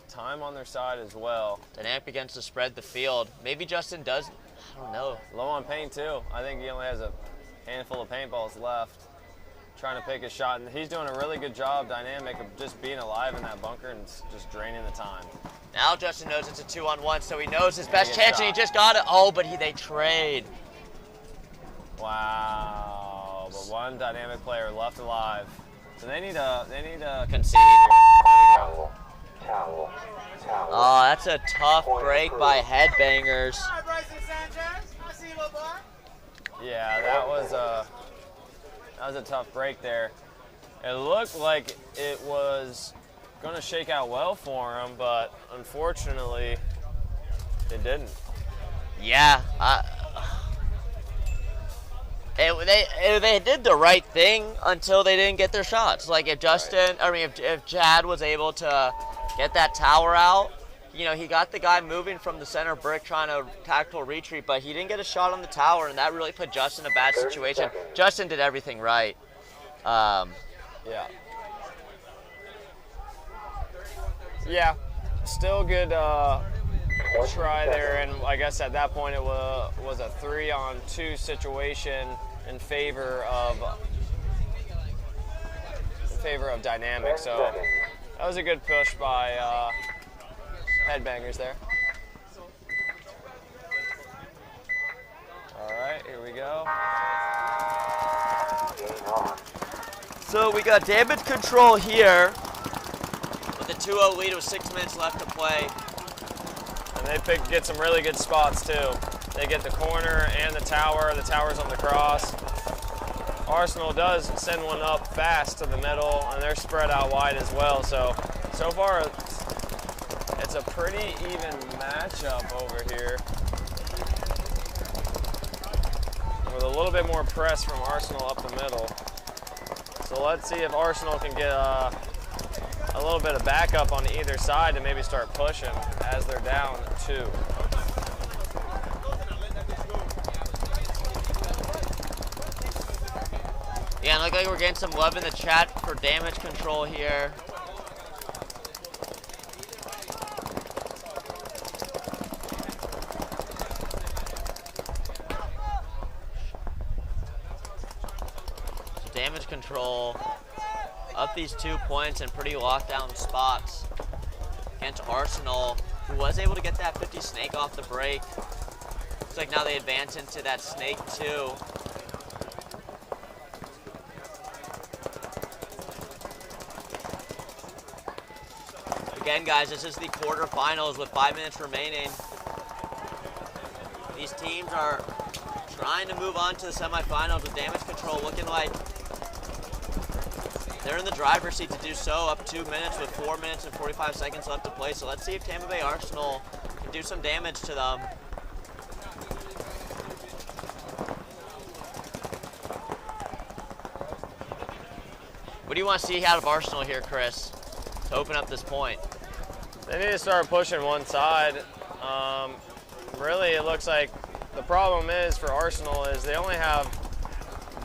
time on their side as well. Dynamic begins to spread the field. Maybe Justin does, I don't know. Low on paint too. I think he only has a handful of paintballs left. Trying to pick his shot, and he's doing a really good job, Dynamic, of just being alive in that bunker and just draining the time. Now Justin knows it's a 2-on-1, so he knows his best chance, and he just got it. Oh, but they trade. Wow, but one Dynamic player left alive. So they need a concede here. Oh, that's a tough break by Headbangers. Yeah, that was a tough break there. It looked like it was going to shake out well for him, but unfortunately, it didn't. Yeah, they did the right thing until they didn't get their shots. Like if if Chad was able to get that tower out, you know, he got the guy moving from the center brick trying to tactical retreat, but he didn't get a shot on the tower, and that really put Justin in a bad situation. Justin did everything right. Yeah. Yeah, still good try there, and I guess at that point it was a 3-on-2 situation in favor of Dynamic. So that was a good push by Headbangers there. All right, here we go. So we got damage control here with a 2-0 lead with 6 minutes left to play. And they get some really good spots too. They get the corner and the tower. The tower's on the cross. Arsenal does send one up fast to the middle, and they're spread out wide as well. So far, it's a pretty even matchup over here, with a little bit more press from Arsenal up the middle. So let's see if Arsenal can get a little bit of backup on either side to maybe start pushing as they're down 2. Yeah, and look like we're getting some love in the chat for damage control here. So damage control up these 2 points in pretty locked down spots against Arsenal, who was able to get that 50 snake off the break. Looks like now they advance into that snake 2. Again, guys, this is the quarterfinals with 5 minutes remaining. These teams are trying to move on to the semifinals with damage control looking like they're in the driver's seat to do so, up 2 minutes with 4 minutes and 45 seconds left to play. So let's see if Tampa Bay Arsenal can do some damage to them. What do you want to see out of Arsenal here, Chris, to open up this point? They need to start pushing one side. Really, it looks like the problem is for Arsenal is they only have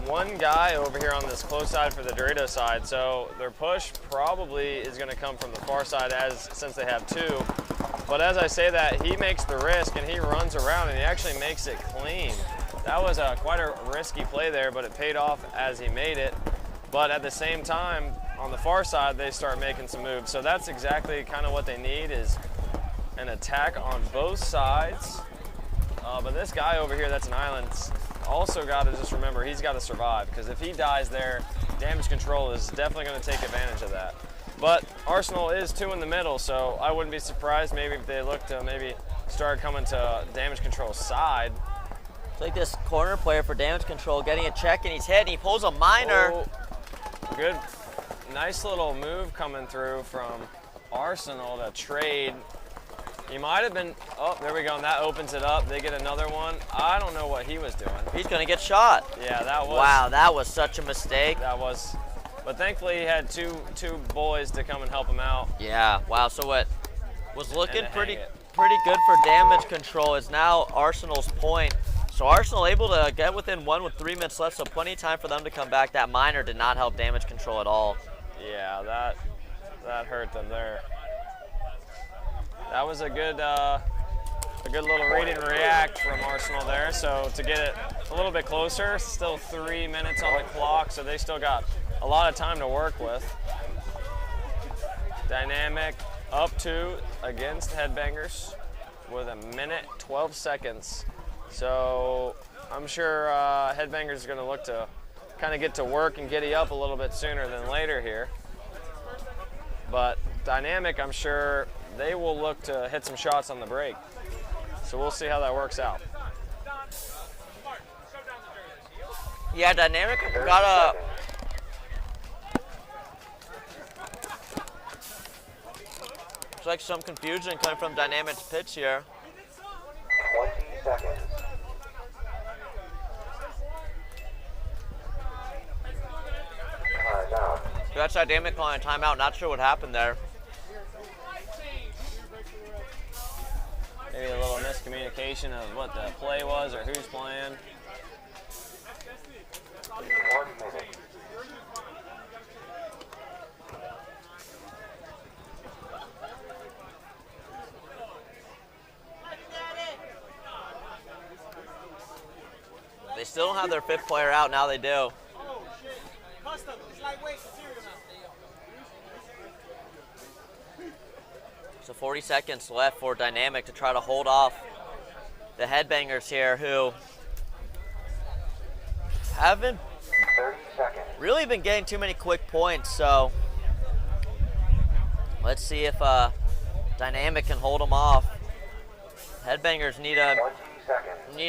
one guy over here on this close side for the Dorito side, so their push probably is going to come from the far side since they have 2. But as I say that, he makes the risk and he runs around and he actually makes it clean. That was quite a risky play there, but it paid off as he made it. But at the same time, on the far side, they start making some moves. So that's exactly kind of what they need, is an attack on both sides. But this guy over here that's an island also got to just remember he's got to survive, because if he dies there, damage control is definitely going to take advantage of that. But Arsenal is 2 in the middle, so I wouldn't be surprised maybe if they look to maybe start coming to damage control side. It's like this corner player for damage control getting a check in his head, and he pulls a minor. Oh, good, nice little move coming through from Arsenal to trade. He might have been, oh, there we go, and that opens it up. They get another one. I don't know what he was doing. He's gonna get shot. Yeah, that was. Wow, that was such a mistake. That was, but thankfully he had two boys to come and help him out. Yeah, wow, so what was looking pretty good for damage control is now Arsenal's point. So Arsenal able to get within 1 with 3 minutes left, so plenty of time for them to come back. That minor did not help damage control at all. Yeah, that hurt them there. That was a good little read and react from Arsenal there. So to get it a little bit closer, still 3 minutes on the clock, so they still got a lot of time to work with. Dynamic up 2 against Headbangers with 1:12 seconds. So I'm sure Headbangers is going to look to kind of get to work and giddy up a little bit sooner than later here. But Dynamic, I'm sure they will look to hit some shots on the break. So we'll see how that works out. Yeah, Dynamic got a... Looks like some confusion coming from Dynamic's pitch here. 20 seconds. Timeout. So that's Dynamic calling a timeout. Not sure what happened there. Maybe a little miscommunication of what the play was or who's playing. 1 minute. still don't have their 5th player out. Now they do. So 40 seconds left for Dynamic to try to hold off the Headbangers here, who haven't really been getting too many quick points. So let's see if Dynamic can hold them off. Headbangers need a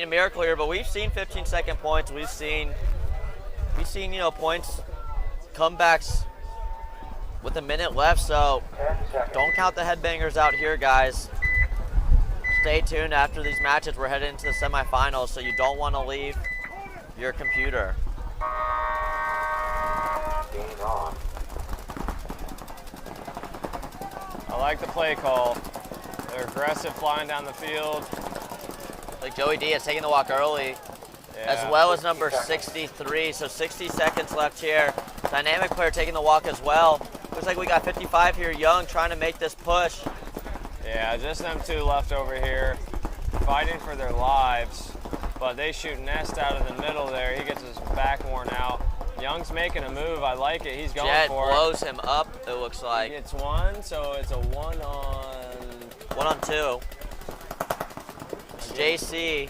miracle here, but we've seen 15-second points. We've seen points, comebacks with a minute left. So don't count the Headbangers out here, guys. Stay tuned after these matches. We're headed into the semifinals, so you don't want to leave your computer. I like the play call. They're aggressive, flying down the field. Like Joey D is taking the walk early, as well as number 63. So 60 seconds left here. Dynamic player taking the walk as well. Looks like we got 55 here, Young, trying to make this push. Yeah, just them two left over here, fighting for their lives. But they shoot Nest out of the middle there. He gets his back worn out. Young's making a move. I like it. He's going Jet for it. blows him up, it looks like. He gets one, so it's a 1-on-2. It's JC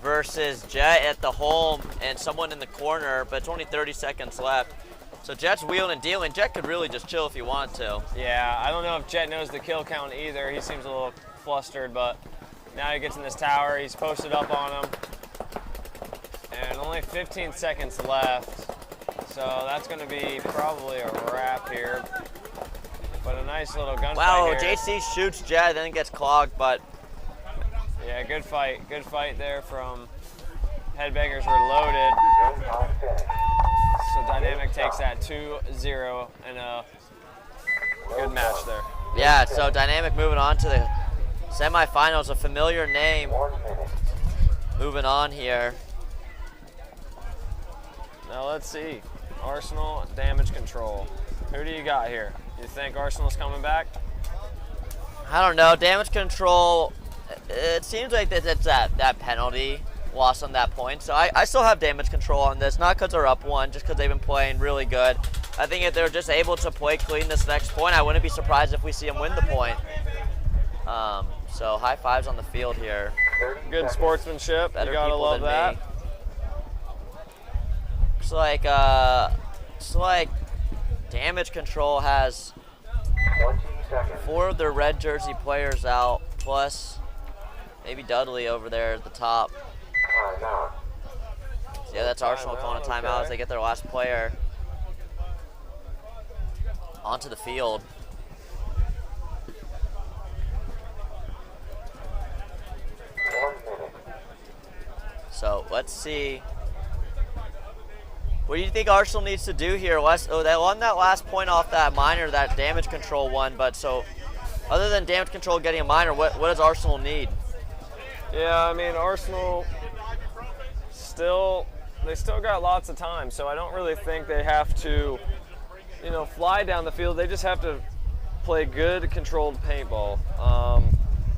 versus Jet at the home and someone in the corner, but it's only 30 seconds left. So Jet's wheeling and dealing. Jet could really just chill if he wanted to. Yeah, I don't know if Jet knows the kill count either. He seems a little flustered, but now he gets in this tower. He's posted up on him. And only 15 seconds left. So that's going to be probably a wrap here. But a nice little gunfight Wow, here. JC shoots Jet, then gets clogged, but... Yeah, good fight. Good fight there from Headbangers Reloaded. So Dynamic takes that 2-0 and a good match there. Yeah, so Dynamic moving on to the semifinals, a familiar name. Moving on here. Now let's see. Arsenal, Damage Control. Who do you got here? You think Arsenal's coming back? I don't know. Damage Control, it seems like it's that penalty loss on that point. So I still have Damage Control on this, not because they're up one, just because they've been playing really good. I think if they're just able to play clean this next point, I wouldn't be surprised if we see them win the point. So high fives on the field here. Good sportsmanship. Better You gotta people love than that. me. Looks like Damage Control has 4 of their red jersey players out, plus maybe Dudley over there at the top. Yeah, that's Arsenal calling a timeout as they get their last player onto the field. So let's see. What do you think Arsenal needs to do here? They won that last point off that minor, that Damage Control one, but so other than Damage Control getting a minor, what does Arsenal need? Yeah, I mean, Arsenal still got lots of time, so I don't really think they have to, fly down the field. They just have to play good, controlled paintball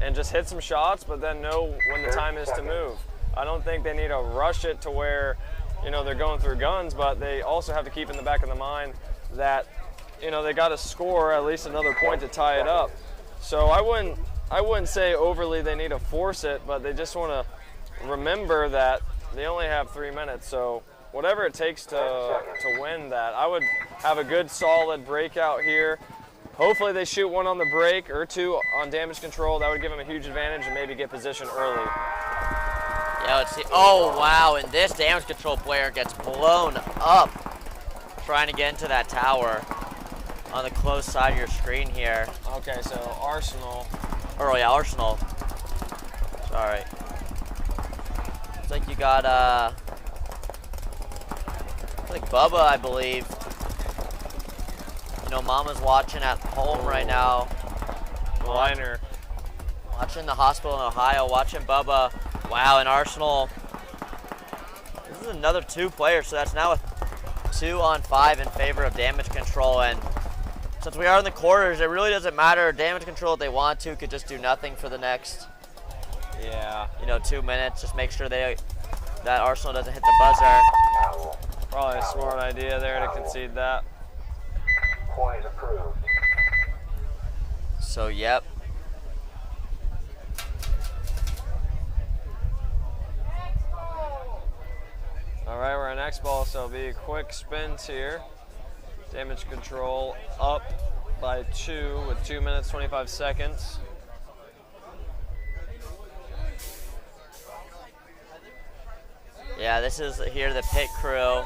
and just hit some shots, but then know when the time is to move. I don't think they need to rush it to where, they're going through guns, but they also have to keep in the back of the mind that, they got to score at least another point to tie it up. So I wouldn't say overly they need to force it, but they just want to remember that they only have 3 minutes. So whatever it takes to win that, I would have a good solid breakout here. Hopefully they shoot 1 on the break or 2 on Damage Control. That would give them a huge advantage and maybe get position early. Yeah, let's see. Oh, wow, and this Damage Control player gets blown up trying to get into that tower on the close side of your screen here. Okay, so Arsenal. Oh, yeah, Arsenal. Sorry. Looks like you got, Bubba, I believe. Mama's watching at home right now. Liner. Watching the hospital in Ohio, watching Bubba. Wow, and Arsenal. This is another 2 players, so that's now a 2-on-5 in favor of Damage Control. And since we are in the quarters, it really doesn't matter. Damage Control, if they want to, could just do nothing for the next, 2 minutes. Just make sure they that Arsenal doesn't hit the buzzer. Foul. Probably a smart idea there to concede that. Point approved. So, yep. All right, we're on X ball, so it'll be quick spins here. Damage control up by 2 with 2 minutes, 25 seconds. Yeah, this is here the pit crew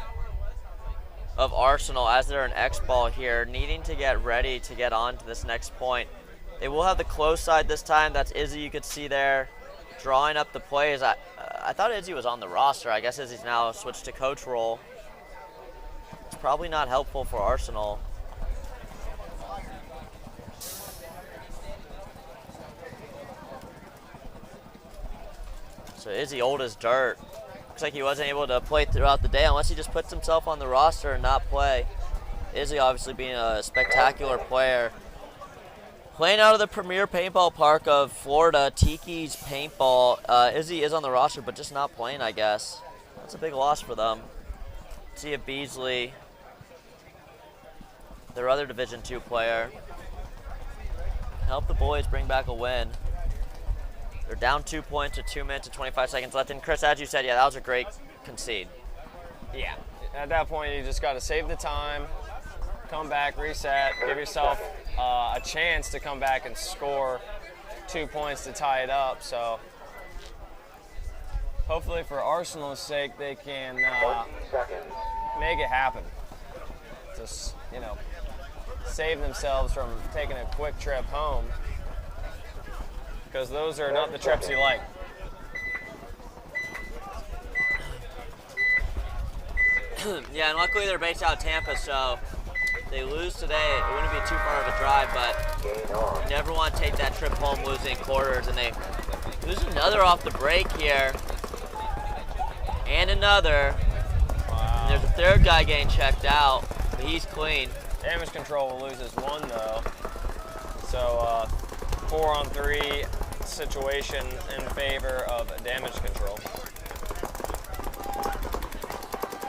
of Arsenal as they're in X ball here, needing to get ready to get on to this next point. They will have the close side this time. That's Izzy, you could see there, drawing up the plays. I thought Izzy was on the roster. I guess Izzy's now switched to coach role. It's probably not helpful for Arsenal. So Izzy old as dirt. Looks like he wasn't able to play throughout the day unless he just puts himself on the roster and not play. Izzy obviously being a spectacular player. Playing out of the premier paintball park of Florida, Tiki's Paintball. Izzy is on the roster, but just not playing, I guess. That's a big loss for them. See if Beasley, their other Division II player, help the boys bring back a win. They're down 2 points with 2 minutes and 25 seconds left. And Chris, as you said, yeah, that was a great concede. Yeah, at that point, you just got to save the time, come back, reset, give yourself a chance to come back and score 2 points to tie it up. So hopefully for Arsenal's sake, they can make it happen. Just, you know, save themselves from taking a quick trip home, because those are not the trips you like. Yeah, and luckily they're based out of Tampa, so if they lose today, it wouldn't be too far of a drive, but you never want to take that trip home losing quarters, and they lose another off the break here. And another. Wow. And there's a third guy getting checked out, but he's clean. Damage control will lose his one, though. So 4-on-3 situation in favor of damage control.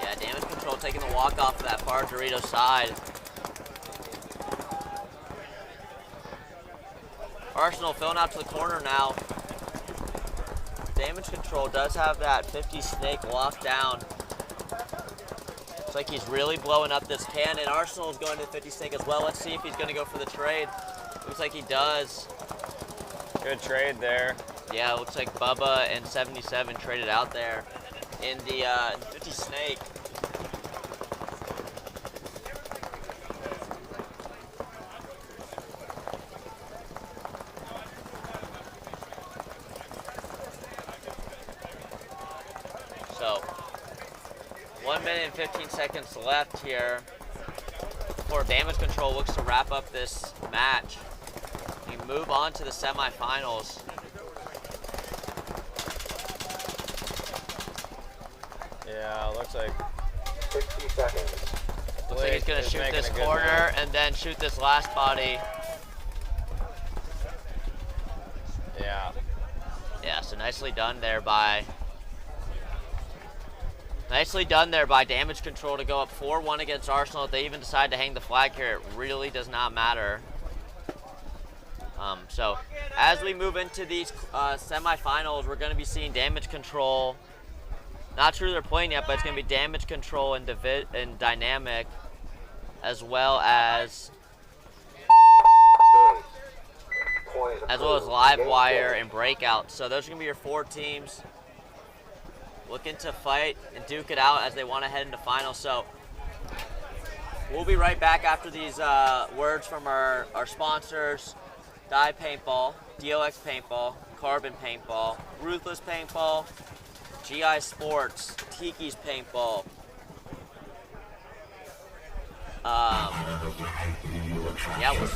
Yeah, damage control taking the walk off of that far Dorito side. Arsenal filling out to the corner now. Damage control does have that 50 snake locked down. Looks like he's really blowing up this cannon. Arsenal's going to the 50 snake as well. Let's see if he's going to go for the trade. Looks like he does. Good trade there. Yeah, it looks like Bubba and 77 traded out there in the 50 snake. So, 1 minute and 15 seconds left here before damage control looks to wrap up this match. We move on to the semifinals. Yeah, looks like 60 seconds. Looks like he's going to shoot this corner and then shoot this last body. Yeah. Yeah, so nicely done there by damage control to go up 4-1 against Arsenal. If they even decide to hang the flag here, it really does not matter. So as we move into these semifinals, we're going to be seeing damage control. Not sure they're playing yet, but it's going to be damage control and dynamic, as well as Livewire and Breakout. So those are going to be your 4 teams looking to fight and duke it out as they want to head into finals. So we'll be right back after these words from our sponsors: Die Paintball, DOX Paintball, Carbon Paintball, Ruthless Paintball, GI Sports, Tiki's Paintball. Yeah, we'll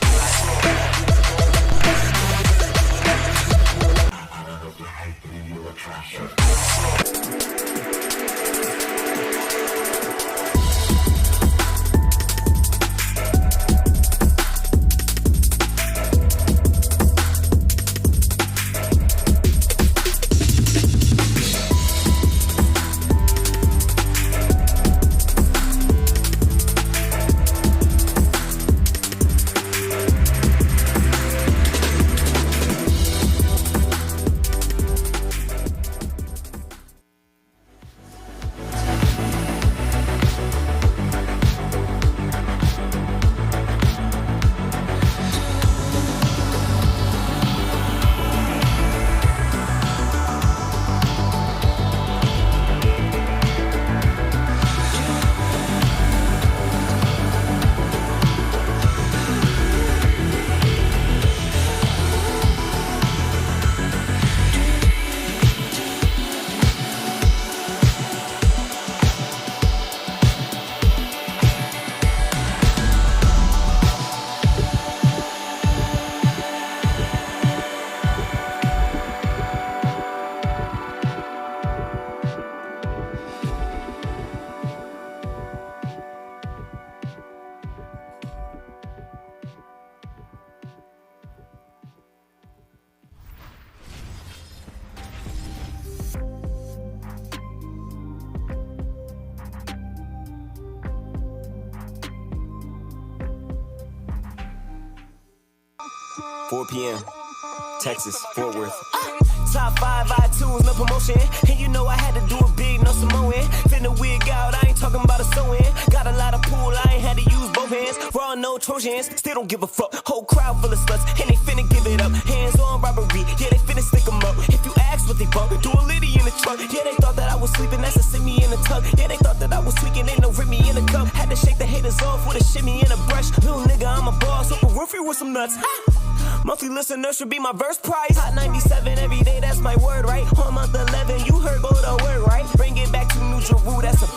4 p.m. Texas, Fort Worth. Top 5 iTunes, no promotion. And you know I had to do it big, no Samoan. Finna wig out, I ain't talking about a sewing. Got a lot of pool, I ain't had to use both hands. Raw, no Trojans, still don't give a fuck. Whole crowd full of sluts, and they finna give it up. Hands on robbery, yeah, they finna stick 'em up. If you ask what they bought, do a litty in the truck. Yeah, they thought that I was sleeping, that's a send me in the tug. Yeah, they thought that I was tweaking, ain't no rip me in the cup. Had to shake the haters off with a shimmy and a brush. Little nigga, I'm a boss, open roofie with some nuts. Monthly listener should be my verse price. Hot 97 every day, that's my word, right? On month 11, you heard both the word, right? Bring it back to New Jeru, that's a...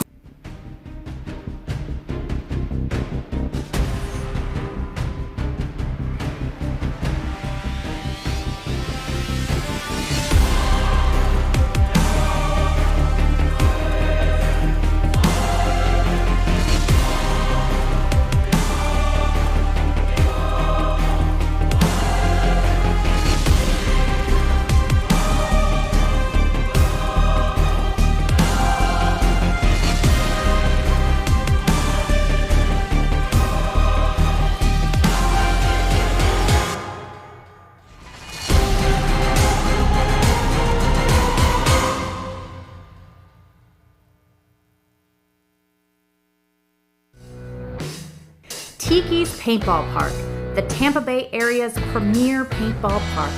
Tiki's Paintball Park, the Tampa Bay area's premier paintball park.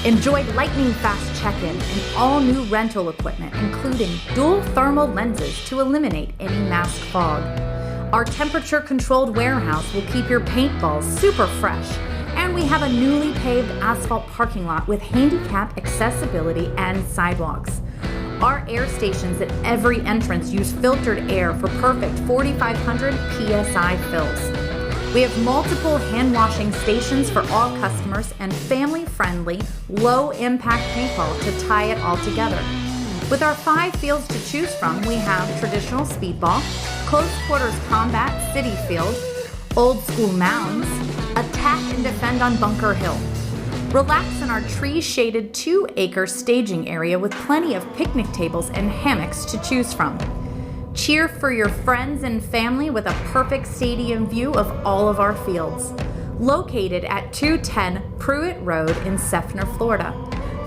Enjoy lightning-fast check-in and all-new rental equipment, including dual thermal lenses to eliminate any mask fog. Our temperature-controlled warehouse will keep your paintballs super fresh, and we have a newly paved asphalt parking lot with handicap accessibility and sidewalks. Our air stations at every entrance use filtered air for perfect 4,500 PSI fills. We have multiple hand-washing stations for all customers and family-friendly, low-impact paintball to tie it all together. With our 5 fields to choose from, we have traditional speedball, close quarters combat, city field, old school mounds, attack and defend on Bunker Hill. Relax in our tree-shaded 2-acre staging area with plenty of picnic tables and hammocks to choose from. Cheer for your friends and family with a perfect stadium view of all of our fields. Located at 210 Pruitt Road in Seffner, Florida.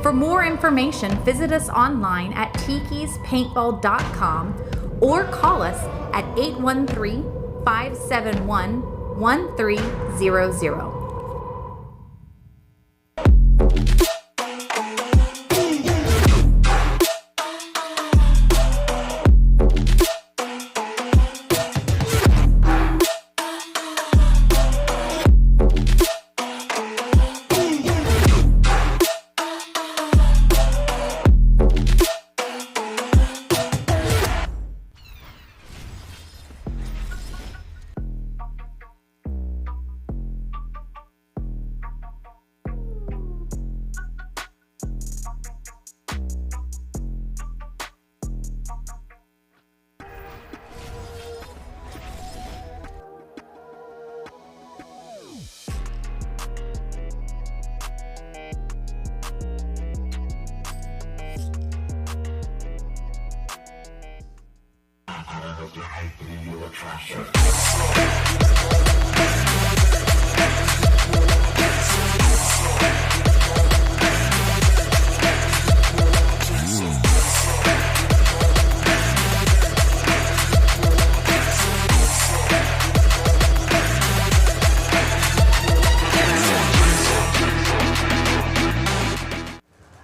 For more information, visit us online at tikispaintball.com or call us at 813-571-1300.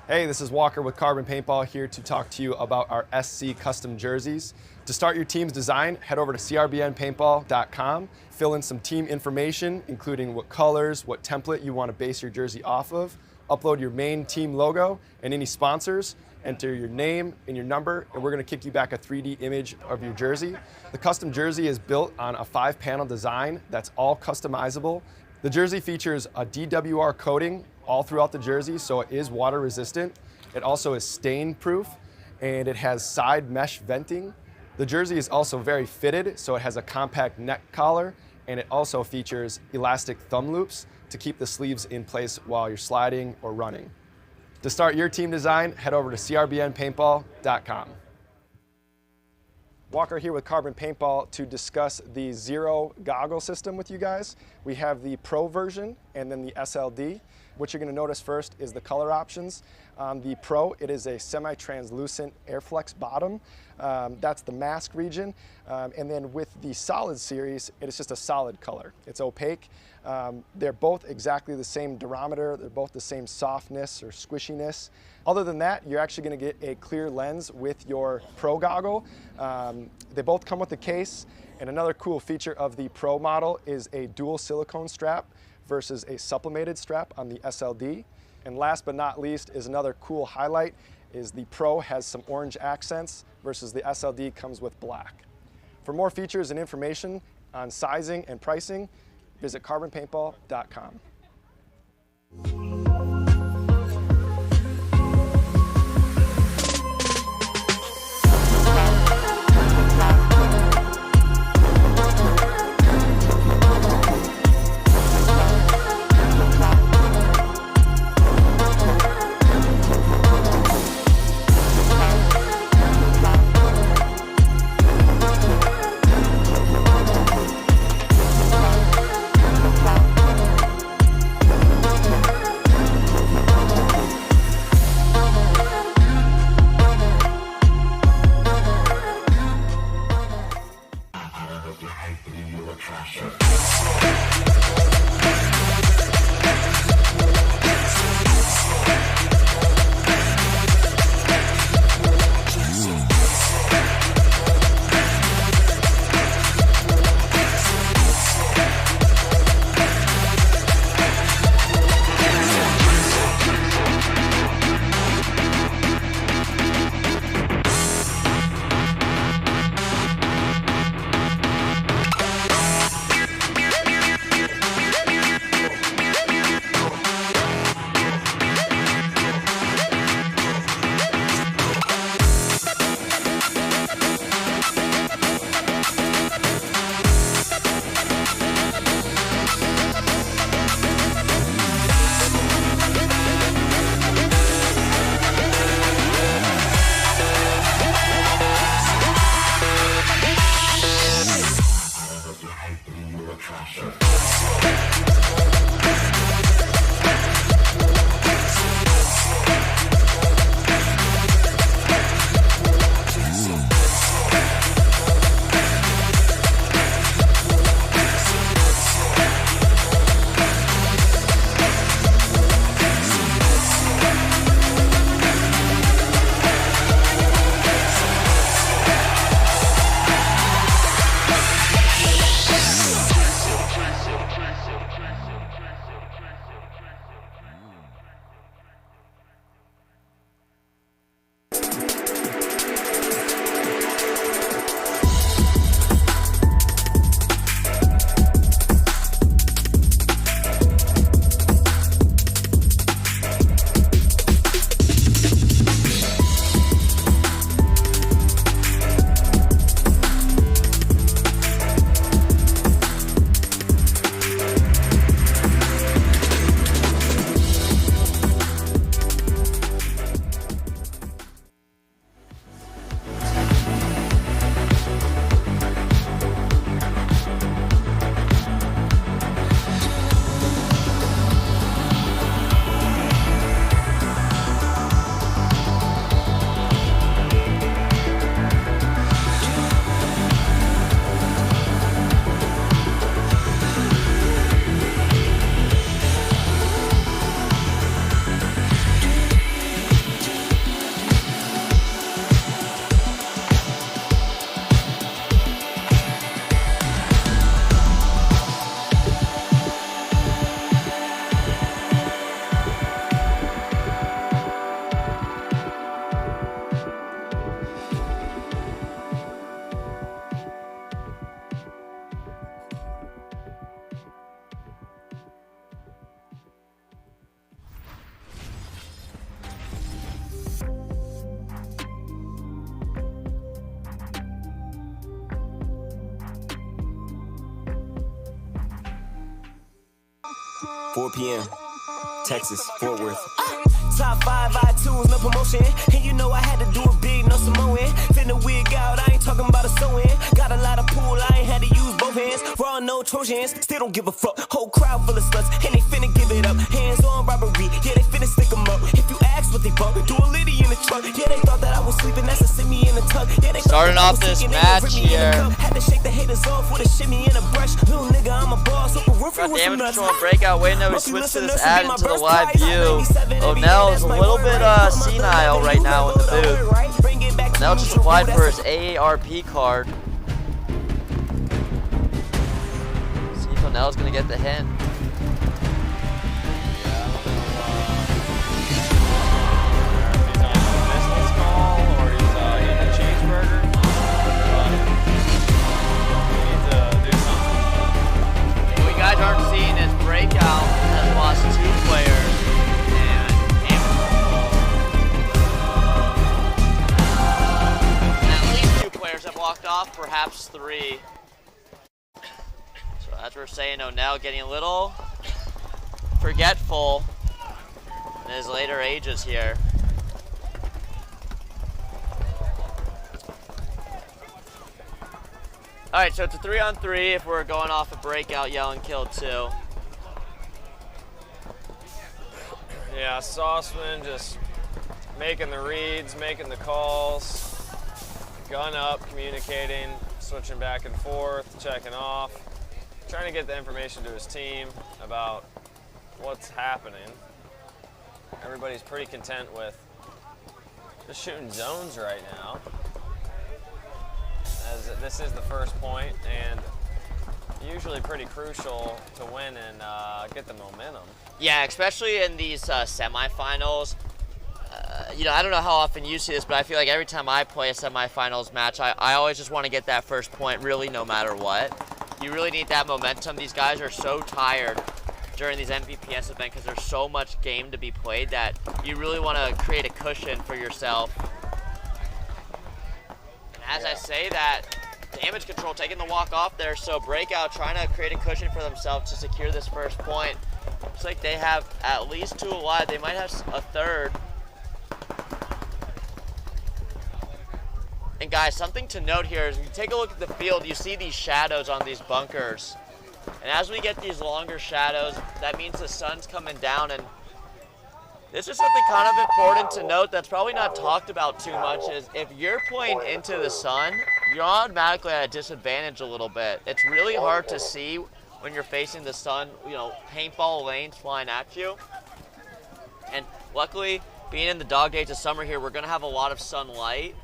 Hey, this is Walker with Carbon Paintball here to talk to you about our SC custom jerseys. To start your team's design, head over to crbnpaintball.com, fill in some team information, including what colors, what template you want to base your jersey off of, upload your main team logo and any sponsors, enter your name and your number, and we're going to kick you back a 3D image of your jersey. The custom jersey is built on a 5-panel design that's all customizable. The jersey features a DWR coating all throughout the jersey, so it is water resistant. It also is stain proof, and it has side mesh venting. The jersey is also very fitted, so it has a compact neck collar, and it also features elastic thumb loops to keep the sleeves in place while you're sliding or running. To start your team design, head over to crbnpaintball.com. Walker here with Carbon Paintball to discuss the Zero goggle system with you guys. We have the Pro version and then the SLD. what you're going to notice first is the color options. On the Pro, it is a semi-translucent Airflex bottom. That's the mask region. And then with the Solid series, it is just a solid color. It's opaque. They're both exactly the same durometer. They're both the same softness or squishiness. Other than that, you're actually going to get a clear lens with your Pro goggle. They both come with a case. And another cool feature of the Pro model is a dual silicone strap versus a sublimated strap on the SLD. And last but not least is another cool highlight is the Pro has some orange accents versus the SLD comes with black. For more features and information on sizing and pricing, visit carbonpaintball.com. p.m. Texas, Fort Worth. Top 5 iTunes, no promotion. And you know I had to do it big, no Samoan. Finna wig out, I ain't talking about a sewing. Got a lot of pool, I ain't had to use both. both hands. Raw, no Trojans, still don't give a fuck. Whole crowd full of sluts, and they finna give it up. Hands on robbery, yeah, they finna stick 'em up. If you ask what they bought, do a litty in the truck. Yeah, they thought that I was sleeping, that's a semi in the tuck. Yeah, they starting off this match here. Had to shake the haters off with a shimmy and a brush. Little nigga, I'm a boss, so got damage control and breakout. Wait, no, we switched to this ad into the live view. O'Neill is a little bit senile right now in the booth. O'Neill just applied for his AARP card. See if O'Neill's gonna get the hint. Guys aren't seeing his breakout has lost 2 players and at least 2 players have walked off, perhaps 3. So as we're saying, O'Neill getting a little forgetful in his later ages here. All right, so it's a 3-on-3 if we're going off a breakout, yell and kill 2. Yeah, Sauceman just making the reads, making the calls, gun up, communicating, switching back and forth, checking off, trying to get the information to his team about what's happening. Everybody's pretty content with just shooting zones right now, as this is the first point and usually pretty crucial to win and get the momentum. Yeah, especially in these semifinals. You know, I don't know how often you see this, but I feel like every time I play a semifinals match, I always just want to get that first point, really, no matter what. You really need that momentum. These guys are so tired during these MVPS events because there's so much game to be played that you really want to create a cushion for yourself. As I say that, damage control taking the walk off there, so breakout trying to create a cushion for themselves to secure this first point. Looks like they have at least 2 alive. They might have a 3rd. And guys, something to note here is if you take a look at the field, you see these shadows on these bunkers. And as we get these longer shadows, that means the sun's coming down, and this is something kind of important to note that's probably not talked about too much is if you're playing into the sun, you're automatically at a disadvantage a little bit. It's really hard to see when you're facing the sun, you know, paintball lanes flying at you. And luckily, being in the dog days of summer here, we're gonna have a lot of sunlight,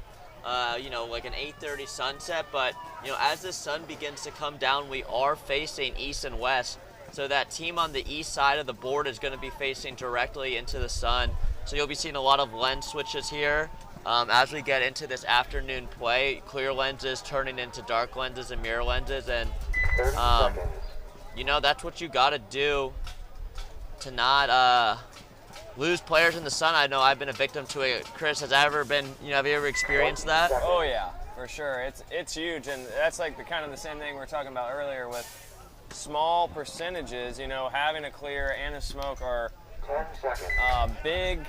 you know, like an 8:30 sunset, but you know, as the sun begins to come down, we are facing east and west. So that team on the east side of the board is going to be facing directly into the sun. So you'll be seeing a lot of lens switches here as we get into this afternoon play. Clear lenses turning into dark lenses and mirror lenses. And, you know, that's what you got to do to not lose players in the sun. I know I've been a victim to it. Chris, has that ever been, you know, have you ever experienced that? Oh, yeah, for sure. It's huge. And that's like the kind of the same thing we were talking about earlier with small percentages, you know, having a clear and a smoke are big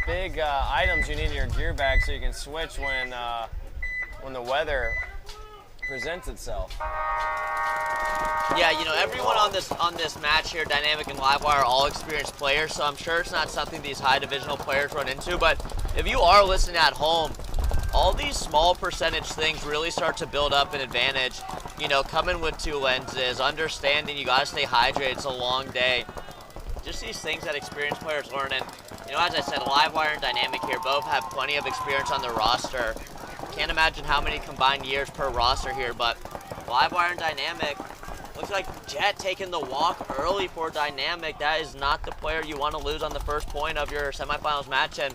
items you need in your gear bag so you can switch when the weather presents itself. Yeah, you know, everyone on this match here, Dynamic and Livewire, are all experienced players, so I'm sure it's not something these high divisional players run into, but if you are listening at home, all these small percentage things really start to build up an advantage. You know, coming with 2 lenses, understanding you gotta stay hydrated, it's a long day. Just these things that experienced players learn, and you know, as I said, Livewire and Dynamic here both have plenty of experience on their roster. Can't imagine how many combined years per roster here, but Livewire and Dynamic, looks like Jet taking the walk early for Dynamic. That is not the player you want to lose on the first point of your semifinals match, and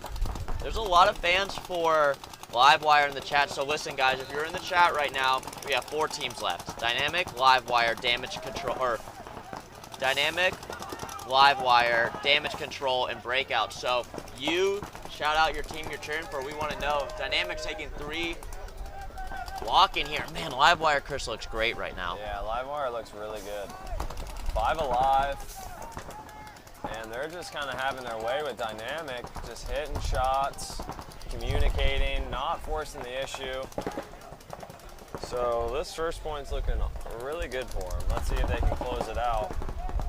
there's a lot of fans for Livewire in the chat. So listen, guys, if you're in the chat right now, we have 4 teams left. Dynamic, Livewire, Damage Control, or Dynamic, Livewire, Damage Control, and Breakout. So you shout out your team you're cheering for. We want to know. Dynamic's taking 3 walking here. Man, Livewire, Chris, looks great right now. Yeah, Livewire looks really good. 5 alive. And they're just kind of having their way with Dynamic, just hitting shots, communicating, not forcing the issue. So this first point's looking really good for them. Let's see if they can close it out.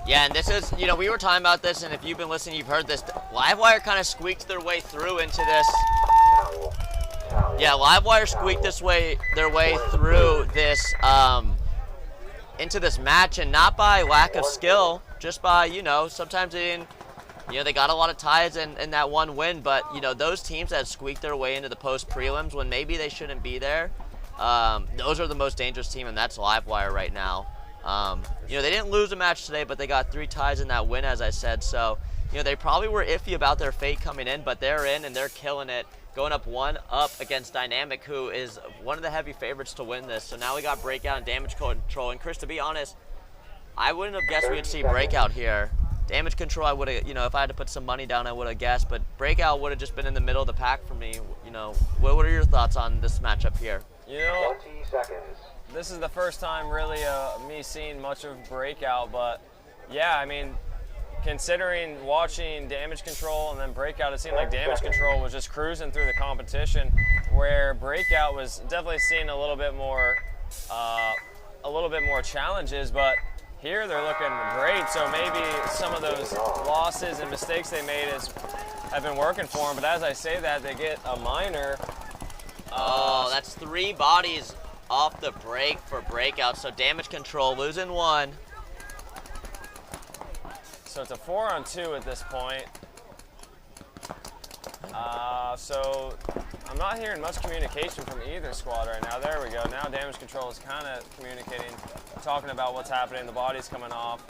Yeah, and this is, you know, we were talking about this, and if you've been listening, you've heard this. Livewire kind of squeaked their way through into this. Yeah, Livewire squeaked their way through this, into this match, and not by lack of skill, just by, you know, sometimes they didn't, you know, they got a lot of ties in that one win, but, you know, those teams that squeaked their way into the post prelims when maybe they shouldn't be there, those are the most dangerous team, and that's Livewire right now. You know, they didn't lose a match today, but they got 3 ties in that win, as I said. So, you know, they probably were iffy about their fate coming in, but they're in and they're killing it, going up 1-up against Dynamic, who is one of the heavy favorites to win this. So now we got Breakout and Damage Control. And Chris, to be honest, I wouldn't have guessed we'd see Breakout here. Damage Control, I would have, you know, if I had to put some money down, I would have guessed. But Breakout would have just been in the middle of the pack for me. You know, what are your thoughts on this matchup here? You know, 20 seconds. this is the first time really me seeing much of Breakout, but yeah, I mean, considering watching Damage Control and then Breakout, it seemed like Damage Control was just cruising through the competition, where Breakout was definitely seeing a little bit more challenges, but here they're looking great. So maybe some of those losses and mistakes they made have been working for them. But as I say that, they get a minor. Oh, that's 3 bodies off the break for Breakout. So Damage Control losing 1. So it's a 4-on-2 at this point. So I'm not hearing much communication from either squad right now. There we go. Now Damage Control is kind of communicating, talking about what's happening, the body's coming off,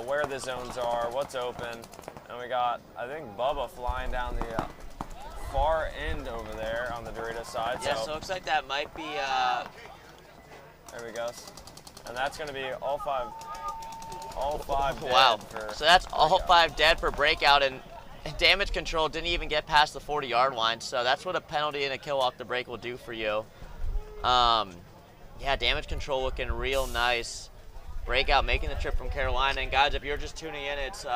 where the zones are, what's open. And we got, I think, Bubba flying down the far end over there on the Dorito side. Yeah, so it looks like that might be... There we go. And that's going to be all five dead. Wow. So that's all Breakout. 5 dead for Breakout, and Damage Control didn't even get past the 40-yard line. So that's what a penalty and a kill off the break will do for you. Yeah, Damage Control looking real nice. Breakout making the trip from Carolina. And guys, if you're just tuning in, it's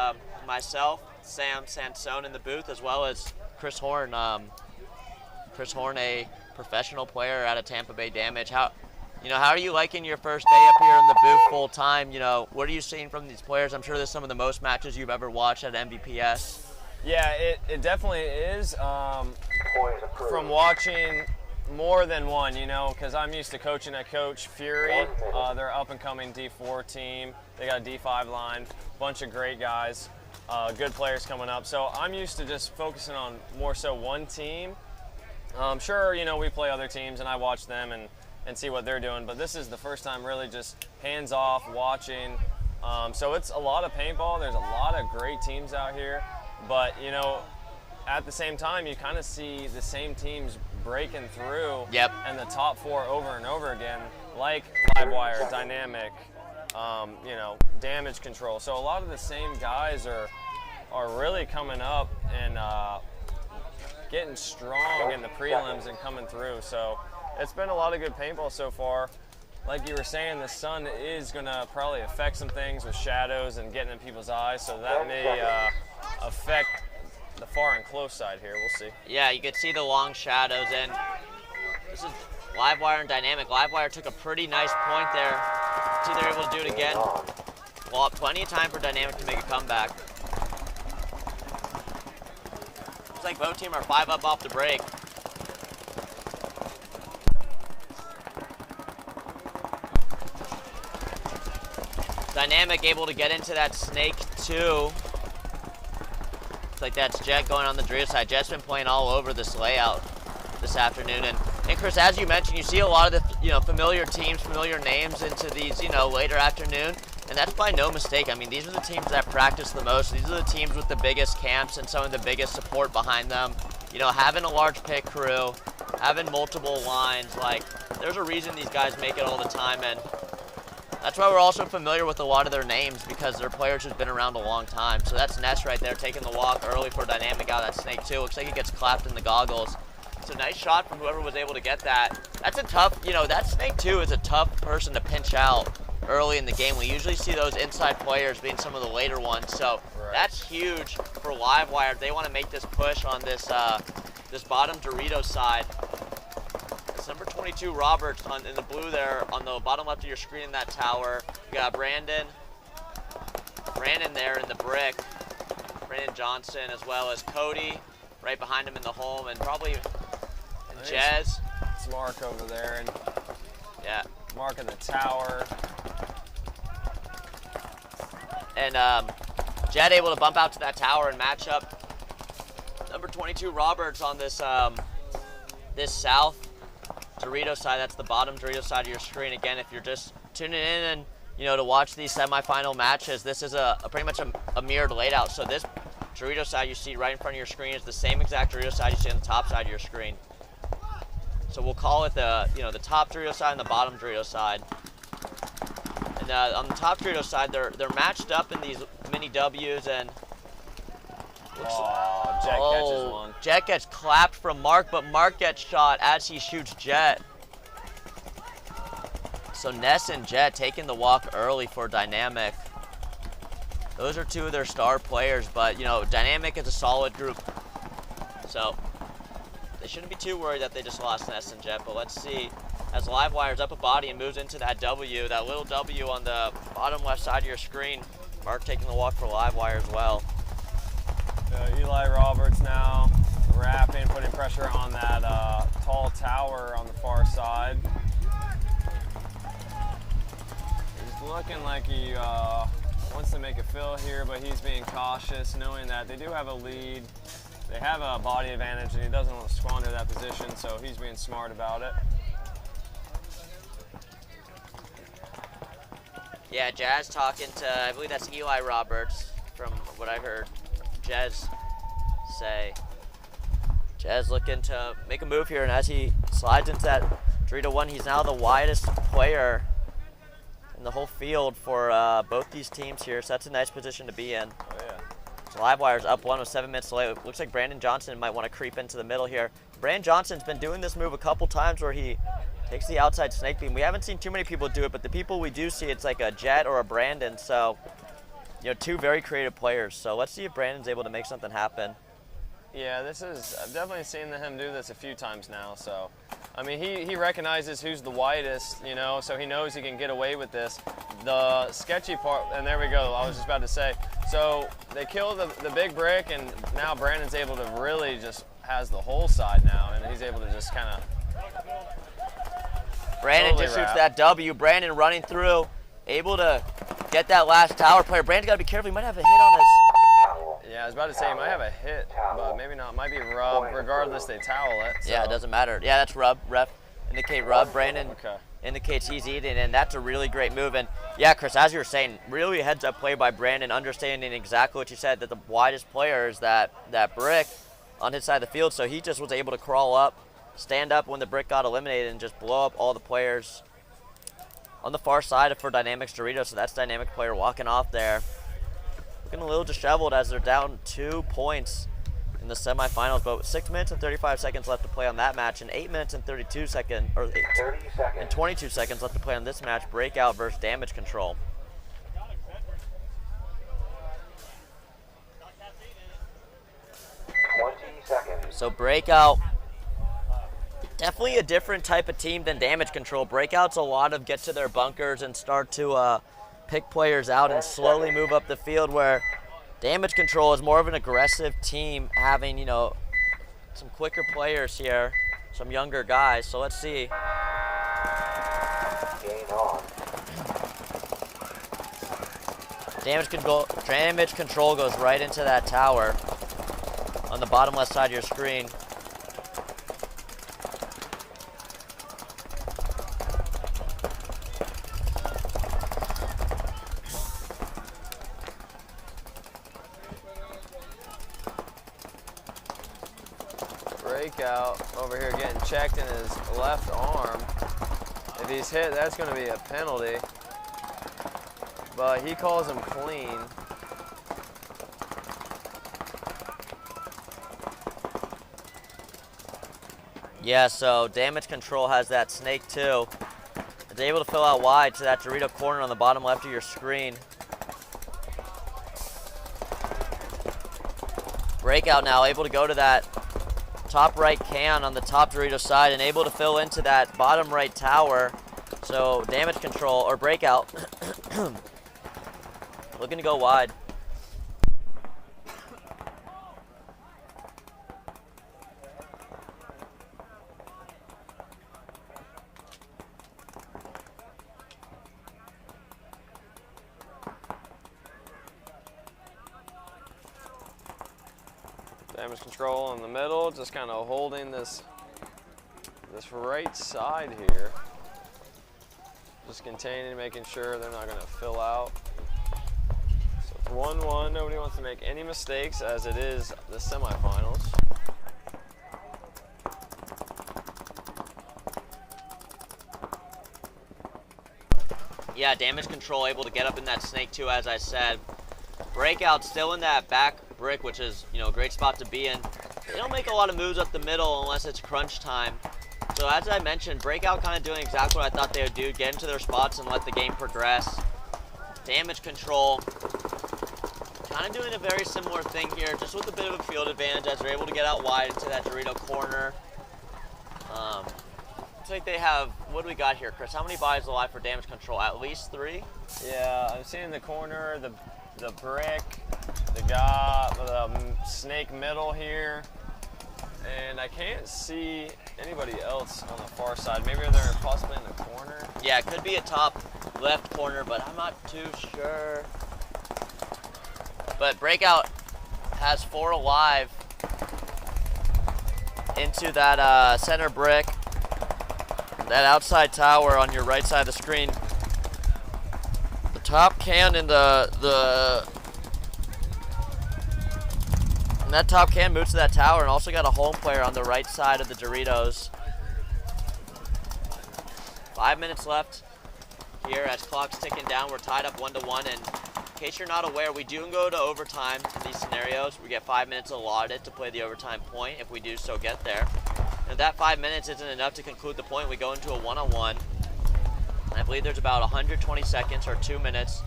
myself, Sam Sansone in the booth, as well as Chris Horn. Chris Horn, a professional player out of Tampa Bay Damage. How are you liking your first day up here in the booth full time? You know, what are you seeing from these players? I'm sure there's some of the most matches you've ever watched at MVPS. Yeah, it definitely is. From watching more than one, you know, because I'm used to coaching at Coach Fury. They're up-and-coming D4 team. They got a D5 line, bunch of great guys, good players coming up. So I'm used to just focusing on more so one team. Sure, you know, we play other teams and I watch them and see what they're doing, but this is the first time really just hands-off watching. So it's a lot of paintball. There's a lot of great teams out here, but, you know, at the same time, you kind of see the same teams breaking through. Yep. And the top 4 over and over again, like Livewire, Dynamic, you know, Damage Control. So a lot of the same guys are really coming up and getting strong in the prelims and coming through. So it's been a lot of good paintball so far. Like you were saying, the sun is going to probably affect some things with shadows and getting in people's eyes, so that may affect the far and close side here. We'll see. Yeah, you could see the long shadows, and this is Livewire and Dynamic. Livewire took a pretty nice point there. See, they're able to do it again. Well, plenty of time for Dynamic to make a comeback. Looks like both teams are 5 up off the break. Dynamic able to get into that Snake 2. Looks like that's Jet going on the Dorito side. Jet's been playing all over this layout this afternoon. And Chris, as you mentioned, you see a lot of the familiar teams, familiar names into these later afternoon. And that's by no mistake. I mean, these are the teams that practice the most. These are the teams with the biggest camps and some of the biggest support behind them. You know, having a large pit crew, having multiple lines, like, there's a reason these guys make it all the time. And that's why we're also familiar with a lot of their names, because they're players who've been around a long time. So that's Ness right there taking the walk early for Dynamic out of that Snake 2. Looks like he gets clapped in the goggles. It's a nice shot from whoever was able to get that. That's a tough, that Snake 2 is a tough person to pinch out early in the game. We usually see those inside players being some of the later ones. So that's huge for Livewire if they want to make this push on this this bottom Dorito side. It's number 22, Roberts, in the blue there on the bottom left of your screen in that tower. You got Brandon there in the brick. Brandon Johnson, as well as Cody right behind him in the home, and probably Jez. It's Mark over there, and yeah, Mark in the tower. And Jed able to bump out to that tower and match up number 22 Roberts on this this south Dorito side. That's the bottom Dorito side of your screen. Again, if you're just tuning in and to watch these semifinal matches, this is a pretty much a mirrored layout. So this Dorito side you see right in front of your screen is the same exact Dorito side you see on the top side of your screen. So we'll call it the the top Dorito side and the bottom Dorito side. And on the top Dorito side, they're matched up in these mini W's, and Jet catches one. Jet gets clapped from Mark, but Mark gets shot as he shoots Jet. So Ness and Jet taking the walk early for Dynamic. Those are two of their star players, but Dynamic is a solid group. So they shouldn't be too worried that they just lost Ness and Jet, but let's see. As Livewire's up a body and moves into that W, that little W on the bottom left side of your screen. Mark taking the walk for Livewire as well. Eli Roberts now wrapping, putting pressure on that tall tower on the far side. He's looking like he wants to make a fill here, but he's being cautious, knowing that they do have a lead. They have a body advantage, and he doesn't want to squander that position, so he's being smart about it. Yeah, Jazz talking to, I believe that's Eli Roberts, from what I heard Jazz say. Jazz looking to make a move here, and as he slides into that 3-1, he's now the widest player in the whole field for both these teams here, so that's a nice position to be in. Oh, yeah. So Livewire's up 1 with 7 minutes to late. Looks like Brandon Johnson might want to creep into the middle here. Brandon Johnson's been doing this move a couple times where he takes the outside snake beam. We haven't seen too many people do it, but the people we do see, it's like a Jet or a Brandon. So, two very creative players. So let's see if Brandon's able to make something happen. Yeah, I've definitely seen him do this a few times now. So, I mean, he recognizes who's the widest, so he knows he can get away with this. The sketchy part, and there we go, I was just about to say. So they kill the big brick, and now Brandon's able to really just has the whole side now, and he's able to just kind of Brandon just shoots that W. Brandon running through, able to get that last tower player. Brandon got to be careful. He might have a hit on his. Yeah, I was about to say he might have a hit, but maybe not. Might be rub. Regardless, they towel it. So. Yeah, it doesn't matter. Yeah, that's rub. Ref indicate rub. Brandon indicates he's eating, and that's a really great move. And yeah, Chris, as you were saying, really a heads-up play by Brandon, understanding exactly what you said, that the widest player is that brick on his side of the field. So he just was able to crawl up, stand up when the brick got eliminated, and just blow up all the players on the far side for Dynamic's Dorito. So that's Dynamic player walking off there. Looking a little disheveled as they're down 2 points in the semifinals, but 6 minutes and 35 seconds left to play on that match, and 8 minutes and 32 seconds, or 22 seconds left to play on this match. Breakout versus Damage Control. So Breakout, definitely a different type of team than Damage Control. Breakout's a lot of get to their bunkers and start to pick players out and slowly move up the field, where Damage Control is more of an aggressive team, having, some quicker players here, some younger guys. So let's see. Damage Control goes right into that tower on the bottom left side of your screen. Breakout over here getting checked in his left arm. If he's hit, that's going to be a penalty. But he calls him clean. Yeah, so Damage Control has that snake too. It's able to fill out wide to that Dorito corner on the bottom left of your screen. Breakout now able to go to that top right can on the top Dorito side and able to fill into that bottom right tower. So damage control or breakout looking to go wide. Damage control in the middle, just kind of holding this right side here. Just containing, making sure they're not going to fill out. So it's 1-1. Nobody wants to make any mistakes as it is the semifinals. Yeah, damage control able to get up in that snake too, as I said. Breakout still in that back brick, which is, you know, a great spot to be in. They don't make a lot of moves up the middle unless it's crunch time. So as I mentioned, Breakout kind of doing exactly what I thought they would do, get into their spots and let the game progress. Damage control, kind of doing a very similar thing here, just with a bit of a field advantage as they're able to get out wide into that Dorito corner. Looks like they have, what do we got here, Chris? How many buys alive for damage control? At least 3? Yeah, I'm seeing the corner, the brick, the guy, the snake middle here, and I can't see anybody else on the far side. Maybe they're possibly in the corner. Yeah, it could be a top left corner, but I'm not too sure. But Breakout has 4 alive into that center brick, that outside tower on your right side of the screen. The top can in that top can moves to that tower, and also got a home player on the right side of the Doritos. 5 minutes left here as clock's ticking down. We're tied up 1-1, and in case you're not aware, we do go to overtime in these scenarios. We get 5 minutes allotted to play the overtime point if we do so get there. And if that 5 minutes isn't enough to conclude the point, we go into a 1-on-1. I believe there's about 120 seconds or 2 minutes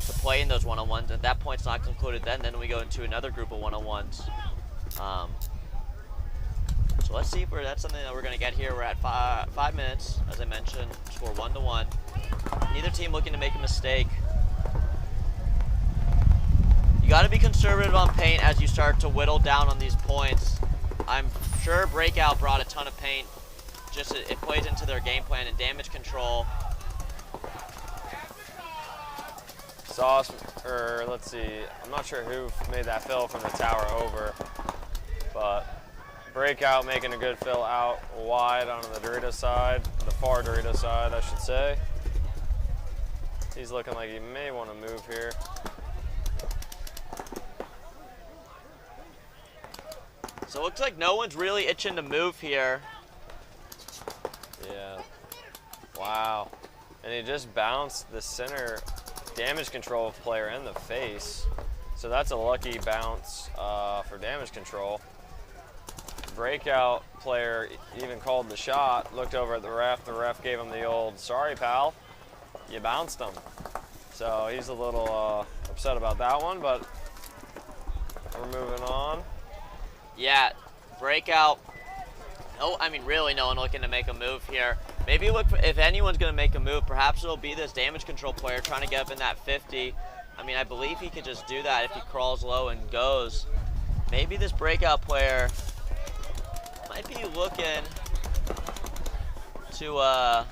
to play in those 1-on-1s. At that point, it's not concluded then we go into another group of 1-on-1s. So let's see if that's something that we're going to get here. We're at 5 minutes, as I mentioned, score 1-1. Neither team looking to make a mistake. You got to be conservative on paint as you start to whittle down on these points. I'm sure Breakout brought a ton of paint. Just it plays into their game plan and damage control. Sauce, or let's see, I'm not sure who made that fill from the tower over, but Breakout making a good fill out wide on the Dorito side, the far Dorito side, I should say. He's looking like he may want to move here. So it looks like no one's really itching to move here. Yeah. Wow. And he just bounced the center damage control player in the face. So that's a lucky bounce for damage control. Breakout player even called the shot, looked over at the ref gave him the old, sorry pal, you bounced him. So he's a little upset about that one, but we're moving on. Yeah, Breakout, really no one looking to make a move here. Maybe look, if anyone's going to make a move, perhaps it'll be this damage control player trying to get up in that 50. I believe he could just do that if he crawls low and goes. Maybe this Breakout player might be looking to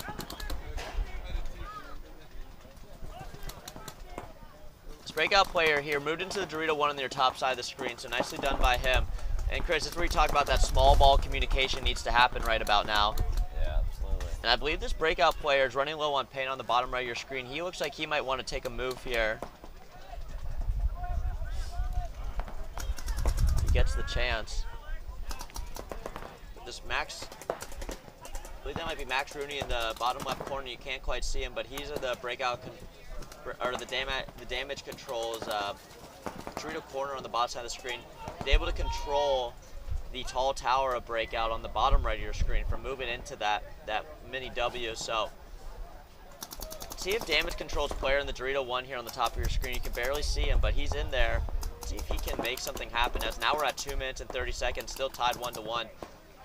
this Breakout player here moved into the Dorito 1 on your top side of the screen, so nicely done by him. And Chris, that's where we talk about that small ball communication needs to happen right about now. Yeah, absolutely. And I believe this Breakout player is running low on paint on the bottom right of your screen. He looks like he might want to take a move here. He gets the chance. This Max, I believe that might be Max Rooney in the bottom left corner. You can't quite see him, but he's in the Breakout, or the damage controls Dorito corner on the bottom side of the screen. He's able to control the tall tower of Breakout on the bottom right of your screen from moving into that mini W. So see if damage controls player in the Dorito 1 here on the top of your screen. You can barely see him, but he's in there. See if he can make something happen, as now we're at 2 minutes and 30 seconds, still tied 1-1.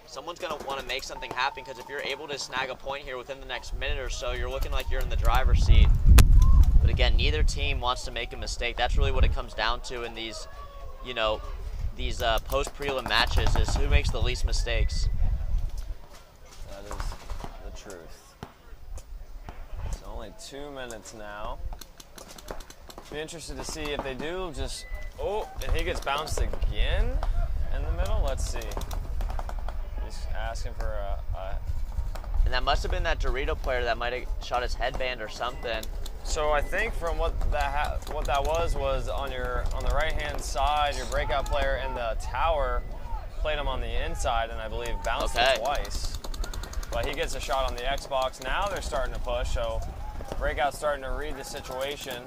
someone's going to want to make something happen, because if you're able to snag a point here within the next minute or so, you're looking like you're in the driver's seat. But again, neither team wants to make a mistake. That's really what it comes down to in these, you know, these post-prelim matches, is who makes the least mistakes. That is the truth. It's only 2 minutes now. Be interested to see if they do just, oh, and he gets bounced again in the middle. Let's see. He's asking for a and that must have been that Dorito player that might have shot his headband or something. So I think from what that was on the right hand side, your breakout player and the tower played him on the inside, and I believe bounced him twice. But he gets a shot on the Xbox. Now they're starting to push, so breakout's starting to read the situation,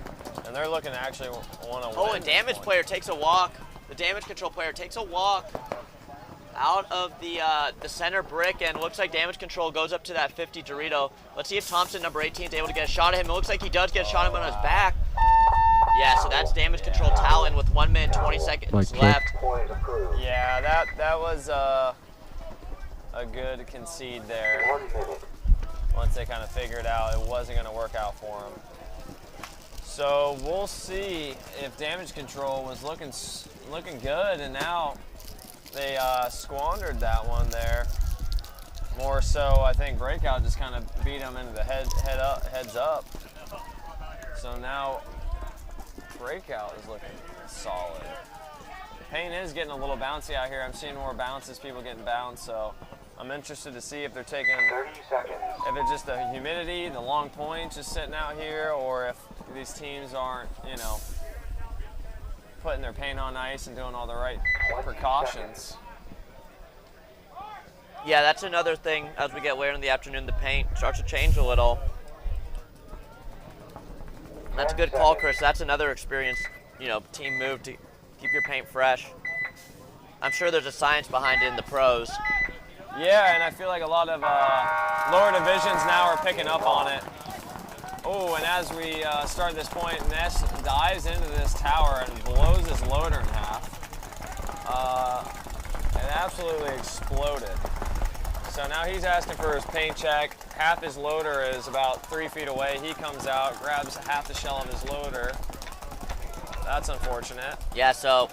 and they're looking to actually want to win. Oh, and damage player takes a walk. The damage control player takes a walk out of the center brick, and looks like damage control goes up to that 50 Dorito. Let's see if Thompson, number 18, is able to get a shot at him. It looks like he does get a shot at him on his back. Yeah, so that's damage control Talon with 1 minute 20 seconds left. Yeah, that was a good concede there. Once they kind of figured out it wasn't going to work out for him. So we'll see if damage control was looking good, and now they squandered that one there. More so, I think breakout just kind of beat him into the heads up. So now breakout is looking solid. Paint is getting a little bouncy out here. I'm seeing more bounces, people getting bounced. So I'm interested to see if they're taking, 30 seconds. if it's just the humidity, the long points just sitting out here, or if these teams aren't, you know, putting their paint on ice and doing all the right precautions. Yeah, that's another thing as we get later in the afternoon, the paint starts to change a little. That's a good call, Chris. That's another experience, you know, team move to keep your paint fresh. I'm sure there's a science behind it in the pros. Yeah, and I feel like a lot of lower divisions now are picking up on it. Oh, and as we start this point, Ness dives into this tower and blows his loader in half. It absolutely exploded. So now he's asking for his paint check. Half his loader is about 3 feet away. He comes out, grabs half the shell of his loader. That's unfortunate. Yeah, so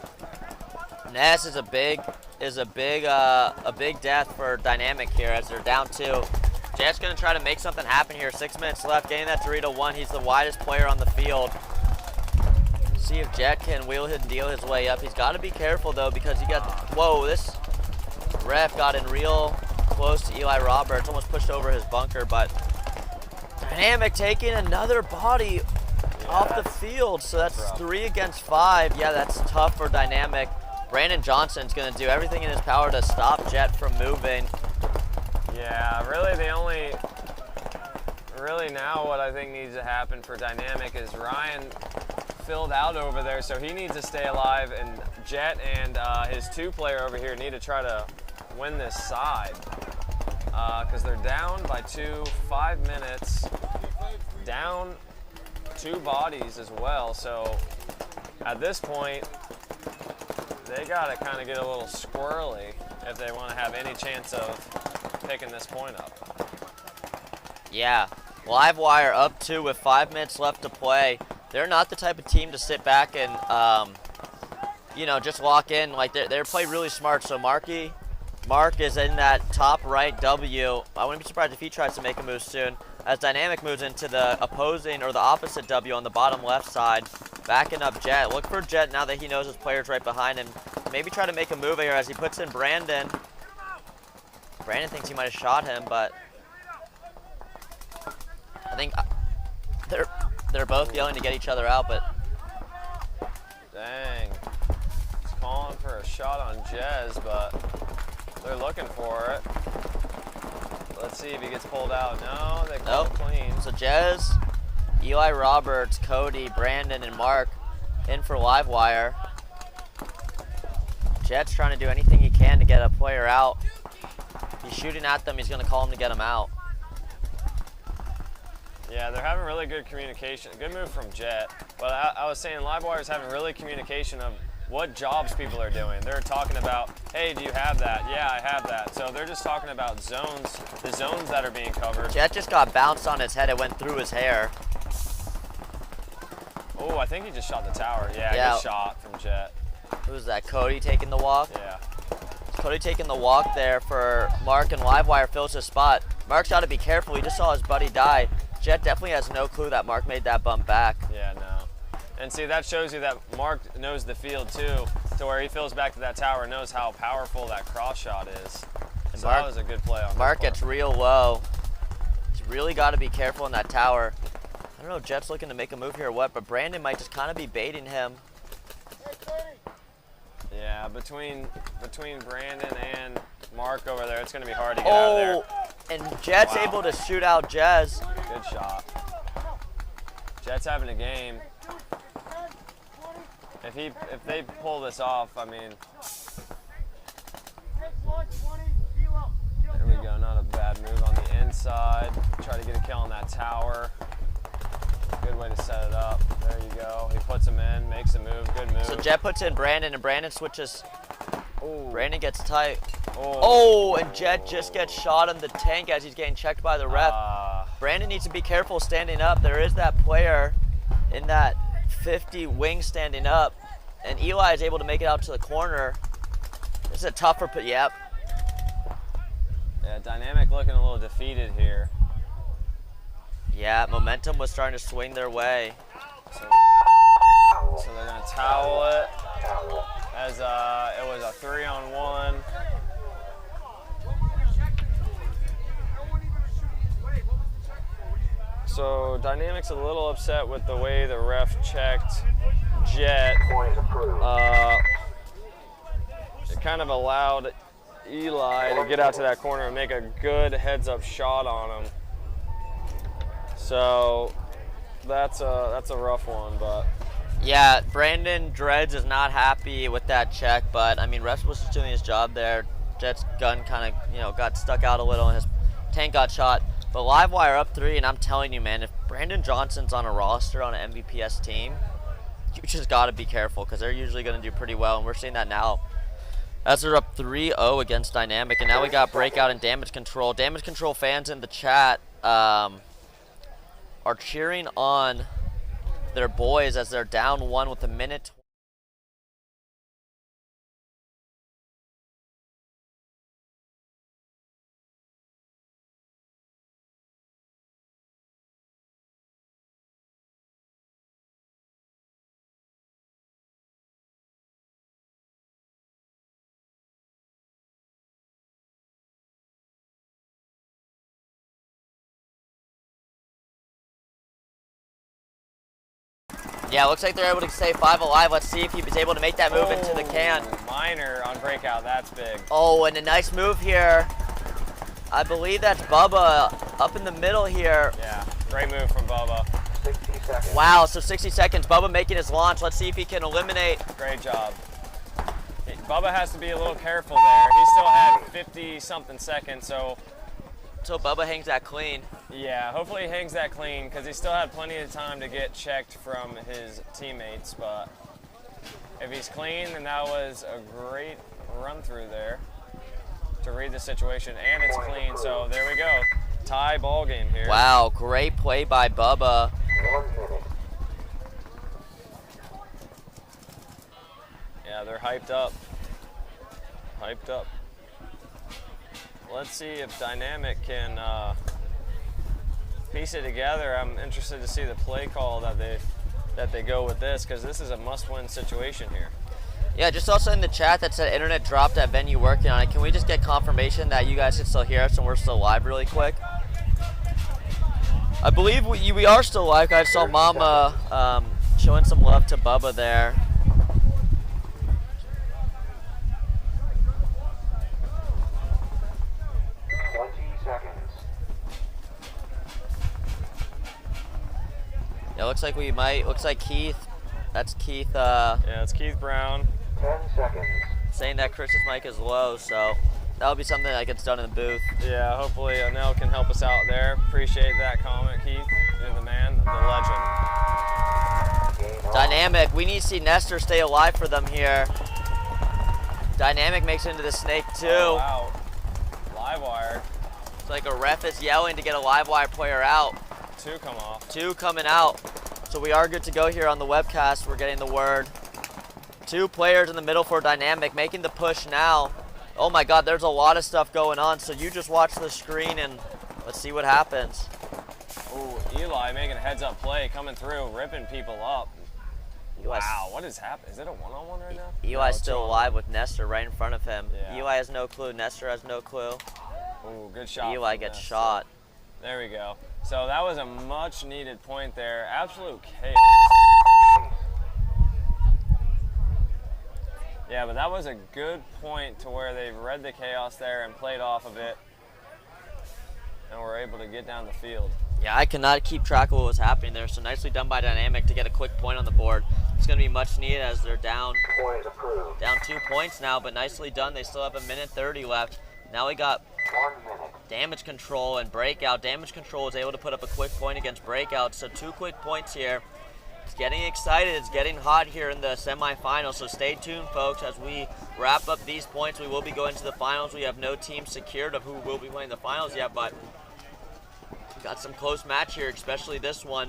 Ness is a big death for Dynamic here as they're down 2. Jet's gonna try to make something happen here. 6 minutes left, getting that Dorito 1. He's the widest player on the field. See if Jet can wheel and deal his way up. He's got to be careful though, because he got, whoa, this ref got in real close to Eli Roberts, almost pushed over his bunker, but Dynamic taking another body off the field, so that's 3 against 5. Yeah, that's tough for Dynamic. Brandon Johnson's gonna do everything in his power to stop Jet from moving. Yeah, really now what I think needs to happen for Dynamic is Ryan filled out over there, so he needs to stay alive, and Jet and his 2-player over here need to try to win this side, because they're down by 2, 5 minutes, down 2 bodies as well. So at this point, they got to kind of get a little squirrely if they want to have any chance of picking this point up. Yeah, Livewire up 2 with 5 minutes left to play. They're not the type of team to sit back and, you know, just lock in. Like, they play really smart. So Mark is in that top right W. I wouldn't be surprised if he tries to make a move soon. As Dynamic moves into the opposing or the opposite W on the bottom left side, backing up Jet. Look for Jet now that he knows his player's right behind him. Maybe try to make a move here as he puts in Brandon. Brandon thinks he might have shot him, but I think they're both yelling to get each other out, but dang. He's calling for a shot on Jez, but they're looking for it. Let's see if he gets pulled out. No, they call it clean. So Jez, Eli Roberts, Cody, Brandon, and Mark in for Livewire. Jet's trying to do anything he can to get a player out. He's shooting at them. He's going to call him to get him out. Yeah, they're having really good communication. Good move from Jet. But I was saying Livewire's having really communication of what jobs people are doing. They're talking about, hey, do you have that? Yeah, I have that. So they're just talking about zones, the zones that are being covered. Jet just got bounced on his head. It went through his hair. Oh, I think he just shot the tower. Yeah, good shot from Jet. Who's that, Cody taking the walk? Yeah. Cody taking the walk there for Mark, and Livewire fills his spot. Mark's got to be careful. He just saw his buddy die. Jet definitely has no clue that Mark made that bump back. Yeah, no. And see, that shows you that Mark knows the field too, to where he fills back to that tower and knows how powerful that cross shot is. And so Mark, that was a good play on Mark gets real low. He's really got to be careful in that tower. I don't know if Jet's looking to make a move here or what, but Brandon might just kind of be baiting him. Yeah, between Brandon and Mark over there, it's going to be hard to get out of there. And Jet's able to shoot out Jez. Good shot. Jet's having a game. If they pull this off, I mean, there we go. Not a bad move on the inside. Try to get a kill on that tower. Good way to set it up. There you go. He puts him in, makes a move. Good move. So Jet puts in Brandon, and Brandon switches. Ooh. Brandon gets tight. Oh, and Jet just gets shot in the tank as he's getting checked by the ref. Brandon needs to be careful standing up. There is that player in that 50 wing standing up, and Eli is able to make it out to the corner. This is a tougher, yep. Yeah, Dynamic looking a little defeated here. Yeah, momentum was starting to swing their way. So they're gonna towel it as it was a 3-on-1. So Dynamic's a little upset with the way the ref checked Jet. It kind of allowed Eli to get out to that corner and make a good heads-up shot on him. So that's a rough one, but yeah, Brandon Dreads is not happy with that check, but I mean, ref was just doing his job there. Jet's gun kind of got stuck out a little, and his tank got shot. But Livewire up 3, and I'm telling you, man, if Brandon Johnson's on a roster on an MVPS team, you just got to be careful because they're usually going to do pretty well, and we're seeing that now. As they're up 3-0 against Dynamic, and now we got Breakout and Damage Control. Damage Control fans in the chat are cheering on their boys as they're down 1 with a minute. Yeah, looks like they're able to stay 5 alive. Let's see if he was able to make that move into the can. Minor on Breakout, that's big. Oh, and a nice move here. I believe that's Bubba up in the middle here. Yeah, great move from Bubba. 60 seconds. Wow, so 60 seconds. Bubba making his launch. Let's see if he can eliminate. Great job. Bubba has to be a little careful there. He still had 50-something seconds, so Bubba hangs that clean. Yeah, hopefully he hangs that clean because he still had plenty of time to get checked from his teammates. But if he's clean, then that was a great run through there to read the situation, and it's clean. So there we go, tie ball game here. Wow, great play by Bubba. 1 minute. Yeah, they're hyped up. Hyped up. Let's see if Dynamic can piece it together. I'm interested to see the play call that they go with this, because this is a must-win situation here. Yeah, just also in the chat that said internet dropped at venue working on it. Can we just get confirmation that you guys can still hear us and we're still live really quick? I believe we are still live. I saw Mama showing some love to Bubba there. Yeah, looks like Keith. That's Keith. Yeah, it's Keith Brown. 10 seconds. Saying that Chris's mic is low, so that'll be something that gets done in the booth. Yeah, hopefully Nell can help us out there. Appreciate that comment, Keith. You're the man, the legend. Dynamic, we need to see Nestor stay alive for them here. Dynamic makes it into the snake too. Oh, wow. Livewire. It's like a ref is yelling to get a Livewire player out. 2 come off. 2 coming out. So we are good to go here on the webcast. We're getting the word. 2 players in the middle for Dynamic, making the push now. Oh my God, there's a lot of stuff going on. So you just watch the screen and let's see what happens. Ooh, Eli making a heads-up play, coming through, ripping people up. Wow, what is happening? Is it a one-on-one right now? Eli's No, still alive with Nestor right in front of him. Yeah. Eli has no clue. Nestor has no clue. Ooh, good shot. Eli from gets Nestor. shot. There we go. So that was a much-needed point there. Absolute chaos. Yeah, but that was a good point to where they read the chaos there and played off of it, and were able to get down the field. Yeah, I cannot keep track of what was happening there, so nicely done by Dynamic to get a quick point on the board. It's going to be much needed as they're down 2 points now, but nicely done. They still have 1:30 left. Now we got damage control and breakout. Damage control is able to put up a quick point against breakout, so 2 quick points here. It's getting excited. It's getting hot here in the semifinals, so stay tuned, folks. As we wrap up these points, we will be going to the finals. We have no team secured of who will be playing the finals yet, but got some close match here, especially this one.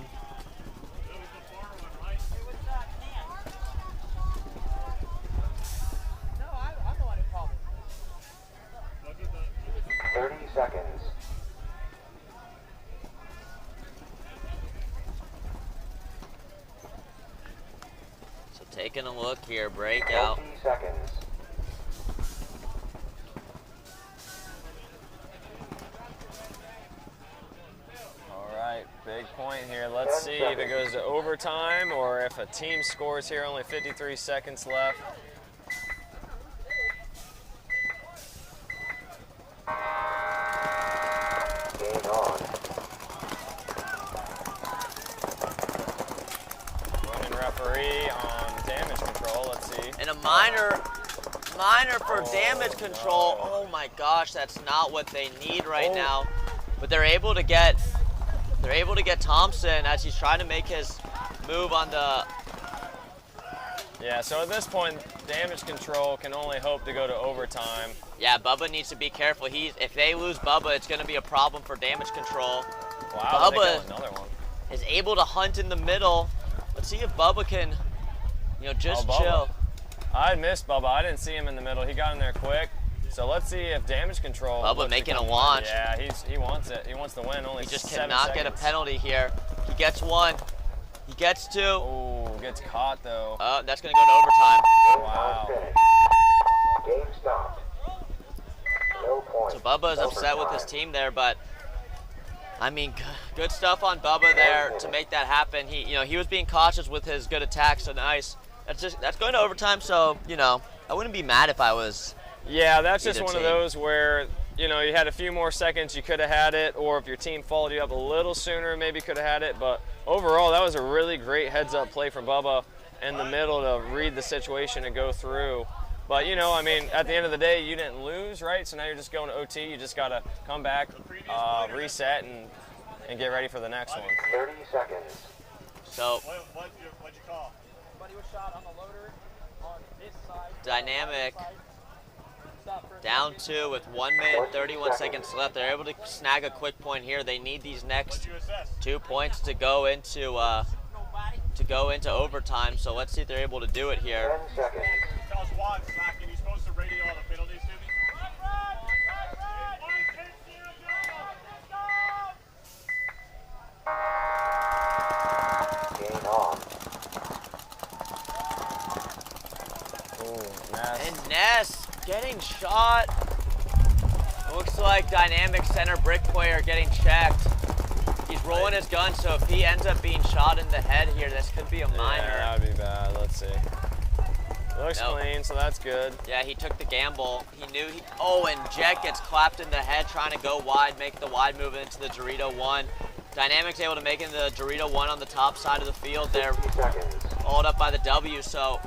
No, I'm the one who called it. 30 seconds. So taking a look here, breakout. 20 seconds. Big point here. Let's see if it goes to overtime or if a team scores here. Only 53 seconds left. Game on. Running referee on damage control. Let's see. And a minor for damage control. No. Oh my gosh, that's not what they need right now. But they're able to get Thompson as he's trying to make his move on the. Yeah, so at this point, damage control can only hope to go to overtime. Yeah, Bubba needs to be careful. If they lose Bubba, it's going to be a problem for damage control. Wow, Bubba another one. is able to hunt in the middle. Let's see if Bubba can, just chill. I missed Bubba. I didn't see him in the middle. He got in there quick. So let's see if damage control. Bubba making a launch. Yeah, he wants it. He wants to win. Only he just 7 cannot seconds. get a penalty here. He gets 1. He gets 2. Oh, gets caught though. That's going to go to overtime. Wow. Game stopped. No points. So Bubba is upset with his team there, but I mean, good stuff on Bubba there to make that happen. He was being cautious with his good attacks, so nice. That's going to overtime. So I wouldn't be mad if I was. Yeah, that's just one team. of those where, you had a few more seconds, you could have had it, or if your team followed you up a little sooner, maybe could have had it. But overall, that was a really great heads-up play from Bubba in the middle to read the situation and go through. But, I mean, at the end of the day, you didn't lose, right? So now you're just going to OT. You just got to come back, reset, and get ready for the next one. 30 seconds. So What'd you call? Somebody was shot on the loader on this side. Dynamic. Stop for a Down second. 2 with 1:31 seconds left. They're able to snag a quick point here. They need these next 2 points to go into overtime. So let's see if they're able to do it here. 10 seconds. Tell us Juan, Slack, and you're supposed to radio all the penalties to me. Game on. Ooh, Ness. And Ness getting shot. Looks like Dynamic center brick player getting checked. He's rolling his gun, so if he ends up being shot in the head here, this could be a minor. Yeah, that would be bad. Let's see. It looks clean, so that's good. Yeah, he took the gamble. He knew he. Oh, and Jet gets clapped in the head trying to go wide, make the wide move into the Dorito 1. Dynamic's able to make it the Dorito 1 on the top side of the field there. 60 seconds. Followed up by the W, so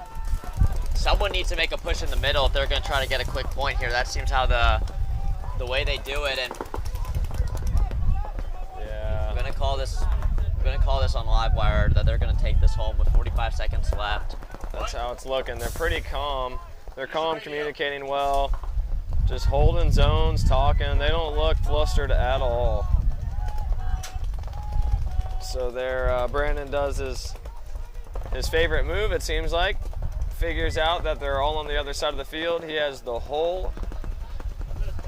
someone needs to make a push in the middle if they're going to try to get a quick point here. That seems how the way they do it, and Yeah. I'm going to call this going to call this on Livewire that they're going to take this home with 45 seconds left. That's how it's looking. They're pretty calm. They're calm, communicating well, just holding zones, talking. They don't look flustered at all. So there, Brandon does his favorite move, it seems like. Figures out that they're all on the other side of the field. He has the whole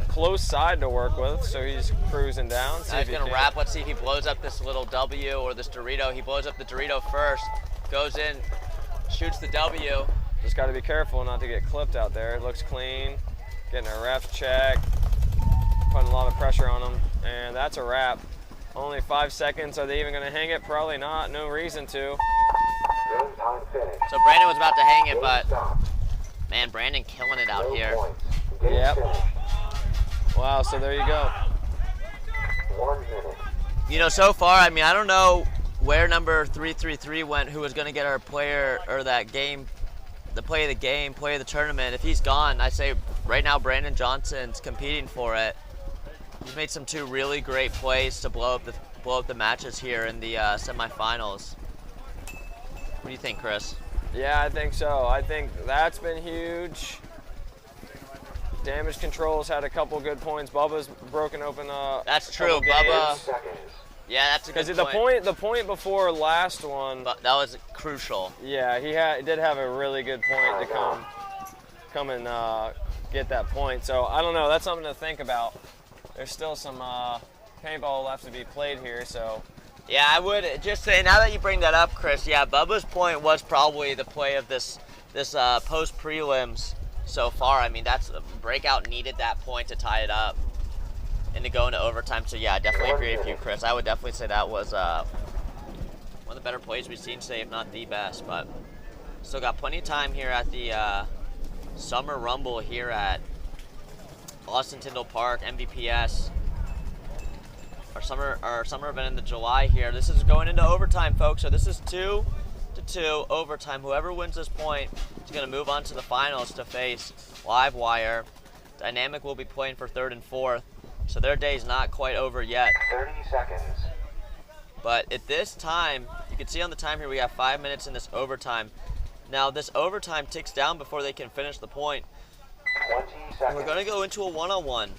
close side to work with, so he's cruising down. Now he's going to wrap. Let's see if he blows up this little W or this Dorito. He blows up the Dorito first, goes in, shoots the W. Just got to be careful not to get clipped out there. It looks clean. Getting a ref check, putting a lot of pressure on him, and that's a wrap. Only 5 seconds. Are they even going to hang it? Probably not. No reason to. So Brandon was about to hang it, but man, Brandon killing it out here. Yep. Wow, so there you go. You know, so far, I mean, I don't know where number 333 went, who was going to get our player or that game, the play of the game, play of the tournament. If he's gone, I say right now Brandon Johnson's competing for it. He's made some 2 really great plays to blow up the matches here in the semifinals. What do you think, Chris? Yeah, I think so. I think that's been huge. Damage control's had a couple good points. Bubba's broken open that's true, Bubba. Yeah, that's a good point. The point before last one. But that was crucial. Yeah, he did have a really good point to come and get that point. So I don't know. That's something to think about. There's still some paintball left to be played here. So. Yeah, I would just say, now that you bring that up, Chris, yeah, Bubba's point was probably the play of this post prelims so far. I mean, that's Breakout needed that point to tie it up and to go into overtime. So yeah, I definitely agree with you, Chris. I would definitely say that was one of the better plays we've seen today, if not the best. But still got plenty of time here at the Summer Rumble here at Austin Tyndall Park, MVPS. Our summer event in the July here. This is going into overtime, folks. So this is 2-2 overtime. Whoever wins this point is going to move on to the finals to face Livewire. Dynamic will be playing for 3rd and 4th. So their day is not quite over yet. 30 seconds. But at this time, you can see on the time here we have 5 minutes in this overtime. Now this overtime ticks down before they can finish the point. 20 seconds. And we're going to go into a one-on-one.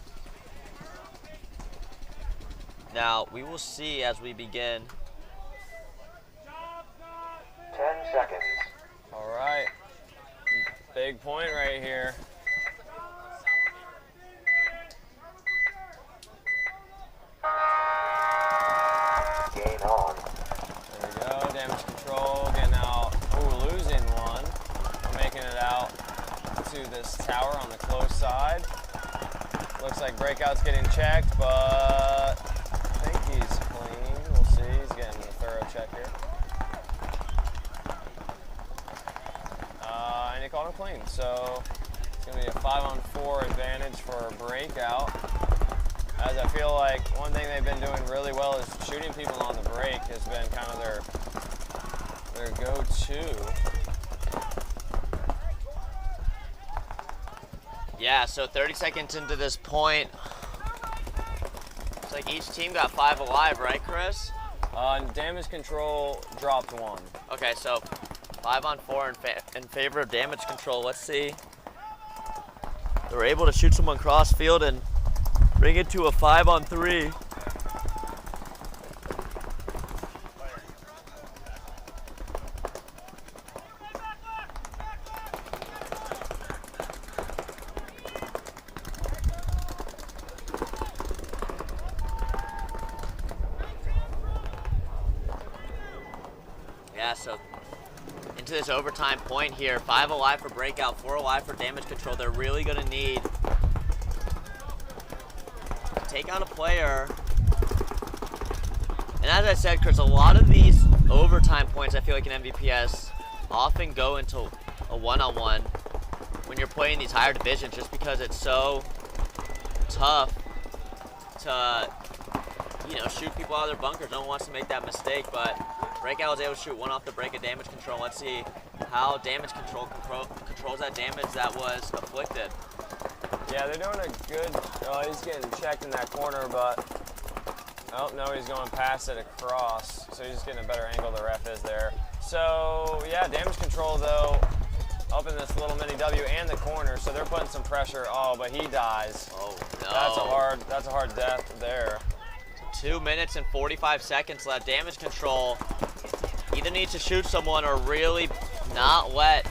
Now, we will see as we begin. 10 seconds. All right. Big point right here. Game on. There we go. Damage control. Getting out. Ooh, losing one. Making it out to this tower on the close side. Looks like Breakout's getting checked, but I think he's clean. We'll see. He's getting a thorough check here. And he called him clean. So it's going to be a 5-on-4 advantage for Breakout. As I feel like one thing they've been doing really well is shooting people on the break has been kind of their go-to. Yeah, so 30 seconds into this point. Looks like each team got 5 alive, right, Chris? Damage control dropped 1. Okay, so 5-on-4 in favor of damage control. Let's see. They were able to shoot someone cross field and bring it to a 5-on-3. Yeah, so into this overtime point here. 5 alive for Breakout, 4 alive for damage control. They're really going to need to take out a player. And as I said, Chris, a lot of these overtime points, I feel like in MVPS, often go into a one-on-one when you're playing these higher divisions, just because it's so tough to, you know, shoot people out of their bunkers. No one wants to make that mistake, but Breakout was able to shoot 1 off the break of damage control. Let's see how damage control controls that damage that was afflicted. Yeah, they're doing a good, he's getting checked in that corner, but Oh, no, he's going past it across, so he's just getting a better angle the ref is there. So, yeah, damage control, though, up in this little mini W and the corner, so they're putting some pressure. Oh, but he dies. Oh, no. That's a hard death there. 2 minutes and 45 seconds left. Damage control either needs to shoot someone or really not let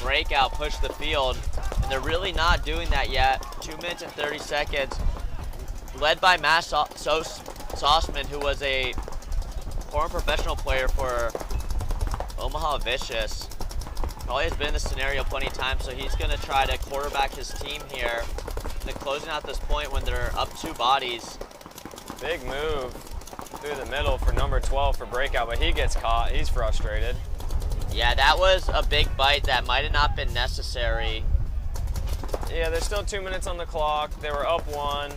Breakout push the field, and they're really not doing that yet. 2 minutes and 30 seconds. Led by Matt Sauceman, who was a former professional player for Omaha Vicious. Probably has been in this scenario plenty of times, so he's going to try to quarterback his team here. And closing out this point when they're up 2 bodies. Big move through the middle for number 12 for Breakout, but he gets caught. He's frustrated. Yeah, that was a big bite that might have not been necessary. Yeah, there's still 2 minutes on the clock. They were up 1.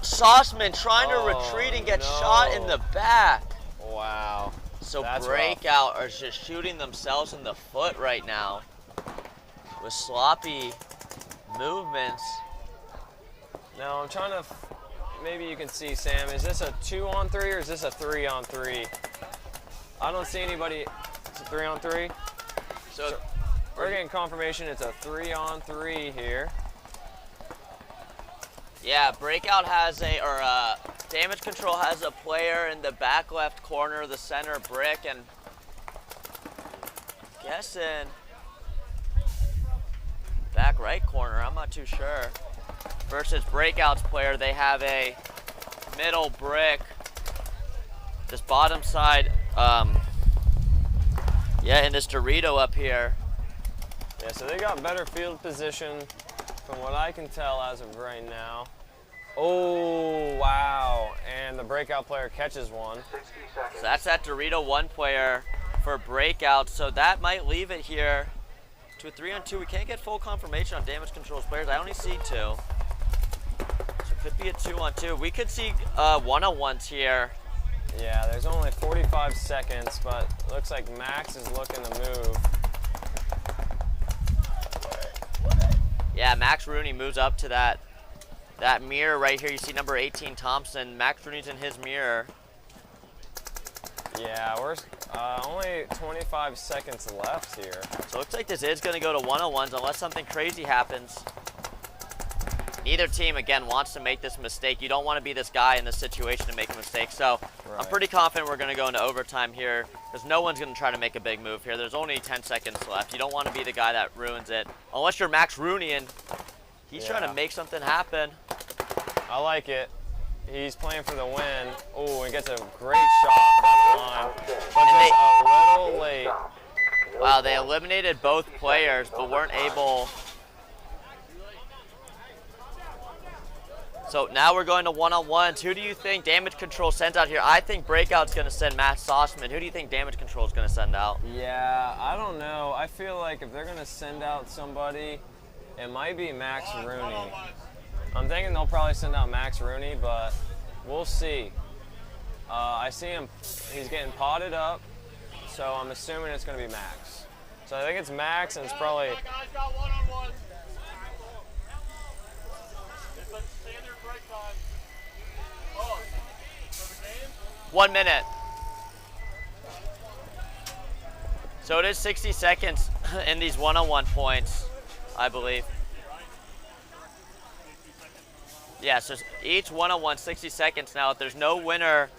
Sauceman trying to retreat and get shot in the back. Wow. So That's Breakout are just shooting themselves in the foot right now with sloppy movements. Now I'm trying to, maybe you can see, Sam, is this a 2-on-3 or is this a 3-on-3? I don't see anybody. It's a 3-on-3. So we're getting confirmation it's a 3-on-3 here. Yeah, Breakout has Damage Control has a player in the back left corner, the center brick, and guessing back right corner, I'm not too sure. Versus Breakout's player, they have a middle brick, this bottom side, yeah, and this Dorito up here. Yeah, so they got better field position from what I can tell as of right now. Oh, wow. And the Breakout player catches one. So that's that Dorito 1 player for Breakout. So that might leave it here to a 3-on-2. We can't get full confirmation on Damage Control's players. I only see 2. So it could be a 2-on-2. We could see 1-on-1s here. Yeah, there's only 45 seconds, but looks like Max is looking to move. Yeah, Max Rooney moves up to that mirror right here. You see number 18, Thompson. Max Rooney's in his mirror. Yeah, we're only 25 seconds left here. So it looks like this is going to go to 1-on-1s unless something crazy happens. Neither team, again, wants to make this mistake. You don't want to be this guy in this situation to make a mistake. So I'm pretty confident we're going to go into overtime here because no one's going to try to make a big move here. There's only 10 seconds left. You don't want to be the guy that ruins it. Unless you're Max Rooney and he's trying to make something happen. I like it. He's playing for the win. Oh, he gets a great shot down the line. But just a little late. Wow, they eliminated both players but weren't able. So now we're going to 1-on-1s. Who do you think Damage Control sends out here? I think Breakout's going to send Matt Sauceman. Who do you think Damage Control is going to send out? Yeah, I don't know. I feel like if they're going to send out somebody, it might be Max Rooney. I'm thinking they'll probably send out Max Rooney, but we'll see. I see him, he's getting potted up, so I'm assuming it's going to be Max. So I think it's Max, and it's probably... 1 minute. So it is 60 seconds in these 1-on-1 points, I believe. Yeah, so each 1-on-1, 60 seconds now. If there's no winner,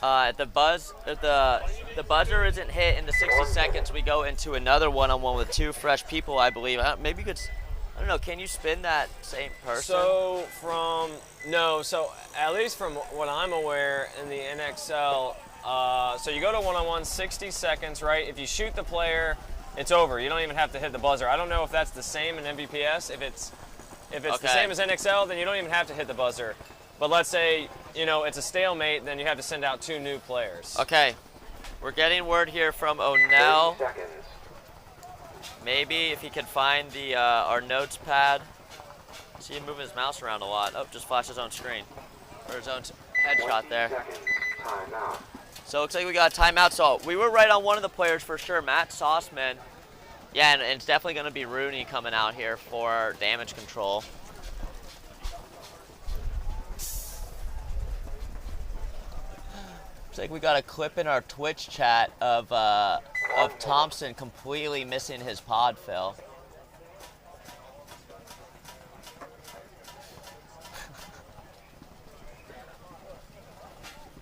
if the buzzer isn't hit in the 60 seconds, we go into another 1-on-1 with 2 fresh people, I believe. Maybe you could, I don't know, can you spin that same person? So so at least from what I'm aware in the NXL, so you go to 1-on-1, 60 seconds, right? If you shoot the player, it's over. You don't even have to hit the buzzer. I don't know if that's the same in MVPS. If it's the same as NXL, then you don't even have to hit the buzzer. But let's say, it's a stalemate, then you have to send out 2 new players. Okay, we're getting word here from O'Neill. Maybe if he could find the our notes pad. See him moving his mouse around a lot. Oh, just flashed his own screen. Or his own headshot there. So it looks like we got a timeout. So we were right on one of the players for sure, Matt Sauceman. Yeah, and it's definitely going to be Rooney coming out here for Damage Control. Looks like we got a clip in our Twitch chat of Thompson completely missing his pod fill.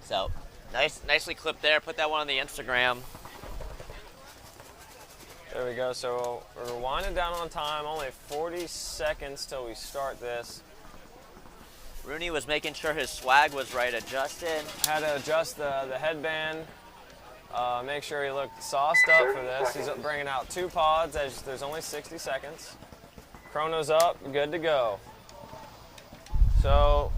So, nicely clipped there. Put that one on the Instagram. There we go. So we're winding down on time. Only 40 seconds till we start this. Rooney was making sure his swag was right, adjusted. Had to adjust the headband. Make sure he looked sauced up for this. He's bringing out 2 pods as there's only 60 seconds. Chrono's up, good to go. So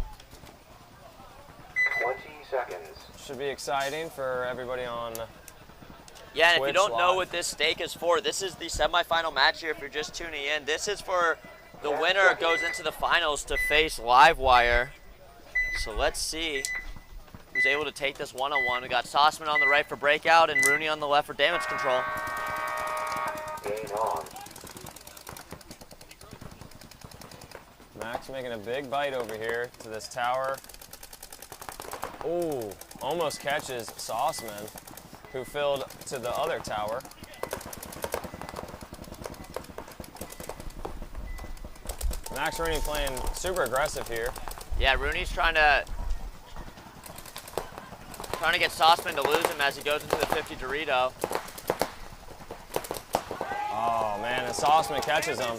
20 seconds. should be exciting for everybody on Yeah, and Twitch if you don't know live. what this stake is for, this is the semifinal match here if you're just tuning in. This is for the winner goes into the finals to face Livewire. So let's see who's able to take this one-on-one. We got Sauceman on the right for breakout and Rooney on the left for damage control. Game on. Max making a big bite over here to this tower. Ooh, almost catches Sauceman, who filled to the other tower. Max Rooney playing super aggressive here. Yeah, Rooney's trying to get Sauceman to lose him as he goes into the 50 Dorito. Oh man, and Sauceman catches him.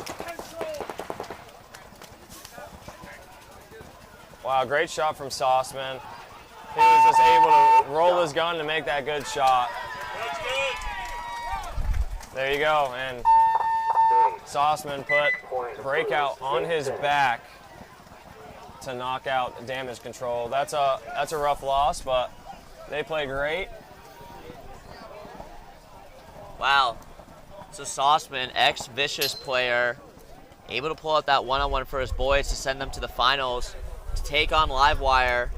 Wow, great shot from Sauceman. He was just able to roll his gun to make that good shot. There you go, and Sauceman put breakout on his back to knock out damage control. That's a rough loss, but they play great. Wow. So Sauceman, ex-Vicious player, able to pull out that one-on-one for his boys to send them to the finals to take on Livewire.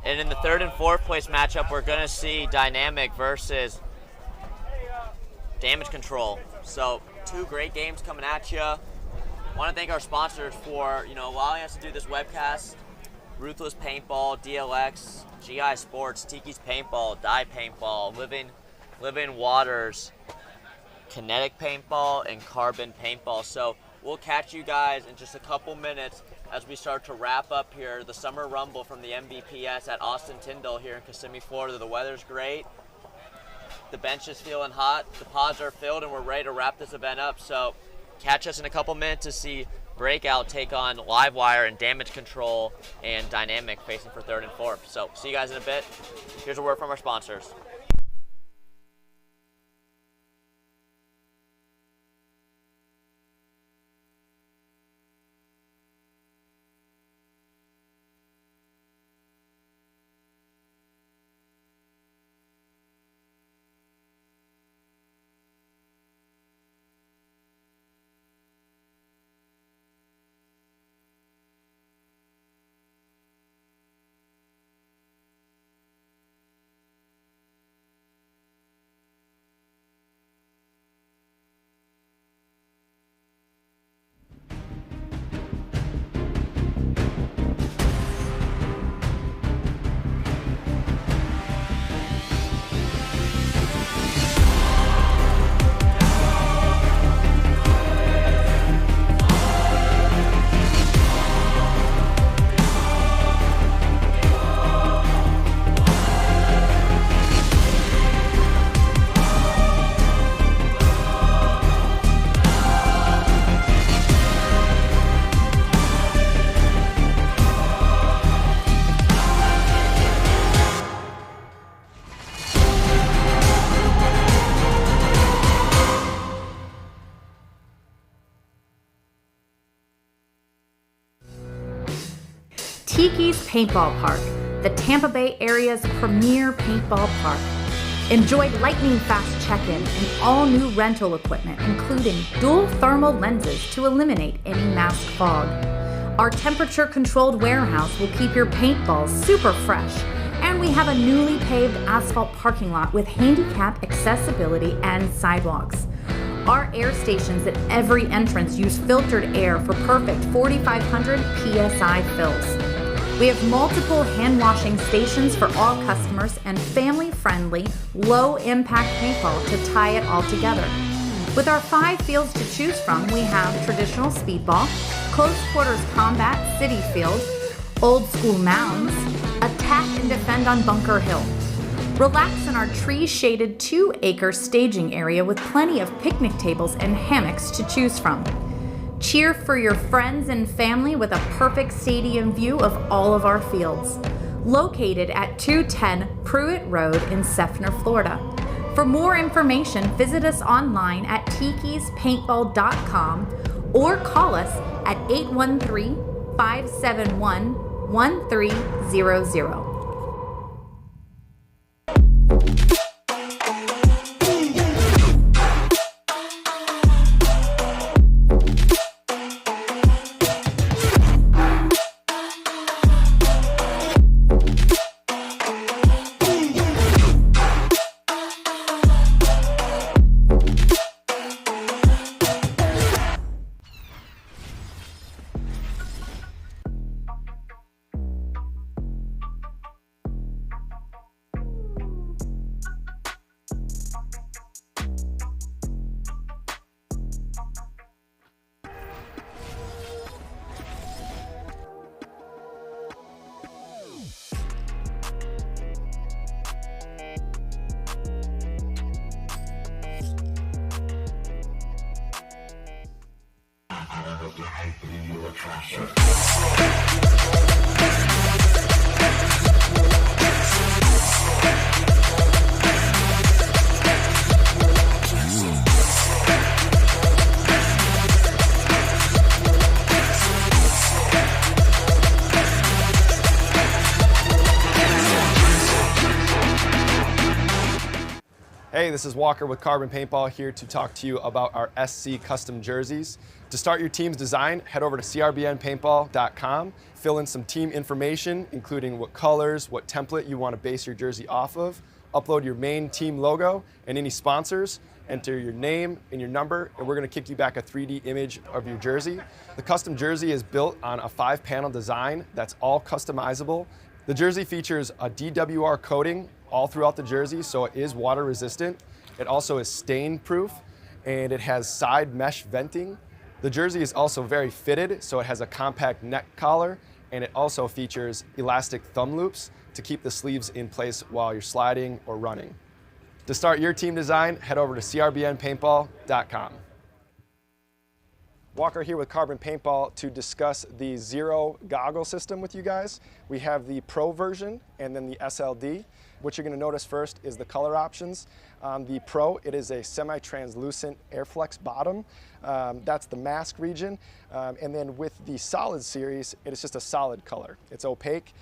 And in the 3rd and 4th place matchup, we're going to see Dynamic versus Damage Control. So 2 great games coming at you. Want to thank our sponsors for, allowing us to do this webcast. Ruthless Paintball, DLX, GI Sports, Tiki's Paintball, Die Paintball, Living Waters, Kinetic Paintball, and Carbon Paintball. So we'll catch you guys in just a couple minutes as we start to wrap up here the Summer Rumble from the MVPS at Austin Tyndall here in Kissimmee, Florida. The weather's great. The bench is feeling hot. The pods are filled, and we're ready to wrap this event up. So catch us in a couple minutes to see Breakout take on Livewire and Damage Control and Dynamic facing for 3rd and 4th. So see you guys in a bit. Here's a word from our sponsors. Tiki's Paintball Park, the Tampa Bay area's premier paintball park. Enjoy lightning-fast check-in and all-new rental equipment, including dual thermal lenses to eliminate any mask fog. Our temperature-controlled warehouse will keep your paintballs super fresh, and we have a newly paved asphalt parking lot with handicap accessibility and sidewalks. Our air stations at every entrance use filtered air for perfect 4,500 PSI fills. We have multiple hand washing stations for all customers and family-friendly, low-impact paintball to tie it all together. With our 5 fields to choose from, we have traditional speedball, close quarters combat, city field, old school mounds, attack and defend on Bunker Hill. Relax in our tree-shaded 2-acre staging area with plenty of picnic tables and hammocks to choose from. Cheer for your friends and family with a perfect stadium view of all of our fields. Located at 210 Pruitt Road in Seffner, Florida. For more information, visit us online at tikispaintball.com or call us at 813-571-1300. Hey, this is Walker with Carbon Paintball here to talk to you about our SC custom jerseys. To start your team's design, head over to crbnpaintball.com, fill in some team information, including what colors, what template you want to base your jersey off of, upload your main team logo and any sponsors, enter your name and your number, and we're going to kick you back a 3D image of your jersey. The custom jersey is built on a 5-panel design that's all customizable. The jersey features a DWR coating all throughout the jersey, so it is water resistant. It also is stain proof, and it has side mesh venting. The jersey is also very fitted, so it has a compact neck collar, and it also features elastic thumb loops to keep the sleeves in place while you're sliding or running. To start your team design, head over to crbnpaintball.com. Walker here with Carbon Paintball to discuss the Zero goggle system with you guys. We have the Pro version and then the SLD. What you're going to notice first is the color options. The Pro, it is a semi-translucent Airflex bottom. That's the mask region. And then with the Solid series, it is just a solid color. It's opaque.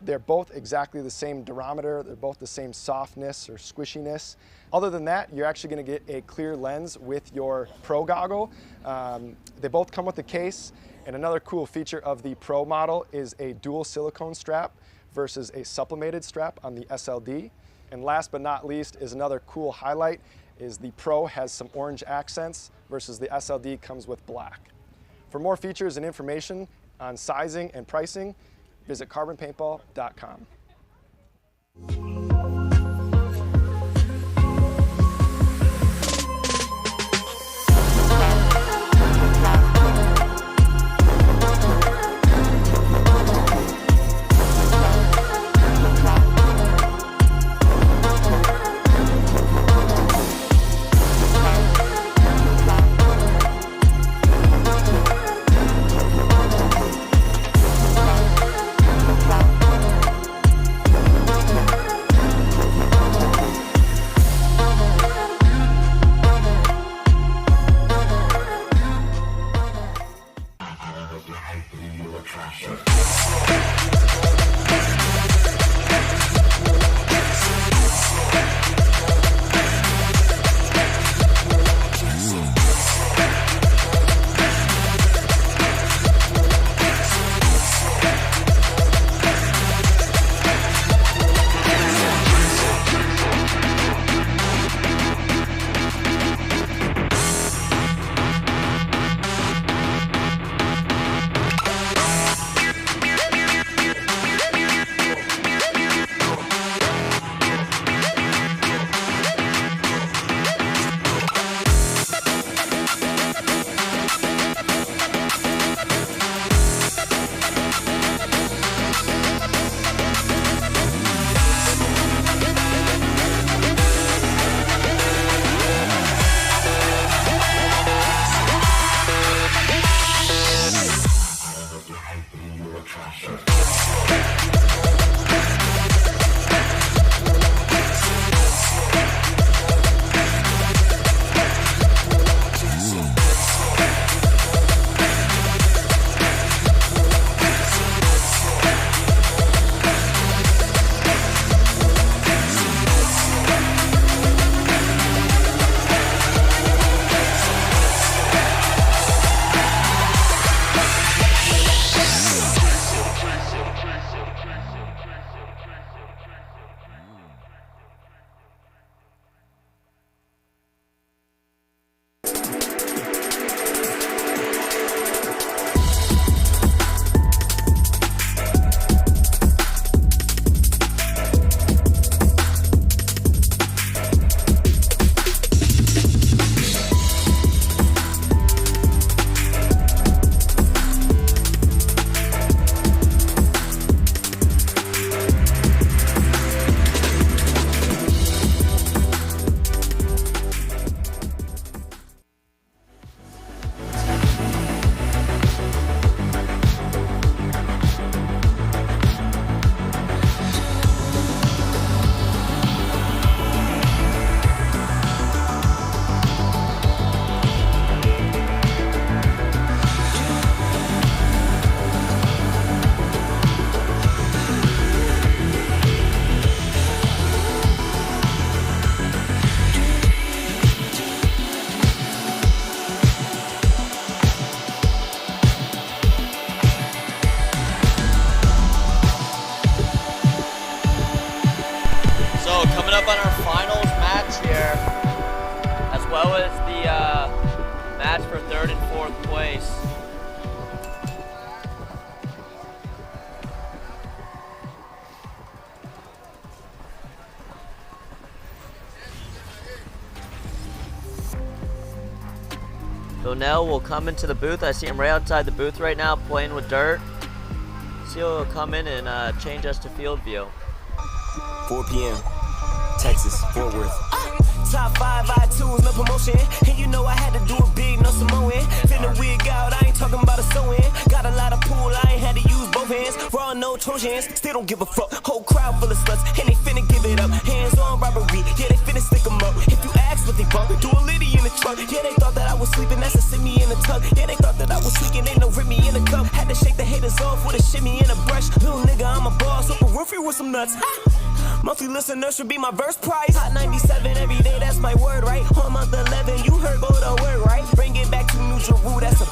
They're both exactly the same durometer. They're both the same softness or squishiness. Other than that, you're actually going to get a clear lens with your Pro goggle. They both come with a case. And another cool feature of the Pro model is a dual silicone strap versus a sublimated strap on the SLD. And last but not least is another cool highlight is the Pro has some orange accents versus the SLD comes with black. For more features and information on sizing and pricing, visit carbonpaintball.com. Coming up on our finals match here, as well as the match for 3rd and 4th place. Donnell will come into the booth. I see him right outside the booth right now playing with dirt. See he'll come in and change us to field view. 4 p.m. Texas, Fort Worth. Top 5 I2s, no promotion. And you know I had to do it big, no Samoan. Finna wig out, I ain't talking about a sewing. Got a lot of pool, I ain't had to use both hands. Raw, no Trojans, still don't give a fuck. Whole crowd full of sluts, and they finna give it up. Hands on robbery, yeah, they finna stick them up. If you ask what they bump, do a litty in the truck. Yeah, they thought that I was sleeping, that's a simi in the tub. Yeah, they thought that I was tweaking, ain't no Remy in the cup. Had to shake the haters off with a shimmy and a brush. Little nigga, I'm a boss, open roofie with some nuts. Monthly listeners should be my verse price. Hot 97 every day, that's my word, right? On month 11, you heard go to work, right? Bring it back to New Jeru, that's a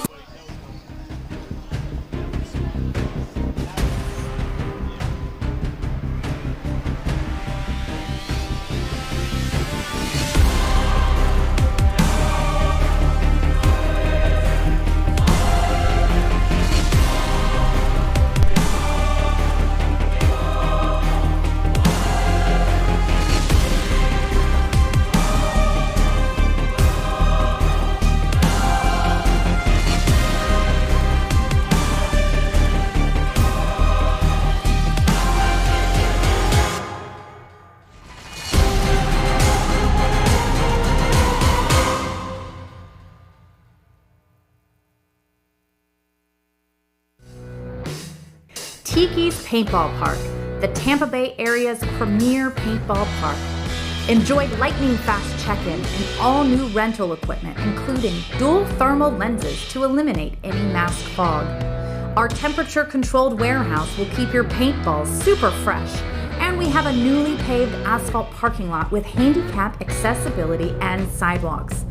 Tiki's Paintball Park, the Tampa Bay area's premier paintball park. Enjoy lightning-fast check-in and all-new rental equipment, including dual thermal lenses to eliminate any mask fog. Our temperature-controlled warehouse will keep your paintballs super fresh, and we have a newly paved asphalt parking lot with handicap accessibility and sidewalks.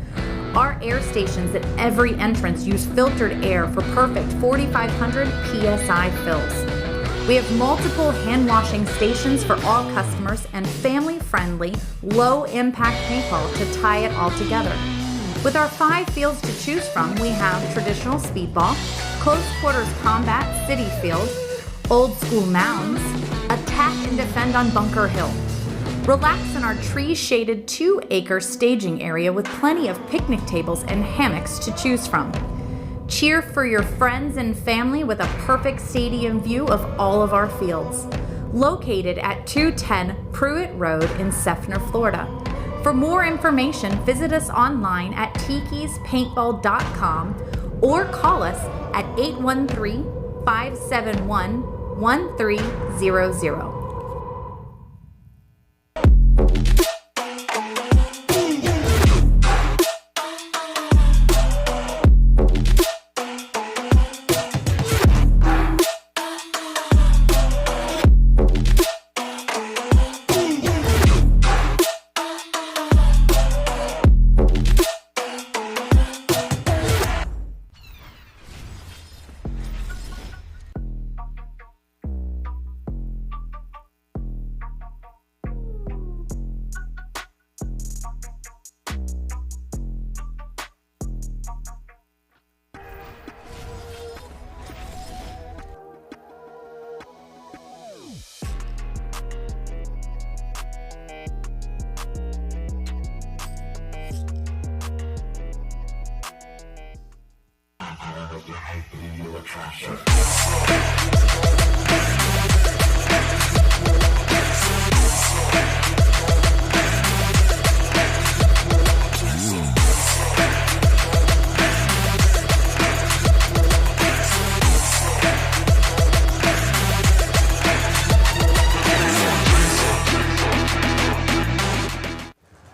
Our air stations at every entrance use filtered air for perfect 4,500 PSI fills. We have multiple hand washing stations for all customers and family-friendly, low-impact paintball to tie it all together. With our 5 fields to choose from, we have traditional speedball, close quarters combat, city field, old school mounds, attack and defend on Bunker Hill. Relax in our tree-shaded 2-acre staging area with plenty of picnic tables and hammocks to choose from. Cheer for your friends and family with a perfect stadium view of all of our fields. Located at 210 Pruitt Road in Seffner, Florida. For more information, visit us online at tikispaintball.com or call us at 571-1300.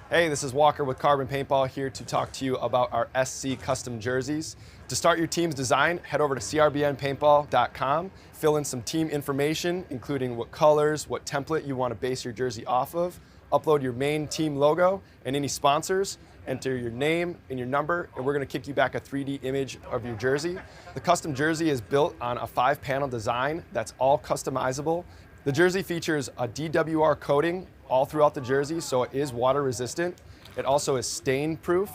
Hey, this is Walker with Carbon Paintball here to talk to you about our SC custom jerseys. To start your team's design, head over to crbnpaintball.com, fill in some team information, including what colors, what template you want to base your jersey off of, upload your main team logo and any sponsors, enter your name and your number, and we're going to kick you back a 3D image of your jersey. The custom jersey is built on a 5-panel design that's all customizable. The jersey features a DWR coating all throughout the jersey, so it is water resistant. It also is stain proof,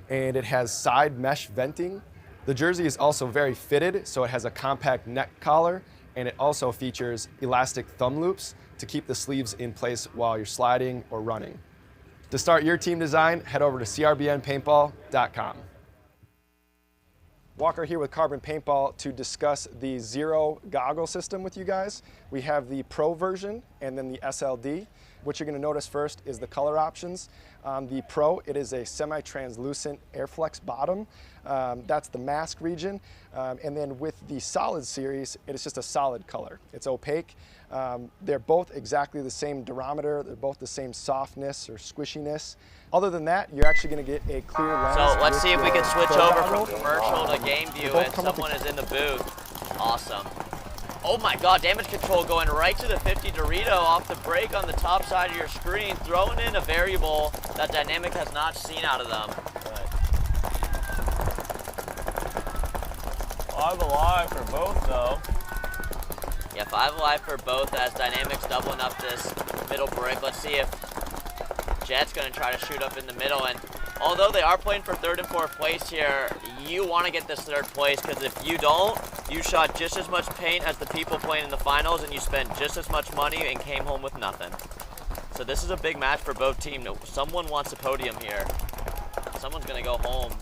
and it has side mesh venting. The jersey is also very fitted, so it has a compact neck collar, and it also features elastic thumb loops to keep the sleeves in place while you're sliding or running. To start your team design, head over to crbnpaintball.com. Walker here with Carbon Paintball to discuss the Zero goggle system with you guys. We have the Pro version and then the SLD. What you're going to notice first is the color options. The Pro, it is a semi-translucent Airflex bottom. That's the mask region. And then with the Solid series, it is just a solid color. It's opaque. They're both exactly the same durometer. They're both the same softness or squishiness. Other than that, you're actually going to get a clear lens. So let's see if we can switch over goggle. from commercial to game view and someone is in the booth. Awesome. Oh my God, damage control going right to the 50 Dorito off the break on the top side of your screen, throwing in a variable that Dynamic has not seen out of them. Right. 5 alive for both though. Yeah, 5 alive for both as Dynamic's doubling up this middle break. Let's see if Jet's gonna try to shoot up in the middle, and although they are playing for 3rd and 4th place here, you want to get this 3rd place, because if you don't, you shot just as much paint as the people playing in the finals, and you spent just as much money and came home with nothing. So this is a big match for both teams. Someone wants a podium here. Someone's gonna go home.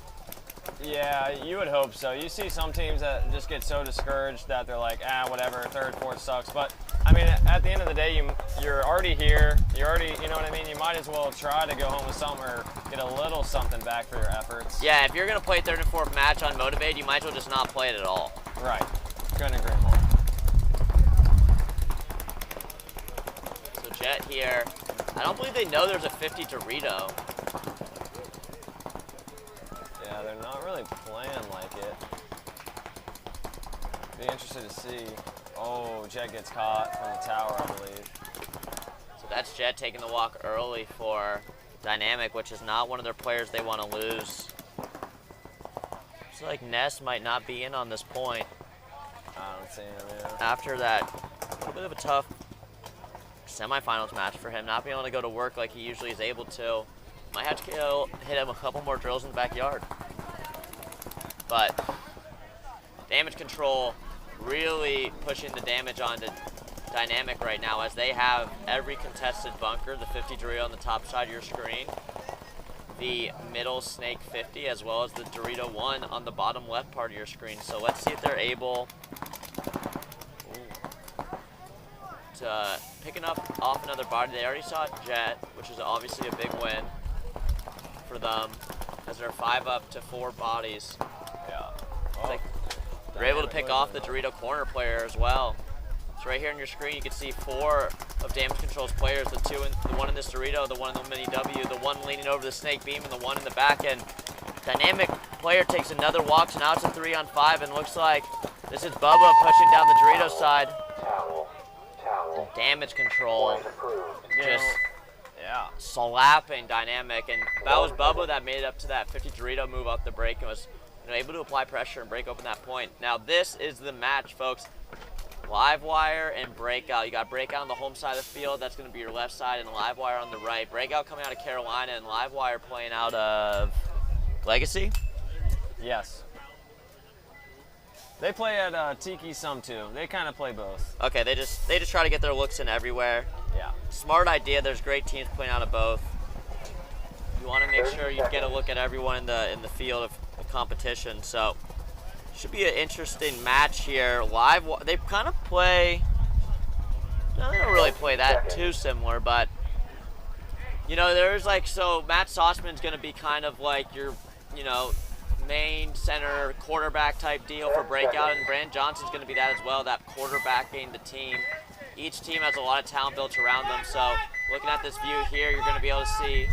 Yeah, you would hope so. You see some teams that just get so discouraged that they're like, whatever, 3rd, 4th sucks. But I mean, at the end of the day, you're already here. You're already, you know what I mean? You might as well try to go home with something or get a little something back for your efforts. Yeah, if you're gonna play 3rd and 4th match on Motivate, you might as well just not play it at all. Right. Couldn't agree more. So Jet here, I don't believe they know there's a 50 Dorito. Yeah, they're not really playing like it. Be interested to see. Oh, Jet gets caught from the tower, I believe. So that's Jet taking the walk early for Dynamic, which is not one of their players they want to lose. Looks like Ness might not be in on this point. I don't see him, yeah. After that, a little bit of a tough semifinals match for him, not being able to go to work like he usually is able to. Might have to hit him a couple more drills in the backyard. But damage control really pushing the damage onto Dynamic right now, as they have every contested bunker, the 50 Dorito on the top side of your screen, the middle Snake 50, as well as the Dorito 1 on the bottom left part of your screen. So let's see if they're able to pick off another body. They already saw Jet, which is obviously a big win for them, as they're 5 up to 4 bodies. Yeah. Well, They're able to pick off the Dorito corner player as well. So right here on your screen, you can see 4 of Damage Control's players, the one in this Dorito, the one in the Mini W, the one leaning over the Snake Beam, and the one in the back end. Dynamic player takes another walk, so now it's a 3-on-5, and looks like this is Bubba pushing down the Dorito side. Towel. Damage Control, just Yeah. slapping Dynamic, and that was Bubba that made it up to that 50 Dorito move off the break and was able to apply pressure and break open that point. Now this is the match, folks. Livewire and Breakout. You got Breakout on the home side of the field. That's going to be your left side, and Livewire on the right. Breakout coming out of Carolina, and Livewire playing out of Legacy. Yes. They play at Tiki some too. They kind of play both. Okay, they just try to get their looks in everywhere. Yeah. Smart idea. There's great teams playing out of both. You want to make sure you get a look at everyone in the field of competition. So should be an interesting match here. They kind of play. No, they don't really play that too similar, but there's so Matt Sauceman's going to be kind of like your main center quarterback type deal for Breakout, and Brandon Johnson's going to be that as well, that quarterbacking the team. Each team has a lot of talent built around them, so looking at this view here, you're going to be able to see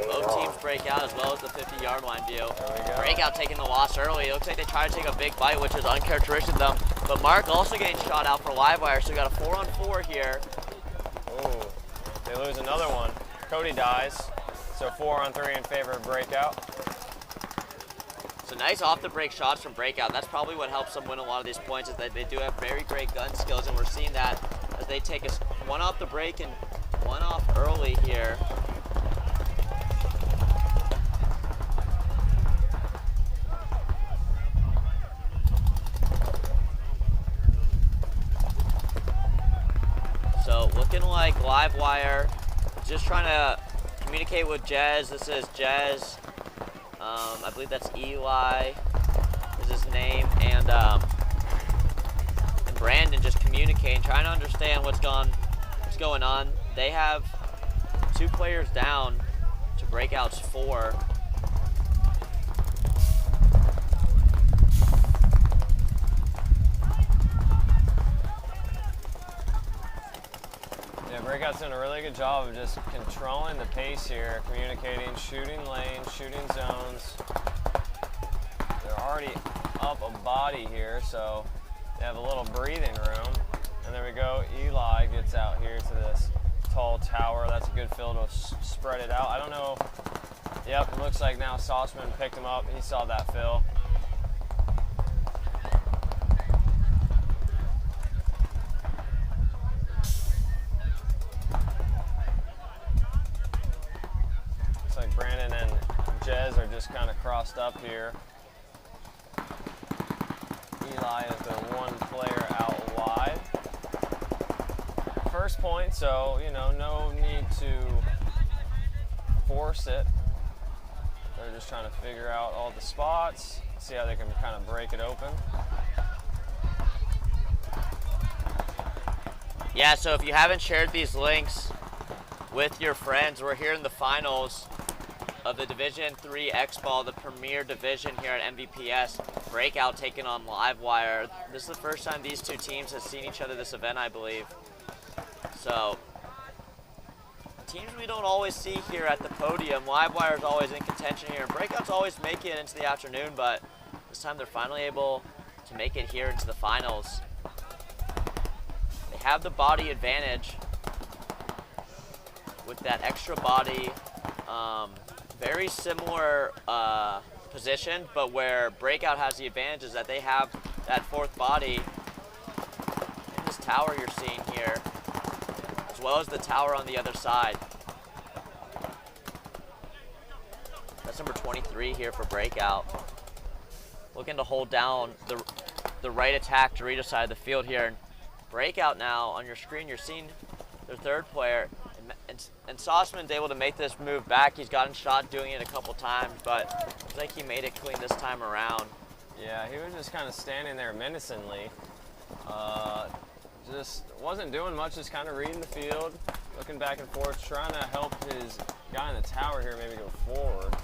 both teams break out as well as the 50-yard line view. Breakout taking the loss early. It looks like they try to take a big bite, which is uncharacteristic of them, but Mark also getting shot out for Livewire, so we got a 4-on-4 here. Ooh, they lose another one. Cody dies. So 4-on-3 in favor of Breakout. So nice off the break shots from Breakout. That's probably what helps them win a lot of these points, is that they do have very great gun skills, and we're seeing that as they take us one off the break and one off early here. So looking like Livewire just trying to communicate with Jez. This is Jez. I believe that's Eli is his name, and Brandon just communicating, trying to understand what's going on. They have 2 players down to Breakout's 4. Breakout's doing a really good job of just controlling the pace here, communicating, shooting lanes, shooting zones. They're already up a body here, so they have a little breathing room. And there we go. Eli gets out here to this tall tower. That's a good fill to spread it out. I don't know. Yep, it looks like now Sauceman picked him up. He saw that fill. Brandon and Jez are just kind of crossed up here. Eli is the one player out wide. First point, so, no need to force it. They're just trying to figure out all the spots, see how they can kind of break it open. Yeah, so if you haven't shared these links with your friends, we're here in the finals of the Division 3 X-Ball, the premier division here at MVPS. Breakout taking on Livewire. This is the first time these 2 teams have seen each other this event, I believe. So, teams we don't always see here at the podium. Livewire's always in contention here, and Breakout's always making it into the afternoon, but this time they're finally able to make it here into the finals. They have the body advantage with that extra body. Very similar position, but where Breakout has the advantage is that they have that 4th body in this tower you're seeing here, as well as the tower on the other side. That's number 23 here for Breakout. Looking to hold down the right attack Dorito side of the field here. And Breakout now, on your screen, you're seeing their 3rd player. And Sauceman's able to make this move back. He's gotten shot doing it a couple times, but it's like he made it clean this time around. Yeah, he was just kind of standing there menacingly. Just wasn't doing much, just kind of reading the field, looking back and forth, trying to help his guy in the tower here maybe go forward.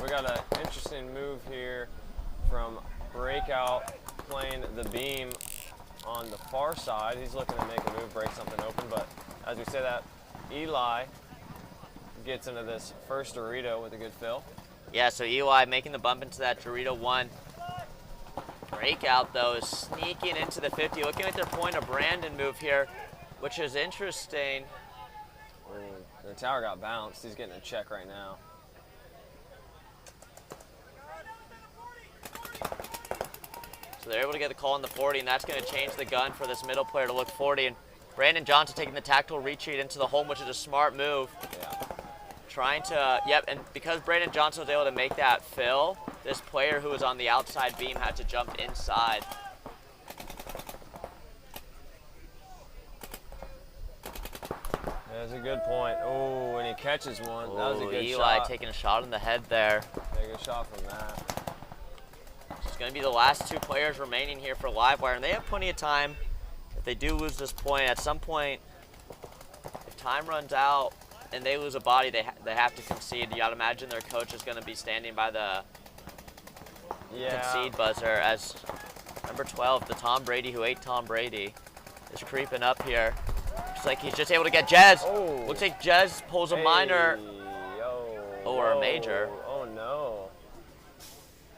We got an interesting move here from Breakout playing the beam on the far side. He's looking to make a move, break something open, but as we say that, Eli gets into this first Dorito with a good fill. Yeah, so Eli making the bump into that Dorito 1. Breakout, though, is sneaking into the 50, looking at their point of Brandon move here, which is interesting. The tower got bounced. He's getting a check right now. So they're able to get the call on the 40, and that's going to change the gun for this middle player to look 40. And Brandon Johnson taking the tactical retreat into the home, which is a smart move. Yeah. Trying to, yep, and because Brandon Johnson was able to make that fill, this player who was on the outside beam had to jump inside. That's a good point. Oh, and he catches one. That was a good Eli shot. taking a shot in the head there. Take a shot from that. It's going to be the last 2 players remaining here for Livewire, and they have plenty of time. If they do lose this point, at some point, if time runs out and they lose a body, they have to concede. You got to imagine their coach is going to be standing by the concede buzzer as number 12, the Tom Brady who ate Tom Brady, is creeping up here. Looks like he's just able to get Jez. Oh. Looks like Jez pulls a minor or a major. Oh no.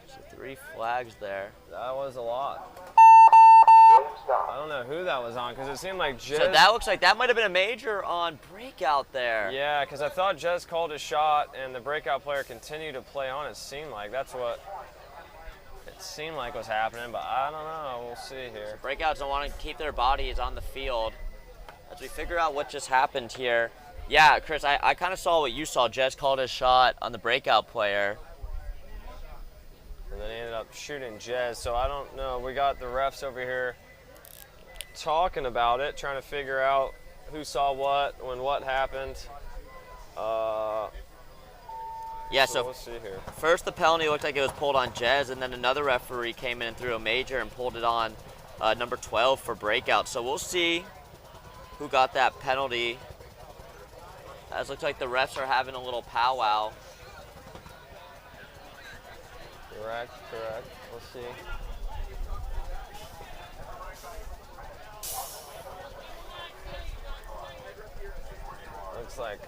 So 3 flags there. That was a lot. I don't know who that was on because it seemed like Jez. So that looks like that might have been a major on Breakout there. Yeah, because I thought Jez called his shot and the Breakout player continued to play on. It seemed like that's what it seemed like was happening, but I don't know. We'll see here. Breakouts don't want to keep their bodies on the field. As we figure out what just happened here. Yeah, Chris, I kind of saw what you saw. Jez called his shot on the Breakout player. And then he ended up shooting Jez, so I don't know. We got the refs over here talking about it, trying to figure out who saw what, when what happened. Yeah, so we'll see here. First the penalty looked like it was pulled on Jez, and then another referee came in and threw a major and pulled it on number 12 for Breakout. So we'll see who got that penalty. As it looks like the refs are having a little powwow. Correct. We'll see. Looks like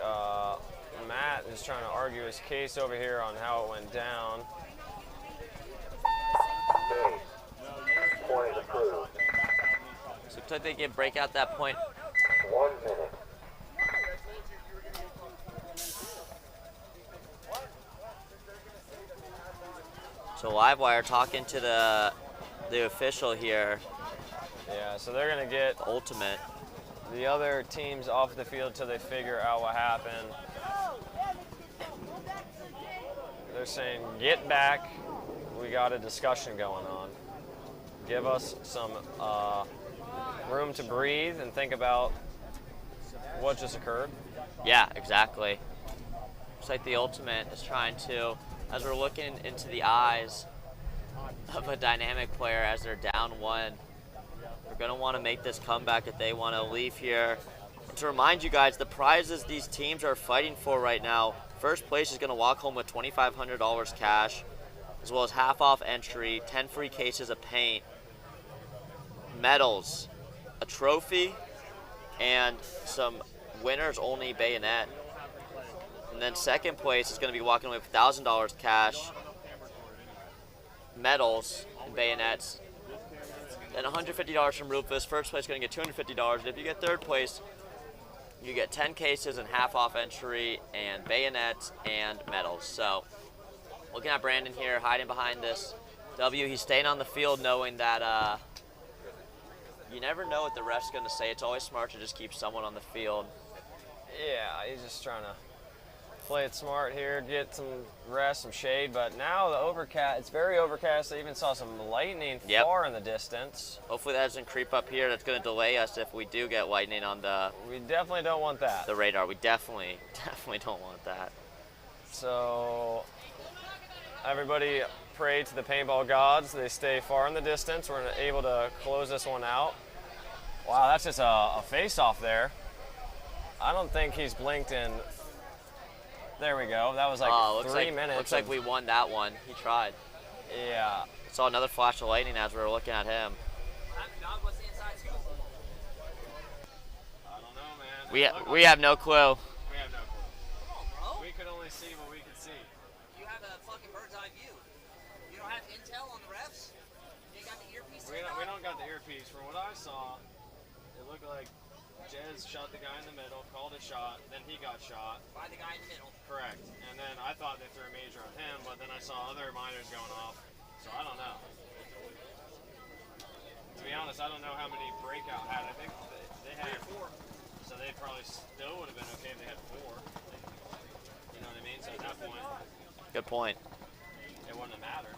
Matt is trying to argue his case over here on how it went down. Point approved. So it looks like they give Breakout that point. 1 minute. So Livewire talking to the official here. Yeah, so they're gonna get Ultimate. the other teams off the field till they figure out what happened. They're saying, get back. We got a discussion going on. Give us some room to breathe and think about what just occurred. Yeah, exactly. Looks like the Ultimate is trying to, as we're looking into the eyes of a dynamic player as they're down 1, they're going to want to make this comeback if they want to leave here. And to remind you guys, the prizes these teams are fighting for right now, first place is going to walk home with $2,500 cash, as well as half off entry, 10 free cases of paint, medals, a trophy, and some winners only bayonet. And then second place is going to be walking away with $1,000 cash, medals, and bayonets, and $150 from Rufus. First place is going to get $250. And if you get third place, you get 10 cases and half off entry and bayonets and medals. So looking at Brandon here, hiding behind this W, he's staying on the field knowing that you never know what the ref's going to say. It's always smart to just keep someone on the field. Yeah, he's just trying to play it smart here, get some rest, some shade, but now the overcast, it's very overcast. I even saw some lightning far in the distance. Hopefully that doesn't creep up here. That's going to delay us if we do get lightning on the We definitely don't want that. the radar. We definitely don't want that. So everybody pray to the paintball gods. They stay far in the distance. We're able to close this one out. Wow, that's just a face-off there. I don't think he's blinked in. There we go. That was like 3 minutes. Looks like we won that one. He tried. Yeah. Saw another flash of lightning as we were looking at him. What's the inside scoop? I don't know, man. We have no clue. We have no clue. Come on, bro. We could only see what we could see. You have a fucking bird's eye view. You don't have intel on the refs? You ain't got the earpiece in We don't got the earpiece. From what I saw, it looked like Jez shot the guy in the middle, called a shot, then he got shot. by the guy in the middle. Correct. And then I thought they threw a major on him, but then I saw other minors going off. So I don't know. To be honest, I don't know how many breakout had. I think they had 4. So they probably still would have been okay if they had 4. You know what I mean? So at that point, Good point. it wouldn't have mattered.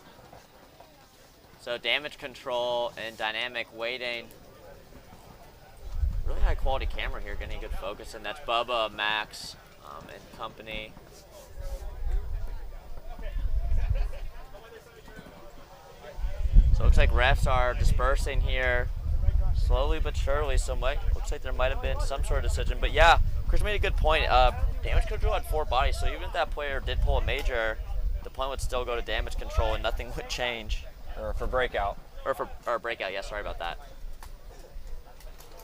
So damage control and dynamic weighting. Really high quality camera here, getting good focus, and that's Bubba, Max, and company. So it looks like refs are dispersing here slowly but surely. So looks like there might have been some sort of decision. But yeah, Chris made a good point. Damage control had 4 bodies, so even if that player did pull a major, the point would still go to damage control and nothing would change. Or for breakout. Or breakout, yeah, sorry about that.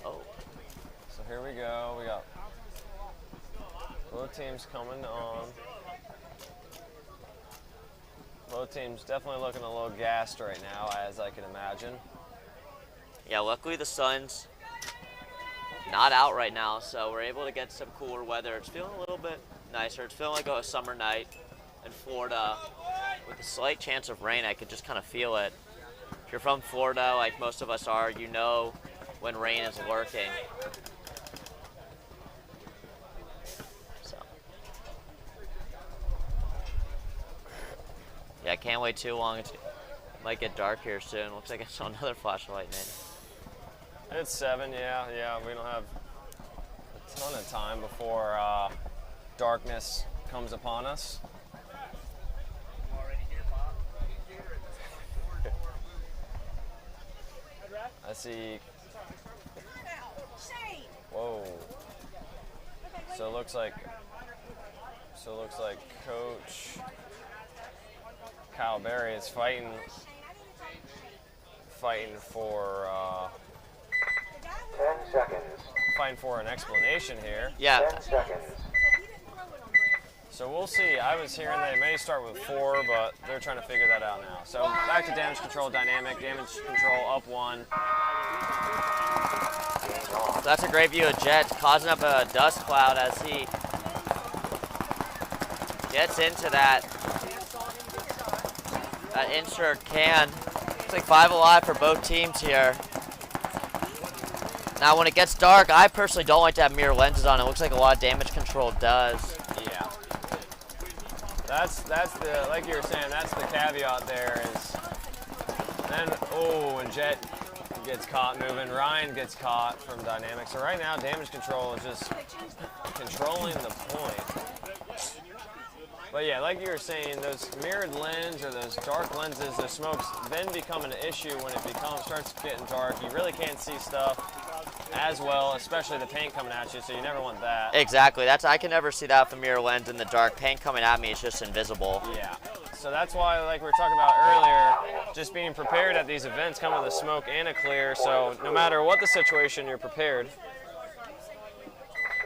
Oh. So here we go. We got both teams coming on. Both teams definitely looking a little gassed right now, as I can imagine. Yeah, luckily the sun's not out right now, so we're able to get some cooler weather. It's feeling a little bit nicer. It's feeling like a summer night in Florida. With a slight chance of rain, I could just kind of feel it. If you're from Florida, like most of us are, you know when rain is lurking. So. Yeah, I can't wait too long. It might get dark here soon. Looks like I saw another flash of lightning. It's 7, yeah. We don't have a ton of time before darkness comes upon us. I see. Whoa. So it looks like Coach Kyle Berry is fighting for 10 seconds. fighting for an explanation here. Yeah. 10 seconds. So we'll see. I was hearing they may start with 4, but they're trying to figure that out now. So back to damage control dynamic. Damage control up 1. So that's a great view of Jets causing up a dust cloud as he gets into that insert can. Looks like 5 alive for both teams here. Now when it gets dark, I personally don't like to have mirror lenses on. It looks like a lot of damage control does. Yeah. That's the, like you were saying, that's the caveat there is then, when Jet gets caught moving, Ryan gets caught from dynamic. So right now damage control is just controlling the point. But yeah, like you were saying, those mirrored lens or those dark lenses, the smoke's then become an issue when it starts getting dark. You really can't see stuff as well, especially the paint coming at you, so you never want that. Exactly. I can never see that with a mirror lens in the dark. Paint coming at me is just invisible. Yeah. So that's why, like we were talking about earlier, just being prepared at these events come with a smoke and a clear, so no matter what the situation, you're prepared.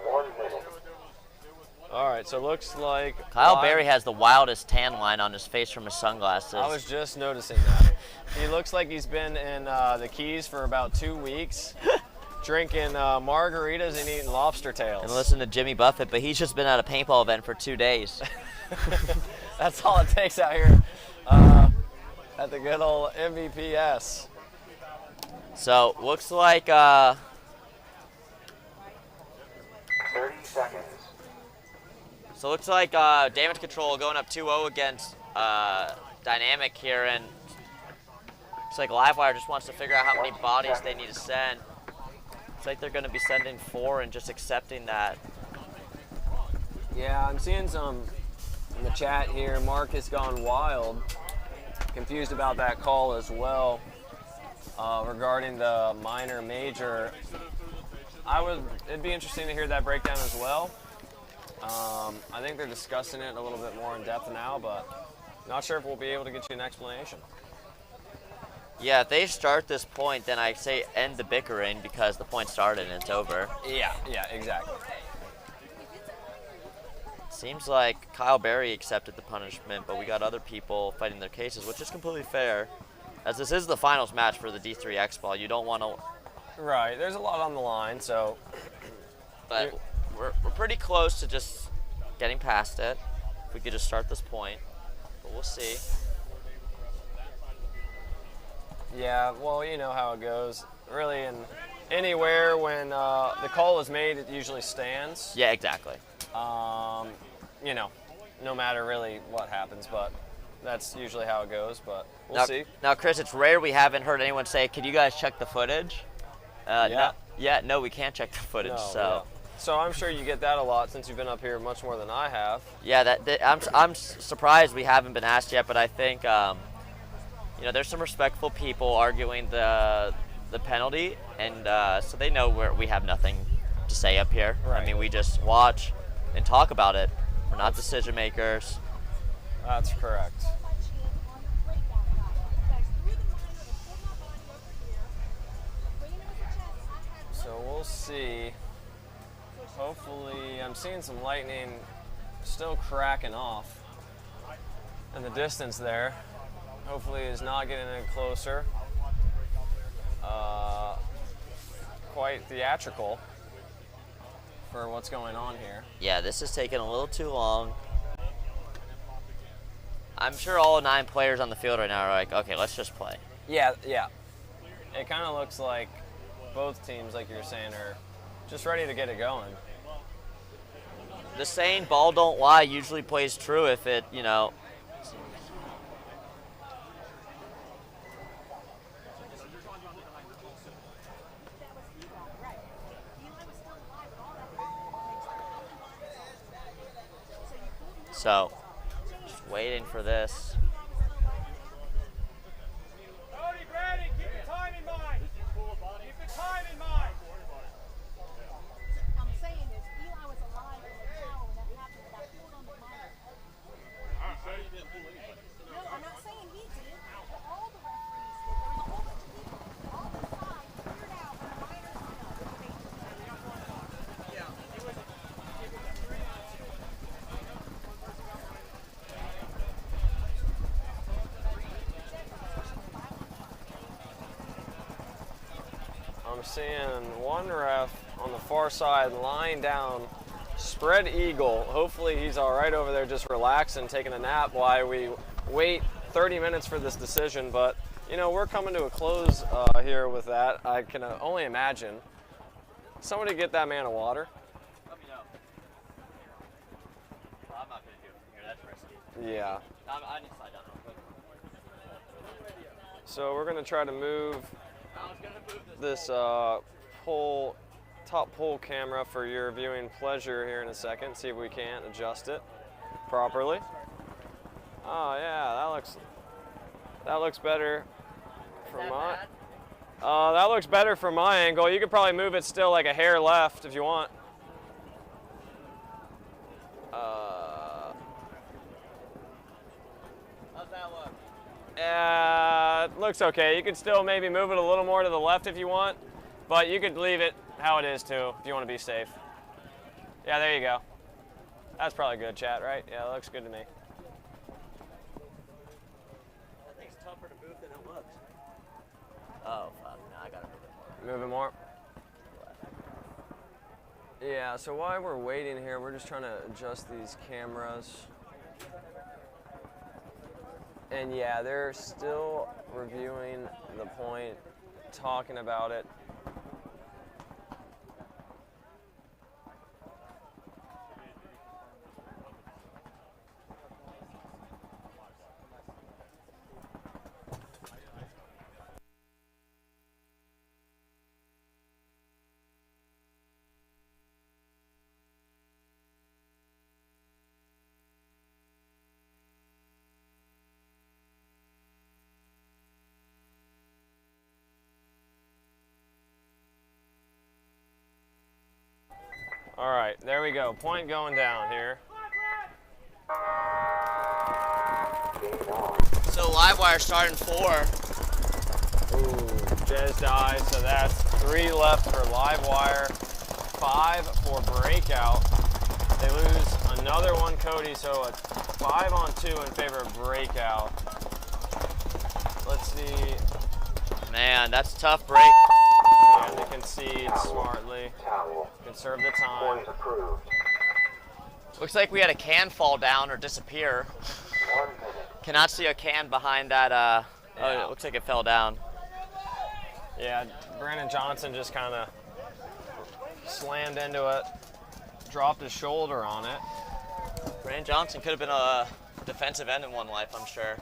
1 minute. All right, so it looks like Kyle Berry has the wildest tan line on his face from his sunglasses. I was just noticing that. He looks like he's been in the Keys for about 2 weeks, drinking margaritas and eating lobster tails. And listen to Jimmy Buffett, but he's just been at a paintball event for 2 days. That's all it takes out here at the good old MVPS. So looks like 30 seconds. So it looks like damage control going up 2-0 against Dynamic here, and looks like Livewire just wants to figure out how many bodies they need to send. It's like they're going to be sending 4 and just accepting that. Yeah, I'm seeing some in the chat here. Mark has gone wild, confused about that call as well regarding the minor major. It'd be interesting to hear that breakdown as well. I think they're discussing it a little bit more in depth now, but not sure if we'll be able to get you an explanation. Yeah, if they start this point, then I say end the bickering because the point started and it's over. Yeah, exactly. Seems like Kyle Berry accepted the punishment, but we got other people fighting their cases, which is completely fair. As this is the finals match for the D3 X-Ball, you don't want to... Right, there's a lot on the line, so... But we're pretty close to just getting past it. If we could just start this point, but we'll see. Yeah, well, you know how it goes. Really, anywhere when the call is made, it usually stands. Yeah, exactly. You know, no matter really what happens, but that's usually how it goes, but we'll see. Now, Chris, it's rare we haven't heard anyone say, "Can you guys check the footage?" No, we can't check the footage, so... Yeah. So I'm sure you get that a lot since you've been up here much more than I have. Yeah, I'm surprised we haven't been asked yet, but I think you know, there's some respectful people arguing the penalty, and so they know we have nothing to say up here. Right. I mean, we just watch and talk about it. We're not decision makers. That's correct. So we'll see. Hopefully, I'm seeing some lightning still cracking off in the distance there. Hopefully it's not getting any closer. Quite theatrical for what's going on here. Yeah, this is taking a little too long. I'm sure all 9 players on the field right now are like, okay, let's just play. Yeah. It kind of looks like both teams, like you're saying, are just ready to get it going. The saying "ball don't lie" usually plays true if it, you know. So, just waiting for this. Brady, keep the time in mind. Keep the time in mind. I'm saying is Eli was alive in the tower when that happened, but I pulled on the minor. No, I'm not saying he did, but all the referees did. There was a whole bunch of people. All the sides cleared out when the minors went up. I'm seeing one ref on the far side lying down, spread eagle. Hopefully he's all right over there, just relaxing, taking a nap while we wait 30 minutes for this decision. But, you know, we're coming to a close here with that. I can only imagine. Somebody get that man a water. Let me know. Well, I'm not going to do it from here. That's risky. Yeah. I need to slide down real quick. So we're going to try to move this top pole camera for your viewing pleasure here in a second. See if we can't adjust it properly. Oh yeah, that looks better from my. That looks better from my angle. You could probably move it still like a hair left if you want. How's that look? It looks okay. You could still maybe move it a little more to the left if you want, but you could leave it how it is too if you want to be safe. Yeah, there you go. That's probably good, chat, right? Yeah, it looks good to me. That thing's tougher to move than it looks. Oh, fuck. No, I gotta move it more. Move it more? Yeah, so while we're waiting here, we're just trying to adjust these cameras. And yeah, they're still reviewing the point, talking about it. All right, there we go. Point going down here. So Livewire starting 4. Jez dies, so that's 3 left for Livewire, 5 for Breakout. They lose another one, Cody, so it's 5-on-2 in favor of Breakout. Let's see. Man, that's a tough break. Yeah, they concede smartly. Conserve the time. Looks like we had a can fall down or disappear. Cannot see a can behind that. Oh, it looks like it fell down. Yeah, Brandon Johnson just kind of slammed into it, dropped his shoulder on it. Brandon Johnson could have been a defensive end in one life, I'm sure.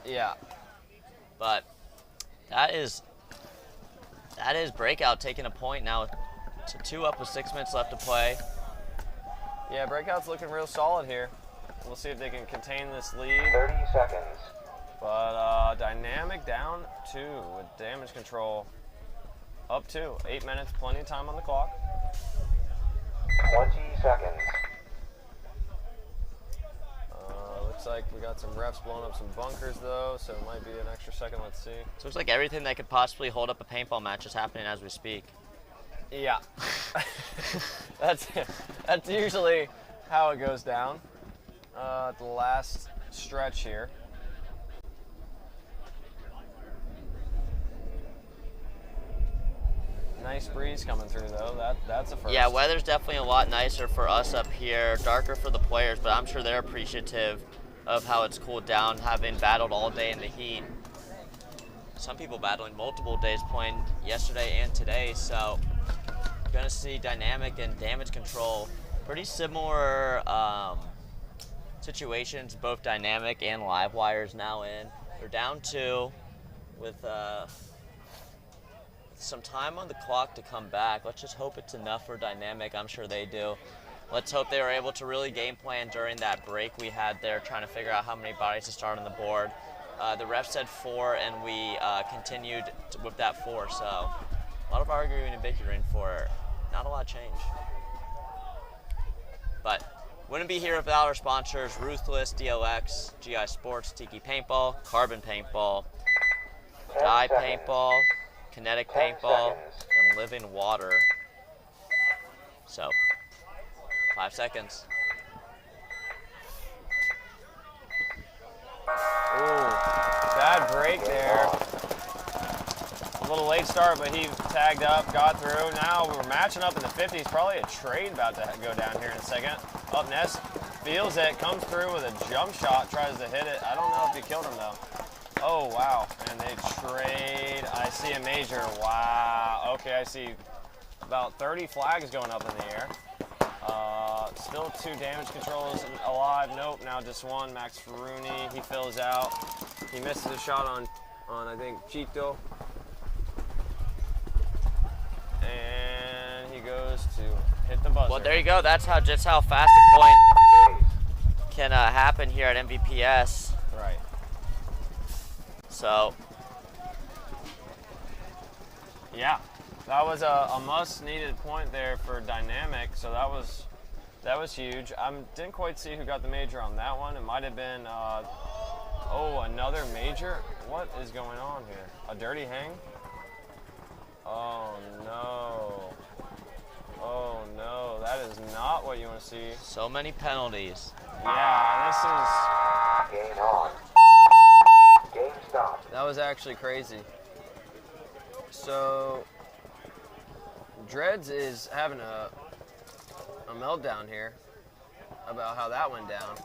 Yeah. But that is Breakout taking a point now to 2 up with 6 minutes left to play. Yeah, Breakout's looking real solid here. We'll see if they can contain this lead. 30 seconds. But Dynamic down 2 with damage control. Up 2, 8 minutes, plenty of time on the clock. 20 seconds. Looks like we got some refs blowing up some bunkers though, so it might be an extra second. Let's see. So it's like everything that could possibly hold up a paintball match is happening as we speak. Yeah. that's usually how it goes down at the last stretch here. Nice breeze coming through though. That's a first. Yeah, weather's definitely a lot nicer for us up here, darker for the players, but I'm sure they're appreciative of how it's cooled down, having battled all day in the heat. Some people battling multiple days playing yesterday and today, so you're gonna see Dynamic and Damage Control, pretty similar situations, both Dynamic and Livewire now in. They're down 2 with some time on the clock to come back. Let's just hope it's enough for Dynamic. I'm sure they do. Let's hope they were able to really game plan during that break we had there, trying to figure out how many bodies to start on the board. The ref said 4, and we continued with that 4. So a lot of arguing and bickering for not a lot of change. But wouldn't be here without our sponsors: Ruthless, DLX, GI Sports, Tiki Paintball, Carbon Paintball, Dye Paintball, Kinetic Paintball, and Living Water. So 5 seconds. Ooh, bad break there. A little late start, but he tagged up, got through. Now we're matching up in the 50s. Probably a trade about to go down here in a second. Up Ness feels it, comes through with a jump shot, tries to hit it. I don't know if he killed him though. Oh wow, and they trade. I see a major. Wow. Okay, I see about 30 flags going up in the air. Still 2 damage controls alive. Nope, now just 1. Max Ferruni, he fills out. He misses a shot on I think Chito. And he goes to hit the buzzer. Well, there you go. That's just how fast a point can happen here at MVPS. Right. So. Yeah, that was a must-needed point there for Dynamic. So that was huge. Didn't quite see who got the major on that one. It might have been, another major? What is going on here? A dirty hang? Oh no. Oh no, that is not what you want to see. So many penalties. Yeah, this is... Game on. Game stop. That was actually crazy. So, Dreads is having a meltdown here about how that went down.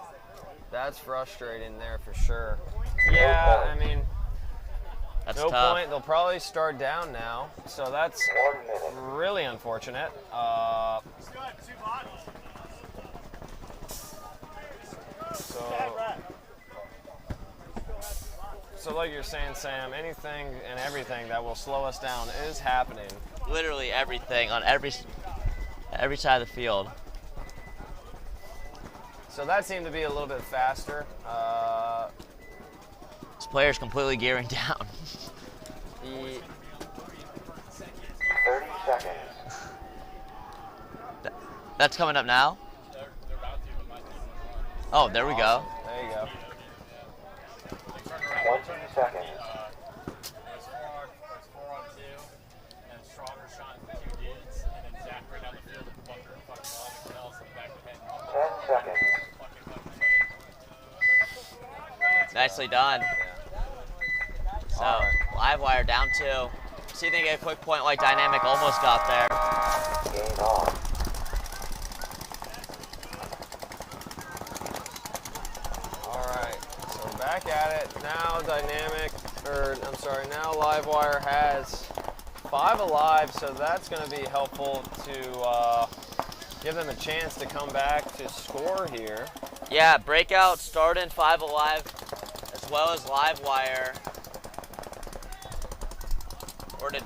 That's frustrating there for sure. Yeah, I mean, that's no tough. point. They'll probably start down now, so that's really unfortunate. So like you're saying, Sam, anything and everything that will slow us down is happening. Literally everything on every side of the field. So that seemed to be a little bit faster. This player's completely gearing down. 30 seconds. That's coming up now? Oh, there we go. There you go. 20 seconds. nicely done. So, Livewire down 2. See if they get a quick point like Dynamic almost got there. Game on. Alright, so back at it. Now now Livewire has 5 alive, so that's going to be helpful to give them a chance to come back to score here. Yeah, Breakout starting 5 alive, as well as Livewire. Or did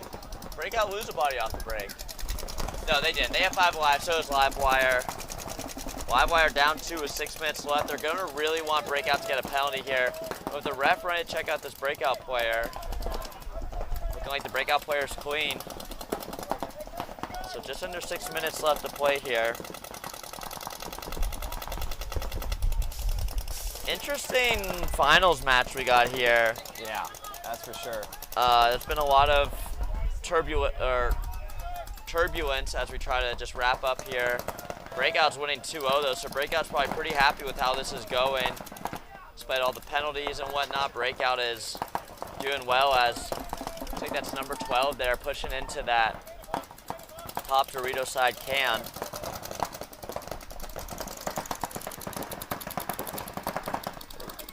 Breakout lose a body off the break? No, they didn't. They have 5 alive, so does Livewire. Livewire down 2 with 6 minutes left. They're going to really want Breakout to get a penalty here. But with the ref ready to check out this Breakout player, looking like the Breakout player's clean. So just under 6 minutes left to play here. Interesting finals match we got here. Yeah, that's for sure. There's been a lot of turbulence as we try to just wrap up here. Breakout's winning 2-0 though, so Breakout's probably pretty happy with how this is going. Despite all the penalties and whatnot, Breakout is doing well as, I think that's number 12 there, pushing into that top Dorito side can.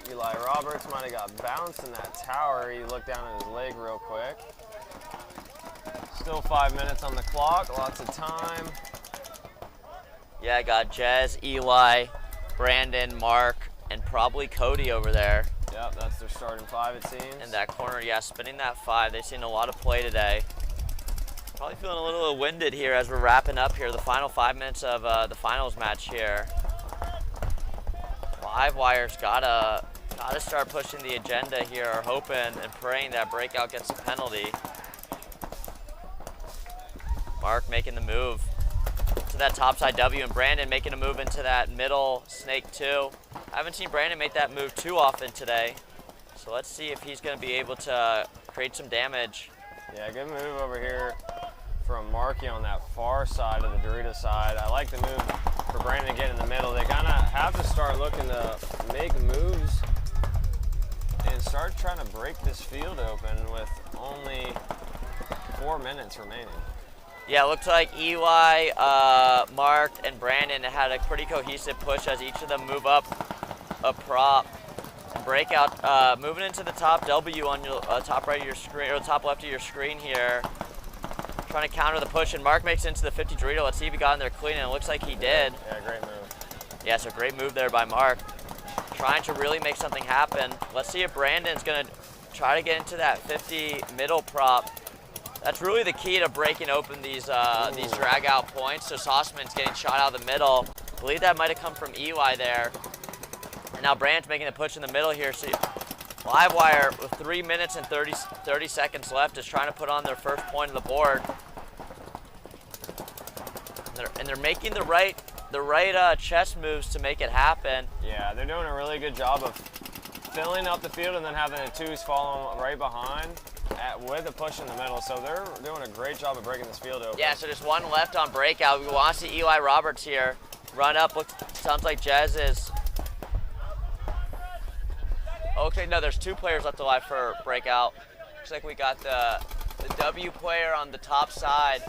Eli Roberts might have got bounced in that tower. He looked down at his leg real quick. Still 5 minutes on the clock, lots of time. Yeah, I got Jez, Eli, Brandon, Mark, and probably Cody over there. Yep, that's their starting 5 it seems. In that corner, yeah, spinning that 5. They've seen a lot of play today. Probably feeling a little winded here as we're wrapping up here, the final 5 minutes of the finals match here. Livewire's gotta start pushing the agenda here, or hoping and praying that Breakout gets a penalty. Mark making the move to that topside W, and Brandon making a move into that middle snake 2. I haven't seen Brandon make that move too often today, so let's see if he's going to be able to create some damage. Yeah, good move over here from Marky on that far side of the Dorito side. I like the move for Brandon to get in the middle. They kind of have to start looking to make moves and start trying to break this field open with only 4 minutes remaining. Yeah, it looks like Eli, Mark, and Brandon had a pretty cohesive push as each of them move up a prop. Breakout moving into the top W on your top right of your screen, or top left of your screen here. Trying to counter the push, and Mark makes it into the 50 Dorito. Let's see if he got in there clean, and it looks like he did. Yeah, great move. Yeah, so great move there by Mark. Trying to really make something happen. Let's see if Brandon's gonna try to get into that 50 middle prop. That's really the key to breaking open these drag out points. So Sauceman's getting shot out of the middle. I believe that might have come from Eli there. And now Brandon's making a push in the middle here. So Livewire with 3 minutes and 30 seconds left is trying to put on their first point of the board. And they're making the right chess moves to make it happen. Yeah, they're doing a really good job of filling up the field and then having the twos follow them right behind with a push in the middle. So they're doing a great job of breaking this field open. Yeah, so there's one left on Breakout. We want to see Eli Roberts here run up. Sounds like Jez is. Okay, no, there's 2 players left alive for Breakout. Looks like we got the W player on the top side.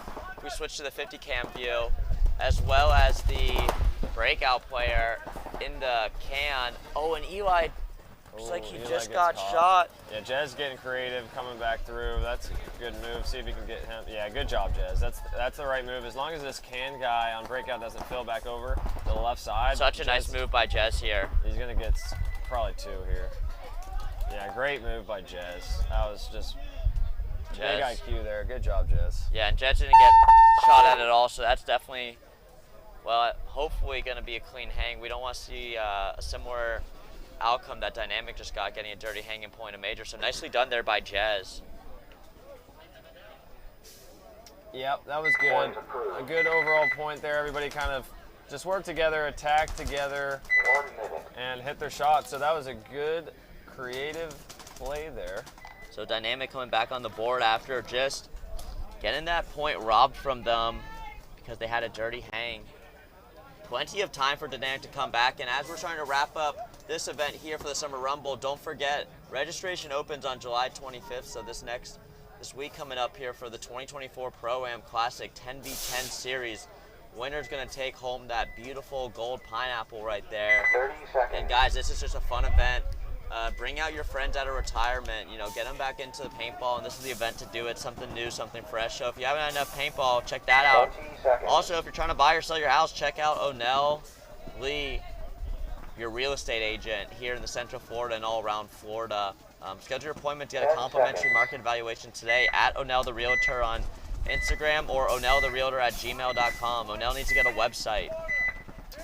We switched to the 50 cam view, as well as the Breakout player in the can. Oh, and Eli, looks like he just got shot. Yeah, Jez getting creative, coming back through. That's a good move. See if he can get him. Yeah, good job, Jez. That's the right move. As long as this can guy on Breakout doesn't fill back over to the left side. Such a nice move by Jez here. He's gonna get probably 2 here. Yeah, great move by Jez. That was just big IQ there. Good job, Jez. Yeah, and Jez didn't get shot at all, so that's definitely, well, hopefully going to be a clean hang. We don't want to see a similar outcome that Dynamic just got, getting a dirty hanging point of major. So nicely done there by Jez. Yep, that was good. A good overall point there. Everybody kind of just worked together, attacked together, and hit their shots. So that was a good creative play there. So Dynamic coming back on the board after just getting that point robbed from them because they had a dirty hang. plenty of time for Dynamic to come back. And as we're starting to wrap up this event here for the Summer Rumble, don't forget, registration opens on July 25th, so this week coming up here for the 2024 Pro-Am Classic 10v10 series. Winner's gonna take home that beautiful gold pineapple right there. 30 seconds. And guys, this is just a fun event. Bring out your friends out of retirement, get them back into the paintball, and this is the event to do it. Something new, something fresh. So if you haven't had enough paintball, check that out. 20 seconds. Also, if you're trying to buy or sell your house, check out O'Neill Lee, your real estate agent here in the Central Florida and all around Florida. Schedule your appointment to get a 10 complimentary seconds. market evaluation today at O'Neill the Realtor on Instagram or o'neilltherealtor@gmail.com. O'Neill needs to get a website.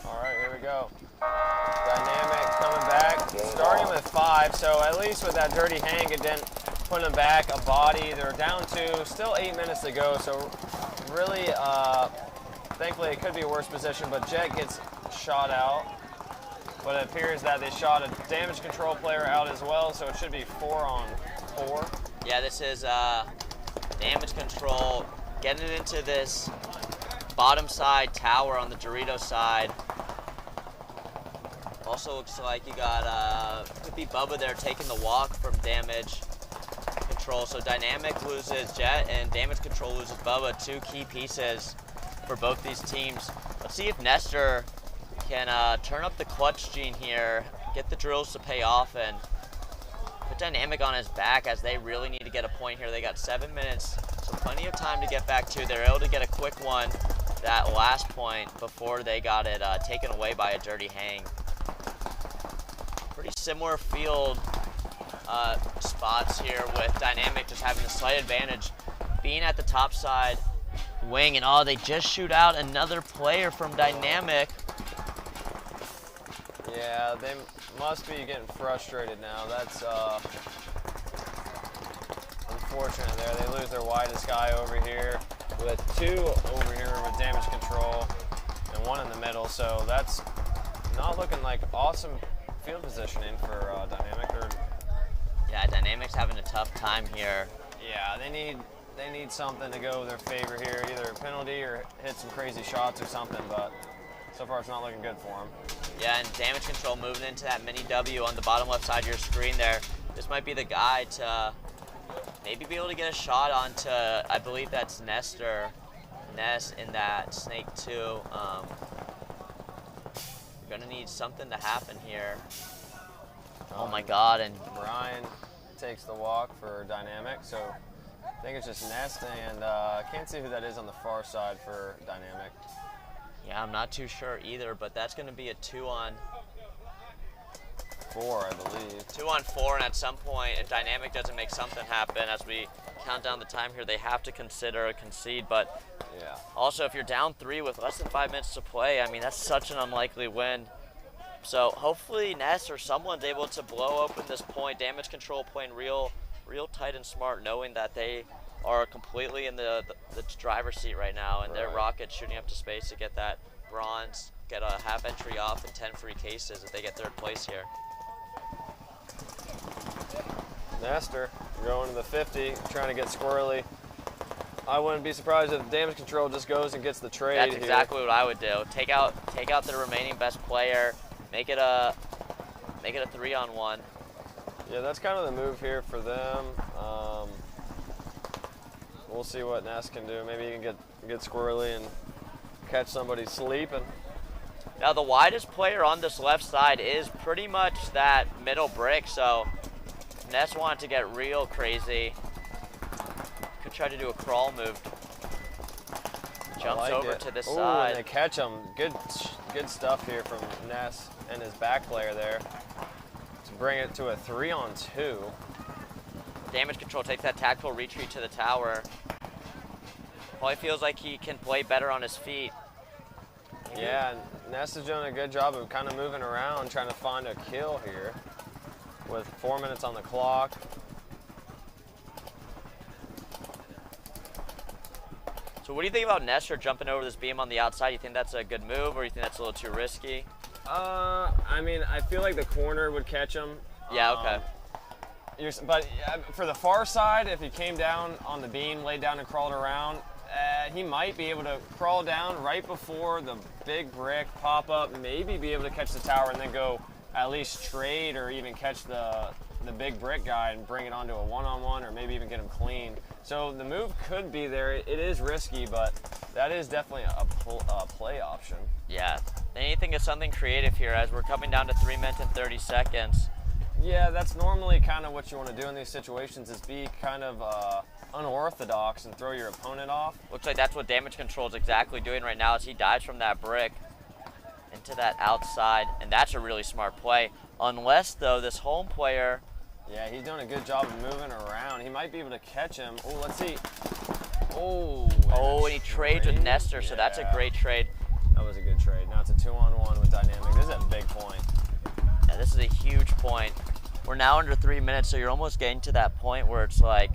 All right, here we go. Dynamic coming back, starting with 5, so at least with that dirty hang, it didn't put them back a body. They're down 2, still 8 minutes to go, so really, thankfully it could be a worse position, but Jet gets shot out. But it appears that they shot a damage control player out as well, so it should be 4 on 4. Yeah, this is damage control, getting into this bottom side tower on the Dorito side. Also looks like you got, could be Bubba there taking the walk from damage control. So Dynamic loses Jet and damage control loses Bubba, 2 key pieces for both these teams. Let's see if Nestor can turn up the clutch gene here, get the drills to pay off, and put Dynamic on his back as they really need to get a point here. They got 7 minutes, so plenty of time to get back to. They're able to get a quick one, that last point, before they got it taken away by a dirty hang. Pretty similar field spots here with Dynamic just having a slight advantage, being at the top side wing, and they just shoot out another player from Dynamic. Yeah, they must be getting frustrated now. That's unfortunate there. They lose their widest guy over here with 2 over here with damage control and 1 in the middle, so that's not looking like awesome field positioning for Dynamic. Yeah, Dynamic's having a tough time here. Yeah, they need something to go their favor here, either a penalty or hit some crazy shots or something, but so far it's not looking good for them. Yeah, and damage control moving into that mini W on the bottom left side of your screen there. This might be the guy to maybe be able to get a shot onto, I believe that's Ness in that Snake 2. You're gonna need something to happen here. Oh my God, and Brian takes the walk for Dynamic, so I think it's just Nest, and I can't see who that is on the far side for Dynamic. Yeah, I'm not too sure either, but that's going to be a 2 on 4, I believe. 2 on 4, and at some point, if Dynamic doesn't make something happen as we count down the time here, they have to consider a concede. But yeah, also, if you're down 3 with less than 5 minutes to play, I mean, that's such an unlikely win. So hopefully Ness or someone's able to blow open this point. Damage control playing real tight and smart, knowing that they are completely in the driver's seat right now, and their rockets shooting up to space to get that bronze, get a half entry off and 10 free cases if they get 3rd place here. Nestor going to the 50, trying to get squirrely. I wouldn't be surprised if damage control just goes and gets the trade. That's exactly what I would do. Take out the remaining best player, make it a 3 on 1. Yeah, that's kind of the move here for them. We'll see what Ness can do. Maybe he can get squirrely and catch somebody sleeping. Now the widest player on this left side is pretty much that middle brick, so if Ness wanted to get real crazy, could try to do a crawl move. Jumps like over it. to this Ooh, side. And they catch him. Good stuff here from Ness and his back player there to bring it to a 3 on 2. Damage control takes that tactical retreat to the tower. Probably feels like he can play better on his feet. Yeah, and Ness is doing a good job of kind of moving around, trying to find a kill here with 4 minutes on the clock. So what do you think about Nestor jumping over this beam on the outside? You think that's a good move, or you think that's a little too risky? I mean, I feel like the corner would catch him. Yeah, okay. But for the far side, if he came down on the beam, laid down and crawled around, he might be able to crawl down right before the big brick, pop up, maybe be able to catch the tower and then go at least trade or even catch the big brick guy and bring it onto a one-on-one or maybe even get him clean. So the move could be there. It is risky, but that is definitely a play option. Yeah, they need to think of something creative here as we're coming down to 3 minutes and 30 seconds. Yeah, that's normally kind of what you want to do in these situations is be kind of unorthodox and throw your opponent off. Looks like that's what Damage Control is exactly doing right now as he dives from that brick into that outside, and that's a really smart play. Unless, though, this home player... Yeah, he's doing a good job of moving around. He might be able to catch him. Oh, let's see. Oh, and he trades with Nestor, so that's a great trade. That was a good trade. Now it's a 2-on-1 with Dynamic. This is a big point. Yeah, this is a huge point. We're now under 3 minutes, so you're almost getting to that point where it's like,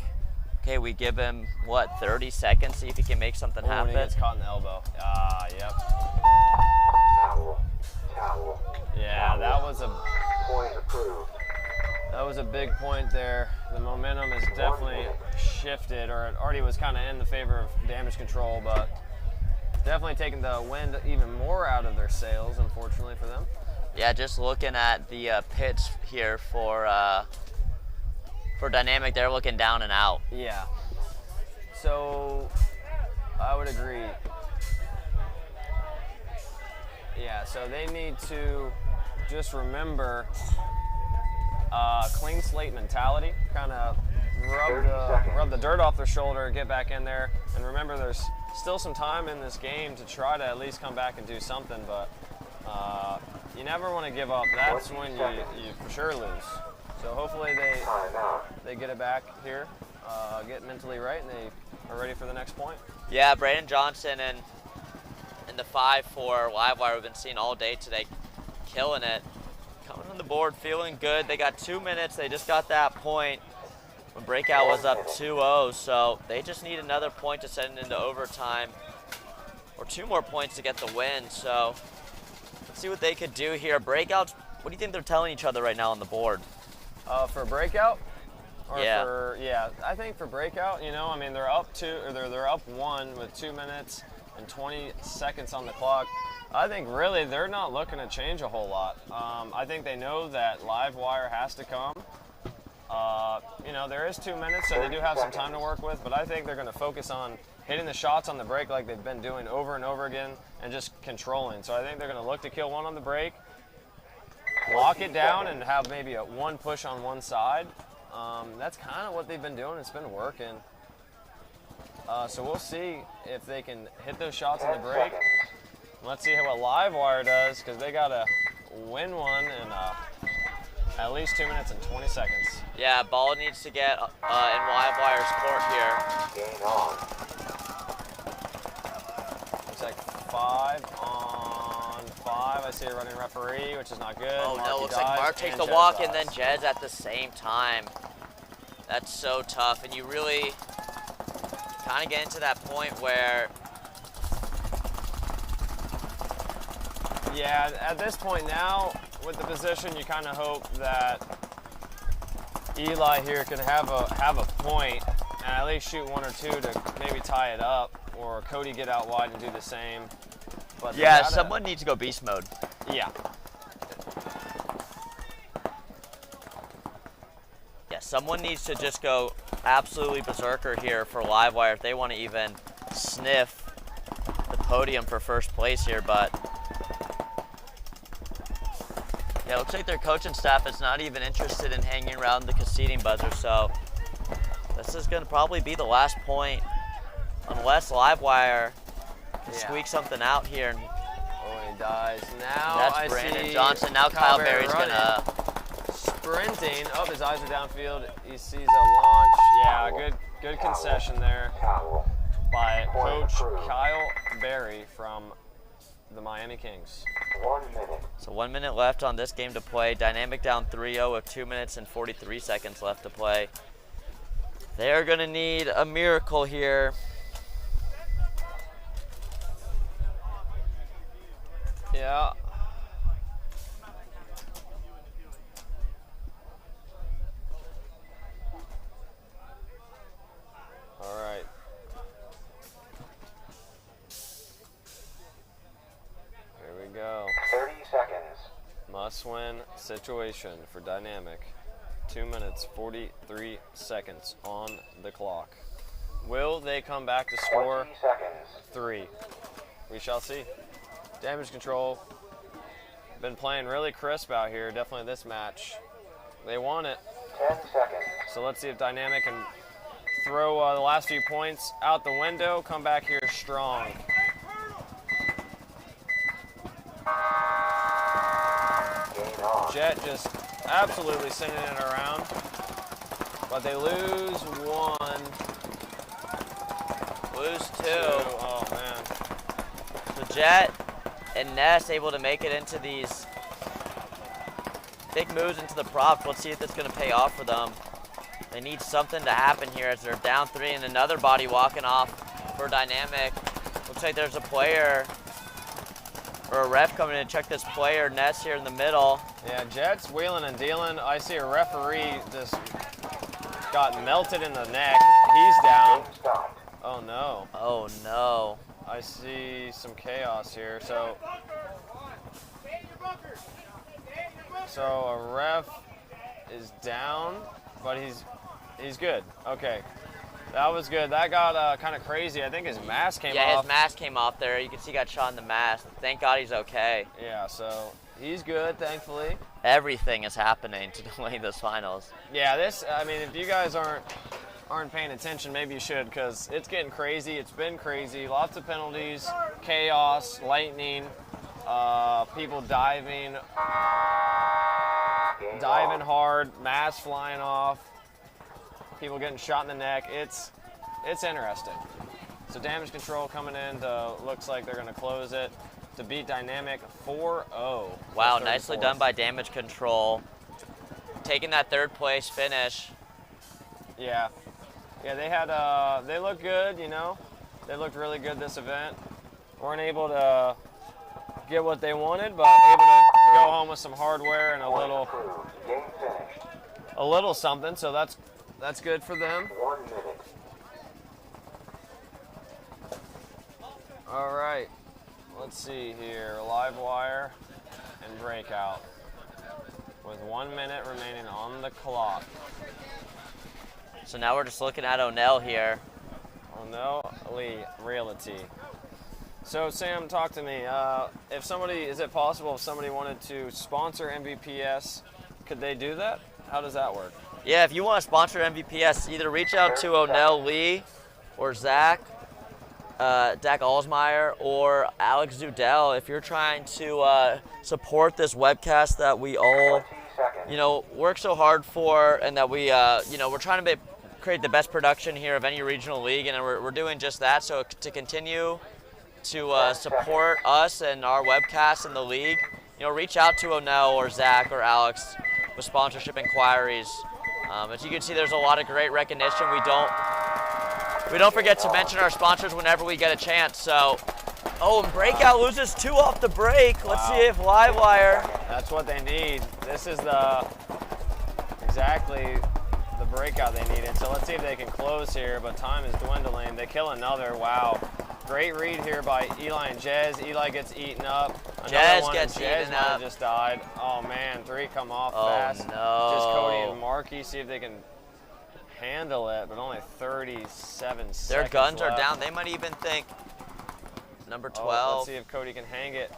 okay, we give him, what, 30 seconds, see if he can make something happen? When he gets caught in the elbow. Yep. Yeah, that was a Point approved. That was a big point there. The momentum has definitely shifted, or it already was kind of in the favor of Damage Control, but definitely taking the wind even more out of their sails, unfortunately for them. Yeah, just looking at the pitch here for Dynamic, they're looking down and out. Yeah. So I would agree. Yeah, so they need to just remember clean slate mentality, kind of rub the dirt off their shoulder, get back in there, and remember there's still some time in this game to try to at least come back and do something, but you never want to give up. That's when you for sure lose. So hopefully they get it back here, get mentally right, and they are ready for the next point. Yeah, Brandon Johnson and the 5-4 Livewire we've been seeing all day today, killing it. Coming on the board, feeling good. They got 2 minutes. They just got that point when Breakout was up 2-0, so they just need another point to send it into overtime, or 2 more points to get the win. So let's see what they could do here. Breakouts, what do you think they're telling each other right now on the board? For Breakout? Or Yeah. I think for Breakout, you know, I mean, they're up 2, or they're up 1 with 2 minutes and 20 seconds on the clock. I think really they're not looking to change a whole lot. I think they know that Livewire has to come. You know, there is 2 minutes, so they do have some time to work with, but I think they're going to focus on hitting the shots on the break like they've been doing over and over again and just controlling. So I think they're going to look to kill one on the break, lock it down, and have maybe a 1 push on one side. That's kind of what they've been doing. It's been working. So we'll see if they can hit those shots on the break. Let's see what Livewire does, because they got to win one in at least 2 minutes and 20 seconds. Yeah, ball needs to get in Livewire's court here. Game on. Looks like 5 on 5. I see a running referee, which is not good. Oh no, Marky looks like dies, Mark takes the Jez walk dies. and then Jez at the same time. That's so tough, and you really kind of get into that point where... Yeah, at this point now, with the position, you kind of hope that Eli here can have a point and at least shoot 1 or 2 to maybe tie it up, or Cody get out wide and do the same. But yeah, someone needs to go beast mode. Yeah. Yeah, someone needs to just go absolutely berserker here for Livewire if they want to even sniff the podium for first place here, but yeah, it looks like their coaching staff is not even interested in hanging around the conceding buzzer, so this is going to probably be the last point unless Livewire can squeak something out here. Oh, he dies. Now That's Brandon Johnson. Now Kyle Berry's going to... Sprinting. Oh, his eyes are downfield. He sees a launch. Yeah, good concession there by Coach Kyle Berry from the Miami Kings. 1 minute. So 1 minute left on this game to play. Dynamic down 3-0 with 2 minutes and 43 seconds left to play. They're going to need a miracle here. Yeah. All right. situation for Dynamic. 2 minutes, 43 seconds on the clock. Will they come back to score 3? We shall see. Damage Control been playing really crisp out here, definitely this match. They want it. 10 seconds. So let's see if Dynamic can throw the last few points out the window, come back here strong. Jet just absolutely sending it around, but they lose 1. Lose 2. Oh man. So Jet and Ness able to make it into these big moves into the props. Let's see if that's going to pay off for them. They need something to happen here as they're down 3 and another body walking off for Dynamic. Looks like there's a player or a ref coming in to check this player. Ness here in the middle. Yeah, Jet's wheeling and dealing. I see a referee just got melted in the neck. He's down. Oh no. Oh no. I see some chaos here. So a ref is down, but he's good. Okay. That was good. That got kind of crazy. I think his mask came off. Yeah, his mask came off there. You can see he got shot in the mask. Thank God he's okay. Yeah, so he's good, thankfully. Everything is happening to delay this finals. Yeah, I mean, if you guys aren't paying attention, maybe you should, because it's getting crazy. It's been crazy. Lots of penalties, chaos, lightning, people diving hard, masks flying off. People getting shot in the neck. It's interesting. So Damage Control coming in looks like they're going to close it to beat Dynamic 4-0. Wow, nicely done by Damage Control. Taking that 3rd place finish. Yeah. Yeah, they looked good, you know. They looked really good this event. Weren't able to get what they wanted, but able to go home with some hardware and a little something, so that's good for them. 1 minute. All right, let's see here. Livewire and Breakout with 1 minute remaining on the clock. So now we're just looking at O'Neill here. O'Neill Lee Realty. So Sam, talk to me. Is it possible if somebody wanted to sponsor MVPS, could they do that? How does that work? Yeah, if you want to sponsor MVPS, either reach out to O'Neill Lee or Zach Alsmeyer or Alex Zudell if you're trying to support this webcast that we all, work so hard for, and that we, we're trying to create the best production here of any regional league, and we're doing just that. So to continue to support us and our webcast in the league, reach out to O'Neill or Zach or Alex with sponsorship inquiries. As you can see, there's a lot of great recognition. We don't forget to mention our sponsors whenever we get a chance. So, and Breakout loses 2 off the break. Let's see if Livewire. That's what they need. This is exactly the breakout they needed. So let's see if they can close here, but time is dwindling. They kill another. Wow. Great read here by Eli and Jez. Eli gets eaten up. Jez gets eaten up. Just died. Oh man, 3 come off Oh fast. no. Just Cody and Markey. See if they can handle it, but only 37 seconds Their guns left. are down. They might even think number 12. Let's see if Cody can hang it.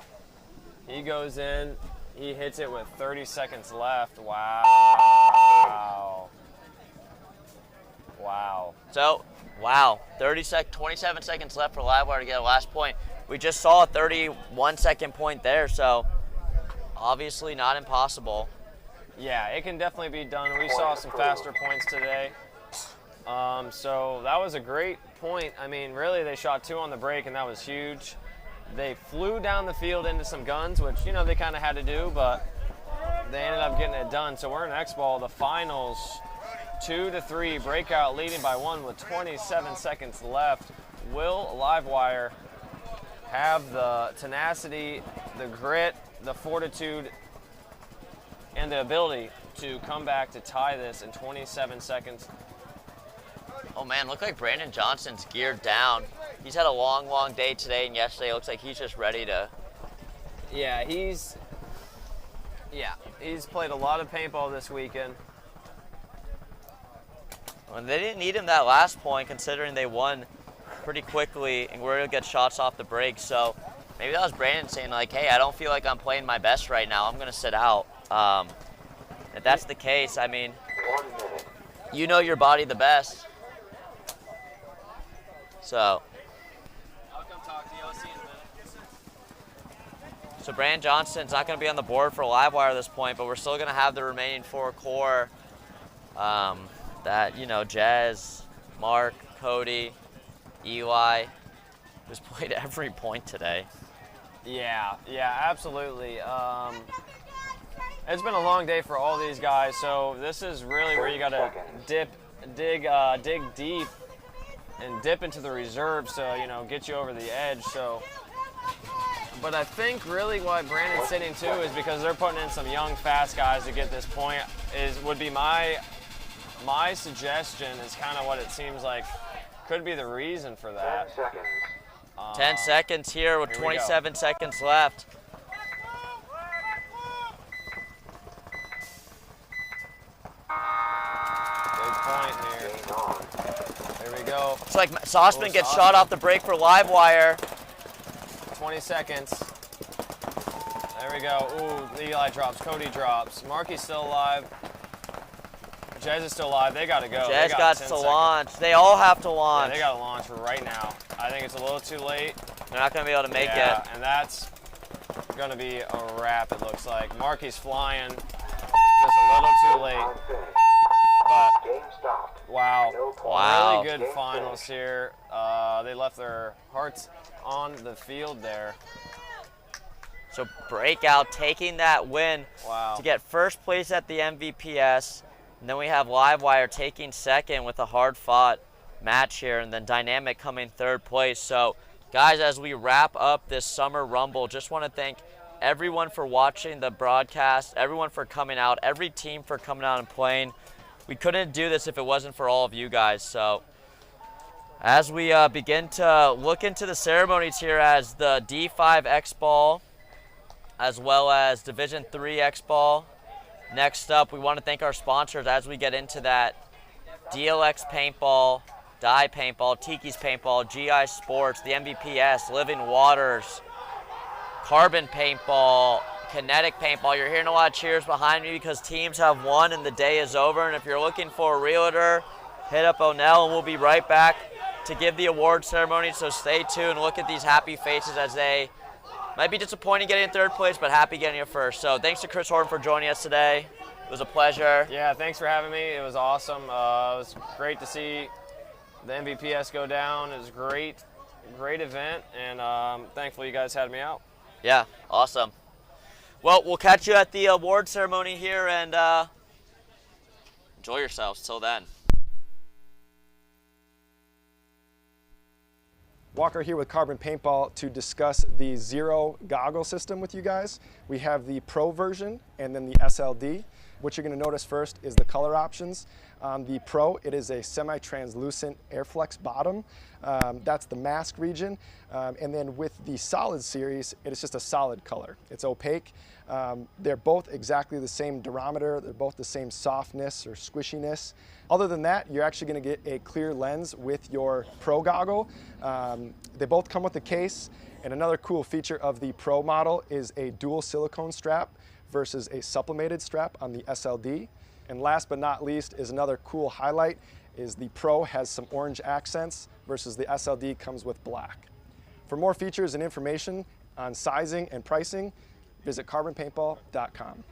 He goes in. He hits it with 30 seconds left. Wow. Wow. So, 27 seconds left for Livewire to get a last point. We just saw a 31-second point there, so obviously not impossible. Yeah, it can definitely be done. We saw some faster points today. So that was a great point. I mean, really, they shot 2 on the break, and that was huge. They flew down the field into some guns, which, they kind of had to do, but they ended up getting it done. So we're in X-Ball, the finals, 2-3, Breakout leading by 1 with 27 seconds left. Will Livewire have the tenacity, the grit, the fortitude, and the ability to come back to tie this in 27 seconds? Oh man, look like Brandon Johnson's geared down. He's had a long, long day today and yesterday. It looks like he's just ready to. Yeah, Yeah, he's played a lot of paintball this weekend. And they didn't need him that last point, considering they won pretty quickly and were able to get shots off the break. So maybe that was Brandon saying, like, hey, I don't feel like I'm playing my best right now. I'm going to sit out. If that's the case, I mean, you know your body the best. So. I'll come talk to you. I'll see you in a minute. So Brandon Johnston's not going to be on the board for Livewire at this point, but we're still going to have the remaining 4 core that, you know, Jez, Mark, Cody, Eli, who's played every point today. Yeah, absolutely. It's been a long day for all these guys, so this is really where you got to dig deep and dip into the reserves to, you know, get you over the edge. So, but I think really why Brandon's sitting too is because they're putting in some young, fast guys to get this point. Would be my suggestion is kind of what it seems like could be the reason for that. 10 seconds. 10 seconds here with 27 seconds left. Big point here. There we go. It's like Sauceman gets shot off the break for Livewire. 20 seconds. There we go. Ooh, Eli drops. Cody drops. Marky's still alive. Jez is still alive. They got to go. Jez got to launch. They all have to launch. Yeah, they got to launch right now. I think it's a little too late. They're not going to be able to make it. And that's going to be a wrap, it looks like. Marky's flying. Just a little too late. But, wow. Really good finals here. They left their hearts on the field there. So Breakout taking that win to get first place at the MVPS. And then we have Livewire taking second with a hard-fought match here, and then Dynamic coming third place. So, guys, as we wrap up this Summer Rumble, just want to thank everyone for watching the broadcast, everyone for coming out, every team for coming out and playing. We couldn't do this if it wasn't for all of you guys. So, as we begin to look into the ceremonies here as the D5 X-Ball, as well as Division 3 X-Ball. Next up, we want to thank our sponsors as we get into that. DLX Paintball, Dye Paintball, Tiki's Paintball, GI Sports, the MVPS, Living Waters, Carbon Paintball, Kinetic Paintball. You're hearing a lot of cheers behind me because teams have won and the day is over. And if you're looking for a realtor, hit up O'Neill and we'll be right back to give the award ceremony. So stay tuned. Look at these happy faces as they might be disappointed getting in third place, but happy getting it first. So thanks to Chris Horton for joining us today. It was a pleasure. Yeah, thanks for having me. It was awesome. It was great to see the MVPS go down. It was great event, and thankful you guys had me out. Yeah, awesome. Well, we'll catch you at the award ceremony here, and enjoy yourselves till then. Walker here with Carbon Paintball to discuss the Zero goggle system with you guys. We have the Pro version and then the SLD. What you're going to notice first is the color options. On the Pro, it is a semi-translucent Airflex bottom. That's the mask region. And then with the Solid series, it is just a solid color. It's opaque. They're both exactly the same durometer. They're both the same softness or squishiness. Other than that, you're actually going to get a clear lens with your Pro goggle. They both come with a case. And another cool feature of the Pro model is a dual silicone strap versus a sublimated strap on the SLD. And last but not least is another cool highlight is the Pro has some orange accents versus the SLD comes with black. For more features and information on sizing and pricing, visit carbonpaintball.com.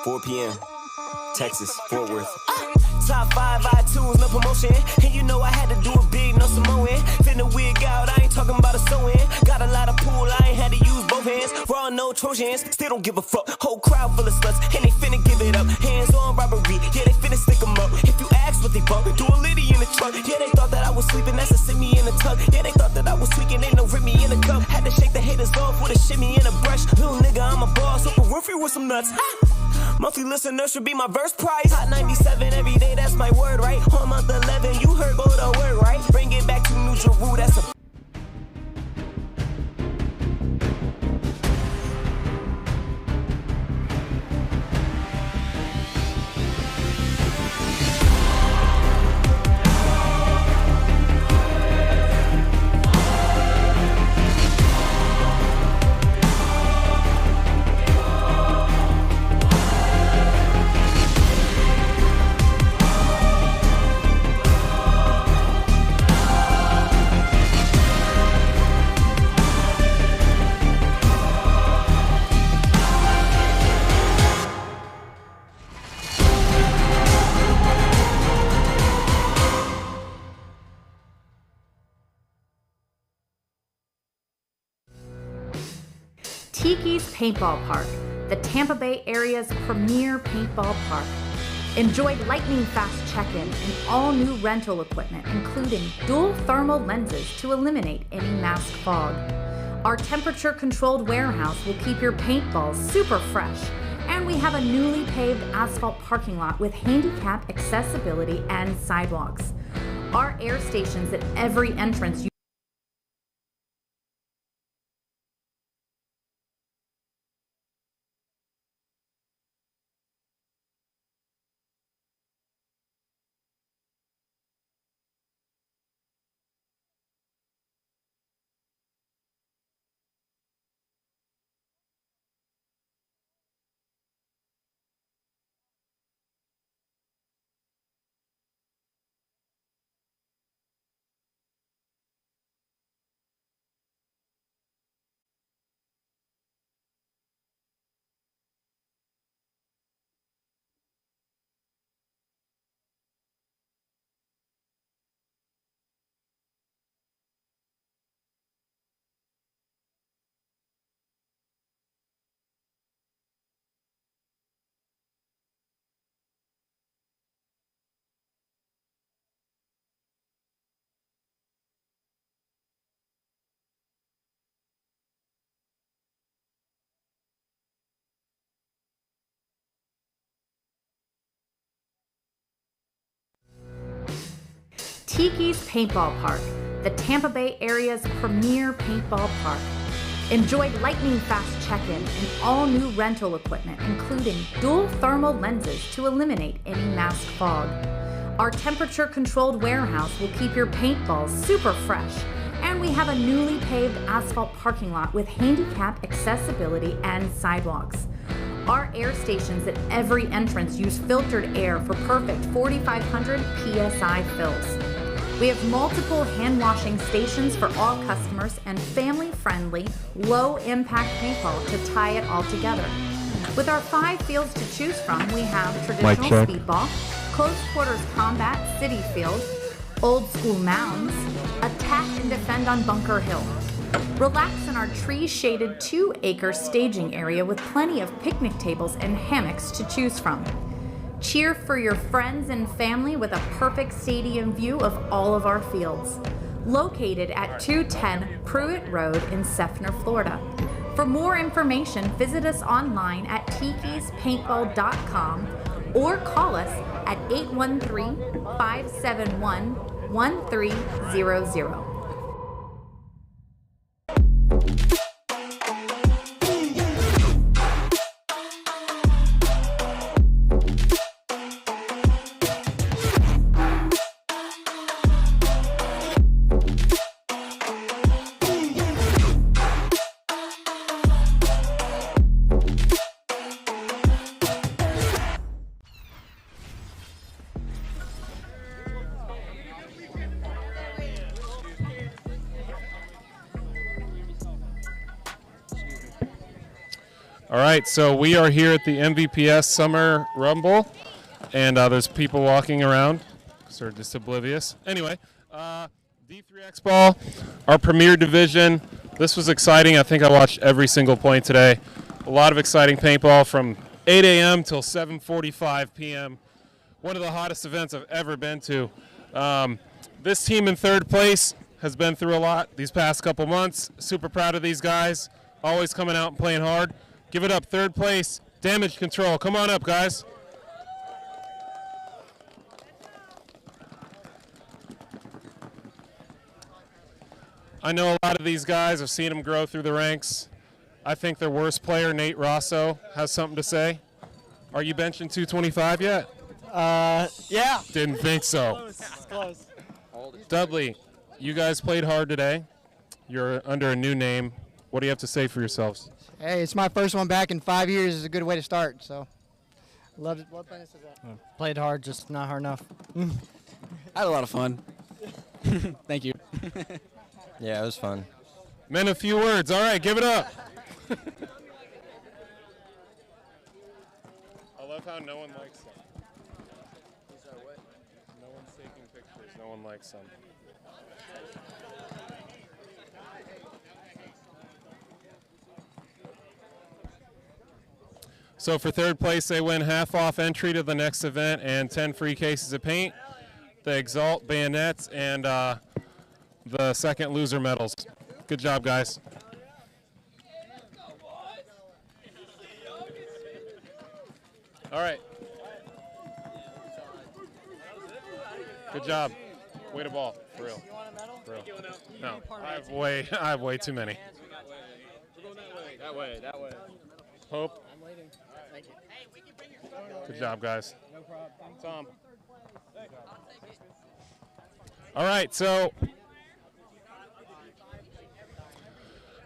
4 p.m. Texas, Fort Worth. Top 5 iTunes, no promotion. And you know I had to do it big, no Samoan. Finna wig out, I ain't talking about a sewing. Got a lot of pool, I ain't had to use both hands. Raw, no Trojans, still don't give a fuck. Whole crowd full of sluts, and they finna give it up. Hands on robbery, yeah, they finna stick 'em up. If you ask what they bump, do a litty in the truck. Yeah, they thought that I was sleeping, that's a sit me in the tuck. Yeah, they thought that I was tweaking, ain't no rip me in the cup. Had to shake the haters off with a shimmy and a brush. Little nigga, I'm a boss, Oprah Winfrey with some nuts. Monthly listeners should be my verse price. Hot 97 every day, that's my word, right? On month 11, you heard go to work, right? Bring it back to New Jeru, that's a Tiki's Paintball Park, the Tampa Bay area's premier paintball park. Enjoy lightning-fast check-in and all-new rental equipment, including dual thermal lenses to eliminate any mask fog. Our temperature-controlled warehouse will keep your paintballs super fresh, and we have a newly paved asphalt parking lot with handicap accessibility and sidewalks. Our air stations at every entrance Tiki's Paintball Park, the Tampa Bay area's premier paintball park. Enjoy lightning-fast check-in and all-new rental equipment, including dual thermal lenses to eliminate any mask fog. Our temperature-controlled warehouse will keep your paintballs super fresh, and we have a newly paved asphalt parking lot with handicap accessibility and sidewalks. Our air stations at every entrance use filtered air for perfect 4,500 PSI fills. We have multiple hand washing stations for all customers and family-friendly, low-impact paintball to tie it all together. With our 5 fields to choose from, we have traditional speedball, close quarters combat, city field, old school mounds, attack and defend on Bunker Hill. Relax in our tree-shaded 2-acre staging area with plenty of picnic tables and hammocks to choose from. Cheer for your friends and family with a perfect stadium view of all of our fields. Located at 210 Pruitt Road in Seffner, Florida. For more information, visit us online at tikispaintball.com or call us at 813-571-1300. All right, so we are here at the MVPS Summer Rumble, and there's people walking around, so they're just oblivious. Anyway, D3X Ball, our premier division. This was exciting. I think I watched every single point today. A lot of exciting paintball from 8 a.m. till 7:45 p.m. One of the hottest events I've ever been to. This team in third place has been through a lot these past couple months. Super proud of these guys. Always coming out and playing hard. Give it up, third place, Damage Control. Come on up, guys. I know a lot of these guys. I've seen them grow through the ranks. I think their worst player, Nate Rosso, has something to say. Are you benching 225 yet? Yeah. Didn't think so. It's close. Dudley, you guys played hard today. You're under a new name. What do you have to say for yourselves? Hey, it's my first one back in 5 years. It's a good way to start. So, love playing this event. Played hard, just not hard enough. I had a lot of fun. Thank you. Yeah, it was fun. Men, a few words. All right, give it up. I love how no one likes them. No one's taking pictures. No one likes them. So for third place, they win half off entry to the next event and 10 free cases of paint, the Exalt bayonets, and the second loser medals. Good job, guys. All right. Good job. Way to ball, for real. For real. No, I have way too many. That way. Hope. I'm waiting. Thank you. Good job, guys. No problem. Tom. All right, so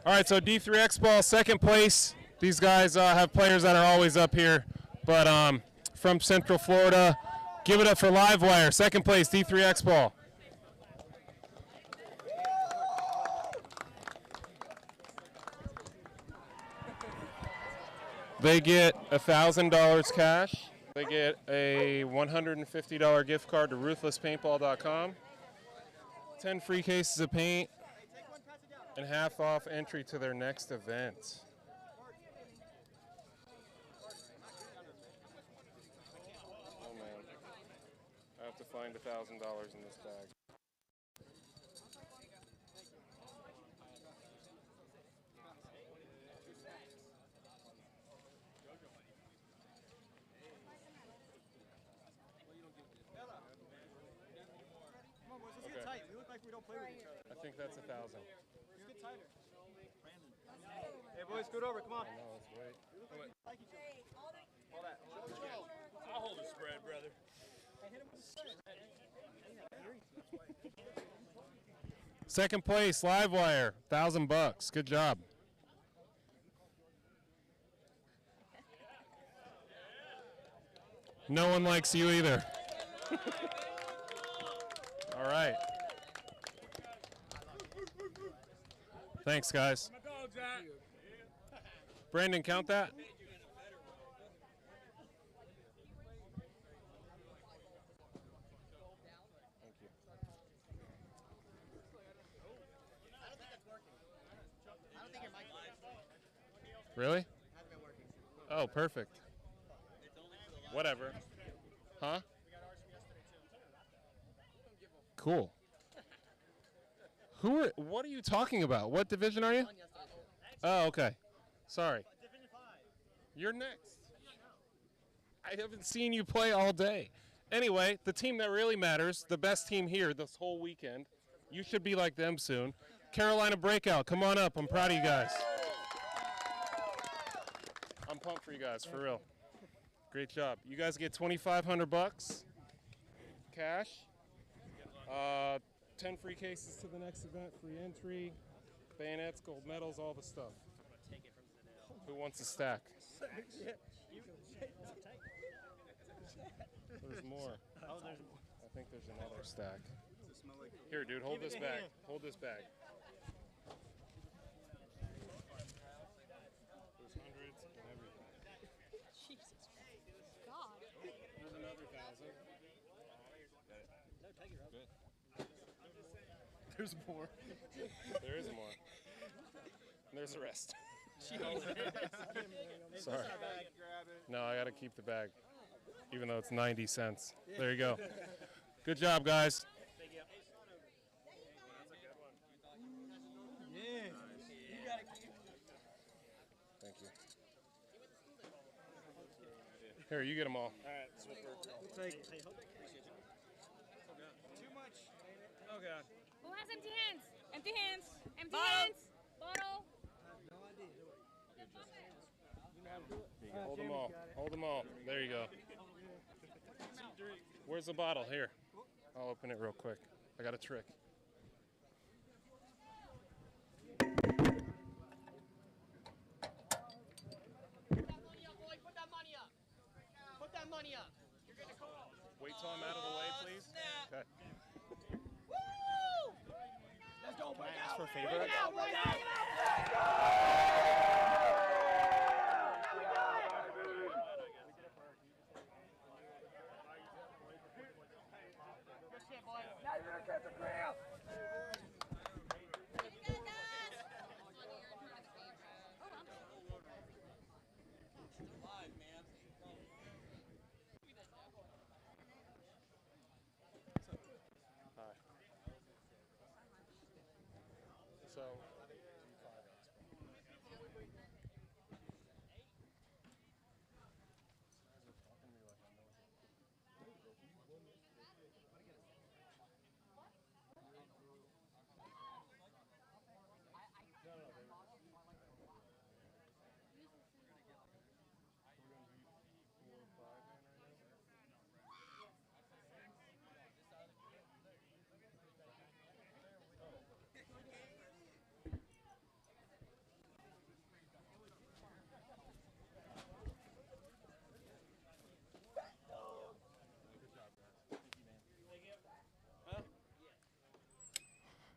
D3X Ball, second place. These guys have players that are always up here, but from Central Florida. Give it up for Livewire, second place, D3X Ball. They get $1,000 cash. They get a $150 gift card to ruthlesspaintball.com, 10 free cases of paint, and half off entry to their next event. Oh man, I have to find $1,000 in this bag. Okay. We look like we don't play with each other. I think that's 1,000. Let's get tighter. Hey, boys, scoot over. Come on. No, let's wait. Like each other. All that. I'll hold the spread, brother. Hey, hit him with the spread. Second place, Livewire, $1,000. Good job. No one likes you either. All right. Thanks, guys. Brandon, count that. Really? Oh, perfect. Whatever. Huh? Cool. What are you talking about? What division are you? Oh, okay. Sorry. You're next. I haven't seen you play all day. Anyway, the team that really matters, the best team here this whole weekend. You should be like them soon. Carolina Breakout, come on up. I'm proud of you guys. I'm pumped for you guys, for real. Great job. You guys get $2,500 cash. 10 free cases to the next event, free entry, bayonets, gold medals, all the stuff. Who wants a stack? There's more. I think there's another stack. Here, dude, hold this bag. Hold this bag. There's hundreds and Good. There's more. There is more. And there's the rest. Sorry. No, I got to keep the bag, even though it's 90 cents. There you go. Good job, guys. Thank you. That's a good one. Yeah. You got to keep. Thank you. Here, you get them all. All right, Swiffer. Take it. Too much. Oh, God. Who has empty hands? Empty hands. Empty Bottle. hands. Bottle. No idea. Hold them all. Hold them all. There you go. Where's the bottle? Here. I'll open it real quick. I got a trick. Put that money up. Put that money up. You're going to call. Wait till I'm out of the way, please. Okay. Woo! Let's go. Break out. For a favor? Break out. Break out. Good shit, boys. Now you're going to catch a cramp. Live, man. Hi. So.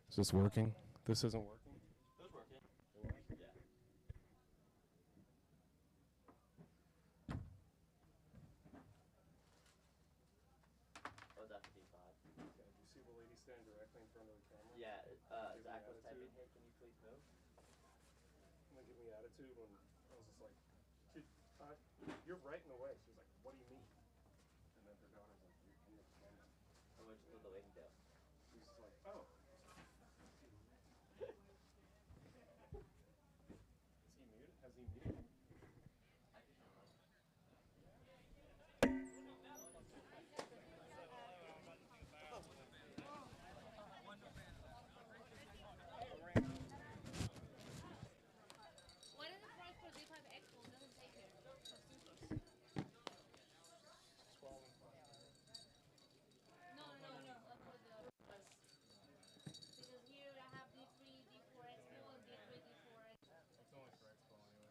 Is this working? This isn't working? It was working. Yeah. Oh, that's D5. Do you see the lady stand directly in front of the camera? Yeah, Give me Zach was attitude. typing, hey, can you please move? And then give me attitude when I was just like, you're right in the way. She was like, what do you mean? And then her daughter's like, you're in the camera. How much did the lady do? She's just like, oh. Is he muted? Has he muted him? What is the price for D5 Expo? Doesn't say here. No. For the price. Because here I have D3, D4 Expo, and D3, D4 Expo. It's only for Expo anyway.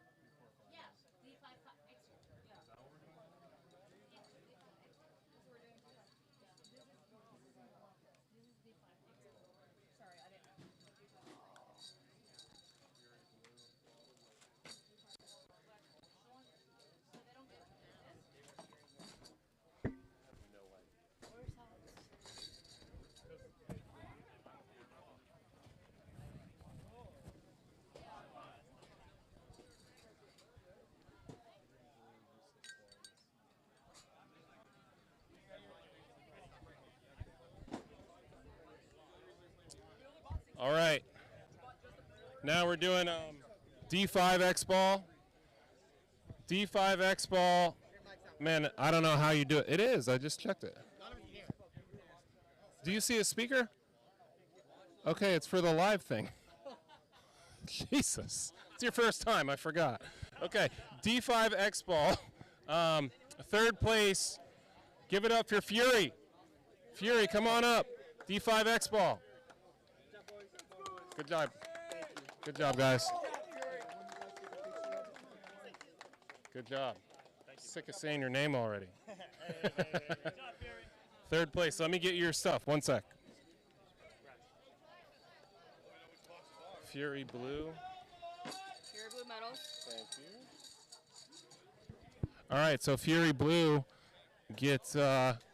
Yeah, D5 Expo. Yeah. Is that what we're doing? Yeah, D5 Expo. That's what we're doing today. Yeah. This is D5 Expo. Sorry, I didn't. So they don't get this? No way. Where's Alex? All right. Now we're doing D5 X ball. D5 X ball. Man, I don't know how you do it. It is. I just checked it. Do you see a speaker? Okay, it's for the live thing. Jesus. It's your first time. I forgot. Okay, D5 X ball. Third place. Give it up for Fury. Fury, come on up. D5 X ball. Good job. Good job, guys. Good job. Sick of saying your name already. Third place. Let me get your stuff. 1 sec. Fury Blue. Fury Blue medals. Thank you. All right, so Fury Blue gets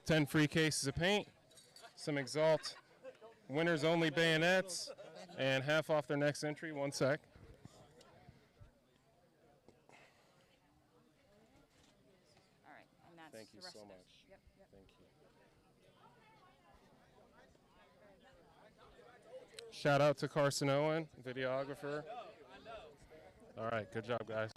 10 free cases of paint, some Exalt winners only bayonets, and half off their next entry. 1 sec. All right, and that's Thank you the rest so of it. much. Yep, yep. Thank you. Shout out to Carson Owen, videographer. All right, good job, guys.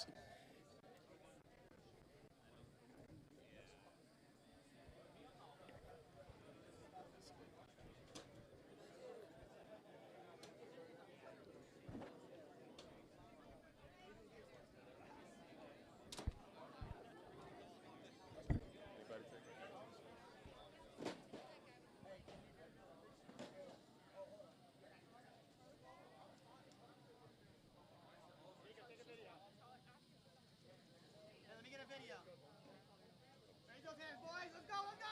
Let me get a video. Raise those hands, boys. Let's go, let's go.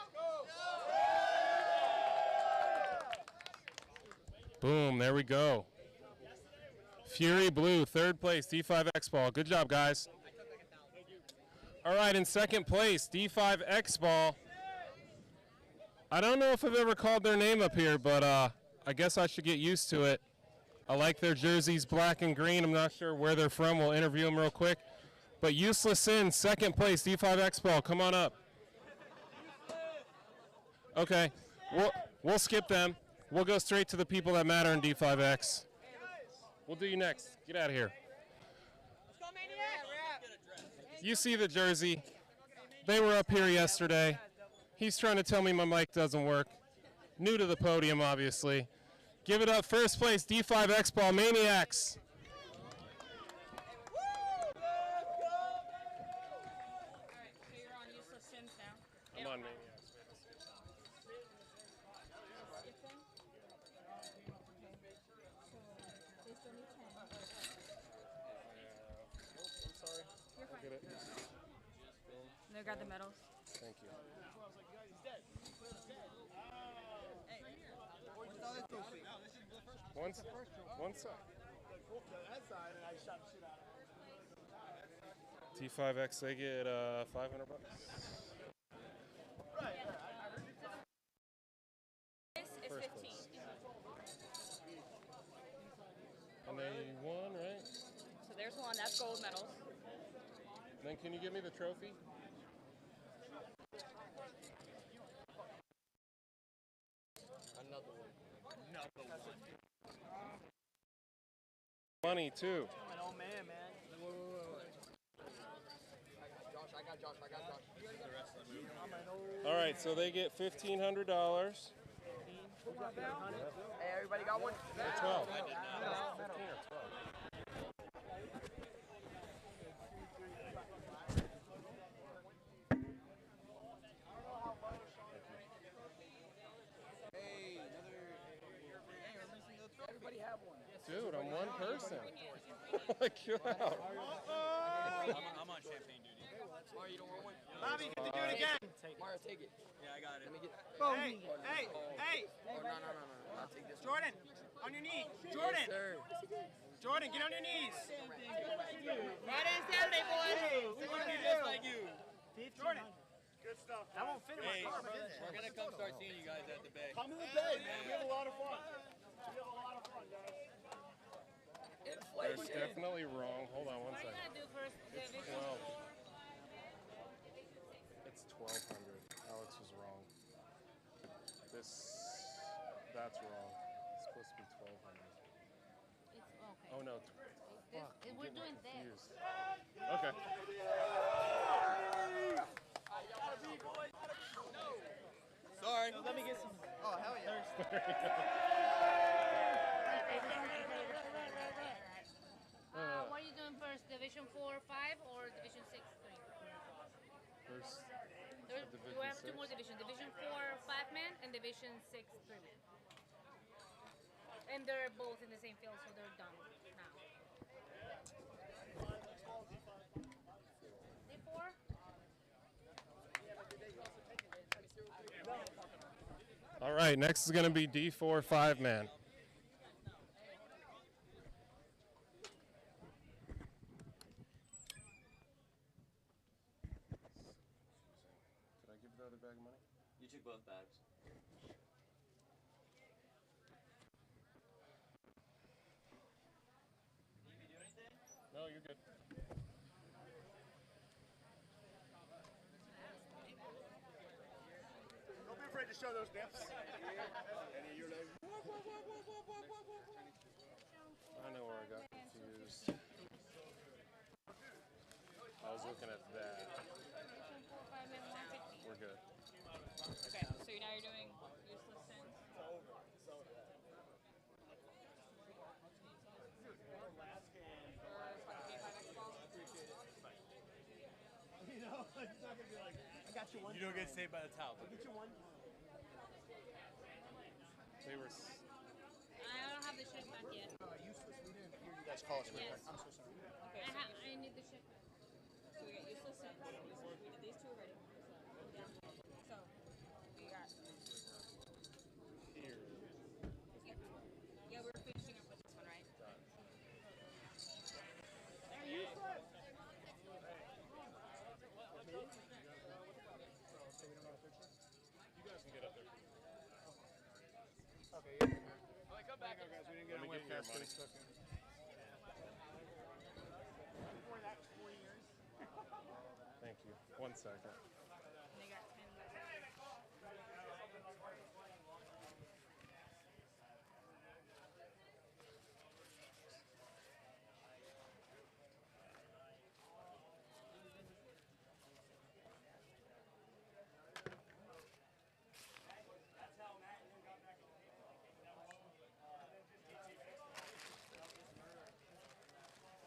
Boom, there we go. Fury Blue, 3rd place, D5X Ball. Good job, guys. All right, in 2nd place, D5X Ball. I don't know if I've ever called their name up here, but I guess I should get used to it. I like their jerseys, black and green. I'm not sure where they're from. We'll interview them real quick. But Useless Sin, 2nd place, D5X Ball. Come on up. Okay, we'll skip them. We'll go straight to the people that matter in D5X. We'll do you next. Get out of here. You see the jersey. They were up here yesterday. He's trying to tell me my mic doesn't work. New to the podium, obviously. Give it up, 1st place, D5X Ball Maniacs. I'm on Maniacs. I'm sorry. You're fine. I'll get it. They got the medals. Thank you. One sec. T5X, they get $500. This is First 15. place. And they won, right? So there's one. That's gold medals. Then can you give me the trophy? Another one. Another one. Money, too. I'm an old man, man. I got Josh. All right, so they get $1,500. Hey, everybody got one? 12. 15 or 12. Everybody have one. Dude, I'm one person. Like, you out. I'm on champagne duty. Mario, you don't want one? Bobby, get to do it again. Mario, take it. Yeah, I got it. Let me get. Hey. Oh, no. I'll take this Jordan, on your knee. Jordan. Yes, sir. Jordan, get on your knees. Friday and Saturday, boys. We want to be just like you. Jordan. Good stuff. That won't fit in my car, but we're going to come start seeing you guys at the bay. Come to the bay, man. We have a lot of fun. Guys. That's definitely wrong. Hold on one second. It's 12. It's 1,200. Alex was wrong. That's wrong. It's supposed to be 1,200. It's okay. Oh no. We're doing that. Confused. Okay. Sorry. So let me get some. Oh, hell yeah. What are you doing first? Division 4, 5 or Division 6, 3? First. You have two more divisions. Division 4, 5-man and Division 6, 3-man. And they're both in the same field, so they're done now. D4? All right, next is going to be D4 5-man. Did I give you the other bag of money? You check both bags. Need me to do anything? No, you're good. Don't be afraid to show those nips. And you're like, I know where I got confused. I was looking at that. We're good. Okay, so now you're doing useless sins. you know, it's not gonna be like, I got you one. You don't get saved by the towel. I get you one. They were. I don't have the ship back yet. Useless. We didn't hear you guys call us. Yes. I'm so sorry. Okay, I need the ship back. so we got useless sins. We did these two already. So we got. Here. Yeah, we're finishing up with this one, right? They're useless. You guys can get up there. Okay, yeah. Oh, wait, come back. Guys, we didn't Let get me on get your webcast. money. Before that, 20 years. Thank you. 1 second. And they got 10 left.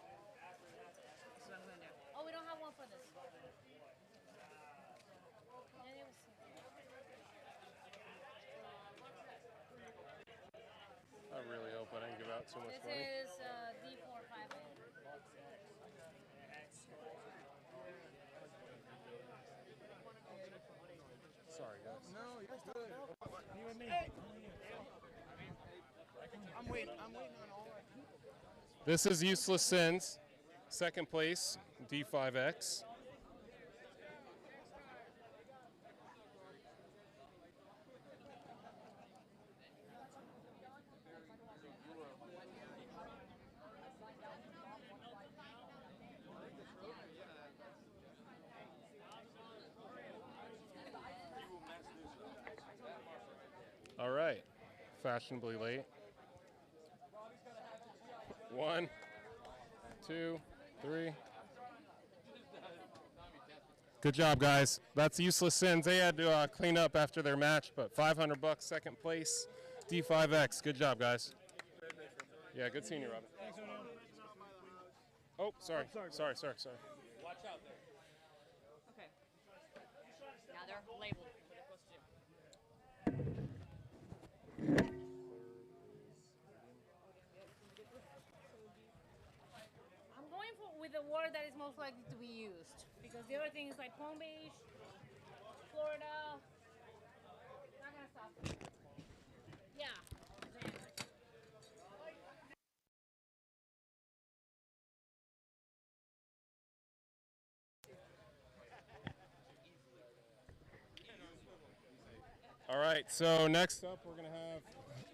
That's what I'm gonna do. Oh, we don't have one for this. Yeah, it was. I really hope I didn't give out too much This money. is D458. Sorry, guys. No, you're good. You and me. Hey. I'm waiting on all our people. This is Useless Sins. Second place, D5X. All right, fashionably late. 1, 2, 3. Good job, guys. That's Useless Sins. They had to clean up after their match, but $500 second place. D5X. Good job, guys. Yeah, good seeing you, Robin. Oh, sorry. Sorry. Watch out there. Okay. Now they're labeled. What they're supposed to do. I'm going with the word that is most likely to be used because the other thing is like Palm Beach, Florida. Not gonna stop. Yeah. All right, so next up we're going to have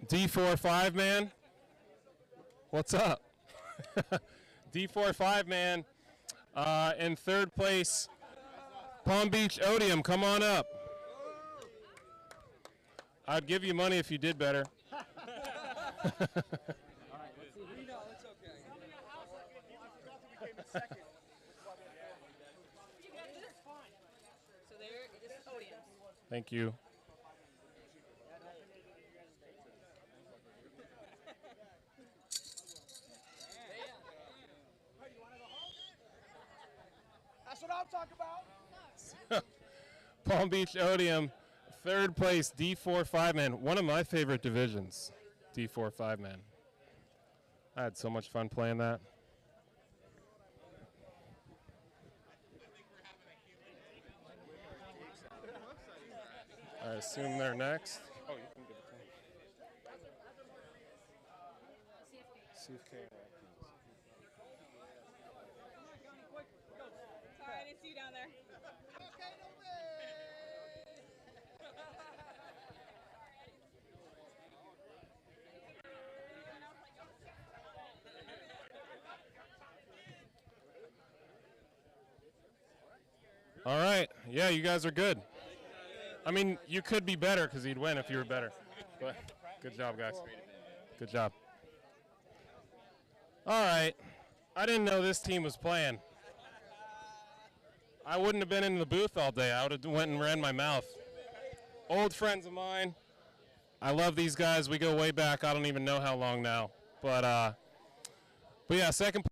D45 Man. What's up? D45 Man. In third place, Palm Beach Odium. Come on up. I'd give you money if you did better. All right, let's see. No, it's okay. You got this. Fine. So there, this is Odium's. Thank you. That's what I'm talking about. Palm Beach Odium, third place, D45 Man. One of my favorite divisions, D45 Man. I had so much fun playing that. I assume they're next. Oh, you can give it to me. CFK. Sorry, I didn't see you down there. Okay, no way. All right. Yeah, you guys are good. I mean, you could be better because you'd win if you were better. But good job, guys. Good job. All right. I didn't know this team was playing. I wouldn't have been in the booth all day. I would have went and ran my mouth. Old friends of mine. I love these guys. We go way back. I don't even know how long now. But yeah, second.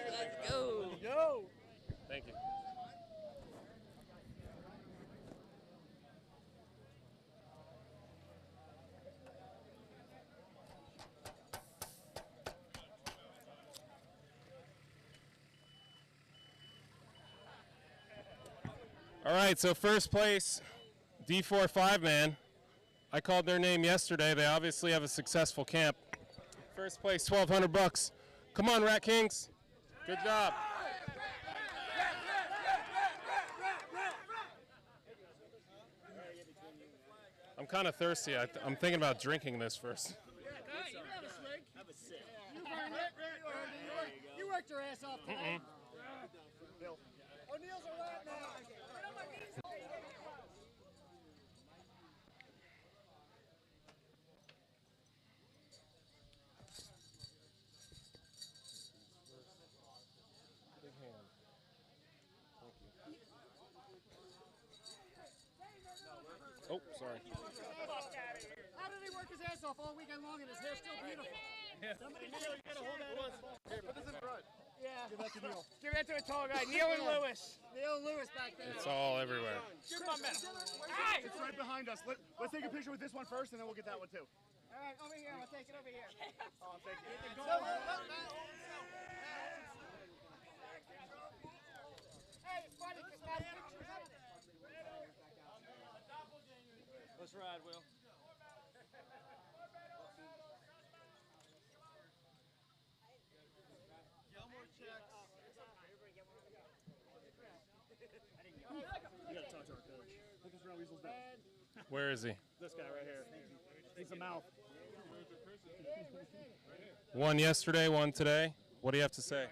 Let's go. Go. Thank you. All right, so first place, D4 5-man. I called their name yesterday. They obviously have a successful camp. First place, $1,200. Come on, Rat Kings. Good job. I'm kind of thirsty. I'm thinking about drinking this first. You worked your ass off today. O'Neill's a rat now. Big hand. Thank you. Oh, sorry. How did he work his ass off all weekend long and his hair's still beautiful? Somebody, Neil, you gotta hold that on. Here, put this in front. Yeah. Give that to Neil. Give that to a tall guy. Neil and Lewis. Neil and Lewis back there. It's all everywhere. Give my medal. Hey! It's right behind us. Let's take a picture with this one first, and then we'll get that one too. All right, over here. We'll take it over here. Oh, I'm taking it. Hey, it's funny because my picture's up there. Let's ride, Will. You gotta talk to our coach. Put this around Weasel's desk. Where is he? This guy right here. He's the mouth. One yesterday, one today. What do you have to say?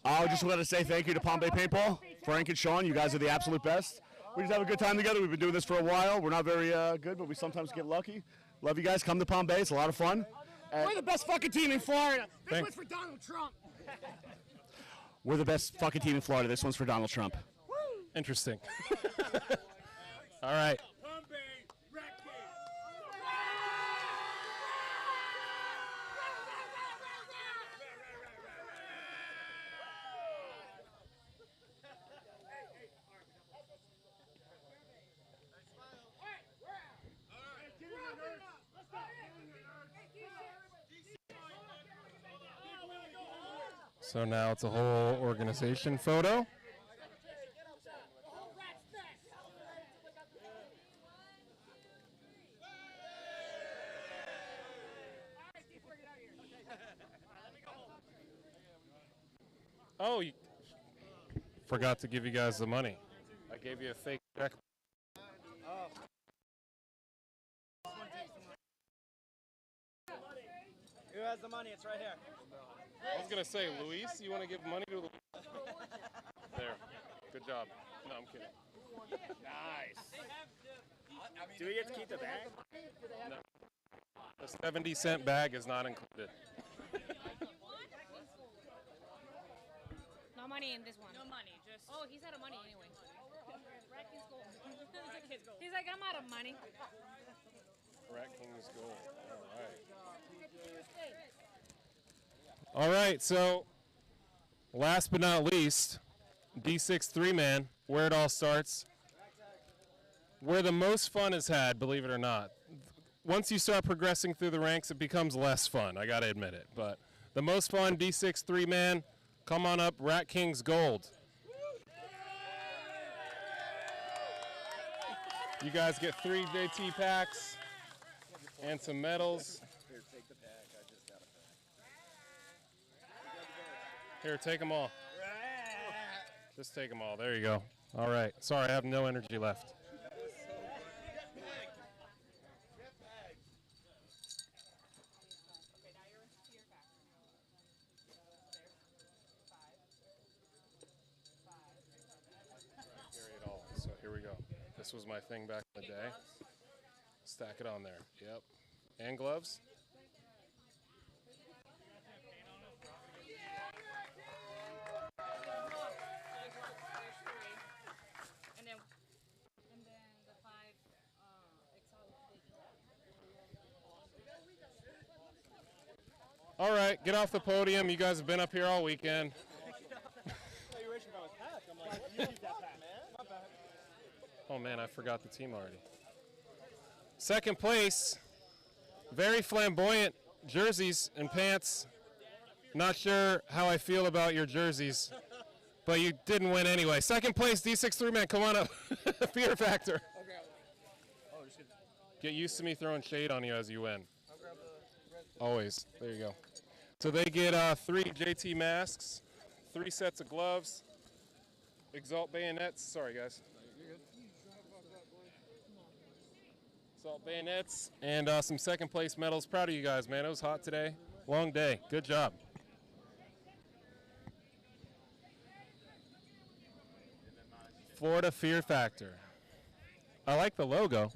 I just want to say thank you to Palm Bay Paintball. Frank and Sean, you guys are the absolute best. We just have a good time together. We've been doing this for a while. We're not very good, but we sometimes get lucky. Love you guys. Come to Palm Bay. It's a lot of fun. We're the best fucking team in Florida. This one's for Donald Trump. We're the best fucking team in Florida. This one's for Donald Trump. Interesting. All right. So now it's a whole organization photo. Oh, forgot to give you guys the money. I gave you a fake check. Oh. Who has the money? It's right here. I was gonna say, Luis, you want to give money to Luis? There. Good job. No, I'm kidding. Nice. Do we get to keep the bag? No. The 70-cent bag is not included. No money in this one. No money, just. Oh, he's out of money anyway. Rat King's gold. Rat King's gold. He's like, I'm out of money. Rat King's gold. All right. All right, so last but not least, D6 3-man, where it all starts. Where the most fun is had, believe it or not. Once you start progressing through the ranks, it becomes less fun, I gotta admit it. But the most fun, D6 3-man, come on up, Rat King's gold. You guys get 3 JT packs and some medals. Here, take the pack. I just got a pack. Here, take them all. Just take them all. There you go. All right. Sorry, I have no energy left. Carry it all. So here we go. This was my thing back in the day. Stack it on there. Yep. And gloves. And then the 5 All right, get off the podium. You guys have been up here all weekend. Oh man, I forgot the team already. Second place, very flamboyant jerseys and pants. Not sure how I feel about your jerseys, but you didn't win anyway. Second place, D6 3-man, come on up. Fear factor. Get used to me throwing shade on you as you win. Always. There you go. So they get 3 JT masks, 3 sets of gloves, Exalt bayonets. Sorry, guys. Exalt bayonets and some second place medals. Proud of you guys, man. It was hot today. Long day. Good job. Florida Fear Factor. I like the logo.